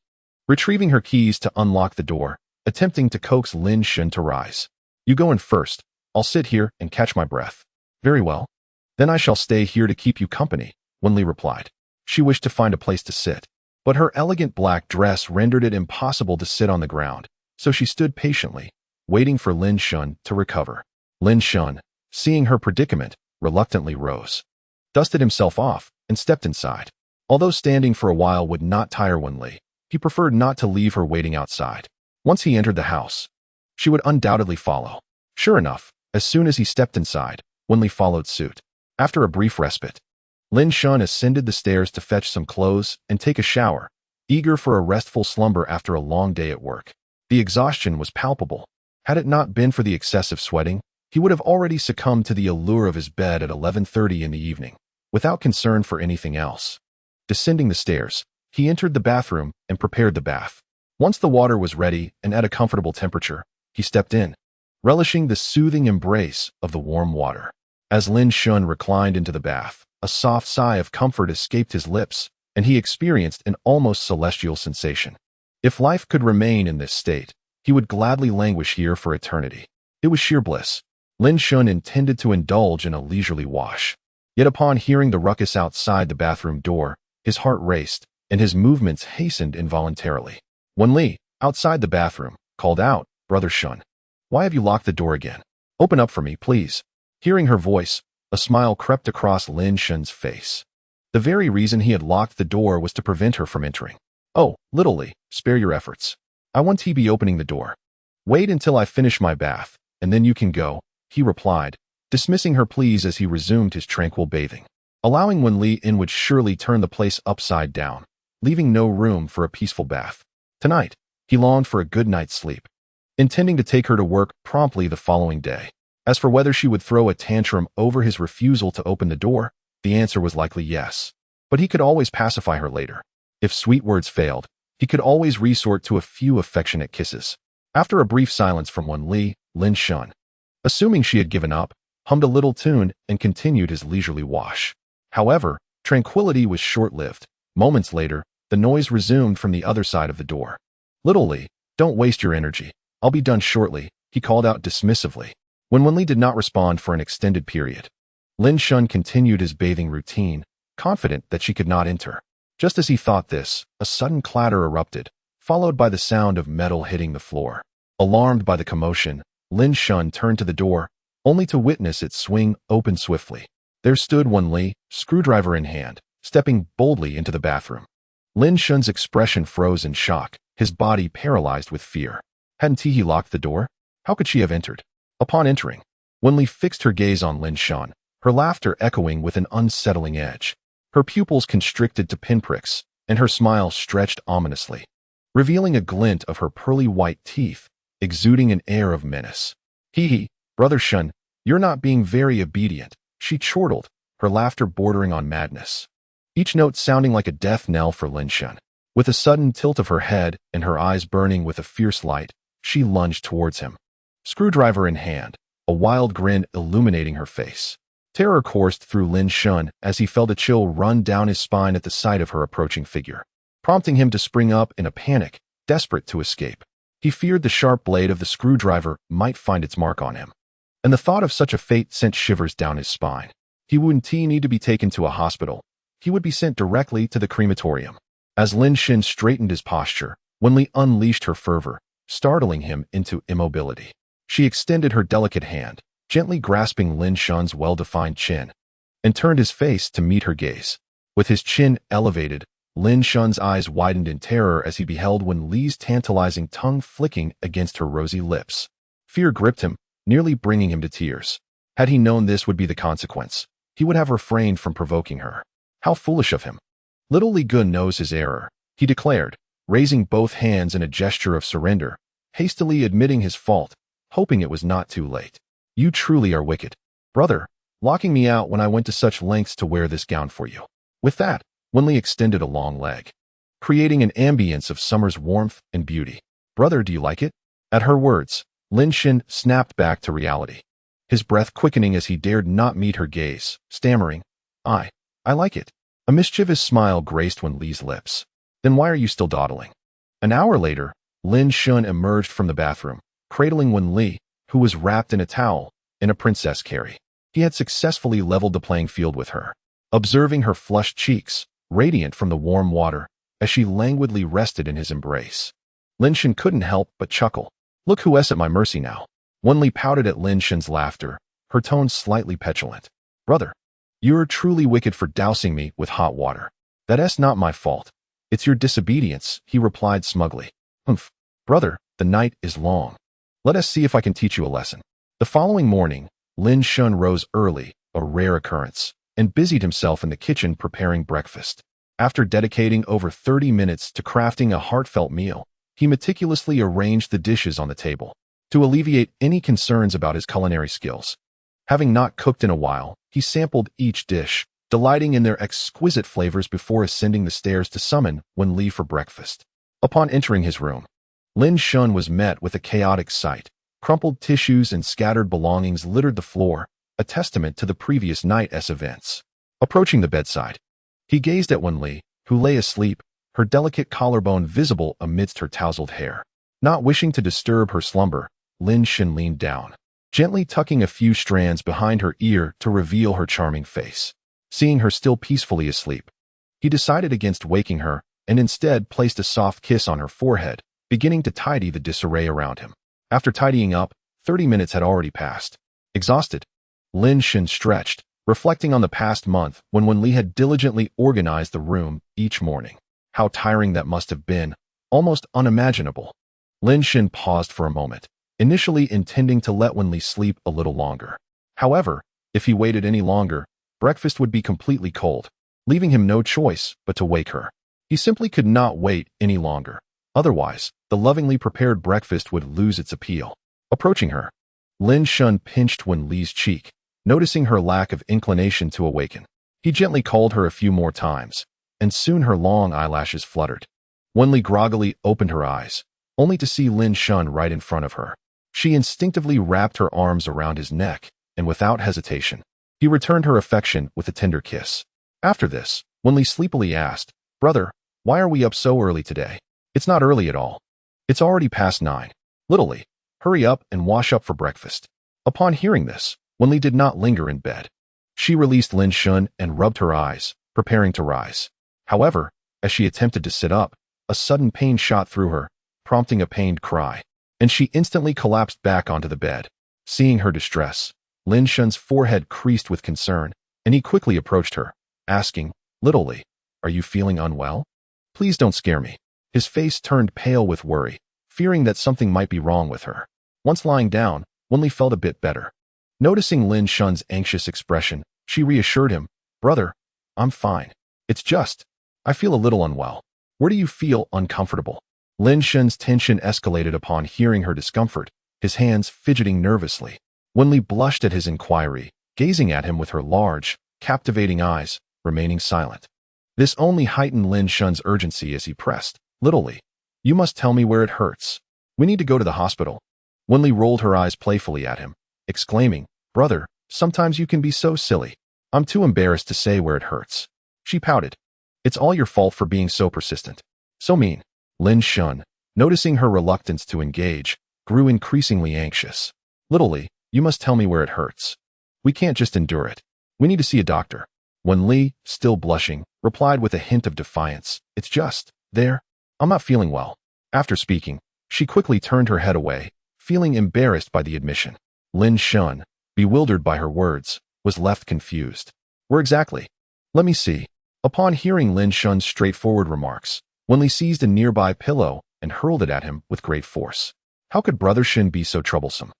retrieving her keys to unlock the door, attempting to coax Lin Shun to rise. You go in first. I'll sit here and catch my breath. Very well. Then I shall stay here to keep you company, Wen Li replied. She wished to find a place to sit, but her elegant black dress rendered it impossible to sit on the ground, so she stood patiently, waiting for Lin Shun to recover. Lin Shun, seeing her predicament, reluctantly rose, dusted himself off, and stepped inside. Although standing for a while would not tire Wen Li, he preferred not to leave her waiting outside. Once he entered the house, she would undoubtedly follow. Sure enough, as soon as he stepped inside, Wen Li followed suit. After a brief respite, Lin Shun ascended the stairs to fetch some clothes and take a shower, eager for a restful slumber after a long day at work. The exhaustion was palpable. Had it not been for the excessive sweating, he would have already succumbed to the allure of his bed at 11:30 in the evening, without concern for anything else. Descending the stairs, he entered the bathroom and prepared the bath. Once the water was ready and at a comfortable temperature, he stepped in, relishing the soothing embrace of the warm water. As Lin Shun reclined into the bath, a soft sigh of comfort escaped his lips, and he experienced an almost celestial sensation. If life could remain in this state, he would gladly languish here for eternity. It was sheer bliss. Lin Shun intended to indulge in a leisurely wash. Yet upon hearing the ruckus outside the bathroom door, his heart raced, and his movements hastened involuntarily. Wenli, outside the bathroom, called out, "Brother Shun, why have you locked the door again? Open up for me, please." Hearing her voice, a smile crept across Lin Shun's face. The very reason he had locked the door was to prevent her from entering. "Oh, little Li, spare your efforts. I want to be opening the door. Wait until I finish my bath, and then you can go," he replied, dismissing her pleas as he resumed his tranquil bathing. Allowing Wenli in would surely turn the place upside down, leaving no room for a peaceful bath. Tonight, he longed for a good night's sleep, intending to take her to work promptly the following day. As for whether she would throw a tantrum over his refusal to open the door, the answer was likely yes. But he could always pacify her later. If sweet words failed, he could always resort to a few affectionate kisses. After a brief silence from Wenli, Lin Shun, assuming she had given up, hummed a little tune and continued his leisurely wash. However, tranquility was short-lived. Moments later, the noise resumed from the other side of the door. "Little Li, don't waste your energy. I'll be done shortly," he called out dismissively. When Wenli did not respond for an extended period, Lin Shun continued his bathing routine, confident that she could not enter. Just as he thought this, a sudden clatter erupted, followed by the sound of metal hitting the floor. Alarmed by the commotion, Lin Shun turned to the door, only to witness it swing open swiftly. There stood Wenli, screwdriver in hand, stepping boldly into the bathroom. Lin Shun's expression froze in shock, his body paralyzed with fear. Hadn't he locked the door? How could she have entered? Upon entering, Wenli fixed her gaze on Lin Shun, her laughter echoing with an unsettling edge. Her pupils constricted to pinpricks, and her smile stretched ominously, revealing a glint of her pearly white teeth, exuding an air of menace. "Hee, Brother Shun, you're not being very obedient," she chortled, her laughter bordering on madness, each note sounding like a death knell for Lin Shun. With a sudden tilt of her head and her eyes burning with a fierce light, she lunged towards him, screwdriver in hand, a wild grin illuminating her face. Terror coursed through Lin Shun as he felt a chill run down his spine at the sight of her approaching figure, prompting him to spring up in a panic, desperate to escape. He feared the sharp blade of the screwdriver might find its mark on him, and the thought of such a fate sent shivers down his spine. He wouldn't need to be taken to a hospital. He would be sent directly to the crematorium. As Lin Shun straightened his posture, Wenli unleashed her fervor, startling him into immobility. She extended her delicate hand, gently grasping Lin Shun's well-defined chin, and turned his face to meet her gaze. With his chin elevated, Lin Shun's eyes widened in terror as he beheld Wenli's tantalizing tongue flicking against her rosy lips. Fear gripped him, nearly bringing him to tears. Had he known this would be the consequence, he would have refrained from provoking her. How foolish of him. Little Li Gun knows his error, he declared, raising both hands in a gesture of surrender, hastily admitting his fault, hoping it was not too late. "You truly are wicked, brother, locking me out when I went to such lengths to wear this gown for you." With that, Wenli extended a long leg, creating an ambience of summer's warmth and beauty. "Brother, do you like it?" At her words, Lin Shun snapped back to reality, his breath quickening as he dared not meet her gaze, stammering, I like it." A mischievous smile graced Wenli's lips. "Then why are you still dawdling?" An hour later, Lin Shun emerged from the bathroom, cradling Wenli, who was wrapped in a towel, in a princess carry. He had successfully leveled the playing field with her. Observing her flushed cheeks, radiant from the warm water, as she languidly rested in his embrace, Lin Shun couldn't help but chuckle. "Look who's at my mercy now." Wenli pouted at Lin Shun's laughter, her tone slightly petulant. "Brother, you're truly wicked for dousing me with hot water." "That's not my fault. It's your disobedience," he replied smugly. "Humph. Brother, the night is long. Let us see if I can teach you a lesson." The following morning, Lin Shun rose early, a rare occurrence, and busied himself in the kitchen preparing breakfast. After dedicating over 30 minutes to crafting a heartfelt meal, he meticulously arranged the dishes on the table to alleviate any concerns about his culinary skills. Having not cooked in a while, he sampled each dish, delighting in their exquisite flavors before ascending the stairs to summon Wenli for breakfast. Upon entering his room, Lin Shun was met with a chaotic sight. Crumpled tissues and scattered belongings littered the floor, a testament to the previous night's events. Approaching the bedside, he gazed at Wenli, who lay asleep, her delicate collarbone visible amidst her tousled hair. Not wishing to disturb her slumber, Lin Shun leaned down, gently tucking a few strands behind her ear to reveal her charming face. Seeing her still peacefully asleep, he decided against waking her and instead placed a soft kiss on her forehead, beginning to tidy the disarray around him. After tidying up, 30 minutes had already passed. Exhausted, Lin Shen stretched, reflecting on the past month when Wen Li had diligently organized the room each morning. How tiring that must have been, almost unimaginable. Lin Shen paused for a moment, initially intending to let Wen Li sleep a little longer. However, if he waited any longer, breakfast would be completely cold, leaving him no choice but to wake her. He simply could not wait any longer. Otherwise, the lovingly prepared breakfast would lose its appeal. Approaching her, Lin Shen pinched Wen Li's cheek, noticing her lack of inclination to awaken. He gently called her a few more times, and soon her long eyelashes fluttered. Wen Li groggily opened her eyes, only to see Lin Shen right in front of her. She instinctively wrapped her arms around his neck, and without hesitation, he returned her affection with a tender kiss. After this, Wen Li sleepily asked, "Brother, why are we up so early today? It's not early at all. It's already past 9. Little Li, hurry up and wash up for breakfast." Upon hearing this, Wen Li did not linger in bed. She released Lin Shen and rubbed her eyes, preparing to rise. However, as she attempted to sit up, a sudden pain shot through her, prompting a pained cry, and she instantly collapsed back onto the bed. Seeing her distress, Lin Shen's forehead creased with concern, and he quickly approached her, asking, "Little Li, are you feeling unwell? Please don't scare me." His face turned pale with worry, fearing that something might be wrong with her. Once lying down, Wen Li felt a bit better. Noticing Lin Shen's anxious expression, she reassured him, "Brother, I'm fine. It's just, I feel a little unwell. Where do you feel uncomfortable?" Lin Shen's tension escalated upon hearing her discomfort, his hands fidgeting nervously. Wen Li blushed at his inquiry, gazing at him with her large, captivating eyes, remaining silent. This only heightened Lin Shen's urgency as he pressed, "Little Li, you must tell me where it hurts. We need to go to the hospital." Wen Li rolled her eyes playfully at him, exclaiming, "Brother, sometimes you can be so silly. I'm too embarrassed to say where it hurts." She pouted. "It's all your fault for being so persistent. So mean." Lin Shen, noticing her reluctance to engage, grew increasingly anxious. "Little Li, you must tell me where it hurts. We can't just endure it. We need to see a doctor." Wen Li, still blushing, replied with a hint of defiance, "It's just, there. I'm not feeling well." After speaking, she quickly turned her head away, feeling embarrassed by the admission. Lin Shen, bewildered by her words, was left confused. "Where exactly? Let me see." Upon hearing Lin Shen's straightforward remarks, Wen Li seized a nearby pillow and hurled it at him with great force. How could Brother Shen be so troublesome?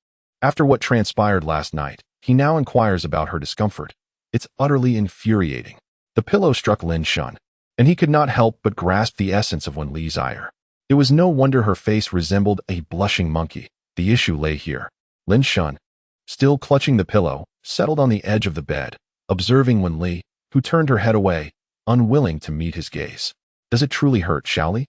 After what transpired last night, he now inquires about her discomfort. It's utterly infuriating. The pillow struck Lin Shen, and he could not help but grasp the essence of Wen Li's ire. It was no wonder her face resembled a blushing monkey. The issue lay here. Lin Shen, still clutching the pillow, settled on the edge of the bed, observing Wen Li, who turned her head away, unwilling to meet his gaze. "Does it truly hurt, Xiaoli?"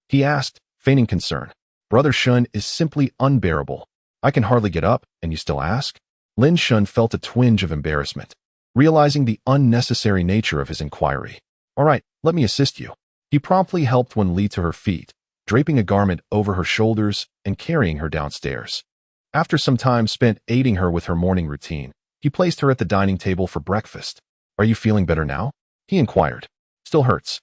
he asked, feigning concern. "Brother Shen is simply unbearable. I can hardly get up, and you still ask?" Lin Shen felt a twinge of embarrassment, realizing the unnecessary nature of his inquiry. "All right, let me assist you." He promptly helped Wen Li to her feet, draping a garment over her shoulders and carrying her downstairs. After some time spent aiding her with her morning routine, he placed her at the dining table for breakfast. "Are you feeling better now?" he inquired. "Still hurts,"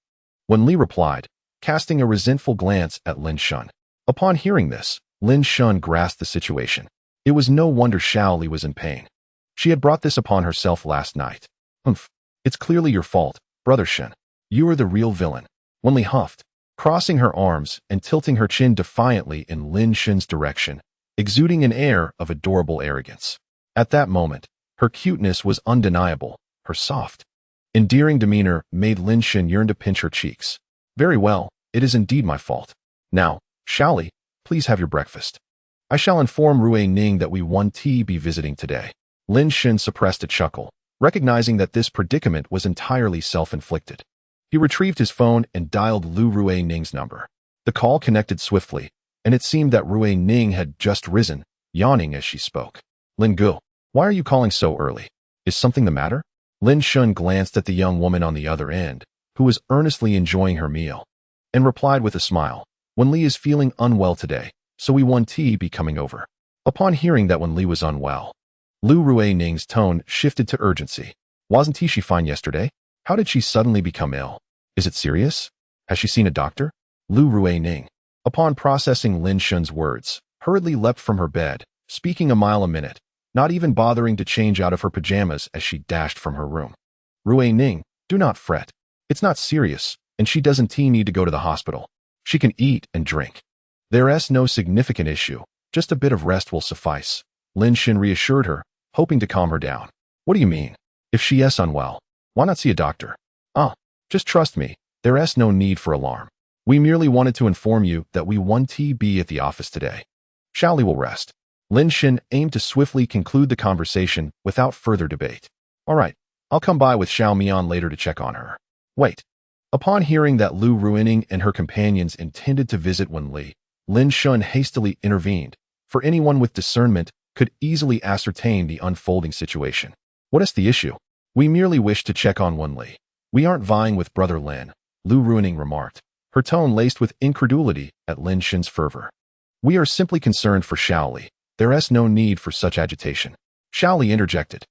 Wen Li replied, casting a resentful glance at Lin Shen. Upon hearing this, Lin Shen grasped the situation. It was no wonder Xiaoli was in pain. She had brought this upon herself last night. "Humph, it's clearly your fault, Brother Shen. You are the real villain," Wen Li huffed, crossing her arms and tilting her chin defiantly in Lin Shen's direction, exuding an air of adorable arrogance. At that moment, her cuteness was undeniable. Her soft, endearing demeanor made Lin Shen yearn to pinch her cheeks. "Very well, it is indeed my fault. Now, Xiaoli, please have your breakfast. I shall inform Rui Ning that we want to be visiting today." Lin Shen suppressed a chuckle, recognizing that this predicament was entirely self-inflicted. He retrieved his phone and dialed Lu Rui Ning's number. The call connected swiftly, and it seemed that Rui Ning had just risen, yawning as she spoke. "Lin Gu, why are you calling so early? Is something the matter?" Lin Shen glanced at the young woman on the other end, who was earnestly enjoying her meal, and replied with a smile, "Wen Li is feeling unwell today, so we want to be coming over." Upon hearing that Wen Li was unwell, Lu Rui Ning's tone shifted to urgency. Wasn't she fine yesterday? How did she suddenly become ill? Is it serious? Has she seen a doctor? Lu Ruining, upon processing Lin Shun's words, hurriedly leapt from her bed, speaking a mile a minute, not even bothering to change out of her pajamas as she dashed from her room. Ruining, do not fret. It's not serious, and she doesn't need to go to the hospital. She can eat and drink. There's no significant issue. Just a bit of rest will suffice. Lin Shun reassured her, hoping to calm her down. What do you mean? If she is unwell, why not see a doctor? Just trust me. There's no need for alarm. We merely wanted to inform you that we won't be at the office today. Xiaoli will rest. Lin Shun aimed to swiftly conclude the conversation without further debate. All right, I'll come by with Xiao Mian later to check on her. Wait. Upon hearing that Lu Ruining and her companions intended to visit Wenli, Lin Shun hastily intervened, for anyone with discernment could easily ascertain the unfolding situation. What is the issue? We merely wish to check on Wenli. We aren't vying with Brother Lin, Lu Ruining remarked, her tone laced with incredulity at Lin Shun's fervor. We are simply concerned for Xiaoli. There is no need for such agitation. Xiaoli interjected,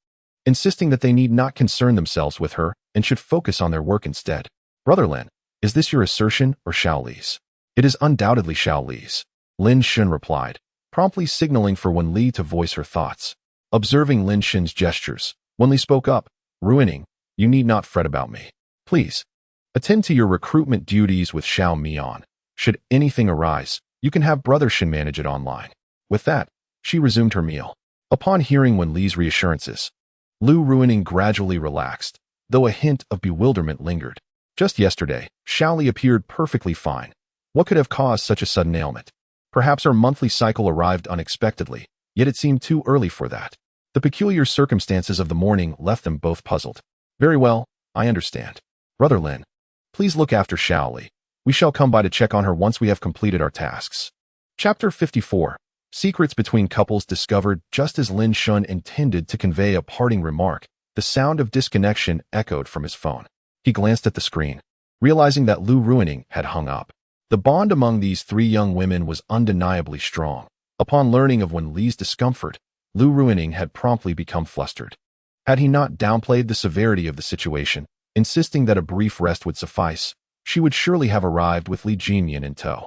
insisting that they need not concern themselves with her and should focus on their work instead. Brother Lin, is this your assertion or Xiaoli's? It is undoubtedly Xiaoli's, Lin Shun replied, promptly signaling for Wenli to voice her thoughts. Observing Lin Shun's gestures, Wenli spoke up, Ruining, you need not fret about me. Please, attend to your recruitment duties with Xiao Mian. Should anything arise, you can have Brother Shun manage it online. With that, she resumed her meal. Upon hearing Wenli's reassurances, Lu Ruining gradually relaxed, though a hint of bewilderment lingered. Just yesterday, Xiaoli appeared perfectly fine. What could have caused such a sudden ailment? Perhaps her monthly cycle arrived unexpectedly, yet it seemed too early for that. The peculiar circumstances of the morning left them both puzzled. Very well, I understand. Brother Lin, please look after Xiaoli. We shall come by to check on her once we have completed our tasks. Chapter 54. Secrets between couples discovered. Just as Lin Shun intended to convey a parting remark, the sound of disconnection echoed from his phone. He glanced at the screen, realizing that Lu Ruining had hung up. The bond among these three young women was undeniably strong. Upon learning of Wenli's discomfort, Lu Ruining had promptly become flustered. Had he not downplayed the severity of the situation, insisting that a brief rest would suffice, she would surely have arrived with Li Jinyan in tow.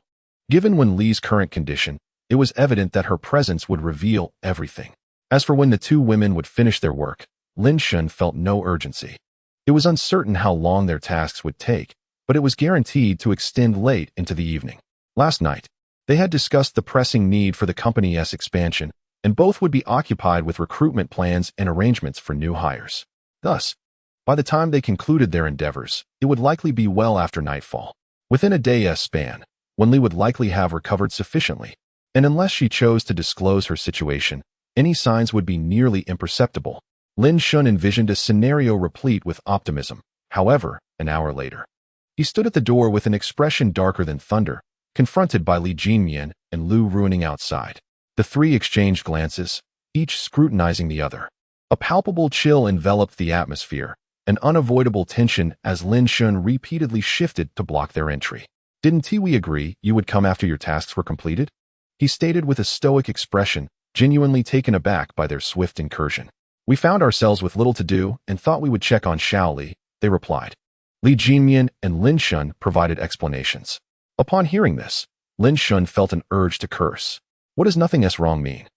Given Wenli's current condition, it was evident that her presence would reveal everything. As for when the two women would finish their work, Lin Shun felt no urgency. It was uncertain how long their tasks would take, but it was guaranteed to extend late into the evening. Last night, they had discussed the pressing need for the company's expansion, and both would be occupied with recruitment plans and arrangements for new hires. Thus, by the time they concluded their endeavors, it would likely be well after nightfall. Within a day's span, Wenli would likely have recovered sufficiently, and unless she chose to disclose her situation, any signs would be nearly imperceptible. Lin Shun envisioned a scenario replete with optimism. However, an hour later, he stood at the door with an expression darker than thunder, confronted by Li Jinyan and Lu Ruining outside. The three exchanged glances, each scrutinizing the other. A palpable chill enveloped the atmosphere, an unavoidable tension as Lin Shun repeatedly shifted to block their entry. Didn't we agree you would come after your tasks were completed? He stated with a stoic expression, genuinely taken aback by their swift incursion. We found ourselves with little to do and thought we would check on Xiaoli, they replied. Li Jinyan and Lin Shun provided explanations. Upon hearing this, Lin Shun felt an urge to curse. What does nothing wrong mean?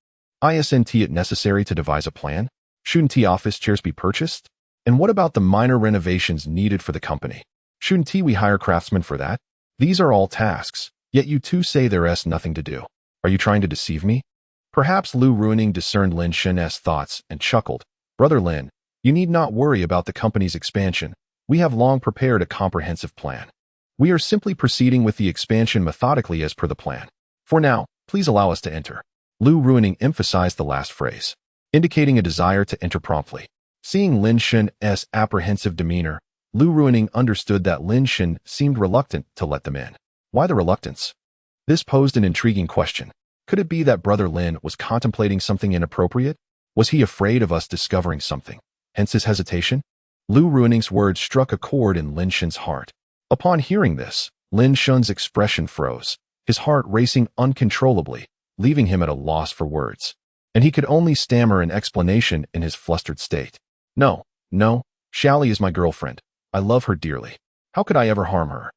Isn't it necessary to devise a plan? Shouldn't office chairs be purchased? And what about the minor renovations needed for the company? Shouldn't we hire craftsmen for that? These are all tasks, yet you two say there's nothing to do. Are you trying to deceive me? Perhaps Lu Ruining discerned Lin Shun's thoughts and chuckled. Brother Lin, you need not worry about the company's expansion. We have long prepared a comprehensive plan. We are simply proceeding with the expansion methodically as per the plan. For now, please allow us to enter. Lu Ruining emphasized the last phrase, indicating a desire to enter promptly. Seeing Lin Shun's apprehensive demeanor, Lu Ruining understood that Lin Shun seemed reluctant to let them in. Why the reluctance? This posed an intriguing question. Could it be that Brother Lin was contemplating something inappropriate? Was he afraid of us discovering something? Hence his hesitation? Lu Ruining's words struck a chord in Lin Shun's heart. Upon hearing this, Lin Shun's expression froze, his heart racing uncontrollably, leaving him at a loss for words. And he could only stammer an explanation in his flustered state. No, Xiaoli is my girlfriend. I love her dearly. How could I ever harm her?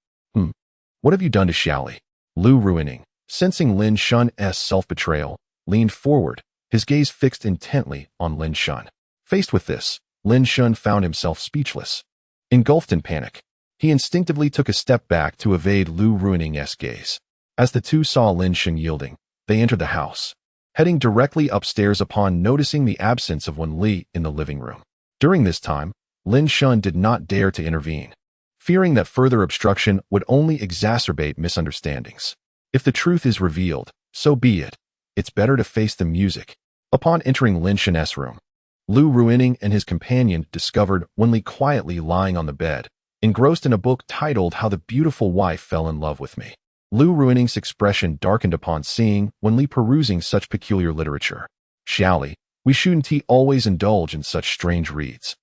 What have you done to Xiaoli? Lu Ruining, sensing Lin Shun's self-betrayal, leaned forward, his gaze fixed intently on Lin Shun. Faced with this, Lin Shun found himself speechless. Engulfed in panic, he instinctively took a step back to evade Lu Ruining's gaze. As the two saw Lin Shun yielding, they entered the house, heading directly upstairs upon noticing the absence of Wen Li in the living room. During this time, Lin Shun did not dare to intervene, fearing that further obstruction would only exacerbate misunderstandings. If the truth is revealed, so be it. It's better to face the music. Upon entering Lin Shun's room, Lu Ruining and his companion discovered Wen Li quietly lying on the bed, engrossed in a book titled How the Beautiful Wife Fell in Love with Me. Lu Ruining's expression darkened upon seeing Wen Li perusing such peculiar literature. Xiaoli, we shouldn't always indulge in such strange reads.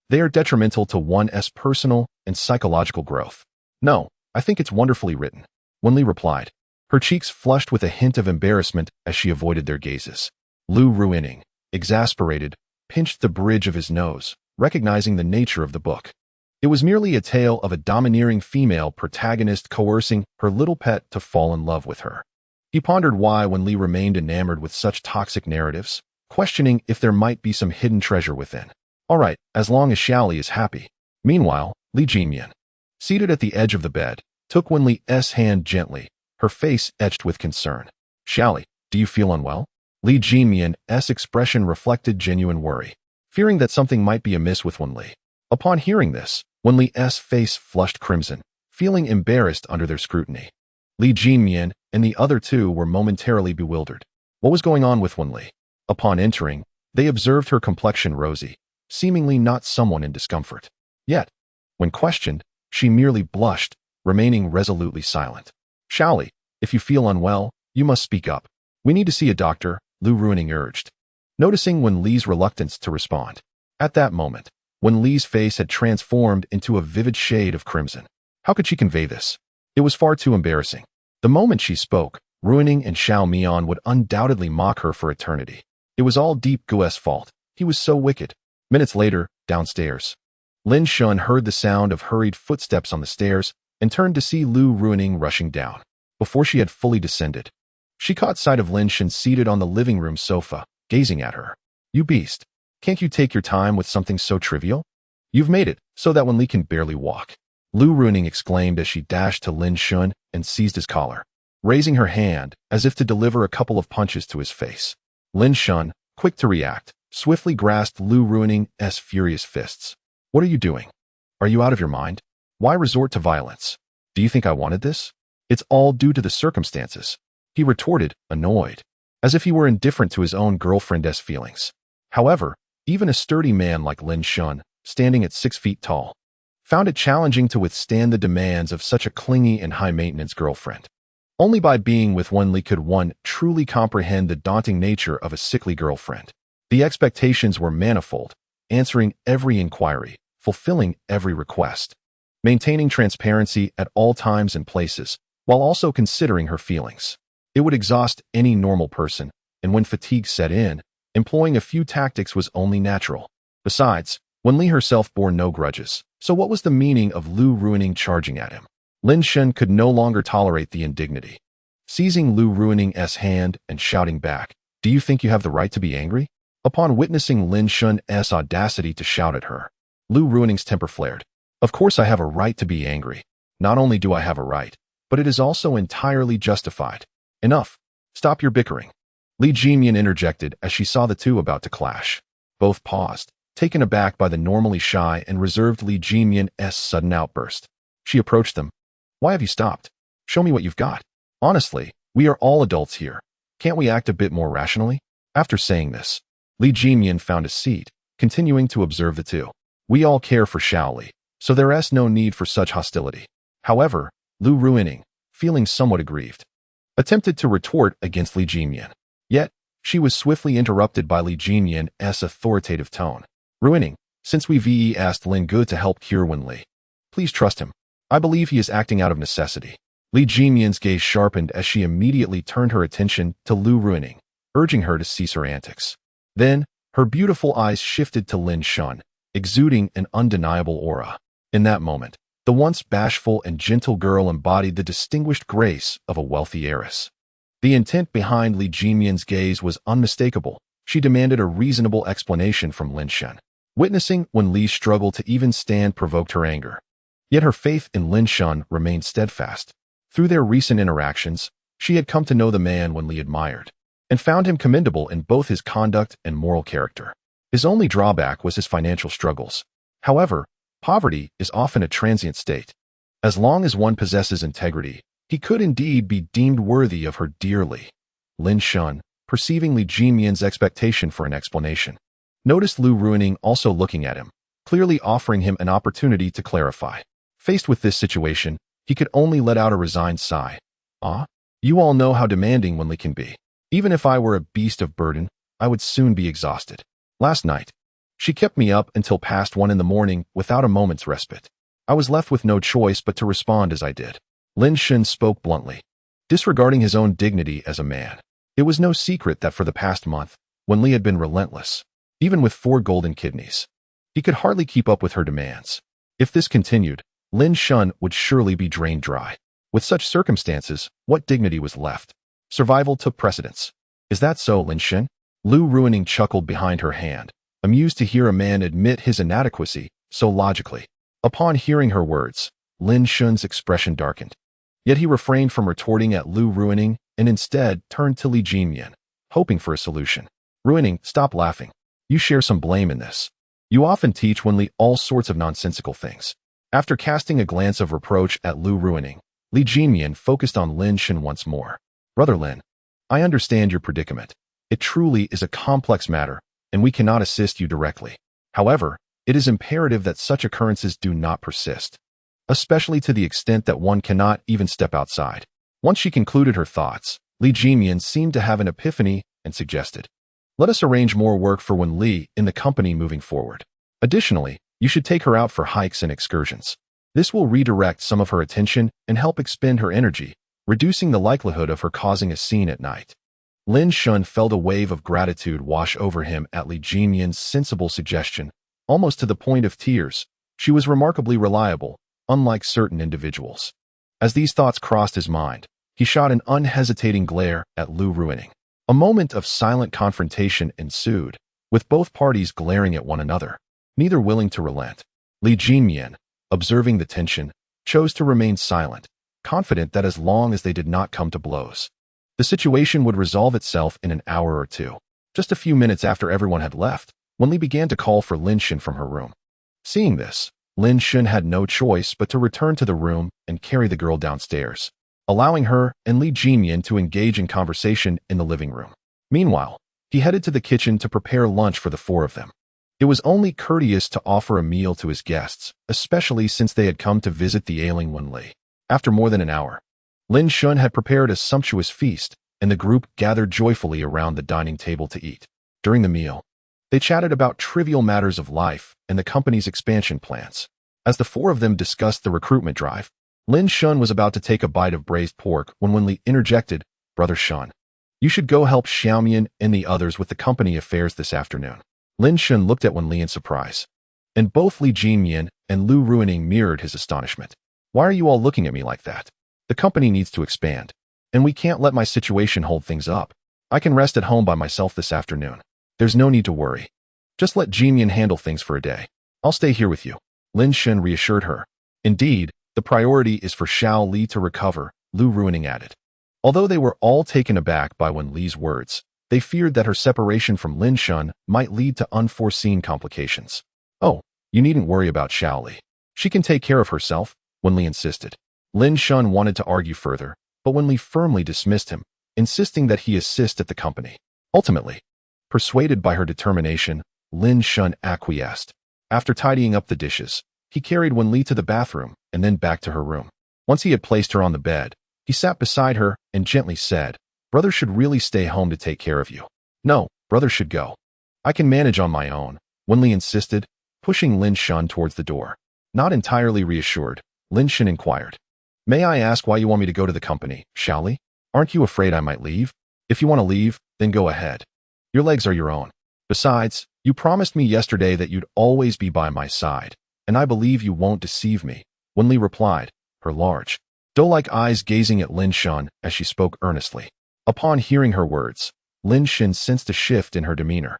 They are detrimental to one's personal and psychological growth. No, I think it's wonderfully written, Wen Li replied, her cheeks flushed with a hint of embarrassment as she avoided their gazes. Lu Ruining, exasperated, pinched the bridge of his nose, recognizing the nature of the book. It was merely a tale of a domineering female protagonist coercing her little pet to fall in love with her. He pondered why Wen Li remained enamored with such toxic narratives, questioning if there might be some hidden treasure within. All right, as long as Xiaoli is happy. Meanwhile, Li Jinmian, seated at the edge of the bed, took Wen Li's hand gently, her face etched with concern. Xiaoli, do you feel unwell? Li Jinmian's expression reflected genuine worry, fearing that something might be amiss with Wen Li. Upon hearing this, Wen Li's face flushed crimson, feeling embarrassed under their scrutiny. Li Jinmian and the other two were momentarily bewildered. What was going on with Wen Li? Upon entering, they observed her complexion rosy, seemingly not someone in discomfort. Yet, when questioned, she merely blushed, remaining resolutely silent. Xiaoli, if you feel unwell, you must speak up. We need to see a doctor, Lu Ruining urged, noticing Wen Li's reluctance to respond. At that moment, Wen Li's face had transformed into a vivid shade of crimson. How could she convey this? It was far too embarrassing. The moment she spoke, Ruining and Xiao Mian would undoubtedly mock her for eternity. It was all Deep Gu's fault. He was so wicked. Minutes later, downstairs, Lin Shun heard the sound of hurried footsteps on the stairs and turned to see Lu Ruining rushing down. Before she had fully descended, she caught sight of Lin Shun seated on the living room sofa, gazing at her. You beast. Can't you take your time with something so trivial? You've made it so that Wen Li can barely walk. Lu Ruining exclaimed as she dashed to Lin Shun and seized his collar, raising her hand as if to deliver a couple of punches to his face. Lin Shun, quick to react, swiftly grasped Lu Ruining's furious fists. What are you doing? Are you out of your mind? Why resort to violence? Do you think I wanted this? It's all due to the circumstances, he retorted, annoyed, as if he were indifferent to his own girlfriend's feelings. However, even a sturdy man like Lin Shun, standing at 6 feet tall, found it challenging to withstand the demands of such a clingy and high-maintenance girlfriend. Only by being with Wen Li could one truly comprehend the daunting nature of a sickly girlfriend. The expectations were manifold, answering every inquiry, fulfilling every request, maintaining transparency at all times and places, while also considering her feelings. It would exhaust any normal person, and when fatigue set in, employing a few tactics was only natural. Besides, Wen Li herself bore no grudges, so what was the meaning of Lu Ruining charging at him? Lin Shun could no longer tolerate the indignity. Seizing Lu Ruining's hand and shouting back, "Do you think you have the right to be angry?" Upon witnessing Lin Shun's audacity to shout at her, Lu Ruining's temper flared. Of course I have a right to be angry. Not only do I have a right, but it is also entirely justified. Enough. Stop your bickering. Li Jinmian interjected as she saw the two about to clash. Both paused, taken aback by the normally shy and reserved Li Jinmian's sudden outburst. She approached them. Why have you stopped? Show me what you've got. Honestly, we are all adults here. Can't we act a bit more rationally? After saying this, Li Jinmian found a seat, continuing to observe the two. We all care for Xiaoli, so there's no need for such hostility. However, Lu Ruining, feeling somewhat aggrieved, attempted to retort against Li Jinmian. Yet, she was swiftly interrupted by Li Jinmian's authoritative tone. Ruining, since we've asked Lin Gu to help cure Wen Li, please trust him. I believe he is acting out of necessity. Li Jinmian's gaze sharpened as she immediately turned her attention to Lu Ruining, urging her to cease her antics. Then, her beautiful eyes shifted to Lin Shun, exuding an undeniable aura. In that moment, the once bashful and gentle girl embodied the distinguished grace of a wealthy heiress. The intent behind Li Jimian's gaze was unmistakable. She demanded a reasonable explanation from Lin Shen. Witnessing when Li's struggle to even stand provoked her anger. Yet her faith in Lin Shen remained steadfast. Through their recent interactions, she had come to know the man Li admired, and found him commendable in both his conduct and moral character. His only drawback was his financial struggles. However, poverty is often a transient state. As long as one possesses integrity, he could indeed be deemed worthy of her dearly. Lin Shen, perceiving Li Jimian's expectation for an explanation, noticed Lu Ruining also looking at him, clearly offering him an opportunity to clarify. Faced with this situation, he could only let out a resigned sigh. You all know how demanding Li can be. Even if I were a beast of burden, I would soon be exhausted. Last night, she kept me up until past 1 in the morning without a moment's respite. I was left with no choice but to respond as I did. Lin Shen spoke bluntly, disregarding his own dignity as a man. It was no secret that for the past month, Li had been relentless, even with 4 golden kidneys. He could hardly keep up with her demands. If this continued, Lin Shen would surely be drained dry. With such circumstances, what dignity was left? Survival took precedence. Is that so, Lin Shen? Lu Ruining chuckled behind her hand, amused to hear a man admit his inadequacy so logically. Upon hearing her words, Lin Shen's expression darkened. Yet he refrained from retorting at Lu Ruining and instead turned to Li Jimian, hoping for a solution. Ruining, stop laughing. You share some blame in this. You often teach Li all sorts of nonsensical things. After casting a glance of reproach at Lu Ruining, Li Jimian focused on Lin Shen once more. Brother Lin, I understand your predicament. It truly is a complex matter, and we cannot assist you directly. However, it is imperative that such occurrences do not persist, especially to the extent that one cannot even step outside. Once she concluded her thoughts, Li Jimian seemed to have an epiphany and suggested, let us arrange more work for Li in the company moving forward. Additionally, you should take her out for hikes and excursions. This will redirect some of her attention and help expend her energy, reducing the likelihood of her causing a scene at night. Lin Shen felt a wave of gratitude wash over him at Li Jimian's sensible suggestion, almost to the point of tears. She was remarkably reliable, unlike certain individuals. As these thoughts crossed his mind, he shot an unhesitating glare at Lu Ruining. A moment of silent confrontation ensued, with both parties glaring at one another, neither willing to relent. Li Jimian, observing the tension, chose to remain silent, confident that as long as they did not come to blows, the situation would resolve itself in an hour or two. Just a few minutes after everyone had left, Li began to call for Lin Shen from her room. Seeing this, Lin Shen had no choice but to return to the room and carry the girl downstairs, allowing her and Li Jimian to engage in conversation in the living room. Meanwhile, he headed to the kitchen to prepare lunch for the 4 of them. It was only courteous to offer a meal to his guests, especially since they had come to visit the ailing Li. After more than an hour, Lin Shen had prepared a sumptuous feast, and the group gathered joyfully around the dining table to eat. During the meal, they chatted about trivial matters of life and the company's expansion plans. As the 4 of them discussed the recruitment drive, Lin Shen was about to take a bite of braised pork when Li interjected, Brother Shen, you should go help Xiaomian and the others with the company affairs this afternoon. Lin Shen looked at Li in surprise, and both Li Jimian and Lu Ruining mirrored his astonishment. Why are you all looking at me like that? The company needs to expand, and we can't let my situation hold things up. I can rest at home by myself this afternoon. There's no need to worry. Just let Jimian handle things for a day. I'll stay here with you. Lin Shen reassured her. Indeed, the priority is for Xiao Li to recover, Lu Ruining added. Although they were all taken aback by Li's words, they feared that her separation from Lin Shen might lead to unforeseen complications. Oh, you needn't worry about Xiao Li. She can take care of herself, Li insisted. Lin Shen wanted to argue further, but Li firmly dismissed him, insisting that he assist at the company. Ultimately, persuaded by her determination, Lin Shen acquiesced. After tidying up the dishes, he carried Li to the bathroom and then back to her room. Once he had placed her on the bed, he sat beside her and gently said, Brother should really stay home to take care of you. No, brother should go. I can manage on my own, Li insisted, pushing Lin Shen towards the door. Not entirely reassured, Lin Shen inquired, May I ask why you want me to go to the company, Xiao Li? Aren't you afraid I might leave? If you want to leave, then go ahead. Your legs are your own. Besides, You promised me yesterday that you'd always be by my side, and I believe you won't deceive me, Wenli replied, her large, doe-like eyes gazing at Lin Shun as she spoke earnestly. Upon hearing her words, Lin Shun sensed a shift in her demeanor,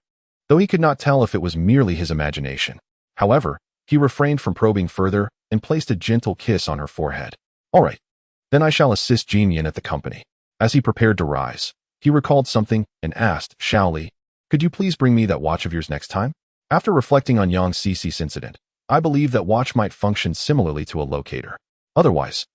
though he could not tell if it was merely his imagination. However, he refrained from probing further and placed a gentle kiss on her forehead. All right, then I shall assist Jin Yin at the company. As he prepared to rise, he recalled something and asked, Shaoli, could you please bring me that watch of yours next time? After reflecting on Yang Cece's incident, I believe that watch might function similarly to a locator. Otherwise,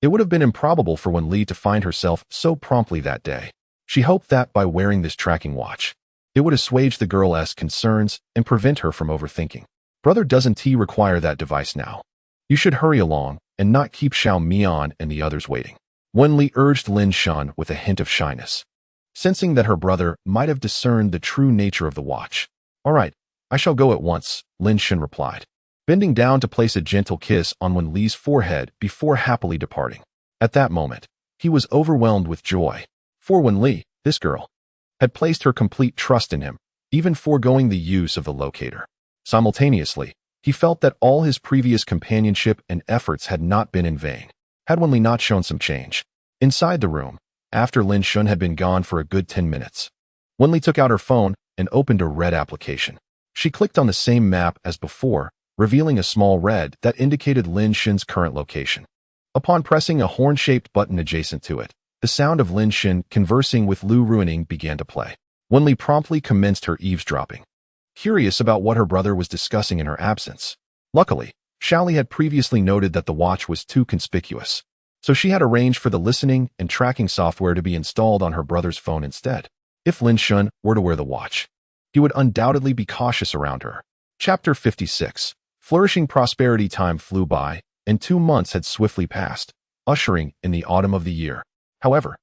it would have been improbable for Wen Li to find herself so promptly that day. She hoped that by wearing this tracking watch, it would assuage the girl's concerns and prevent her from overthinking. Brother, doesn't he require that device now? You should hurry along and not keep Xiao Mian and the others waiting. Wen Li urged Lin Shun with a hint of shyness, sensing that her brother might have discerned the true nature of the watch. All right, I shall go at once, Lin Shun replied, bending down to place a gentle kiss on Wen Li's forehead before happily departing. At that moment, he was overwhelmed with joy. For Wen Li, this girl, had placed her complete trust in him, even foregoing the use of the locator. Simultaneously, he felt that all his previous companionship and efforts had not been in vain. Had Wen Li not shown some change? Inside the room, after Lin Shun had been gone for a good 10 minutes, Wen Li took out her phone and opened a red application. She clicked on the same map as before, revealing a small red that indicated Lin Shun's current location. Upon pressing a horn-shaped button adjacent to it, the sound of Lin Shun conversing with Lu Ruining began to play. Wen Li promptly commenced her eavesdropping, curious about what her brother was discussing in her absence. Luckily, Shaoli had previously noted that the watch was too conspicuous, so she had arranged for the listening and tracking software to be installed on her brother's phone instead. If Lin Shun were to wear the watch, he would undoubtedly be cautious around her. Chapter 56. Flourishing prosperity. Time flew by, and 2 months had swiftly passed, ushering in the autumn of the year. However,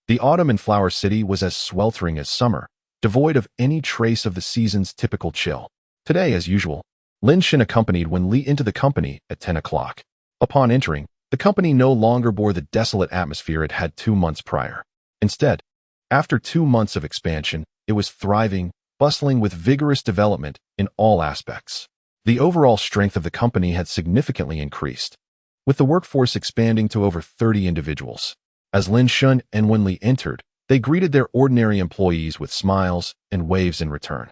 the autumn in Flower City was as sweltering as summer, devoid of any trace of the season's typical chill. Today, as usual, Lin Shun accompanied Wen Li into the company at 10 o'clock. Upon entering, the company no longer bore the desolate atmosphere it had 2 months prior. Instead, after 2 months of expansion, it was thriving, bustling with vigorous development in all aspects. The overall strength of the company had significantly increased, with the workforce expanding to over 30 individuals. As Lin Shun and Wen Li entered, they greeted their ordinary employees with smiles and waves in return.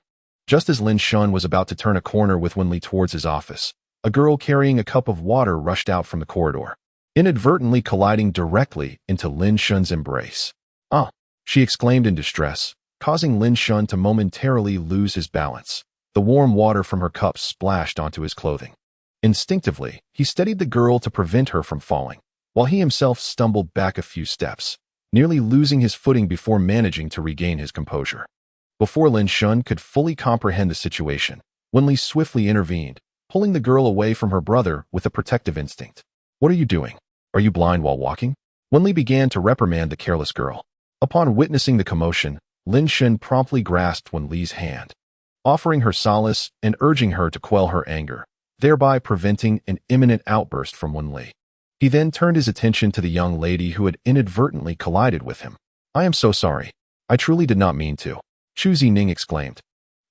Just as Lin Shun was about to turn a corner with Wen Li towards his office, a girl carrying a cup of water rushed out from the corridor, inadvertently colliding directly into Lin Shun's embrace. "Ah!" she exclaimed in distress, causing Lin Shun to momentarily lose his balance. The warm water from her cup splashed onto his clothing. Instinctively, he steadied the girl to prevent her from falling, while he himself stumbled back a few steps, nearly losing his footing before managing to regain his composure. Before Lin Shun could fully comprehend the situation, Wen Li swiftly intervened, pulling the girl away from her brother with a protective instinct. "What are you doing? Are you blind while walking?" Wen Li began to reprimand the careless girl. Upon witnessing the commotion, Lin Shun promptly grasped Wen Li's hand, offering her solace and urging her to quell her anger, thereby preventing an imminent outburst from Wen Li. He then turned his attention to the young lady who had inadvertently collided with him. "I am so sorry. I truly did not mean to," Chu Zining exclaimed,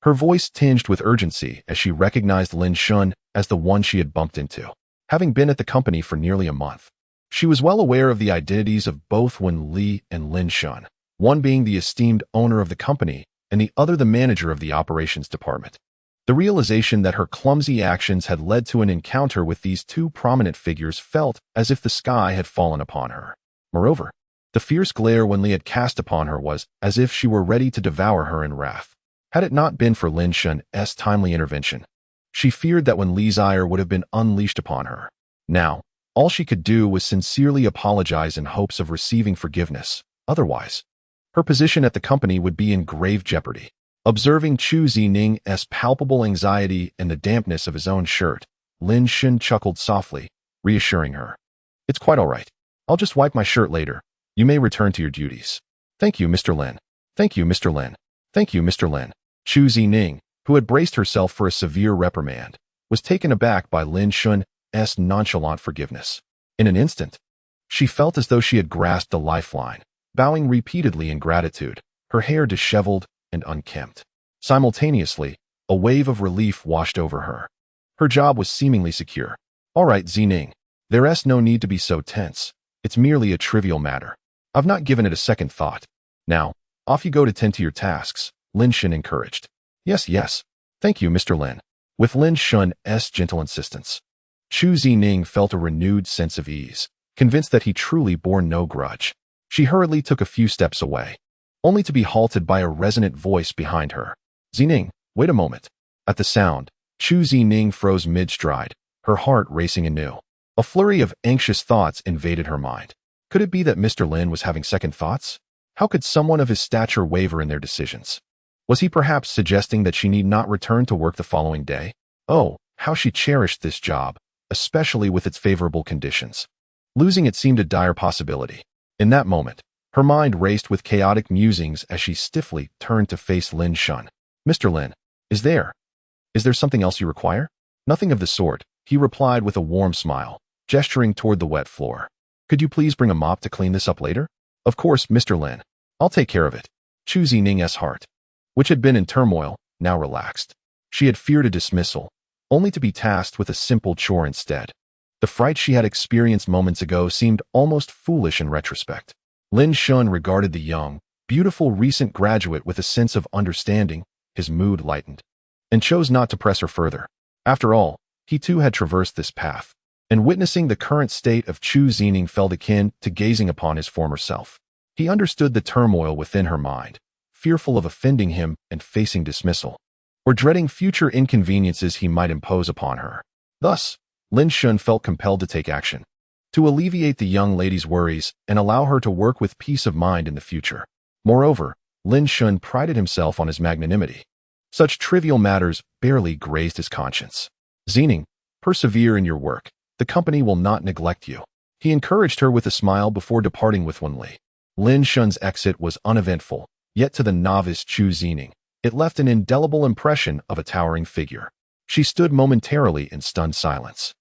her voice tinged with urgency as she recognized Lin Shun as the one she had bumped into. Having been at the company for nearly a month, she was well aware of the identities of both Wen Li and Lin Shun, one being the esteemed owner of the company and the other the manager of the operations department. The realization that her clumsy actions had led to an encounter with these two prominent figures felt as if the sky had fallen upon her. Moreover, the fierce glare Wen Li had cast upon her was as if she were ready to devour her in wrath. Had it not been for Lin Shun's timely intervention, she feared that Wen Li's ire would have been unleashed upon her. Now, all she could do was sincerely apologize in hopes of receiving forgiveness. Otherwise, her position at the company would be in grave jeopardy. Observing Chu Zining's palpable anxiety and the dampness of his own shirt, Lin Shun chuckled softly, reassuring her. "It's quite all right. I'll just wipe my shirt later. You may return to your duties." "Thank you, Mr. Lin. Thank you, Mr. Lin. Thank you, Mr. Lin." Chu Zining, who had braced herself for a severe reprimand, was taken aback by Lin Shun's nonchalant forgiveness. In an instant, she felt as though she had grasped a lifeline, bowing repeatedly in gratitude, her hair disheveled and unkempt. Simultaneously, A wave of relief washed over her. Her job was seemingly secure. All right, Zining. There's no need to be so tense. It's merely a trivial matter. I've not given it a second thought. Now, off you go to tend to your tasks, Lin Shen encouraged. Yes, yes. Thank you, Mr. Lin. With Lin Shen's gentle insistence, Chu Zining felt a renewed sense of ease, convinced that he truly bore no grudge. She hurriedly took a few steps away, only to be halted by a resonant voice behind her. Zining, wait a moment. At the sound, Chu Zining froze mid-stride, her heart racing anew. A flurry of anxious thoughts invaded her mind. Could it be that Mr. Lin was having second thoughts? How could someone of his stature waver in their decisions? Was he perhaps suggesting that she need not return to work the following day? Oh, how she cherished this job, especially with its favorable conditions. Losing it seemed a dire possibility. In that moment, her mind raced with chaotic musings as she stiffly turned to face Lin Shen. Mr. Lin, is there something else you require? Nothing of the sort, he replied with a warm smile, gesturing toward the wet floor. Could you please bring a mop to clean this up later? Of course, Mr. Lin. I'll take care of it. Chu Zining's heart, which had been in turmoil, now relaxed. She had feared a dismissal, only to be tasked with a simple chore instead. The fright she had experienced moments ago seemed almost foolish in retrospect. Lin Shen regarded the young, beautiful recent graduate with a sense of understanding. His mood lightened, and chose not to press her further. After all, he too had traversed this path, and witnessing the current state of Chu Zining felt akin to gazing upon his former self. He understood the turmoil within her mind, fearful of offending him and facing dismissal, or dreading future inconveniences he might impose upon her. Thus, Lin Shen felt compelled to take action, to alleviate the young lady's worries and allow her to work with peace of mind in the future. Moreover, Lin Shen prided himself on his magnanimity. Such trivial matters barely grazed his conscience. Zining, persevere in your work. The company will not neglect you. He encouraged her with a smile before departing with Wenli. Lin Shen's exit was uneventful, yet to the novice Chu Zining, it left an indelible impression of a towering figure. She stood momentarily in stunned silence,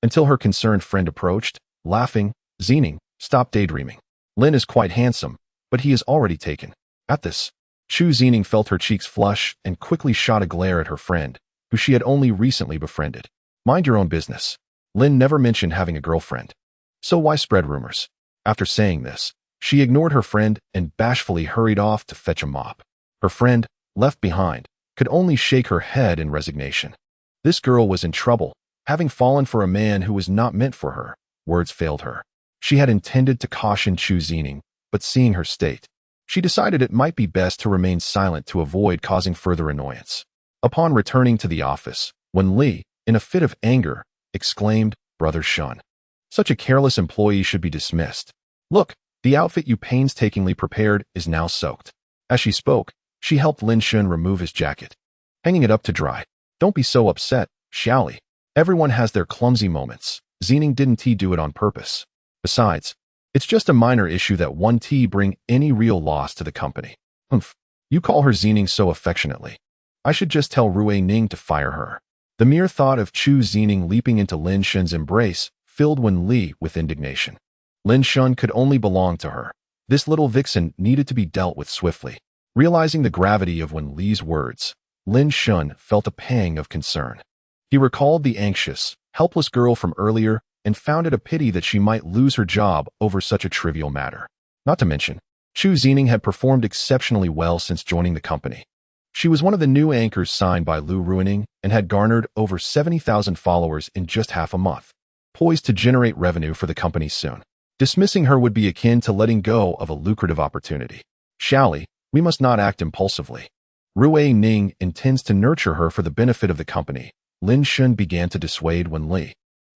until her concerned friend approached, laughing. Zining, stop daydreaming. Lin is quite handsome, but he is already taken. At this, Chu Zining felt her cheeks flush and quickly shot a glare at her friend, who she had only recently befriended. Mind your own business. Lin never mentioned having a girlfriend, so why spread rumors? After saying this, she ignored her friend and bashfully hurried off to fetch a mop. Her friend, left behind, could only shake her head in resignation. This girl was in trouble, having fallen for a man who was not meant for her. Words failed her. She had intended to caution Chu Zining, but seeing her state, she decided it might be best to remain silent to avoid causing further annoyance. Upon returning to the office, Wenli, in a fit of anger, exclaimed, Brother Shen, such a careless employee should be dismissed. Look, the outfit you painstakingly prepared is now soaked. As she spoke, she helped Lin Shen remove his jacket, hanging it up to dry. Don't be so upset, Xiaoli. Everyone has their clumsy moments. Zining didn't do it on purpose. Besides, it's just a minor issue that won't bring any real loss to the company. Humph. You call her Zining so affectionately. I should just tell Rui Ning to fire her. The mere thought of Chu Zining leaping into Lin Shen's embrace filled Wenli with indignation. Lin Shen could only belong to her. This little vixen needed to be dealt with swiftly. Realizing the gravity of Wenli's words, Lin Shen felt a pang of concern. He recalled the anxious, helpless girl from earlier and found it a pity that she might lose her job over such a trivial matter. Not to mention, Chu Zining had performed exceptionally well since joining the company. She was one of the new anchors signed by Lu Ruining and had garnered over 70,000 followers in just half a month, poised to generate revenue for the company soon. Dismissing her would be akin to letting go of a lucrative opportunity. Xiaoli, we must not act impulsively. Rui Ning intends to nurture her for the benefit of the company. Lin Shen began to dissuade Wenli,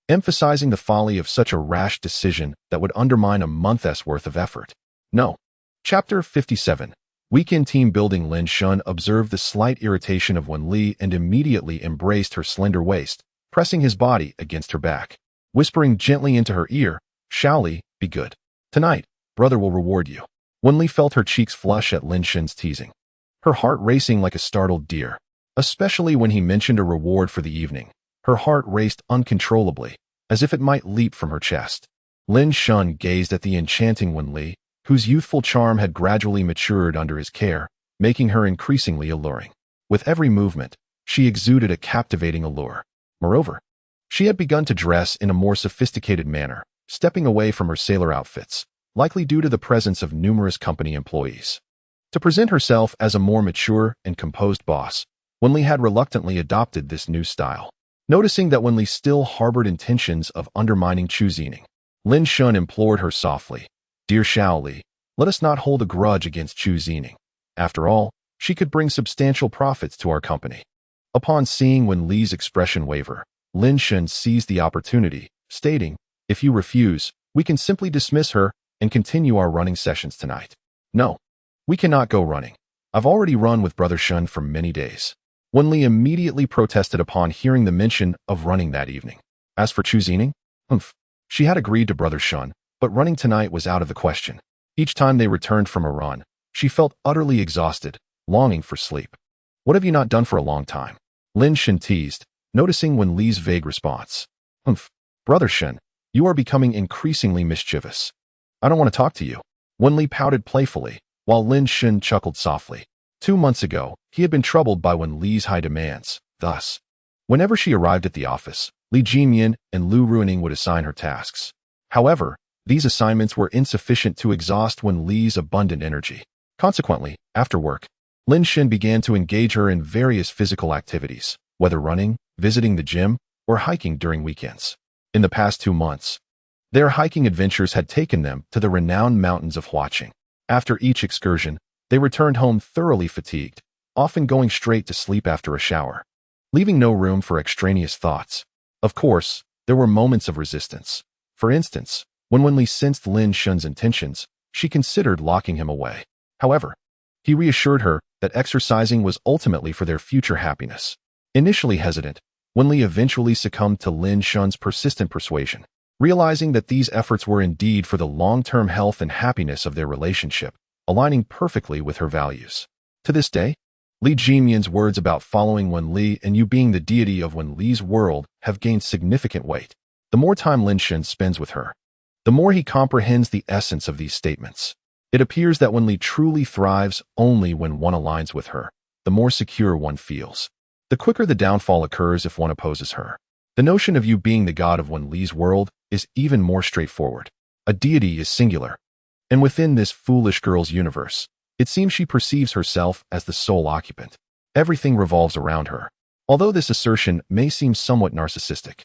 emphasizing the folly of such a rash decision that would undermine a month's worth of effort. No. Chapter 57. Weekend team building. Lin Shen observed the slight irritation of Wenli and immediately embraced her slender waist, pressing his body against her back. Whispering gently into her ear, Xiaoli, be good. Tonight, brother will reward you. Wenli felt her cheeks flush at Lin Shen's teasing, her heart racing like a startled deer. Especially when he mentioned a reward for the evening, her heart raced uncontrollably, as if it might leap from her chest. Lin Shen gazed at the enchanting Wenli, whose youthful charm had gradually matured under his care, making her increasingly alluring. With every movement, She exuded a captivating allure. Moreover, she had begun to dress in a more sophisticated manner, stepping away from her sailor outfits, likely due to the presence of numerous company employees. To present herself as a more mature and composed boss, Wenli had reluctantly adopted this new style. Noticing that Wenli still harbored intentions of undermining Chu Zining, Lin Shun implored her softly, "Dear Xiao Li, let us not hold a grudge against Chu Zining. After all, she could bring substantial profits to our company." Upon seeing Wen Li's expression waver, Lin Shun seized the opportunity, stating, "If you refuse, we can simply dismiss her and continue our running sessions tonight." "No, we cannot go running. I've already run with Brother Shun for many days." Wen Li immediately protested upon hearing the mention of running that evening. As for Chu Zining, she had agreed to Brother Shun, but running tonight was out of the question. Each time they returned from a run, she felt utterly exhausted, longing for sleep. "What have you not done for a long time?" Lin Shun teased, noticing Wen Li's vague response. Brother Shun, you are becoming increasingly mischievous. I don't want to talk to you." Wen Li pouted playfully, while Lin Shun chuckled softly. 2 months ago, he had been troubled by Wen Li's high demands. Thus, whenever she arrived at the office, Li Jimian and Lu Ruining would assign her tasks. However, these assignments were insufficient to exhaust Wen Li's abundant energy. Consequently, after work, Lin Shun began to engage her in various physical activities, whether running, visiting the gym, or hiking during weekends. In the past 2 months, their hiking adventures had taken them to the renowned mountains of Huaqing. After each excursion, they returned home thoroughly fatigued, often going straight to sleep after a shower, leaving no room for extraneous thoughts. Of course, there were moments of resistance. For instance, when Wen Li sensed Lin Shun's intentions, she considered locking him away. However, he reassured her that exercising was ultimately for their future happiness. Initially hesitant, Wen Li eventually succumbed to Lin Shun's persistent persuasion. Realizing that these efforts were indeed for the long-term health and happiness of their relationship, aligning perfectly with her values. To this day, Li Jimian's words about following Wen Li and you being the deity of Wen Li's world have gained significant weight. The more time Lin Shun spends with her, the more he comprehends the essence of these statements. It appears that Wen Li truly thrives only when one aligns with her, the more secure one feels. The quicker the downfall occurs if one opposes her. The notion of you being the god of Wen Li's world is even more straightforward. A deity is singular, and within this foolish girl's universe, it seems she perceives herself as the sole occupant. Everything revolves around her. Although this assertion may seem somewhat narcissistic,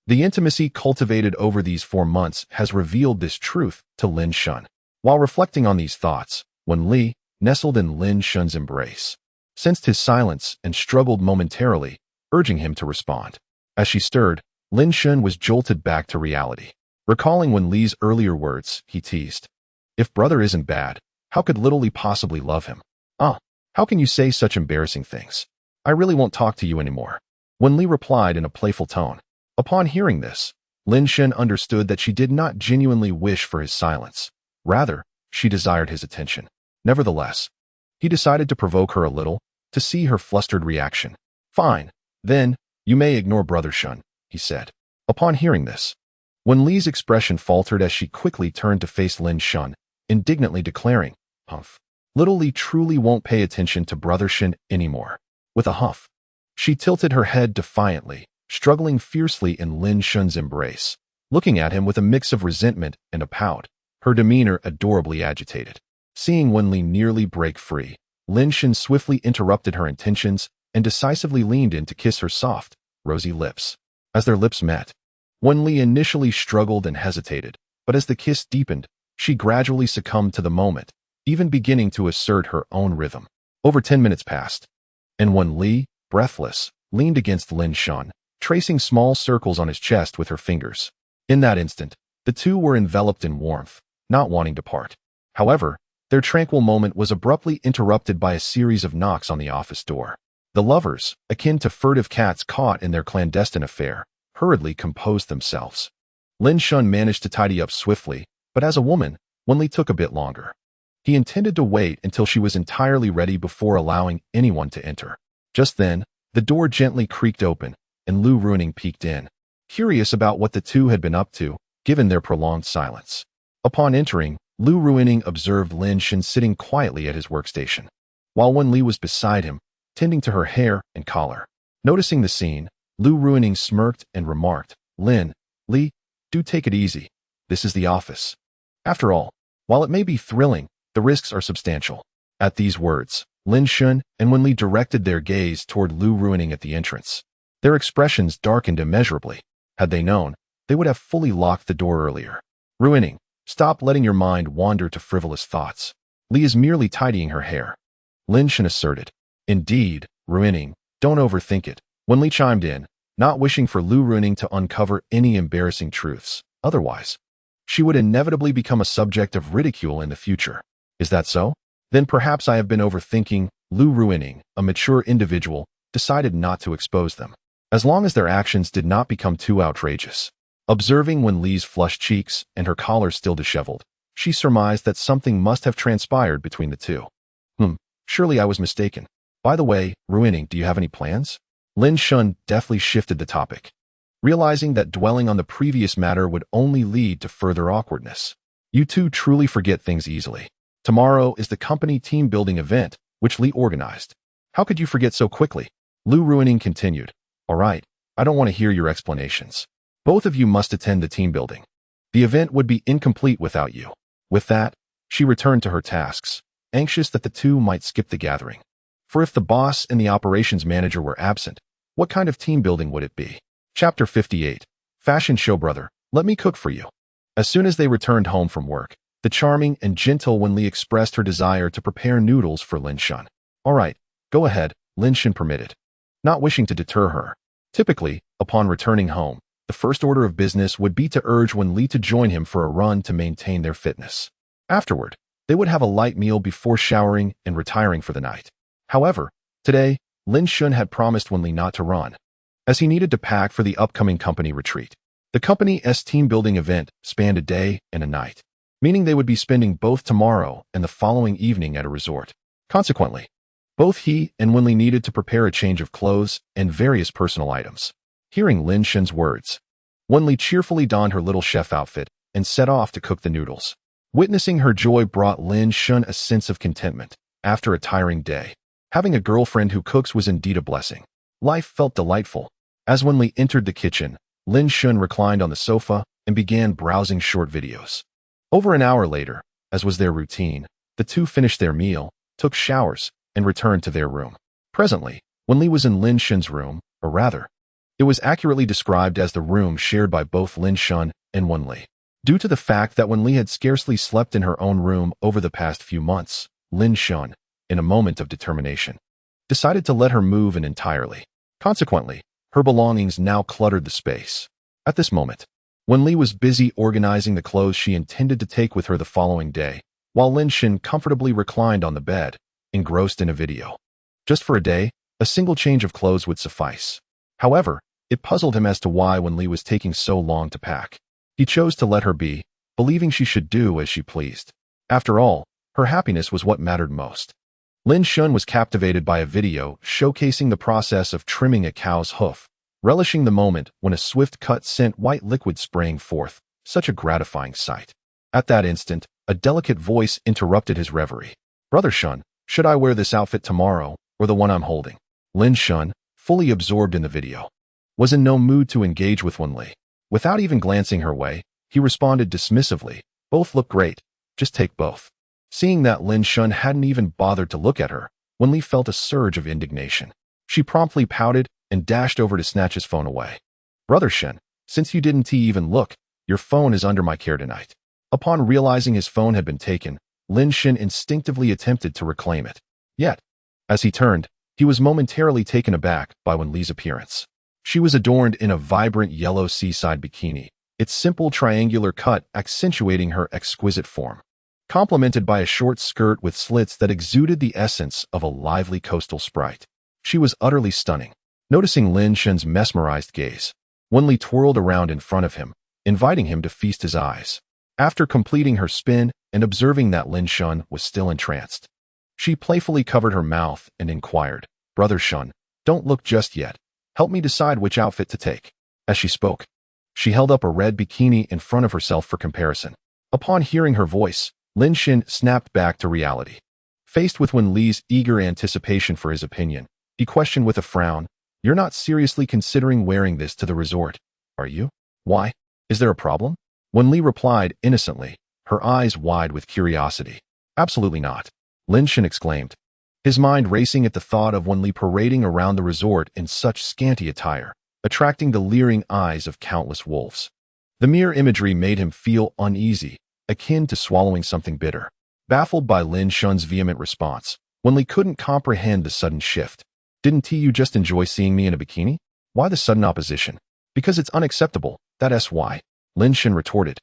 the intimacy cultivated over these 4 months has revealed this truth to Lin Shun. While reflecting on these thoughts, Wen Li, nestled in Lin Shun's embrace, sensed his silence and struggled momentarily, urging him to respond. As she stirred, Lin Shun was jolted back to reality. Recalling Wen Li's earlier words, he teased, "If brother isn't bad, how could little Li possibly love him? How can you say such embarrassing things? I really won't talk to you anymore." Wen Li replied in a playful tone. Upon hearing this, Lin Shun understood that she did not genuinely wish for his silence. Rather, she desired his attention. Nevertheless, he decided to provoke her a little, to see her flustered reaction. "Fine, then, you may ignore Brother Shun," he said. Upon hearing this, Wen Li's expression faltered as she quickly turned to face Lin Shun, indignantly declaring, "Little Li truly won't pay attention to Brother Shun anymore." With a huff, she tilted her head defiantly, struggling fiercely in Lin Shun's embrace, looking at him with a mix of resentment and a pout, her demeanor adorably agitated. Seeing Wen Li nearly break free, Lin Shun swiftly interrupted her intentions and decisively leaned in to kiss her soft, rosy lips. As their lips met, Wen Li initially struggled and hesitated, but as the kiss deepened, she gradually succumbed to the moment, even beginning to assert her own rhythm. Over 10 minutes passed, and Wen Li, breathless, leaned against Lin Shun, tracing small circles on his chest with her fingers. In that instant, the two were enveloped in warmth, not wanting to part. However, their tranquil moment was abruptly interrupted by a series of knocks on the office door. The lovers, akin to furtive cats caught in their clandestine affair, hurriedly composed themselves. Lin Shun managed to tidy up swiftly, but as a woman, Wen Li took a bit longer. He intended to wait until she was entirely ready before allowing anyone to enter. Just then, the door gently creaked open, and Lu Ruining peeked in, curious about what the two had been up to, given their prolonged silence. Upon entering, Lu Ruining observed Lin Shun sitting quietly at his workstation, while Wen Li was beside him, tending to her hair and collar. Noticing the scene, Lu Ruining smirked and remarked, Li, do take it easy. This is the office. After all, while it may be thrilling, the risks are substantial. At these words, Lin Shun and Wen Li directed their gaze toward Lu Ruining at the entrance. Their expressions darkened immeasurably. Had they known, they would have fully locked the door earlier. Ruining, stop letting your mind wander to frivolous thoughts. Li is merely tidying her hair. Lin Shun asserted. Indeed, Ruining, don't overthink it. Wen Li chimed in, not wishing for Lu Ruining to uncover any embarrassing truths. Otherwise, she would inevitably become a subject of ridicule in the future. Is that so? Then perhaps I have been overthinking. Lu Ruining, a mature individual, decided not to expose them, as long as their actions did not become too outrageous. Observing Wen Li's flushed cheeks and her collar still disheveled, she surmised that something must have transpired between the two. Surely I was mistaken. By the way, Ruining, do you have any plans? Lin Shun deftly shifted the topic, realizing that dwelling on the previous matter would only lead to further awkwardness. You two truly forget things easily. Tomorrow is the company team-building event, which Li organized. How could you forget so quickly? Lu Ruining continued. All right, I don't want to hear your explanations. Both of you must attend the team building. The event would be incomplete without you. With that, she returned to her tasks, anxious that the two might skip the gathering. For if the boss and the operations manager were absent, what kind of team building would it be? Chapter 58. Fashion show brother, let me cook for you. As soon as they returned home from work, the charming and gentle Wen Li expressed her desire to prepare noodles for Lin Shun. All right, go ahead, Lin Shun permitted, not wishing to deter her. Typically, upon returning home, the first order of business would be to urge Wen Li to join him for a run to maintain their fitness. Afterward, they would have a light meal before showering and retiring for the night. However, today, Lin Shun had promised Wen Li not to run, as he needed to pack for the upcoming company retreat. The company's team-building event spanned a day and a night, meaning they would be spending both tomorrow and the following evening at a resort. Consequently, both he and Wen Li needed to prepare a change of clothes and various personal items. Hearing Lin Shun's words, Wen Li cheerfully donned her little chef outfit and set off to cook the noodles. Witnessing her joy brought Lin Shun a sense of contentment. After a tiring day, having a girlfriend who cooks was indeed a blessing. Life felt delightful. As Wen Li entered the kitchen, Lin Shun reclined on the sofa and began browsing short videos. Over an hour later, as was their routine, the two finished their meal, took showers, and returned to their room. Presently, Wen Li was in Lin Shun's room, or rather, it was accurately described as the room shared by both Lin Shun and Wen Li. Due to the fact that Wen Li had scarcely slept in her own room over the past few months, Lin Shun, in a moment of determination, decided to let her move in entirely. Consequently, her belongings now cluttered the space. At this moment, Wen Li was busy organizing the clothes she intended to take with her the following day, while Lin Shun comfortably reclined on the bed, engrossed in a video. Just for a day, a single change of clothes would suffice. However, it puzzled him as to why Wen Li was taking so long to pack. He chose to let her be, believing she should do as she pleased. After all, her happiness was what mattered most. Lin Shun was captivated by a video showcasing the process of trimming a cow's hoof, relishing the moment when a swift cut sent white liquid spraying forth, such a gratifying sight. At that instant, a delicate voice interrupted his reverie. Brother Shun, should I wear this outfit tomorrow, or the one I'm holding? Lin Shun, fully absorbed in the video, was in no mood to engage with Wen Li. Without even glancing her way, he responded dismissively, both look great, just take both. Seeing that Lin Shun hadn't even bothered to look at her, Wen Li felt a surge of indignation. She promptly pouted and dashed over to snatch his phone away. Brother Shun, since you didn't even look, your phone is under my care tonight. Upon realizing his phone had been taken, Lin Shun instinctively attempted to reclaim it. Yet, as he turned, he was momentarily taken aback by Wen Li's appearance. She was adorned in a vibrant yellow seaside bikini, its simple triangular cut accentuating her exquisite form, complemented by a short skirt with slits that exuded the essence of a lively coastal sprite. She was utterly stunning. Noticing Lin Shun's mesmerized gaze, Wen Li twirled around in front of him, inviting him to feast his eyes. After completing her spin and observing that Lin Shun was still entranced, she playfully covered her mouth and inquired, Brother Shun, don't look just yet. Help me decide which outfit to take. As she spoke, she held up a red bikini in front of herself for comparison. Upon hearing her voice, Lin Shun snapped back to reality. Faced with Wen Li's eager anticipation for his opinion, he questioned with a frown, You're not seriously considering wearing this to the resort, are you? Why? Is there a problem? Wenli replied innocently, her eyes wide with curiosity. Absolutely not, Lin Shen exclaimed, his mind racing at the thought of Wenli parading around the resort in such scanty attire, attracting the leering eyes of countless wolves. The mere imagery made him feel uneasy, akin to swallowing something bitter. Baffled by Lin Shen's vehement response, Wenli couldn't comprehend the sudden shift. Didn't you just enjoy seeing me in a bikini? Why the sudden opposition? Because it's unacceptable, that's why, Lin Shen retorted.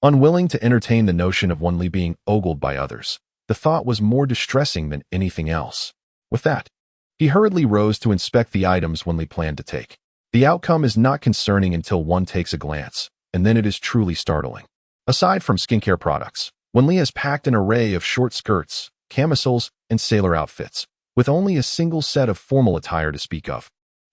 Unwilling to entertain the notion of Wenli being ogled by others, the thought was more distressing than anything else. With that, he hurriedly rose to inspect the items Wenli planned to take. The outcome is not concerning until one takes a glance, and then it is truly startling. Aside from skincare products, Wenli has packed an array of short skirts, camisoles, and sailor outfits, with only a single set of formal attire to speak of.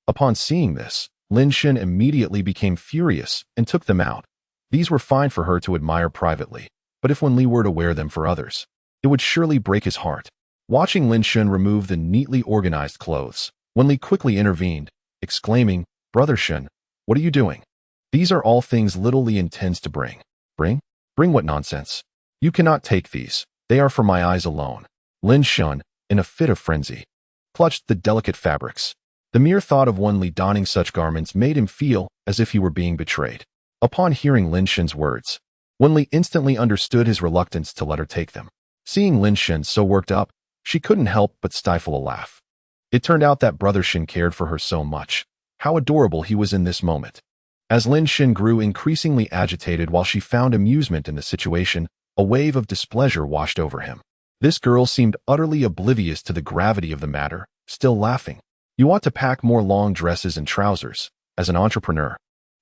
Upon seeing this, Lin Shen immediately became furious and took them out. These were fine for her to admire privately, but if Wenli were to wear them for others, it would surely break his heart. Watching Lin Shen remove the neatly organized clothes, Wenli quickly intervened, exclaiming, "Brother Shen, what are you doing? These are all things little Li intends to bring." Bring? Bring what nonsense? You cannot take these. They are for my eyes alone. Lin Shen, in a fit of frenzy, clutched the delicate fabrics. The mere thought of Wenli donning such garments made him feel as if he were being betrayed. Upon hearing Lin Shen's words, Wenli instantly understood his reluctance to let her take them. Seeing Lin Shen so worked up, she couldn't help but stifle a laugh. It turned out that Brother Shen cared for her so much. How adorable he was in this moment. As Lin Shen grew increasingly agitated while she found amusement in the situation, a wave of displeasure washed over him. This girl seemed utterly oblivious to the gravity of the matter, still laughing. You ought to pack more long dresses and trousers. As an entrepreneur,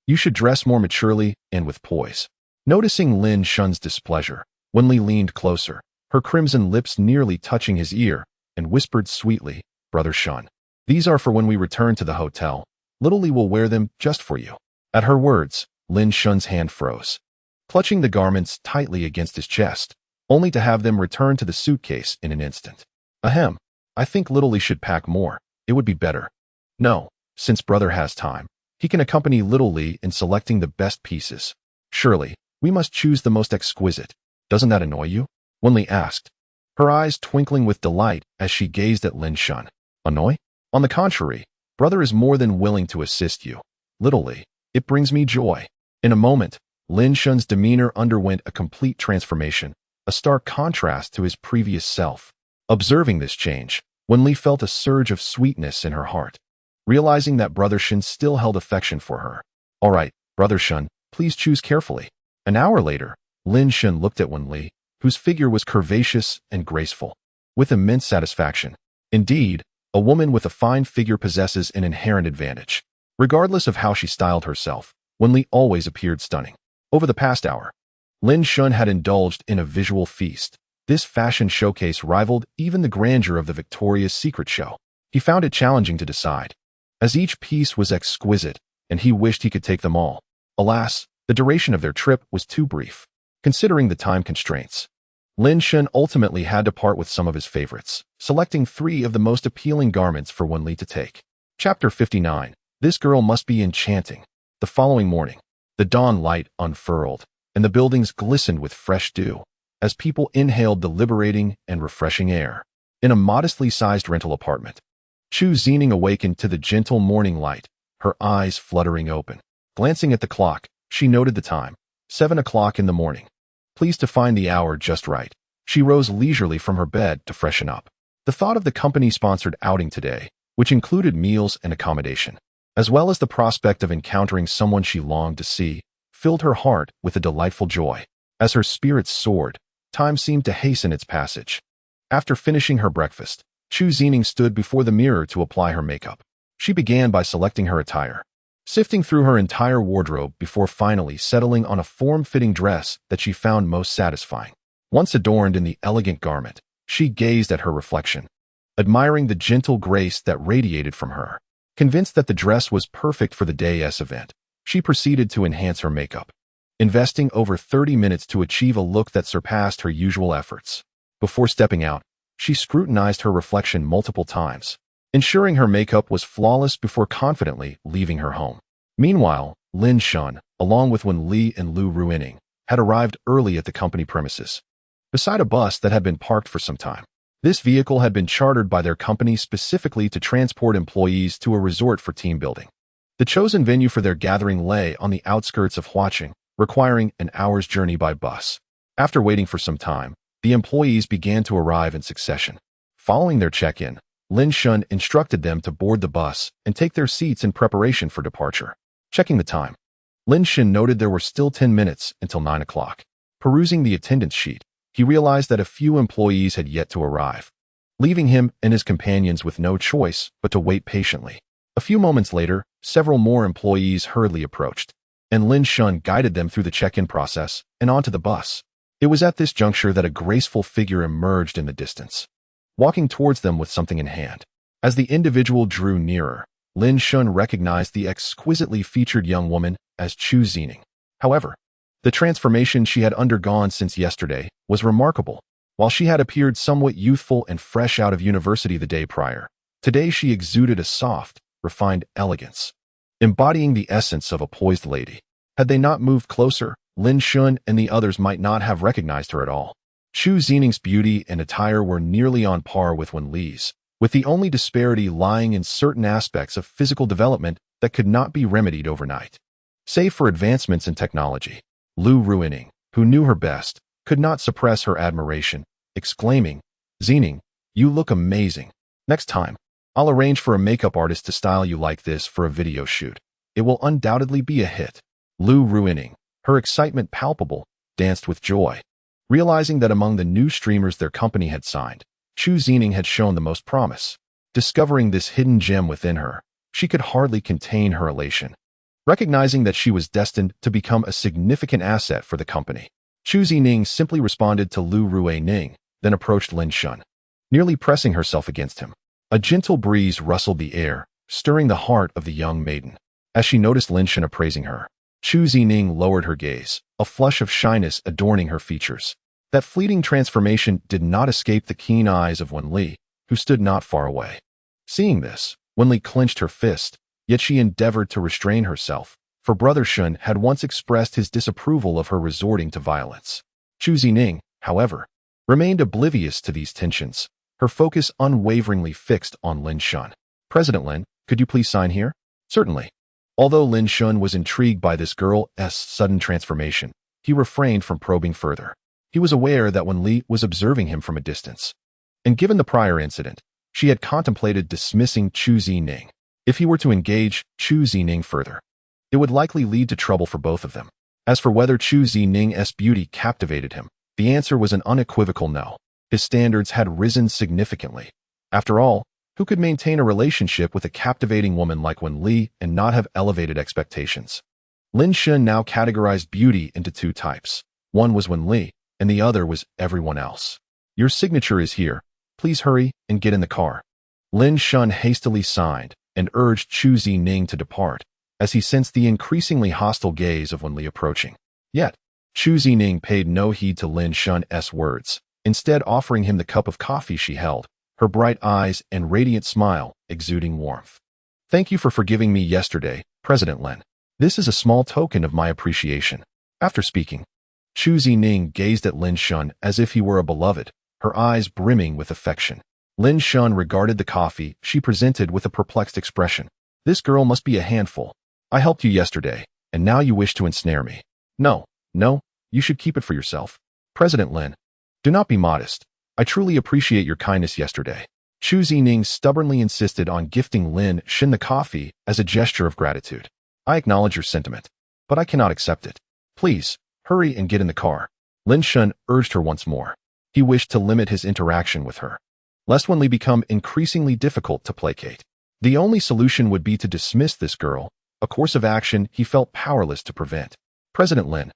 you should dress more maturely and with poise. Noticing Lin Shen's displeasure, Wenli leaned closer, her crimson lips nearly touching his ear, and whispered sweetly, "Brother Shen, these are for when we return to the hotel. Little Li will wear them just for you." At her words, Lin Shen's hand froze, clutching the garments tightly against his chest, only to have them return to the suitcase in an instant. Ahem, I think Little Li should pack more. It would be better. No, since brother has time, he can accompany Little Li in selecting the best pieces. Surely, we must choose the most exquisite. Doesn't that annoy you? Wenli asked, her eyes twinkling with delight as she gazed at Lin Shen. Annoy? On the contrary, brother is more than willing to assist you. Little Li, it brings me joy. In a moment, Lin Shen's demeanor underwent a complete transformation, a stark contrast to his previous self. Observing this change, Wenli felt a surge of sweetness in her heart, realizing that Brother Shen still held affection for her. All right, Brother Shen, please choose carefully. An hour later, Lin Shen looked at Wenli, whose figure was curvaceous and graceful, with immense satisfaction. Indeed, a woman with a fine figure possesses an inherent advantage. Regardless of how she styled herself, Wenli always appeared stunning. Over the past hour, Lin Shen had indulged in a visual feast. This fashion showcase rivaled even the grandeur of the Victoria's Secret show. He found it challenging to decide, as each piece was exquisite, and he wished he could take them all. Alas, the duration of their trip was too brief. Considering the time constraints, Lin Shen ultimately had to part with some of his favorites, selecting 3 of the most appealing garments for Wenli to take. Chapter 59. This girl must be enchanting. The following morning, the dawn light unfurled, and the buildings glistened with fresh dew, as people inhaled the liberating and refreshing air. In a modestly sized rental apartment, Chu Zining awakened to the gentle morning light, her eyes fluttering open. Glancing at the clock, she noted the time, 7 o'clock in the morning. Pleased to find the hour just right, she rose leisurely from her bed to freshen up. The thought of the company-sponsored outing today, which included meals and accommodation, as well as the prospect of encountering someone she longed to see, filled her heart with a delightful joy. As her spirits soared, time seemed to hasten its passage. After finishing her breakfast, Chu Zining stood before the mirror to apply her makeup. She began by selecting her attire, sifting through her entire wardrobe before finally settling on a form-fitting dress that she found most satisfying. Once adorned in the elegant garment, she gazed at her reflection, admiring the gentle grace that radiated from her. Convinced that the dress was perfect for the day's event, she proceeded to enhance her makeup, investing over 30 minutes to achieve a look that surpassed her usual efforts. Before stepping out, she scrutinized her reflection multiple times, ensuring her makeup was flawless before confidently leaving her home. Meanwhile, Lin Shun, along with Wen Li and Lu Ruining, had arrived early at the company premises, beside a bus that had been parked for some time. This vehicle had been chartered by their company specifically to transport employees to a resort for team building. The chosen venue for their gathering lay on the outskirts of Huaqing, requiring an hour's journey by bus. After waiting for some time, the employees began to arrive in succession. Following their check-in, Lin Shun instructed them to board the bus and take their seats in preparation for departure. Checking the time, Lin Shun noted there were still 10 minutes until 9 o'clock. Perusing the attendance sheet, he realized that a few employees had yet to arrive, leaving him and his companions with no choice but to wait patiently. A few moments later, several more employees hurriedly approached, and Lin Shun guided them through the check-in process and onto the bus. It was at this juncture that a graceful figure emerged in the distance, walking towards them with something in hand. As the individual drew nearer, Lin Shun recognized the exquisitely featured young woman as Chu Zining. However, the transformation she had undergone since yesterday was remarkable. While she had appeared somewhat youthful and fresh out of university the day prior, today she exuded a soft, refined elegance, embodying the essence of a poised lady. Had they not moved closer, Lin Shun and the others might not have recognized her at all. Chu Zining's beauty and attire were nearly on par with Wen Li's, with the only disparity lying in certain aspects of physical development that could not be remedied overnight. Save for advancements in technology, Lu Ruining, who knew her best, could not suppress her admiration, exclaiming, "Zining, you look amazing. Next time, I'll arrange for a makeup artist to style you like this for a video shoot. It will undoubtedly be a hit." Lu Ruining, her excitement palpable, danced with joy. Realizing that among the new streamers their company had signed, Chu Zining had shown the most promise. Discovering this hidden gem within her, she could hardly contain her elation. Recognizing that she was destined to become a significant asset for the company, Chu Zining simply responded to Lu Ruining, then approached Lin Shun, nearly pressing herself against him. A gentle breeze rustled the air, stirring the heart of the young maiden. As she noticed Lin Shun appraising her, Chu Zining lowered her gaze, a flush of shyness adorning her features. That fleeting transformation did not escape the keen eyes of Wen Li, who stood not far away. Seeing this, Wen Li clenched her fist, yet she endeavored to restrain herself, for Brother Shun had once expressed his disapproval of her resorting to violence. Chu Zining, however, remained oblivious to these tensions, her focus unwaveringly fixed on Lin Shun. "President Lin, could you please sign here?" "Certainly." Although Lin Shun was intrigued by this girl's sudden transformation, he refrained from probing further. He was aware that Wen Li was observing him from a distance, and given the prior incident, she had contemplated dismissing Chu Zining. If he were to engage Chu Zining further, it would likely lead to trouble for both of them. As for whether Chu Zining's beauty captivated him, the answer was an unequivocal no. His standards had risen significantly. After all, who could maintain a relationship with a captivating woman like Wen Li and not have elevated expectations? Lin Shun now categorized beauty into two types. One was Wen Li, and the other was everyone else. "Your signature is here. Please hurry and get in the car." Lin Shun hastily signed and urged Chu Zining to depart, as he sensed the increasingly hostile gaze of Wen Li approaching. Yet, Chu Zining paid no heed to Lin Shun's words, instead offering him the cup of coffee she held, her bright eyes and radiant smile exuding warmth. "Thank you for forgiving me yesterday, President Lin. This is a small token of my appreciation." After speaking, Chu Zining gazed at Lin Shun as if he were a beloved, her eyes brimming with affection. Lin Shun regarded the coffee she presented with a perplexed expression. "This girl must be a handful. I helped you yesterday, and now you wish to ensnare me. No, you should keep it for yourself. President Lin, do not be modest. I truly appreciate your kindness yesterday." Chu Zining stubbornly insisted on gifting Lin Shun the coffee as a gesture of gratitude. "I acknowledge your sentiment, but I cannot accept it. Please, hurry and get in the car." Lin Shun urged her once more. He wished to limit his interaction with her, lest Wen Li become increasingly difficult to placate. The only solution would be to dismiss this girl, a course of action he felt powerless to prevent. "President Lin."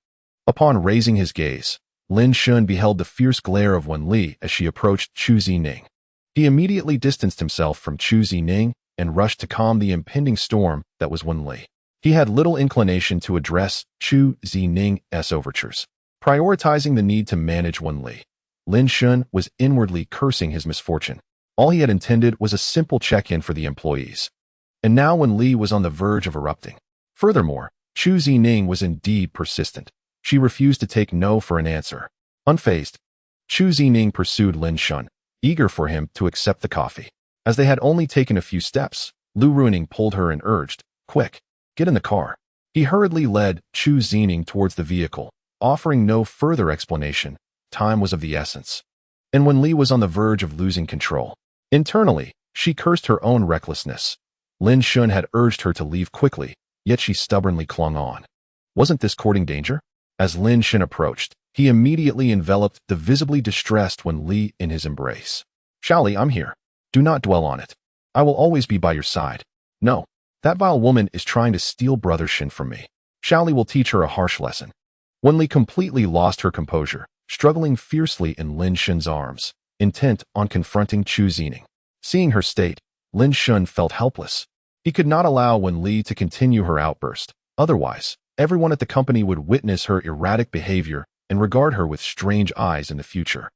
Upon raising his gaze, Lin Shun beheld the fierce glare of Wen Li as she approached Chu Zining. He immediately distanced himself from Chu Zining and rushed to calm the impending storm that was Wen Li. He had little inclination to address Chu Zining's overtures. Prioritizing the need to manage Wen Li, Lin Shun was inwardly cursing his misfortune. All he had intended was a simple check-in for the employees. And now when Li was on the verge of erupting. Furthermore, Chu Zining was indeed persistent. She refused to take no for an answer. Unfazed, Chu Zining pursued Lin Shun, eager for him to accept the coffee. As they had only taken a few steps, Lu Ruining pulled her and urged, "Quick, get in the car." He hurriedly led Chu Zining towards the vehicle, offering no further explanation. Time was of the essence. And when Li was on the verge of losing control, internally, she cursed her own recklessness. Lin Shun had urged her to leave quickly, yet she stubbornly clung on. Wasn't this courting danger? As Lin Shun approached, he immediately enveloped the visibly distressed Li in his embrace. "Xiaoli, I'm here. Do not dwell on it. I will always be by your side. No, that vile woman is trying to steal Brother Shin from me. Xiaoli will teach her a harsh lesson." Li completely lost her composure, struggling fiercely in Lin Shun's arms, intent on confronting Chu Zining. Seeing her state, Lin Shun felt helpless. He could not allow Li to continue her outburst. Otherwise, everyone at the company would witness her erratic behavior and regard her with strange eyes in the future.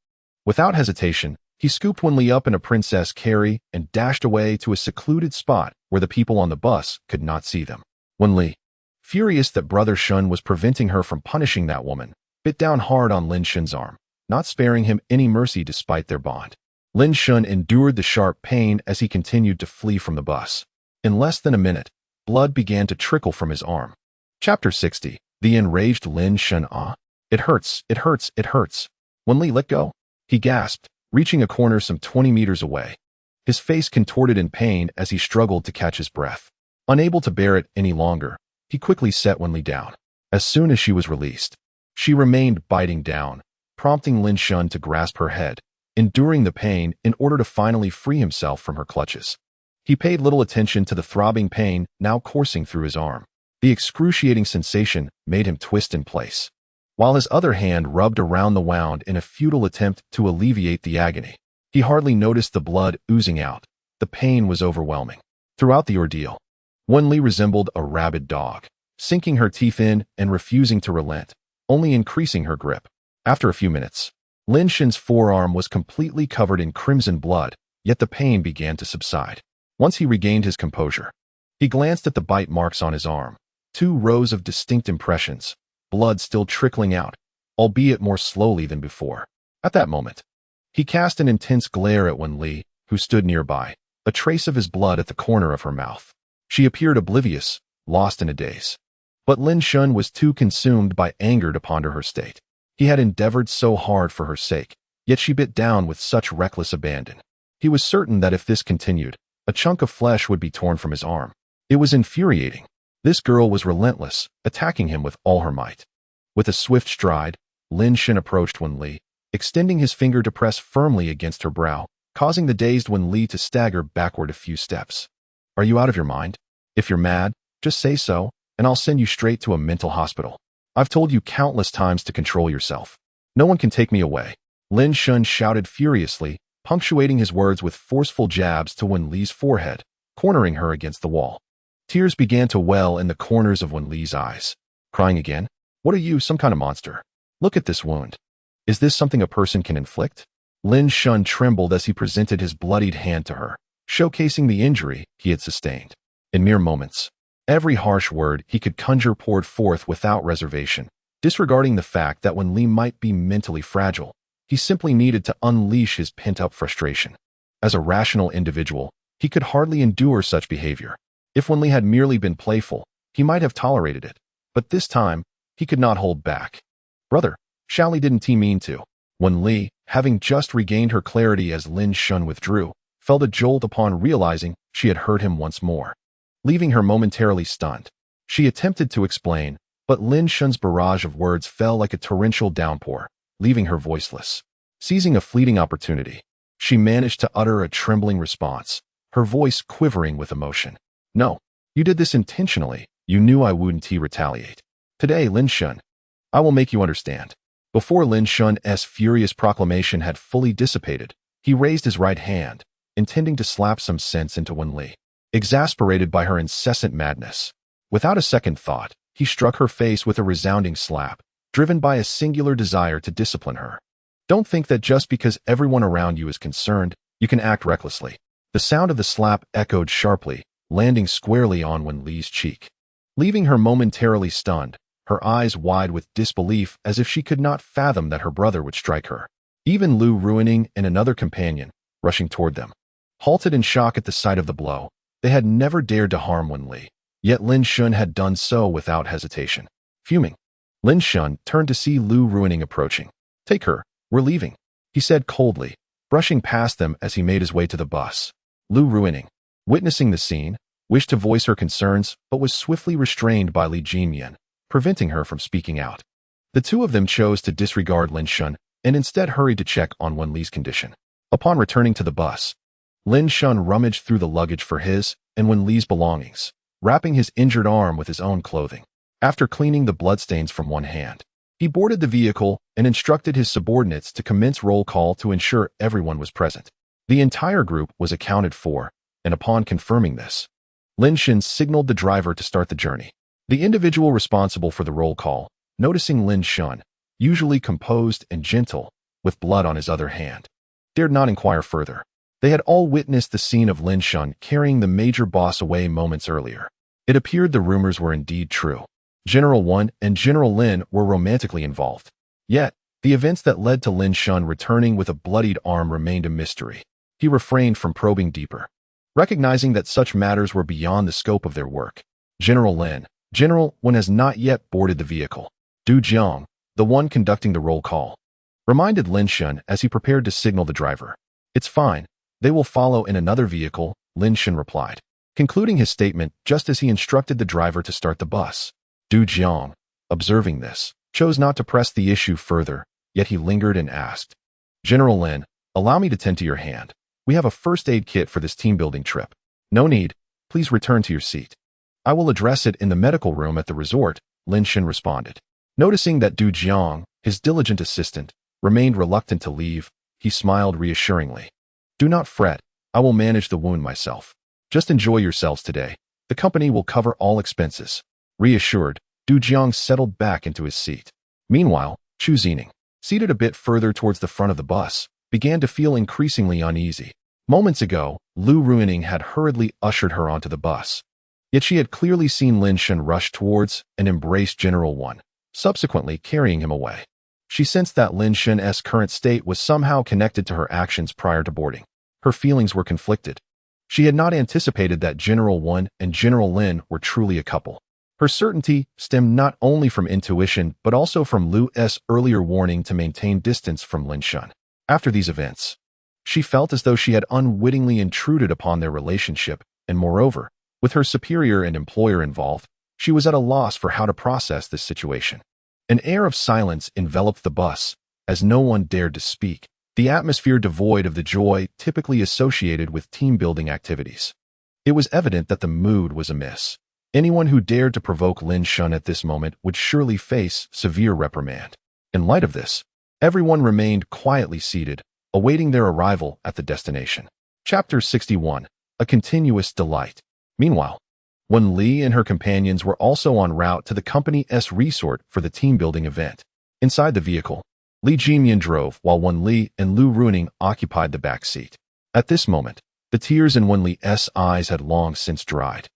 Without hesitation, he scooped Li up in a princess carry and dashed away to a secluded spot where the people on the bus could not see them. Li, furious that Brother Shun was preventing her from punishing that woman, bit down hard on Lin Shun's arm, not sparing him any mercy despite their bond. Lin Shun endured the sharp pain as he continued to flee from the bus. In less than a minute, blood began to trickle from his arm. Chapter 60. The enraged Lin Shun. It hurts, it hurts, it hurts. When Li let go, he gasped, reaching a corner some 20 meters away. His face contorted in pain as he struggled to catch his breath. Unable to bear it any longer, he quickly set Li down. As soon as she was released, she remained biting down, prompting Lin Shun to grasp her head, enduring the pain in order to finally free himself from her clutches. He paid little attention to the throbbing pain now coursing through his arm. The excruciating sensation made him twist in place, while his other hand rubbed around the wound in a futile attempt to alleviate the agony. He hardly noticed the blood oozing out. The pain was overwhelming. Throughout the ordeal, Li resembled a rabid dog, sinking her teeth in and refusing to relent, only increasing her grip. After a few minutes, Lin Shun's forearm was completely covered in crimson blood, yet the pain began to subside. Once he regained his composure, he glanced at the bite marks on his arm, 2 rows of distinct impressions, blood still trickling out, albeit more slowly than before. At that moment, he cast an intense glare at Li, who stood nearby, a trace of his blood at the corner of her mouth. She appeared oblivious, lost in a daze. But Lin Shun was too consumed by anger to ponder her state. He had endeavored so hard for her sake, yet she bit down with such reckless abandon. He was certain that if this continued, a chunk of flesh would be torn from his arm. It was infuriating. This girl was relentless, attacking him with all her might. With a swift stride, Lin Shun approached Li, extending his finger to press firmly against her brow, causing the dazed Li to stagger backward a few steps. "Are you out of your mind? If you're mad, just say so, and I'll send you straight to a mental hospital. I've told you countless times to control yourself. No one can take me away." Lin Shun shouted furiously, punctuating his words with forceful jabs to Li's forehead, cornering her against the wall. Tears began to well in the corners of Li's eyes. "Crying again? What are you, some kind of monster? Look at this wound. Is this something a person can inflict?" Lin Shun trembled as he presented his bloodied hand to her, showcasing the injury he had sustained. In mere moments, every harsh word he could conjure poured forth without reservation, disregarding the fact that Li might be mentally fragile. He simply needed to unleash his pent-up frustration. As a rational individual, he could hardly endure such behavior. If Li had merely been playful, he might have tolerated it. But this time, he could not hold back. "Brother, Xiaoli didn't he mean to?" Li, having just regained her clarity as Lin Shun withdrew, felt a jolt upon realizing she had hurt him once more, leaving her momentarily stunned. She attempted to explain, but Lin Shun's barrage of words fell like a torrential downpour, leaving her voiceless. Seizing a fleeting opportunity, she managed to utter a trembling response, her voice quivering with emotion. "No, you did this intentionally. You knew I wouldn't retaliate. Today, Lin Shun, I will make you understand." Before Lin Shun's furious proclamation had fully dissipated, he raised his right hand, intending to slap some sense into Li. Exasperated by her incessant madness, without a second thought, he struck her face with a resounding slap, driven by a singular desire to discipline her. "Don't think that just because everyone around you is concerned, You can act recklessly. The sound of the slap echoed sharply, landing squarely on Wen Li's cheek. Leaving her momentarily stunned, her eyes wide with disbelief as if she could not fathom that her brother would strike her. Even Lu Ruining and another companion, rushing toward them, halted in shock at the sight of the blow. They had never dared to harm Wen Li, yet Lin Shun had done so without hesitation. Fuming, Lin Shun turned to see Lu Ruining approaching. "Take her, we're leaving," he said coldly, brushing past them as he made his way to the bus. Lu Ruining, witnessing the scene, wished to voice her concerns but was swiftly restrained by Li Jinyan, preventing her from speaking out. The two of them chose to disregard Lin Shun and instead hurried to check on Wen Li's condition. Upon returning to the bus, Lin Shun rummaged through the luggage for his and Wen Li's belongings, wrapping his injured arm with his own clothing. After cleaning the bloodstains from one hand, he boarded the vehicle and instructed his subordinates to commence roll call to ensure everyone was present. The entire group was accounted for, and upon confirming this, Lin Shun signaled the driver to start the journey. The individual responsible for the roll call, noticing Lin Shun, usually composed and gentle, with blood on his other hand, dared not inquire further. They had all witnessed the scene of Lin Shun carrying the major boss away moments earlier. It appeared the rumors were indeed true. General Wen and General Lin were romantically involved. Yet, the events that led to Lin Shun returning with a bloodied arm remained a mystery. He refrained from probing deeper, recognizing that such matters were beyond the scope of their work. General Wen has not yet boarded the vehicle. Du Jiang, the one conducting the roll call, reminded Lin Shun as he prepared to signal the driver. "It's fine. They will follow in another vehicle," Lin Shun replied, concluding his statement just as he instructed the driver to start the bus. Du Jiang, observing this, chose not to press the issue further, yet he lingered and asked, "General Lin, allow me to tend to your hand. We have a first aid kit for this team-building trip." "No need. Please return to your seat. I will address it in the medical room at the resort," Lin Shun responded. Noticing that Du Jiang, his diligent assistant, remained reluctant to leave, he smiled reassuringly. "Do not fret. I will manage the wound myself. Just enjoy yourselves today. The company will cover all expenses." Reassured, Du Jiang settled back into his seat. Meanwhile, Chu Zining, seated a bit further towards the front of the bus, began to feel increasingly uneasy. Moments ago, Lu Ruining had hurriedly ushered her onto the bus. Yet she had clearly seen Lin Shun rush towards and embrace General Wen, subsequently carrying him away. She sensed that Lin Shun's current state was somehow connected to her actions prior to boarding. Her feelings were conflicted. She had not anticipated that General Wen and General Lin were truly a couple. Her certainty stemmed not only from intuition but also from Lu's earlier warning to maintain distance from Lin Shun. After these events, she felt as though she had unwittingly intruded upon their relationship, and moreover, with her superior and employer involved, she was at a loss for how to process this situation. An air of silence enveloped the bus, as no one dared to speak, the atmosphere devoid of the joy typically associated with team-building activities. It was evident that the mood was amiss. Anyone who dared to provoke Lin Shun at this moment would surely face severe reprimand. In light of this, everyone remained quietly seated, awaiting their arrival at the destination. Chapter 61. A Continuous Delight. Meanwhile, Wen Li and her companions were also en route to the company's resort for the team-building event. Inside the vehicle, Li Jinyan drove while Wen Li and Lu Ruining occupied the back seat. At this moment, the tears in Wen Li's eyes had long since dried.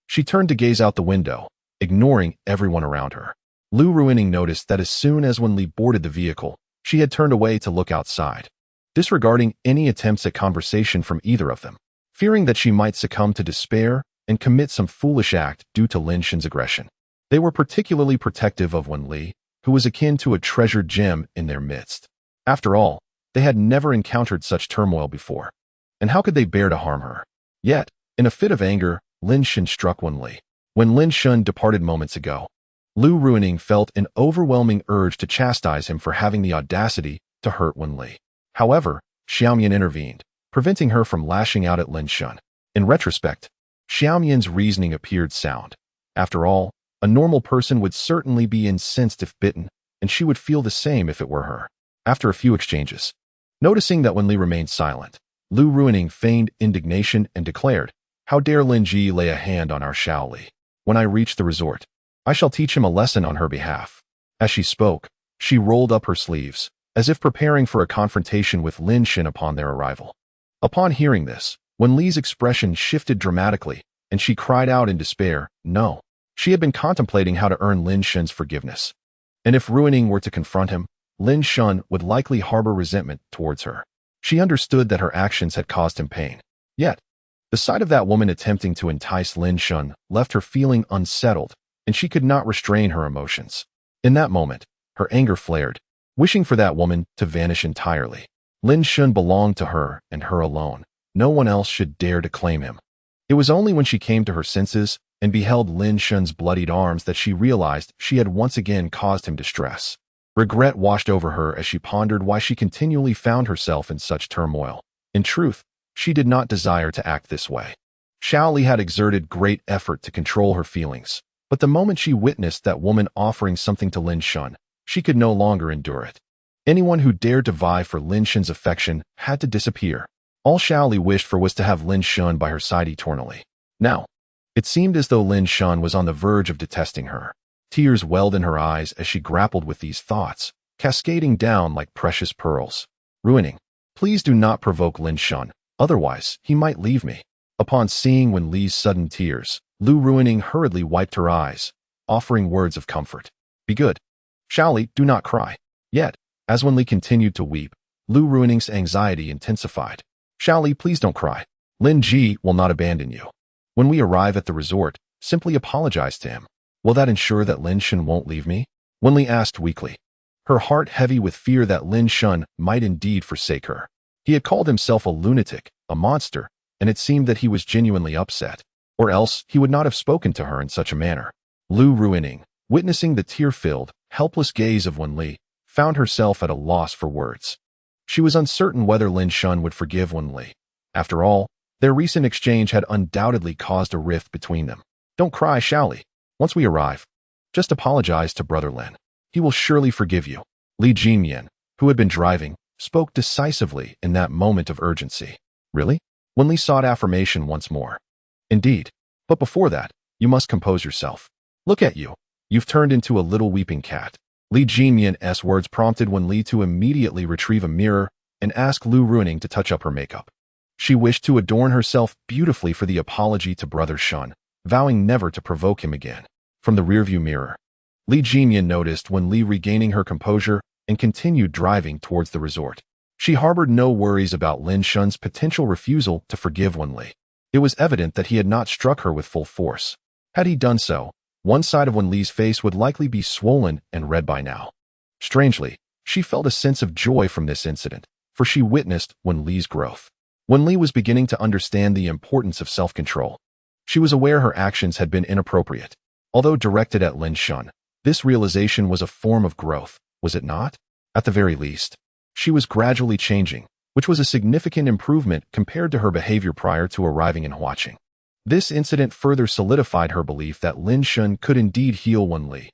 She turned to gaze out the window, ignoring everyone around her. Lu Ruining noticed that as soon as Wen Li boarded the vehicle, she had turned away to look outside, disregarding any attempts at conversation from either of them, fearing that she might succumb to despair and commit some foolish act due to Lin Shun's aggression. They were particularly protective of Wen Li, who was akin to a treasured gem in their midst. After all, they had never encountered such turmoil before, and how could they bear to harm her? Yet, in a fit of anger, Lin Shun struck Wen Li. When Lin Shun departed moments ago, Lu Ruining felt an overwhelming urge to chastise him for having the audacity to hurt Wen Li. However, Xiaomian intervened, preventing her from lashing out at Lin Shun. In retrospect, Xiaomian's reasoning appeared sound. After all, a normal person would certainly be incensed if bitten, and she would feel the same if it were her. After a few exchanges, noticing that Wen Li remained silent, Lu Ruining feigned indignation and declared, "How dare Lin Ji lay a hand on our Xiao Li? When I reach the resort, I shall teach him a lesson on her behalf." As she spoke, she rolled up her sleeves, as if preparing for a confrontation with Lin Shun upon their arrival. Upon hearing this, Wen Li's expression shifted dramatically, and she cried out in despair, no. She had been contemplating how to earn Lin Shun's forgiveness. And if Ruining were to confront him, Lin Shun would likely harbor resentment towards her. She understood that her actions had caused him pain. Yet, the sight of that woman attempting to entice Lin Shun left her feeling unsettled, and she could not restrain her emotions. In that moment, her anger flared, wishing for that woman to vanish entirely. Lin Shun belonged to her and her alone. No one else should dare to claim him. It was only when she came to her senses and beheld Lin Shun's bloodied arms that she realized she had once again caused him distress. Regret washed over her as she pondered why she continually found herself in such turmoil. In truth, she did not desire to act this way. Xiao Li had exerted great effort to control her feelings, but the moment she witnessed that woman offering something to Lin Shun, she could no longer endure it. Anyone who dared to vie for Lin Shun's affection had to disappear. All Xiao Li wished for was to have Lin Shun by her side eternally. Now, it seemed as though Lin Shun was on the verge of detesting her. Tears welled in her eyes as she grappled with these thoughts, cascading down like precious pearls. Ruining, please do not provoke Lin Shun, otherwise he might leave me. Upon seeing Wen Li's sudden tears, Lu Ruining hurriedly wiped her eyes, offering words of comfort. Be good. Xiao Li, do not cry. Yet, as Wen Li continued to weep, Lu Ruining's anxiety intensified. Xiao Li, please don't cry. Lin Ji will not abandon you. When we arrive at the resort, simply apologize to him. Will that ensure that Lin Shun won't leave me? Wen Li asked weakly, her heart heavy with fear that Lin Shun might indeed forsake her. He had called himself a lunatic, a monster, and it seemed that he was genuinely upset, or else he would not have spoken to her in such a manner. Lu Ruining, witnessing the tear-filled, helpless gaze of Wen Li, found herself at a loss for words. She was uncertain whether Lin Shun would forgive Wen Li. After all, their recent exchange had undoubtedly caused a rift between them. Don't cry, Xiao Li. Once we arrive, just apologize to Brother Lin. He will surely forgive you. Li Jinmian, who had been driving, spoke decisively in that moment of urgency. Really? Wen Li sought affirmation once more. Indeed. But before that, you must compose yourself. Look at you. You've turned into a little weeping cat. Li Jinmian's words prompted Wen Li to immediately retrieve a mirror and ask Lu Ruining to touch up her makeup. She wished to adorn herself beautifully for the apology to Brother Shun, vowing never to provoke him again. From the rearview mirror, Li Jinmian noticed Wen Li regaining her composure and continued driving towards the resort. She harbored no worries about Lin Shun's potential refusal to forgive Wen Li. It was evident that he had not struck her with full force. Had he done so, one side of Wen Li's face would likely be swollen and red by now. Strangely, she felt a sense of joy from this incident, for she witnessed Wen Li's growth. Wen Li was beginning to understand the importance of self-control. She was aware her actions had been inappropriate. Although directed at Lin Shun, this realization was a form of growth, was it not? At the very least, she was gradually changing, which was a significant improvement compared to her behavior prior to arriving in Huaqing. This incident further solidified her belief that Lin Shun could indeed heal Wen Li.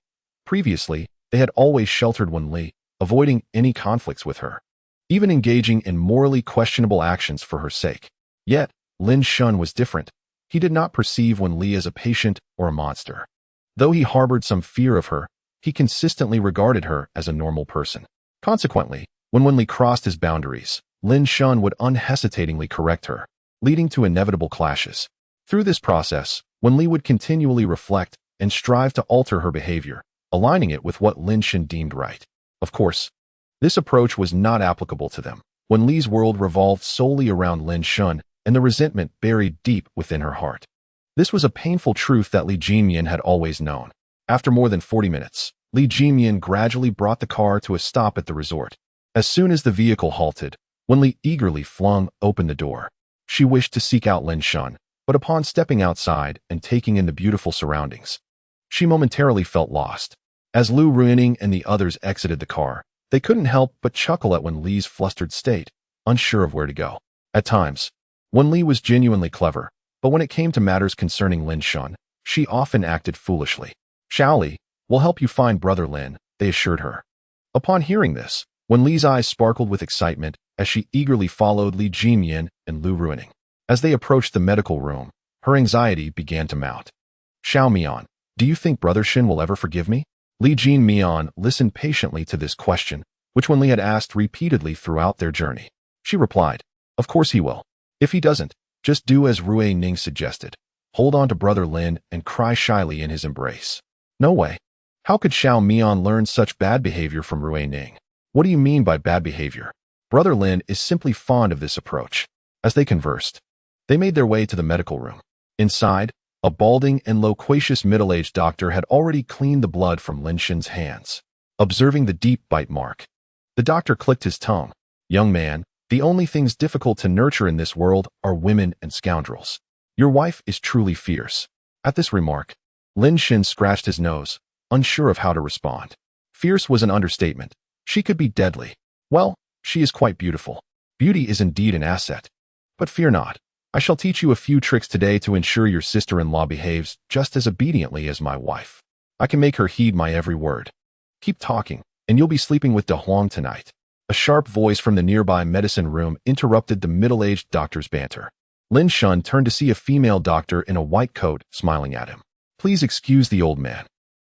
Previously, they had always sheltered Wen Li, avoiding any conflicts with her, even engaging in morally questionable actions for her sake. Yet, Lin Shun was different. He did not perceive Wen Li as a patient or a monster. Though he harbored some fear of her, he consistently regarded her as a normal person. Consequently, when Wen Li crossed his boundaries, Lin Shun would unhesitatingly correct her, leading to inevitable clashes. Through this process, Wen Li would continually reflect and strive to alter her behavior, aligning it with what Lin Shun deemed right. Of course, this approach was not applicable to them. Wen Li's world revolved solely around Lin Shun, and the resentment buried deep within her heart. This was a painful truth that Li Jinmian had always known. After more than 40 minutes, Li Jinmian gradually brought the car to a stop at the resort. As soon as the vehicle halted, Wen Li eagerly flung open the door. She wished to seek out Lin Shun, but upon stepping outside and taking in the beautiful surroundings, she momentarily felt lost. As Lu Ruining and the others exited the car, they couldn't help but chuckle at Wen Li's flustered state, unsure of where to go. At times, Wen Li was genuinely clever, but when it came to matters concerning Lin Shun, she often acted foolishly. Xiao Li will help you find Brother Lin, they assured her. Upon hearing this, Wen Li's eyes sparkled with excitement as she eagerly followed Li Jinmian and Lu Ruining. As they approached the medical room, her anxiety began to mount. Xiao Mian, do you think Brother Shin will ever forgive me? Li Jinmian listened patiently to this question, which Wen Li had asked repeatedly throughout their journey. She replied, of course he will. If he doesn't, just do as Rui Ning suggested. Hold on to Brother Lin and cry shyly in his embrace. No way. How could Xiao Mian learn such bad behavior from Rui Ning? What do you mean by bad behavior? Brother Lin is simply fond of this approach. As they conversed, they made their way to the medical room. Inside, a balding and loquacious middle-aged doctor had already cleaned the blood from Lin Shen's hands. Observing the deep bite mark, the doctor clicked his tongue. Young man, the only things difficult to nurture in this world are women and scoundrels. Your wife is truly fierce. At this remark, Lin Shen scratched his nose, unsure of how to respond. Fierce was an understatement. She could be deadly. Well, she is quite beautiful. Beauty is indeed an asset. But fear not. I shall teach you a few tricks today to ensure your sister-in-law behaves just as obediently as my wife. I can make her heed my every word. Keep talking, and you'll be sleeping with De Huang tonight. A sharp voice from the nearby medicine room interrupted the middle-aged doctor's banter. Lin Shun turned to see a female doctor in a white coat smiling at him. Please excuse the old man.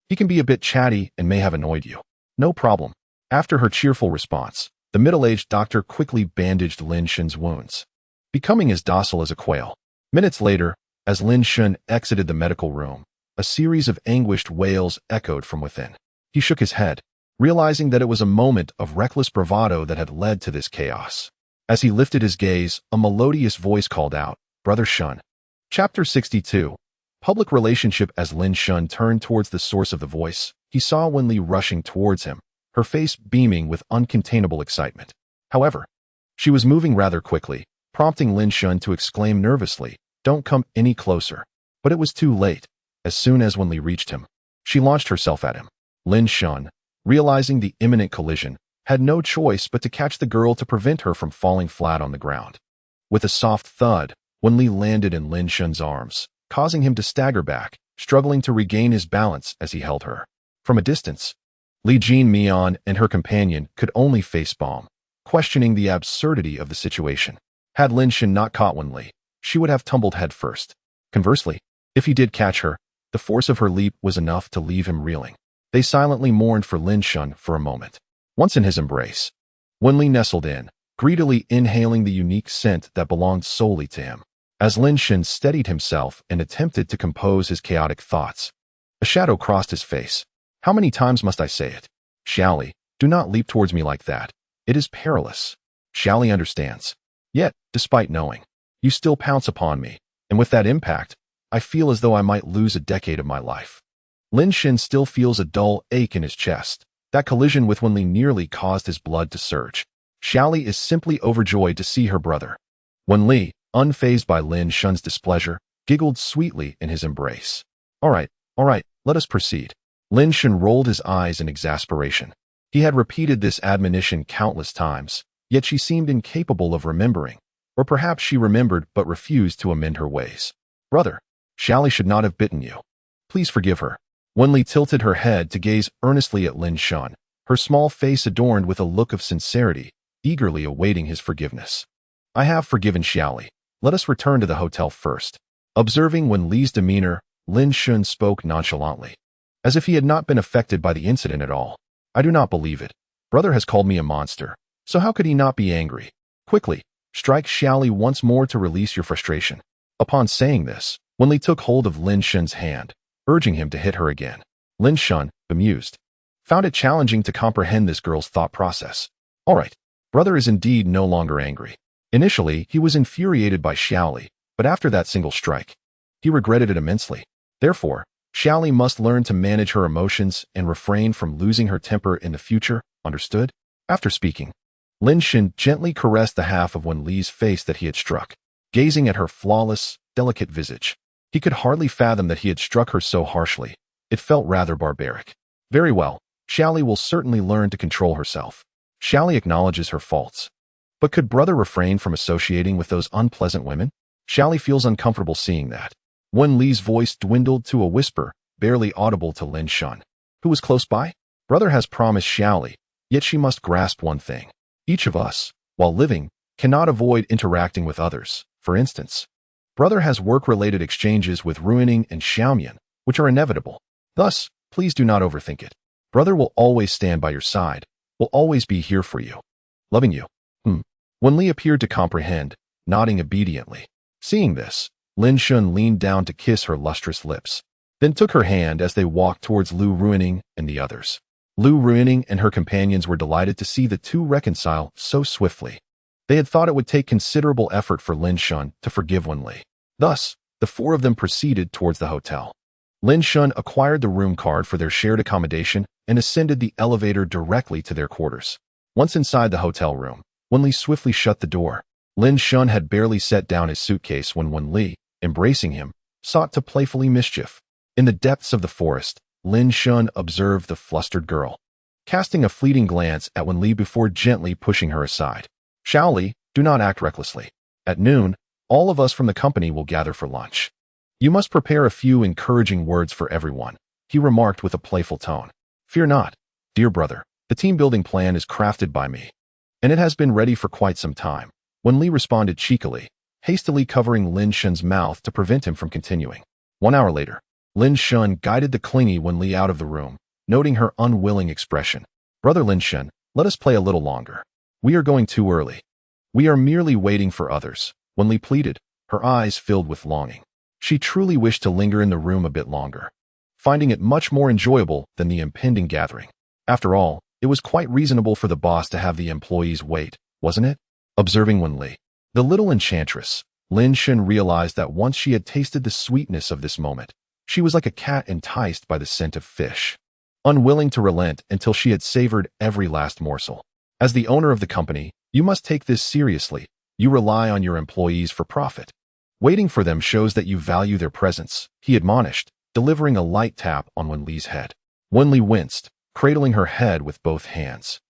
He can be a bit chatty and may have annoyed you. No problem. After her cheerful response, the middle-aged doctor quickly bandaged Lin Shun's wounds, becoming as docile as a quail. Minutes later, as Lin Shun exited the medical room, a series of anguished wails echoed from within. He shook his head, realizing that it was a moment of reckless bravado that had led to this chaos. As he lifted his gaze, a melodious voice called out, Brother Shun. Chapter 62. Public Relationship. As Lin Shun turned towards the source of the voice, he saw Wenli rushing towards him, her face beaming with uncontainable excitement. However, she was moving rather quickly, prompting Lin Shun to exclaim nervously, Don't come any closer. But it was too late. As soon as Wenli reached him, she launched herself at him. Lin Shun, realizing the imminent collision, had no choice but to catch the girl to prevent her from falling flat on the ground. With a soft thud, Wenli landed in Lin Shun's arms, causing him to stagger back, struggling to regain his balance as he held her. From a distance, Li Jin Mian and her companion could only facepalm, questioning the absurdity of the situation. Had Lin Shun not caught Wenli, she would have tumbled headfirst. Conversely, if he did catch her, the force of her leap was enough to leave him reeling. They silently mourned for Lin Shun for a moment. Once in his embrace, Wenli nestled in, greedily inhaling the unique scent that belonged solely to him. As Lin Shun steadied himself and attempted to compose his chaotic thoughts, a shadow crossed his face. How many times must I say it? Xiaoli, do not leap towards me like that. It is perilous. Xiaoli understands. Yet, despite knowing, you still pounce upon me, and with that impact, I feel as though I might lose a decade of my life. Lin Shun still feels a dull ache in his chest. That collision with Wenli nearly caused his blood to surge. Xiaoli is simply overjoyed to see her brother. Wenli, unfazed by Lin Shun's displeasure, giggled sweetly in his embrace. All right, let us proceed. Lin Shun rolled his eyes in exasperation. He had repeated this admonition countless times, yet she seemed incapable of remembering. Or perhaps she remembered but refused to amend her ways. Brother, Xiaoli should not have bitten you. Please forgive her. Wenli tilted her head to gaze earnestly at Lin Shun, her small face adorned with a look of sincerity, eagerly awaiting his forgiveness. I have forgiven Xiaoli. Let us return to the hotel first. Observing Wenli's demeanor, Lin Shun spoke nonchalantly, as if he had not been affected by the incident at all. I do not believe it. Brother has called me a monster, so how could he not be angry? Quickly, strike Xiaoli once more to release your frustration. Upon saying this, Wenli took hold of Lin Shun's hand, urging him to hit her again. Lin Shun, bemused, found it challenging to comprehend this girl's thought process. All right, brother is indeed no longer angry. Initially, he was infuriated by Xiaoli, but after that single strike, he regretted it immensely. Therefore, Xiaoli must learn to manage her emotions and refrain from losing her temper in the future, understood? After speaking, Lin Shun gently caressed the half of Wenli's face that he had struck, gazing at her flawless, delicate visage. He could hardly fathom that he had struck her so harshly. It felt rather barbaric. Very well, Xiaoli will certainly learn to control herself. Xiaoli acknowledges her faults. But could brother refrain from associating with those unpleasant women? Xiaoli feels uncomfortable seeing that. Wenli's voice dwindled to a whisper, barely audible to Lin Shun, who was close by. Brother has promised Xiaoli, yet she must grasp one thing. Each of us, while living, cannot avoid interacting with others. For instance, brother has work-related exchanges with Ruining and Xiaomian, which are inevitable. Thus, please do not overthink it. Brother will always stand by your side, will always be here for you. Loving you. Wenli appeared to comprehend, nodding obediently. Seeing this, Lin Shun leaned down to kiss her lustrous lips, then took her hand as they walked towards Lu Ruining and the others. Lu Ruining and her companions were delighted to see the two reconcile so swiftly. They had thought it would take considerable effort for Lin Shun to forgive Wen Li. Thus, the four of them proceeded towards the hotel. Lin Shun acquired the room card for their shared accommodation and ascended the elevator directly to their quarters. Once inside the hotel room, Wen Li swiftly shut the door. Lin Shun had barely set down his suitcase when Wen Li, embracing him, sought to playfully mischief. In the depths of the forest, Lin Shun observed the flustered girl, casting a fleeting glance at Wen Li before gently pushing her aside. Shaoli, do not act recklessly. At noon, all of us from the company will gather for lunch. You must prepare a few encouraging words for everyone, he remarked with a playful tone. Fear not, dear brother, the team-building plan is crafted by me, and it has been ready for quite some time. Wen Li responded cheekily, hastily covering Lin Shun's mouth to prevent him from continuing. 1 hour later, Lin Shun guided the clingy Wen Li out of the room, noting her unwilling expression. Brother Lin Shun, let us play a little longer. We are going too early. We are merely waiting for others, Wen Li pleaded, her eyes filled with longing. She truly wished to linger in the room a bit longer, finding it much more enjoyable than the impending gathering. After all, it was quite reasonable for the boss to have the employees wait, wasn't it? Observing Wen Li, the little enchantress, Lin Shun realized that once she had tasted the sweetness of this moment, she was like a cat enticed by the scent of fish, unwilling to relent until she had savored every last morsel. As the owner of the company, you must take this seriously. You rely on your employees for profit. Waiting for them shows that you value their presence, he admonished, delivering a light tap on Wen Li's head. Wen Li winced, cradling her head with both hands.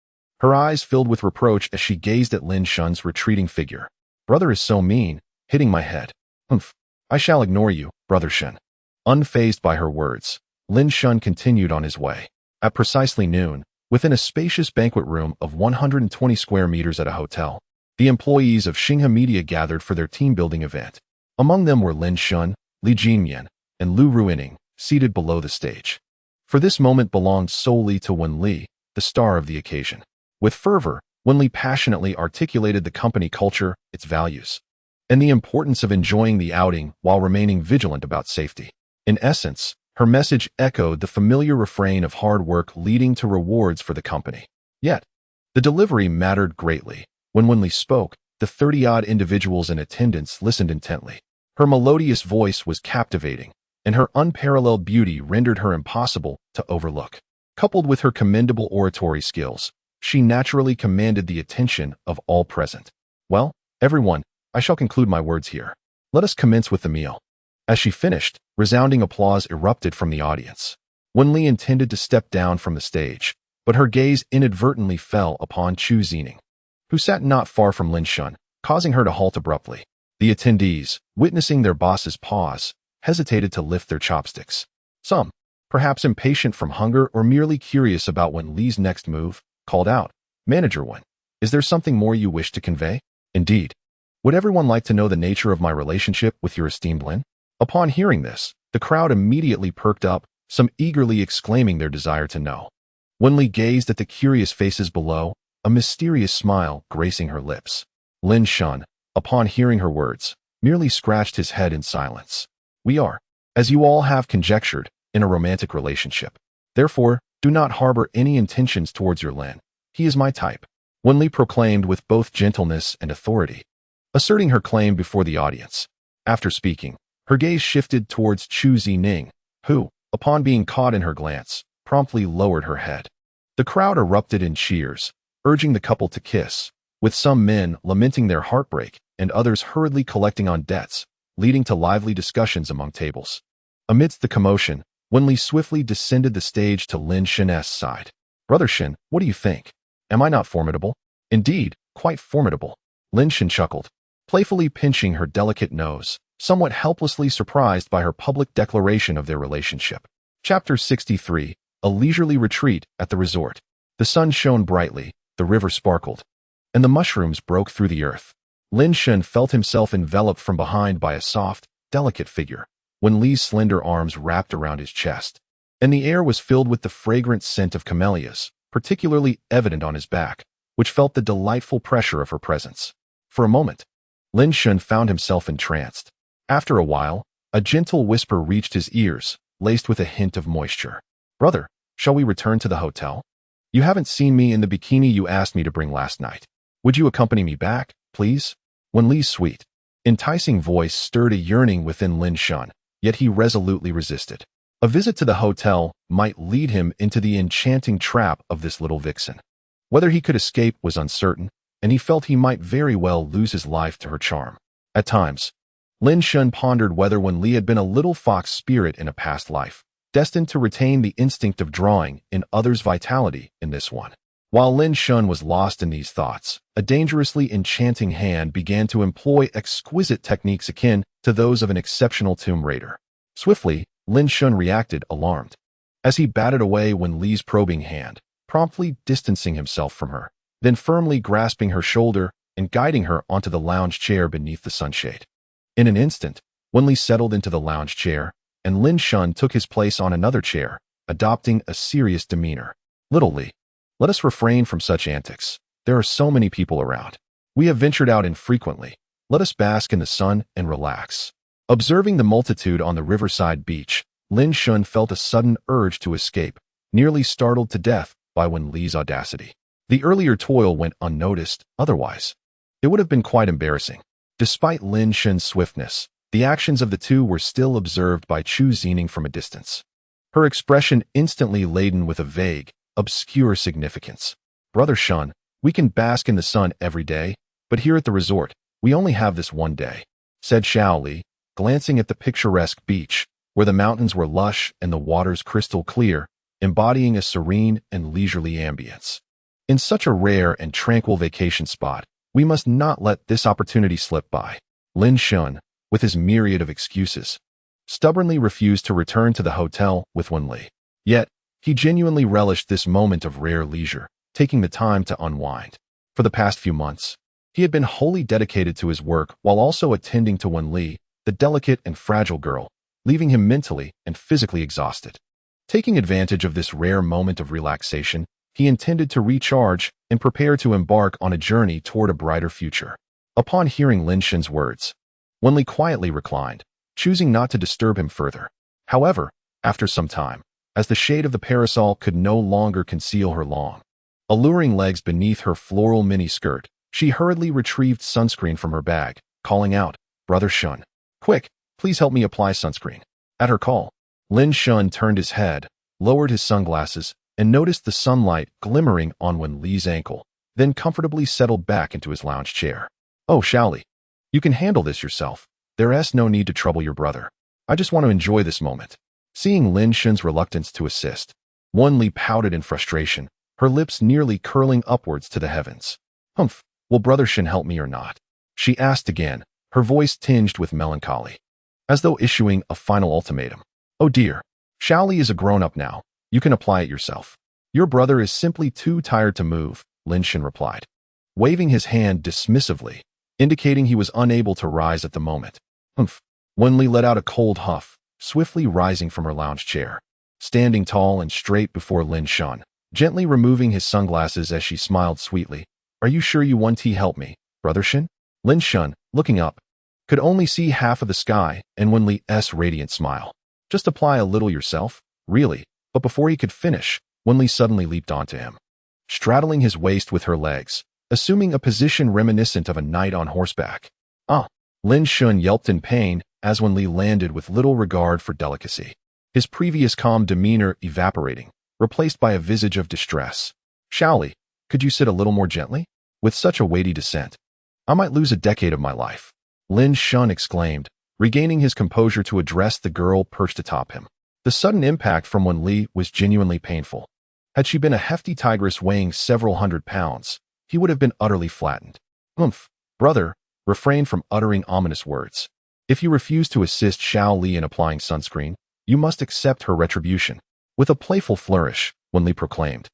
Her eyes filled with reproach as she gazed at Lin Shun's retreating figure. Brother is so mean, hitting my head. Humph, I shall ignore you, Brother Shun. Unfazed by her words, Lin Shun continued on his way. At precisely noon, within a spacious banquet room of 120 square meters at a hotel, the employees of Xinghe Media gathered for their team-building event. Among them were Lin Shun, Li Jinyan, and Lu Ruining, seated below the stage. For this moment belonged solely to Wen Li, the star of the occasion. With fervor, Wen Li passionately articulated the company culture, its values, and the importance of enjoying the outing while remaining vigilant about safety. In essence, her message echoed the familiar refrain of hard work leading to rewards for the company. Yet, the delivery mattered greatly. When Wen Li spoke, the 30-odd individuals in attendance listened intently. Her melodious voice was captivating, and her unparalleled beauty rendered her impossible to overlook. Coupled with her commendable oratory skills, she naturally commanded the attention of all present. Well, everyone, I shall conclude my words here. Let us commence with the meal. As she finished, resounding applause erupted from the audience. Wen Li intended to step down from the stage, but her gaze inadvertently fell upon Chu Zining, who sat not far from Lin Shun, causing her to halt abruptly. The attendees, witnessing their boss's pause, hesitated to lift their chopsticks. Some, perhaps impatient from hunger or merely curious about Wen Li's next move, called out, Manager Wen, is there something more you wish to convey? Indeed. Would everyone like to know the nature of my relationship with your esteemed Lin? Upon hearing this, the crowd immediately perked up, some eagerly exclaiming their desire to know. Wen Li gazed at the curious faces below, a mysterious smile gracing her lips. Lin Shun, upon hearing her words, merely scratched his head in silence. We are, as you all have conjectured, in a romantic relationship. Therefore, do not harbor any intentions towards your Lin. He is my type, Wen Li proclaimed with both gentleness and authority, asserting her claim before the audience. After speaking, her gaze shifted towards Chu Zining, who, upon being caught in her glance, promptly lowered her head. The crowd erupted in cheers, urging the couple to kiss, with some men lamenting their heartbreak and others hurriedly collecting on debts, leading to lively discussions among tables. Amidst the commotion, Wen Li swiftly descended the stage to Lin Shun's side. Brother Shin, what do you think? Am I not formidable? Indeed, quite formidable. Lin Shun chuckled, playfully pinching her delicate nose, somewhat helplessly surprised by her public declaration of their relationship. Chapter 63, A Leisurely Retreat at the Resort. The sun shone brightly, the river sparkled, and the mushrooms broke through the earth. Lin Shun felt himself enveloped from behind by a soft, delicate figure, Wen Li's slender arms wrapped around his chest, and the air was filled with the fragrant scent of camellias, particularly evident on his back, which felt the delightful pressure of her presence. For a moment, Lin Shun found himself entranced. After a while, a gentle whisper reached his ears, laced with a hint of moisture. Brother, shall we return to the hotel? You haven't seen me in the bikini you asked me to bring last night. Would you accompany me back, please? Wen Li's sweet, enticing voice stirred a yearning within Lin Shun, yet he resolutely resisted. A visit to the hotel might lead him into the enchanting trap of this little vixen. Whether he could escape was uncertain, and he felt he might very well lose his life to her charm. At times, Lin Shun pondered whether Wen Li had been a little fox spirit in a past life, destined to retain the instinct of drawing in others' vitality in this one. While Lin Shun was lost in these thoughts, a dangerously enchanting hand began to employ exquisite techniques akin to those of an exceptional tomb raider. Swiftly, Lin Shun reacted, alarmed. As he batted away Wen Li's probing hand, promptly distancing himself from her, then firmly grasping her shoulder and guiding her onto the lounge chair beneath the sunshade. In an instant, Wen Li settled into the lounge chair, and Lin Shun took his place on another chair, adopting a serious demeanor. Little Li, let us refrain from such antics. There are so many people around. We have ventured out infrequently. Let us bask in the sun and relax. Observing the multitude on the riverside beach, Lin Shun felt a sudden urge to escape, nearly startled to death by Wen Li's audacity. The earlier toil went unnoticed, otherwise. It would have been quite embarrassing. Despite Lin Shun's swiftness, the actions of the two were still observed by Chu Zining from a distance. Her expression instantly laden with a vague, obscure significance. Brother Shun, we can bask in the sun every day, but here at the resort, we only have this one day, said Xiao Li, glancing at the picturesque beach, where the mountains were lush and the waters crystal clear, embodying a serene and leisurely ambience. In such a rare and tranquil vacation spot, we must not let this opportunity slip by. Lin Shun, with his myriad of excuses, stubbornly refused to return to the hotel with Wen Li. Yet, he genuinely relished this moment of rare leisure, taking the time to unwind. For the past few months, he had been wholly dedicated to his work while also attending to Wen Li, the delicate and fragile girl, leaving him mentally and physically exhausted. Taking advantage of this rare moment of relaxation, he intended to recharge and prepare to embark on a journey toward a brighter future. Upon hearing Lin Shun's words, Wen Li quietly reclined, choosing not to disturb him further. However, after some time, as the shade of the parasol could no longer conceal her long, alluring legs beneath her floral mini-skirt, she hurriedly retrieved sunscreen from her bag, calling out, Brother Shun, quick, please help me apply sunscreen. At her call, Lin Shun turned his head, lowered his sunglasses, and noticed the sunlight glimmering on Wen Li's ankle, then comfortably settled back into his lounge chair. Oh, Xiao Li, you can handle this yourself. There's no need to trouble your brother. I just want to enjoy this moment. Seeing Lin Shun's reluctance to assist, Wen Li pouted in frustration, her lips nearly curling upwards to the heavens. Humph, will Brother Shun help me or not? She asked again, her voice tinged with melancholy, as though issuing a final ultimatum. Oh dear, Xiao Li is a grown-up now. You can apply it yourself. Your brother is simply too tired to move, Lin Shun replied, waving his hand dismissively, indicating he was unable to rise at the moment. Humph. Wen Li let out a cold huff, swiftly rising from her lounge chair, standing tall and straight before Lin Shun, gently removing his sunglasses as she smiled sweetly. Are you sure you want to help me, Brother Shun? Lin Shun, looking up, could only see half of the sky and Wen Li's radiant smile. Just apply a little yourself, really. But before he could finish, Wen Li suddenly leaped onto him, straddling his waist with her legs, assuming a position reminiscent of a knight on horseback. Ah! Lin Shun yelped in pain as Wen Li landed with little regard for delicacy, his previous calm demeanor evaporating, replaced by a visage of distress. Xiao Li, could you sit a little more gently? With such a weighty descent, I might lose a decade of my life. Lin Shun exclaimed, regaining his composure to address the girl perched atop him. The sudden impact from Wen Li was genuinely painful. Had she been a hefty tigress weighing several hundred pounds, he would have been utterly flattened. Humph, brother, refrain from uttering ominous words. If you refuse to assist Xiao Li in applying sunscreen, you must accept her retribution. With a playful flourish, Wen Li proclaimed,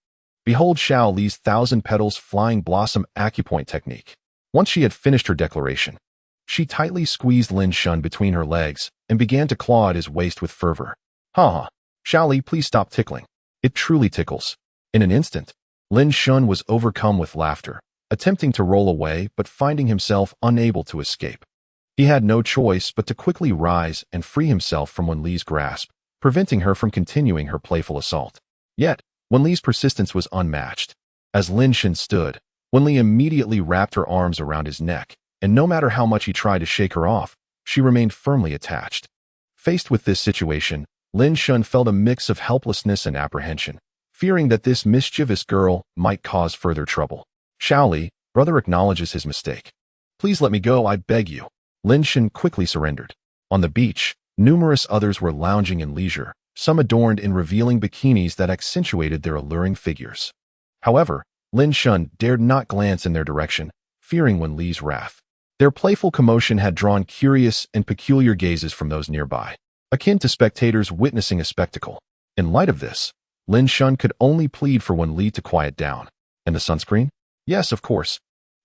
behold Xiao Li's 1,000 petals flying blossom acupoint technique. Once she had finished her declaration, she tightly squeezed Lin Shun between her legs and began to claw at his waist with fervor. Ha ha, Xiao Li, please stop tickling. It truly tickles. In an instant, Lin Shun was overcome with laughter, attempting to roll away but finding himself unable to escape. He had no choice but to quickly rise and free himself from Wenli's grasp, preventing her from continuing her playful assault. Yet, Wenli's persistence was unmatched. As Lin Shen stood, Wenli immediately wrapped her arms around his neck, and no matter how much he tried to shake her off, she remained firmly attached. Faced with this situation, Lin Shen felt a mix of helplessness and apprehension, fearing that this mischievous girl might cause further trouble. Shaoli, brother acknowledges his mistake. Please let me go, I beg you. Lin Shen quickly surrendered. On the beach, numerous others were lounging in leisure, some adorned in revealing bikinis that accentuated their alluring figures. However, Lin Shen dared not glance in their direction, fearing Wenli's wrath. Their playful commotion had drawn curious and peculiar gazes from those nearby, akin to spectators witnessing a spectacle. In light of this, Lin Shen could only plead for Wenli to quiet down. And the sunscreen? Yes, of course.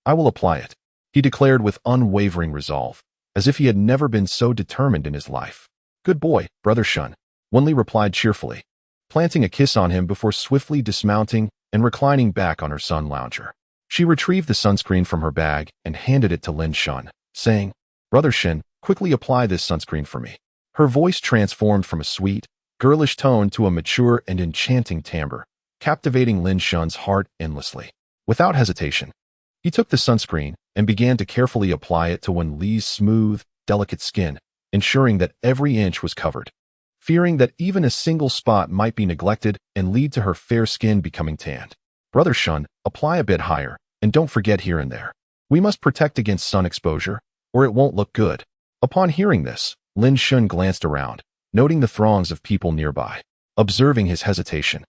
I will apply it, he declared with unwavering resolve, as if he had never been so determined in his life. Good boy, brother Shen, Wenli replied cheerfully, planting a kiss on him before swiftly dismounting and reclining back on her sun lounger. She retrieved the sunscreen from her bag and handed it to Lin Shen, saying, Brother Shen, quickly apply this sunscreen for me. Her voice transformed from a sweet, girlish tone to a mature and enchanting timbre, captivating Lin Shen's heart endlessly. Without hesitation, he took the sunscreen and began to carefully apply it to Wenli's smooth, delicate skin, ensuring that every inch was covered. Fearing that even a single spot might be neglected and lead to her fair skin becoming tanned. Brother Shen, apply a bit higher, and don't forget here and there. We must protect against sun exposure, or it won't look good. Upon hearing this, Lin Shen glanced around, noting the throngs of people nearby. Observing his hesitation,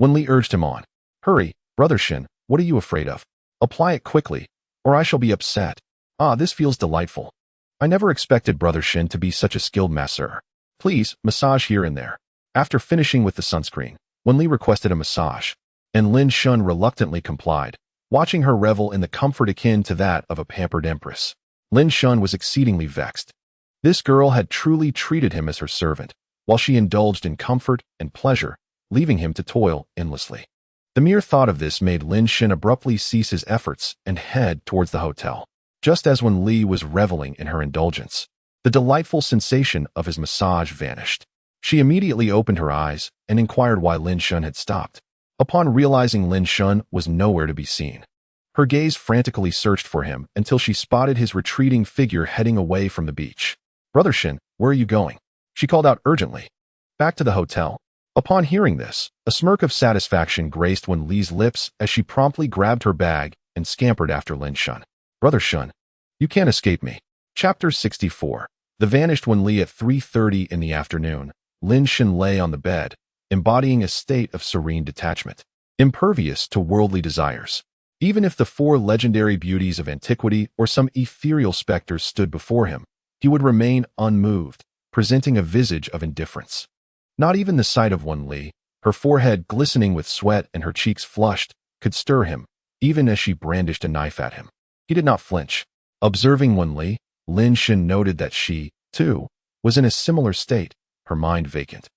Wenli urged him on. Hurry, Brother Shen, what are you afraid of? Apply it quickly, or I shall be upset. Ah, this feels delightful. I never expected Brother Shen to be such a skilled masseur. Please, massage here and there. After finishing with the sunscreen, Wenli requested a massage, and Lin Shen reluctantly complied, watching her revel in the comfort akin to that of a pampered empress. Lin Shen was exceedingly vexed. This girl had truly treated him as her servant, while she indulged in comfort and pleasure, leaving him to toil endlessly. The mere thought of this made Lin Shen abruptly cease his efforts and head towards the hotel. Just as Wenli was reveling in her indulgence, the delightful sensation of his massage vanished. She immediately opened her eyes and inquired why Lin Shen had stopped. Upon realizing Lin Shen was nowhere to be seen, her gaze frantically searched for him until she spotted his retreating figure heading away from the beach. Brother Shen, where are you going? She called out urgently. Back to the hotel. Upon hearing this, a smirk of satisfaction graced Wenli's lips as she promptly grabbed her bag and scampered after Lin Shen. Brother Shen, you can't escape me. Chapter 64. The vanished Wenli at 3:30 in the afternoon. Lin Shen lay on the bed, embodying a state of serene detachment, impervious to worldly desires. Even if the four legendary beauties of antiquity or some ethereal specters stood before him, he would remain unmoved, presenting a visage of indifference. Not even the sight of Wenli, her forehead glistening with sweat and her cheeks flushed, could stir him, even as she brandished a knife at him. He did not flinch. Observing Wenli, Lin Shen noted that she, too, was in a similar state, her mind vacant.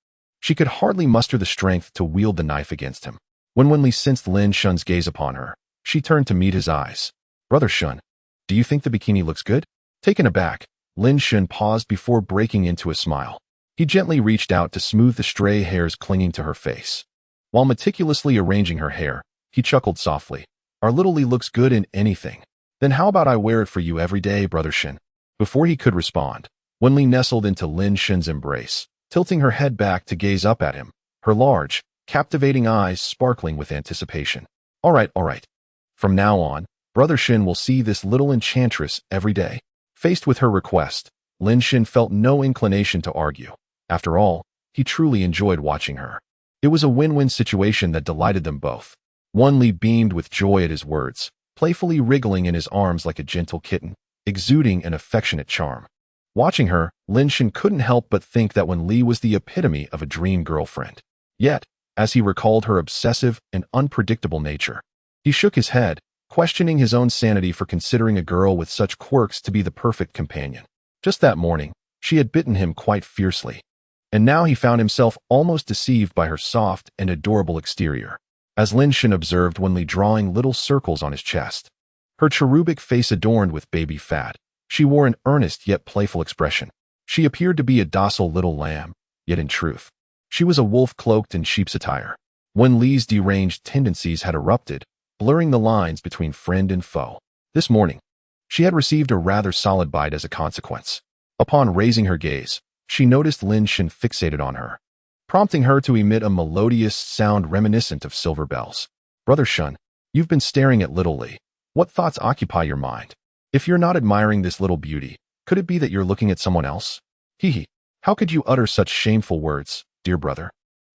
She could hardly muster the strength to wield the knife against him. When Wenli sensed Lin Shen's gaze upon her, she turned to meet his eyes. Brother Shen, do you think the bikini looks good? Taken aback, Lin Shen paused before breaking into a smile. He gently reached out to smooth the stray hairs clinging to her face. While meticulously arranging her hair, he chuckled softly. Our little Li looks good in anything. Then how about I wear it for you every day, Brother Shen? Before he could respond, Wenli nestled into Lin Shen's embrace, tilting her head back to gaze up at him, her large, captivating eyes sparkling with anticipation. All right. From now on, Brother Shen will see this little enchantress every day. Faced with her request, Lin Shen felt no inclination to argue. After all, he truly enjoyed watching her. It was a win-win situation that delighted them both. Wenli beamed with joy at his words, playfully wriggling in his arms like a gentle kitten, exuding an affectionate charm. Watching her, Lin Shen couldn't help but think that Wenli was the epitome of a dream girlfriend. Yet, as he recalled her obsessive and unpredictable nature, he shook his head, questioning his own sanity for considering a girl with such quirks to be the perfect companion. Just that morning, she had bitten him quite fiercely, and now he found himself almost deceived by her soft and adorable exterior. As Lin Shen observed Wenli drawing little circles on his chest, her cherubic face adorned with baby fat. She wore an earnest yet playful expression. She appeared to be a docile little lamb, yet in truth, she was a wolf cloaked in sheep's attire. Wen Li's deranged tendencies had erupted, blurring the lines between friend and foe. This morning, she had received a rather solid bite as a consequence. Upon raising her gaze, she noticed Lin Shen fixated on her, prompting her to emit a melodious sound reminiscent of silver bells. Brother Shun, you've been staring at little Li. What thoughts occupy your mind? If you're not admiring this little beauty, could it be that you're looking at someone else? Hee. How could you utter such shameful words, dear brother?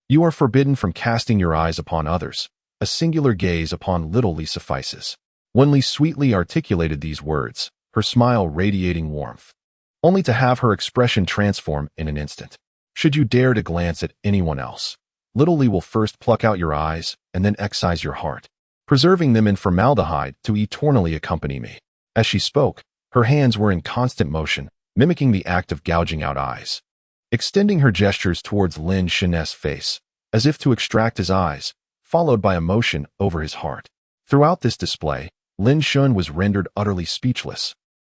You are forbidden from casting your eyes upon others. A singular gaze upon little Li suffices. Wen Li sweetly articulated these words, her smile radiating warmth, only to have her expression transform in an instant. Should you dare to glance at anyone else, little Li will first pluck out your eyes and then excise your heart, preserving them in formaldehyde to eternally accompany me. As she spoke, her hands were in constant motion, mimicking the act of gouging out eyes. Extending her gestures towards Lin Shen's face, as if to extract his eyes, followed by a motion over his heart. Throughout this display, Lin Shen was rendered utterly speechless,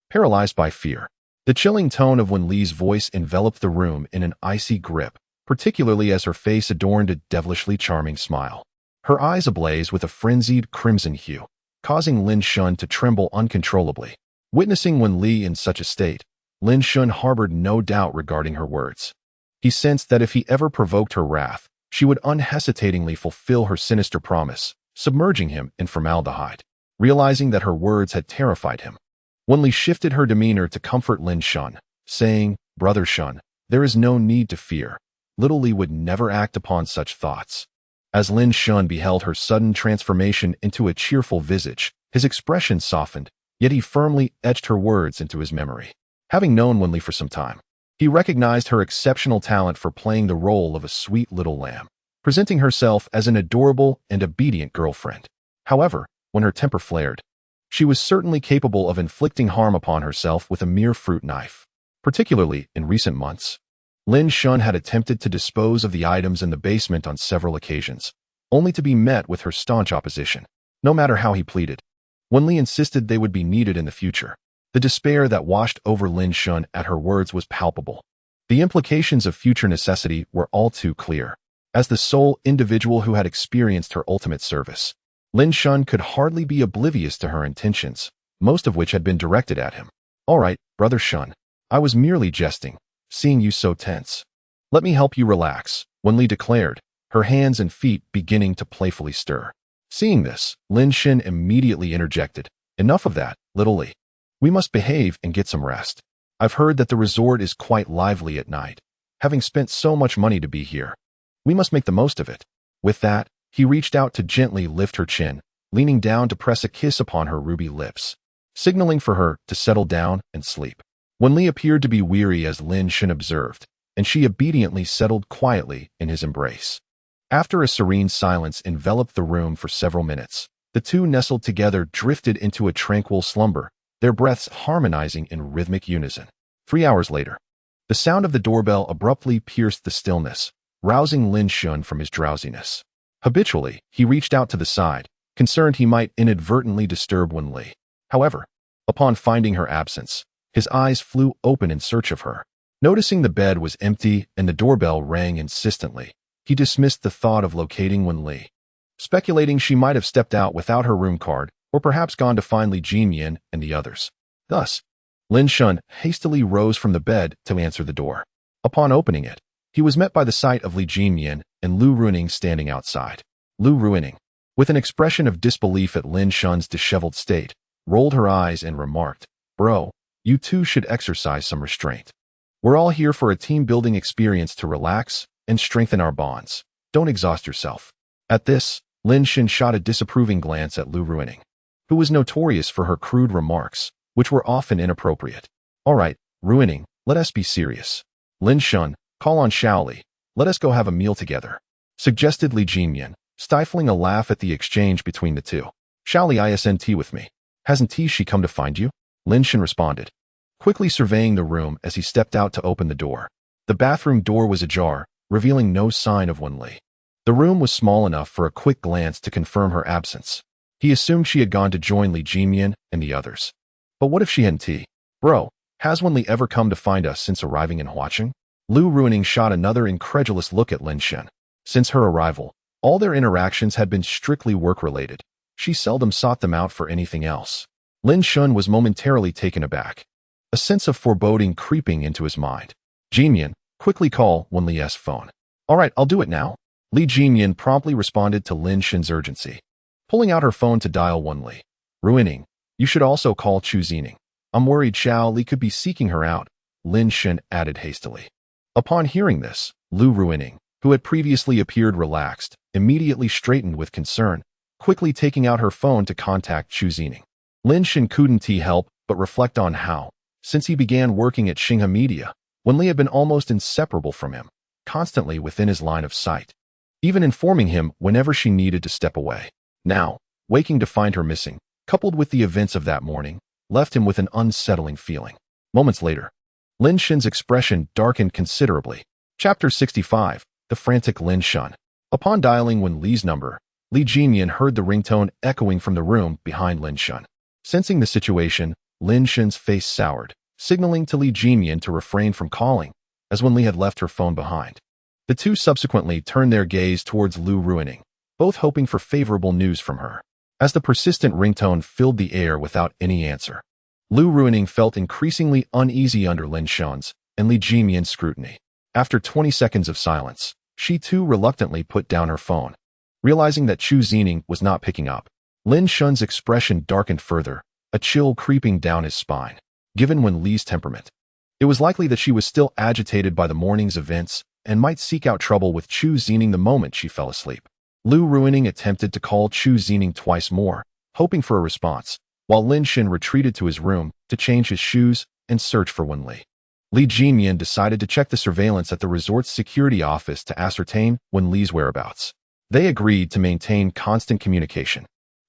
paralyzed by fear. The chilling tone of Wen Li's voice enveloped the room in an icy grip, particularly as her face adorned a devilishly charming smile. Her eyes ablaze with a frenzied crimson hue, causing Lin Shen to tremble uncontrollably. Witnessing Wen Li in such a state, Lin Shen harbored no doubt regarding her words. He sensed that if he ever provoked her wrath, she would unhesitatingly fulfill her sinister promise, submerging him in formaldehyde. Realizing that her words had terrified him, Wen Li shifted her demeanor to comfort Lin Shen, saying, Brother Shen, there is no need to fear. Little Li would never act upon such thoughts. As Lin Shen beheld her sudden transformation into a cheerful visage, his expression softened, yet he firmly etched her words into his memory. Having known Wen Li for some time, he recognized her exceptional talent for playing the role of a sweet little lamb, presenting herself as an adorable and obedient girlfriend. However, when her temper flared, she was certainly capable of inflicting harm upon herself with a mere fruit knife. Particularly in recent months, Lin Shen had attempted to dispose of the items in the basement on several occasions, only to be met with her staunch opposition. No matter how he pleaded, Wen Li insisted they would be needed in the future. The despair that washed over Lin Shen at her words was palpable. The implications of future necessity were all too clear. As the sole individual who had experienced her ultimate service, Lin Shen could hardly be oblivious to her intentions, most of which had been directed at him. All right, Brother Shen, I was merely jesting, seeing you so tense. Let me help you relax, Wen Li declared, her hands and feet beginning to playfully stir. Seeing this, Lin Shen immediately interjected, Enough of that, little Li. We must behave and get some rest. I've heard that the resort is quite lively at night. Having spent so much money to be here, we must make the most of it. With that, he reached out to gently lift her chin, leaning down to press a kiss upon her ruby lips, signaling for her to settle down and sleep. Wen Li appeared to be weary as Lin Shen observed, and she obediently settled quietly in his embrace. After a serene silence enveloped the room for several minutes, the two nestled together drifted into a tranquil slumber, their breaths harmonizing in rhythmic unison. 3 hours later, the sound of the doorbell abruptly pierced the stillness, rousing Lin Shen from his drowsiness. Habitually, he reached out to the side, concerned he might inadvertently disturb Wen Li. However, upon finding her absence, his eyes flew open in search of her. Noticing the bed was empty and the doorbell rang insistently, he dismissed the thought of locating Wen Li, speculating she might have stepped out without her room card or perhaps gone to find Li Jinyan and the others. Thus, Lin Shen hastily rose from the bed to answer the door. Upon opening it, he was met by the sight of Li Jinyan and Lu Ruining standing outside. Lu Ruining, with an expression of disbelief at Lin Shen's disheveled state, rolled her eyes and remarked, Bro, you two should exercise some restraint. We're all here for a team-building experience to relax and strengthen our bonds. Don't exhaust yourself. At this, Lin Shen shot a disapproving glance at Lu Ruining, who was notorious for her crude remarks, which were often inappropriate. All right, Ruining, let us be serious. Lin Shen, call on Shaoli. Let us go have a meal together, suggested Li Jinyan, stifling a laugh at the exchange between the two. Shaoli isn't tea with me. Hasn't she come to find you? Lin Shen responded, quickly surveying the room as he stepped out to open the door. The bathroom door was ajar, revealing no sign of Wen Li. The room was small enough for a quick glance to confirm her absence. He assumed she had gone to join Li Jinmian and the others. But what if she hadn't? Bro, has Wenli ever come to find us since arriving in Huaqing? Lu Ruining shot another incredulous look at Lin Shen. Since her arrival, all their interactions had been strictly work-related. She seldom sought them out for anything else. Lin Shen was momentarily taken aback, a sense of foreboding creeping into his mind. Jinmian, quickly call Wenli's phone. All right, I'll do it now. Li Jinmian promptly responded to Lin Shen's urgency, pulling out her phone to dial Wenli. Ruining, you should also call Chu Zining. I'm worried Xiao Li could be seeking her out, Lin Shen added hastily. Upon hearing this, Lu Ruining, who had previously appeared relaxed, immediately straightened with concern, quickly taking out her phone to contact Chu Zining. Lin Shen couldn't help but reflect on how, since he began working at Xinghe Media, Wenli had been almost inseparable from him, constantly within his line of sight, even informing him whenever she needed to step away. Now, waking to find her missing, coupled with the events of that morning, left him with an unsettling feeling. Moments later, Lin Shen's expression darkened considerably. Chapter 65, The Frantic Lin Shen. Upon dialing Wenli's number, Li Jinmian heard the ringtone echoing from the room behind Lin Shen. Sensing the situation, Lin Shen's face soured, signaling to Li Jinmian to refrain from calling, as Wenli had left her phone behind. The two subsequently turned their gaze towards Lu Ruining, both hoping for favorable news from her. As the persistent ringtone filled the air without any answer, Lu Ruining felt increasingly uneasy under Lin Shen's and Li Jinmian's scrutiny. After 20 seconds of silence, she too reluctantly put down her phone. Realizing that Chu Zining was not picking up, Lin Shen's expression darkened further, a chill creeping down his spine. Given Wenli's temperament, it was likely that she was still agitated by the morning's events and might seek out trouble with Chu Zining the moment she fell asleep. Lu Ruining attempted to call Chu Zining twice more, hoping for a response, while Lin Shen retreated to his room to change his shoes and search for Wenli. Li Jinmian decided to check the surveillance at the resort's security office to ascertain Wenli's whereabouts. They agreed to maintain constant communication.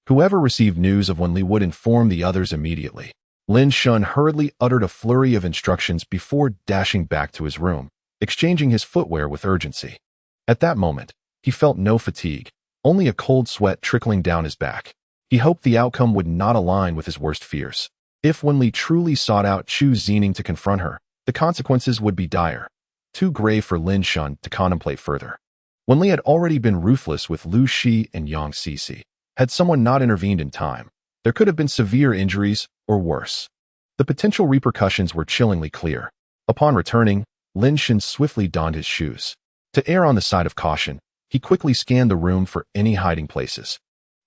Whoever received news of Wenli would inform the others immediately. Lin Shen hurriedly uttered a flurry of instructions before dashing back to his room, exchanging his footwear with urgency. At that moment, he felt no fatigue, only a cold sweat trickling down his back. He hoped the outcome would not align with his worst fears. If Wenli truly sought out Chu Zining to confront her, the consequences would be dire, too grave for Lin Shen to contemplate further. Wenli had already been ruthless with Lu Shi and Yang Cici. Had someone not intervened in time, there could have been severe injuries or worse. The potential repercussions were chillingly clear. Upon returning, Lin Shen swiftly donned his shoes. To err on the side of caution, he quickly scanned the room for any hiding places,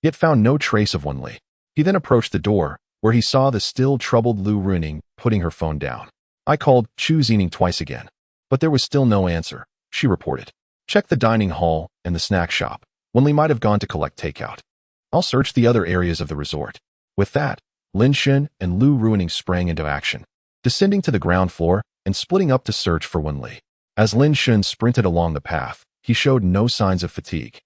yet found no trace of Wenli. He then approached the door, where he saw the still troubled Lu Ruining putting her phone down. I called Chu Zining twice again, but there was still no answer, she reported. Check the dining hall and the snack shop. Wenli might have gone to collect takeout. I'll search the other areas of the resort. With that, Lin Shen and Lu Ruining sprang into action, descending to the ground floor and splitting up to search for Wenli. As Lin Shen sprinted along the path, he showed no signs of fatigue.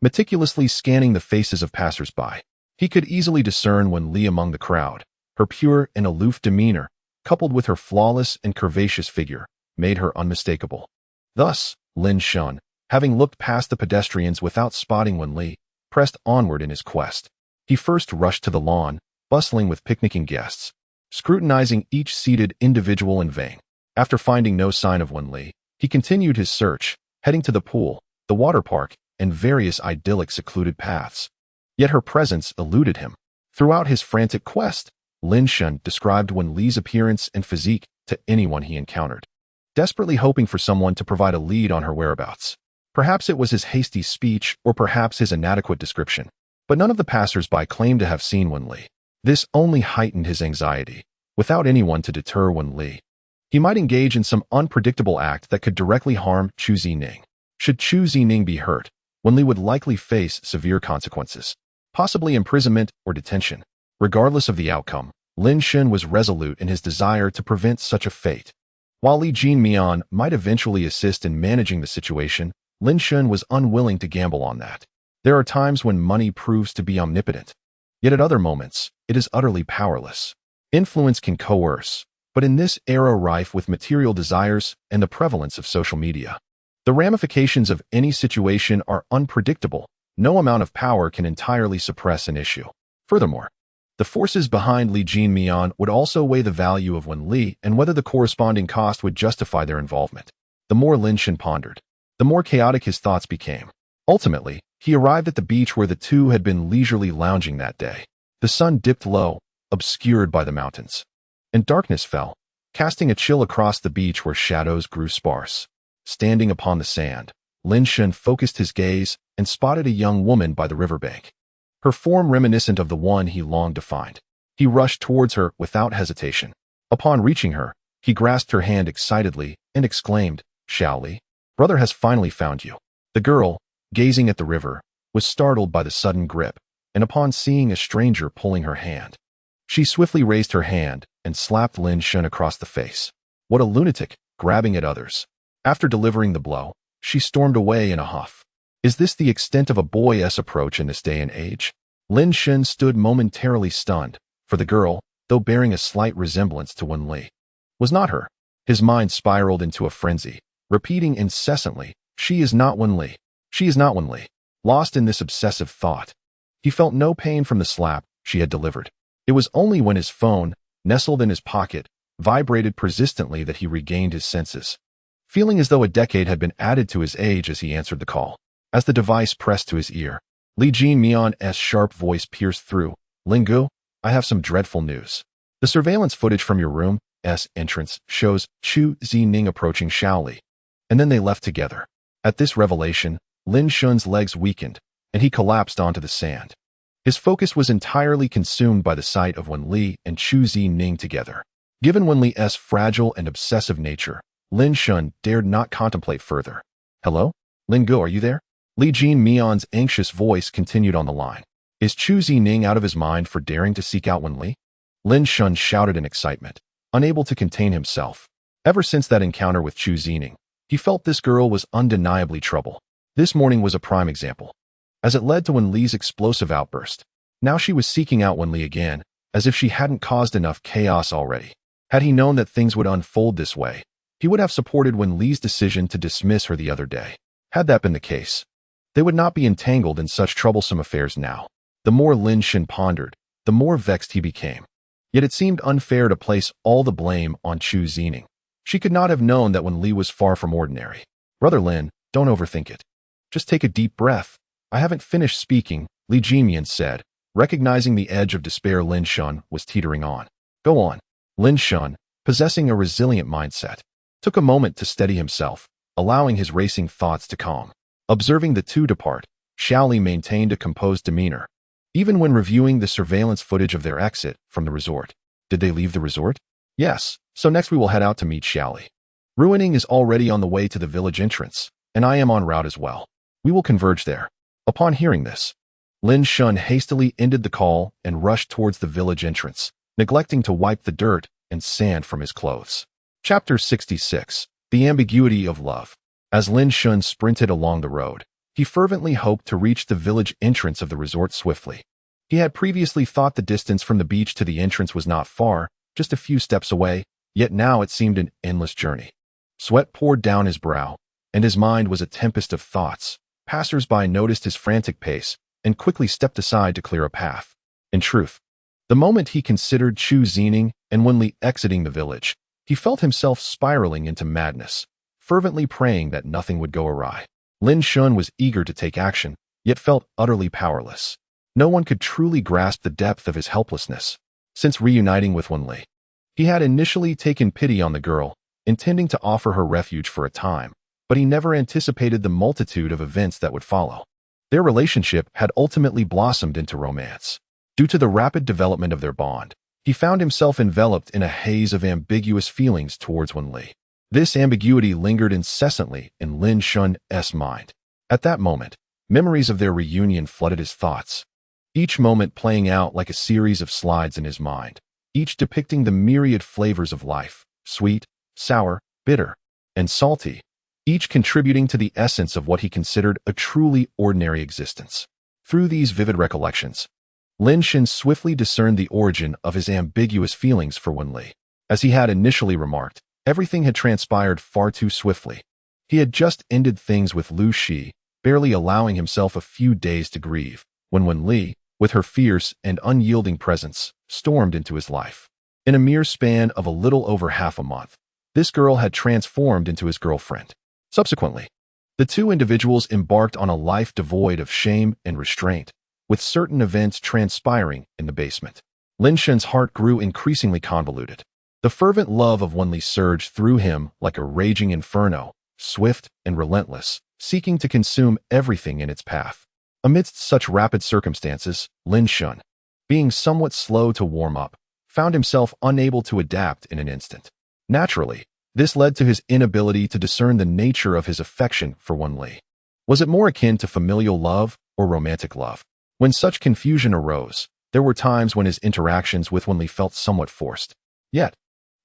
Meticulously scanning the faces of passers-by, he could easily discern Wenli among the crowd. Her pure and aloof demeanor, coupled with her flawless and curvaceous figure, made her unmistakable. Thus, Lin Shen, having looked past the pedestrians without spotting Wenli, pressed onward in his quest. He first rushed to the lawn, bustling with picnicking guests, scrutinizing each seated individual in vain. After finding no sign of Wenli, he continued his search, heading to the pool, the water park, and various idyllic secluded paths. Yet her presence eluded him. Throughout his frantic quest, Lin Shen described Wenli's appearance and physique to anyone he encountered, desperately hoping for someone to provide a lead on her whereabouts. Perhaps it was his hasty speech or perhaps his inadequate description, but none of the passers-by claimed to have seen Wenli. This only heightened his anxiety. Without anyone to deter Wenli, he might engage in some unpredictable act that could directly harm Chu Zining. Should Chu Zining be hurt, Wenli would likely face severe consequences, possibly imprisonment or detention. Regardless of the outcome, Lin Shen was resolute in his desire to prevent such a fate. While Li Jinmian might eventually assist in managing the situation, Lin Shen was unwilling to gamble on that. There are times when money proves to be omnipotent, yet at other moments, it is utterly powerless. Influence can coerce, but in this era rife with material desires and the prevalence of social media, the ramifications of any situation are unpredictable. No amount of power can entirely suppress an issue. Furthermore, the forces behind Li Jinmian would also weigh the value of Wen Li and whether the corresponding cost would justify their involvement. The more Lin Shen pondered, the more chaotic his thoughts became. Ultimately, he arrived at the beach where the two had been leisurely lounging that day. The sun dipped low, obscured by the mountains, and darkness fell, casting a chill across the beach where shadows grew sparse. Standing upon the sand, Lin Shen focused his gaze and spotted a young woman by the riverbank, her form reminiscent of the one he longed to find. He rushed towards her without hesitation. Upon reaching her, he grasped her hand excitedly and exclaimed, "Xiaoli, brother has finally found you." The girl, gazing at the river, was startled by the sudden grip, and upon seeing a stranger pulling her hand, she swiftly raised her hand and slapped Lin Shen across the face. What a lunatic, grabbing at others. After delivering the blow, she stormed away in a huff. Is this the extent of a boy's approach in this day and age? Lin Shen stood momentarily stunned, for the girl, though bearing a slight resemblance to Wen Li, was not her. His mind spiraled into a frenzy, repeating incessantly, "She is not Wen Li. She is not Wen Li." Lost in this obsessive thought, he felt no pain from the slap she had delivered. It was only when his phone, nestled in his pocket, vibrated persistently that he regained his senses, feeling as though a decade had been added to his age as he answered the call. As the device pressed to his ear, Li Jinmian's sharp voice pierced through. "Lingu, I have some dreadful news. The surveillance footage from your room's entrance shows Chu Zining approaching Xiaoli." And then they left together. At this revelation, Lin Shen's legs weakened, and he collapsed onto the sand. His focus was entirely consumed by the sight of Wen Li and Chu Zining together. Given Wen Li's fragile and obsessive nature, Lin Shen dared not contemplate further. "Hello? Lingu, are you there?" Li Jinmian's anxious voice continued on the line. "Is Chu Zining out of his mind for daring to seek out Wen Li?" Lin Shen shouted in excitement, unable to contain himself. Ever since that encounter with Chu Zining, he felt this girl was undeniably trouble. This morning was a prime example, as it led to Wen Li's explosive outburst. Now she was seeking out Wen Li again, as if she hadn't caused enough chaos already. Had he known that things would unfold this way, he would have supported Wen Li's decision to dismiss her the other day. Had that been the case, they would not be entangled in such troublesome affairs now. The more Lin Shen pondered, the more vexed he became. Yet it seemed unfair to place all the blame on Chu Zining. She could not have known that Wen Li was far from ordinary. "Brother Lin, don't overthink it. Just take a deep breath. I haven't finished speaking," Li Jinmian said, recognizing the edge of despair Lin Shen was teetering on. "Go on." Lin Shen, possessing a resilient mindset, took a moment to steady himself, allowing his racing thoughts to calm. Observing the two depart, Xiaoli maintained a composed demeanor, even when reviewing the surveillance footage of their exit from the resort. Did they leave the resort? Yes, so next we will head out to meet Xiaoli. Ruining is already on the way to the village entrance, and I am en route as well. We will converge there. Upon hearing this, Lin Shen hastily ended the call and rushed towards the village entrance, neglecting to wipe the dirt and sand from his clothes. Chapter 66. The Ambiguity of Love. As Lin Shen sprinted along the road, he fervently hoped to reach the village entrance of the resort swiftly. He had previously thought the distance from the beach to the entrance was not far, just a few steps away, yet now it seemed an endless journey. Sweat poured down his brow, and his mind was a tempest of thoughts. Passers-by noticed his frantic pace and quickly stepped aside to clear a path. In truth, the moment he considered Chu Zining and Wen Li exiting the village, he felt himself spiraling into madness, fervently praying that nothing would go awry. Lin Shen was eager to take action, yet felt utterly powerless. No one could truly grasp the depth of his helplessness. Since reuniting with Wen Li, he had initially taken pity on the girl, intending to offer her refuge for a time, but he never anticipated the multitude of events that would follow. Their relationship had ultimately blossomed into romance. Due to the rapid development of their bond, he found himself enveloped in a haze of ambiguous feelings towards Wen Li. This ambiguity lingered incessantly in Lin Shen's mind. At that moment, memories of their reunion flooded his thoughts, each moment playing out like a series of slides in his mind, each depicting the myriad flavors of life, sweet, sour, bitter, and salty, each contributing to the essence of what he considered a truly ordinary existence. Through these vivid recollections, Lin Shen swiftly discerned the origin of his ambiguous feelings for Wen Li. As he had initially remarked, everything had transpired far too swiftly. He had just ended things with Lu Shi, barely allowing himself a few days to grieve, when Wen Li, with her fierce and unyielding presence, stormed into his life. In a mere span of a little over half a month, this girl had transformed into his girlfriend. Subsequently, the two individuals embarked on a life devoid of shame and restraint, with certain events transpiring in the basement. Lin Shen's heart grew increasingly convoluted. The fervent love of Wenli surged through him like a raging inferno, swift and relentless, seeking to consume everything in its path. Amidst such rapid circumstances, Lin Shen, being somewhat slow to warm up, found himself unable to adapt in an instant. Naturally, this led to his inability to discern the nature of his affection for Wenli. Was it more akin to familial love or romantic love? When such confusion arose, there were times when his interactions with Wenli felt somewhat forced. Yet,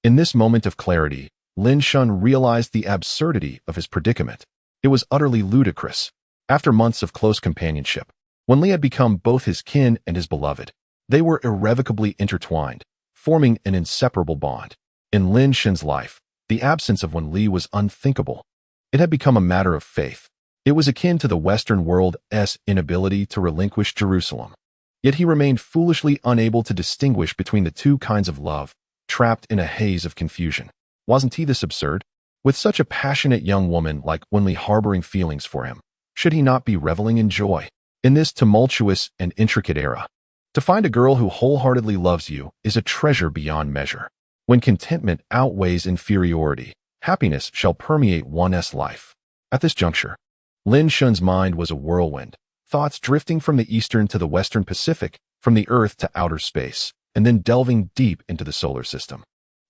in this moment of clarity, Lin Shen realized the absurdity of his predicament. It was utterly ludicrous. After months of close companionship, Wenli had become both his kin and his beloved. They were irrevocably intertwined, forming an inseparable bond. In Lin Shen's life, the absence of Wenli was unthinkable. It had become a matter of faith. It was akin to the Western world's inability to relinquish Jerusalem. Yet he remained foolishly unable to distinguish between the two kinds of love, trapped in a haze of confusion. Wasn't he this absurd? With such a passionate young woman like Wenli harboring feelings for him, should he not be reveling in joy? In this tumultuous and intricate era, to find a girl who wholeheartedly loves you is a treasure beyond measure. When contentment outweighs inferiority, happiness shall permeate one's life. At this juncture, Lin Shen's mind was a whirlwind, thoughts drifting from the eastern to the western Pacific, from the Earth to outer space, and then delving deep into the solar system.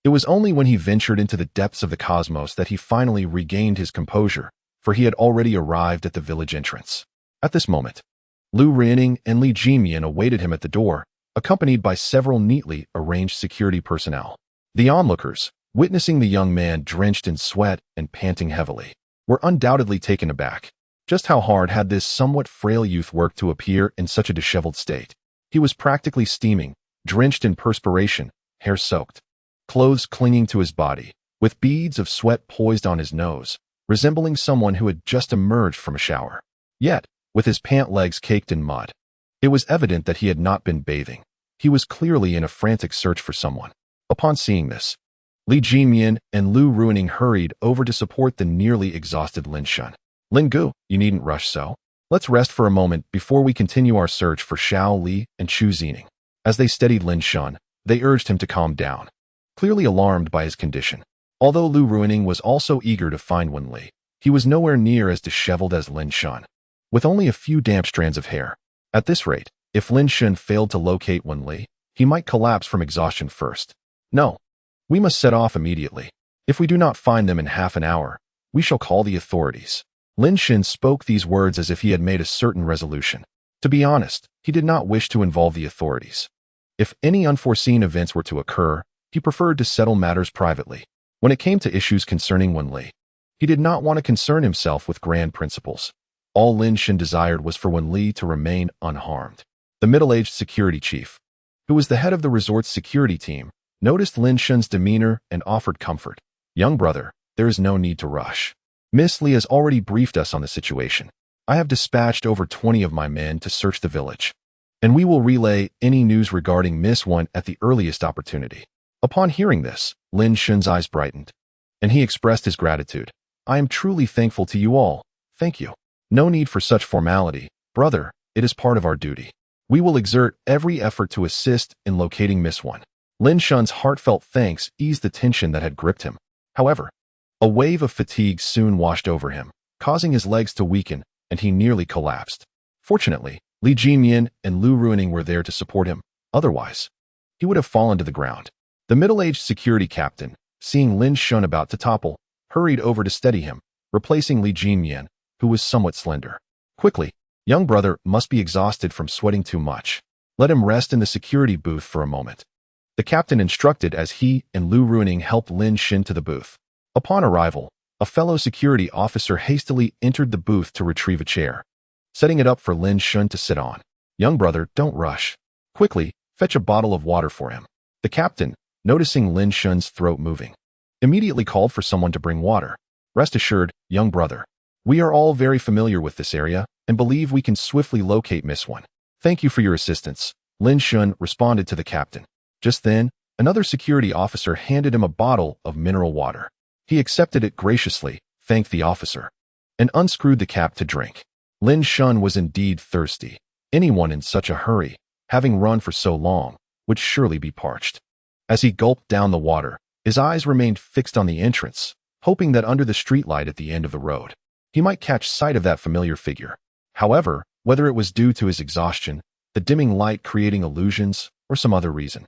It was only when he ventured into the depths of the cosmos that he finally regained his composure, for he had already arrived at the village entrance. At this moment, Lu Ruining and Li Jimian awaited him at the door, accompanied by several neatly arranged security personnel. The onlookers, witnessing the young man drenched in sweat and panting heavily, were undoubtedly taken aback. Just how hard had this somewhat frail youth worked to appear in such a disheveled state? He was practically steaming, drenched in perspiration, hair soaked, clothes clinging to his body, with beads of sweat poised on his nose, resembling someone who had just emerged from a shower. Yet, with his pant legs caked in mud, it was evident that he had not been bathing. He was clearly in a frantic search for someone. Upon seeing this, Li Jimian and Lu Ruining hurried over to support the nearly exhausted Lin Shen. Lin Gu, you needn't rush so. Let's rest for a moment before we continue our search for Xiao Li and Chu Zining. As they steadied Lin Shen, they urged him to calm down, clearly alarmed by his condition. Although Lu Ruining was also eager to find Wenli, he was nowhere near as disheveled as Lin Shen, with only a few damp strands of hair. At this rate, if Lin Shen failed to locate Wenli, he might collapse from exhaustion first. No, we must set off immediately. If we do not find them in half an hour, we shall call the authorities. Lin Shen spoke these words as if he had made a certain resolution. To be honest, he did not wish to involve the authorities. If any unforeseen events were to occur, he preferred to settle matters privately. When it came to issues concerning Wenli, he did not want to concern himself with grand principles. All Lin Shen desired was for Wenli to remain unharmed. The middle-aged security chief, who was the head of the resort's security team, noticed Lin Shen's demeanor and offered comfort. Young brother, there is no need to rush. Miss Li has already briefed us on the situation. I have dispatched over 20 of my men to search the village, and we will relay any news regarding Miss One at the earliest opportunity. Upon hearing this, Lin Shen's eyes brightened, and he expressed his gratitude. I am truly thankful to you all. Thank you. No need for such formality, brother. It is part of our duty. We will exert every effort to assist in locating Miss One. Lin Shen's heartfelt thanks eased the tension that had gripped him. However, a wave of fatigue soon washed over him, causing his legs to weaken, and he nearly collapsed. Fortunately, Li Jimian and Lu Ruining were there to support him. Otherwise, he would have fallen to the ground. The middle-aged security captain, seeing Lin Shen about to topple, hurried over to steady him, replacing Li Jimian, who was somewhat slender. Quickly, young brother must be exhausted from sweating too much. Let him rest in the security booth for a moment. The captain instructed as he and Lu Ruining helped Lin Shen to the booth. Upon arrival, a fellow security officer hastily entered the booth to retrieve a chair, setting it up for Lin Shen to sit on. Young brother, don't rush. Quickly, fetch a bottle of water for him. The captain, noticing Lin Shen's throat moving, immediately called for someone to bring water. Rest assured, young brother, we are all very familiar with this area and believe we can swiftly locate Miss One. Thank you for your assistance, Lin Shun responded to the captain. Just then, another security officer handed him a bottle of mineral water. He accepted it graciously, thanked the officer, and unscrewed the cap to drink. Lin Shun was indeed thirsty. Anyone in such a hurry, having run for so long, would surely be parched. As he gulped down the water, his eyes remained fixed on the entrance, hoping that under the streetlight at the end of the road, he might catch sight of that familiar figure. However, whether it was due to his exhaustion, the dimming light creating illusions, or some other reason,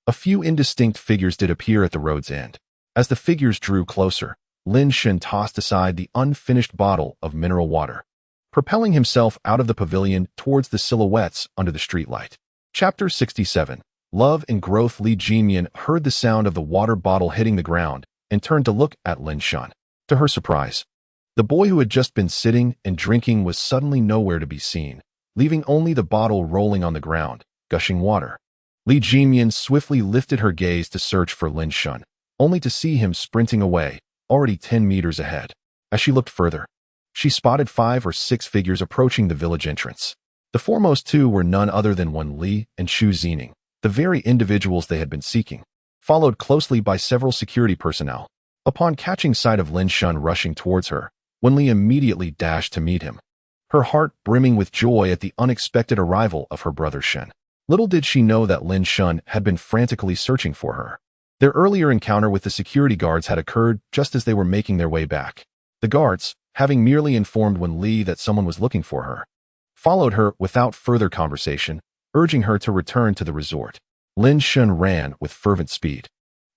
a few indistinct figures did appear at the road's end. As the figures drew closer, Lin Shun tossed aside the unfinished bottle of mineral water, propelling himself out of the pavilion towards the silhouettes under the streetlight. Chapter 67. Love and Growth. Li Jinmian heard the sound of the water bottle hitting the ground and turned to look at Lin Shun. To her surprise, the boy who had just been sitting and drinking was suddenly nowhere to be seen, leaving only the bottle rolling on the ground, gushing water. Li Jinmian swiftly lifted her gaze to search for Lin Shun, only to see him sprinting away, already 10 meters ahead. As she looked further, she spotted 5 or 6 figures approaching the village entrance. The foremost two were none other than Wen Li and Chu Zining, the very individuals they had been seeking, followed closely by several security personnel. Upon catching sight of Lin Shun rushing towards her, Wen Li immediately dashed to meet him, her heart brimming with joy at the unexpected arrival of her brother Shen. Little did she know that Lin Shun had been frantically searching for her. Their earlier encounter with the security guards had occurred just as they were making their way back. The guards, having merely informed Wen Li that someone was looking for her, followed her without further conversation, urging her to return to the resort. Lin Shun ran with fervent speed,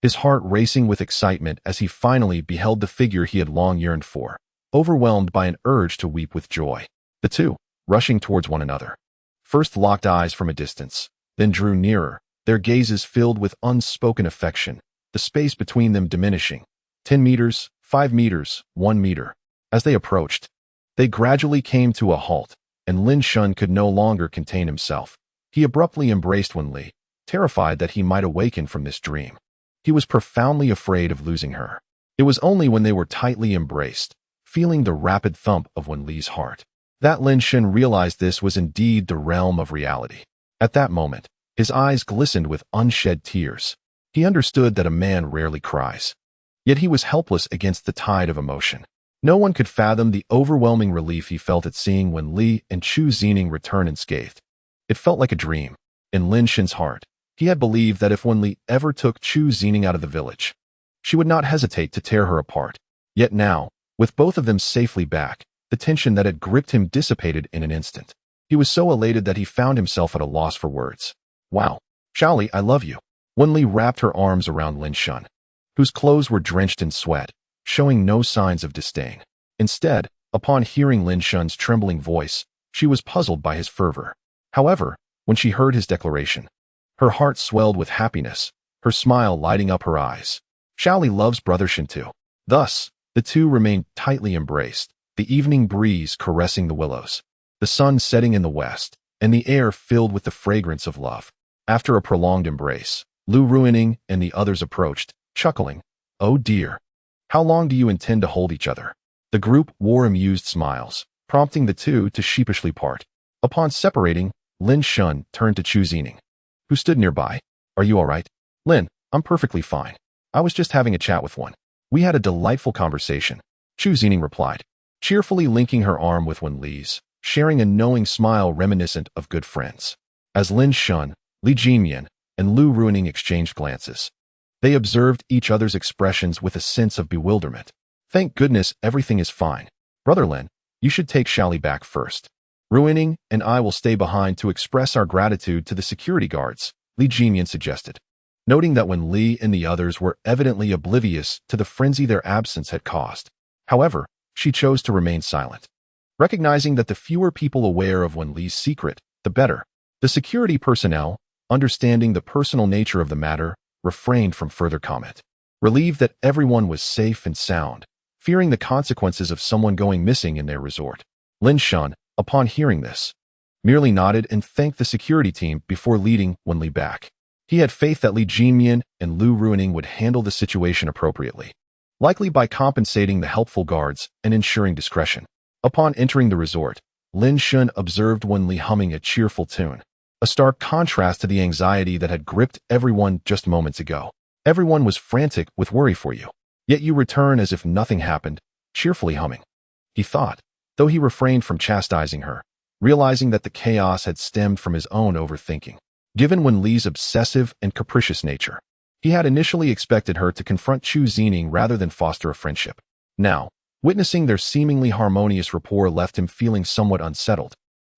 his heart racing with excitement as he finally beheld the figure he had long yearned for, overwhelmed by an urge to weep with joy. The two, rushing towards one another, first locked eyes from a distance, then drew nearer, their gazes filled with unspoken affection, the space between them diminishing. 10 meters, 5 meters, 1 meter. As they approached, they gradually came to a halt, and Lin Shun could no longer contain himself. He abruptly embraced Wen Li, terrified that he might awaken from this dream. He was profoundly afraid of losing her. It was only when they were tightly embraced, feeling the rapid thump of Wen Li's heart, that Lin Shun realized this was indeed the realm of reality. At that moment, his eyes glistened with unshed tears. He understood that a man rarely cries. Yet he was helpless against the tide of emotion. No one could fathom the overwhelming relief he felt at seeing Wen Li and Chu Zining return unscathed. It felt like a dream. In Lin Shun's heart, he had believed that if Wen Li ever took Chu Zining out of the village, she would not hesitate to tear her apart. Yet now, with both of them safely back, the tension that had gripped him dissipated in an instant. He was so elated that he found himself at a loss for words. Wow, Xiaoli, I love you. Wen Li wrapped her arms around Lin Shun, whose clothes were drenched in sweat, showing no signs of disdain. Instead, upon hearing Lin Shun's trembling voice, she was puzzled by his fervor. However, when she heard his declaration, her heart swelled with happiness, her smile lighting up her eyes. Xiaoli loves brother Shen too. Thus, the two remained tightly embraced, the evening breeze caressing the willows, the sun setting in the west, and the air filled with the fragrance of love. After a prolonged embrace, Lu Ruining and the others approached, chuckling. Oh dear. How long do you intend to hold each other? The group wore amused smiles, prompting the two to sheepishly part. Upon separating, Lin Shun turned to Chu Zining, who stood nearby. Are you all right? Lin, I'm perfectly fine. I was just having a chat with one. We had a delightful conversation, Chu Zining replied, cheerfully linking her arm with Wen Li's, sharing a knowing smile reminiscent of good friends. As Lin Shun, Li Jinmian, and Lu Ruining exchanged glances, they observed each other's expressions with a sense of bewilderment. Thank goodness everything is fine. Brother Lin, you should take Xiaoli back first. Ruining and I will stay behind to express our gratitude to the security guards, Li Jinmian suggested, noting that Wen Li and the others were evidently oblivious to the frenzy their absence had caused. However, she chose to remain silent, recognizing that the fewer people aware of Wen Li's secret, the better. The security personnel, understanding the personal nature of the matter, refrained from further comment. Relieved that everyone was safe and sound, fearing the consequences of someone going missing in their resort, Lin Shun, upon hearing this, merely nodded and thanked the security team before leading Wen Li back. He had faith that Li Jinmian and Lu Ruining would handle the situation appropriately, likely by compensating the helpful guards and ensuring discretion. Upon entering the resort, Lin Shun observed Wen Li humming a cheerful tune, a stark contrast to the anxiety that had gripped everyone just moments ago. Everyone was frantic with worry for you. Yet you return as if nothing happened, cheerfully humming. He thought, though he refrained from chastising her, realizing that the chaos had stemmed from his own overthinking. Given Wenli's obsessive and capricious nature, he had initially expected her to confront Chu Zining rather than foster a friendship. Now, witnessing their seemingly harmonious rapport left him feeling somewhat unsettled,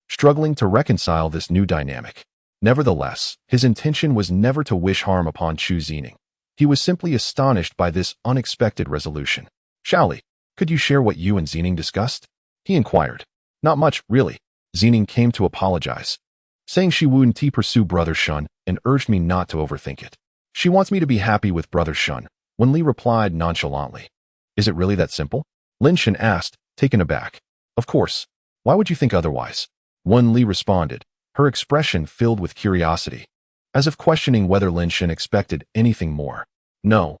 struggling to reconcile this new dynamic. Nevertheless, his intention was never to wish harm upon Chu Zining. He was simply astonished by this unexpected resolution. Shaoli, could you share what you and Zining discussed? He inquired. Not much, really. Zining came to apologize, saying she wouldn't pursue Brother Shun and urged me not to overthink it. She wants me to be happy with Brother Shun, Wenli replied nonchalantly. Is it really that simple? Lin Shan asked, taken aback. Of course. Why would you think otherwise? Wenli responded, her expression filled with curiosity, as if questioning whether Lin Shan expected anything more. No,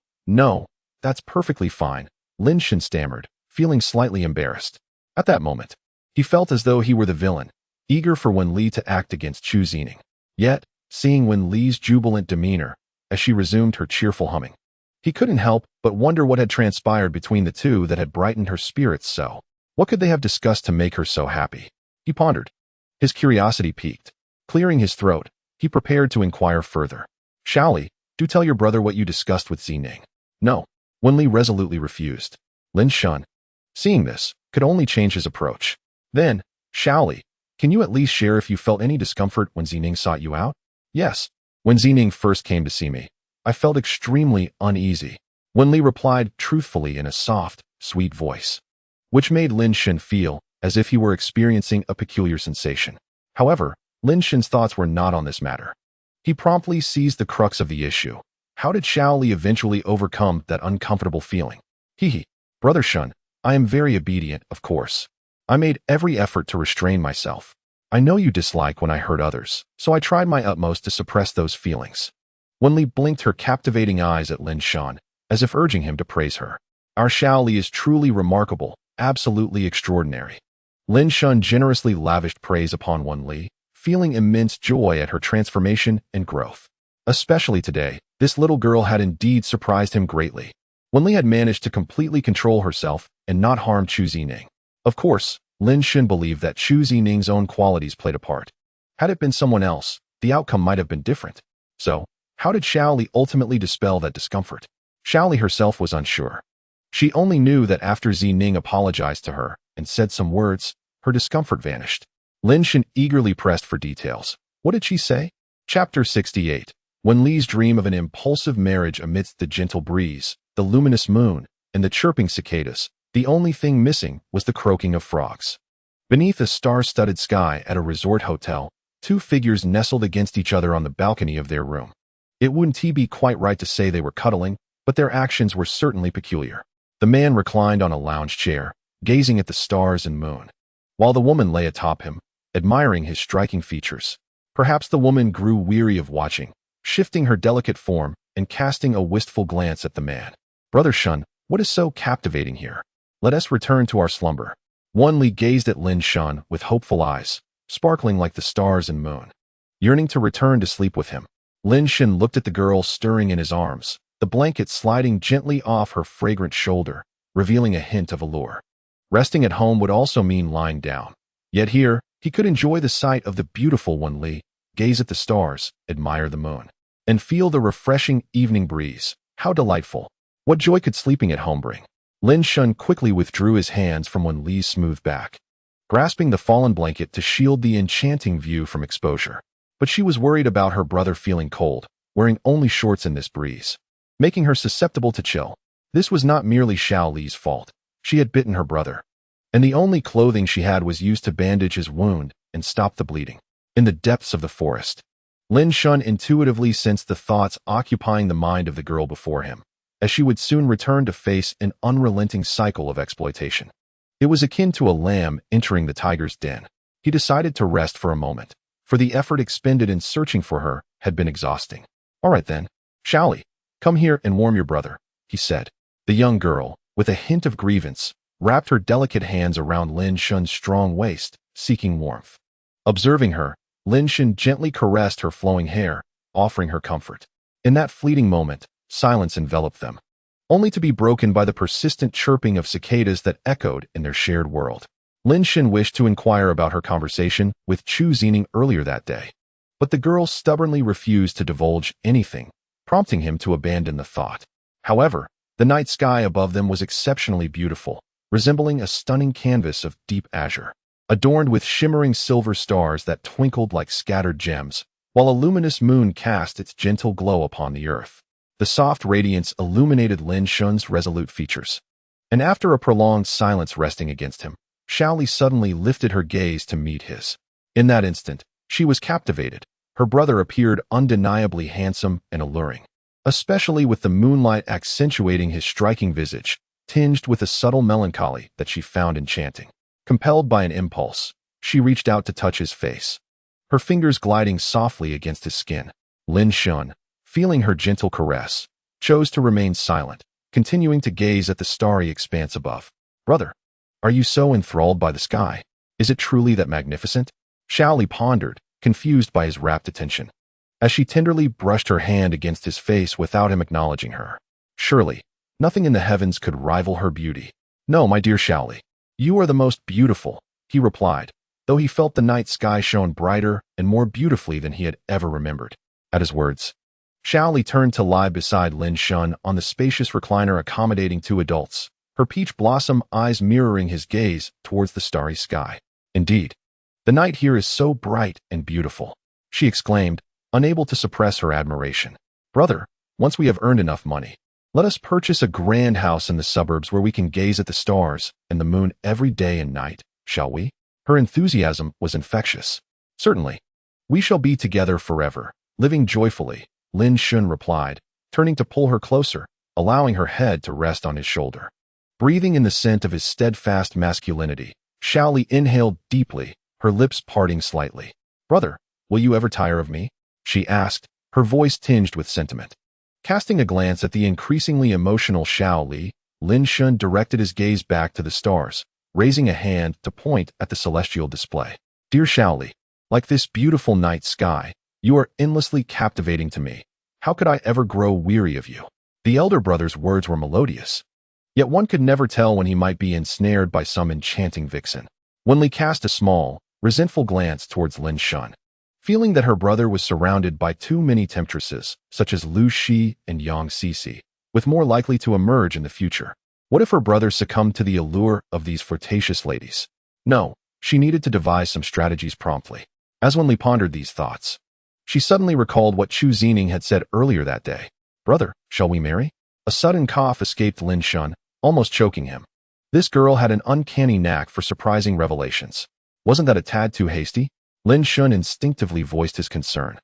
that's perfectly fine, Lin Shan stammered, feeling slightly embarrassed. At that moment, he felt as though he were the villain, eager for Wenli to act against Chu Zining. Yet, seeing Wenli's jubilant demeanor as she resumed her cheerful humming, he couldn't help but wonder what had transpired between the two that had brightened her spirits so. What could they have discussed to make her so happy? He pondered. His curiosity piqued. Clearing his throat, he prepared to inquire further. Shaoli, do tell your brother what you discussed with Zining. No. Wenli resolutely refused. Lin Shun, seeing this, could only change his approach. Then, Shaoli, can you at least share if you felt any discomfort when Zining sought you out? Yes. When Zining first came to see me, I felt extremely uneasy. Wenli replied truthfully in a soft, sweet voice, which made Lin Shan feel as if he were experiencing a peculiar sensation. However, Lin Shan's thoughts were not on this matter. He promptly seized the crux of the issue. How did Shaoli eventually overcome that uncomfortable feeling? Brother Shun, I am very obedient, of course. I made every effort to restrain myself. I know you dislike when I hurt others, so I tried my utmost to suppress those feelings. Wenli blinked her captivating eyes at Lin Shan, as if urging him to praise her. Our Shaoli is truly remarkable, absolutely extraordinary. Lin Shan generously lavished praise upon Wenli, feeling immense joy at her transformation and growth. Especially today, this little girl had indeed surprised him greatly. Wenli had managed to completely control herself and not harm Chu Zining. Of course, Lin Shan believed that Chu Zining's own qualities played a part. Had it been someone else, the outcome might have been different. So, how did Shaoli ultimately dispel that discomfort? Shaoli herself was unsure. She only knew that after Zining apologized to her and said some words, her discomfort vanished. Lin Shan eagerly pressed for details. What did she say? Chapter 68. Wenli's dream of an impulsive marriage amidst the gentle breeze, the luminous moon, and the chirping cicadas. The only thing missing was the croaking of frogs. Beneath a star-studded sky at a resort hotel, two figures nestled against each other on the balcony of their room. It wouldn't be quite right to say they were cuddling, but their actions were certainly peculiar. The man reclined on a lounge chair, gazing at the stars and moon, while the woman lay atop him, admiring his striking features. Perhaps the woman grew weary of watching, shifting her delicate form and casting a wistful glance at the man. Brother Shun, what is so captivating here? Let us return to our slumber. Wenli gazed at Lin Shan with hopeful eyes, sparkling like the stars and moon, yearning to return to sleep with him. Lin Shan looked at the girl stirring in his arms, the blanket sliding gently off her fragrant shoulder, revealing a hint of allure. Resting at home would also mean lying down. Yet here, he could enjoy the sight of the beautiful Wenli, gaze at the stars, admire the moon, and feel the refreshing evening breeze. How delightful! What joy could sleeping at home bring? Lin Shan quickly withdrew his hands from Wenli's smooth back, grasping the fallen blanket to shield the enchanting view from exposure. But she was worried about her brother feeling cold, wearing only shorts in this breeze, making her susceptible to chill. This was not merely Shaoli's fault. She had bitten her brother, and the only clothing she had was used to bandage his wound and stop the bleeding. In the depths of the forest, Lin Shan intuitively sensed the thoughts occupying the mind of the girl before him, as she would soon return to face an unrelenting cycle of exploitation. It was akin to a lamb entering the tiger's den. He decided to rest for a moment, for the effort expended in searching for her had been exhausting. All right then, Shaoli, come here and warm your brother, he said. The young girl, with a hint of grievance, wrapped her delicate hands around Lin Shan's strong waist, seeking warmth. Observing her, Lin Shen gently caressed her flowing hair, offering her comfort. In that fleeting moment, silence enveloped them, only to be broken by the persistent chirping of cicadas that echoed in their shared world. Lin Shen wished to inquire about her conversation with Chu Zining earlier that day, but the girl stubbornly refused to divulge anything, prompting him to abandon the thought. However, the night sky above them was exceptionally beautiful, resembling a stunning canvas of deep azure, adorned with shimmering silver stars that twinkled like scattered gems, while a luminous moon cast its gentle glow upon the earth. The soft radiance illuminated Lin Shen's resolute features. And after a prolonged silence resting against him, Xiaoli suddenly lifted her gaze to meet his. In that instant, she was captivated. Her brother appeared undeniably handsome and alluring, especially with the moonlight accentuating his striking visage, tinged with a subtle melancholy that she found enchanting. Compelled by an impulse, she reached out to touch his face, her fingers gliding softly against his skin. Lin Shen, feeling her gentle caress, chose to remain silent, continuing to gaze at the starry expanse above. "Brother, are you so enthralled by the sky? Is it truly that magnificent?" Xiaoli pondered, confused by his rapt attention, as she tenderly brushed her hand against his face without him acknowledging her. "Surely, nothing in the heavens could rival her beauty." "No, my dear Xiaoli, you are the most beautiful," he replied, though he felt the night sky shone brighter and more beautifully than he had ever remembered. At his words, Xiaoli turned to lie beside Lin Shen on the spacious recliner accommodating two adults, her peach blossom eyes mirroring his gaze towards the starry sky. "Indeed, the night here is so bright and beautiful," she exclaimed, unable to suppress her admiration. "Brother, once we have earned enough money, let us purchase a grand house in the suburbs where we can gaze at the stars and the moon every day and night, shall we?" Her enthusiasm was infectious. "Certainly. We shall be together forever, living joyfully," Lin Shen replied, turning to pull her closer, allowing her head to rest on his shoulder. Breathing in the scent of his steadfast masculinity, Xiaoli inhaled deeply, her lips parting slightly. "Brother, will you ever tire of me?" she asked, her voice tinged with sentiment. Casting a glance at the increasingly emotional Xiaoli, Lin Shen directed his gaze back to the stars, raising a hand to point at the celestial display. "Dear Xiaoli, like this beautiful night sky, you are endlessly captivating to me. How could I ever grow weary of you?" The elder brother's words were melodious, yet one could never tell when he might be ensnared by some enchanting vixen. Wenli cast a small, resentful glance towards Lin Shen, feeling that her brother was surrounded by too many temptresses, such as Lu Shi and Yang Sisi, with more likely to emerge in the future. What if her brother succumbed to the allure of these flirtatious ladies? No, she needed to devise some strategies promptly. As Wenli pondered these thoughts, she suddenly recalled what Chu Zining had said earlier that day. "Brother, shall we marry?" A sudden cough escaped Lin Shen, almost choking him. This girl had an uncanny knack for surprising revelations. Wasn't that a tad too hasty? Lin Shen instinctively voiced his concern,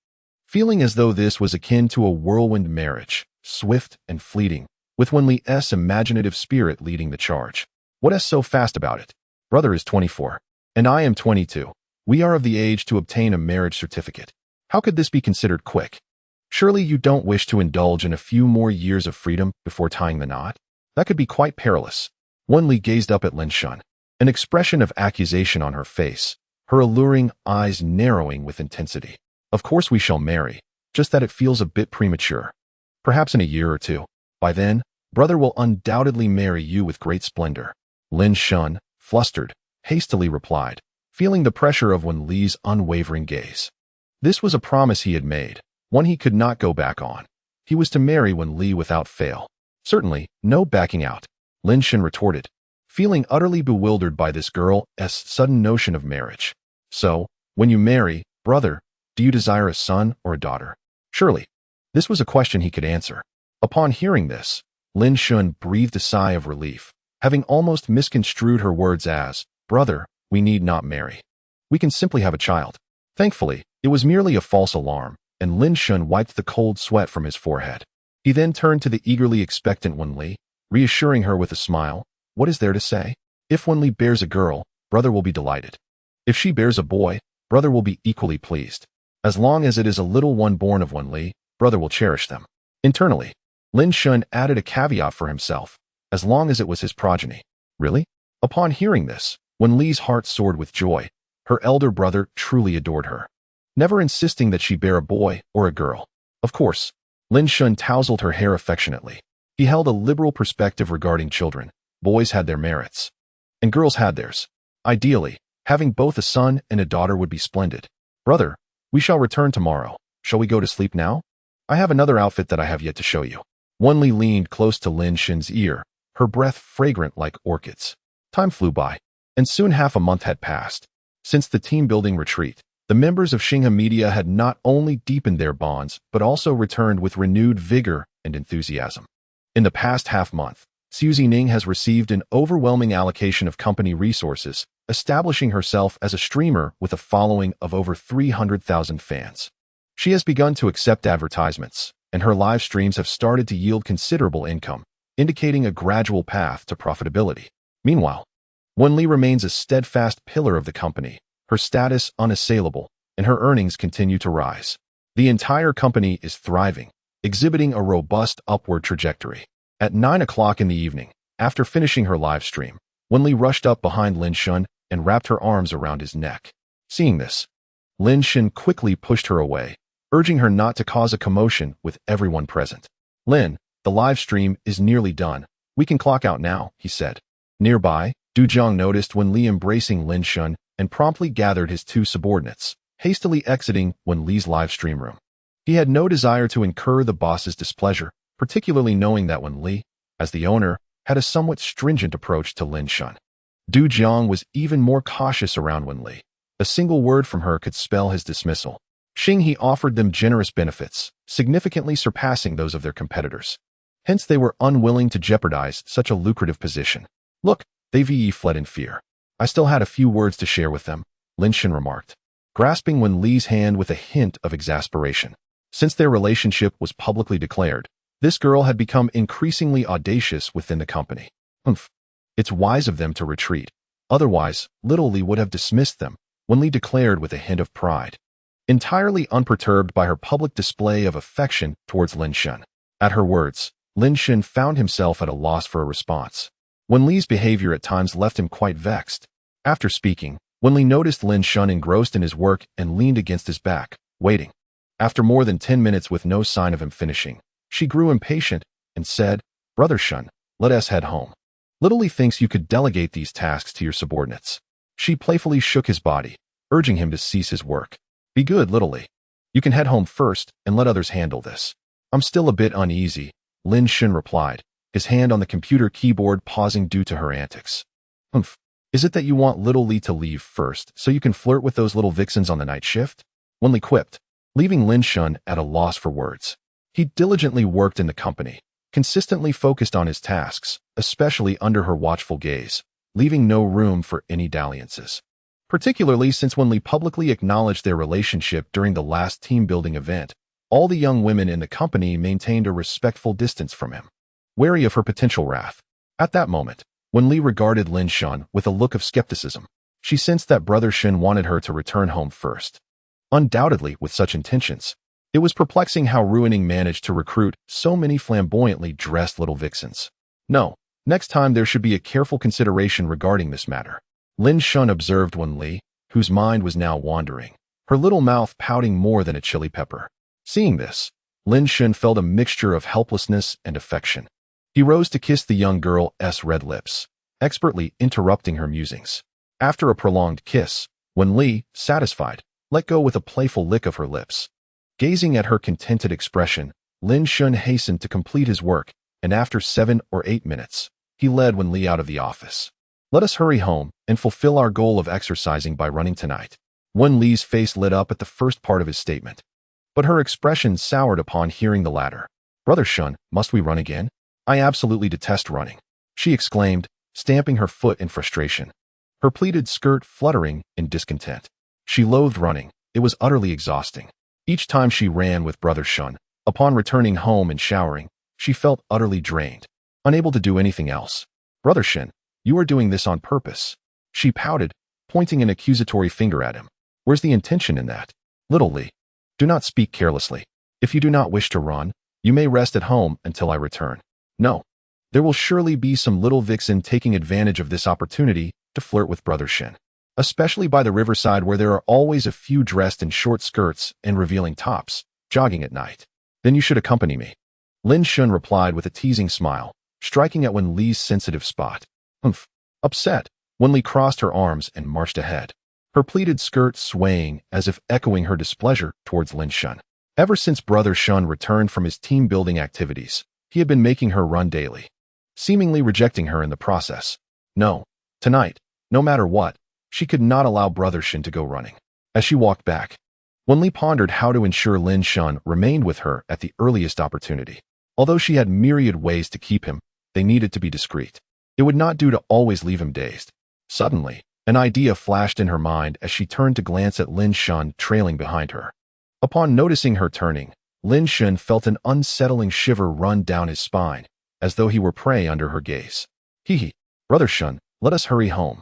feeling as though this was akin to a whirlwind marriage, swift and fleeting, with Wenli's imaginative spirit leading the charge. "What is so fast about it? Brother is 24, and I am 22. We are of the age to obtain a marriage certificate. How could this be considered quick? Surely you don't wish to indulge in a few more years of freedom before tying the knot? That could be quite perilous." Wenli gazed up at Lin Shen, an expression of accusation on her face, her alluring eyes narrowing with intensity. "Of course we shall marry, just that it feels a bit premature. Perhaps in a year or two. By then, brother will undoubtedly marry you with great splendor." Lin Shen, flustered, hastily replied, feeling the pressure of Wenli's unwavering gaze. This was a promise he had made, one he could not go back on. He was to marry Wenli without fail. Certainly, no backing out, Lin Shen retorted, feeling utterly bewildered by this girl's sudden notion of marriage. "So, when you marry, brother, do you desire a son or a daughter?" Surely, this was a question he could answer. Upon hearing this, Lin Shen breathed a sigh of relief, having almost misconstrued her words as, "Brother, we need not marry. We can simply have a child." Thankfully, it was merely a false alarm, and Lin Shen wiped the cold sweat from his forehead. He then turned to the eagerly expectant Wenli, reassuring her with a smile. "What is there to say? If Wenli bears a girl, brother will be delighted. If she bears a boy, brother will be equally pleased. As long as it is a little one born of Wenli, brother will cherish them." Internally, Lin Shen added a caveat for himself, as long as it was his progeny. Really? Upon hearing this, Wenli's heart soared with joy. Her elder brother truly adored her. never insisting that she bear a boy or a girl. Of course, Lin Shun tousled her hair affectionately. He held a liberal perspective regarding children. Boys had their merits, and girls had theirs. Ideally, having both a son and a daughter would be splendid. Brother, we shall return tomorrow. Shall we go to sleep now? I have another outfit that I have yet to show you. Wenli leaned close to Lin Shun's ear, her breath fragrant like orchids. Time flew by, and soon half a month had passed. Since the team-building retreat, the members of Xinghe Media had not only deepened their bonds, but also returned with renewed vigor and enthusiasm. In the past half-month, Xu Zining has received an overwhelming allocation of company resources, establishing herself as a streamer with a following of over 300,000 fans. She has begun to accept advertisements, and her live streams have started to yield considerable income, indicating a gradual path to profitability. Meanwhile, Wenli remains a steadfast pillar of the company, her status unassailable, and her earnings continue to rise. The entire company is thriving, exhibiting a robust upward trajectory. At 9 o'clock in the evening, after finishing her live stream, Wenli rushed up behind Lin Shun and wrapped her arms around his neck. Seeing this, Lin Shun quickly pushed her away, urging her not to cause a commotion with everyone present. Lin, the live stream is nearly done. We can clock out now, he said. Nearby, Du Jiang noticed Wenli embracing Lin Shun and promptly gathered his two subordinates, hastily exiting Wenli's live stream room. He had no desire to incur the boss's displeasure, particularly knowing that Wenli, as the owner, had a somewhat stringent approach to Lin Shun. Du Jiang was even more cautious around Wenli. A single word from her could spell his dismissal. Xinghe offered them generous benefits, significantly surpassing those of their competitors. Hence they were unwilling to jeopardize such a lucrative position. Look, they fled in fear. I still had a few words to share with them, Lin Shun remarked, grasping Wenli's hand with a hint of exasperation. Since their relationship was publicly declared, this girl had become increasingly audacious within the company. It's wise of them to retreat. Otherwise, Little Li would have dismissed them, Wenli declared with a hint of pride, entirely unperturbed by her public display of affection towards Lin Shun. At her words, Lin Shun found himself at a loss for a response. Wenli's behavior at times left him quite vexed. After speaking, Wenli noticed Lin Shun engrossed in his work and leaned against his back, waiting. After more than 10 minutes with no sign of him finishing, she grew impatient and said, Brother Shun, let us head home. Little Li thinks you could delegate these tasks to your subordinates. She playfully shook his body, urging him to cease his work. Be good, Little Li. You can head home first and let others handle this. I'm still a bit uneasy, Lin Shun replied, his hand on the computer keyboard pausing due to her antics. Is it that you want Little Li to leave first so you can flirt with those little vixens on the night shift? Wenli quipped, leaving Lin Shun at a loss for words. He diligently worked in the company, consistently focused on his tasks, especially under her watchful gaze, leaving no room for any dalliances. Particularly since Wenli publicly acknowledged their relationship during the last team-building event, all the young women in the company maintained a respectful distance from him, wary of her potential wrath. At that moment, Wenli regarded Lin Shun with a look of skepticism. She sensed that Brother Shen wanted her to return home first. Undoubtedly with such intentions. It was perplexing how Ruining managed to recruit so many flamboyantly dressed little vixens. No, next time there should be a careful consideration regarding this matter. Lin Shun observed Wenli, whose mind was now wandering, her little mouth pouting more than a chili pepper. Seeing this, Lin Shun felt a mixture of helplessness and affection. He rose to kiss the young girl's red lips, expertly interrupting her musings. After a prolonged kiss, Wenli, satisfied, let go with a playful lick of her lips. Gazing at her contented expression, Lin Shun hastened to complete his work, and after 7 or 8 minutes, he led Wenli out of the office. Let us hurry home and fulfill our goal of exercising by running tonight. Wenli's face lit up at the first part of his statement, but her expression soured upon hearing the latter. Brother Shun, must we run again? I absolutely detest running, she exclaimed, stamping her foot in frustration, her pleated skirt fluttering in discontent. She loathed running. It was utterly exhausting. Each time she ran with Brother Shun, upon returning home and showering, she felt utterly drained, unable to do anything else. Brother Shen, you are doing this on purpose. She pouted, pointing an accusatory finger at him. Where's the intention in that? Little Li, do not speak carelessly. If you do not wish to run, you may rest at home until I return. No, there will surely be some little vixen taking advantage of this opportunity to flirt with Brother Shen. especially by the riverside where there are always a few dressed in short skirts and revealing tops, jogging at night. Then you should accompany me. Lin Shun replied with a teasing smile, striking at Wen Li's sensitive spot. Humph. Upset, Wen Li crossed her arms and marched ahead, her pleated skirt swaying as if echoing her displeasure towards Lin Shun. Ever since Brother Shun returned from his team-building activities, he had been making her run daily, seemingly rejecting her in the process. No, tonight, no matter what, she could not allow Brother Shun to go running. As she walked back, Wen Li pondered how to ensure Lin Shun remained with her at the earliest opportunity. Although she had myriad ways to keep him, they needed to be discreet. It would not do to always leave him dazed. Suddenly, an idea flashed in her mind as she turned to glance at Lin Shun trailing behind her. Upon noticing her turning, Lin Shun felt an unsettling shiver run down his spine, as though he were prey under her gaze. Hee, Brother Shun, let us hurry home.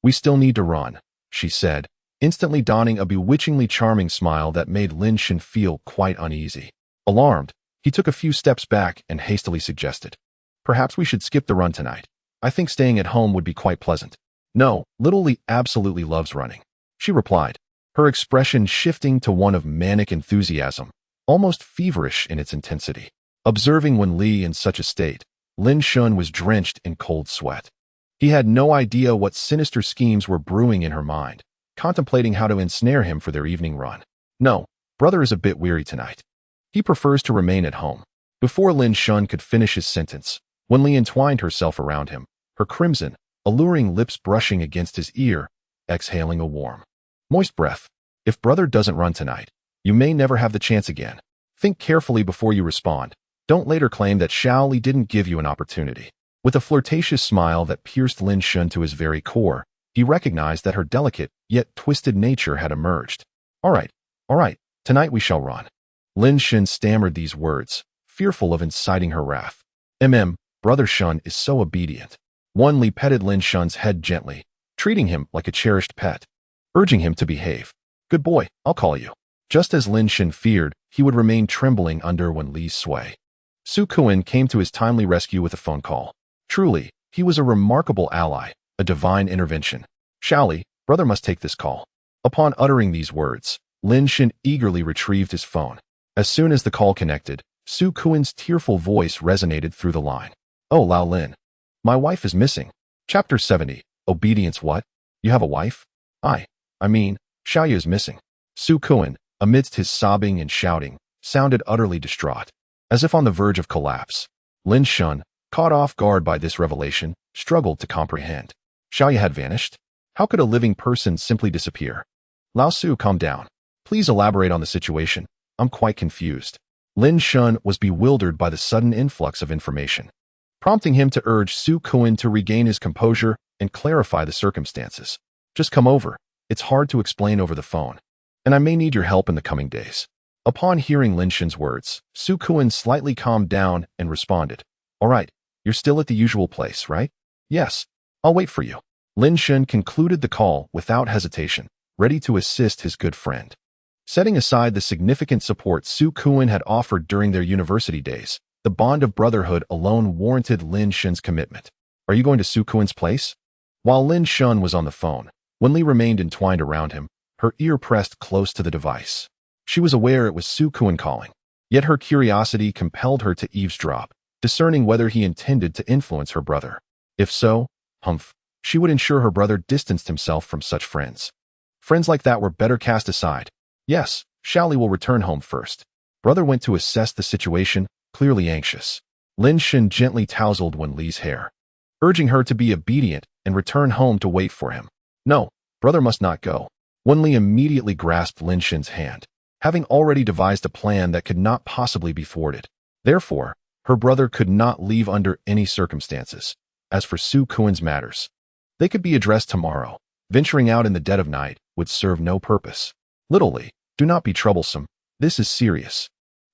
We still need to run, she said, instantly donning a bewitchingly charming smile that made Lin Shun feel quite uneasy. Alarmed, he took a few steps back and hastily suggested, perhaps we should skip the run tonight. I think staying at home would be quite pleasant. No, Little Li absolutely loves running, she replied, her expression shifting to one of manic enthusiasm, almost feverish in its intensity. Observing Wen Li in such a state, Lin Shun was drenched in cold sweat. He had no idea what sinister schemes were brewing in her mind, contemplating how to ensnare him for their evening run. No, brother is a bit weary tonight. He prefers to remain at home. Before Lin Shun could finish his sentence, Wen Li entwined herself around him, her crimson, alluring lips brushing against his ear, exhaling a warm, moist breath. If brother doesn't run tonight, you may never have the chance again. Think carefully before you respond. Don't later claim that Xiao Li didn't give you an opportunity. With a flirtatious smile that pierced Lin Shun to his very core, he recognized that her delicate, yet twisted nature had emerged. All right, tonight we shall run. Lin Shun stammered these words, fearful of inciting her wrath. Brother Shun is so obedient. Wen Li petted Lin Shun's head gently, treating him like a cherished pet, urging him to behave. Good boy, I'll call you. Just as Lin Shun feared, he would remain trembling under Wen Li's sway. Su Kuan came to his timely rescue with a phone call. Truly, he was a remarkable ally, a divine intervention. Xiao Li, brother must take this call. Upon uttering these words, Lin Shun eagerly retrieved his phone. As soon as the call connected, Su Kuan's tearful voice resonated through the line. Oh, Lao Lin. My wife is missing. Chapter 70. Obedience what? You have a wife? I mean, Xiaoyu is missing. Su Kuan, amidst his sobbing and shouting, sounded utterly distraught, as if on the verge of collapse. Lin Shun, caught off guard by this revelation, struggled to comprehend. Xiaoyu had vanished? How could a living person simply disappear? Lao Su, calm down. Please elaborate on the situation. I'm quite confused. Lin Shun was bewildered by the sudden influx of information, prompting him to urge Su Kuan to regain his composure and clarify the circumstances. Just come over. It's hard to explain over the phone, and I may need your help in the coming days. Upon hearing Lin Shun's words, Su Kuan slightly calmed down and responded, all right, you're still at the usual place, right? Yes, I'll wait for you. Lin Shun concluded the call without hesitation, ready to assist his good friend. Setting aside the significant support Su Kuan had offered during their university days, the bond of brotherhood alone warranted Lin Shun's commitment. Are you going to Su Kuan's place? While Lin Shun was on the phone, Wen Li remained entwined around him, her ear pressed close to the device. She was aware it was Su Kuan calling, yet her curiosity compelled her to eavesdrop, discerning whether he intended to influence her brother. If so, she would ensure her brother distanced himself from such friends. Friends like that were better cast aside. Yes, Xiao Li will return home first. Brother went to assess the situation, clearly anxious. Lin Shun gently tousled Wen Li's hair, urging her to be obedient and return home to wait for him. No, brother must not go. Wen Li immediately grasped Lin Shun's hand, having already devised a plan that could not possibly be thwarted. Therefore, her brother could not leave under any circumstances. As for Su Kuan's matters, they could be addressed tomorrow. Venturing out in the dead of night would serve no purpose. Little Li, do not be troublesome. This is serious.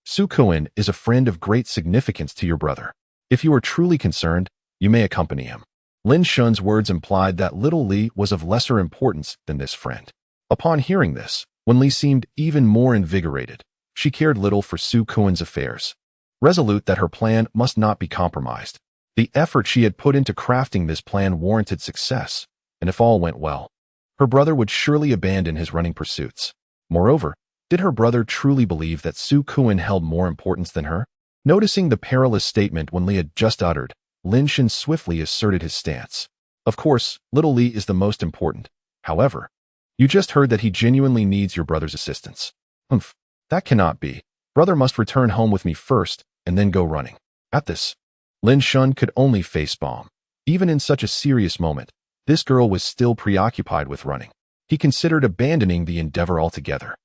Su Kuan is a friend of great significance to your brother. If you are truly concerned, you may accompany him. Lin Shun's words implied that Little Li was of lesser importance than this friend. Upon hearing this, Wen Li seemed even more invigorated. She cared little for Su Kuan's affairs, resolute that her plan must not be compromised. The effort she had put into crafting this plan warranted success, and if all went well, Her brother would surely abandon his running pursuits. Moreover, did her brother truly believe that Su Kuan held more importance than her? Noticing the perilous statement Wen Li had just uttered, Lin Shen swiftly asserted his stance. Of course, little Li is the most important. However, you just heard that he genuinely needs your brother's assistance. Humph, that cannot be. Brother must return home with me first and then go running. At this, Lin Shen could only facepalm. Even in such a serious moment, this girl was still preoccupied with running. He considered abandoning the endeavor altogether,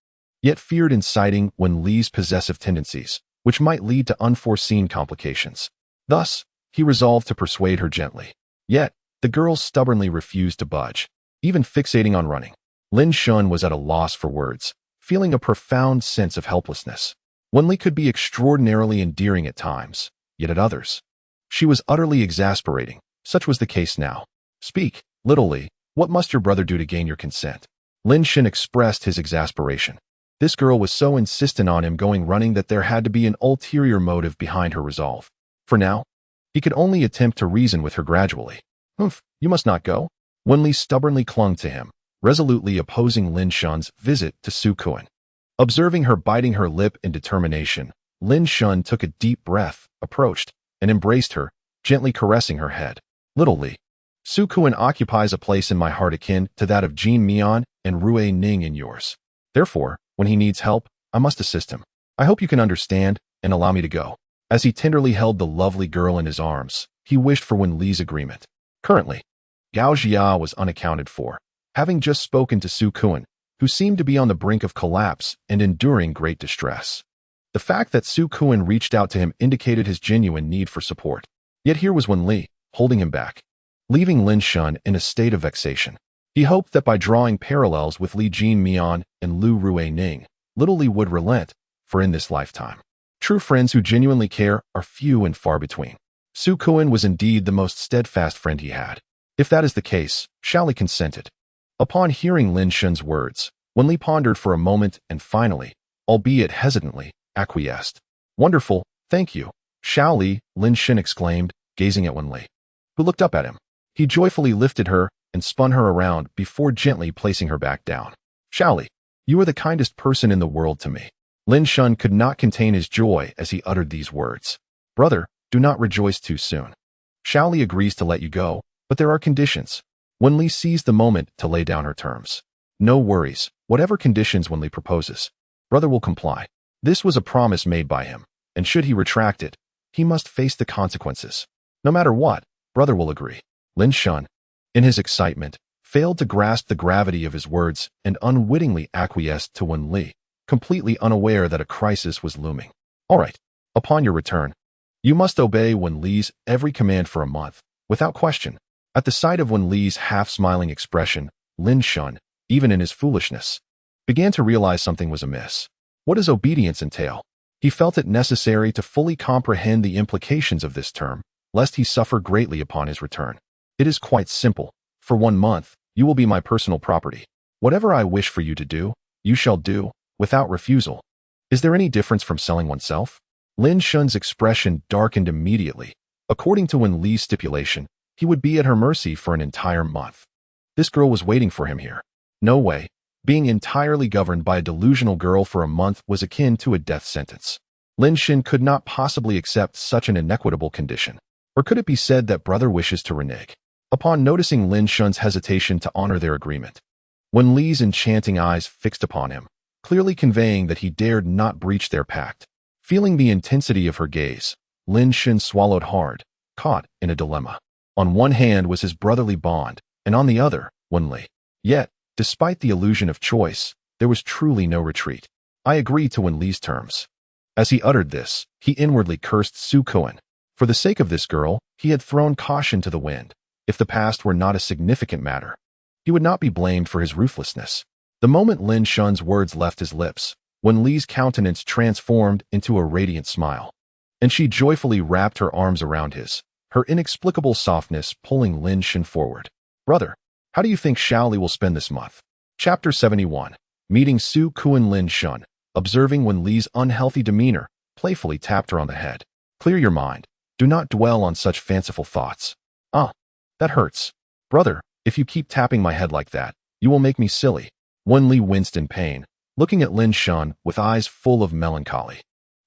yet feared inciting Wen Li's possessive tendencies, which might lead to unforeseen complications. Thus, he resolved to persuade her gently. Yet, the girl stubbornly refused to budge, even fixating on running. Lin Shen was at a loss for words, feeling a profound sense of helplessness. Wen Li could be extraordinarily endearing at times, yet at others, she was utterly exasperating. Such was the case now. Speak, little Li, what must your brother do to gain your consent? Lin Shen expressed his exasperation. This girl was so insistent on him going running that there had to be an ulterior motive behind her resolve. For now, he could only attempt to reason with her gradually. Humph, you must not go. Wen Li stubbornly clung to him, resolutely opposing Lin Shen's visit to Su Kuan. Observing her biting her lip in determination, Lin Shen took a deep breath, approached, and embraced her, gently caressing her head. Little Li, Su Kuan occupies a place in my heart akin to that of Jin Mian and Rui Ning in yours. Therefore, when he needs help, I must assist him. I hope you can understand and allow me to go. As he tenderly held the lovely girl in his arms, he wished for Wen Li's agreement. Currently, Gao Jia was unaccounted for, having just spoken to Su Kuan, who seemed to be on the brink of collapse and enduring great distress. The fact that Su Kuan reached out to him indicated his genuine need for support. Yet here was Wen Li, holding him back, leaving Lin Shen in a state of vexation. He hoped that by drawing parallels with Li Jin Mian and Lu Rui Ning, little Li would relent, for in this lifetime, true friends who genuinely care are few and far between. Su Kuan was indeed the most steadfast friend he had. If that is the case, Xiaoli consented. Upon hearing Lin Shen's words, Wen Li pondered for a moment and finally, albeit hesitantly, acquiesced. Wonderful, thank you, Xiaoli, Lin Shen exclaimed, gazing at Wen Li, who looked up at him. He joyfully lifted her and spun her around before gently placing her back down. Xiaoli, you are the kindest person in the world to me. Lin Shen could not contain his joy as he uttered these words. Brother, do not rejoice too soon. Xiaoli agrees to let you go, but there are conditions. Wen Li seized the moment to lay down her terms. No worries, whatever conditions Wen Li proposes, brother will comply. This was a promise made by him, and should he retract it, he must face the consequences. No matter what, brother will agree. Lin Shen, in his excitement, failed to grasp the gravity of his words and unwittingly acquiesced to Wen Li, completely unaware that a crisis was looming. All right, upon your return, you must obey Wen Li's every command for a month, without question. At the sight of Wen Li's half-smiling expression, Lin Shen, even in his foolishness, began to realize something was amiss. What does obedience entail? He felt it necessary to fully comprehend the implications of this term, lest he suffer greatly upon his return. It is quite simple. For 1 month, you will be my personal property. Whatever I wish for you to do, you shall do, without refusal. Is there any difference from selling oneself? Lin Shen's expression darkened immediately. According to Wen Li's stipulation, he would be at her mercy for an entire month. This girl was waiting for him here. No way. Being entirely governed by a delusional girl for a month was akin to a death sentence. Lin Shen could not possibly accept such an inequitable condition. Or could it be said that brother wishes to renege? Upon noticing Lin Shen's hesitation to honor their agreement, Wen Li's enchanting eyes fixed upon him, clearly conveying that he dared not breach their pact. Feeling the intensity of her gaze, Lin Shen swallowed hard, caught in a dilemma. On one hand was his brotherly bond, and on the other, Wen Li. Yet, despite the illusion of choice, there was truly no retreat. I agreed to Wen Li's terms. As he uttered this, he inwardly cursed Su Kuan. For the sake of this girl, he had thrown caution to the wind. If the past were not a significant matter, he would not be blamed for his ruthlessness. The moment Lin Shen's words left his lips, Wen Li's countenance transformed into a radiant smile, and she joyfully wrapped her arms around his, her inexplicable softness pulling Lin Shen forward. Brother, how do you think Xiaoli will spend this month? Chapter 71. Meeting Su Kuan. Lin Shen, observing Wen Li's unhealthy demeanor, playfully tapped her on the head. Clear your mind. Do not dwell on such fanciful thoughts. Ah, that hurts. Brother, if you keep tapping my head like that, You will make me silly. Wen Li winced in pain, looking at Lin Shun with eyes full of melancholy.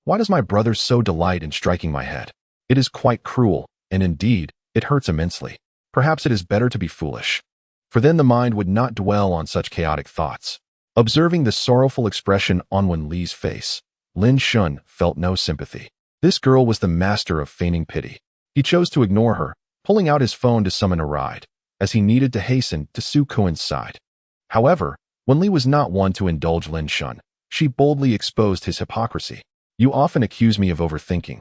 Why does my brother so delight in striking my head? It is quite cruel, and indeed, it hurts immensely. Perhaps it is better to be foolish, for then the mind would not dwell on such chaotic thoughts. Observing the sorrowful expression on Wen Li's face, Lin Shun felt no sympathy. This girl was the master of feigning pity. He chose to ignore her, pulling out his phone to summon a ride, as he needed to hasten to Su Kuan's side. However, Wen Li was not one to indulge Lin Shun. She boldly exposed his hypocrisy. You often accuse me of overthinking,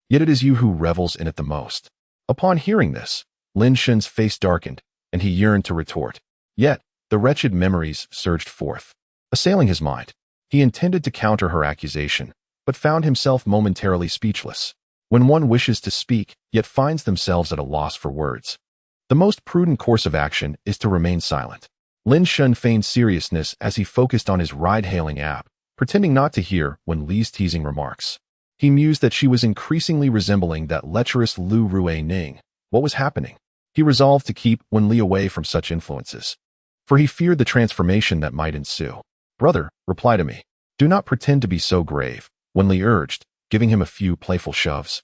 yet it is you who revels in it the most. Upon hearing this, Lin Shun's face darkened, and he yearned to retort. Yet, the wretched memories surged forth, assailing his mind. He intended to counter her accusation, but found himself momentarily speechless. When one wishes to speak, yet finds themselves at a loss for words, the most prudent course of action is to remain silent. Lin Shun feigned seriousness as he focused on his ride-hailing app, pretending not to hear Wen Li's teasing remarks. He mused that she was increasingly resembling that lecherous Lu Rue Ning. What was happening? He resolved to keep Wen Li away from such influences, for he feared the transformation that might ensue. Brother, reply to me. Do not pretend to be so grave, Wen Li urged, giving him a few playful shoves.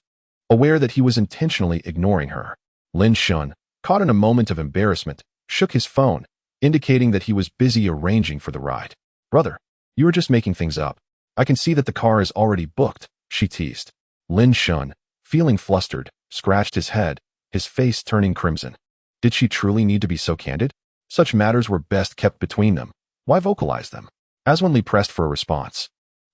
Aware that he was intentionally ignoring her, Lin Shun, caught in a moment of embarrassment, shook his phone, indicating that he was busy arranging for the ride. Brother, you are just making things up. I can see that the car is already booked, she teased. Lin Shun, feeling flustered, scratched his head, his face turning crimson. Did she truly need to be so candid? Such matters were best kept between them. Why vocalize them? As Wen Li pressed for a response,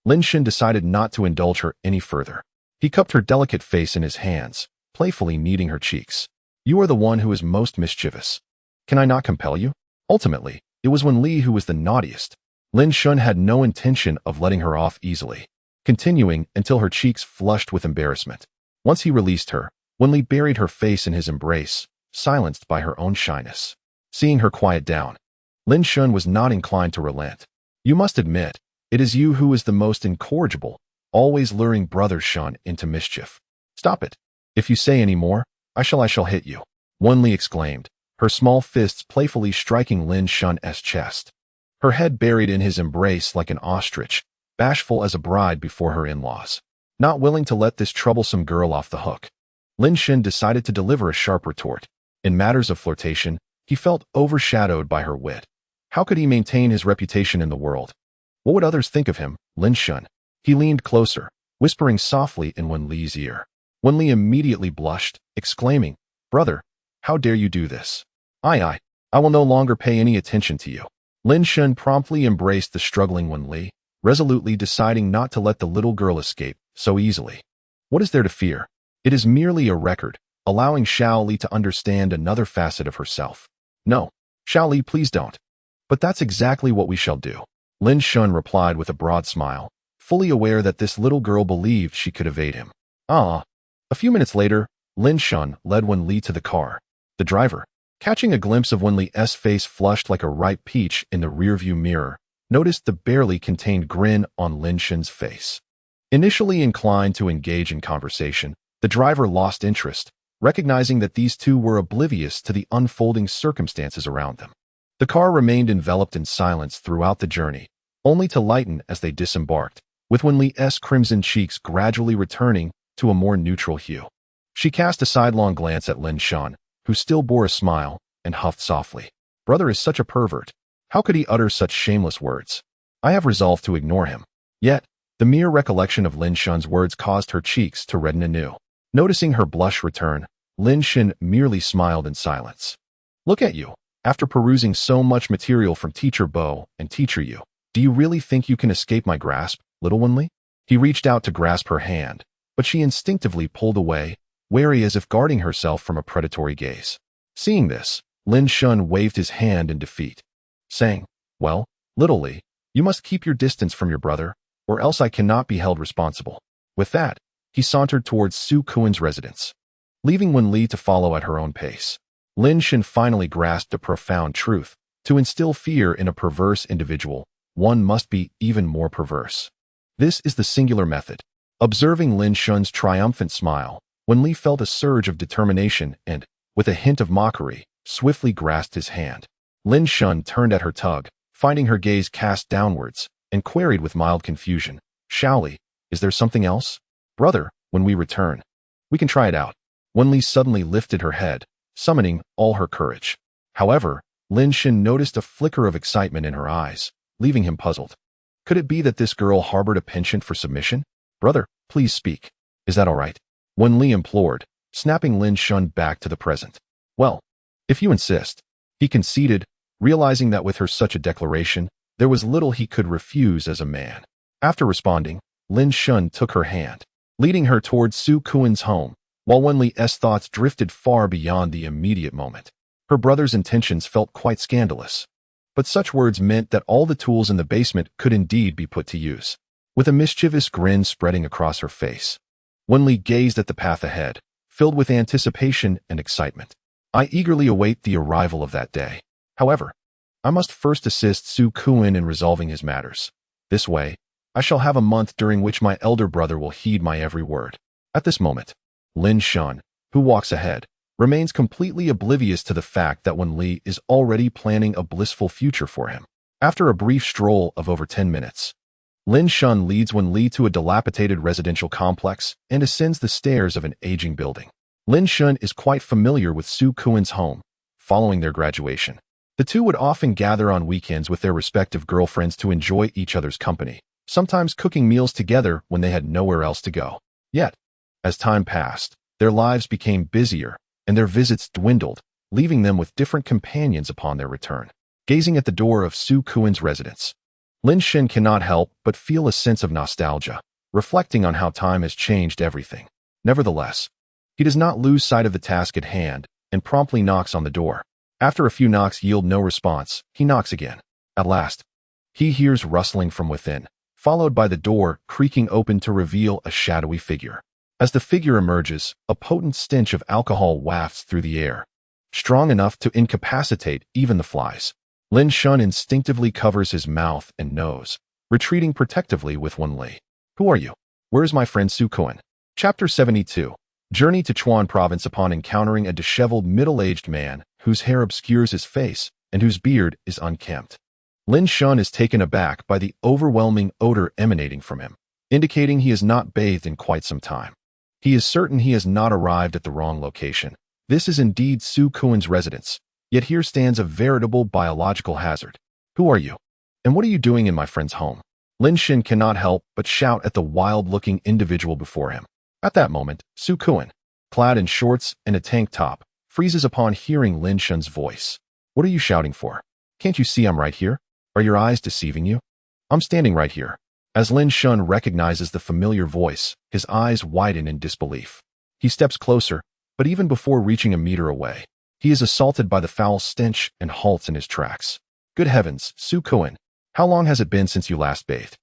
Lin Shun decided not to indulge her any further. He cupped her delicate face in his hands, playfully kneading her cheeks. You are the one who is most mischievous. Can I not compel you? Ultimately, it was Wen Li who was the naughtiest. Lin Shun had no intention of letting her off easily, continuing until her cheeks flushed with embarrassment. Once he released her, Wen Li buried her face in his embrace, silenced by her own shyness. Seeing her quiet down, Lin Shun was not inclined to relent. You must admit, it is you who is the most incorrigible, always luring Brother Shun into mischief. Stop it. If you say any more, I shall hit you, Wen Li exclaimed, her small fists playfully striking Lin Shun's chest. Her head buried in his embrace like an ostrich, bashful as a bride before her in-laws. Not willing to let this troublesome girl off the hook, Lin Shun decided to deliver a sharp retort. In matters of flirtation, he felt overshadowed by her wit. How could he maintain his reputation in the world? What would others think of him, Lin Shun? He leaned closer, whispering softly in Wen Li's ear. Wen Li immediately blushed, exclaiming, Brother, how dare you do this? I will no longer pay any attention to you. Lin Shun promptly embraced the struggling Wen Li, resolutely deciding not to let the little girl escape so easily. What is there to fear? It is merely a record, allowing Xiao Li to understand another facet of herself. No, Xiao Li, please don't. But that's exactly what we shall do, Lin Shun replied with a broad smile, fully aware that this little girl believed she could evade him. A few minutes later, Lin Shun led Wen Li to the car. The driver, catching a glimpse of Wen Li's face flushed like a ripe peach in the rearview mirror, noticed the barely contained grin on Lin Shun's face. Initially inclined to engage in conversation, the driver lost interest, recognizing that these two were oblivious to the unfolding circumstances around them. The car remained enveloped in silence throughout the journey, only to lighten as they disembarked, with Wen Li's crimson cheeks gradually returning to a more neutral hue. She cast a sidelong glance at Lin Shun, who still bore a smile, and huffed softly. Brother is such a pervert. How could he utter such shameless words? I have resolved to ignore him. Yet, the mere recollection of Lin Shun's words caused her cheeks to redden anew. Noticing her blush return, Lin Shun merely smiled in silence. Look at you. After perusing so much material from Teacher Bo and Teacher Yu, do you really think you can escape my grasp, little Wen Li? He reached out to grasp her hand, but she instinctively pulled away, wary as if guarding herself from a predatory gaze. Seeing this, Lin Shun waved his hand in defeat, saying, Well, little Li, you must keep your distance from your brother, or else I cannot be held responsible. With that, he sauntered towards Su Kuan's residence, leaving Wen Li to follow at her own pace. Lin Shun finally grasped a profound truth. To instill fear in a perverse individual, one must be even more perverse. This is the singular method. Observing Lin Shun's triumphant smile, Wen Li felt a surge of determination and, with a hint of mockery, swiftly grasped his hand. Lin Shun turned at her tug, finding her gaze cast downwards, and queried with mild confusion, Shaoli, is there something else? Brother, when we return, we can try it out. Wenli suddenly lifted her head, summoning all her courage. However, Lin Shin noticed a flicker of excitement in her eyes, leaving him puzzled. Could it be that this girl harbored a penchant for submission? Brother, please speak. Is that all right? Wenli implored, snapping Lin Shun back to the present. Well, if you insist, he conceded, realizing that with her such a declaration, there was little he could refuse as a man. After responding, Lin Shun took her hand, leading her towards Su Kuan's home, while Wenli's thoughts drifted far beyond the immediate moment. Her brother's intentions felt quite scandalous. But such words meant that all the tools in the basement could indeed be put to use. With a mischievous grin spreading across her face, Wenli gazed at the path ahead, filled with anticipation and excitement. I eagerly await the arrival of that day. However, I must first assist Su Kuan in resolving his matters. This way, I shall have a month during which my elder brother will heed my every word. At this moment, Lin Shun, who walks ahead, remains completely oblivious to the fact that Wenli is already planning a blissful future for him. After a brief stroll of over 10 minutes, Lin Shun leads Wenli to a dilapidated residential complex and ascends the stairs of an aging building. Lin Shun is quite familiar with Su Kuan's home. Following their graduation, the two would often gather on weekends with their respective girlfriends to enjoy each other's company, sometimes cooking meals together when they had nowhere else to go. Yet, as time passed, their lives became busier, and their visits dwindled, leaving them with different companions upon their return. Gazing at the door of Su Kuan's residence, Lin Shin cannot help but feel a sense of nostalgia, reflecting on how time has changed everything. Nevertheless, he does not lose sight of the task at hand and promptly knocks on the door. After a few knocks yield no response, he knocks again. At last, he hears rustling from within, followed by the door creaking open to reveal a shadowy figure. As the figure emerges, a potent stench of alcohol wafts through the air, strong enough to incapacitate even the flies. Lin Shun instinctively covers his mouth and nose, retreating protectively with Wenli. Who are you? Where is my friend Su Kuan? Chapter 72. Journey to Chuan Province. Upon encountering a disheveled middle-aged man whose hair obscures his face and whose beard is unkempt, Lin Shun is taken aback by the overwhelming odor emanating from him, indicating he has not bathed in quite some time. He is certain he has not arrived at the wrong location. This is indeed Su Kuan's residence, yet here stands a veritable biological hazard. Who are you? And what are you doing in my friend's home? Lin Shin cannot help but shout at the wild-looking individual before him. At that moment, Su Kuan, clad in shorts and a tank top, freezes upon hearing Lin Shun's voice. What are you shouting for? Can't you see I'm right here? Are your eyes deceiving you? I'm standing right here. As Lin Shun recognizes the familiar voice, his eyes widen in disbelief. He steps closer, but even before reaching a meter away, he is assaulted by the foul stench and halts in his tracks. Good heavens, Su Kuan, how long has it been since you last bathed?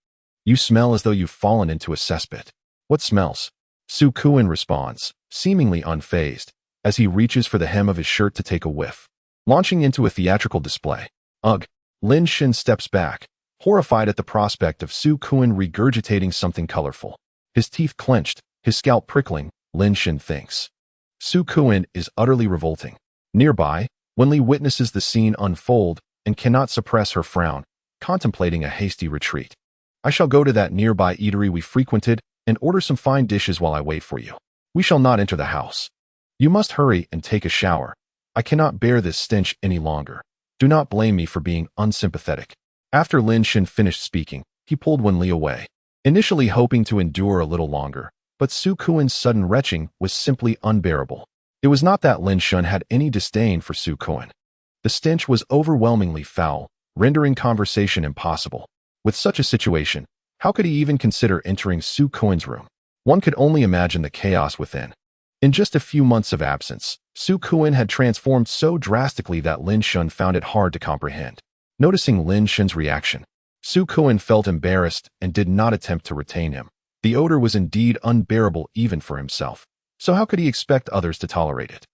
You smell as though you've fallen into a cesspit. What smells? Su Kuan responds, seemingly unfazed, as he reaches for the hem of his shirt to take a whiff, launching into a theatrical display. Ugh! Lin Shin steps back, horrified at the prospect of Su Kuan regurgitating something colorful. His teeth clenched, his scalp prickling, Lin Shin thinks. Su Kuan is utterly revolting. Nearby, Wenli witnesses the scene unfold and cannot suppress her frown, contemplating a hasty retreat. I shall go to that nearby eatery we frequented and order some fine dishes while I wait for you. We shall not enter the house. You must hurry and take a shower. I cannot bear this stench any longer. Do not blame me for being unsympathetic. After Lin Shin finished speaking, he pulled Wenli away, initially hoping to endure a little longer, but Su Kuan's sudden retching was simply unbearable. It was not that Lin Shun had any disdain for Su Kuan. The stench was overwhelmingly foul, rendering conversation impossible. With such a situation, how could he even consider entering Su Kuan's room? One could only imagine the chaos within. In just a few months of absence, Su Kuan had transformed so drastically that Lin Shun found it hard to comprehend. Noticing Lin Shun's reaction, Su Kuan felt embarrassed and did not attempt to retain him. The odor was indeed unbearable even for himself, so how could he expect others to tolerate it?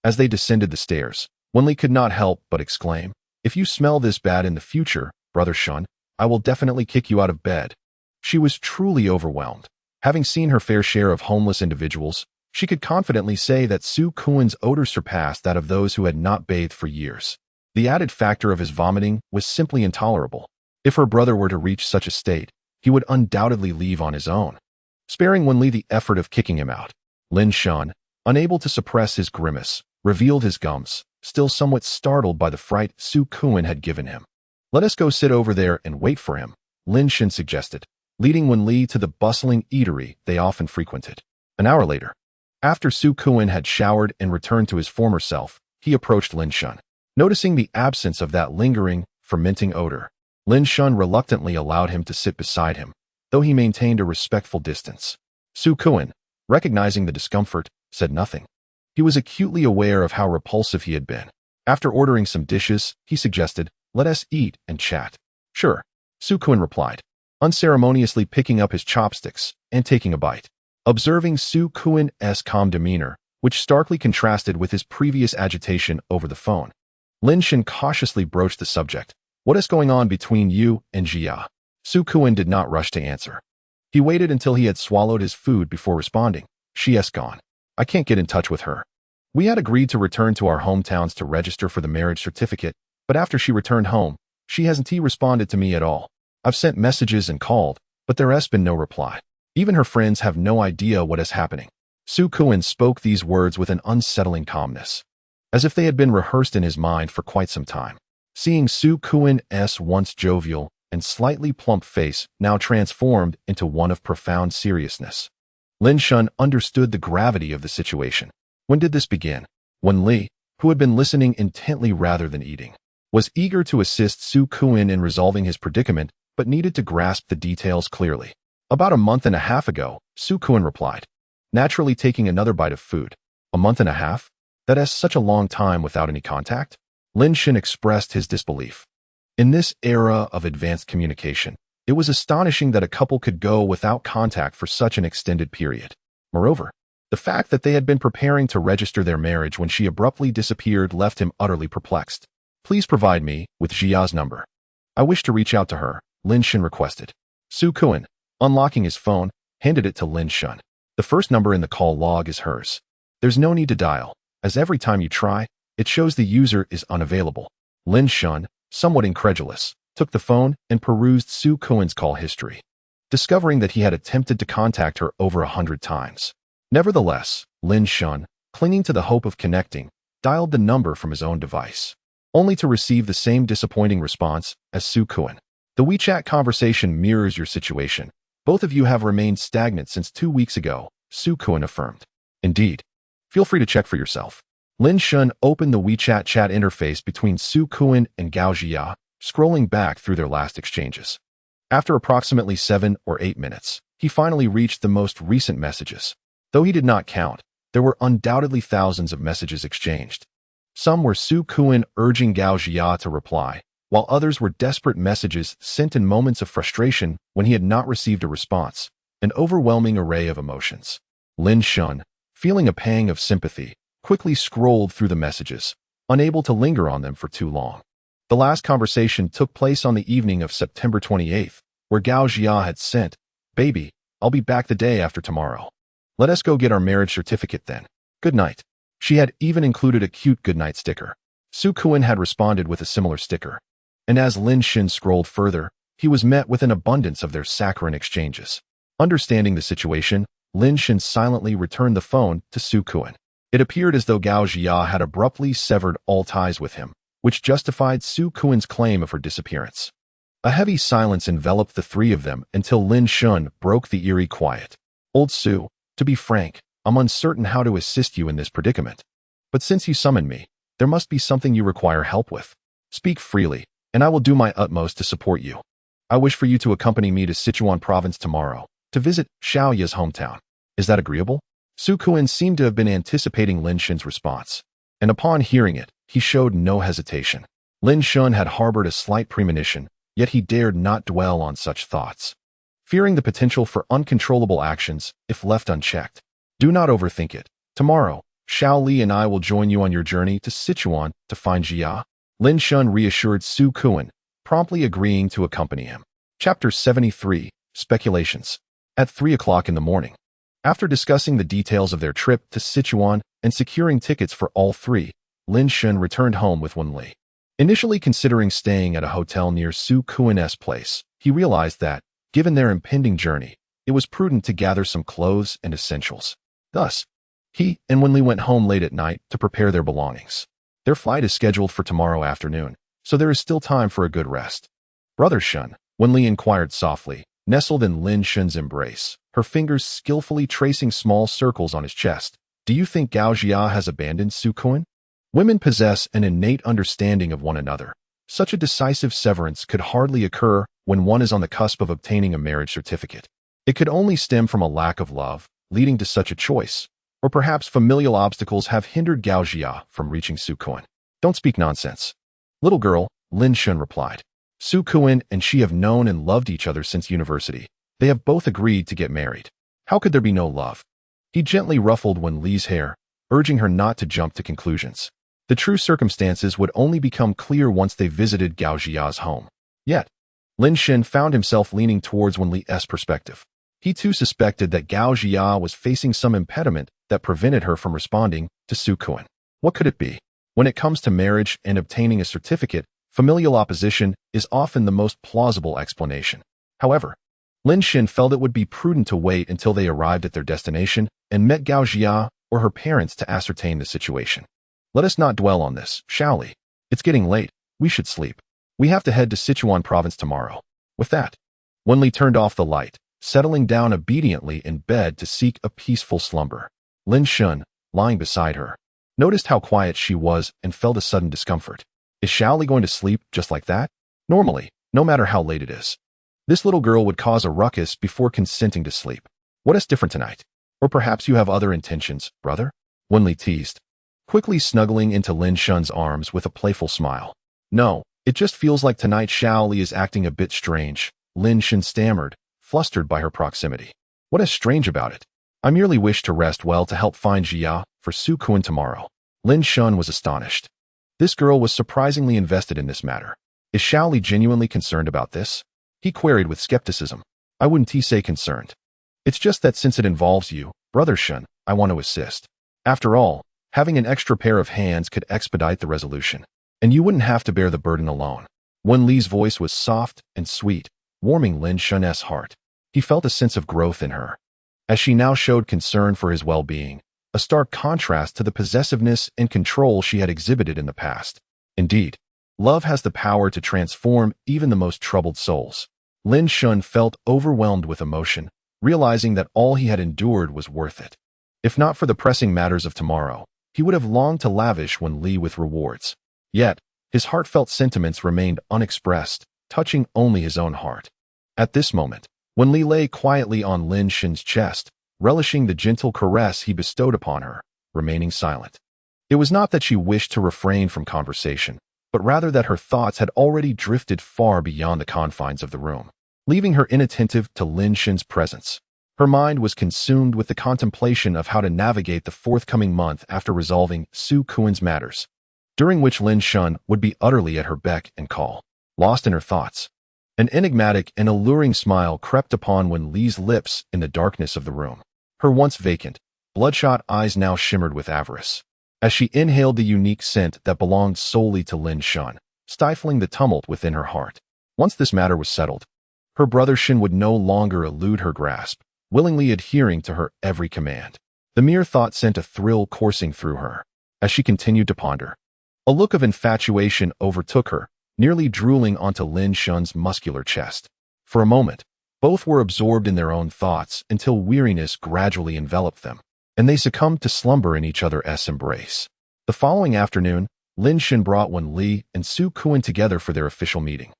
As they descended the stairs, Wenli could not help but exclaim, "If you smell this bad in the future, Brother Shun, I will definitely kick you out of bed." She was truly overwhelmed. Having seen her fair share of homeless individuals, she could confidently say that Su Kuan's odor surpassed that of those who had not bathed for years. The added factor of his vomiting was simply intolerable. If her brother were to reach such a state, he would undoubtedly leave on his own, sparing Wenli the effort of kicking him out. Lin Shun, unable to suppress his grimace, revealed his gums, still somewhat startled by the fright Su Kuan had given him. "Let us go sit over there and wait for him," Lin Shun suggested, leading Wenli to the bustling eatery they often frequented. An hour later, after Su Kuan had showered and returned to his former self, he approached Lin Shun. Noticing the absence of that lingering, fermenting odor, Lin Shun reluctantly allowed him to sit beside him, though he maintained a respectful distance. Su Kuan, recognizing the discomfort, said nothing. He was acutely aware of how repulsive he had been. After ordering some dishes, he suggested, "Let us eat and chat." "Sure," Su Kuan replied, unceremoniously picking up his chopsticks and taking a bite. Observing Su Kuan's calm demeanor, which starkly contrasted with his previous agitation over the phone, Lin Shun cautiously broached the subject. "What is going on between you and Jia?" Su Kuan did not rush to answer. He waited until he had swallowed his food before responding. "She's gone. I can't get in touch with her. We had agreed to return to our hometowns to register for the marriage certificate, but after she returned home, she hasn't responded to me at all. I've sent messages and called, but there has been no reply. Even her friends have no idea what is happening." Su Kuan spoke these words with an unsettling calmness, as if they had been rehearsed in his mind for quite some time. Seeing Su Kuan's once jovial and slightly plump face now transformed into one of profound seriousness, Lin Shun understood the gravity of the situation. When did this begin? Wenli, who had been listening intently rather than eating, was eager to assist Su Kuan in resolving his predicament, but needed to grasp the details clearly. "About a month and a half ago," Su Kuan replied, naturally taking another bite of food. "A month and a half? That is such a long time without any contact?" Lin Shun expressed his disbelief. In this era of advanced communication, it was astonishing that a couple could go without contact for such an extended period. Moreover, the fact that they had been preparing to register their marriage when she abruptly disappeared left him utterly perplexed. "Please provide me with Jia's number. I wish to reach out to her," Lin Shun requested. Su Kuan, unlocking his phone, handed it to Lin Shun. "The first number in the call log is hers. There's no need to dial, as every time you try, it shows the user is unavailable." Lin Shun, somewhat incredulous, took the phone and perused Su Kuan's call history, discovering that he had attempted to contact her over 100 times. Nevertheless, Lin Shun, clinging to the hope of connecting, dialed the number from his own device, only to receive the same disappointing response as Su Kuan. "The WeChat conversation mirrors your situation. Both of you have remained stagnant since 2 weeks ago," Su Kuan affirmed. "Indeed. Feel free to check for yourself." Lin Shun opened the WeChat chat interface between Su Kuan and Gao Jia, scrolling back through their last exchanges. After approximately 7 or 8 minutes, he finally reached the most recent messages. Though he did not count, there were undoubtedly thousands of messages exchanged. Some were Su Kuan urging Gao Jia to reply, while others were desperate messages sent in moments of frustration when he had not received a response, an overwhelming array of emotions. Lin Shun, feeling a pang of sympathy, quickly scrolled through the messages, unable to linger on them for too long. The last conversation took place on the evening of September 28th, where Gao Jia had sent, "Baby, I'll be back the day after tomorrow. Let us go get our marriage certificate then. Good night." She had even included a cute goodnight sticker. Su Kuan had responded with a similar sticker. And as Lin Shun scrolled further, he was met with an abundance of their saccharine exchanges. Understanding the situation, Lin Shun silently returned the phone to Su Kuan. It appeared as though Gao Jia had abruptly severed all ties with him, which justified Su Kuan's claim of her disappearance. A heavy silence enveloped the three of them until Lin Shun broke the eerie quiet. "Old Su, to be frank, I'm uncertain how to assist you in this predicament. But since you summoned me, there must be something you require help with. Speak freely, and I will do my utmost to support you. I wish for you to accompany me to Sichuan province tomorrow, to visit Xiaoya's hometown. Is that agreeable?" Su Kuan seemed to have been anticipating Lin Shun's response, and upon hearing it, he showed no hesitation. Lin Shun had harbored a slight premonition, yet he dared not dwell on such thoughts, fearing the potential for uncontrollable actions if left unchecked. "Do not overthink it. Tomorrow, Xiao Li and I will join you on your journey to Sichuan to find Jia." Lin Shun reassured Su Kuan, promptly agreeing to accompany him. Chapter 73, Speculations. At 3 o'clock in the morning, after discussing the details of their trip to Sichuan and securing tickets for all three, Lin Shun returned home with Wenli. Initially considering staying at a hotel near Su Kuin's place, he realized that, given their impending journey, it was prudent to gather some clothes and essentials. Thus, he and Wenli went home late at night to prepare their belongings. Their flight is scheduled for tomorrow afternoon, so there is still time for a good rest. Brother Shun, Wenli inquired softly, nestled in Lin Shun's embrace, her fingers skillfully tracing small circles on his chest. Do you think Gao Jia has abandoned Su Kun? Women possess an innate understanding of one another. Such a decisive severance could hardly occur when one is on the cusp of obtaining a marriage certificate. It could only stem from a lack of love, leading to such a choice. Or perhaps familial obstacles have hindered Gao Jia from reaching Su Kun. Don't speak nonsense. Little girl, Lin Shun replied. Su Kun and she have known and loved each other since university. They have both agreed to get married. How could there be no love? He gently ruffled Wen Li's hair, urging her not to jump to conclusions. The true circumstances would only become clear once they visited Gao Jia's home. Yet, Lin Shen found himself leaning towards Wen Li's perspective. He too suspected that Gao Jia was facing some impediment that prevented her from responding to Su Kun. What could it be? When it comes to marriage and obtaining a certificate, familial opposition is often the most plausible explanation. However, Lin Shen felt it would be prudent to wait until they arrived at their destination and met Gao Jia or her parents to ascertain the situation. Let us not dwell on this, shall we? It's getting late. We should sleep. We have to head to Sichuan province tomorrow. With that, Wen Li turned off the light, settling down obediently in bed to seek a peaceful slumber. Lin Shun, lying beside her, noticed how quiet she was and felt a sudden discomfort. Is Xiaoli going to sleep just like that? Normally, no matter how late it is, this little girl would cause a ruckus before consenting to sleep. What is different tonight? Or perhaps you have other intentions, brother? Wen Li teased, quickly snuggling into Lin Shun's arms with a playful smile. No, it just feels like tonight Xiaoli is acting a bit strange, Lin Shun stammered, flustered by her proximity. What is strange about it? I merely wish to rest well to help find Jia for Su Kun tomorrow. Lin Shun was astonished. This girl was surprisingly invested in this matter. Is Xiaoli genuinely concerned about this? He queried with skepticism. I wouldn't say concerned. It's just that since it involves you, Brother Shun, I want to assist. After all, having an extra pair of hands could expedite the resolution, and you wouldn't have to bear the burden alone. Wen Li's voice was soft and sweet, warming Lin Shun's heart. He felt a sense of growth in her, as she now showed concern for his well-being, a stark contrast to the possessiveness and control she had exhibited in the past. Indeed, love has the power to transform even the most troubled souls. Lin Shun felt overwhelmed with emotion, realizing that all he had endured was worth it. If not for the pressing matters of tomorrow, he would have longed to lavish Wen Li with rewards. Yet, his heartfelt sentiments remained unexpressed, touching only his own heart. At this moment, Wen Li lay quietly on Lin Shun's chest, relishing the gentle caress he bestowed upon her, remaining silent. It was not that she wished to refrain from conversation, but rather that her thoughts had already drifted far beyond the confines of the room, leaving her inattentive to Lin Shun's presence. Her mind was consumed with the contemplation of how to navigate the forthcoming month after resolving Su Kun's matters, during which Lin Shun would be utterly at her beck and call. Lost in her thoughts, an enigmatic and alluring smile crept upon Wen Li's lips in the darkness of the room. Her once vacant, bloodshot eyes now shimmered with avarice, as she inhaled the unique scent that belonged solely to Lin Shun, stifling the tumult within her heart. Once this matter was settled, her brother Shin would no longer elude her grasp, willingly adhering to her every command. The mere thought sent a thrill coursing through her, as she continued to ponder. A look of infatuation overtook her, nearly drooling onto Lin Shun's muscular chest. For a moment, both were absorbed in their own thoughts until weariness gradually enveloped them, and they succumbed to slumber in each other's embrace. The following afternoon, Lin Shun brought Wen Li and Su Kun together for their official meeting,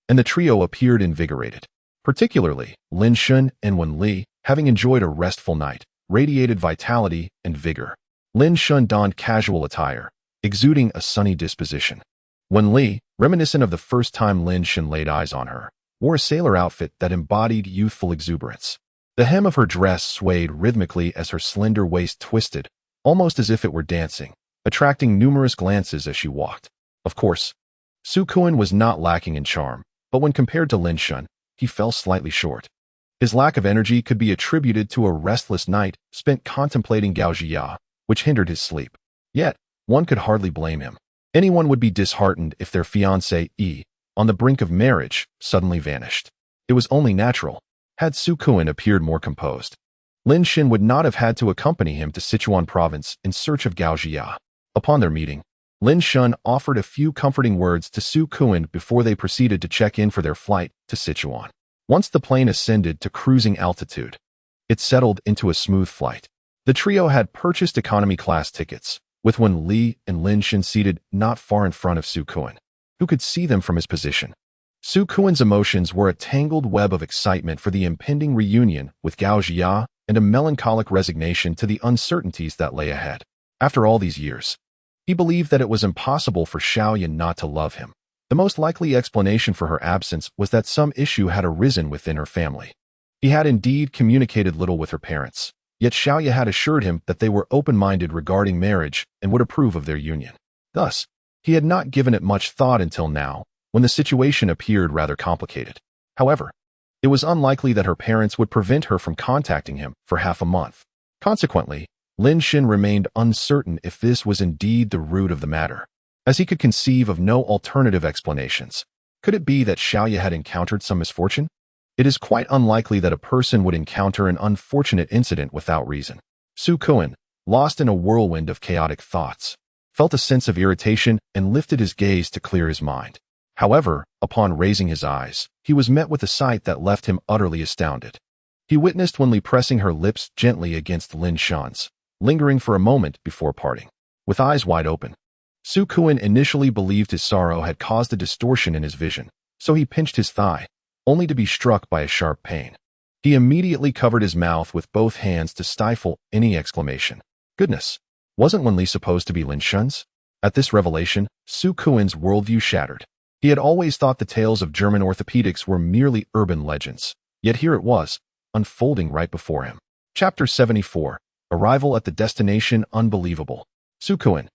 and the trio appeared invigorated. Particularly, Lin Shun and Wen Li, having enjoyed a restful night, radiated vitality and vigor. Lin Shun donned casual attire, exuding a sunny disposition. Wen Li, reminiscent of the first time Lin Shun laid eyes on her, wore a sailor outfit that embodied youthful exuberance. The hem of her dress swayed rhythmically as her slender waist twisted, almost as if it were dancing, attracting numerous glances as she walked. Of course, Su Kun was not lacking in charm, but when compared to Lin Shun, he fell slightly short. His lack of energy could be attributed to a restless night spent contemplating Gao Jia, which hindered his sleep. Yet, one could hardly blame him. Anyone would be disheartened if their fiancé, on the brink of marriage, suddenly vanished. It was only natural, had Su Kuan appeared more composed. Lin Xin would not have had to accompany him to Sichuan province in search of Gao Jia. Upon their meeting, Lin Shun offered a few comforting words to Su Kuan before they proceeded to check in for their flight to Sichuan. Once the plane ascended to cruising altitude, it settled into a smooth flight. The trio had purchased economy class tickets, with Wen Li and Lin Xin seated not far in front of Su Kuan, who could see them from his position. Su Kuan's emotions were a tangled web of excitement for the impending reunion with Gao Jia and a melancholic resignation to the uncertainties that lay ahead. After all these years, he believed that it was impossible for Xiaoyan not to love him. The most likely explanation for her absence was that some issue had arisen within her family. He had indeed communicated little with her parents, yet Xiaoyan had assured him that they were open-minded regarding marriage and would approve of their union. Thus, he had not given it much thought until now, when the situation appeared rather complicated. However, it was unlikely that her parents would prevent her from contacting him for half a month. Consequently, Lin Xin remained uncertain if this was indeed the root of the matter, as he could conceive of no alternative explanations. Could it be that Xiaoyan had encountered some misfortune? It is quite unlikely that a person would encounter an unfortunate incident without reason. Su Kuan, lost in a whirlwind of chaotic thoughts, felt a sense of irritation and lifted his gaze to clear his mind. However, upon raising his eyes, he was met with a sight that left him utterly astounded. He witnessed Wen Li pressing her lips gently against Lin Shan's, lingering for a moment before parting. With eyes wide open, Su Kuan initially believed his sorrow had caused a distortion in his vision, so he pinched his thigh, only to be struck by a sharp pain. He immediately covered his mouth with both hands to stifle any exclamation. Goodness, wasn't Wen Li supposed to be Lin Shan's? At this revelation, Su Kuan's worldview shattered. He had always thought the tales of German orthopedics were merely urban legends, yet here it was, unfolding right before him. Chapter 74, Arrival at the Destination Unbelievable. Su Kuan,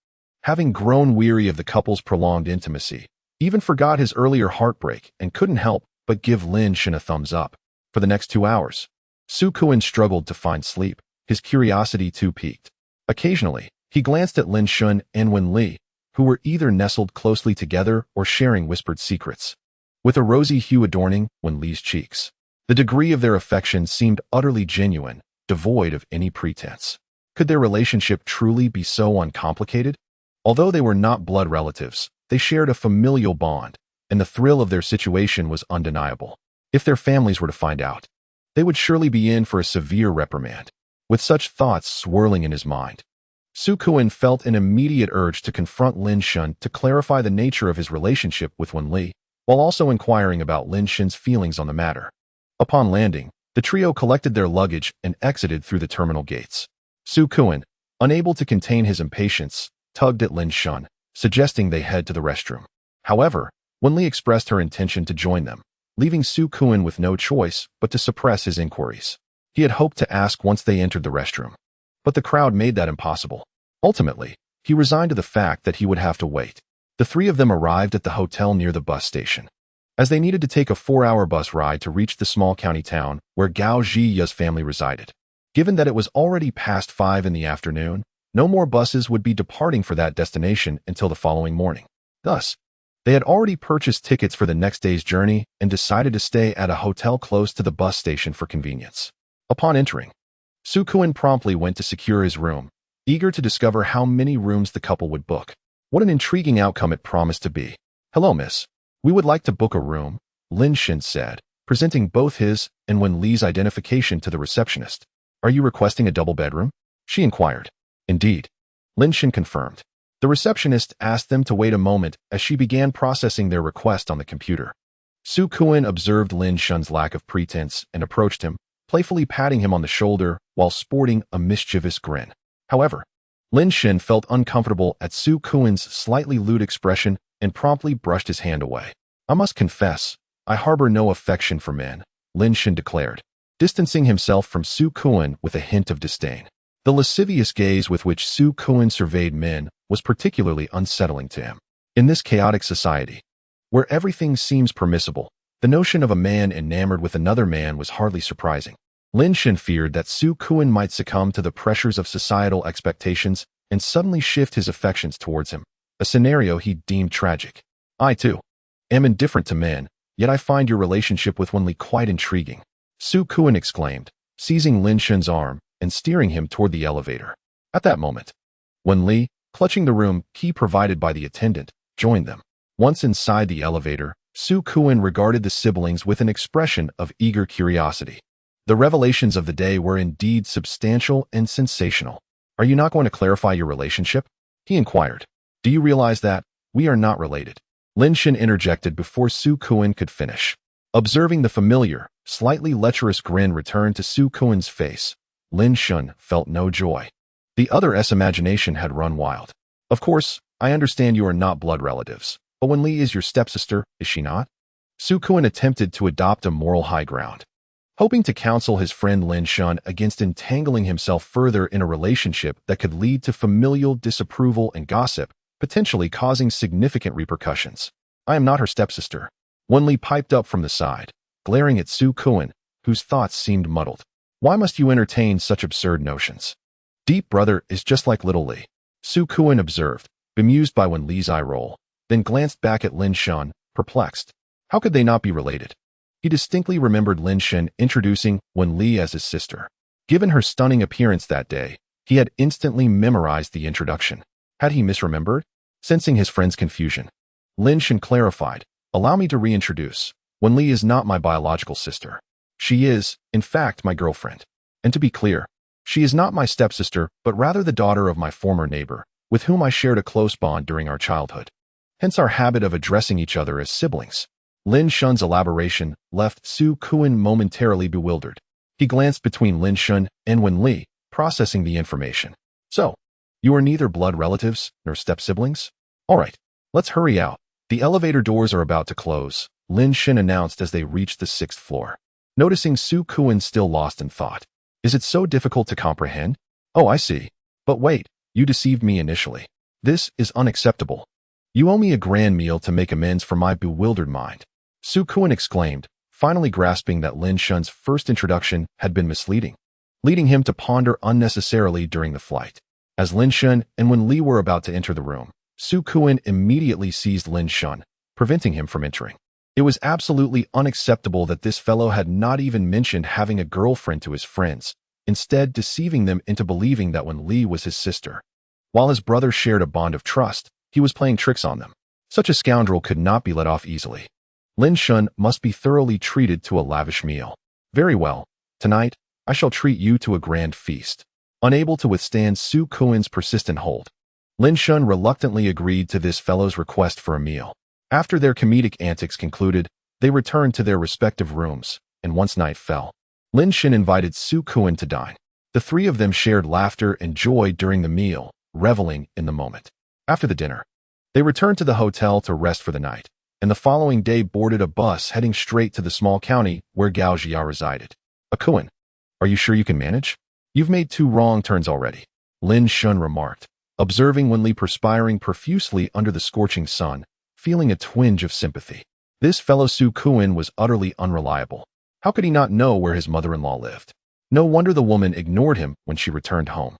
having grown weary of the couple's prolonged intimacy, even forgot his earlier heartbreak and couldn't help but give Lin Xin a thumbs up. For the next 2 hours, Su Kuan struggled to find sleep, his curiosity too piqued. Occasionally, he glanced at Lin Xin and Wen Li, who were either nestled closely together or sharing whispered secrets, with a rosy hue adorning Wen Li's cheeks. The degree of their affection seemed utterly genuine, devoid of any pretense. Could their relationship truly be so uncomplicated? Although they were not blood relatives, they shared a familial bond, and the thrill of their situation was undeniable. If their families were to find out, they would surely be in for a severe reprimand. With such thoughts swirling in his mind, Su Kuan felt an immediate urge to confront Lin Xin to clarify the nature of his relationship with Wen Li, while also inquiring about Lin Xin's feelings on the matter. Upon landing, the trio collected their luggage and exited through the terminal gates. Su Kuan, unable to contain his impatience, tugged at Lin Xin, suggesting they head to the restroom. However, Wen Li expressed her intention to join them, leaving Su Kuan with no choice but to suppress his inquiries. He had hoped to ask once they entered the restroom, but the crowd made that impossible. Ultimately, he resigned to the fact that he would have to wait. The three of them arrived at the hotel near the bus station, as they needed to take a 4-hour bus ride to reach the small county town where Gao Jiya's family resided. Given that it was already past 5 in the afternoon, no more buses would be departing for that destination until the following morning. Thus, they had already purchased tickets for the next day's journey and decided to stay at a hotel close to the bus station for convenience. Upon entering, Su Kuan promptly went to secure his room, eager to discover how many rooms the couple would book. What an intriguing outcome it promised to be. "Hello, miss. We would like to book a room," Lin Xin said, presenting both his and Wen Li's identification to the receptionist. "Are you requesting a double bedroom?" she inquired. "Indeed," Lin Xin confirmed. The receptionist asked them to wait a moment as she began processing their request on the computer. Su Kuan observed Lin Xin's lack of pretense and approached him, playfully patting him on the shoulder while sporting a mischievous grin. However, Lin Xin felt uncomfortable at Su Kuan's slightly lewd expression and promptly brushed his hand away. "I must confess, I harbor no affection for men," Lin Xin declared, distancing himself from Su Kuan with a hint of disdain. The lascivious gaze with which Su Kuan surveyed men was particularly unsettling to him. In this chaotic society, where everything seems permissible, the notion of a man enamored with another man was hardly surprising. Lin Xin feared that Su Kuan might succumb to the pressures of societal expectations and suddenly shift his affections towards him. a scenario he deemed tragic. I, too, am indifferent to men, yet I find your relationship with Wenli quite intriguing, Su Kuan exclaimed, seizing Lin Shun's arm and steering him toward the elevator. At that moment, Wenli, clutching the room key provided by the attendant, joined them. Once inside the elevator, Su Kuan regarded the siblings with an expression of eager curiosity. The revelations of the day were indeed substantial and sensational. Are you not going to clarify your relationship? He inquired. Do you realize that we are not related? Lin Shun interjected before Su Kuan could finish. Observing the familiar, slightly lecherous grin return to Su Kuan's face, Lin Shun felt no joy. The other's imagination had run wild. Of course, I understand you are not blood relatives, but Wenli is your stepsister, is she not? Su Kuan attempted to adopt a moral high ground. Hoping to counsel his friend Lin Shun against entangling himself further in a relationship that could lead to familial disapproval and gossip, potentially causing significant repercussions. I am not her stepsister. Wenli piped up from the side, glaring at Su Kuan, whose thoughts seemed muddled. Why must you entertain such absurd notions? Deep brother is just like little Li, Su Kuan observed, bemused by Wenli's eye roll, then glanced back at Lin Shun, perplexed. How could they not be related? He distinctly remembered Lin Shun introducing Wenli as his sister. Given her stunning appearance that day, he had instantly memorized the introduction. Had he misremembered? Sensing his friend's confusion, Lin Shun clarified, allow me to reintroduce. Wenli is not my biological sister. She is, in fact, my girlfriend. And to be clear, she is not my stepsister, but rather the daughter of my former neighbor, with whom I shared a close bond during our childhood. Hence our habit of addressing each other as siblings. Lin Shun's elaboration left Su Kuan momentarily bewildered. He glanced between Lin Shun and Wenli, processing the information. So, you are neither blood relatives nor step-siblings? All right, let's hurry out. The elevator doors are about to close, Lin Shun announced as they reached the 6th floor. Noticing Su Kuan still lost in thought. Is it so difficult to comprehend? Oh, I see. But wait, you deceived me initially. This is unacceptable. You owe me a grand meal to make amends for my bewildered mind, Su Kuan exclaimed, finally grasping that Lin Shun's first introduction had been misleading, leading him to ponder unnecessarily during the flight. As Lin Shun and Wenli were about to enter the room, Su Kuan immediately seized Lin Shun, preventing him from entering. It was absolutely unacceptable that this fellow had not even mentioned having a girlfriend to his friends, instead deceiving them into believing that Wenli was his sister. While his brother shared a bond of trust, he was playing tricks on them. Such a scoundrel could not be let off easily. Lin Shun must be thoroughly treated to a lavish meal. Very well. Tonight, I shall treat you to a grand feast. Unable to withstand Su Kuan's persistent hold, Lin Shun reluctantly agreed to this fellow's request for a meal. After their comedic antics concluded, they returned to their respective rooms, and once night fell, Lin Shun invited Su Kuan to dine. The three of them shared laughter and joy during the meal, reveling in the moment. After the dinner, they returned to the hotel to rest for the night, and the following day boarded a bus heading straight to the small county where Gao Jia resided. Kuan, are you sure you can manage? You've made 2 wrong turns already, Lin Shun remarked, observing Wenli perspiring profusely under the scorching sun, feeling a twinge of sympathy. This fellow Su Kuan was utterly unreliable. How could he not know where his mother-in-law lived? No wonder the woman ignored him when she returned home.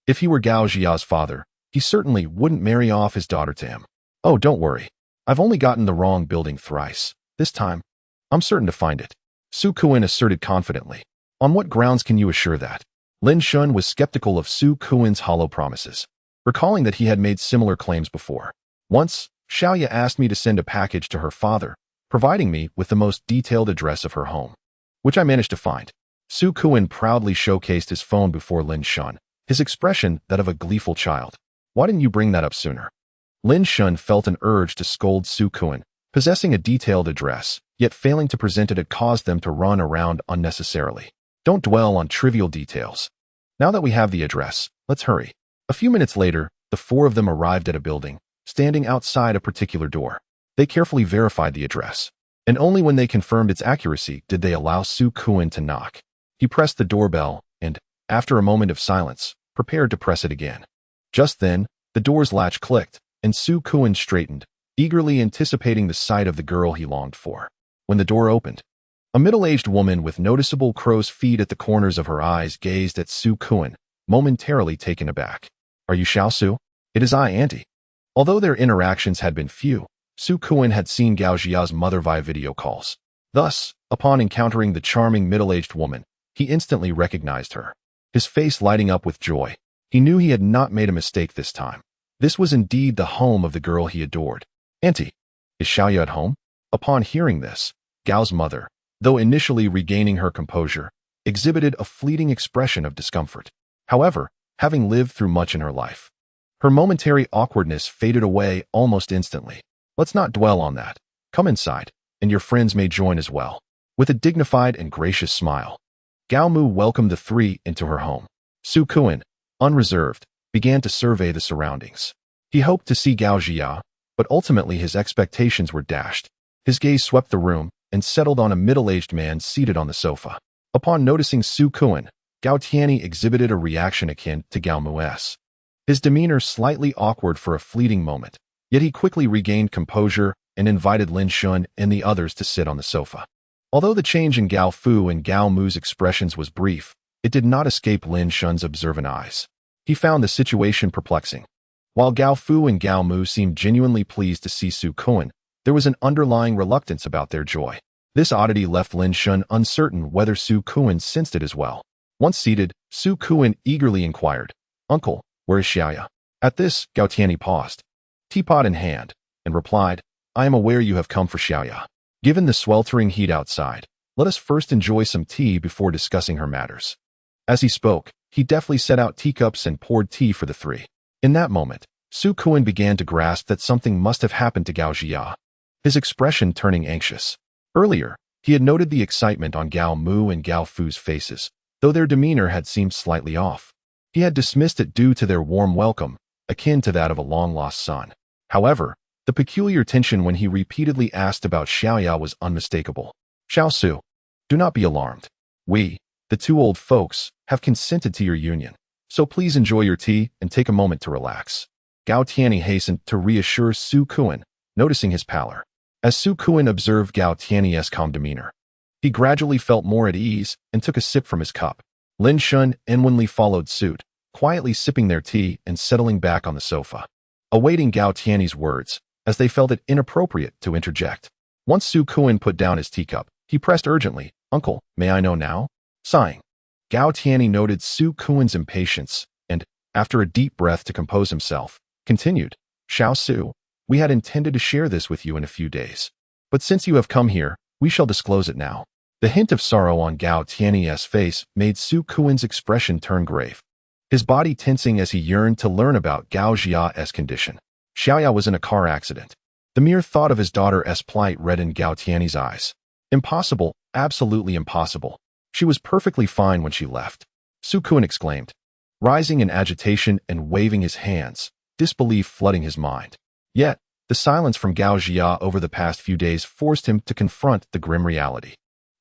If he were Gao Jia's father, he certainly wouldn't marry off his daughter to him. Oh, don't worry. I've only gotten the wrong building thrice. This time, I'm certain to find it, Su Kuan asserted confidently. On what grounds can you assure that? Lin Shun was skeptical of Su Kuan's hollow promises, recalling that he had made similar claims before. Once, Xiaoya asked me to send a package to her father, providing me with the most detailed address of her home, which I managed to find. Su Kuan proudly showcased his phone before Lin Shun, his expression that of a gleeful child. Why didn't you bring that up sooner? Lin Shun felt an urge to scold Su Kuan. Possessing a detailed address, yet failing to present it had caused them to run around unnecessarily. Don't dwell on trivial details. Now that we have the address, let's hurry. A few minutes later, the 4 of them arrived at a building, standing outside a particular door. They carefully verified the address, and only when they confirmed its accuracy did they allow Su Kuan to knock. He pressed the doorbell and, after a moment of silence, prepared to press it again. Just then, the door's latch clicked, and Su Kuan straightened, eagerly anticipating the sight of the girl he longed for. When the door opened, a middle-aged woman with noticeable crow's feet at the corners of her eyes gazed at Su Kuan, momentarily taken aback. Are you Xiao Su? It is I, Auntie. Although their interactions had been few, Su Kuan had seen Gao Jia's mother via video calls. Thus, upon encountering the charming middle-aged woman, he instantly recognized her. His face lighting up with joy. He knew he had not made a mistake this time. This was indeed the home of the girl he adored. Auntie, is Xiaoya at home? Upon hearing this, Gao's mother, though initially regaining her composure, exhibited a fleeting expression of discomfort. However, having lived through much in her life, her momentary awkwardness faded away almost instantly. Let's not dwell on that. Come inside, and your friends may join as well. With a dignified and gracious smile, Gao Mu welcomed the three into her home. Su Kuan, unreserved, began to survey the surroundings. He hoped to see Gao Jia, but ultimately his expectations were dashed. His gaze swept the room and settled on a middle-aged man seated on the sofa. Upon noticing Su Kuan, Gao Tianyi exhibited a reaction akin to Gao Mu's. His demeanor slightly awkward for a fleeting moment, yet he quickly regained composure and invited Lin Shun and the others to sit on the sofa. Although the change in Gao Fu and Gao Mu's expressions was brief, it did not escape Lin Shun's observant eyes. He found the situation perplexing. While Gao Fu and Gao Mu seemed genuinely pleased to see Su Kuan, there was an underlying reluctance about their joy. This oddity left Lin Shun uncertain whether Su Kuan sensed it as well. Once seated, Su Kuan eagerly inquired, "Uncle, where is Xiaoya?" At this, Gao Tianyi paused, teapot in hand, and replied, "I am aware you have come for Xiaoya. Given the sweltering heat outside, let us first enjoy some tea before discussing her matters." As he spoke, he deftly set out teacups and poured tea for the three. In that moment, Su Kuan began to grasp that something must have happened to Gao Jia, his expression turning anxious. Earlier, he had noted the excitement on Gao Mu and Gao Fu's faces, though their demeanor had seemed slightly off. He had dismissed it due to their warm welcome, akin to that of a long-lost son. However, the peculiar tension when he repeatedly asked about Xiaoya was unmistakable. "Xiao Su, do not be alarmed. We, the two old folks, have consented to your union, so please enjoy your tea and take a moment to relax." Gao Tianyi hastened to reassure Su Kuan, noticing his pallor. As Su Kuan observed Gao Tianyi's calm demeanor, he gradually felt more at ease and took a sip from his cup. Lin Shun and Wen Li followed suit, quietly sipping their tea and settling back on the sofa, awaiting Gao Tianyi's words, as they felt it inappropriate to interject. Once Su Kuan put down his teacup, he pressed urgently, "Uncle, may I know now?" Sighing, Gao Tianyi noted Su Kuan's impatience and, after a deep breath to compose himself, continued, "Xiao Su, we had intended to share this with you in a few days. But since you have come here, we shall disclose it now." The hint of sorrow on Gao Tianyi's face made Su Kuan's expression turn grave, his body tensing as he yearned to learn about Gao Jia's condition. Xiaoya was in a car accident. The mere thought of his daughter's plight reddened Gao Tianyi's eyes. Impossible, absolutely impossible. She was perfectly fine when she left. Su Kuan exclaimed, rising in agitation and waving his hands, disbelief flooding his mind. Yet, the silence from Gao Jia over the past few days forced him to confront the grim reality.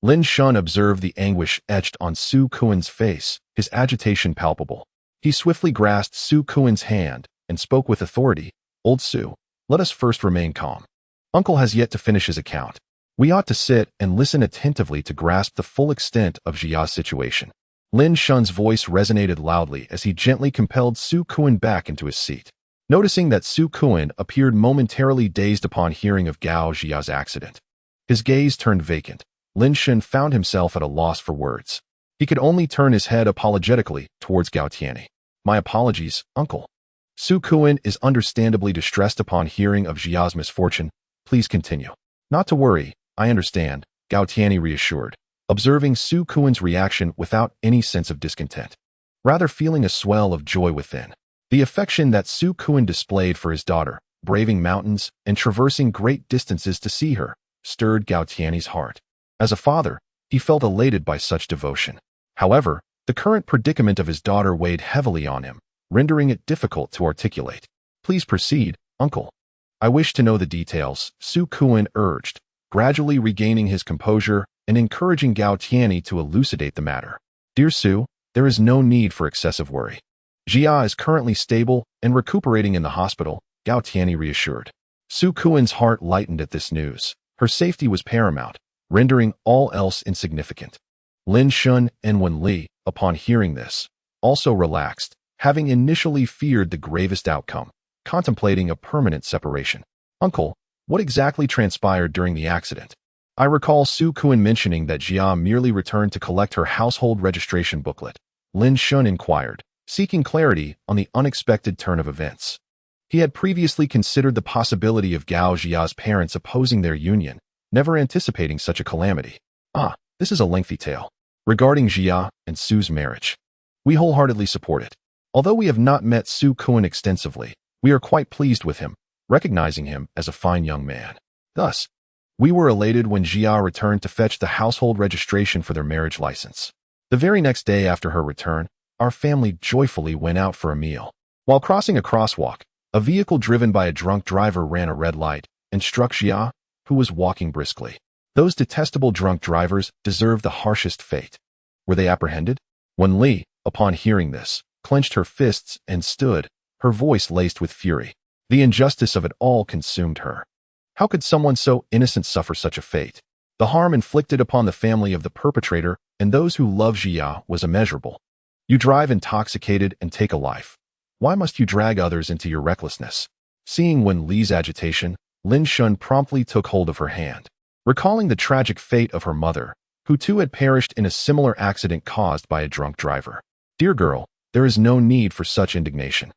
Lin Shun observed the anguish etched on Su Kuan's face, his agitation palpable. He swiftly grasped Su Kuan's hand and spoke with authority, "Old Su, let us first remain calm. Uncle has yet to finish his account. We ought to sit and listen attentively to grasp the full extent of Jia's situation." Lin Shun's voice resonated loudly as he gently compelled Su Kuan back into his seat. Noticing that Su Kuan appeared momentarily dazed upon hearing of Gao Jia's accident, his gaze turned vacant. Lin Shun found himself at a loss for words. He could only turn his head apologetically towards Gao Tianyi. "My apologies, uncle." Su Kuan is understandably distressed upon hearing of Jia's misfortune. "Please continue." "Not to worry, I understand," Gao Tianyi reassured, observing Su Kuan's reaction without any sense of discontent, rather feeling a swell of joy within. The affection that Su Kuan displayed for his daughter, braving mountains and traversing great distances to see her, stirred Gao Tianyi's heart. As a father, he felt elated by such devotion. However, the current predicament of his daughter weighed heavily on him, rendering it difficult to articulate. "Please proceed, uncle." "I wish to know the details," Su Kuan urged, gradually regaining his composure and encouraging Gao Tianyi to elucidate the matter. "Dear Su, there is no need for excessive worry. Jia is currently stable and recuperating in the hospital," Gao Tianyi reassured. Su Kuan's heart lightened at this news. Her safety was paramount, rendering all else insignificant. Lin Shun and Wen Li, upon hearing this, also relaxed, having initially feared the gravest outcome. contemplating a permanent separation. Uncle, what exactly transpired during the accident? I recall Su Kun mentioning that Jia merely returned to collect her household registration booklet. Lin Shun inquired, seeking clarity on the unexpected turn of events. He had previously considered the possibility of Gao Jia's parents opposing their union, never anticipating such a calamity. This is a lengthy tale. Regarding Jia and Su's marriage, we wholeheartedly support it. Although we have not met Su Kun extensively, we are quite pleased with him, recognizing him as a fine young man. Thus, we were elated when Jia returned to fetch the household registration for their marriage license. The very next day after her return, our family joyfully went out for a meal. While crossing a crosswalk, a vehicle driven by a drunk driver ran a red light and struck Jia, who was walking briskly. Those detestable drunk drivers deserve the harshest fate. Were they apprehended? When Li, upon hearing this, clenched her fists and stood, her voice laced with fury. The injustice of it all consumed her. How could someone so innocent suffer such a fate? The harm inflicted upon the family of the perpetrator and those who love Jia was immeasurable. You drive intoxicated and take a life. Why must you drag others into your recklessness? Seeing Wen Li's agitation, Lin Shun promptly took hold of her hand. Recalling the tragic fate of her mother, who too had perished in a similar accident caused by a drunk driver. Dear girl, there is no need for such indignation.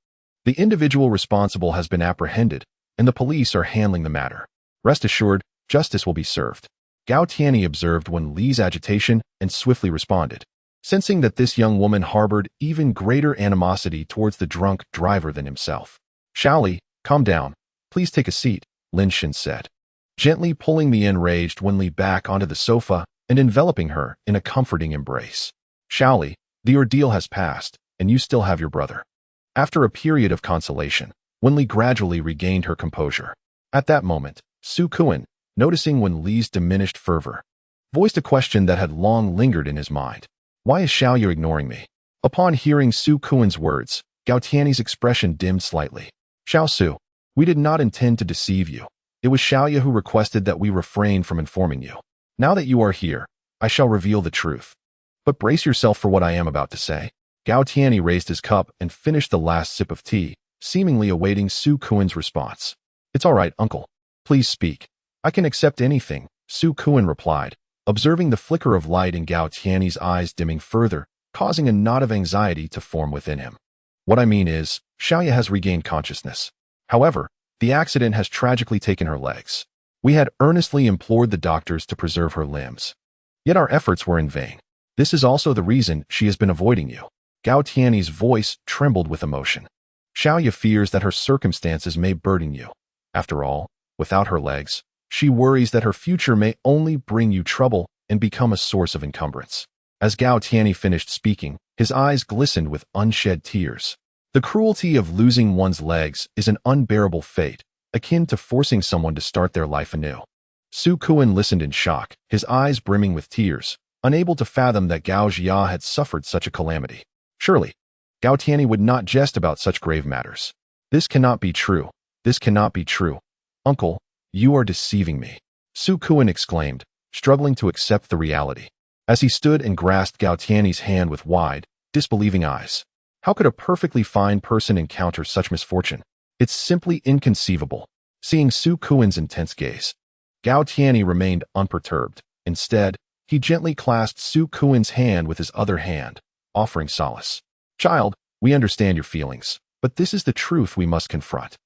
The individual responsible has been apprehended, and the police are handling the matter. Rest assured, justice will be served. Gao Tianyi observed Wen Li's agitation and swiftly responded, sensing that this young woman harbored even greater animosity towards the drunk driver than himself. Shaoli, calm down. Please take a seat, Lin Shin said, gently pulling the enraged Wen Li back onto the sofa and enveloping her in a comforting embrace. Shaoli, the ordeal has passed, and you still have your brother. After a period of consolation, Wen Li gradually regained her composure. At that moment, Su Kun, noticing Wen Li's diminished fervor, voiced a question that had long lingered in his mind. Why is Xiaoyu ignoring me? Upon hearing Su Kun's words, Gao Tianyi's expression dimmed slightly. Xiao Su, we did not intend to deceive you. It was Xiaoyu who requested that we refrain from informing you. Now that you are here, I shall reveal the truth. But brace yourself for what I am about to say. Gao Tianyi raised his cup and finished the last sip of tea, seemingly awaiting Su Kun's response. It's all right, uncle. Please speak. I can accept anything, Su Kun replied, observing the flicker of light in Gao Tianyi's eyes dimming further, causing a knot of anxiety to form within him. What I mean is, Xiaoyu has regained consciousness. However, the accident has tragically taken her legs. We had earnestly implored the doctors to preserve her limbs. Yet our efforts were in vain. This is also the reason she has been avoiding you. Gao Tianyi's voice trembled with emotion. Xiaoyu fears that her circumstances may burden you. After all, without her legs, she worries that her future may only bring you trouble and become a source of encumbrance. As Gao Tianyi finished speaking, his eyes glistened with unshed tears. The cruelty of losing one's legs is an unbearable fate, akin to forcing someone to start their life anew. Su Kun listened in shock, his eyes brimming with tears, unable to fathom that Gao Jia had suffered such a calamity. Surely, Gao Tianyi would not jest about such grave matters. This cannot be true. This cannot be true. Uncle, you are deceiving me, Su Kun exclaimed, struggling to accept the reality. As he stood and grasped Gao Tianyi's hand with wide, disbelieving eyes. How could a perfectly fine person encounter such misfortune? It's simply inconceivable. Seeing Su Kun's intense gaze, Gao Tianyi remained unperturbed. Instead, he gently clasped Su Kun's hand with his other hand, offering solace. Child, we understand your feelings, but this is the truth we must confront.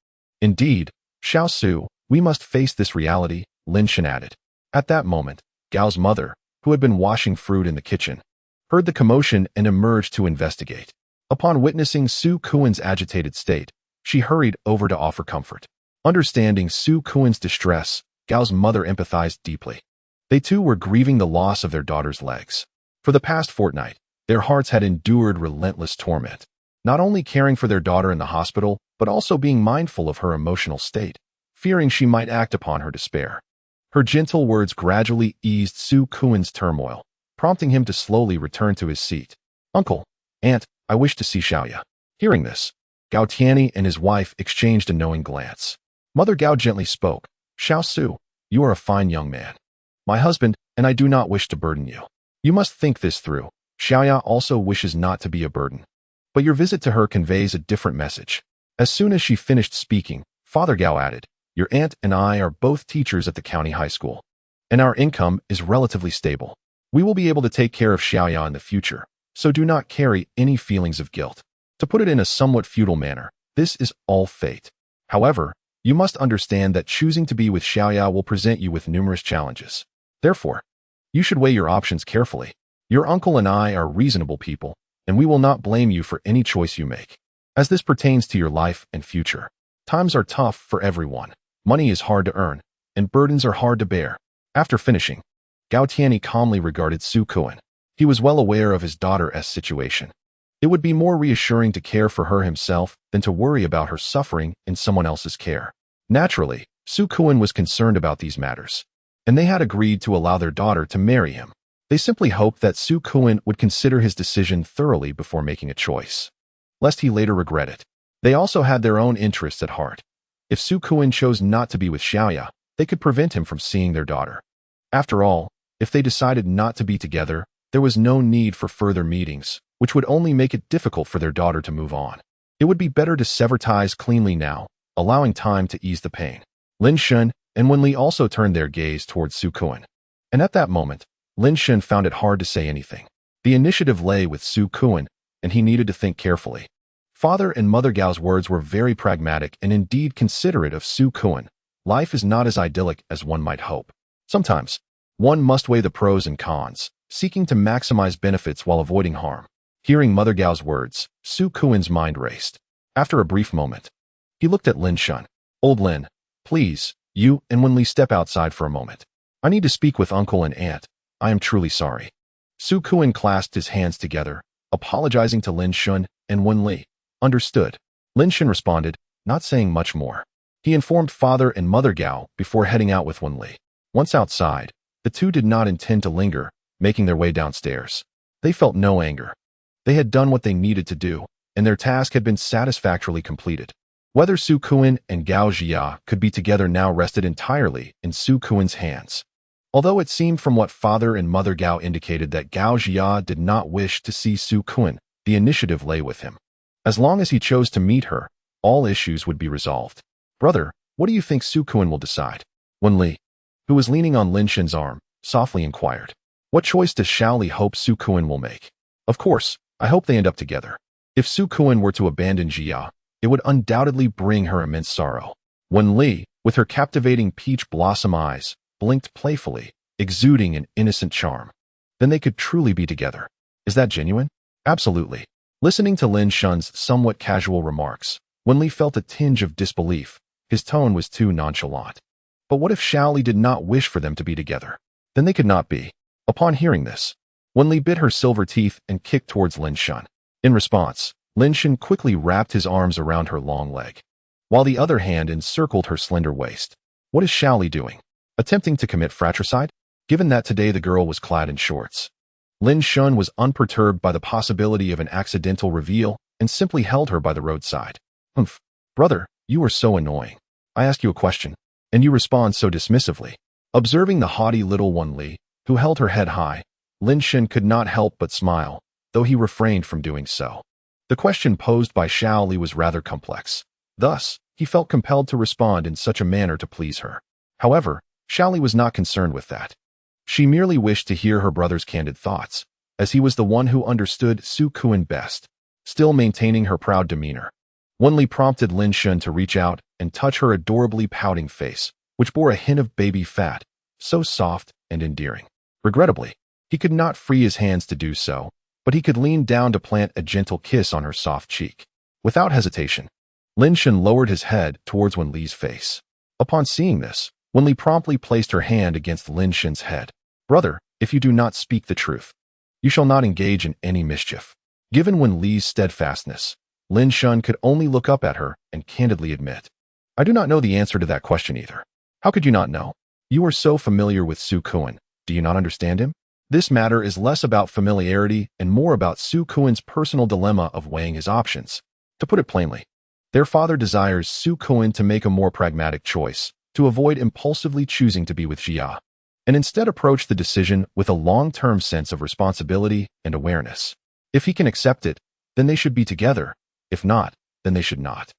Indeed, Xiao Su, we must face this reality, Lin Shen added. At that moment, Gao's mother, who had been washing fruit in the kitchen, heard the commotion and emerged to investigate. Upon witnessing Su Kun's agitated state, she hurried over to offer comfort. Understanding Su Kun's distress, Gao's mother empathized deeply. They too were grieving the loss of their daughter's legs. For the past fortnight, their hearts had endured relentless torment, not only caring for their daughter in the hospital, but also being mindful of her emotional state, fearing she might act upon her despair. Her gentle words gradually eased Su Kun's turmoil, prompting him to slowly return to his seat. Uncle, Aunt, I wish to see Xiaoyu. Hearing this, Gao Tianyi and his wife exchanged a knowing glance. Mother Gao gently spoke. Xiao Su, you are a fine young man. My husband and I do not wish to burden you. You must think this through. Xiaoyu also wishes not to be a burden. But your visit to her conveys a different message. As soon as she finished speaking, Father Gao added, "Your aunt and I are both teachers at the county high school, and our income is relatively stable. We will be able to take care of Xiaoya in the future, so do not carry any feelings of guilt." To put it in a somewhat feudal manner, this is all fate. However, you must understand that choosing to be with Xiaoya will present you with numerous challenges. Therefore, you should weigh your options carefully. Your uncle and I are reasonable people, and we will not blame you for any choice you make. As this pertains to your life and future, times are tough for everyone. Money is hard to earn, and burdens are hard to bear. After finishing, Gao Tianyi calmly regarded Su Kuan. He was well aware of his daughter's situation. It would be more reassuring to care for her himself than to worry about her suffering in someone else's care. Naturally, Su Kuan was concerned about these matters, and they had agreed to allow their daughter to marry him. They simply hoped that Su Kuan would consider his decision thoroughly before making a choice, lest he later regret it. They also had their own interests at heart. If Su Kuan chose not to be with Xiaoya, they could prevent him from seeing their daughter. After all, if they decided not to be together, there was no need for further meetings, which would only make it difficult for their daughter to move on. It would be better to sever ties cleanly now, allowing time to ease the pain. Lin Shun and Wen Li also turned their gaze towards Su Kuan. And at that moment, Lin Shun found it hard to say anything. The initiative lay with Su Kuan, and he needed to think carefully. Father and Mother Gao's words were very pragmatic and indeed considerate of Su Kuan. Life is not as idyllic as one might hope. Sometimes, one must weigh the pros and cons, seeking to maximize benefits while avoiding harm. Hearing Mother Gao's words, Su Kuan's mind raced. After a brief moment, he looked at Lin Shun. "Old Lin, please, you and Wen Li step outside for a moment. I need to speak with uncle and aunt. I am truly sorry." Su Kuan clasped his hands together, apologizing to Lin Shun and Wen Li. "Understood." Lin Shun responded, not saying much more. He informed Father and Mother Gao before heading out with Wen Li. Once outside, the two did not intend to linger, making their way downstairs. They felt no anger. They had done what they needed to do, and their task had been satisfactorily completed. Whether Su Kuan and Gao Jia could be together now rested entirely in Su Kuan's hands. Although it seemed from what Father and Mother Gao indicated that Gao Jia did not wish to see Su Kuan, the initiative lay with him. As long as he chose to meet her, all issues would be resolved. "Brother, what do you think Su Kuan will decide?" Wen Li, who was leaning on Lin Shun's arm, softly inquired. "What choice does Xiao Li hope Su Kuan will make?" "Of course, I hope they end up together. If Su Kuan were to abandon Jia, it would undoubtedly bring her immense sorrow." Wen Li, with her captivating peach blossom eyes, blinked playfully, exuding an innocent charm. "Then they could truly be together. Is that genuine?" "Absolutely." Listening to Lin Shun's somewhat casual remarks, Wen Li felt a tinge of disbelief. His tone was too nonchalant. But what if Xiao Li did not wish for them to be together? Then they could not be. Upon hearing this, Wen Li bit her silver teeth and kicked towards Lin Shun. In response, Lin Shun quickly wrapped his arms around her long leg, while the other hand encircled her slender waist. What is Xiao Li doing? Attempting to commit fratricide? Given that today the girl was clad in shorts, Lin Shun was unperturbed by the possibility of an accidental reveal and simply held her by the roadside. "Humph, brother, you are so annoying. I ask you a question, and you respond so dismissively." Observing the haughty little Wen Li, who held her head high, Lin Shun could not help but smile, though he refrained from doing so. The question posed by Xiao Li was rather complex. Thus, he felt compelled to respond in such a manner to please her. However, Xiao Li was not concerned with that. She merely wished to hear her brother's candid thoughts, as he was the one who understood Su Kuan best. Still maintaining her proud demeanor, Wen Li prompted Lin Shun to reach out and touch her adorably pouting face, which bore a hint of baby fat, so soft and endearing. Regrettably, he could not free his hands to do so, but he could lean down to plant a gentle kiss on her soft cheek. Without hesitation, Lin Shun lowered his head towards Wen Li's face. Upon seeing this, Wen Li promptly placed her hand against Lin Shun's head. "Brother, if you do not speak the truth, you shall not engage in any mischief." Given Wen Li's steadfastness, Lin Shun could only look up at her and candidly admit, "I do not know the answer to that question either." "How could you not know? You are so familiar with Su Kuan. Do you not understand him?" This matter is less about familiarity and more about Su Kuan's personal dilemma of weighing his options. To put it plainly, their father desires Su Kuan to make a more pragmatic choice, to avoid impulsively choosing to be with Jia, and instead approach the decision with a long-term sense of responsibility and awareness. If he can accept it, then they should be together. If not, then they should not.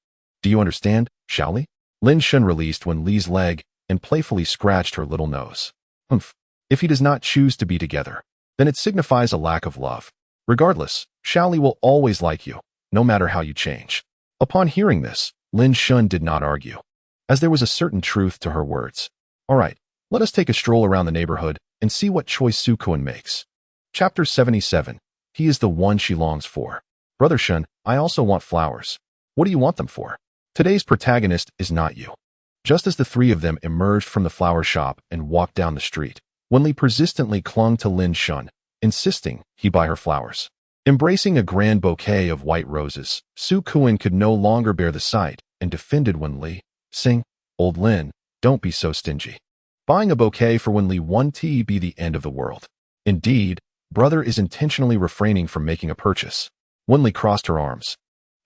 Do you understand, Xiaoli? Lin Shun released when Li's leg and playfully scratched her little nose. Humph. If he does not choose to be together, then it signifies a lack of love. Regardless, Xiaoli will always like you, no matter how you change. Upon hearing this, Lin Shun did not argue, as there was a certain truth to her words. All right, let us take a stroll around the neighborhood and see what choice Su Kun makes. Chapter 77. He is the one she longs for. Brother Shun, I also want flowers. What do you want them for? Today's protagonist is not you. Just as the three of them emerged from the flower shop and walked down the street, Wenli persistently clung to Lin Shun, insisting he buy her flowers. Embracing a grand bouquet of white roses, Su Kun could no longer bear the sight and defended Wenli, saying, Old Lin, don't be so stingy. Buying a bouquet for Wenli won't be the end of the world. Indeed, brother is intentionally refraining from making a purchase. Wenli crossed her arms,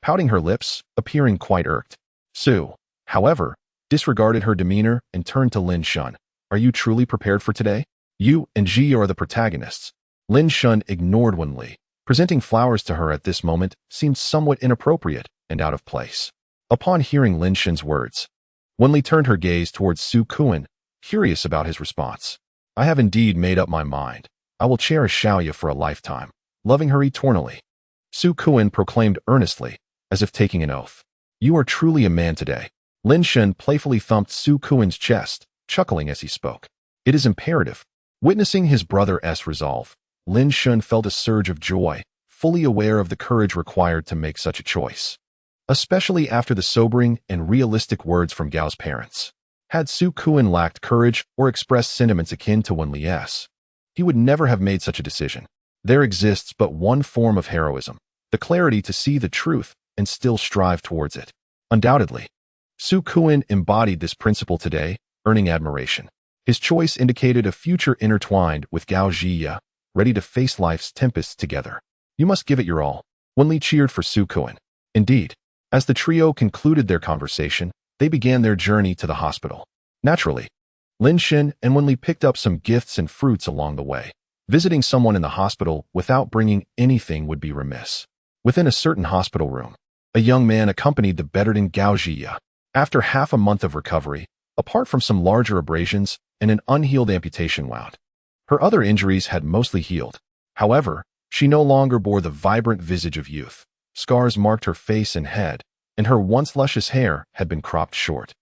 pouting her lips, appearing quite irked. Su, however, disregarded her demeanor and turned to Lin Shun. Are you truly prepared for today? You and Ji are the protagonists. Lin Shun ignored Wenli. Presenting flowers to her at this moment seemed somewhat inappropriate and out of place. Upon hearing Lin Shun's words, Wenli turned her gaze towards Su Kun, curious about his response. I have indeed made up my mind. I will cherish Xiaoya for a lifetime, loving her eternally. Su Kun proclaimed earnestly, as if taking an oath. You are truly a man today. Lin Shun playfully thumped Su Kun's chest, chuckling as he spoke. It is imperative. Witnessing his brother's resolve, Lin Shun felt a surge of joy, fully aware of the courage required to make such a choice. Especially after the sobering and realistic words from Gao's parents. Had Su Kun lacked courage or expressed sentiments akin to Wenli's, he would never have made such a decision. There exists but one form of heroism, the clarity to see the truth and still strive towards it. Undoubtedly, Su Kun embodied this principle today, earning admiration. His choice indicated a future intertwined with Gao Jia, ready to face life's tempests together. You must give it your all. Wenli cheered for Su Kun. Indeed, as the trio concluded their conversation, they began their journey to the hospital. Naturally, Lin Shun and Wenli picked up some gifts and fruits along the way. Visiting someone in the hospital without bringing anything would be remiss. Within a certain hospital room, a young man accompanied the bedridden Gao Jia. After half a month of recovery, apart from some larger abrasions and an unhealed amputation wound, her other injuries had mostly healed. However, she no longer bore the vibrant visage of youth. Scars marked her face and head, and her once luscious hair had been cropped short.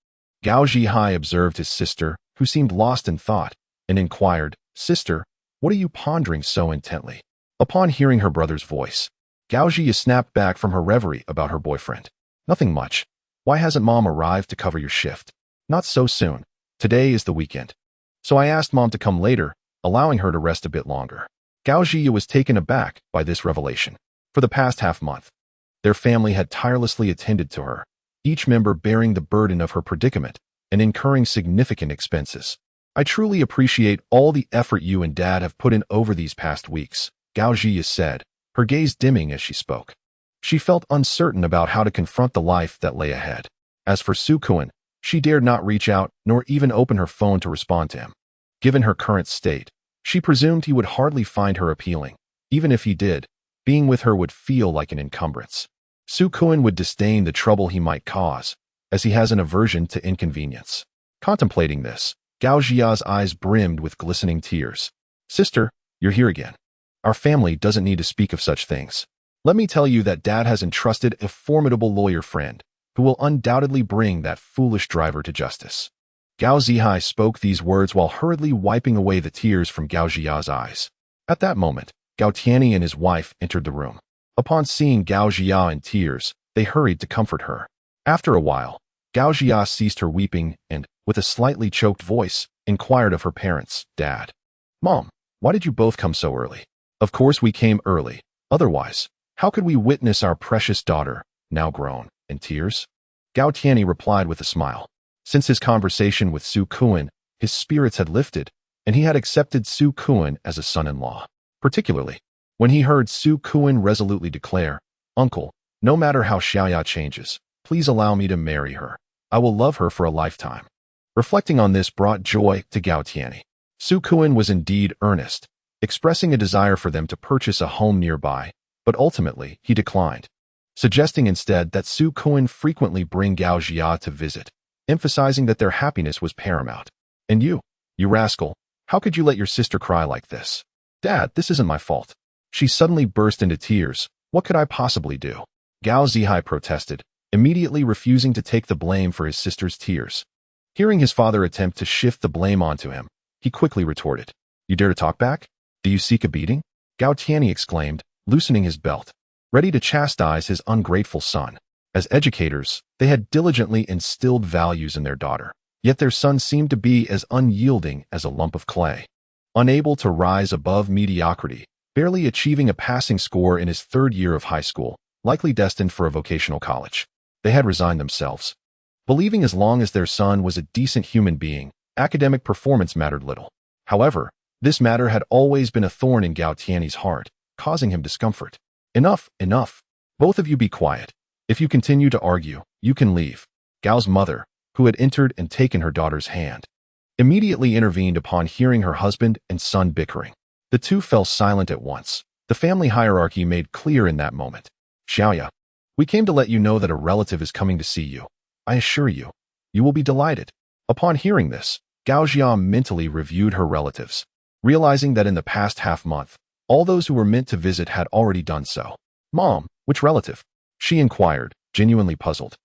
Gao Zhihai observed his sister, who seemed lost in thought, and inquired, Sister, what are you pondering so intently? Upon hearing her brother's voice, Gao Jia snapped back from her reverie about her boyfriend. Nothing much. Why hasn't Mom arrived to cover your shift? Not so soon. Today is the weekend. So I asked Mom to come later, allowing her to rest a bit longer. Gao Jia was taken aback by this revelation. For the past half-month, their family had tirelessly attended to her, each member bearing the burden of her predicament and incurring significant expenses. I truly appreciate all the effort you and Dad have put in over these past weeks, Gao Jia said, her gaze dimming as she spoke. She felt uncertain about how to confront the life that lay ahead. As for Su Kun, she dared not reach out nor even open her phone to respond to him. Given her current state, she presumed he would hardly find her appealing. Even if he did, being with her would feel like an encumbrance. Su Kun would disdain the trouble he might cause, as he has an aversion to inconvenience. Contemplating this, Gao Jia's eyes brimmed with glistening tears. Sister, you're here again. Our family doesn't need to speak of such things. Let me tell you that Dad has entrusted a formidable lawyer friend, who will undoubtedly bring that foolish driver to justice. Gao Zihai spoke these words while hurriedly wiping away the tears from Gao Jia's eyes. At that moment, Gao Tianyi and his wife entered the room. Upon seeing Gao Jia in tears, they hurried to comfort her. After a while, Gao Jia ceased her weeping and, with a slightly choked voice, inquired of her parents, Dad, Mom, why did you both come so early? Of course we came early. Otherwise, how could we witness our precious daughter, now grown, in tears? Gao Tianyi replied with a smile. Since his conversation with Su Kun, his spirits had lifted, and he had accepted Su Kun as a son-in-law. Particularly, when he heard Su Kun resolutely declare, Uncle, no matter how Xiaoya changes, please allow me to marry her. I will love her for a lifetime. Reflecting on this brought joy to Gao Tianyi. Su Kun was indeed earnest, expressing a desire for them to purchase a home nearby, but ultimately he declined. suggesting instead that Su Kun frequently bring Gao Jia to visit, emphasizing that their happiness was paramount. And you rascal, how could you let your sister cry like this? Dad, this isn't my fault. She suddenly burst into tears. What could I possibly do? Gao Zihai protested, immediately refusing to take the blame for his sister's tears. Hearing his father attempt to shift the blame onto him, he quickly retorted, "You dare to talk back? Do you seek a beating?" Gao Tianyi exclaimed, loosening his belt, ready to chastise his ungrateful son. As educators, they had diligently instilled values in their daughter, yet their son seemed to be as unyielding as a lump of clay. Unable to rise above mediocrity, barely achieving a passing score in his third year of high school, likely destined for a vocational college, they had resigned themselves, believing as long as their son was a decent human being, academic performance mattered little. However, this matter had always been a thorn in Gao Tianyi's heart, causing him discomfort. Enough, enough. Both of you be quiet. If you continue to argue, you can leave. Gao's mother, who had entered and taken her daughter's hand, immediately intervened upon hearing her husband and son bickering. The two fell silent at once. The family hierarchy made clear in that moment. Xiaoya, we came to let you know that a relative is coming to see you. I assure you, you will be delighted. Upon hearing this, Gao Jia mentally reviewed her relatives, realizing that in the past half-month, all those who were meant to visit had already done so. Mom, which relative? She inquired, genuinely puzzled,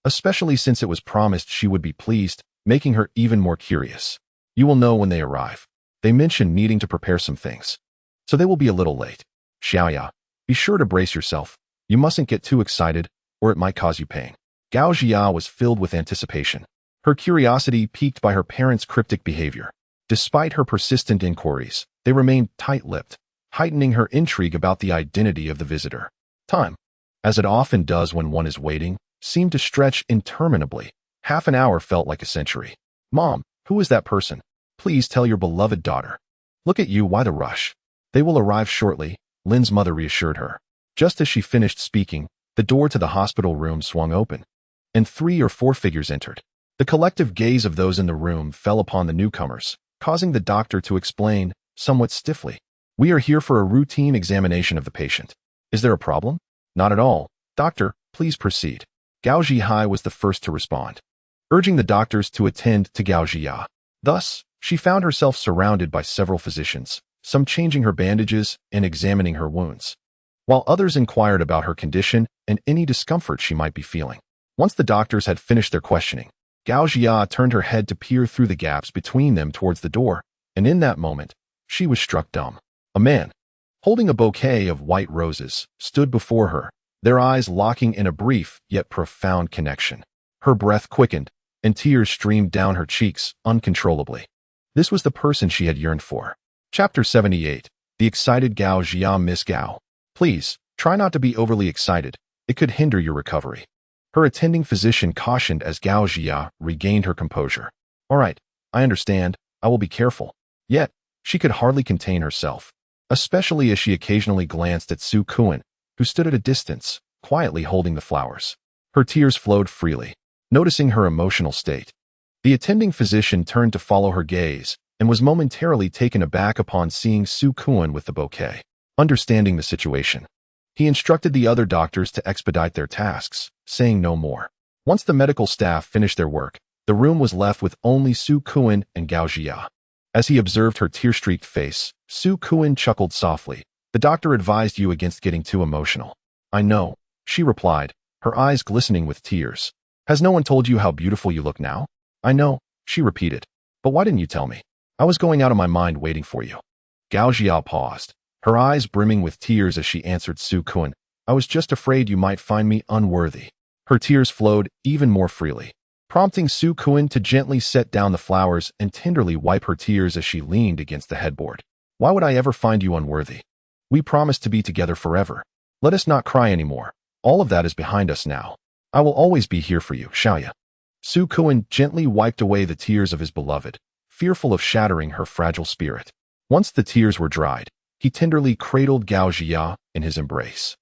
especially since it was promised she would be pleased, making her even more curious. You will know when they arrive. They mentioned needing to prepare some things, so they will be a little late. Xiaoya, be sure to brace yourself. You mustn't get too excited, or it might cause you pain. Gao Jia was filled with anticipation, her curiosity piqued by her parents' cryptic behavior. Despite her persistent inquiries, they remained tight-lipped, heightening her intrigue about the identity of the visitor. Time, as it often does when one is waiting, seemed to stretch interminably. Half an hour felt like a century. Mom, who is that person? Please tell your beloved daughter. Look at you, why the rush? They will arrive shortly, Lin's mother reassured her. Just as she finished speaking, the door to the hospital room swung open, and 3 or 4 figures entered. The collective gaze of those in the room fell upon the newcomers, causing the doctor to explain, somewhat stiffly, "We are here for a routine examination of the patient. Is there a problem?" "Not at all. Doctor, please proceed." Gao Zihai was the first to respond, urging the doctors to attend to Gao Jia. Thus, she found herself surrounded by several physicians, some changing her bandages and examining her wounds, while others inquired about her condition and any discomfort she might be feeling. Once the doctors had finished their questioning, Gao Jia turned her head to peer through the gaps between them towards the door, and in that moment, she was struck dumb. A man, holding a bouquet of white roses, stood before her, their eyes locking in a brief yet profound connection. Her breath quickened, and tears streamed down her cheeks uncontrollably. This was the person she had yearned for. Chapter 78. The excited Gao Jia. Miss Gao, please, try not to be overly excited. It could hinder your recovery. Her attending physician cautioned as Gao Jia regained her composure. All right, I understand. I will be careful. Yet, she could hardly contain herself, especially as she occasionally glanced at Su Kun, who stood at a distance, quietly holding the flowers. Her tears flowed freely. Noticing her emotional state, the attending physician turned to follow her gaze and was momentarily taken aback upon seeing Su Kun with the bouquet. Understanding the situation, he instructed the other doctors to expedite their tasks, saying no more. Once the medical staff finished their work, the room was left with only Su Kun and Gao Jia. As he observed her tear-streaked face, Su Kun chuckled softly. The doctor advised you against getting too emotional. I know, she replied, her eyes glistening with tears. Has no one told you how beautiful you look now? I know, she repeated. But why didn't you tell me? I was going out of my mind waiting for you. Gao Jia paused, her eyes brimming with tears as she answered Su Kun. I was just afraid you might find me unworthy. Her tears flowed even more freely, prompting Su Kun to gently set down the flowers and tenderly wipe her tears as she leaned against the headboard. Why would I ever find you unworthy? We promised to be together forever. Let us not cry anymore. All of that is behind us now. I will always be here for you, Xiaoya. Su Kun gently wiped away the tears of his beloved, fearful of shattering her fragile spirit. Once the tears were dried, he tenderly cradled Gao Jia in his embrace.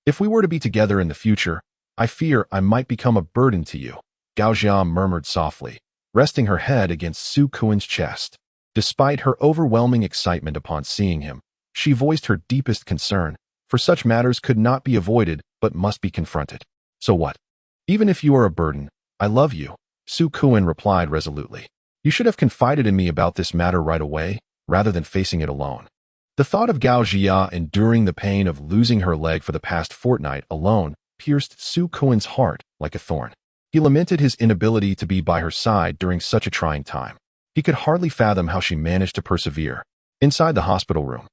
If we were to be together in the future, I fear I might become a burden to you, Gao Jia murmured softly, resting her head against Su Kun's chest. Despite her overwhelming excitement upon seeing him, she voiced her deepest concern, for such matters could not be avoided but must be confronted. So what? Even if you are a burden, I love you, Su Kuan replied resolutely. You should have confided in me about this matter right away, rather than facing it alone. The thought of Gao Jia enduring the pain of losing her leg for the past fortnight alone pierced Su Kuan's heart like a thorn. He lamented his inability to be by her side during such a trying time. He could hardly fathom how she managed to persevere. Inside the hospital room,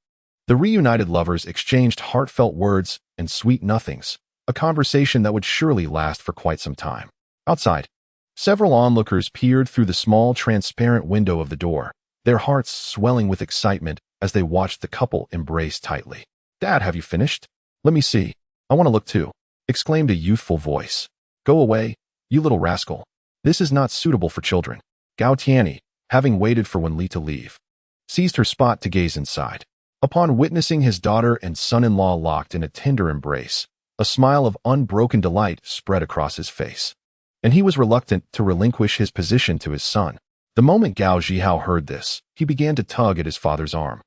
the reunited lovers exchanged heartfelt words and sweet nothings, a conversation that would surely last for quite some time. Outside, several onlookers peered through the small transparent window of the door, their hearts swelling with excitement as they watched the couple embrace tightly. "Dad, have you finished? Let me see. I want to look too," exclaimed a youthful voice. "Go away, you little rascal. This is not suitable for children." Gao Tianyi, having waited for Wen Li to leave, seized her spot to gaze inside. Upon witnessing his daughter and son-in-law locked in a tender embrace, a smile of unbroken delight spread across his face, and he was reluctant to relinquish his position to his son. The moment Gao Zhihao heard this, he began to tug at his father's arm,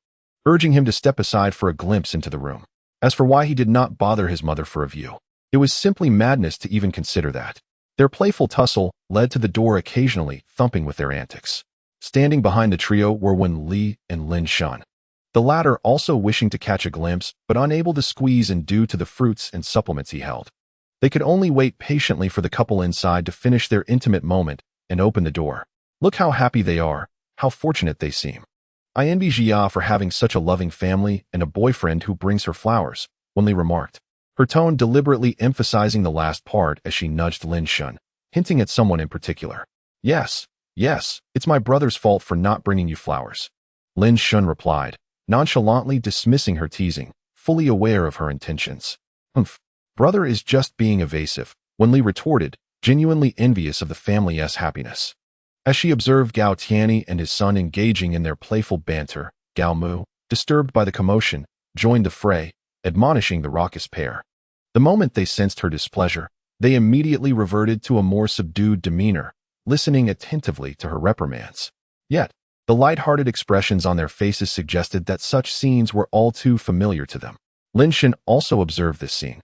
urging him to step aside for a glimpse into the room. As for why he did not bother his mother for a view, it was simply madness to even consider that. Their playful tussle led to the door occasionally thumping with their antics. Standing behind the trio were Wen Li and Lin Shun, the latter also wishing to catch a glimpse but unable to squeeze in due to the fruits and supplements he held. They could only wait patiently for the couple inside to finish their intimate moment and open the door. "Look how happy they are, how fortunate they seem. I envy Jia for having such a loving family and a boyfriend who brings her flowers," Wen Li remarked, her tone deliberately emphasizing the last part as she nudged Lin Shun, hinting at someone in particular. Yes, it's my brother's fault for not bringing you flowers," Lin Shun replied, nonchalantly dismissing her teasing, fully aware of her intentions. Brother is just being evasive," Wen Li retorted, genuinely envious of the family's happiness. As she observed Gao Tianyi and his son engaging in their playful banter, Gao Mu, disturbed by the commotion, joined the fray, admonishing the raucous pair. The moment they sensed her displeasure, they immediately reverted to a more subdued demeanor, listening attentively to her reprimands. Yet, the light-hearted expressions on their faces suggested that such scenes were all too familiar to them. Lin Shen also observed this scene,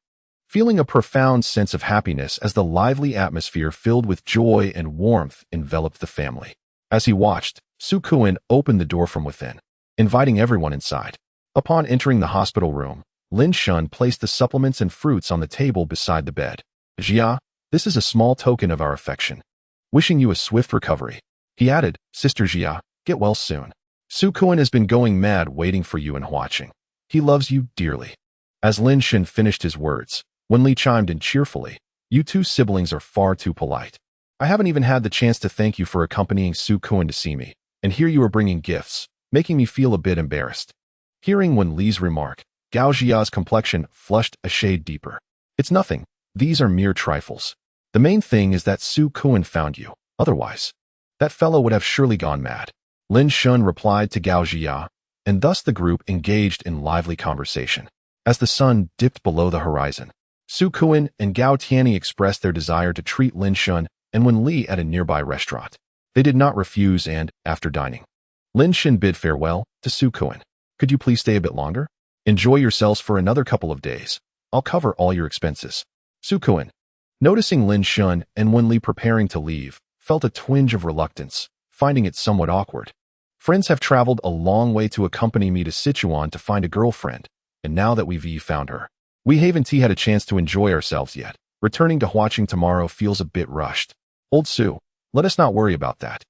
feeling a profound sense of happiness as the lively atmosphere filled with joy and warmth enveloped the family. As he watched, Su Kuan opened the door from within, inviting everyone inside. Upon entering the hospital room, Lin Shun placed the supplements and fruits on the table beside the bed. "Jia, this is a small token of our affection. Wishing you a swift recovery," he added. "Sister Jia, get well soon. Su Kuan has been going mad waiting for you and watching. He loves you dearly." As Lin Shen finished his words, Wen Li chimed in cheerfully, "You two siblings are far too polite. I haven't even had the chance to thank you for accompanying Su Kuan to see me, and here you are bringing gifts, making me feel a bit embarrassed." Hearing Wen Li's remark, Gao Jia's complexion flushed a shade deeper. "It's nothing. These are mere trifles. The main thing is that Su Kuan found you. Otherwise, that fellow would have surely gone mad." Lin Shun replied to Gao Jia, and thus the group engaged in lively conversation. As the sun dipped below the horizon, Su Kuan and Gao Tianyi expressed their desire to treat Lin Shun and Wen Li at a nearby restaurant. They did not refuse and, after dining, Lin Shun bid farewell to Su Kuan. "Could you please stay a bit longer? Enjoy yourselves for another couple of days. I'll cover all your expenses." Su Kuan, noticing Lin Shun and Wen Li preparing to leave, felt a twinge of reluctance, finding it somewhat awkward. "Friends have traveled a long way to accompany me to Sichuan to find a girlfriend, and now that we've found her, we haven't had a chance to enjoy ourselves yet. Returning to Huaqing tomorrow feels a bit rushed. Old Su, let us not worry about that.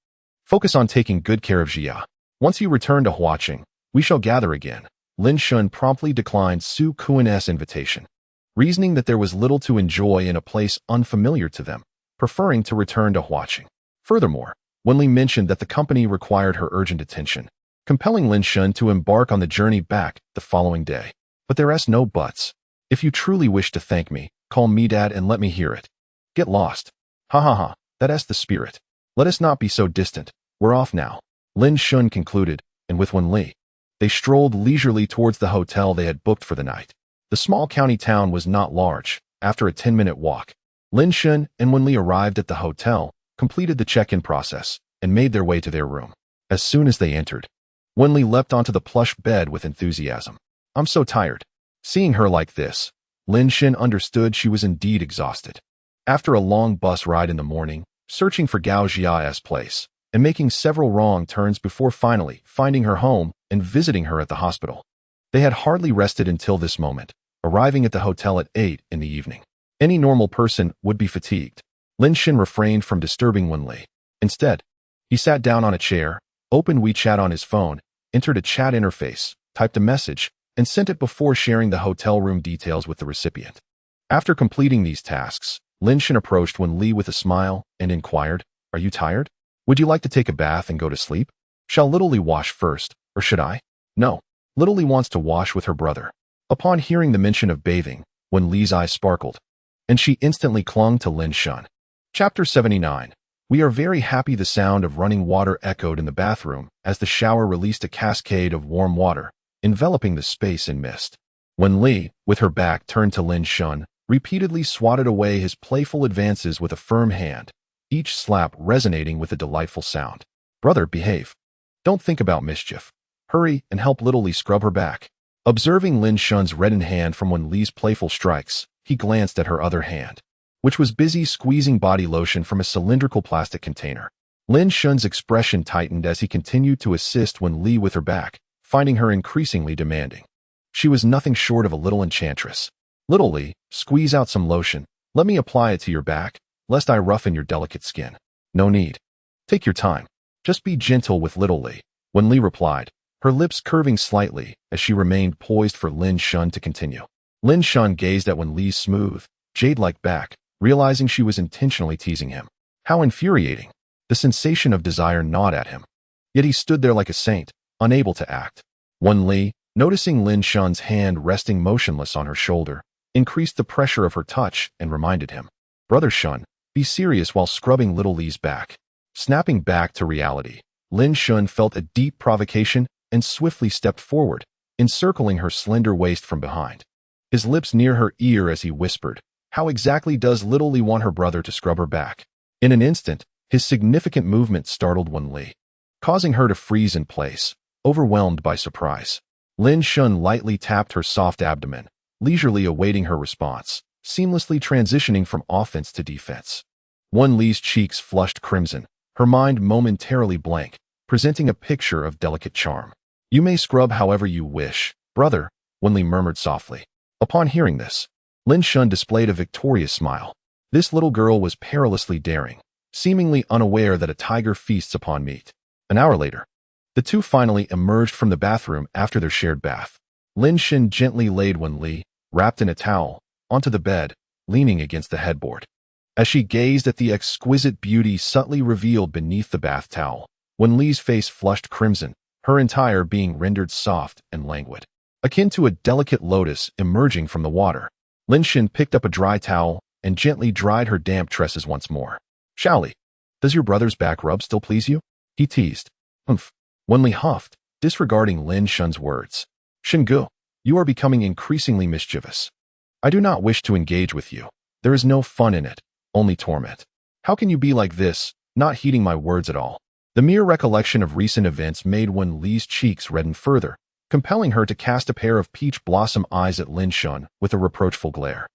Focus on taking good care of Jia. Once you return to Huaqing, we shall gather again." Lin Shun promptly declined Su Kuan's invitation, reasoning that there was little to enjoy in a place unfamiliar to them, preferring to return to Huaqing. Furthermore, Wen Li mentioned that the company required her urgent attention, compelling Lin Shun to embark on the journey back the following day. But there's no buts. "If you truly wish to thank me, call me Dad and let me hear it. Get lost. Ha ha ha, that's the spirit. Let us not be so distant. We're off now," Lin Shun concluded, and with Wen Li, they strolled leisurely towards the hotel they had booked for the night. The small county town was not large. After a 10-minute walk, Lin Shun and Wen Li arrived at the hotel, completed the check-in process, and made their way to their room. As soon as they entered, Wen Li leapt onto the plush bed with enthusiasm. "I'm so tired." Seeing her like this, Lin Shin understood she was indeed exhausted. After a long bus ride in the morning, searching for Gao Jia's place, and making several wrong turns before finally finding her home and visiting her at the hospital. They had hardly rested until this moment, arriving at the hotel at 8 in the evening. Any normal person would be fatigued. Lin Shin refrained from disturbing Wen Li. Instead, he sat down on a chair, opened WeChat on his phone, entered a chat interface, typed a message, and sent it before sharing the hotel room details with the recipient. After completing these tasks, Lin Shin approached Wen Li with a smile and inquired, "Are you tired? Would you like to take a bath and go to sleep? Shall Little Li wash first, or should I?" "No. Little Li wants to wash with her brother." Upon hearing the mention of bathing, Wen Li's eyes sparkled, and she instantly clung to Lin Shin. Chapter 79. We are very happy. The sound of running water echoed in the bathroom as the shower released a cascade of warm water, enveloping the space in mist. Wen Li, with her back turned to Lin Shin, repeatedly swatted away his playful advances with a firm hand, each slap resonating with a delightful sound. "Brother, behave. Don't think about mischief. Hurry and help Little Li scrub her back." Observing Lin Shin's reddened hand from Wen Li's playful strikes, he glanced at her other hand, which was busy squeezing body lotion from a cylindrical plastic container. Lin Shin's expression tightened as he continued to assist Wen Li with her back, finding her increasingly demanding. She was nothing short of a little enchantress. "Little Li, squeeze out some lotion. Let me apply it to your back, lest I roughen your delicate skin." "No need. Take your time. Just be gentle with Little Li," Wen Li replied, her lips curving slightly as she remained poised for Lin Shin to continue. Lin Shin gazed at Wen Li's smooth, jade-like back, realizing she was intentionally teasing him. How infuriating. The sensation of desire gnawed at him. Yet he stood there like a saint, unable to act. Wen Li, noticing Lin Shin's hand resting motionless on her shoulder, increased the pressure of her touch and reminded him, "Brother Shin, be serious," while scrubbing Little Li's back. Snapping back to reality, Lin Shin felt a deep provocation and swiftly stepped forward, encircling her slender waist from behind. His lips near her ear as he whispered, "How exactly does Little Li want her brother to scrub her back?" In an instant, his significant movement startled Wen Li, causing her to freeze in place, overwhelmed by surprise. Lin Shin lightly tapped her soft abdomen, leisurely awaiting her response, seamlessly transitioning from offense to defense. Wen Li's cheeks flushed crimson, her mind momentarily blank, presenting a picture of delicate charm. "You may scrub however you wish, brother," Wen Li murmured softly. Upon hearing this, Lin Shin displayed a victorious smile. This little girl was perilously daring, seemingly unaware that a tiger feasts upon meat. An hour later, the two finally emerged from the bathroom after their shared bath. Lin Shin gently laid Wen Li, wrapped in a towel, onto the bed, leaning against the headboard. As she gazed at the exquisite beauty subtly revealed beneath the bath towel, Wen Li's face flushed crimson, her entire being rendered soft and languid, akin to a delicate lotus emerging from the water. Lin Shin picked up a dry towel and gently dried her damp tresses once more. "Xiaoli, does your brother's back rub still please you?" he teased. "Humph," Wen Li huffed, disregarding Lin Shin's words. "Shingu, you are becoming increasingly mischievous. I do not wish to engage with you. There is no fun in it, only torment. How can you be like this, not heeding my words at all?" The mere recollection of recent events made Wen Li's cheeks redden further, compelling her to cast a pair of peach blossom eyes at Lin Shin with a reproachful glare.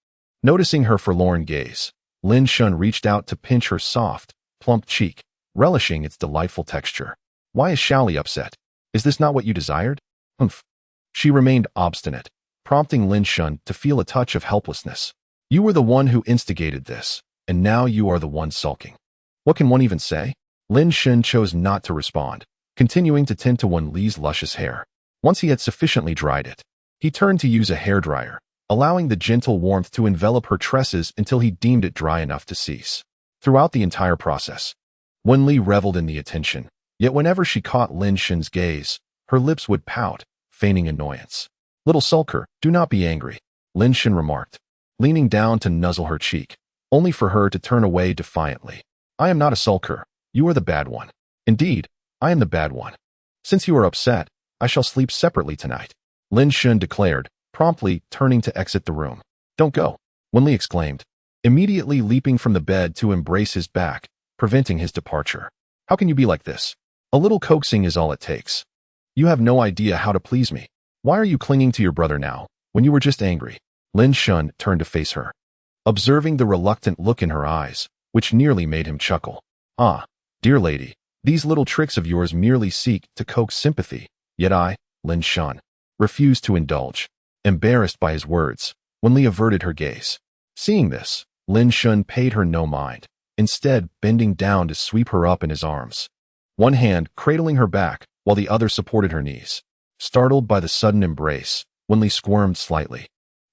Noticing her forlorn gaze, Lin Shin reached out to pinch her soft, plump cheek, relishing its delightful texture. "Why is Xiaoli upset? Is this not what you desired?" "Humph." She remained obstinate, prompting Lin Shin to feel a touch of helplessness. "You were the one who instigated this, and now you are the one sulking. What can one even say?" Lin Shin chose not to respond, continuing to tend to Wen Li's luscious hair. Once he had sufficiently dried it, he turned to use a hairdryer, allowing the gentle warmth to envelop her tresses until he deemed it dry enough to cease. Throughout the entire process, Wen Li reveled in the attention, yet whenever she caught Lin Shin's gaze, her lips would pout, feigning annoyance. "Little sulker, do not be angry," Lin Shin remarked, leaning down to nuzzle her cheek, only for her to turn away defiantly. "I am not a sulker. You are the bad one. Indeed, I am the bad one. Since you are upset, I shall sleep separately tonight," Lin Shin declared, promptly turning to exit the room. "Don't go," Wen Li exclaimed, immediately leaping from the bed to embrace his back, preventing his departure. "How can you be like this? A little coaxing is all it takes. You have no idea how to please me. Why are you clinging to your brother now, when you were just angry?" Lin Shun turned to face her, observing the reluctant look in her eyes, which nearly made him chuckle. Ah, dear lady, these little tricks of yours merely seek to coax sympathy, yet I, Lin Shun, refused to indulge. Embarrassed by his words, Wenli averted her gaze. Seeing this, Lin Shun paid her no mind, instead bending down to sweep her up in his arms, one hand cradling her back while the other supported her knees. Startled by the sudden embrace, Wenli squirmed slightly,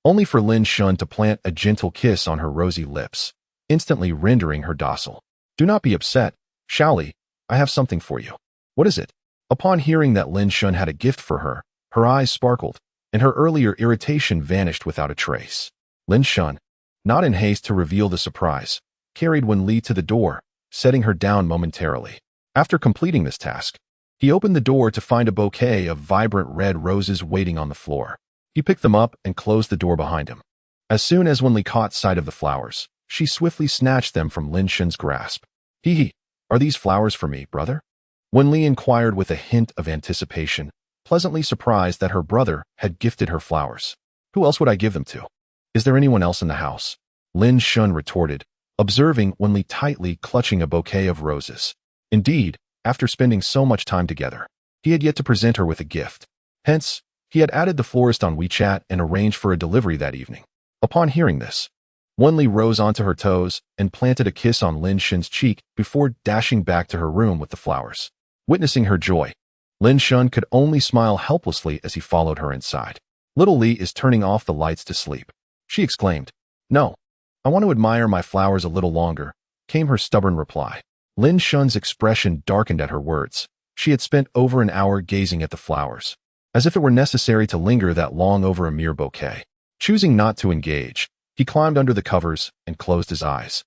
only for Lin Shun to plant a gentle kiss on her rosy lips, instantly rendering her docile. Do not be upset, Shaoli, I have something for you. What is it? Upon hearing that Lin Shun had a gift for her, her eyes sparkled, and her earlier irritation vanished without a trace. Lin Shun, not in haste to reveal the surprise, carried Wenli to the door, setting her down momentarily. After completing this task, he opened the door to find a bouquet of vibrant red roses waiting on the floor. He picked them up and closed the door behind him. As soon as Wenli caught sight of the flowers, she swiftly snatched them from Lin Shun's grasp. Hee, are these flowers for me, brother? Wenli inquired with a hint of anticipation, pleasantly surprised that her brother had gifted her flowers. Who else would I give them to? Is there anyone else in the house? Lin Shun retorted, observing Wenli tightly clutching a bouquet of roses. Indeed, after spending so much time together, he had yet to present her with a gift. Hence, he had added the florist on WeChat and arranged for a delivery that evening. Upon hearing this, Wenli rose onto her toes and planted a kiss on Lin Shun's cheek before dashing back to her room with the flowers. Witnessing her joy, Lin Shun could only smile helplessly as he followed her inside. Little Li is turning off the lights to sleep, she exclaimed. No, I want to admire my flowers a little longer, came her stubborn reply. Lin Shun's expression darkened at her words. She had spent over an hour gazing at the flowers, as if it were necessary to linger that long over a mere bouquet. Choosing not to engage, he climbed under the covers and closed his eyes.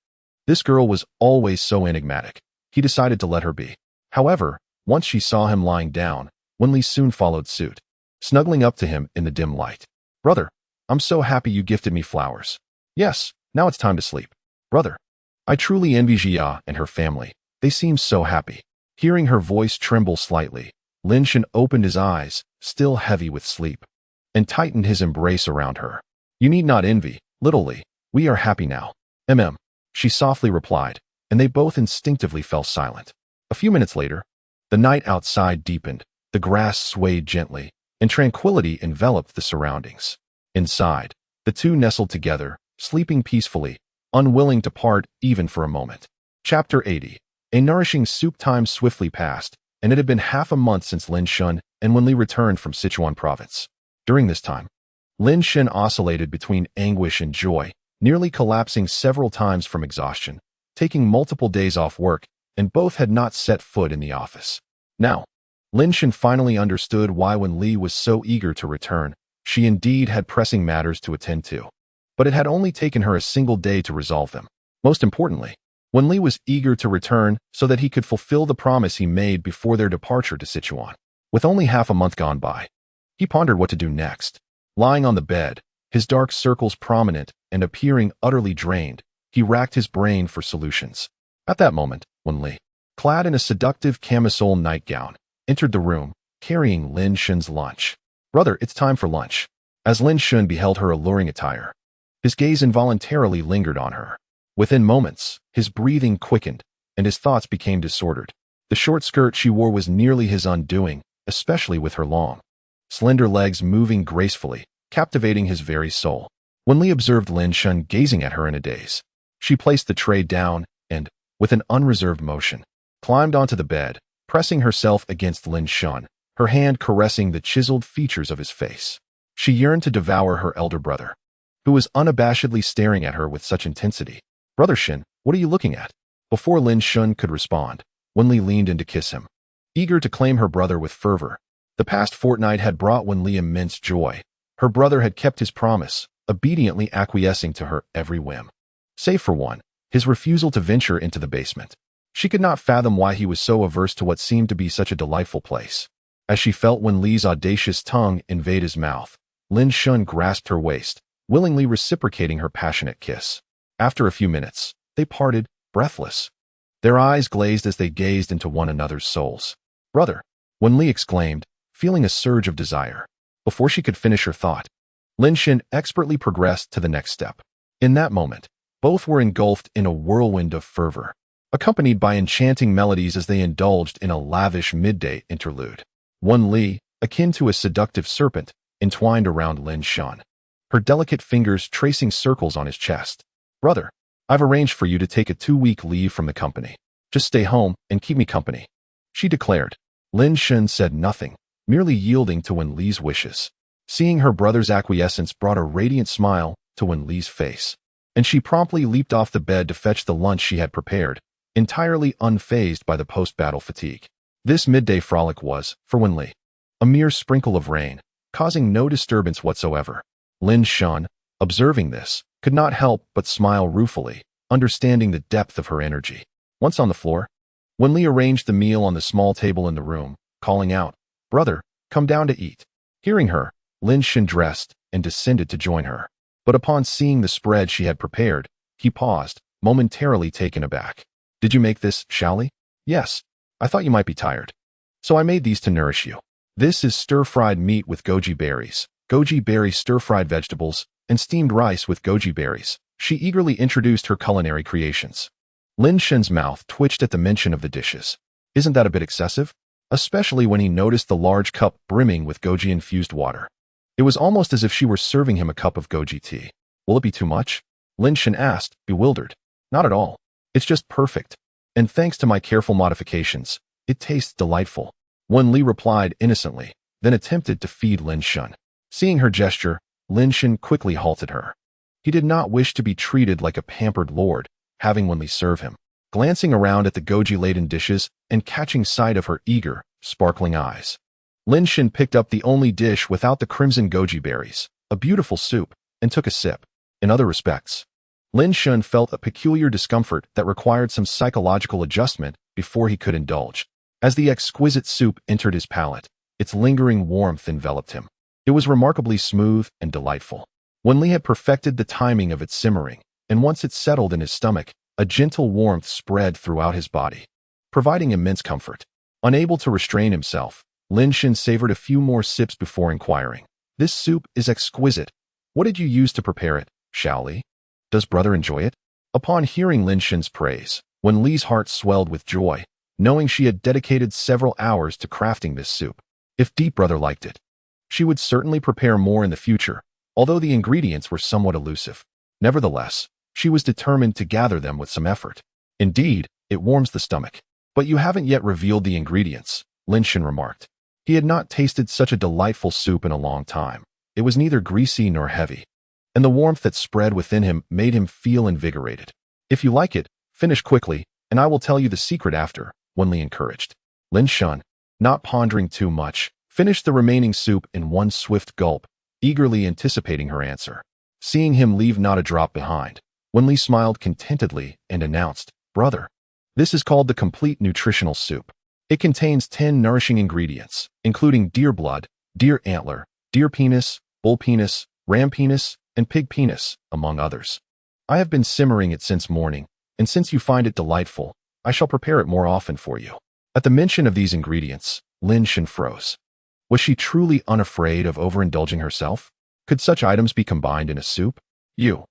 This girl was always so enigmatic. He decided to let her be. However, once she saw him lying down, Wenli soon followed suit, snuggling up to him in the dim light. Brother, I'm so happy you gifted me flowers. Yes, now it's time to sleep. Brother, I truly envy Jia and her family. They seem so happy. Hearing her voice tremble slightly, Lin Shun opened his eyes, still heavy with sleep, and tightened his embrace around her. You need not envy, little Li. We are happy now. She softly replied, and they both instinctively fell silent. A few minutes later, the night outside deepened, the grass swayed gently, and tranquility enveloped the surroundings. Inside, the two nestled together, sleeping peacefully, unwilling to part even for a moment. Chapter 80. A nourishing soup time swiftly passed, and it had been half a month since Lin Shun and Wenli returned from Sichuan province. During this time, Lin Shun oscillated between anguish and joy, nearly collapsing several times from exhaustion, taking multiple days off work, and both had not set foot in the office. Now, Lin Shun finally understood why Wenli was so eager to return. She indeed had pressing matters to attend to, but it had only taken her a single day to resolve them. Most importantly, Wenli was eager to return so that he could fulfill the promise he made before their departure to Sichuan. With only half a month gone by, he pondered what to do next. Lying on the bed, his dark circles prominent and appearing utterly drained, he racked his brain for solutions. At that moment, Wenli, clad in a seductive camisole nightgown, entered the room, carrying Lin Shun's lunch. Brother, it's time for lunch. As Lin Shun beheld her alluring attire, his gaze involuntarily lingered on her. Within moments, his breathing quickened, and his thoughts became disordered. The short skirt she wore was nearly his undoing, especially with her long, slender legs moving gracefully, captivating his very soul. Wenli observed Lin Shun gazing at her in a daze. She placed the tray down and, with an unreserved motion, climbed onto the bed, pressing herself against Lin Shun, her hand caressing the chiseled features of his face. She yearned to devour her elder brother, who was unabashedly staring at her with such intensity. Brother Shin, what are you looking at? Before Lin Shun could respond, Wenli leaned in to kiss him, eager to claim her brother with fervor. The past fortnight had brought Wenli immense joy. Her brother had kept his promise, obediently acquiescing to her every whim, save for one, his refusal to venture into the basement. She could not fathom why he was so averse to what seemed to be such a delightful place. As she felt Wenli's audacious tongue invade his mouth, Lin Shun grasped her waist, willingly reciprocating her passionate kiss. After a few minutes, they parted, breathless. Their eyes glazed as they gazed into one another's souls. Brother, Wenli exclaimed, feeling a surge of desire. Before she could finish her thought, Lin Shen expertly progressed to the next step. In that moment, both were engulfed in a whirlwind of fervor, accompanied by enchanting melodies as they indulged in a lavish midday interlude. Wen Li, akin to a seductive serpent, entwined around Lin Shen, her delicate fingers tracing circles on his chest. "Brother, I've arranged for you to take a 2-week leave from the company. Just stay home and keep me company," she declared. Lin Shen said nothing, merely yielding to Wen Li's wishes. Seeing her brother's acquiescence brought a radiant smile to Wen Li's face, and she promptly leaped off the bed to fetch the lunch she had prepared, entirely unfazed by the post-battle fatigue. This midday frolic was, for Wen Li, a mere sprinkle of rain, causing no disturbance whatsoever. Lin Shen, observing this, could not help but smile ruefully, understanding the depth of her energy. Once on the floor, Wen Li arranged the meal on the small table in the room, calling out, "Brother, come down to eat." Hearing her, Lin Shen dressed and descended to join her. But upon seeing the spread she had prepared, he paused, momentarily taken aback. "Did you make this, Xiaoli?" "Yes. I thought you might be tired. So I made these to nourish you. This is stir-fried meat with goji berries, goji berry stir-fried vegetables, and steamed rice with goji berries." She eagerly introduced her culinary creations. Lin Shen's mouth twitched at the mention of the dishes. Isn't that a bit excessive? Especially when he noticed the large cup brimming with goji-infused water. It was almost as if she were serving him a cup of goji tea. "Will it be too much?" Lin Shen asked, bewildered. "Not at all. It's just perfect. And thanks to my careful modifications, it tastes delightful." Wen Li replied innocently, then attempted to feed Lin Shen. Seeing her gesture, Lin Shen quickly halted her. He did not wish to be treated like a pampered lord, having Wen Li serve him. Glancing around at the goji-laden dishes and catching sight of her eager, sparkling eyes, Lin Shen picked up the only dish without the crimson goji berries, a beautiful soup, and took a sip. In other respects, Lin Shen felt a peculiar discomfort that required some psychological adjustment before he could indulge. As the exquisite soup entered his palate, its lingering warmth enveloped him. It was remarkably smooth and delightful. Wen Li had perfected the timing of its simmering, and once it settled in his stomach, a gentle warmth spread throughout his body, providing immense comfort. Unable to restrain himself, Lin Shen savored a few more sips before inquiring, "This soup is exquisite. What did you use to prepare it, Xiaoli? Does brother enjoy it?" Upon hearing Lin Shen's praise, Wen Li's heart swelled with joy, knowing she had dedicated several hours to crafting this soup. If Deep Brother liked it, she would certainly prepare more in the future, although the ingredients were somewhat elusive. Nevertheless, she was determined to gather them with some effort. "Indeed, it warms the stomach. But you haven't yet revealed the ingredients," Lin Shen remarked. He had not tasted such a delightful soup in a long time. It was neither greasy nor heavy, and the warmth that spread within him made him feel invigorated. "If you like it, finish quickly, and I will tell you the secret after," Wen Li encouraged. Lin Shen, not pondering too much, finished the remaining soup in one swift gulp, eagerly anticipating her answer. Seeing him leave not a drop behind, Wen Li smiled contentedly and announced, "Brother, this is called the complete nutritional soup. It contains 10 nourishing ingredients, including deer blood, deer antler, deer penis, bull penis, ram penis, and pig penis, among others. I have been simmering it since morning, and since you find it delightful, I shall prepare it more often for you." At the mention of these ingredients, Lin Shen froze. Was she truly unafraid of overindulging herself? Could such items be combined in a soup? You,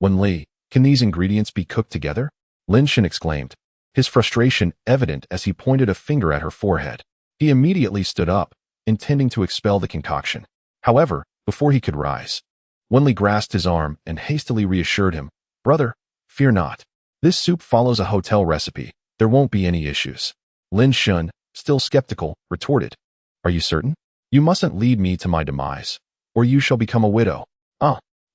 Wen Li, can these ingredients be cooked together?" Lin Shen exclaimed, his frustration evident as he pointed a finger at her forehead. He immediately stood up, intending to expel the concoction. However, before he could rise, Wen Li grasped his arm and hastily reassured him, "Brother, fear not. This soup follows a hotel recipe. There won't be any issues." Lin Shen, still skeptical, retorted, "Are you certain? You mustn't lead me to my demise, or you shall become a widow."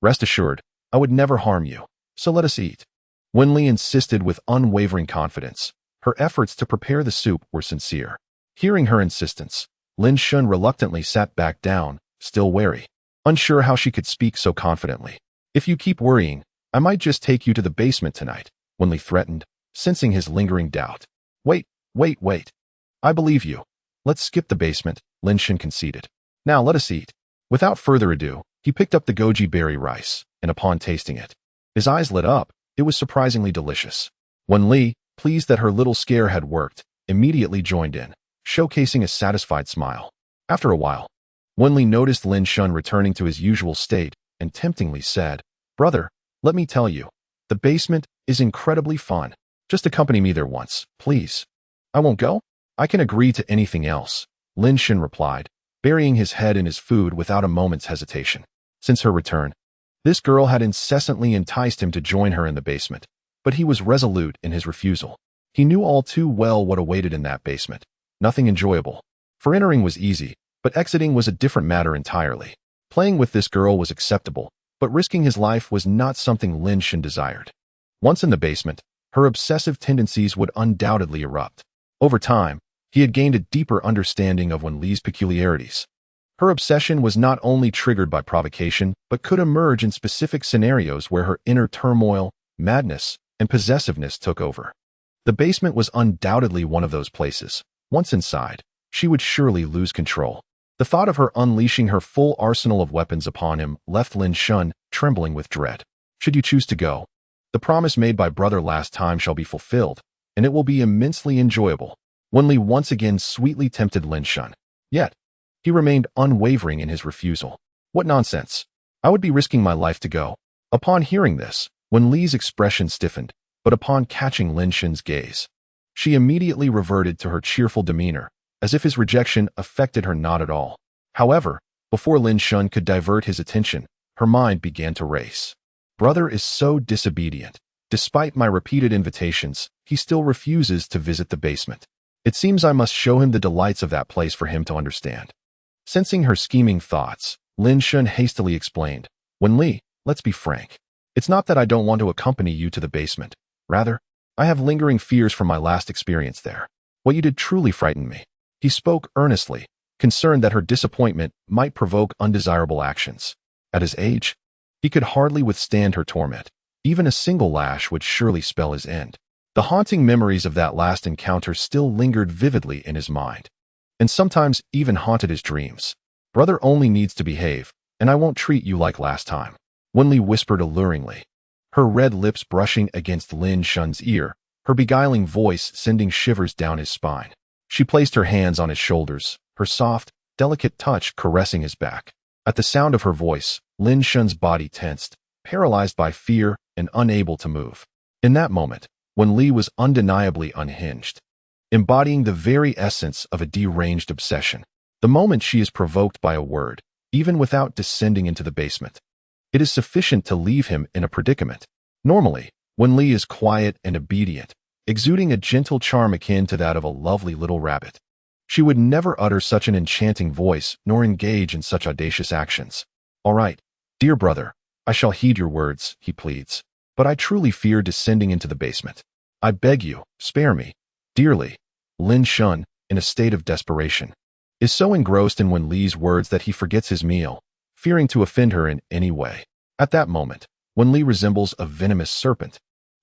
Rest assured, I would never harm you, so let us eat." Wen Li insisted with unwavering confidence. Her efforts to prepare the soup were sincere. Hearing her insistence, Lin Shen reluctantly sat back down, still wary, unsure how she could speak so confidently. "If you keep worrying, I might just take you to the basement tonight," Wen Li threatened, sensing his lingering doubt. Wait. I believe you. Let's skip the basement," Lin Shen conceded. "Now let us eat." Without further ado, he picked up the goji berry rice, and upon tasting it, his eyes lit up. It was surprisingly delicious. Wen Li, pleased that her little scare had worked, immediately joined in, showcasing a satisfied smile. After a while, Wenli noticed Lin Shun returning to his usual state and temptingly said, "Brother, let me tell you, the basement is incredibly fun. Just accompany me there once, please." "I won't go? I can agree to anything else," Lin Shun replied, burying his head in his food without a moment's hesitation. Since her return, this girl had incessantly enticed him to join her in the basement, but he was resolute in his refusal. He knew all too well what awaited in that basement. Nothing enjoyable. For entering was easy, but exiting was a different matter entirely. Playing with this girl was acceptable, but risking his life was not something Lin Shun desired. Once in the basement, her obsessive tendencies would undoubtedly erupt. Over time, he had gained a deeper understanding of Wenli's peculiarities. Her obsession was not only triggered by provocation, but could emerge in specific scenarios where her inner turmoil, madness, and possessiveness took over. The basement was undoubtedly one of those places. Once inside, she would surely lose control. The thought of her unleashing her full arsenal of weapons upon him left Lin Shun trembling with dread. "Should you choose to go, the promise made by brother last time shall be fulfilled, and it will be immensely enjoyable." Wenli once again sweetly tempted Lin Shun. Yet, he remained unwavering in his refusal. "What nonsense! I would be risking my life to go." Upon hearing this, Wenli's expression stiffened, but upon catching Lin Shun's gaze, she immediately reverted to her cheerful demeanor, as if his rejection affected her not at all. However, before Lin Shun could divert his attention, her mind began to race. Brother is so disobedient. Despite my repeated invitations, he still refuses to visit the basement. It seems I must show him the delights of that place for him to understand. Sensing her scheming thoughts, Lin Shun hastily explained, "Wenli, let's be frank. It's not that I don't want to accompany you to the basement. Rather, I have lingering fears from my last experience there. What you did truly frightened me." He spoke earnestly, concerned that her disappointment might provoke undesirable actions. At his age, he could hardly withstand her torment. Even a single lash would surely spell his end. The haunting memories of that last encounter still lingered vividly in his mind, and sometimes even haunted his dreams. "Brother only needs to behave, and I won't treat you like last time," Wenli whispered alluringly, her red lips brushing against Lin Shun's ear, her beguiling voice sending shivers down his spine. She placed her hands on his shoulders, her soft, delicate touch caressing his back. At the sound of her voice, Lin Shun's body tensed, paralyzed by fear and unable to move. In that moment, Wenli was undeniably unhinged, embodying the very essence of a deranged obsession. The moment she is provoked by a word, even without descending into the basement, it is sufficient to leave him in a predicament. Normally, Wenli is quiet and obedient, exuding a gentle charm akin to that of a lovely little rabbit. She would never utter such an enchanting voice nor engage in such audacious actions. "All right, dear brother, I shall heed your words," he pleads, "but I truly fear descending into the basement. I beg you, spare me, dearly." Lin Shun, in a state of desperation, is so engrossed in Wenli's words that he forgets his meal, fearing to offend her in any way. At that moment, Wenli resembles a venomous serpent,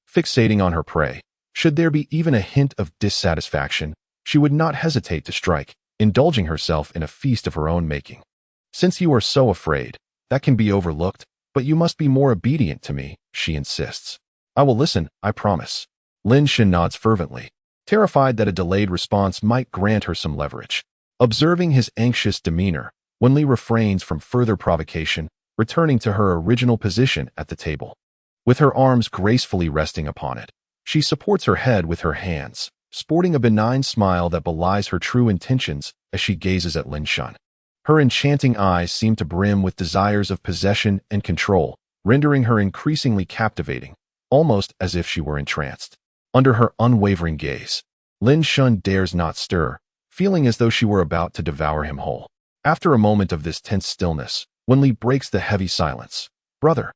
fixating on her prey. Should there be even a hint of dissatisfaction, she would not hesitate to strike, indulging herself in a feast of her own making. "Since you are so afraid, that can be overlooked, but you must be more obedient to me," she insists. "I will listen, I promise." Lin Shun nods fervently, terrified that a delayed response might grant her some leverage. Observing his anxious demeanor, Wenli refrains from further provocation, returning to her original position at the table. With her arms gracefully resting upon it, she supports her head with her hands, sporting a benign smile that belies her true intentions as she gazes at Lin Shun. Her enchanting eyes seem to brim with desires of possession and control, rendering her increasingly captivating, almost as if she were entranced. Under her unwavering gaze, Lin Shun dares not stir, feeling as though she were about to devour him whole. After a moment of this tense stillness, Wenli breaks the heavy silence. "Brother,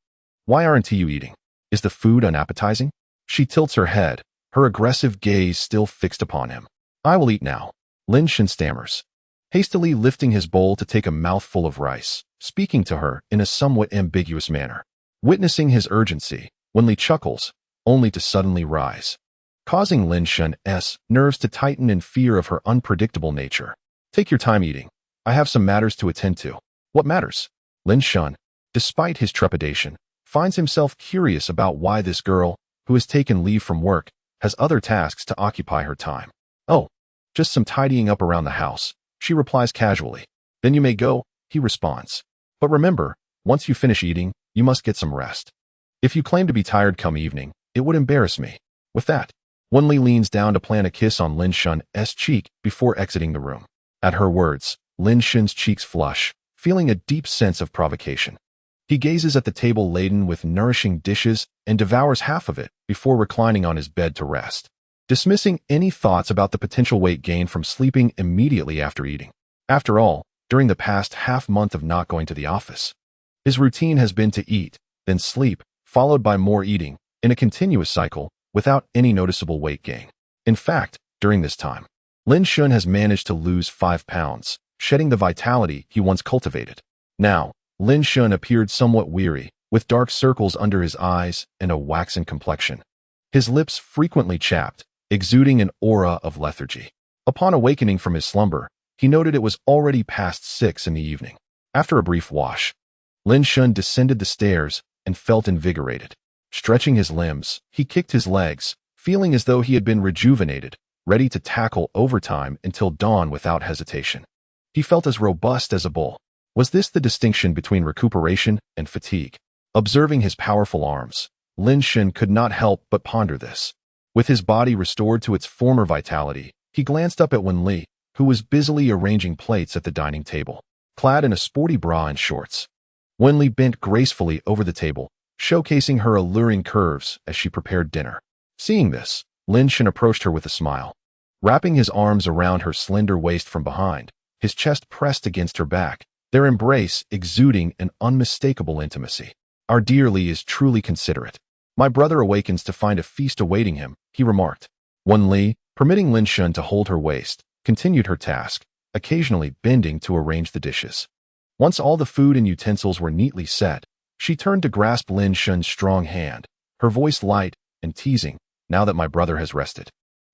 why aren't you eating? Is the food unappetizing?" She tilts her head, her aggressive gaze still fixed upon him. "I will eat now," Lin Shun stammers, hastily lifting his bowl to take a mouthful of rice, speaking to her in a somewhat ambiguous manner. Witnessing his urgency, Wenli chuckles, only to suddenly rise, causing Lin Shun's nerves to tighten in fear of her unpredictable nature. "Take your time eating. I have some matters to attend to." "What matters?" Lin Shun, despite his trepidation, finds himself curious about why this girl, who has taken leave from work, has other tasks to occupy her time. "Oh, just some tidying up around the house," she replies casually. "Then you may go. he responds. But remember, once you finish eating, you must get some rest. If you claim to be tired come evening, it would embarrass me. With that, Wenli leans down to plant a kiss on Lin Shun's cheek before exiting the room. At her words, Lin Shun's cheeks flush, feeling a deep sense of provocation. He gazes at the table laden with nourishing dishes and devours half of it before reclining on his bed to rest, dismissing any thoughts about the potential weight gain from sleeping immediately after eating. After all, during the past half-month of not going to the office, his routine has been to eat, then sleep, followed by more eating, in a continuous cycle, without any noticeable weight gain. In fact, during this time, Lin Shun has managed to lose 5 pounds, shedding the vitality he once cultivated. Now, Lin Shun appeared somewhat weary, with dark circles under his eyes and a waxen complexion. His lips frequently chapped, exuding an aura of lethargy. Upon awakening from his slumber, he noted it was already past 6 in the evening. After a brief wash, Lin Shun descended the stairs and felt invigorated. Stretching his limbs, he kicked his legs, feeling as though he had been rejuvenated, ready to tackle overtime until dawn without hesitation. He felt as robust as a bull. Was this the distinction between recuperation and fatigue? Observing his powerful arms, Lin Shun could not help but ponder this. With his body restored to its former vitality, he glanced up at Wenli, who was busily arranging plates at the dining table, clad in a sporty bra and shorts. Wenli bent gracefully over the table, showcasing her alluring curves as she prepared dinner. Seeing this, Lin Shun approached her with a smile. Wrapping his arms around her slender waist from behind, his chest pressed against her back, their embrace exuding an unmistakable intimacy. Our dear Li is truly considerate. My brother awakens to find a feast awaiting him, he remarked. Wenli, permitting Lin Shun to hold her waist, continued her task, occasionally bending to arrange the dishes. Once all the food and utensils were neatly set, she turned to grasp Lin Shun's strong hand, her voice light and teasing. Now that my brother has rested,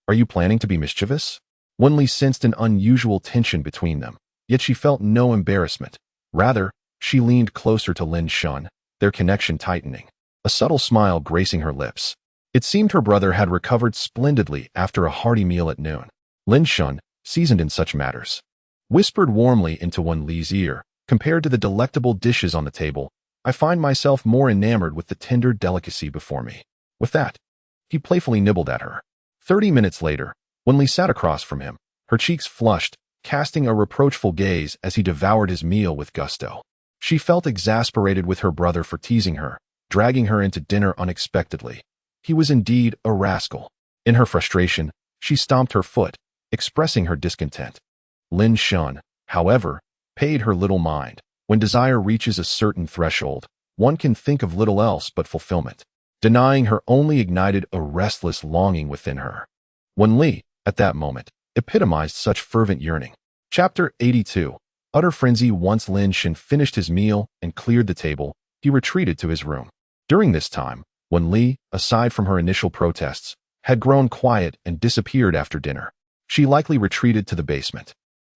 are you planning to be mischievous? Wenli sensed an unusual tension between them, yet she felt no embarrassment. Rather, she leaned closer to Lin Shun, their connection tightening, a subtle smile gracing her lips. It seemed her brother had recovered splendidly after a hearty meal at noon. Lin Shun, seasoned in such matters, whispered warmly into Wenli's ear. Compared to the delectable dishes on the table, I find myself more enamored with the tender delicacy before me. With that, he playfully nibbled at her. 30 minutes later, Wenli sat across from him, her cheeks flushed, casting a reproachful gaze as he devoured his meal with gusto. She felt exasperated with her brother for teasing her, dragging her into dinner unexpectedly. He was indeed a rascal. In her frustration, she stomped her foot, expressing her discontent. Lin Shun, however, paid her little mind. When desire reaches a certain threshold, one can think of little else but fulfillment. Denying her only ignited a restless longing within her. Wenli, at that moment, epitomized such fervent yearning. Chapter 82. Utter frenzy. Once Lin Shun finished his meal and cleared the table, he retreated to his room. During this time, Wenli, aside from her initial protests, had grown quiet and disappeared after dinner. She likely retreated to the basement.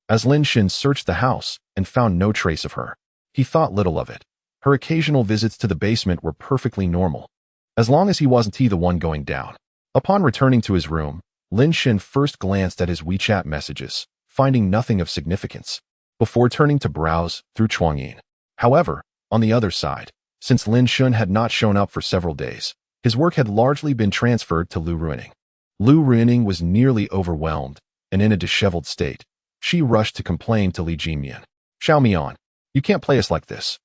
As Lin Shun searched the house and found no trace of her, he thought little of it. Her occasional visits to the basement were perfectly normal, as long as he wasn't the one going down. Upon returning to his room, Lin Shun first glanced at his WeChat messages, finding nothing of significance, before turning to browse through Chuangyin. However, on the other side, since Lin Shun had not shown up for several days, his work had largely been transferred to Lu Ruining. Lu Ruining was nearly overwhelmed, and in a disheveled state. She rushed to complain to Li Jinmian. Xiao Mian, you can't play us like this.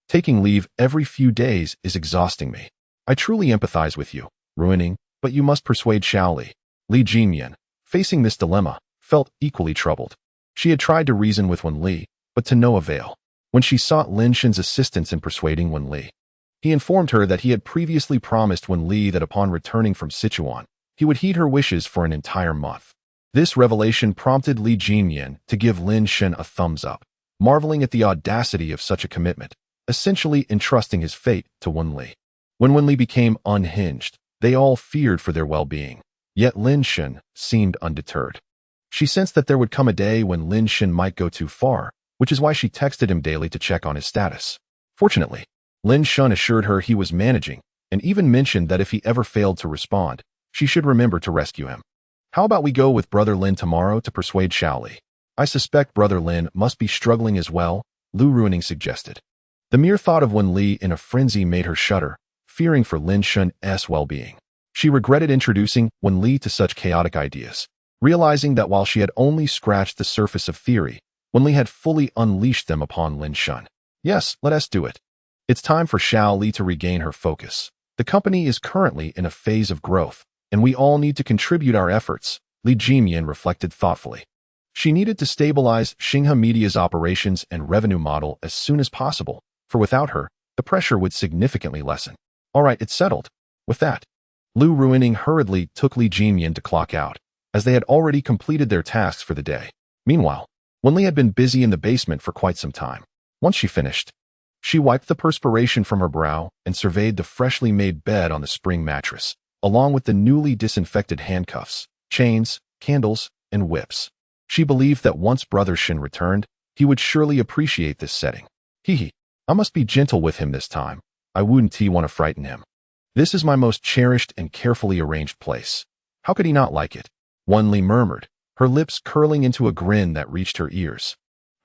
Taking leave every few days is exhausting me. I truly empathize with you, Ruining, but you must persuade Xiao Li. Li Jinmian, facing this dilemma, felt equally troubled. She had tried to reason with Wenli, but to no avail. When she sought Lin Shun's assistance in persuading Wenli, he informed her that he had previously promised Wenli that upon returning from Sichuan, he would heed her wishes for an entire month. This revelation prompted Li Jinmian to give Lin Shun a thumbs up, marveling at the audacity of such a commitment, essentially entrusting his fate to Wenli. When Wenli became unhinged, they all feared for their well-being, yet Lin Shun seemed undeterred. She sensed that there would come a day when Lin Shun might go too far, which is why she texted him daily to check on his status. Fortunately, Lin Shun assured her he was managing, and even mentioned that if he ever failed to respond, she should remember to rescue him. How about we go with Brother Lin tomorrow to persuade Xiao Li? I suspect Brother Lin must be struggling as well, Lu Ruining suggested. The mere thought of Wen Li in a frenzy made her shudder, fearing for Lin Shun's well-being. She regretted introducing Wen Li to such chaotic ideas, realizing that while she had only scratched the surface of theory, Wen Li had fully unleashed them upon Lin Shun. Yes, let us do it. It's time for Xiao Li to regain her focus. The company is currently in a phase of growth, and we all need to contribute our efforts, Li Jimian reflected thoughtfully. She needed to stabilize Xinghe Media's operations and revenue model as soon as possible, for without her, the pressure would significantly lessen. All right, it's settled. With that, Lu Ruining hurriedly took Li Jimian to clock out, as they had already completed their tasks for the day. Meanwhile, Wen Li had been busy in the basement for quite some time. Once she finished, she wiped the perspiration from her brow and surveyed the freshly made bed on the spring mattress, along with the newly disinfected handcuffs, chains, candles, and whips. She believed that once Brother Shin returned, he would surely appreciate this setting. Hee, I must be gentle with him this time. I wouldn't want to frighten him. This is my most cherished and carefully arranged place. How could he not like it? Wen Li murmured, her lips curling into a grin that reached her ears.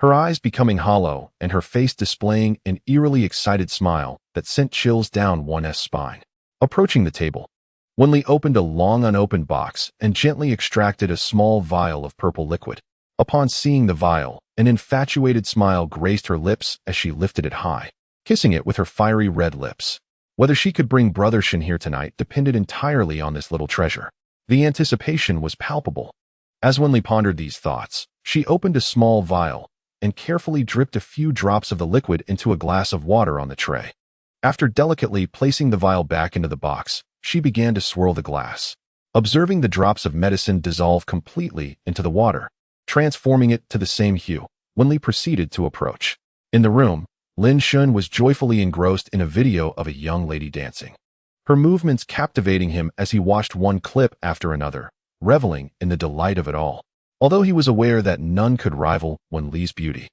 Her eyes becoming hollow and her face displaying an eerily excited smile that sent chills down one's spine. Approaching the table, Wen Li opened a long unopened box and gently extracted a small vial of purple liquid. Upon seeing the vial, an infatuated smile graced her lips as she lifted it high, kissing it with her fiery red lips. Whether she could bring Brother Shin here tonight depended entirely on this little treasure. The anticipation was palpable. As Wen Li pondered these thoughts, she opened a small vial and carefully dripped a few drops of the liquid into a glass of water on the tray. After delicately placing the vial back into the box, she began to swirl the glass, observing the drops of medicine dissolve completely into the water, transforming it to the same hue. Wen Li proceeded to approach. In the room, Lin Shun was joyfully engrossed in a video of a young lady dancing, her movements captivating him as he watched one clip after another, reveling in the delight of it all. Although he was aware that none could rival Wen Li's beauty,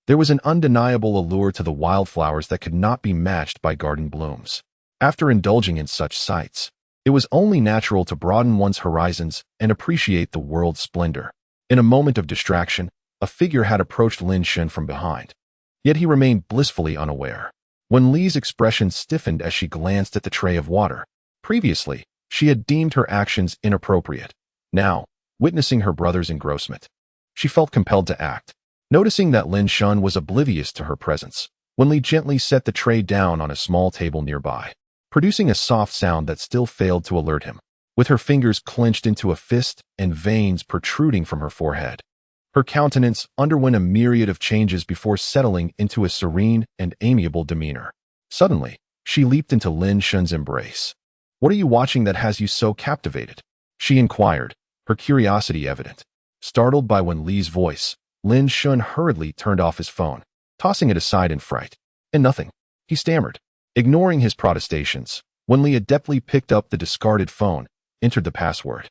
there was an undeniable allure to the wildflowers that could not be matched by garden blooms. After indulging in such sights, it was only natural to broaden one's horizons and appreciate the world's splendor. In a moment of distraction, a figure had approached Lin Shun from behind. Yet he remained blissfully unaware. Wen Li's expression stiffened as she glanced at the tray of water. Previously, she had deemed her actions inappropriate. Now, witnessing her brother's engrossment, she felt compelled to act. Noticing that Lin Shun was oblivious to her presence, Wen Li gently set the tray down on a small table nearby, producing a soft sound that still failed to alert him. With her fingers clenched into a fist and veins protruding from her forehead, her countenance underwent a myriad of changes before settling into a serene and amiable demeanor. Suddenly, she leaped into Lin Shun's embrace. "What are you watching that has you so captivated?" she inquired, her curiosity evident. Startled by Wen Li's voice, Lin Shun hurriedly turned off his phone, tossing it aside in fright. "And nothing," he stammered. Ignoring his protestations, Wen Li adeptly picked up the discarded phone, entered the password,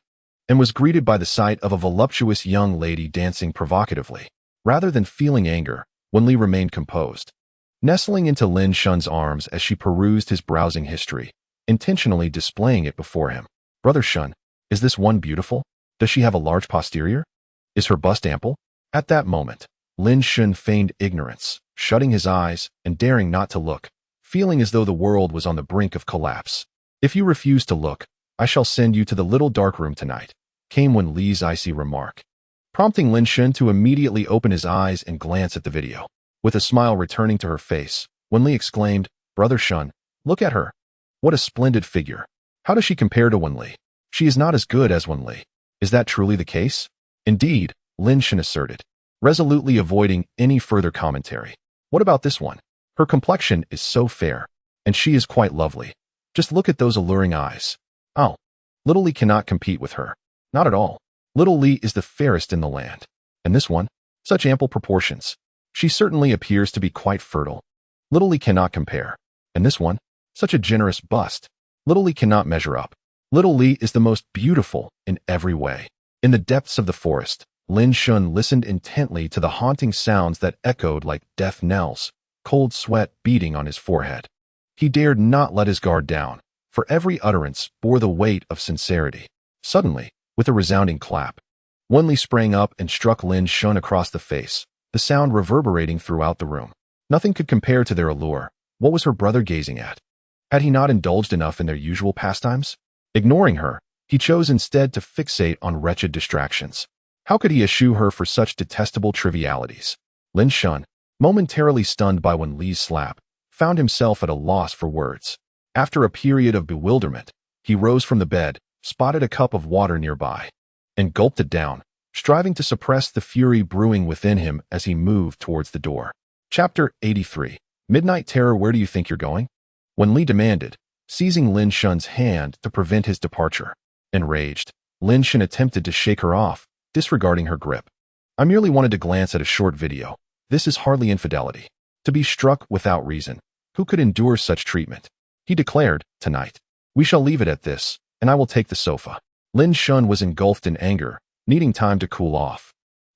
and was greeted by the sight of a voluptuous young lady dancing provocatively. Rather than feeling anger, Wen Li remained composed, nestling into Lin Shun's arms as she perused his browsing history, intentionally displaying it before him. "Brother Shun, is this one beautiful? Does she have a large posterior? Is her bust ample?" At that moment, Lin Shun feigned ignorance, shutting his eyes and daring not to look, feeling as though the world was on the brink of collapse. "If you refuse to look, I shall send you to the little dark room tonight," came Wen Li's icy remark, prompting Lin Shun to immediately open his eyes and glance at the video. With a smile returning to her face, Wen Li exclaimed, "Brother Shun, look at her. What a splendid figure. How does she compare to Wen Li? She is not as good as Wen Li. Is that truly the case?" "Indeed," Lin Shun asserted, resolutely avoiding any further commentary. "What about this one? Her complexion is so fair, and she is quite lovely. Just look at those alluring eyes. Oh, little Li cannot compete with her. Not at all. Little Li is the fairest in the land. And this one? Such ample proportions. She certainly appears to be quite fertile. Little Li cannot compare. And this one? Such a generous bust. Little Li cannot measure up. Little Li is the most beautiful in every way." In the depths of the forest, Lin Shun listened intently to the haunting sounds that echoed like death knells, cold sweat beating on his forehead. He dared not let his guard down, for every utterance bore the weight of sincerity. Suddenly, with a resounding clap, Wen Li sprang up and struck Lin Shun across the face, the sound reverberating throughout the room. Nothing could compare to their allure. What was her brother gazing at? Had he not indulged enough in their usual pastimes? Ignoring her, he chose instead to fixate on wretched distractions. How could he eschew her for such detestable trivialities? Lin Shun, momentarily stunned by Wen Li's slap, found himself at a loss for words. After a period of bewilderment, he rose from the bed, spotted a cup of water nearby, and gulped it down, striving to suppress the fury brewing within him as he moved towards the door. Chapter 83. Midnight Terror. Where do you think you're going? Wen Li demanded, seizing Lin Shun's hand to prevent his departure. Enraged, Lin Shun attempted to shake her off, disregarding her grip. I merely wanted to glance at a short video. This is hardly infidelity. To be struck without reason. Who could endure such treatment? He declared, tonight. We shall leave it at this, and I will take the sofa. Lin Shun was engulfed in anger, needing time to cool off.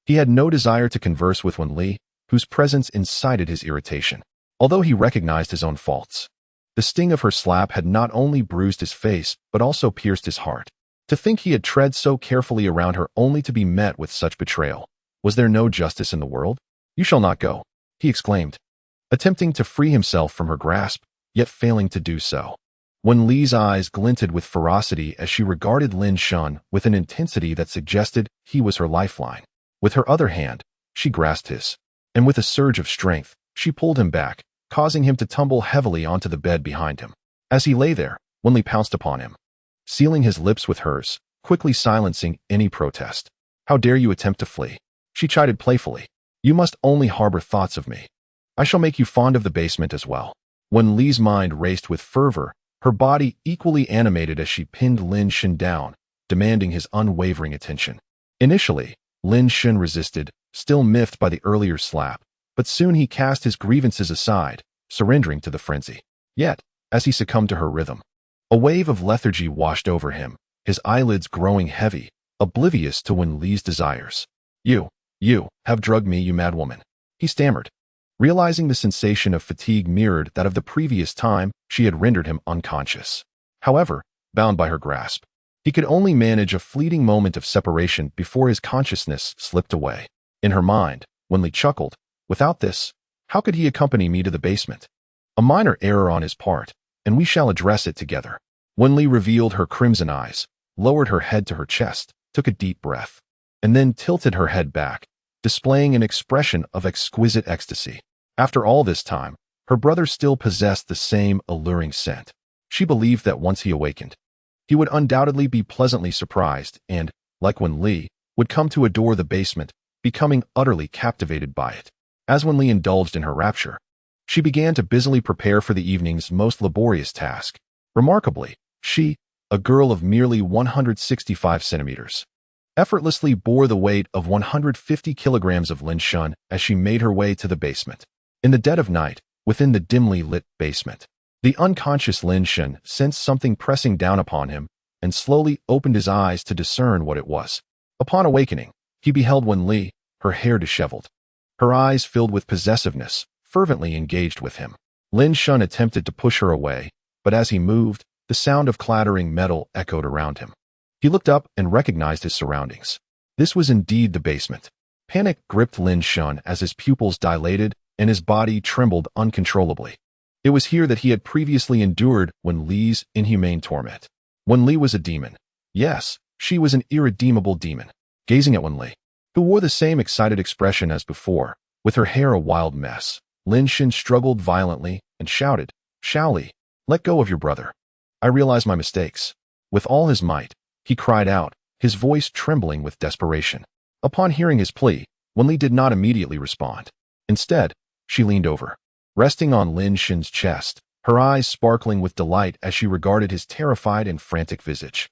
He had no desire to converse with Wen Li, whose presence incited his irritation. Although he recognized his own faults, the sting of her slap had not only bruised his face, but also pierced his heart. To think he had tread so carefully around her only to be met with such betrayal. Was there no justice in the world? You shall not go, he exclaimed, attempting to free himself from her grasp, yet failing to do so. Wen Li's eyes glinted with ferocity as she regarded Lin Shun with an intensity that suggested he was her lifeline. With her other hand, she grasped his, and with a surge of strength, she pulled him back, causing him to tumble heavily onto the bed behind him. As he lay there, Wen Li pounced upon him, sealing his lips with hers, quickly silencing any protest. How dare you attempt to flee? She chided playfully. You must only harbor thoughts of me. I shall make you fond of the basement as well. Wen Li's mind raced with fervor, her body equally animated as she pinned Lin Shun down, demanding his unwavering attention. Initially, Lin Shun resisted, still miffed by the earlier slap, but soon he cast his grievances aside, surrendering to the frenzy. Yet, as he succumbed to her rhythm, a wave of lethargy washed over him, his eyelids growing heavy, oblivious to Wen Li's desires. You have drugged me, you madwoman, he stammered, realizing the sensation of fatigue mirrored that of the previous time she had rendered him unconscious. However, bound by her grasp, he could only manage a fleeting moment of separation before his consciousness slipped away. In her mind, Wen Li chuckled, without this, how could he accompany me to the basement? A minor error on his part, and we shall address it together. Wen Li revealed her crimson eyes, lowered her head to her chest, took a deep breath, and then tilted her head back, displaying an expression of exquisite ecstasy. After all this time, her brother still possessed the same alluring scent. She believed that once he awakened, he would undoubtedly be pleasantly surprised and, like Wen Li, would come to adore the basement, becoming utterly captivated by it. As Wen Li indulged in her rapture, she began to busily prepare for the evening's most laborious task. Remarkably, she, a girl of merely 165 centimeters, effortlessly bore the weight of 150 kilograms of Lin Shun as she made her way to the basement. In the dead of night, within the dimly lit basement, the unconscious Lin Shun sensed something pressing down upon him and slowly opened his eyes to discern what it was. Upon awakening, he beheld Wen Li, her hair disheveled, her eyes filled with possessiveness, fervently engaged with him. Lin Shun attempted to push her away, but as he moved, the sound of clattering metal echoed around him. He looked up and recognized his surroundings. This was indeed the basement. Panic gripped Lin Shun as his pupils dilated and his body trembled uncontrollably. It was here that he had previously endured Wen Li's inhumane torment. Wen Li was a demon. Yes, she was an irredeemable demon. Gazing at Wen Li, who wore the same excited expression as before, with her hair a wild mess, Lin Shun struggled violently and shouted, "Xiao Li, let go of your brother. I realize my mistakes." With all his might, he cried out, his voice trembling with desperation. Upon hearing his plea, Wen Li did not immediately respond. Instead, she leaned over, resting on Lin Shun's chest, her eyes sparkling with delight as she regarded his terrified and frantic visage,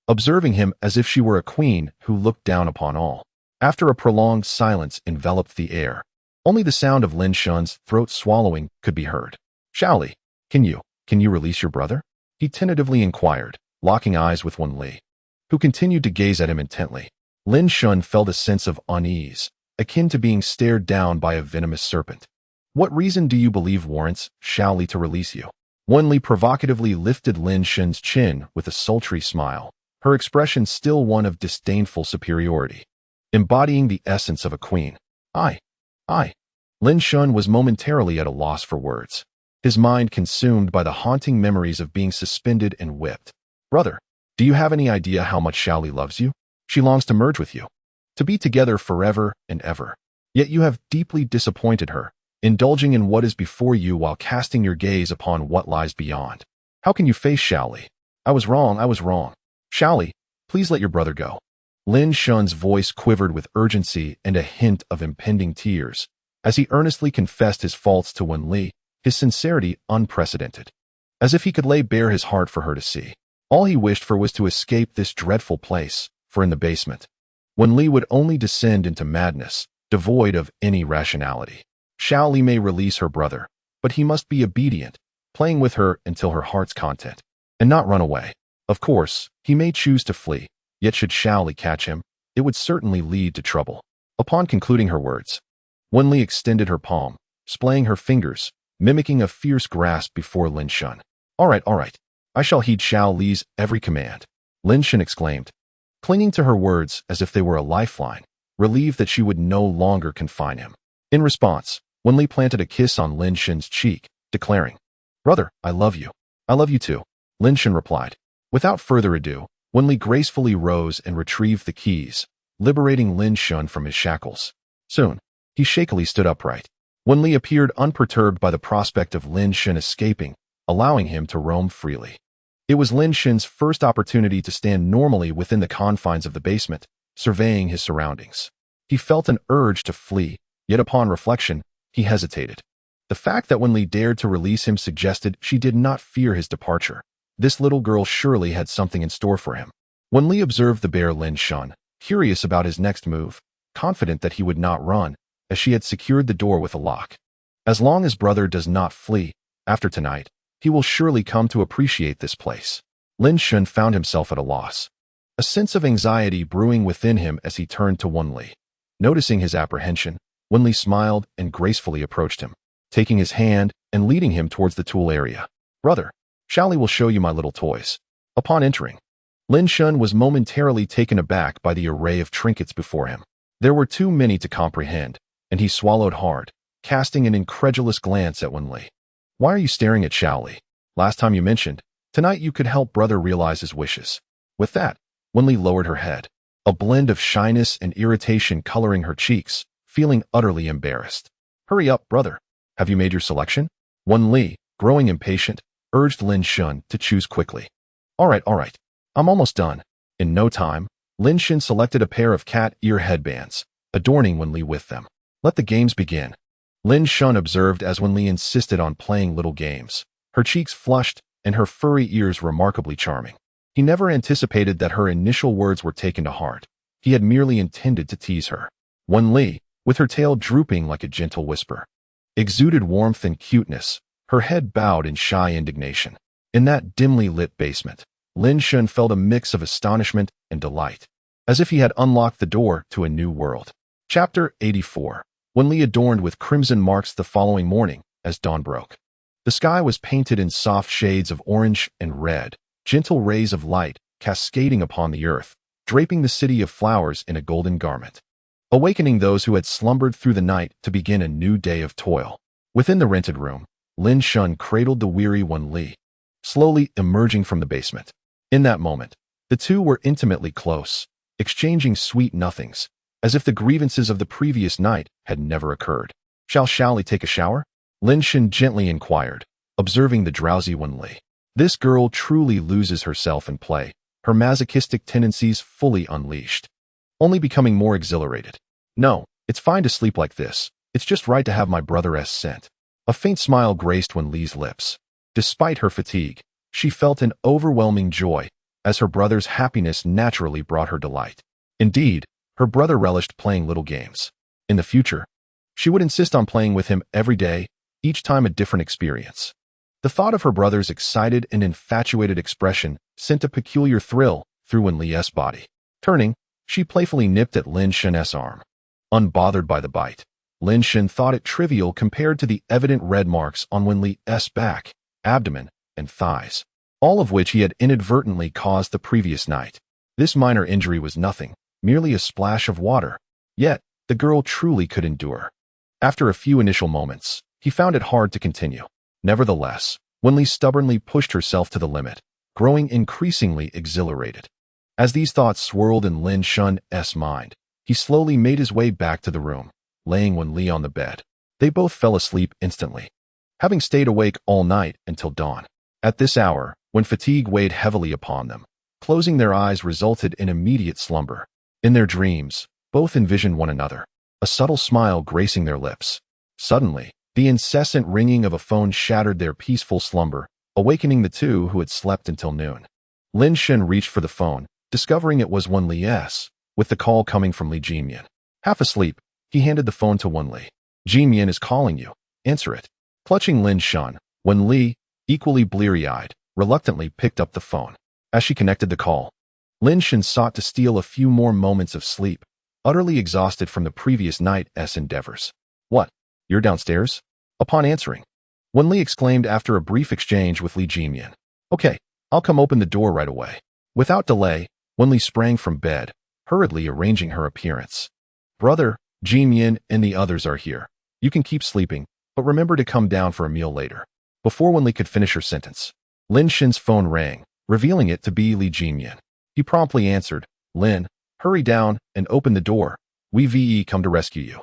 observing him as if she were a queen who looked down upon all. After a prolonged silence enveloped the air, only the sound of Lin Shun's throat swallowing could be heard. "Xiao Li, can you release your brother?" he tentatively inquired, locking eyes with Wen Li, who continued to gaze at him intently. Lin Shun felt a sense of unease, akin to being stared down by a venomous serpent. "What reason do you believe warrants Xiao Li to release you?" Wen Li provocatively lifted Lin Shun's chin with a sultry smile, her expression still one of disdainful superiority, embodying the essence of a queen. I. Lin Shun was momentarily at a loss for words, his mind consumed by the haunting memories of being suspended and whipped. Brother, do you have any idea how much Xiaoli loves you? She longs to merge with you, to be together forever and ever. Yet you have deeply disappointed her, indulging in what is before you while casting your gaze upon what lies beyond. How can you face Xiaoli? I was wrong. Xiaoli, please let your brother go. Lin Shun's voice quivered with urgency and a hint of impending tears, as he earnestly confessed his faults to Wen Li, his sincerity unprecedented. As if he could lay bare his heart for her to see. All he wished for was to escape this dreadful place, for in the basement, Wen Li would only descend into madness, devoid of any rationality. Xiaoli may release her brother, but he must be obedient, playing with her until her heart's content, and not run away. Of course, he may choose to flee, yet should Xiaoli catch him, it would certainly lead to trouble. Upon concluding her words, Wen Li extended her palm, splaying her fingers, mimicking a fierce grasp before Lin Shun. All right. I shall heed Xiaoli's every command, Lin Shun exclaimed, clinging to her words as if they were a lifeline, relieved that she would no longer confine him. In response, Wen Li planted a kiss on Lin Shun's cheek, declaring, Brother, I love you. I love you too, Lin Shun replied. Without further ado, Wen Li gracefully rose and retrieved the keys, liberating Lin Shun from his shackles. Soon, he shakily stood upright. Wen Li appeared unperturbed by the prospect of Lin Shun escaping, allowing him to roam freely. It was Lin Shun's first opportunity to stand normally within the confines of the basement, surveying his surroundings. He felt an urge to flee, yet upon reflection, he hesitated. The fact that Wen Li dared to release him suggested she did not fear his departure. This little girl surely had something in store for him. Wen Li observed the bear Lin Shun, curious about his next move, confident that he would not run, as she had secured the door with a lock. As long as brother does not flee, after tonight, he will surely come to appreciate this place. Lin Shun found himself at a loss, a sense of anxiety brewing within him as he turned to Wen Li. Noticing his apprehension, Wen Li smiled and gracefully approached him, taking his hand and leading him towards the tool area. Brother, Xiaoli will show you my little toys. Upon entering, Lin Shun was momentarily taken aback by the array of trinkets before him. There were too many to comprehend, and he swallowed hard, casting an incredulous glance at Wen Li. Why are you staring at Xiaoli? Last time you mentioned, tonight you could help brother realize his wishes. With that, Wen Li lowered her head, a blend of shyness and irritation coloring her cheeks, feeling utterly embarrassed. Hurry up, brother. Have you made your selection? Wen Li, growing impatient, urged Lin Shun to choose quickly. All right. I'm almost done. In no time, Lin Shun selected a pair of cat ear headbands, adorning Wen Li with them. Let the games begin. Lin Shun observed as Wen Li insisted on playing little games, her cheeks flushed and her furry ears remarkably charming. He never anticipated that her initial words were taken to heart. He had merely intended to tease her. Wen Li, with her tail drooping like a gentle whisper, exuded warmth and cuteness, her head bowed in shy indignation. In that dimly lit basement, Lin Shun felt a mix of astonishment and delight, as if he had unlocked the door to a new world. Chapter 84. Wen Li adorned with crimson marks the following morning, as dawn broke. The sky was painted in soft shades of orange and red, gentle rays of light cascading upon the earth, draping the city of flowers in a golden garment, awakening those who had slumbered through the night to begin a new day of toil. Within the rented room, Lin Shun cradled the weary Wen Li, slowly emerging from the basement. In that moment, the two were intimately close, exchanging sweet nothings, as if the grievances of the previous night had never occurred. Shall Xiaoli take a shower? Lin Shun gently inquired, observing the drowsy Wen Li. This girl truly loses herself in play, her masochistic tendencies fully unleashed, only becoming more exhilarated. No, it's fine to sleep like this. It's just right to have my brother's scent. A faint smile graced Wen Li's lips. Despite her fatigue, she felt an overwhelming joy, as her brother's happiness naturally brought her delight. Indeed, her brother relished playing little games. In the future, she would insist on playing with him every day, each time a different experience. The thought of her brother's excited and infatuated expression sent a peculiar thrill through Wen Li's body. Turning, she playfully nipped at Lin Shun's arm. Unbothered by the bite, Lin Shun thought it trivial compared to the evident red marks on Wen Li's back, abdomen, and thighs, all of which he had inadvertently caused the previous night. This minor injury was nothing, merely a splash of water. Yet, the girl truly could endure. After a few initial moments, he found it hard to continue. Nevertheless, Wenli stubbornly pushed herself to the limit, growing increasingly exhilarated. As these thoughts swirled in Lin Shun's mind, he slowly made his way back to the room, laying Wenli on the bed. They both fell asleep instantly, having stayed awake all night until dawn. At this hour, when fatigue weighed heavily upon them, closing their eyes resulted in immediate slumber. In their dreams, both envisioned one another, a subtle smile gracing their lips. Suddenly, the incessant ringing of a phone shattered their peaceful slumber, awakening the two who had slept until noon. Lin Shun reached for the phone, discovering it was Wenli's, with the call coming from Li Jinyan. Half asleep, he handed the phone to Wenli. "Jinyan is calling you. Answer it." Clutching Lin Shun, Wenli, equally bleary-eyed, reluctantly picked up the phone. As she connected the call, Lin Shun sought to steal a few more moments of sleep, utterly exhausted from the previous night's endeavors. "What? You're downstairs?" Upon answering, Wenli exclaimed after a brief exchange with Li Jinyan. "Okay, I'll come open the door right away." Without delay, Wenli sprang from bed, hurriedly arranging her appearance. "Brother, Jinyan and the others are here. You can keep sleeping, but remember to come down for a meal later." Before Wenli could finish her sentence, Lin Shun's phone rang, revealing it to be Li Jinyan. He promptly answered, "Lin, hurry down and open the door. We come to rescue you."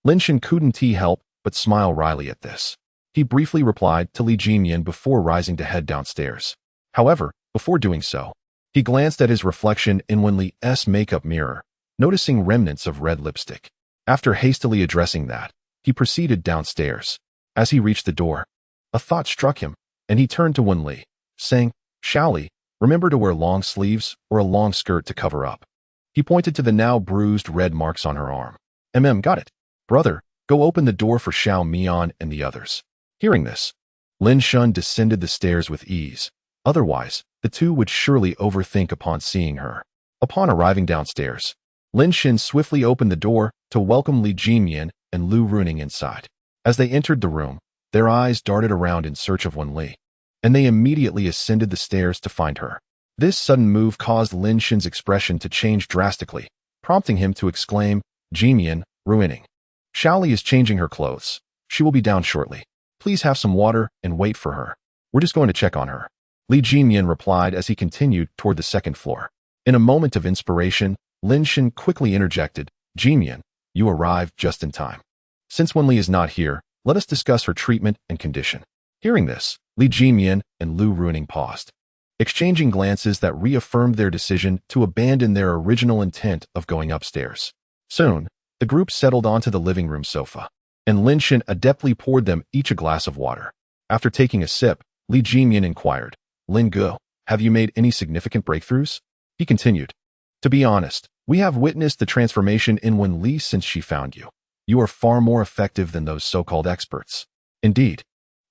Lin Shun couldn't help but smile wryly at this. He briefly replied to Li Jinyan before rising to head downstairs. However, before doing so, he glanced at his reflection in Wenli's makeup mirror, noticing remnants of red lipstick. After hastily addressing that, he proceeded downstairs. As he reached the door, a thought struck him, and he turned to Wenli, saying, "Shaoli, remember to wear long sleeves or a long skirt to cover up." He pointed to the now bruised red marks on her arm. Got it. Brother, go open the door for Xiao Mian and the others." Hearing this, Lin Shun descended the stairs with ease. Otherwise, the two would surely overthink upon seeing her. Upon arriving downstairs, Lin Shun swiftly opened the door to welcome Li Jinyan and Lu Runing inside. As they entered the room, their eyes darted around in search of Wenli, and they immediately ascended the stairs to find her. This sudden move caused Lin Shun's expression to change drastically, prompting him to exclaim, "Jinyan, ruining. Shaoli is changing her clothes. She will be down shortly. Please have some water and wait for her. We're just going to check on her." Li Jinyan replied as he continued toward the second floor. In a moment of inspiration, Lin Shun quickly interjected, "Jinyan, you arrived just in time. Since Wenli is not here, let us discuss her treatment and condition." Hearing this, Li Jinyan and Lu Runing paused, exchanging glances that reaffirmed their decision to abandon their original intent of going upstairs. Soon, the group settled onto the living room sofa, and Lin Shun adeptly poured them each a glass of water. After taking a sip, Li Jinyan inquired, "Lin Gu, have you made any significant breakthroughs?" He continued, "To be honest, we have witnessed the transformation in Wenli since she found you. You are far more effective than those so-called experts. Indeed,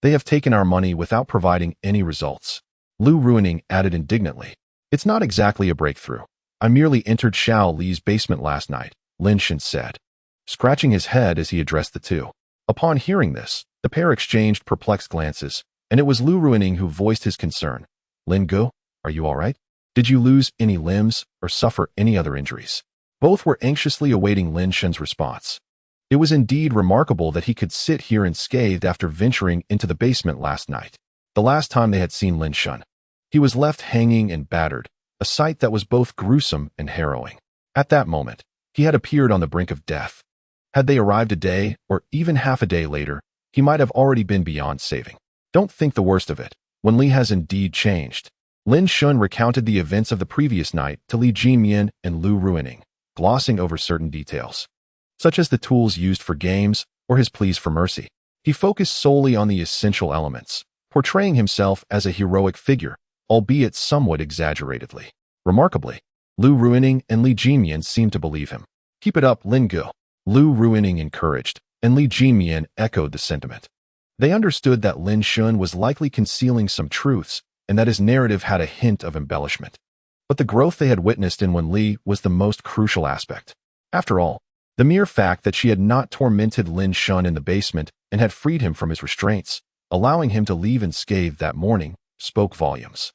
they have taken our money without providing any results." Lu Ruining added indignantly, "It's not exactly a breakthrough. I merely entered Xiao Li's basement last night," Lin Shun said, scratching his head as he addressed the two. Upon hearing this, the pair exchanged perplexed glances, and it was Lu Ruining who voiced his concern. "Lin Gu, are you all right? Did you lose any limbs or suffer any other injuries?" Both were anxiously awaiting Lin Shun's response. It was indeed remarkable that he could sit here unscathed after venturing into the basement last night. The last time they had seen Lin Shun, he was left hanging and battered, a sight that was both gruesome and harrowing. At that moment, he had appeared on the brink of death. Had they arrived a day or even half a day later, he might have already been beyond saving. Don't think the worst of it. Wenli has indeed changed. Lin Shun recounted the events of the previous night to Li Jinyan and Lu Ruining, glossing over certain details, such as the tools used for games or his pleas for mercy. He focused solely on the essential elements, portraying himself as a heroic figure, albeit somewhat exaggeratedly. Remarkably, Lu Ruining and Li Jinyan seemed to believe him. "Keep it up, Lin Gu," Lu Ruining encouraged, and Li Jinyan echoed the sentiment. They understood that Lin Shun was likely concealing some truths and that his narrative had a hint of embellishment. But the growth they had witnessed in Wenli was the most crucial aspect. After all, the mere fact that she had not tormented Lin Shun in the basement and had freed him from his restraints, allowing him to leave unscathed that morning, spoke volumes.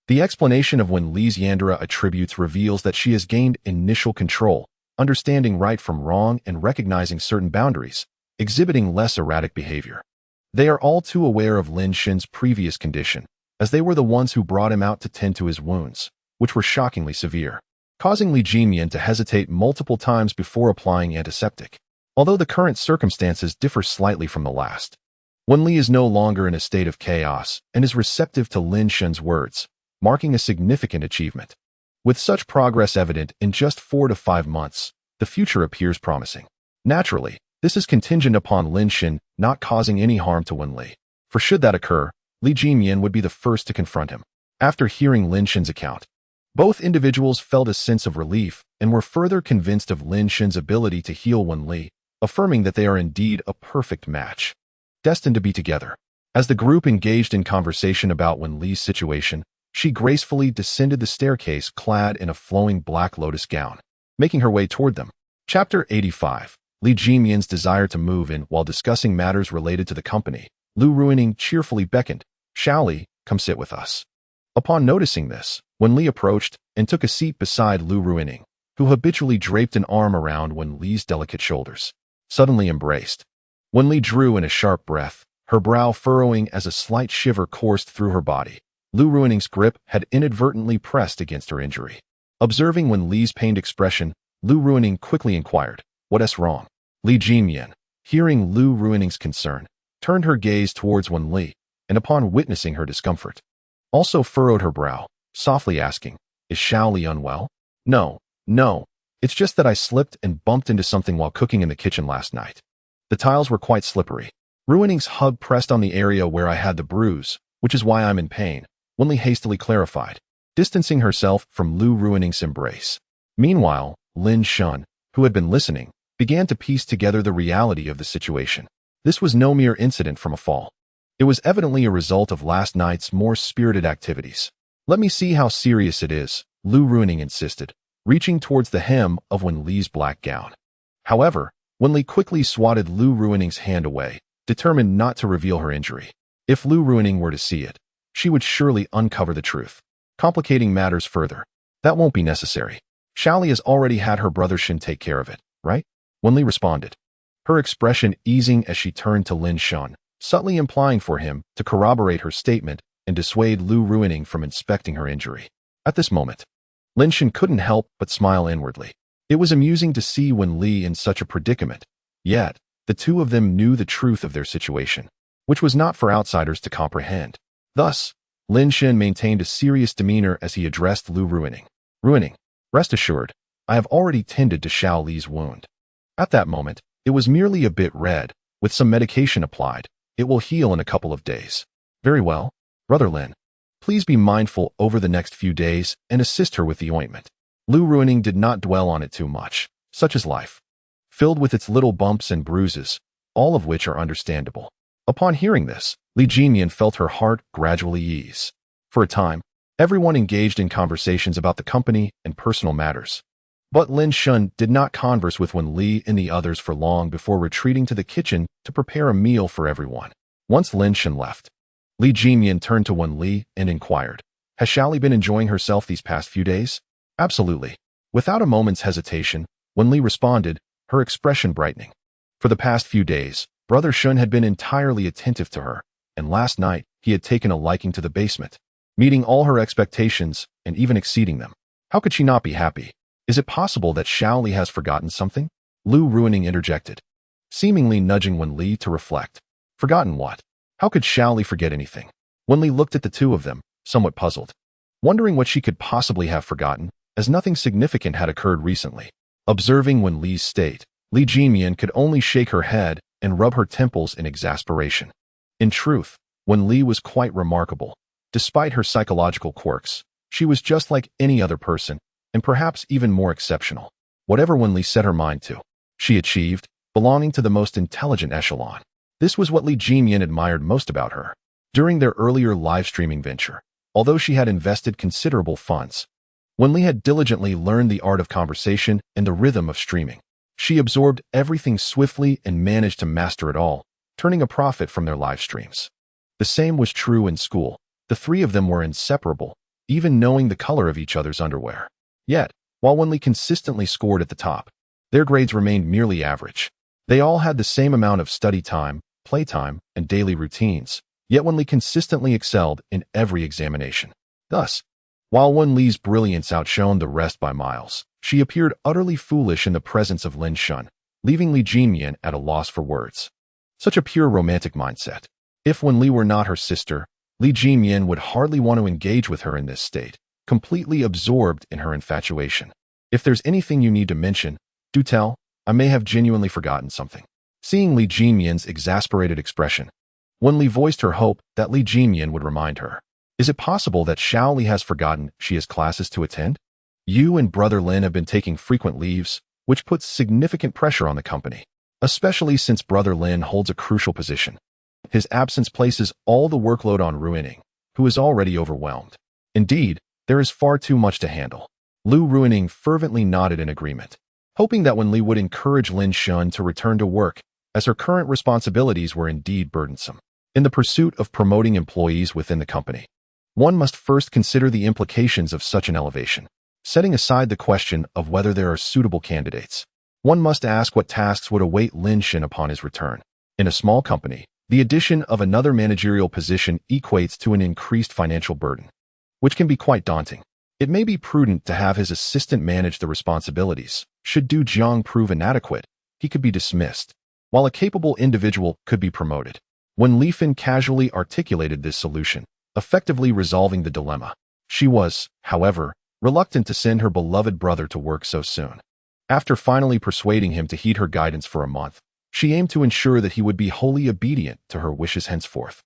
The explanation of Wenli's Yandere attributes reveals that she has gained initial control, understanding right from wrong and recognizing certain boundaries, exhibiting less erratic behavior. They are all too aware of Lin Shen's previous condition, as they were the ones who brought him out to tend to his wounds, which were shockingly severe, causing Li Jinmian to hesitate multiple times before applying antiseptic. Although the current circumstances differ slightly from the last, Wen Li is no longer in a state of chaos and is receptive to Lin Shen's words, marking a significant achievement. With such progress evident in just 4 to 5 months, the future appears promising. Naturally, this is contingent upon Lin Shen not causing any harm to Wen Li, for should that occur, Li Jinmian would be the first to confront him. After hearing Lin Shen's account, both individuals felt a sense of relief and were further convinced of Lin Shen's ability to heal Wen Li, affirming that they are indeed a perfect match, destined to be together. As the group engaged in conversation about Wen Li's situation, she gracefully descended the staircase clad in a flowing black lotus gown, making her way toward them. Chapter 85. Li Jinmian's desire to move in. While discussing matters related to the company, Lu Ruining cheerfully beckoned, "Xiaoli, come sit with us." Upon noticing this, Wen Li approached and took a seat beside Lu Ruining, who habitually draped an arm around Wen Li's delicate shoulders. Suddenly embraced, Wen Li drew in a sharp breath, her brow furrowing as a slight shiver coursed through her body. Lu Ruining's grip had inadvertently pressed against her injury. Observing Wen Li's pained expression, Lu Ruining quickly inquired, "What's wrong?" Li Jinmian, hearing Lu Ruining's concern, turned her gaze towards Wen Li, and upon witnessing her discomfort, also furrowed her brow, softly asking, "Is Xiaoli unwell?" No, it's just that I slipped and bumped into something while cooking in the kitchen last night. The tiles were quite slippery. Ruining's hug pressed on the area where I had the bruise, which is why I'm in pain, Wen Li hastily clarified, distancing herself from Lu Ruining's embrace. Meanwhile, Lin Shen, who had been listening, began to piece together the reality of the situation. This was no mere incident from a fall. It was evidently a result of last night's more spirited activities. "Let me see how serious it is," Lu Ruining insisted, reaching towards the hem of Wen Li's black gown. However, Wen Li quickly swatted Lu Ruining's hand away, determined not to reveal her injury. If Lu Ruining were to see it, she would surely uncover the truth, complicating matters further. "That won't be necessary. Xiaoli has already had her brother Shen take care of it, right?" Wen Li responded, her expression easing as she turned to Lin Shen, subtly implying for him to corroborate her statement and dissuade Lu Ruining from inspecting her injury. At this moment, Lin Shen couldn't help but smile inwardly. It was amusing to see Wen Li in such a predicament, yet the two of them knew the truth of their situation, which was not for outsiders to comprehend. Thus, Lin Shen maintained a serious demeanor as he addressed Lu Ruining. "Ruining, rest assured, I have already tended to Xiaoli's wound. At that moment, it was merely a bit red. With some medication applied, it will heal in a couple of days." "Very well, Brother Lin. Please be mindful over the next few days and assist her with the ointment." Lu Ruining did not dwell on it too much. Such is life, filled with its little bumps and bruises, all of which are understandable. Upon hearing this, Li Jinmian felt her heart gradually ease. For a time, everyone engaged in conversations about the company and personal matters. But Lin Shen did not converse with Wen Li and the others for long before retreating to the kitchen to prepare a meal for everyone. Once Lin Shen left, Li Jinmian turned to Wen Li and inquired, "Has Xiaoli been enjoying herself these past few days?" "Absolutely." Without a moment's hesitation, Wen Li responded, her expression brightening. For the past few days, Brother Shen had been entirely attentive to her, and last night he had taken a liking to the basement, meeting all her expectations and even exceeding them. How could she not be happy? "Is it possible that Xiaoli has forgotten something?" Lu Ruining interjected, seemingly nudging Wen Li to reflect. "Forgotten what? How could Xiaoli forget anything?" Wen Li looked at the two of them, somewhat puzzled, wondering what she could possibly have forgotten, as nothing significant had occurred recently. Observing Wen Li's state, Li Jinmian could only shake her head and rub her temples in exasperation. In truth, Wen Li was quite remarkable. Despite her psychological quirks, she was just like any other person, and perhaps even more exceptional. Whatever Wen Li set her mind to, she achieved, belonging to the most intelligent echelon. This was what Li Jinmian admired most about her. During their earlier live streaming venture, although she had invested considerable funds, Wen Li had diligently learned the art of conversation and the rhythm of streaming. She absorbed everything swiftly and managed to master it all, turning a profit from their live streams. The same was true in school. The three of them were inseparable, even knowing the color of each other's underwear. Yet, while Wen Li consistently scored at the top, their grades remained merely average. They all had the same amount of study time, playtime, and daily routines, yet Wenli consistently excelled in every examination. Thus, while Wenli's brilliance outshone the rest by miles, she appeared utterly foolish in the presence of Lin Shun, leaving Li Jinmian at a loss for words. Such a pure romantic mindset. If Wenli were not her sister, Li Jinmian would hardly want to engage with her in this state, completely absorbed in her infatuation. If there's anything you need to mention, do tell. I may have genuinely forgotten something. Seeing Li Jinmian's exasperated expression, Wenli voiced her hope that Li Jinmian would remind her. Is it possible that Xiao Li has forgotten she has classes to attend? You and Brother Lin have been taking frequent leaves, which puts significant pressure on the company, especially since Brother Lin holds a crucial position. His absence places all the workload on Ruining, who is already overwhelmed. Indeed, there is far too much to handle. Lu Ruining fervently nodded in agreement, hoping that Wenli would encourage Lin Shun to return to work, as her current responsibilities were indeed burdensome. In the pursuit of promoting employees within the company, one must first consider the implications of such an elevation. Setting aside the question of whether there are suitable candidates, one must ask what tasks would await Lin Shun upon his return. In a small company, the addition of another managerial position equates to an increased financial burden, which can be quite daunting. It may be prudent to have his assistant manage the responsibilities. Should Du Jiang prove inadequate, he could be dismissed, while a capable individual could be promoted. When Li Fin casually articulated this solution, effectively resolving the dilemma, she was, however, reluctant to send her beloved brother to work so soon. After finally persuading him to heed her guidance for a month, she aimed to ensure that he would be wholly obedient to her wishes henceforth,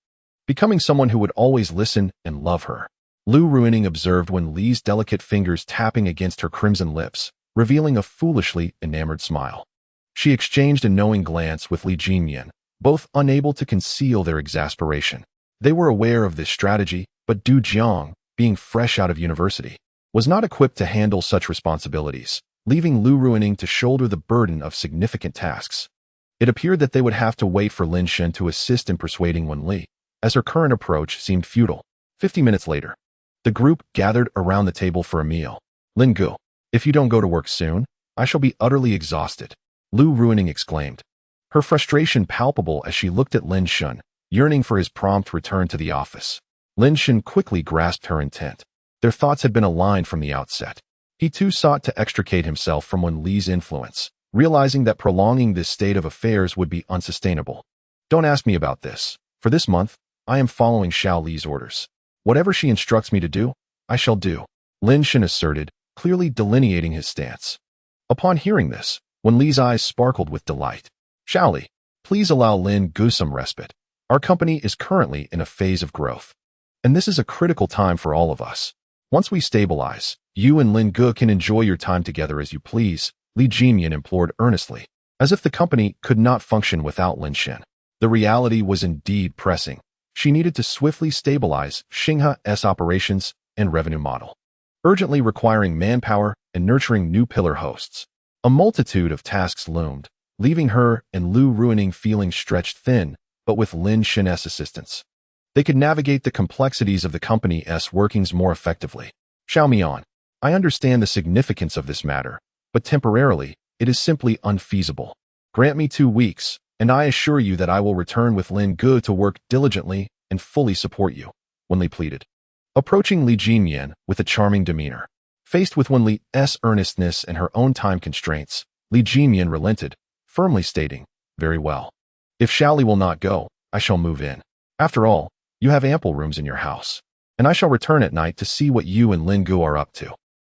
becoming someone who would always listen and love her. Lu Ruining observed when Li's delicate fingers tapping against her crimson lips, revealing a foolishly enamored smile. She exchanged a knowing glance with Li Jinmian, both unable to conceal their exasperation. They were aware of this strategy, but Du Jiang, being fresh out of university, was not equipped to handle such responsibilities, leaving Lu Ruining to shoulder the burden of significant tasks. It appeared that they would have to wait for Lin Shun to assist in persuading Wenli, as her current approach seemed futile. 50 minutes later, the group gathered around the table for a meal. Lin Gu, if you don't go to work soon, I shall be utterly exhausted, Lu Ruining exclaimed, her frustration palpable as she looked at Lin Shun, yearning for his prompt return to the office. Lin Shun quickly grasped her intent. Their thoughts had been aligned from the outset. He too sought to extricate himself from Wenli's influence, realizing that prolonging this state of affairs would be unsustainable. Don't ask me about this. For this month, I am following Xiao Li's orders. Whatever she instructs me to do, I shall do, Lin Shun asserted, clearly delineating his stance. Upon hearing this, Wenli's eyes sparkled with delight. Xiao Li, please allow Lin Gu some respite. Our company is currently in a phase of growth, and this is a critical time for all of us. Once we stabilize, you and Lin Gu can enjoy your time together as you please, Li Jinmian implored earnestly, as if the company could not function without Lin Shun. The reality was indeed pressing. She needed to swiftly stabilize Xingha's operations and revenue model, urgently requiring manpower and nurturing new pillar hosts. A multitude of tasks loomed, leaving her and Lu Ruining feeling stretched thin, but with Lin Shun's assistance, they could navigate the complexities of the company's workings more effectively. Xiao Mian, I understand the significance of this matter, but temporarily, it is simply unfeasible. Grant me 2 weeks, and I assure you that I will return with Lin Gu to work diligently and fully support you, Wenli pleaded, approaching Li Jinmian with a charming demeanor. Faced with Wenli's earnestness and her own time constraints, Li Jinmian relented, firmly stating, very well. If Xiao Li will not go, I shall move in. After all, you have ample rooms in your house, and I shall return at night to see what you and Lin Gu are up to.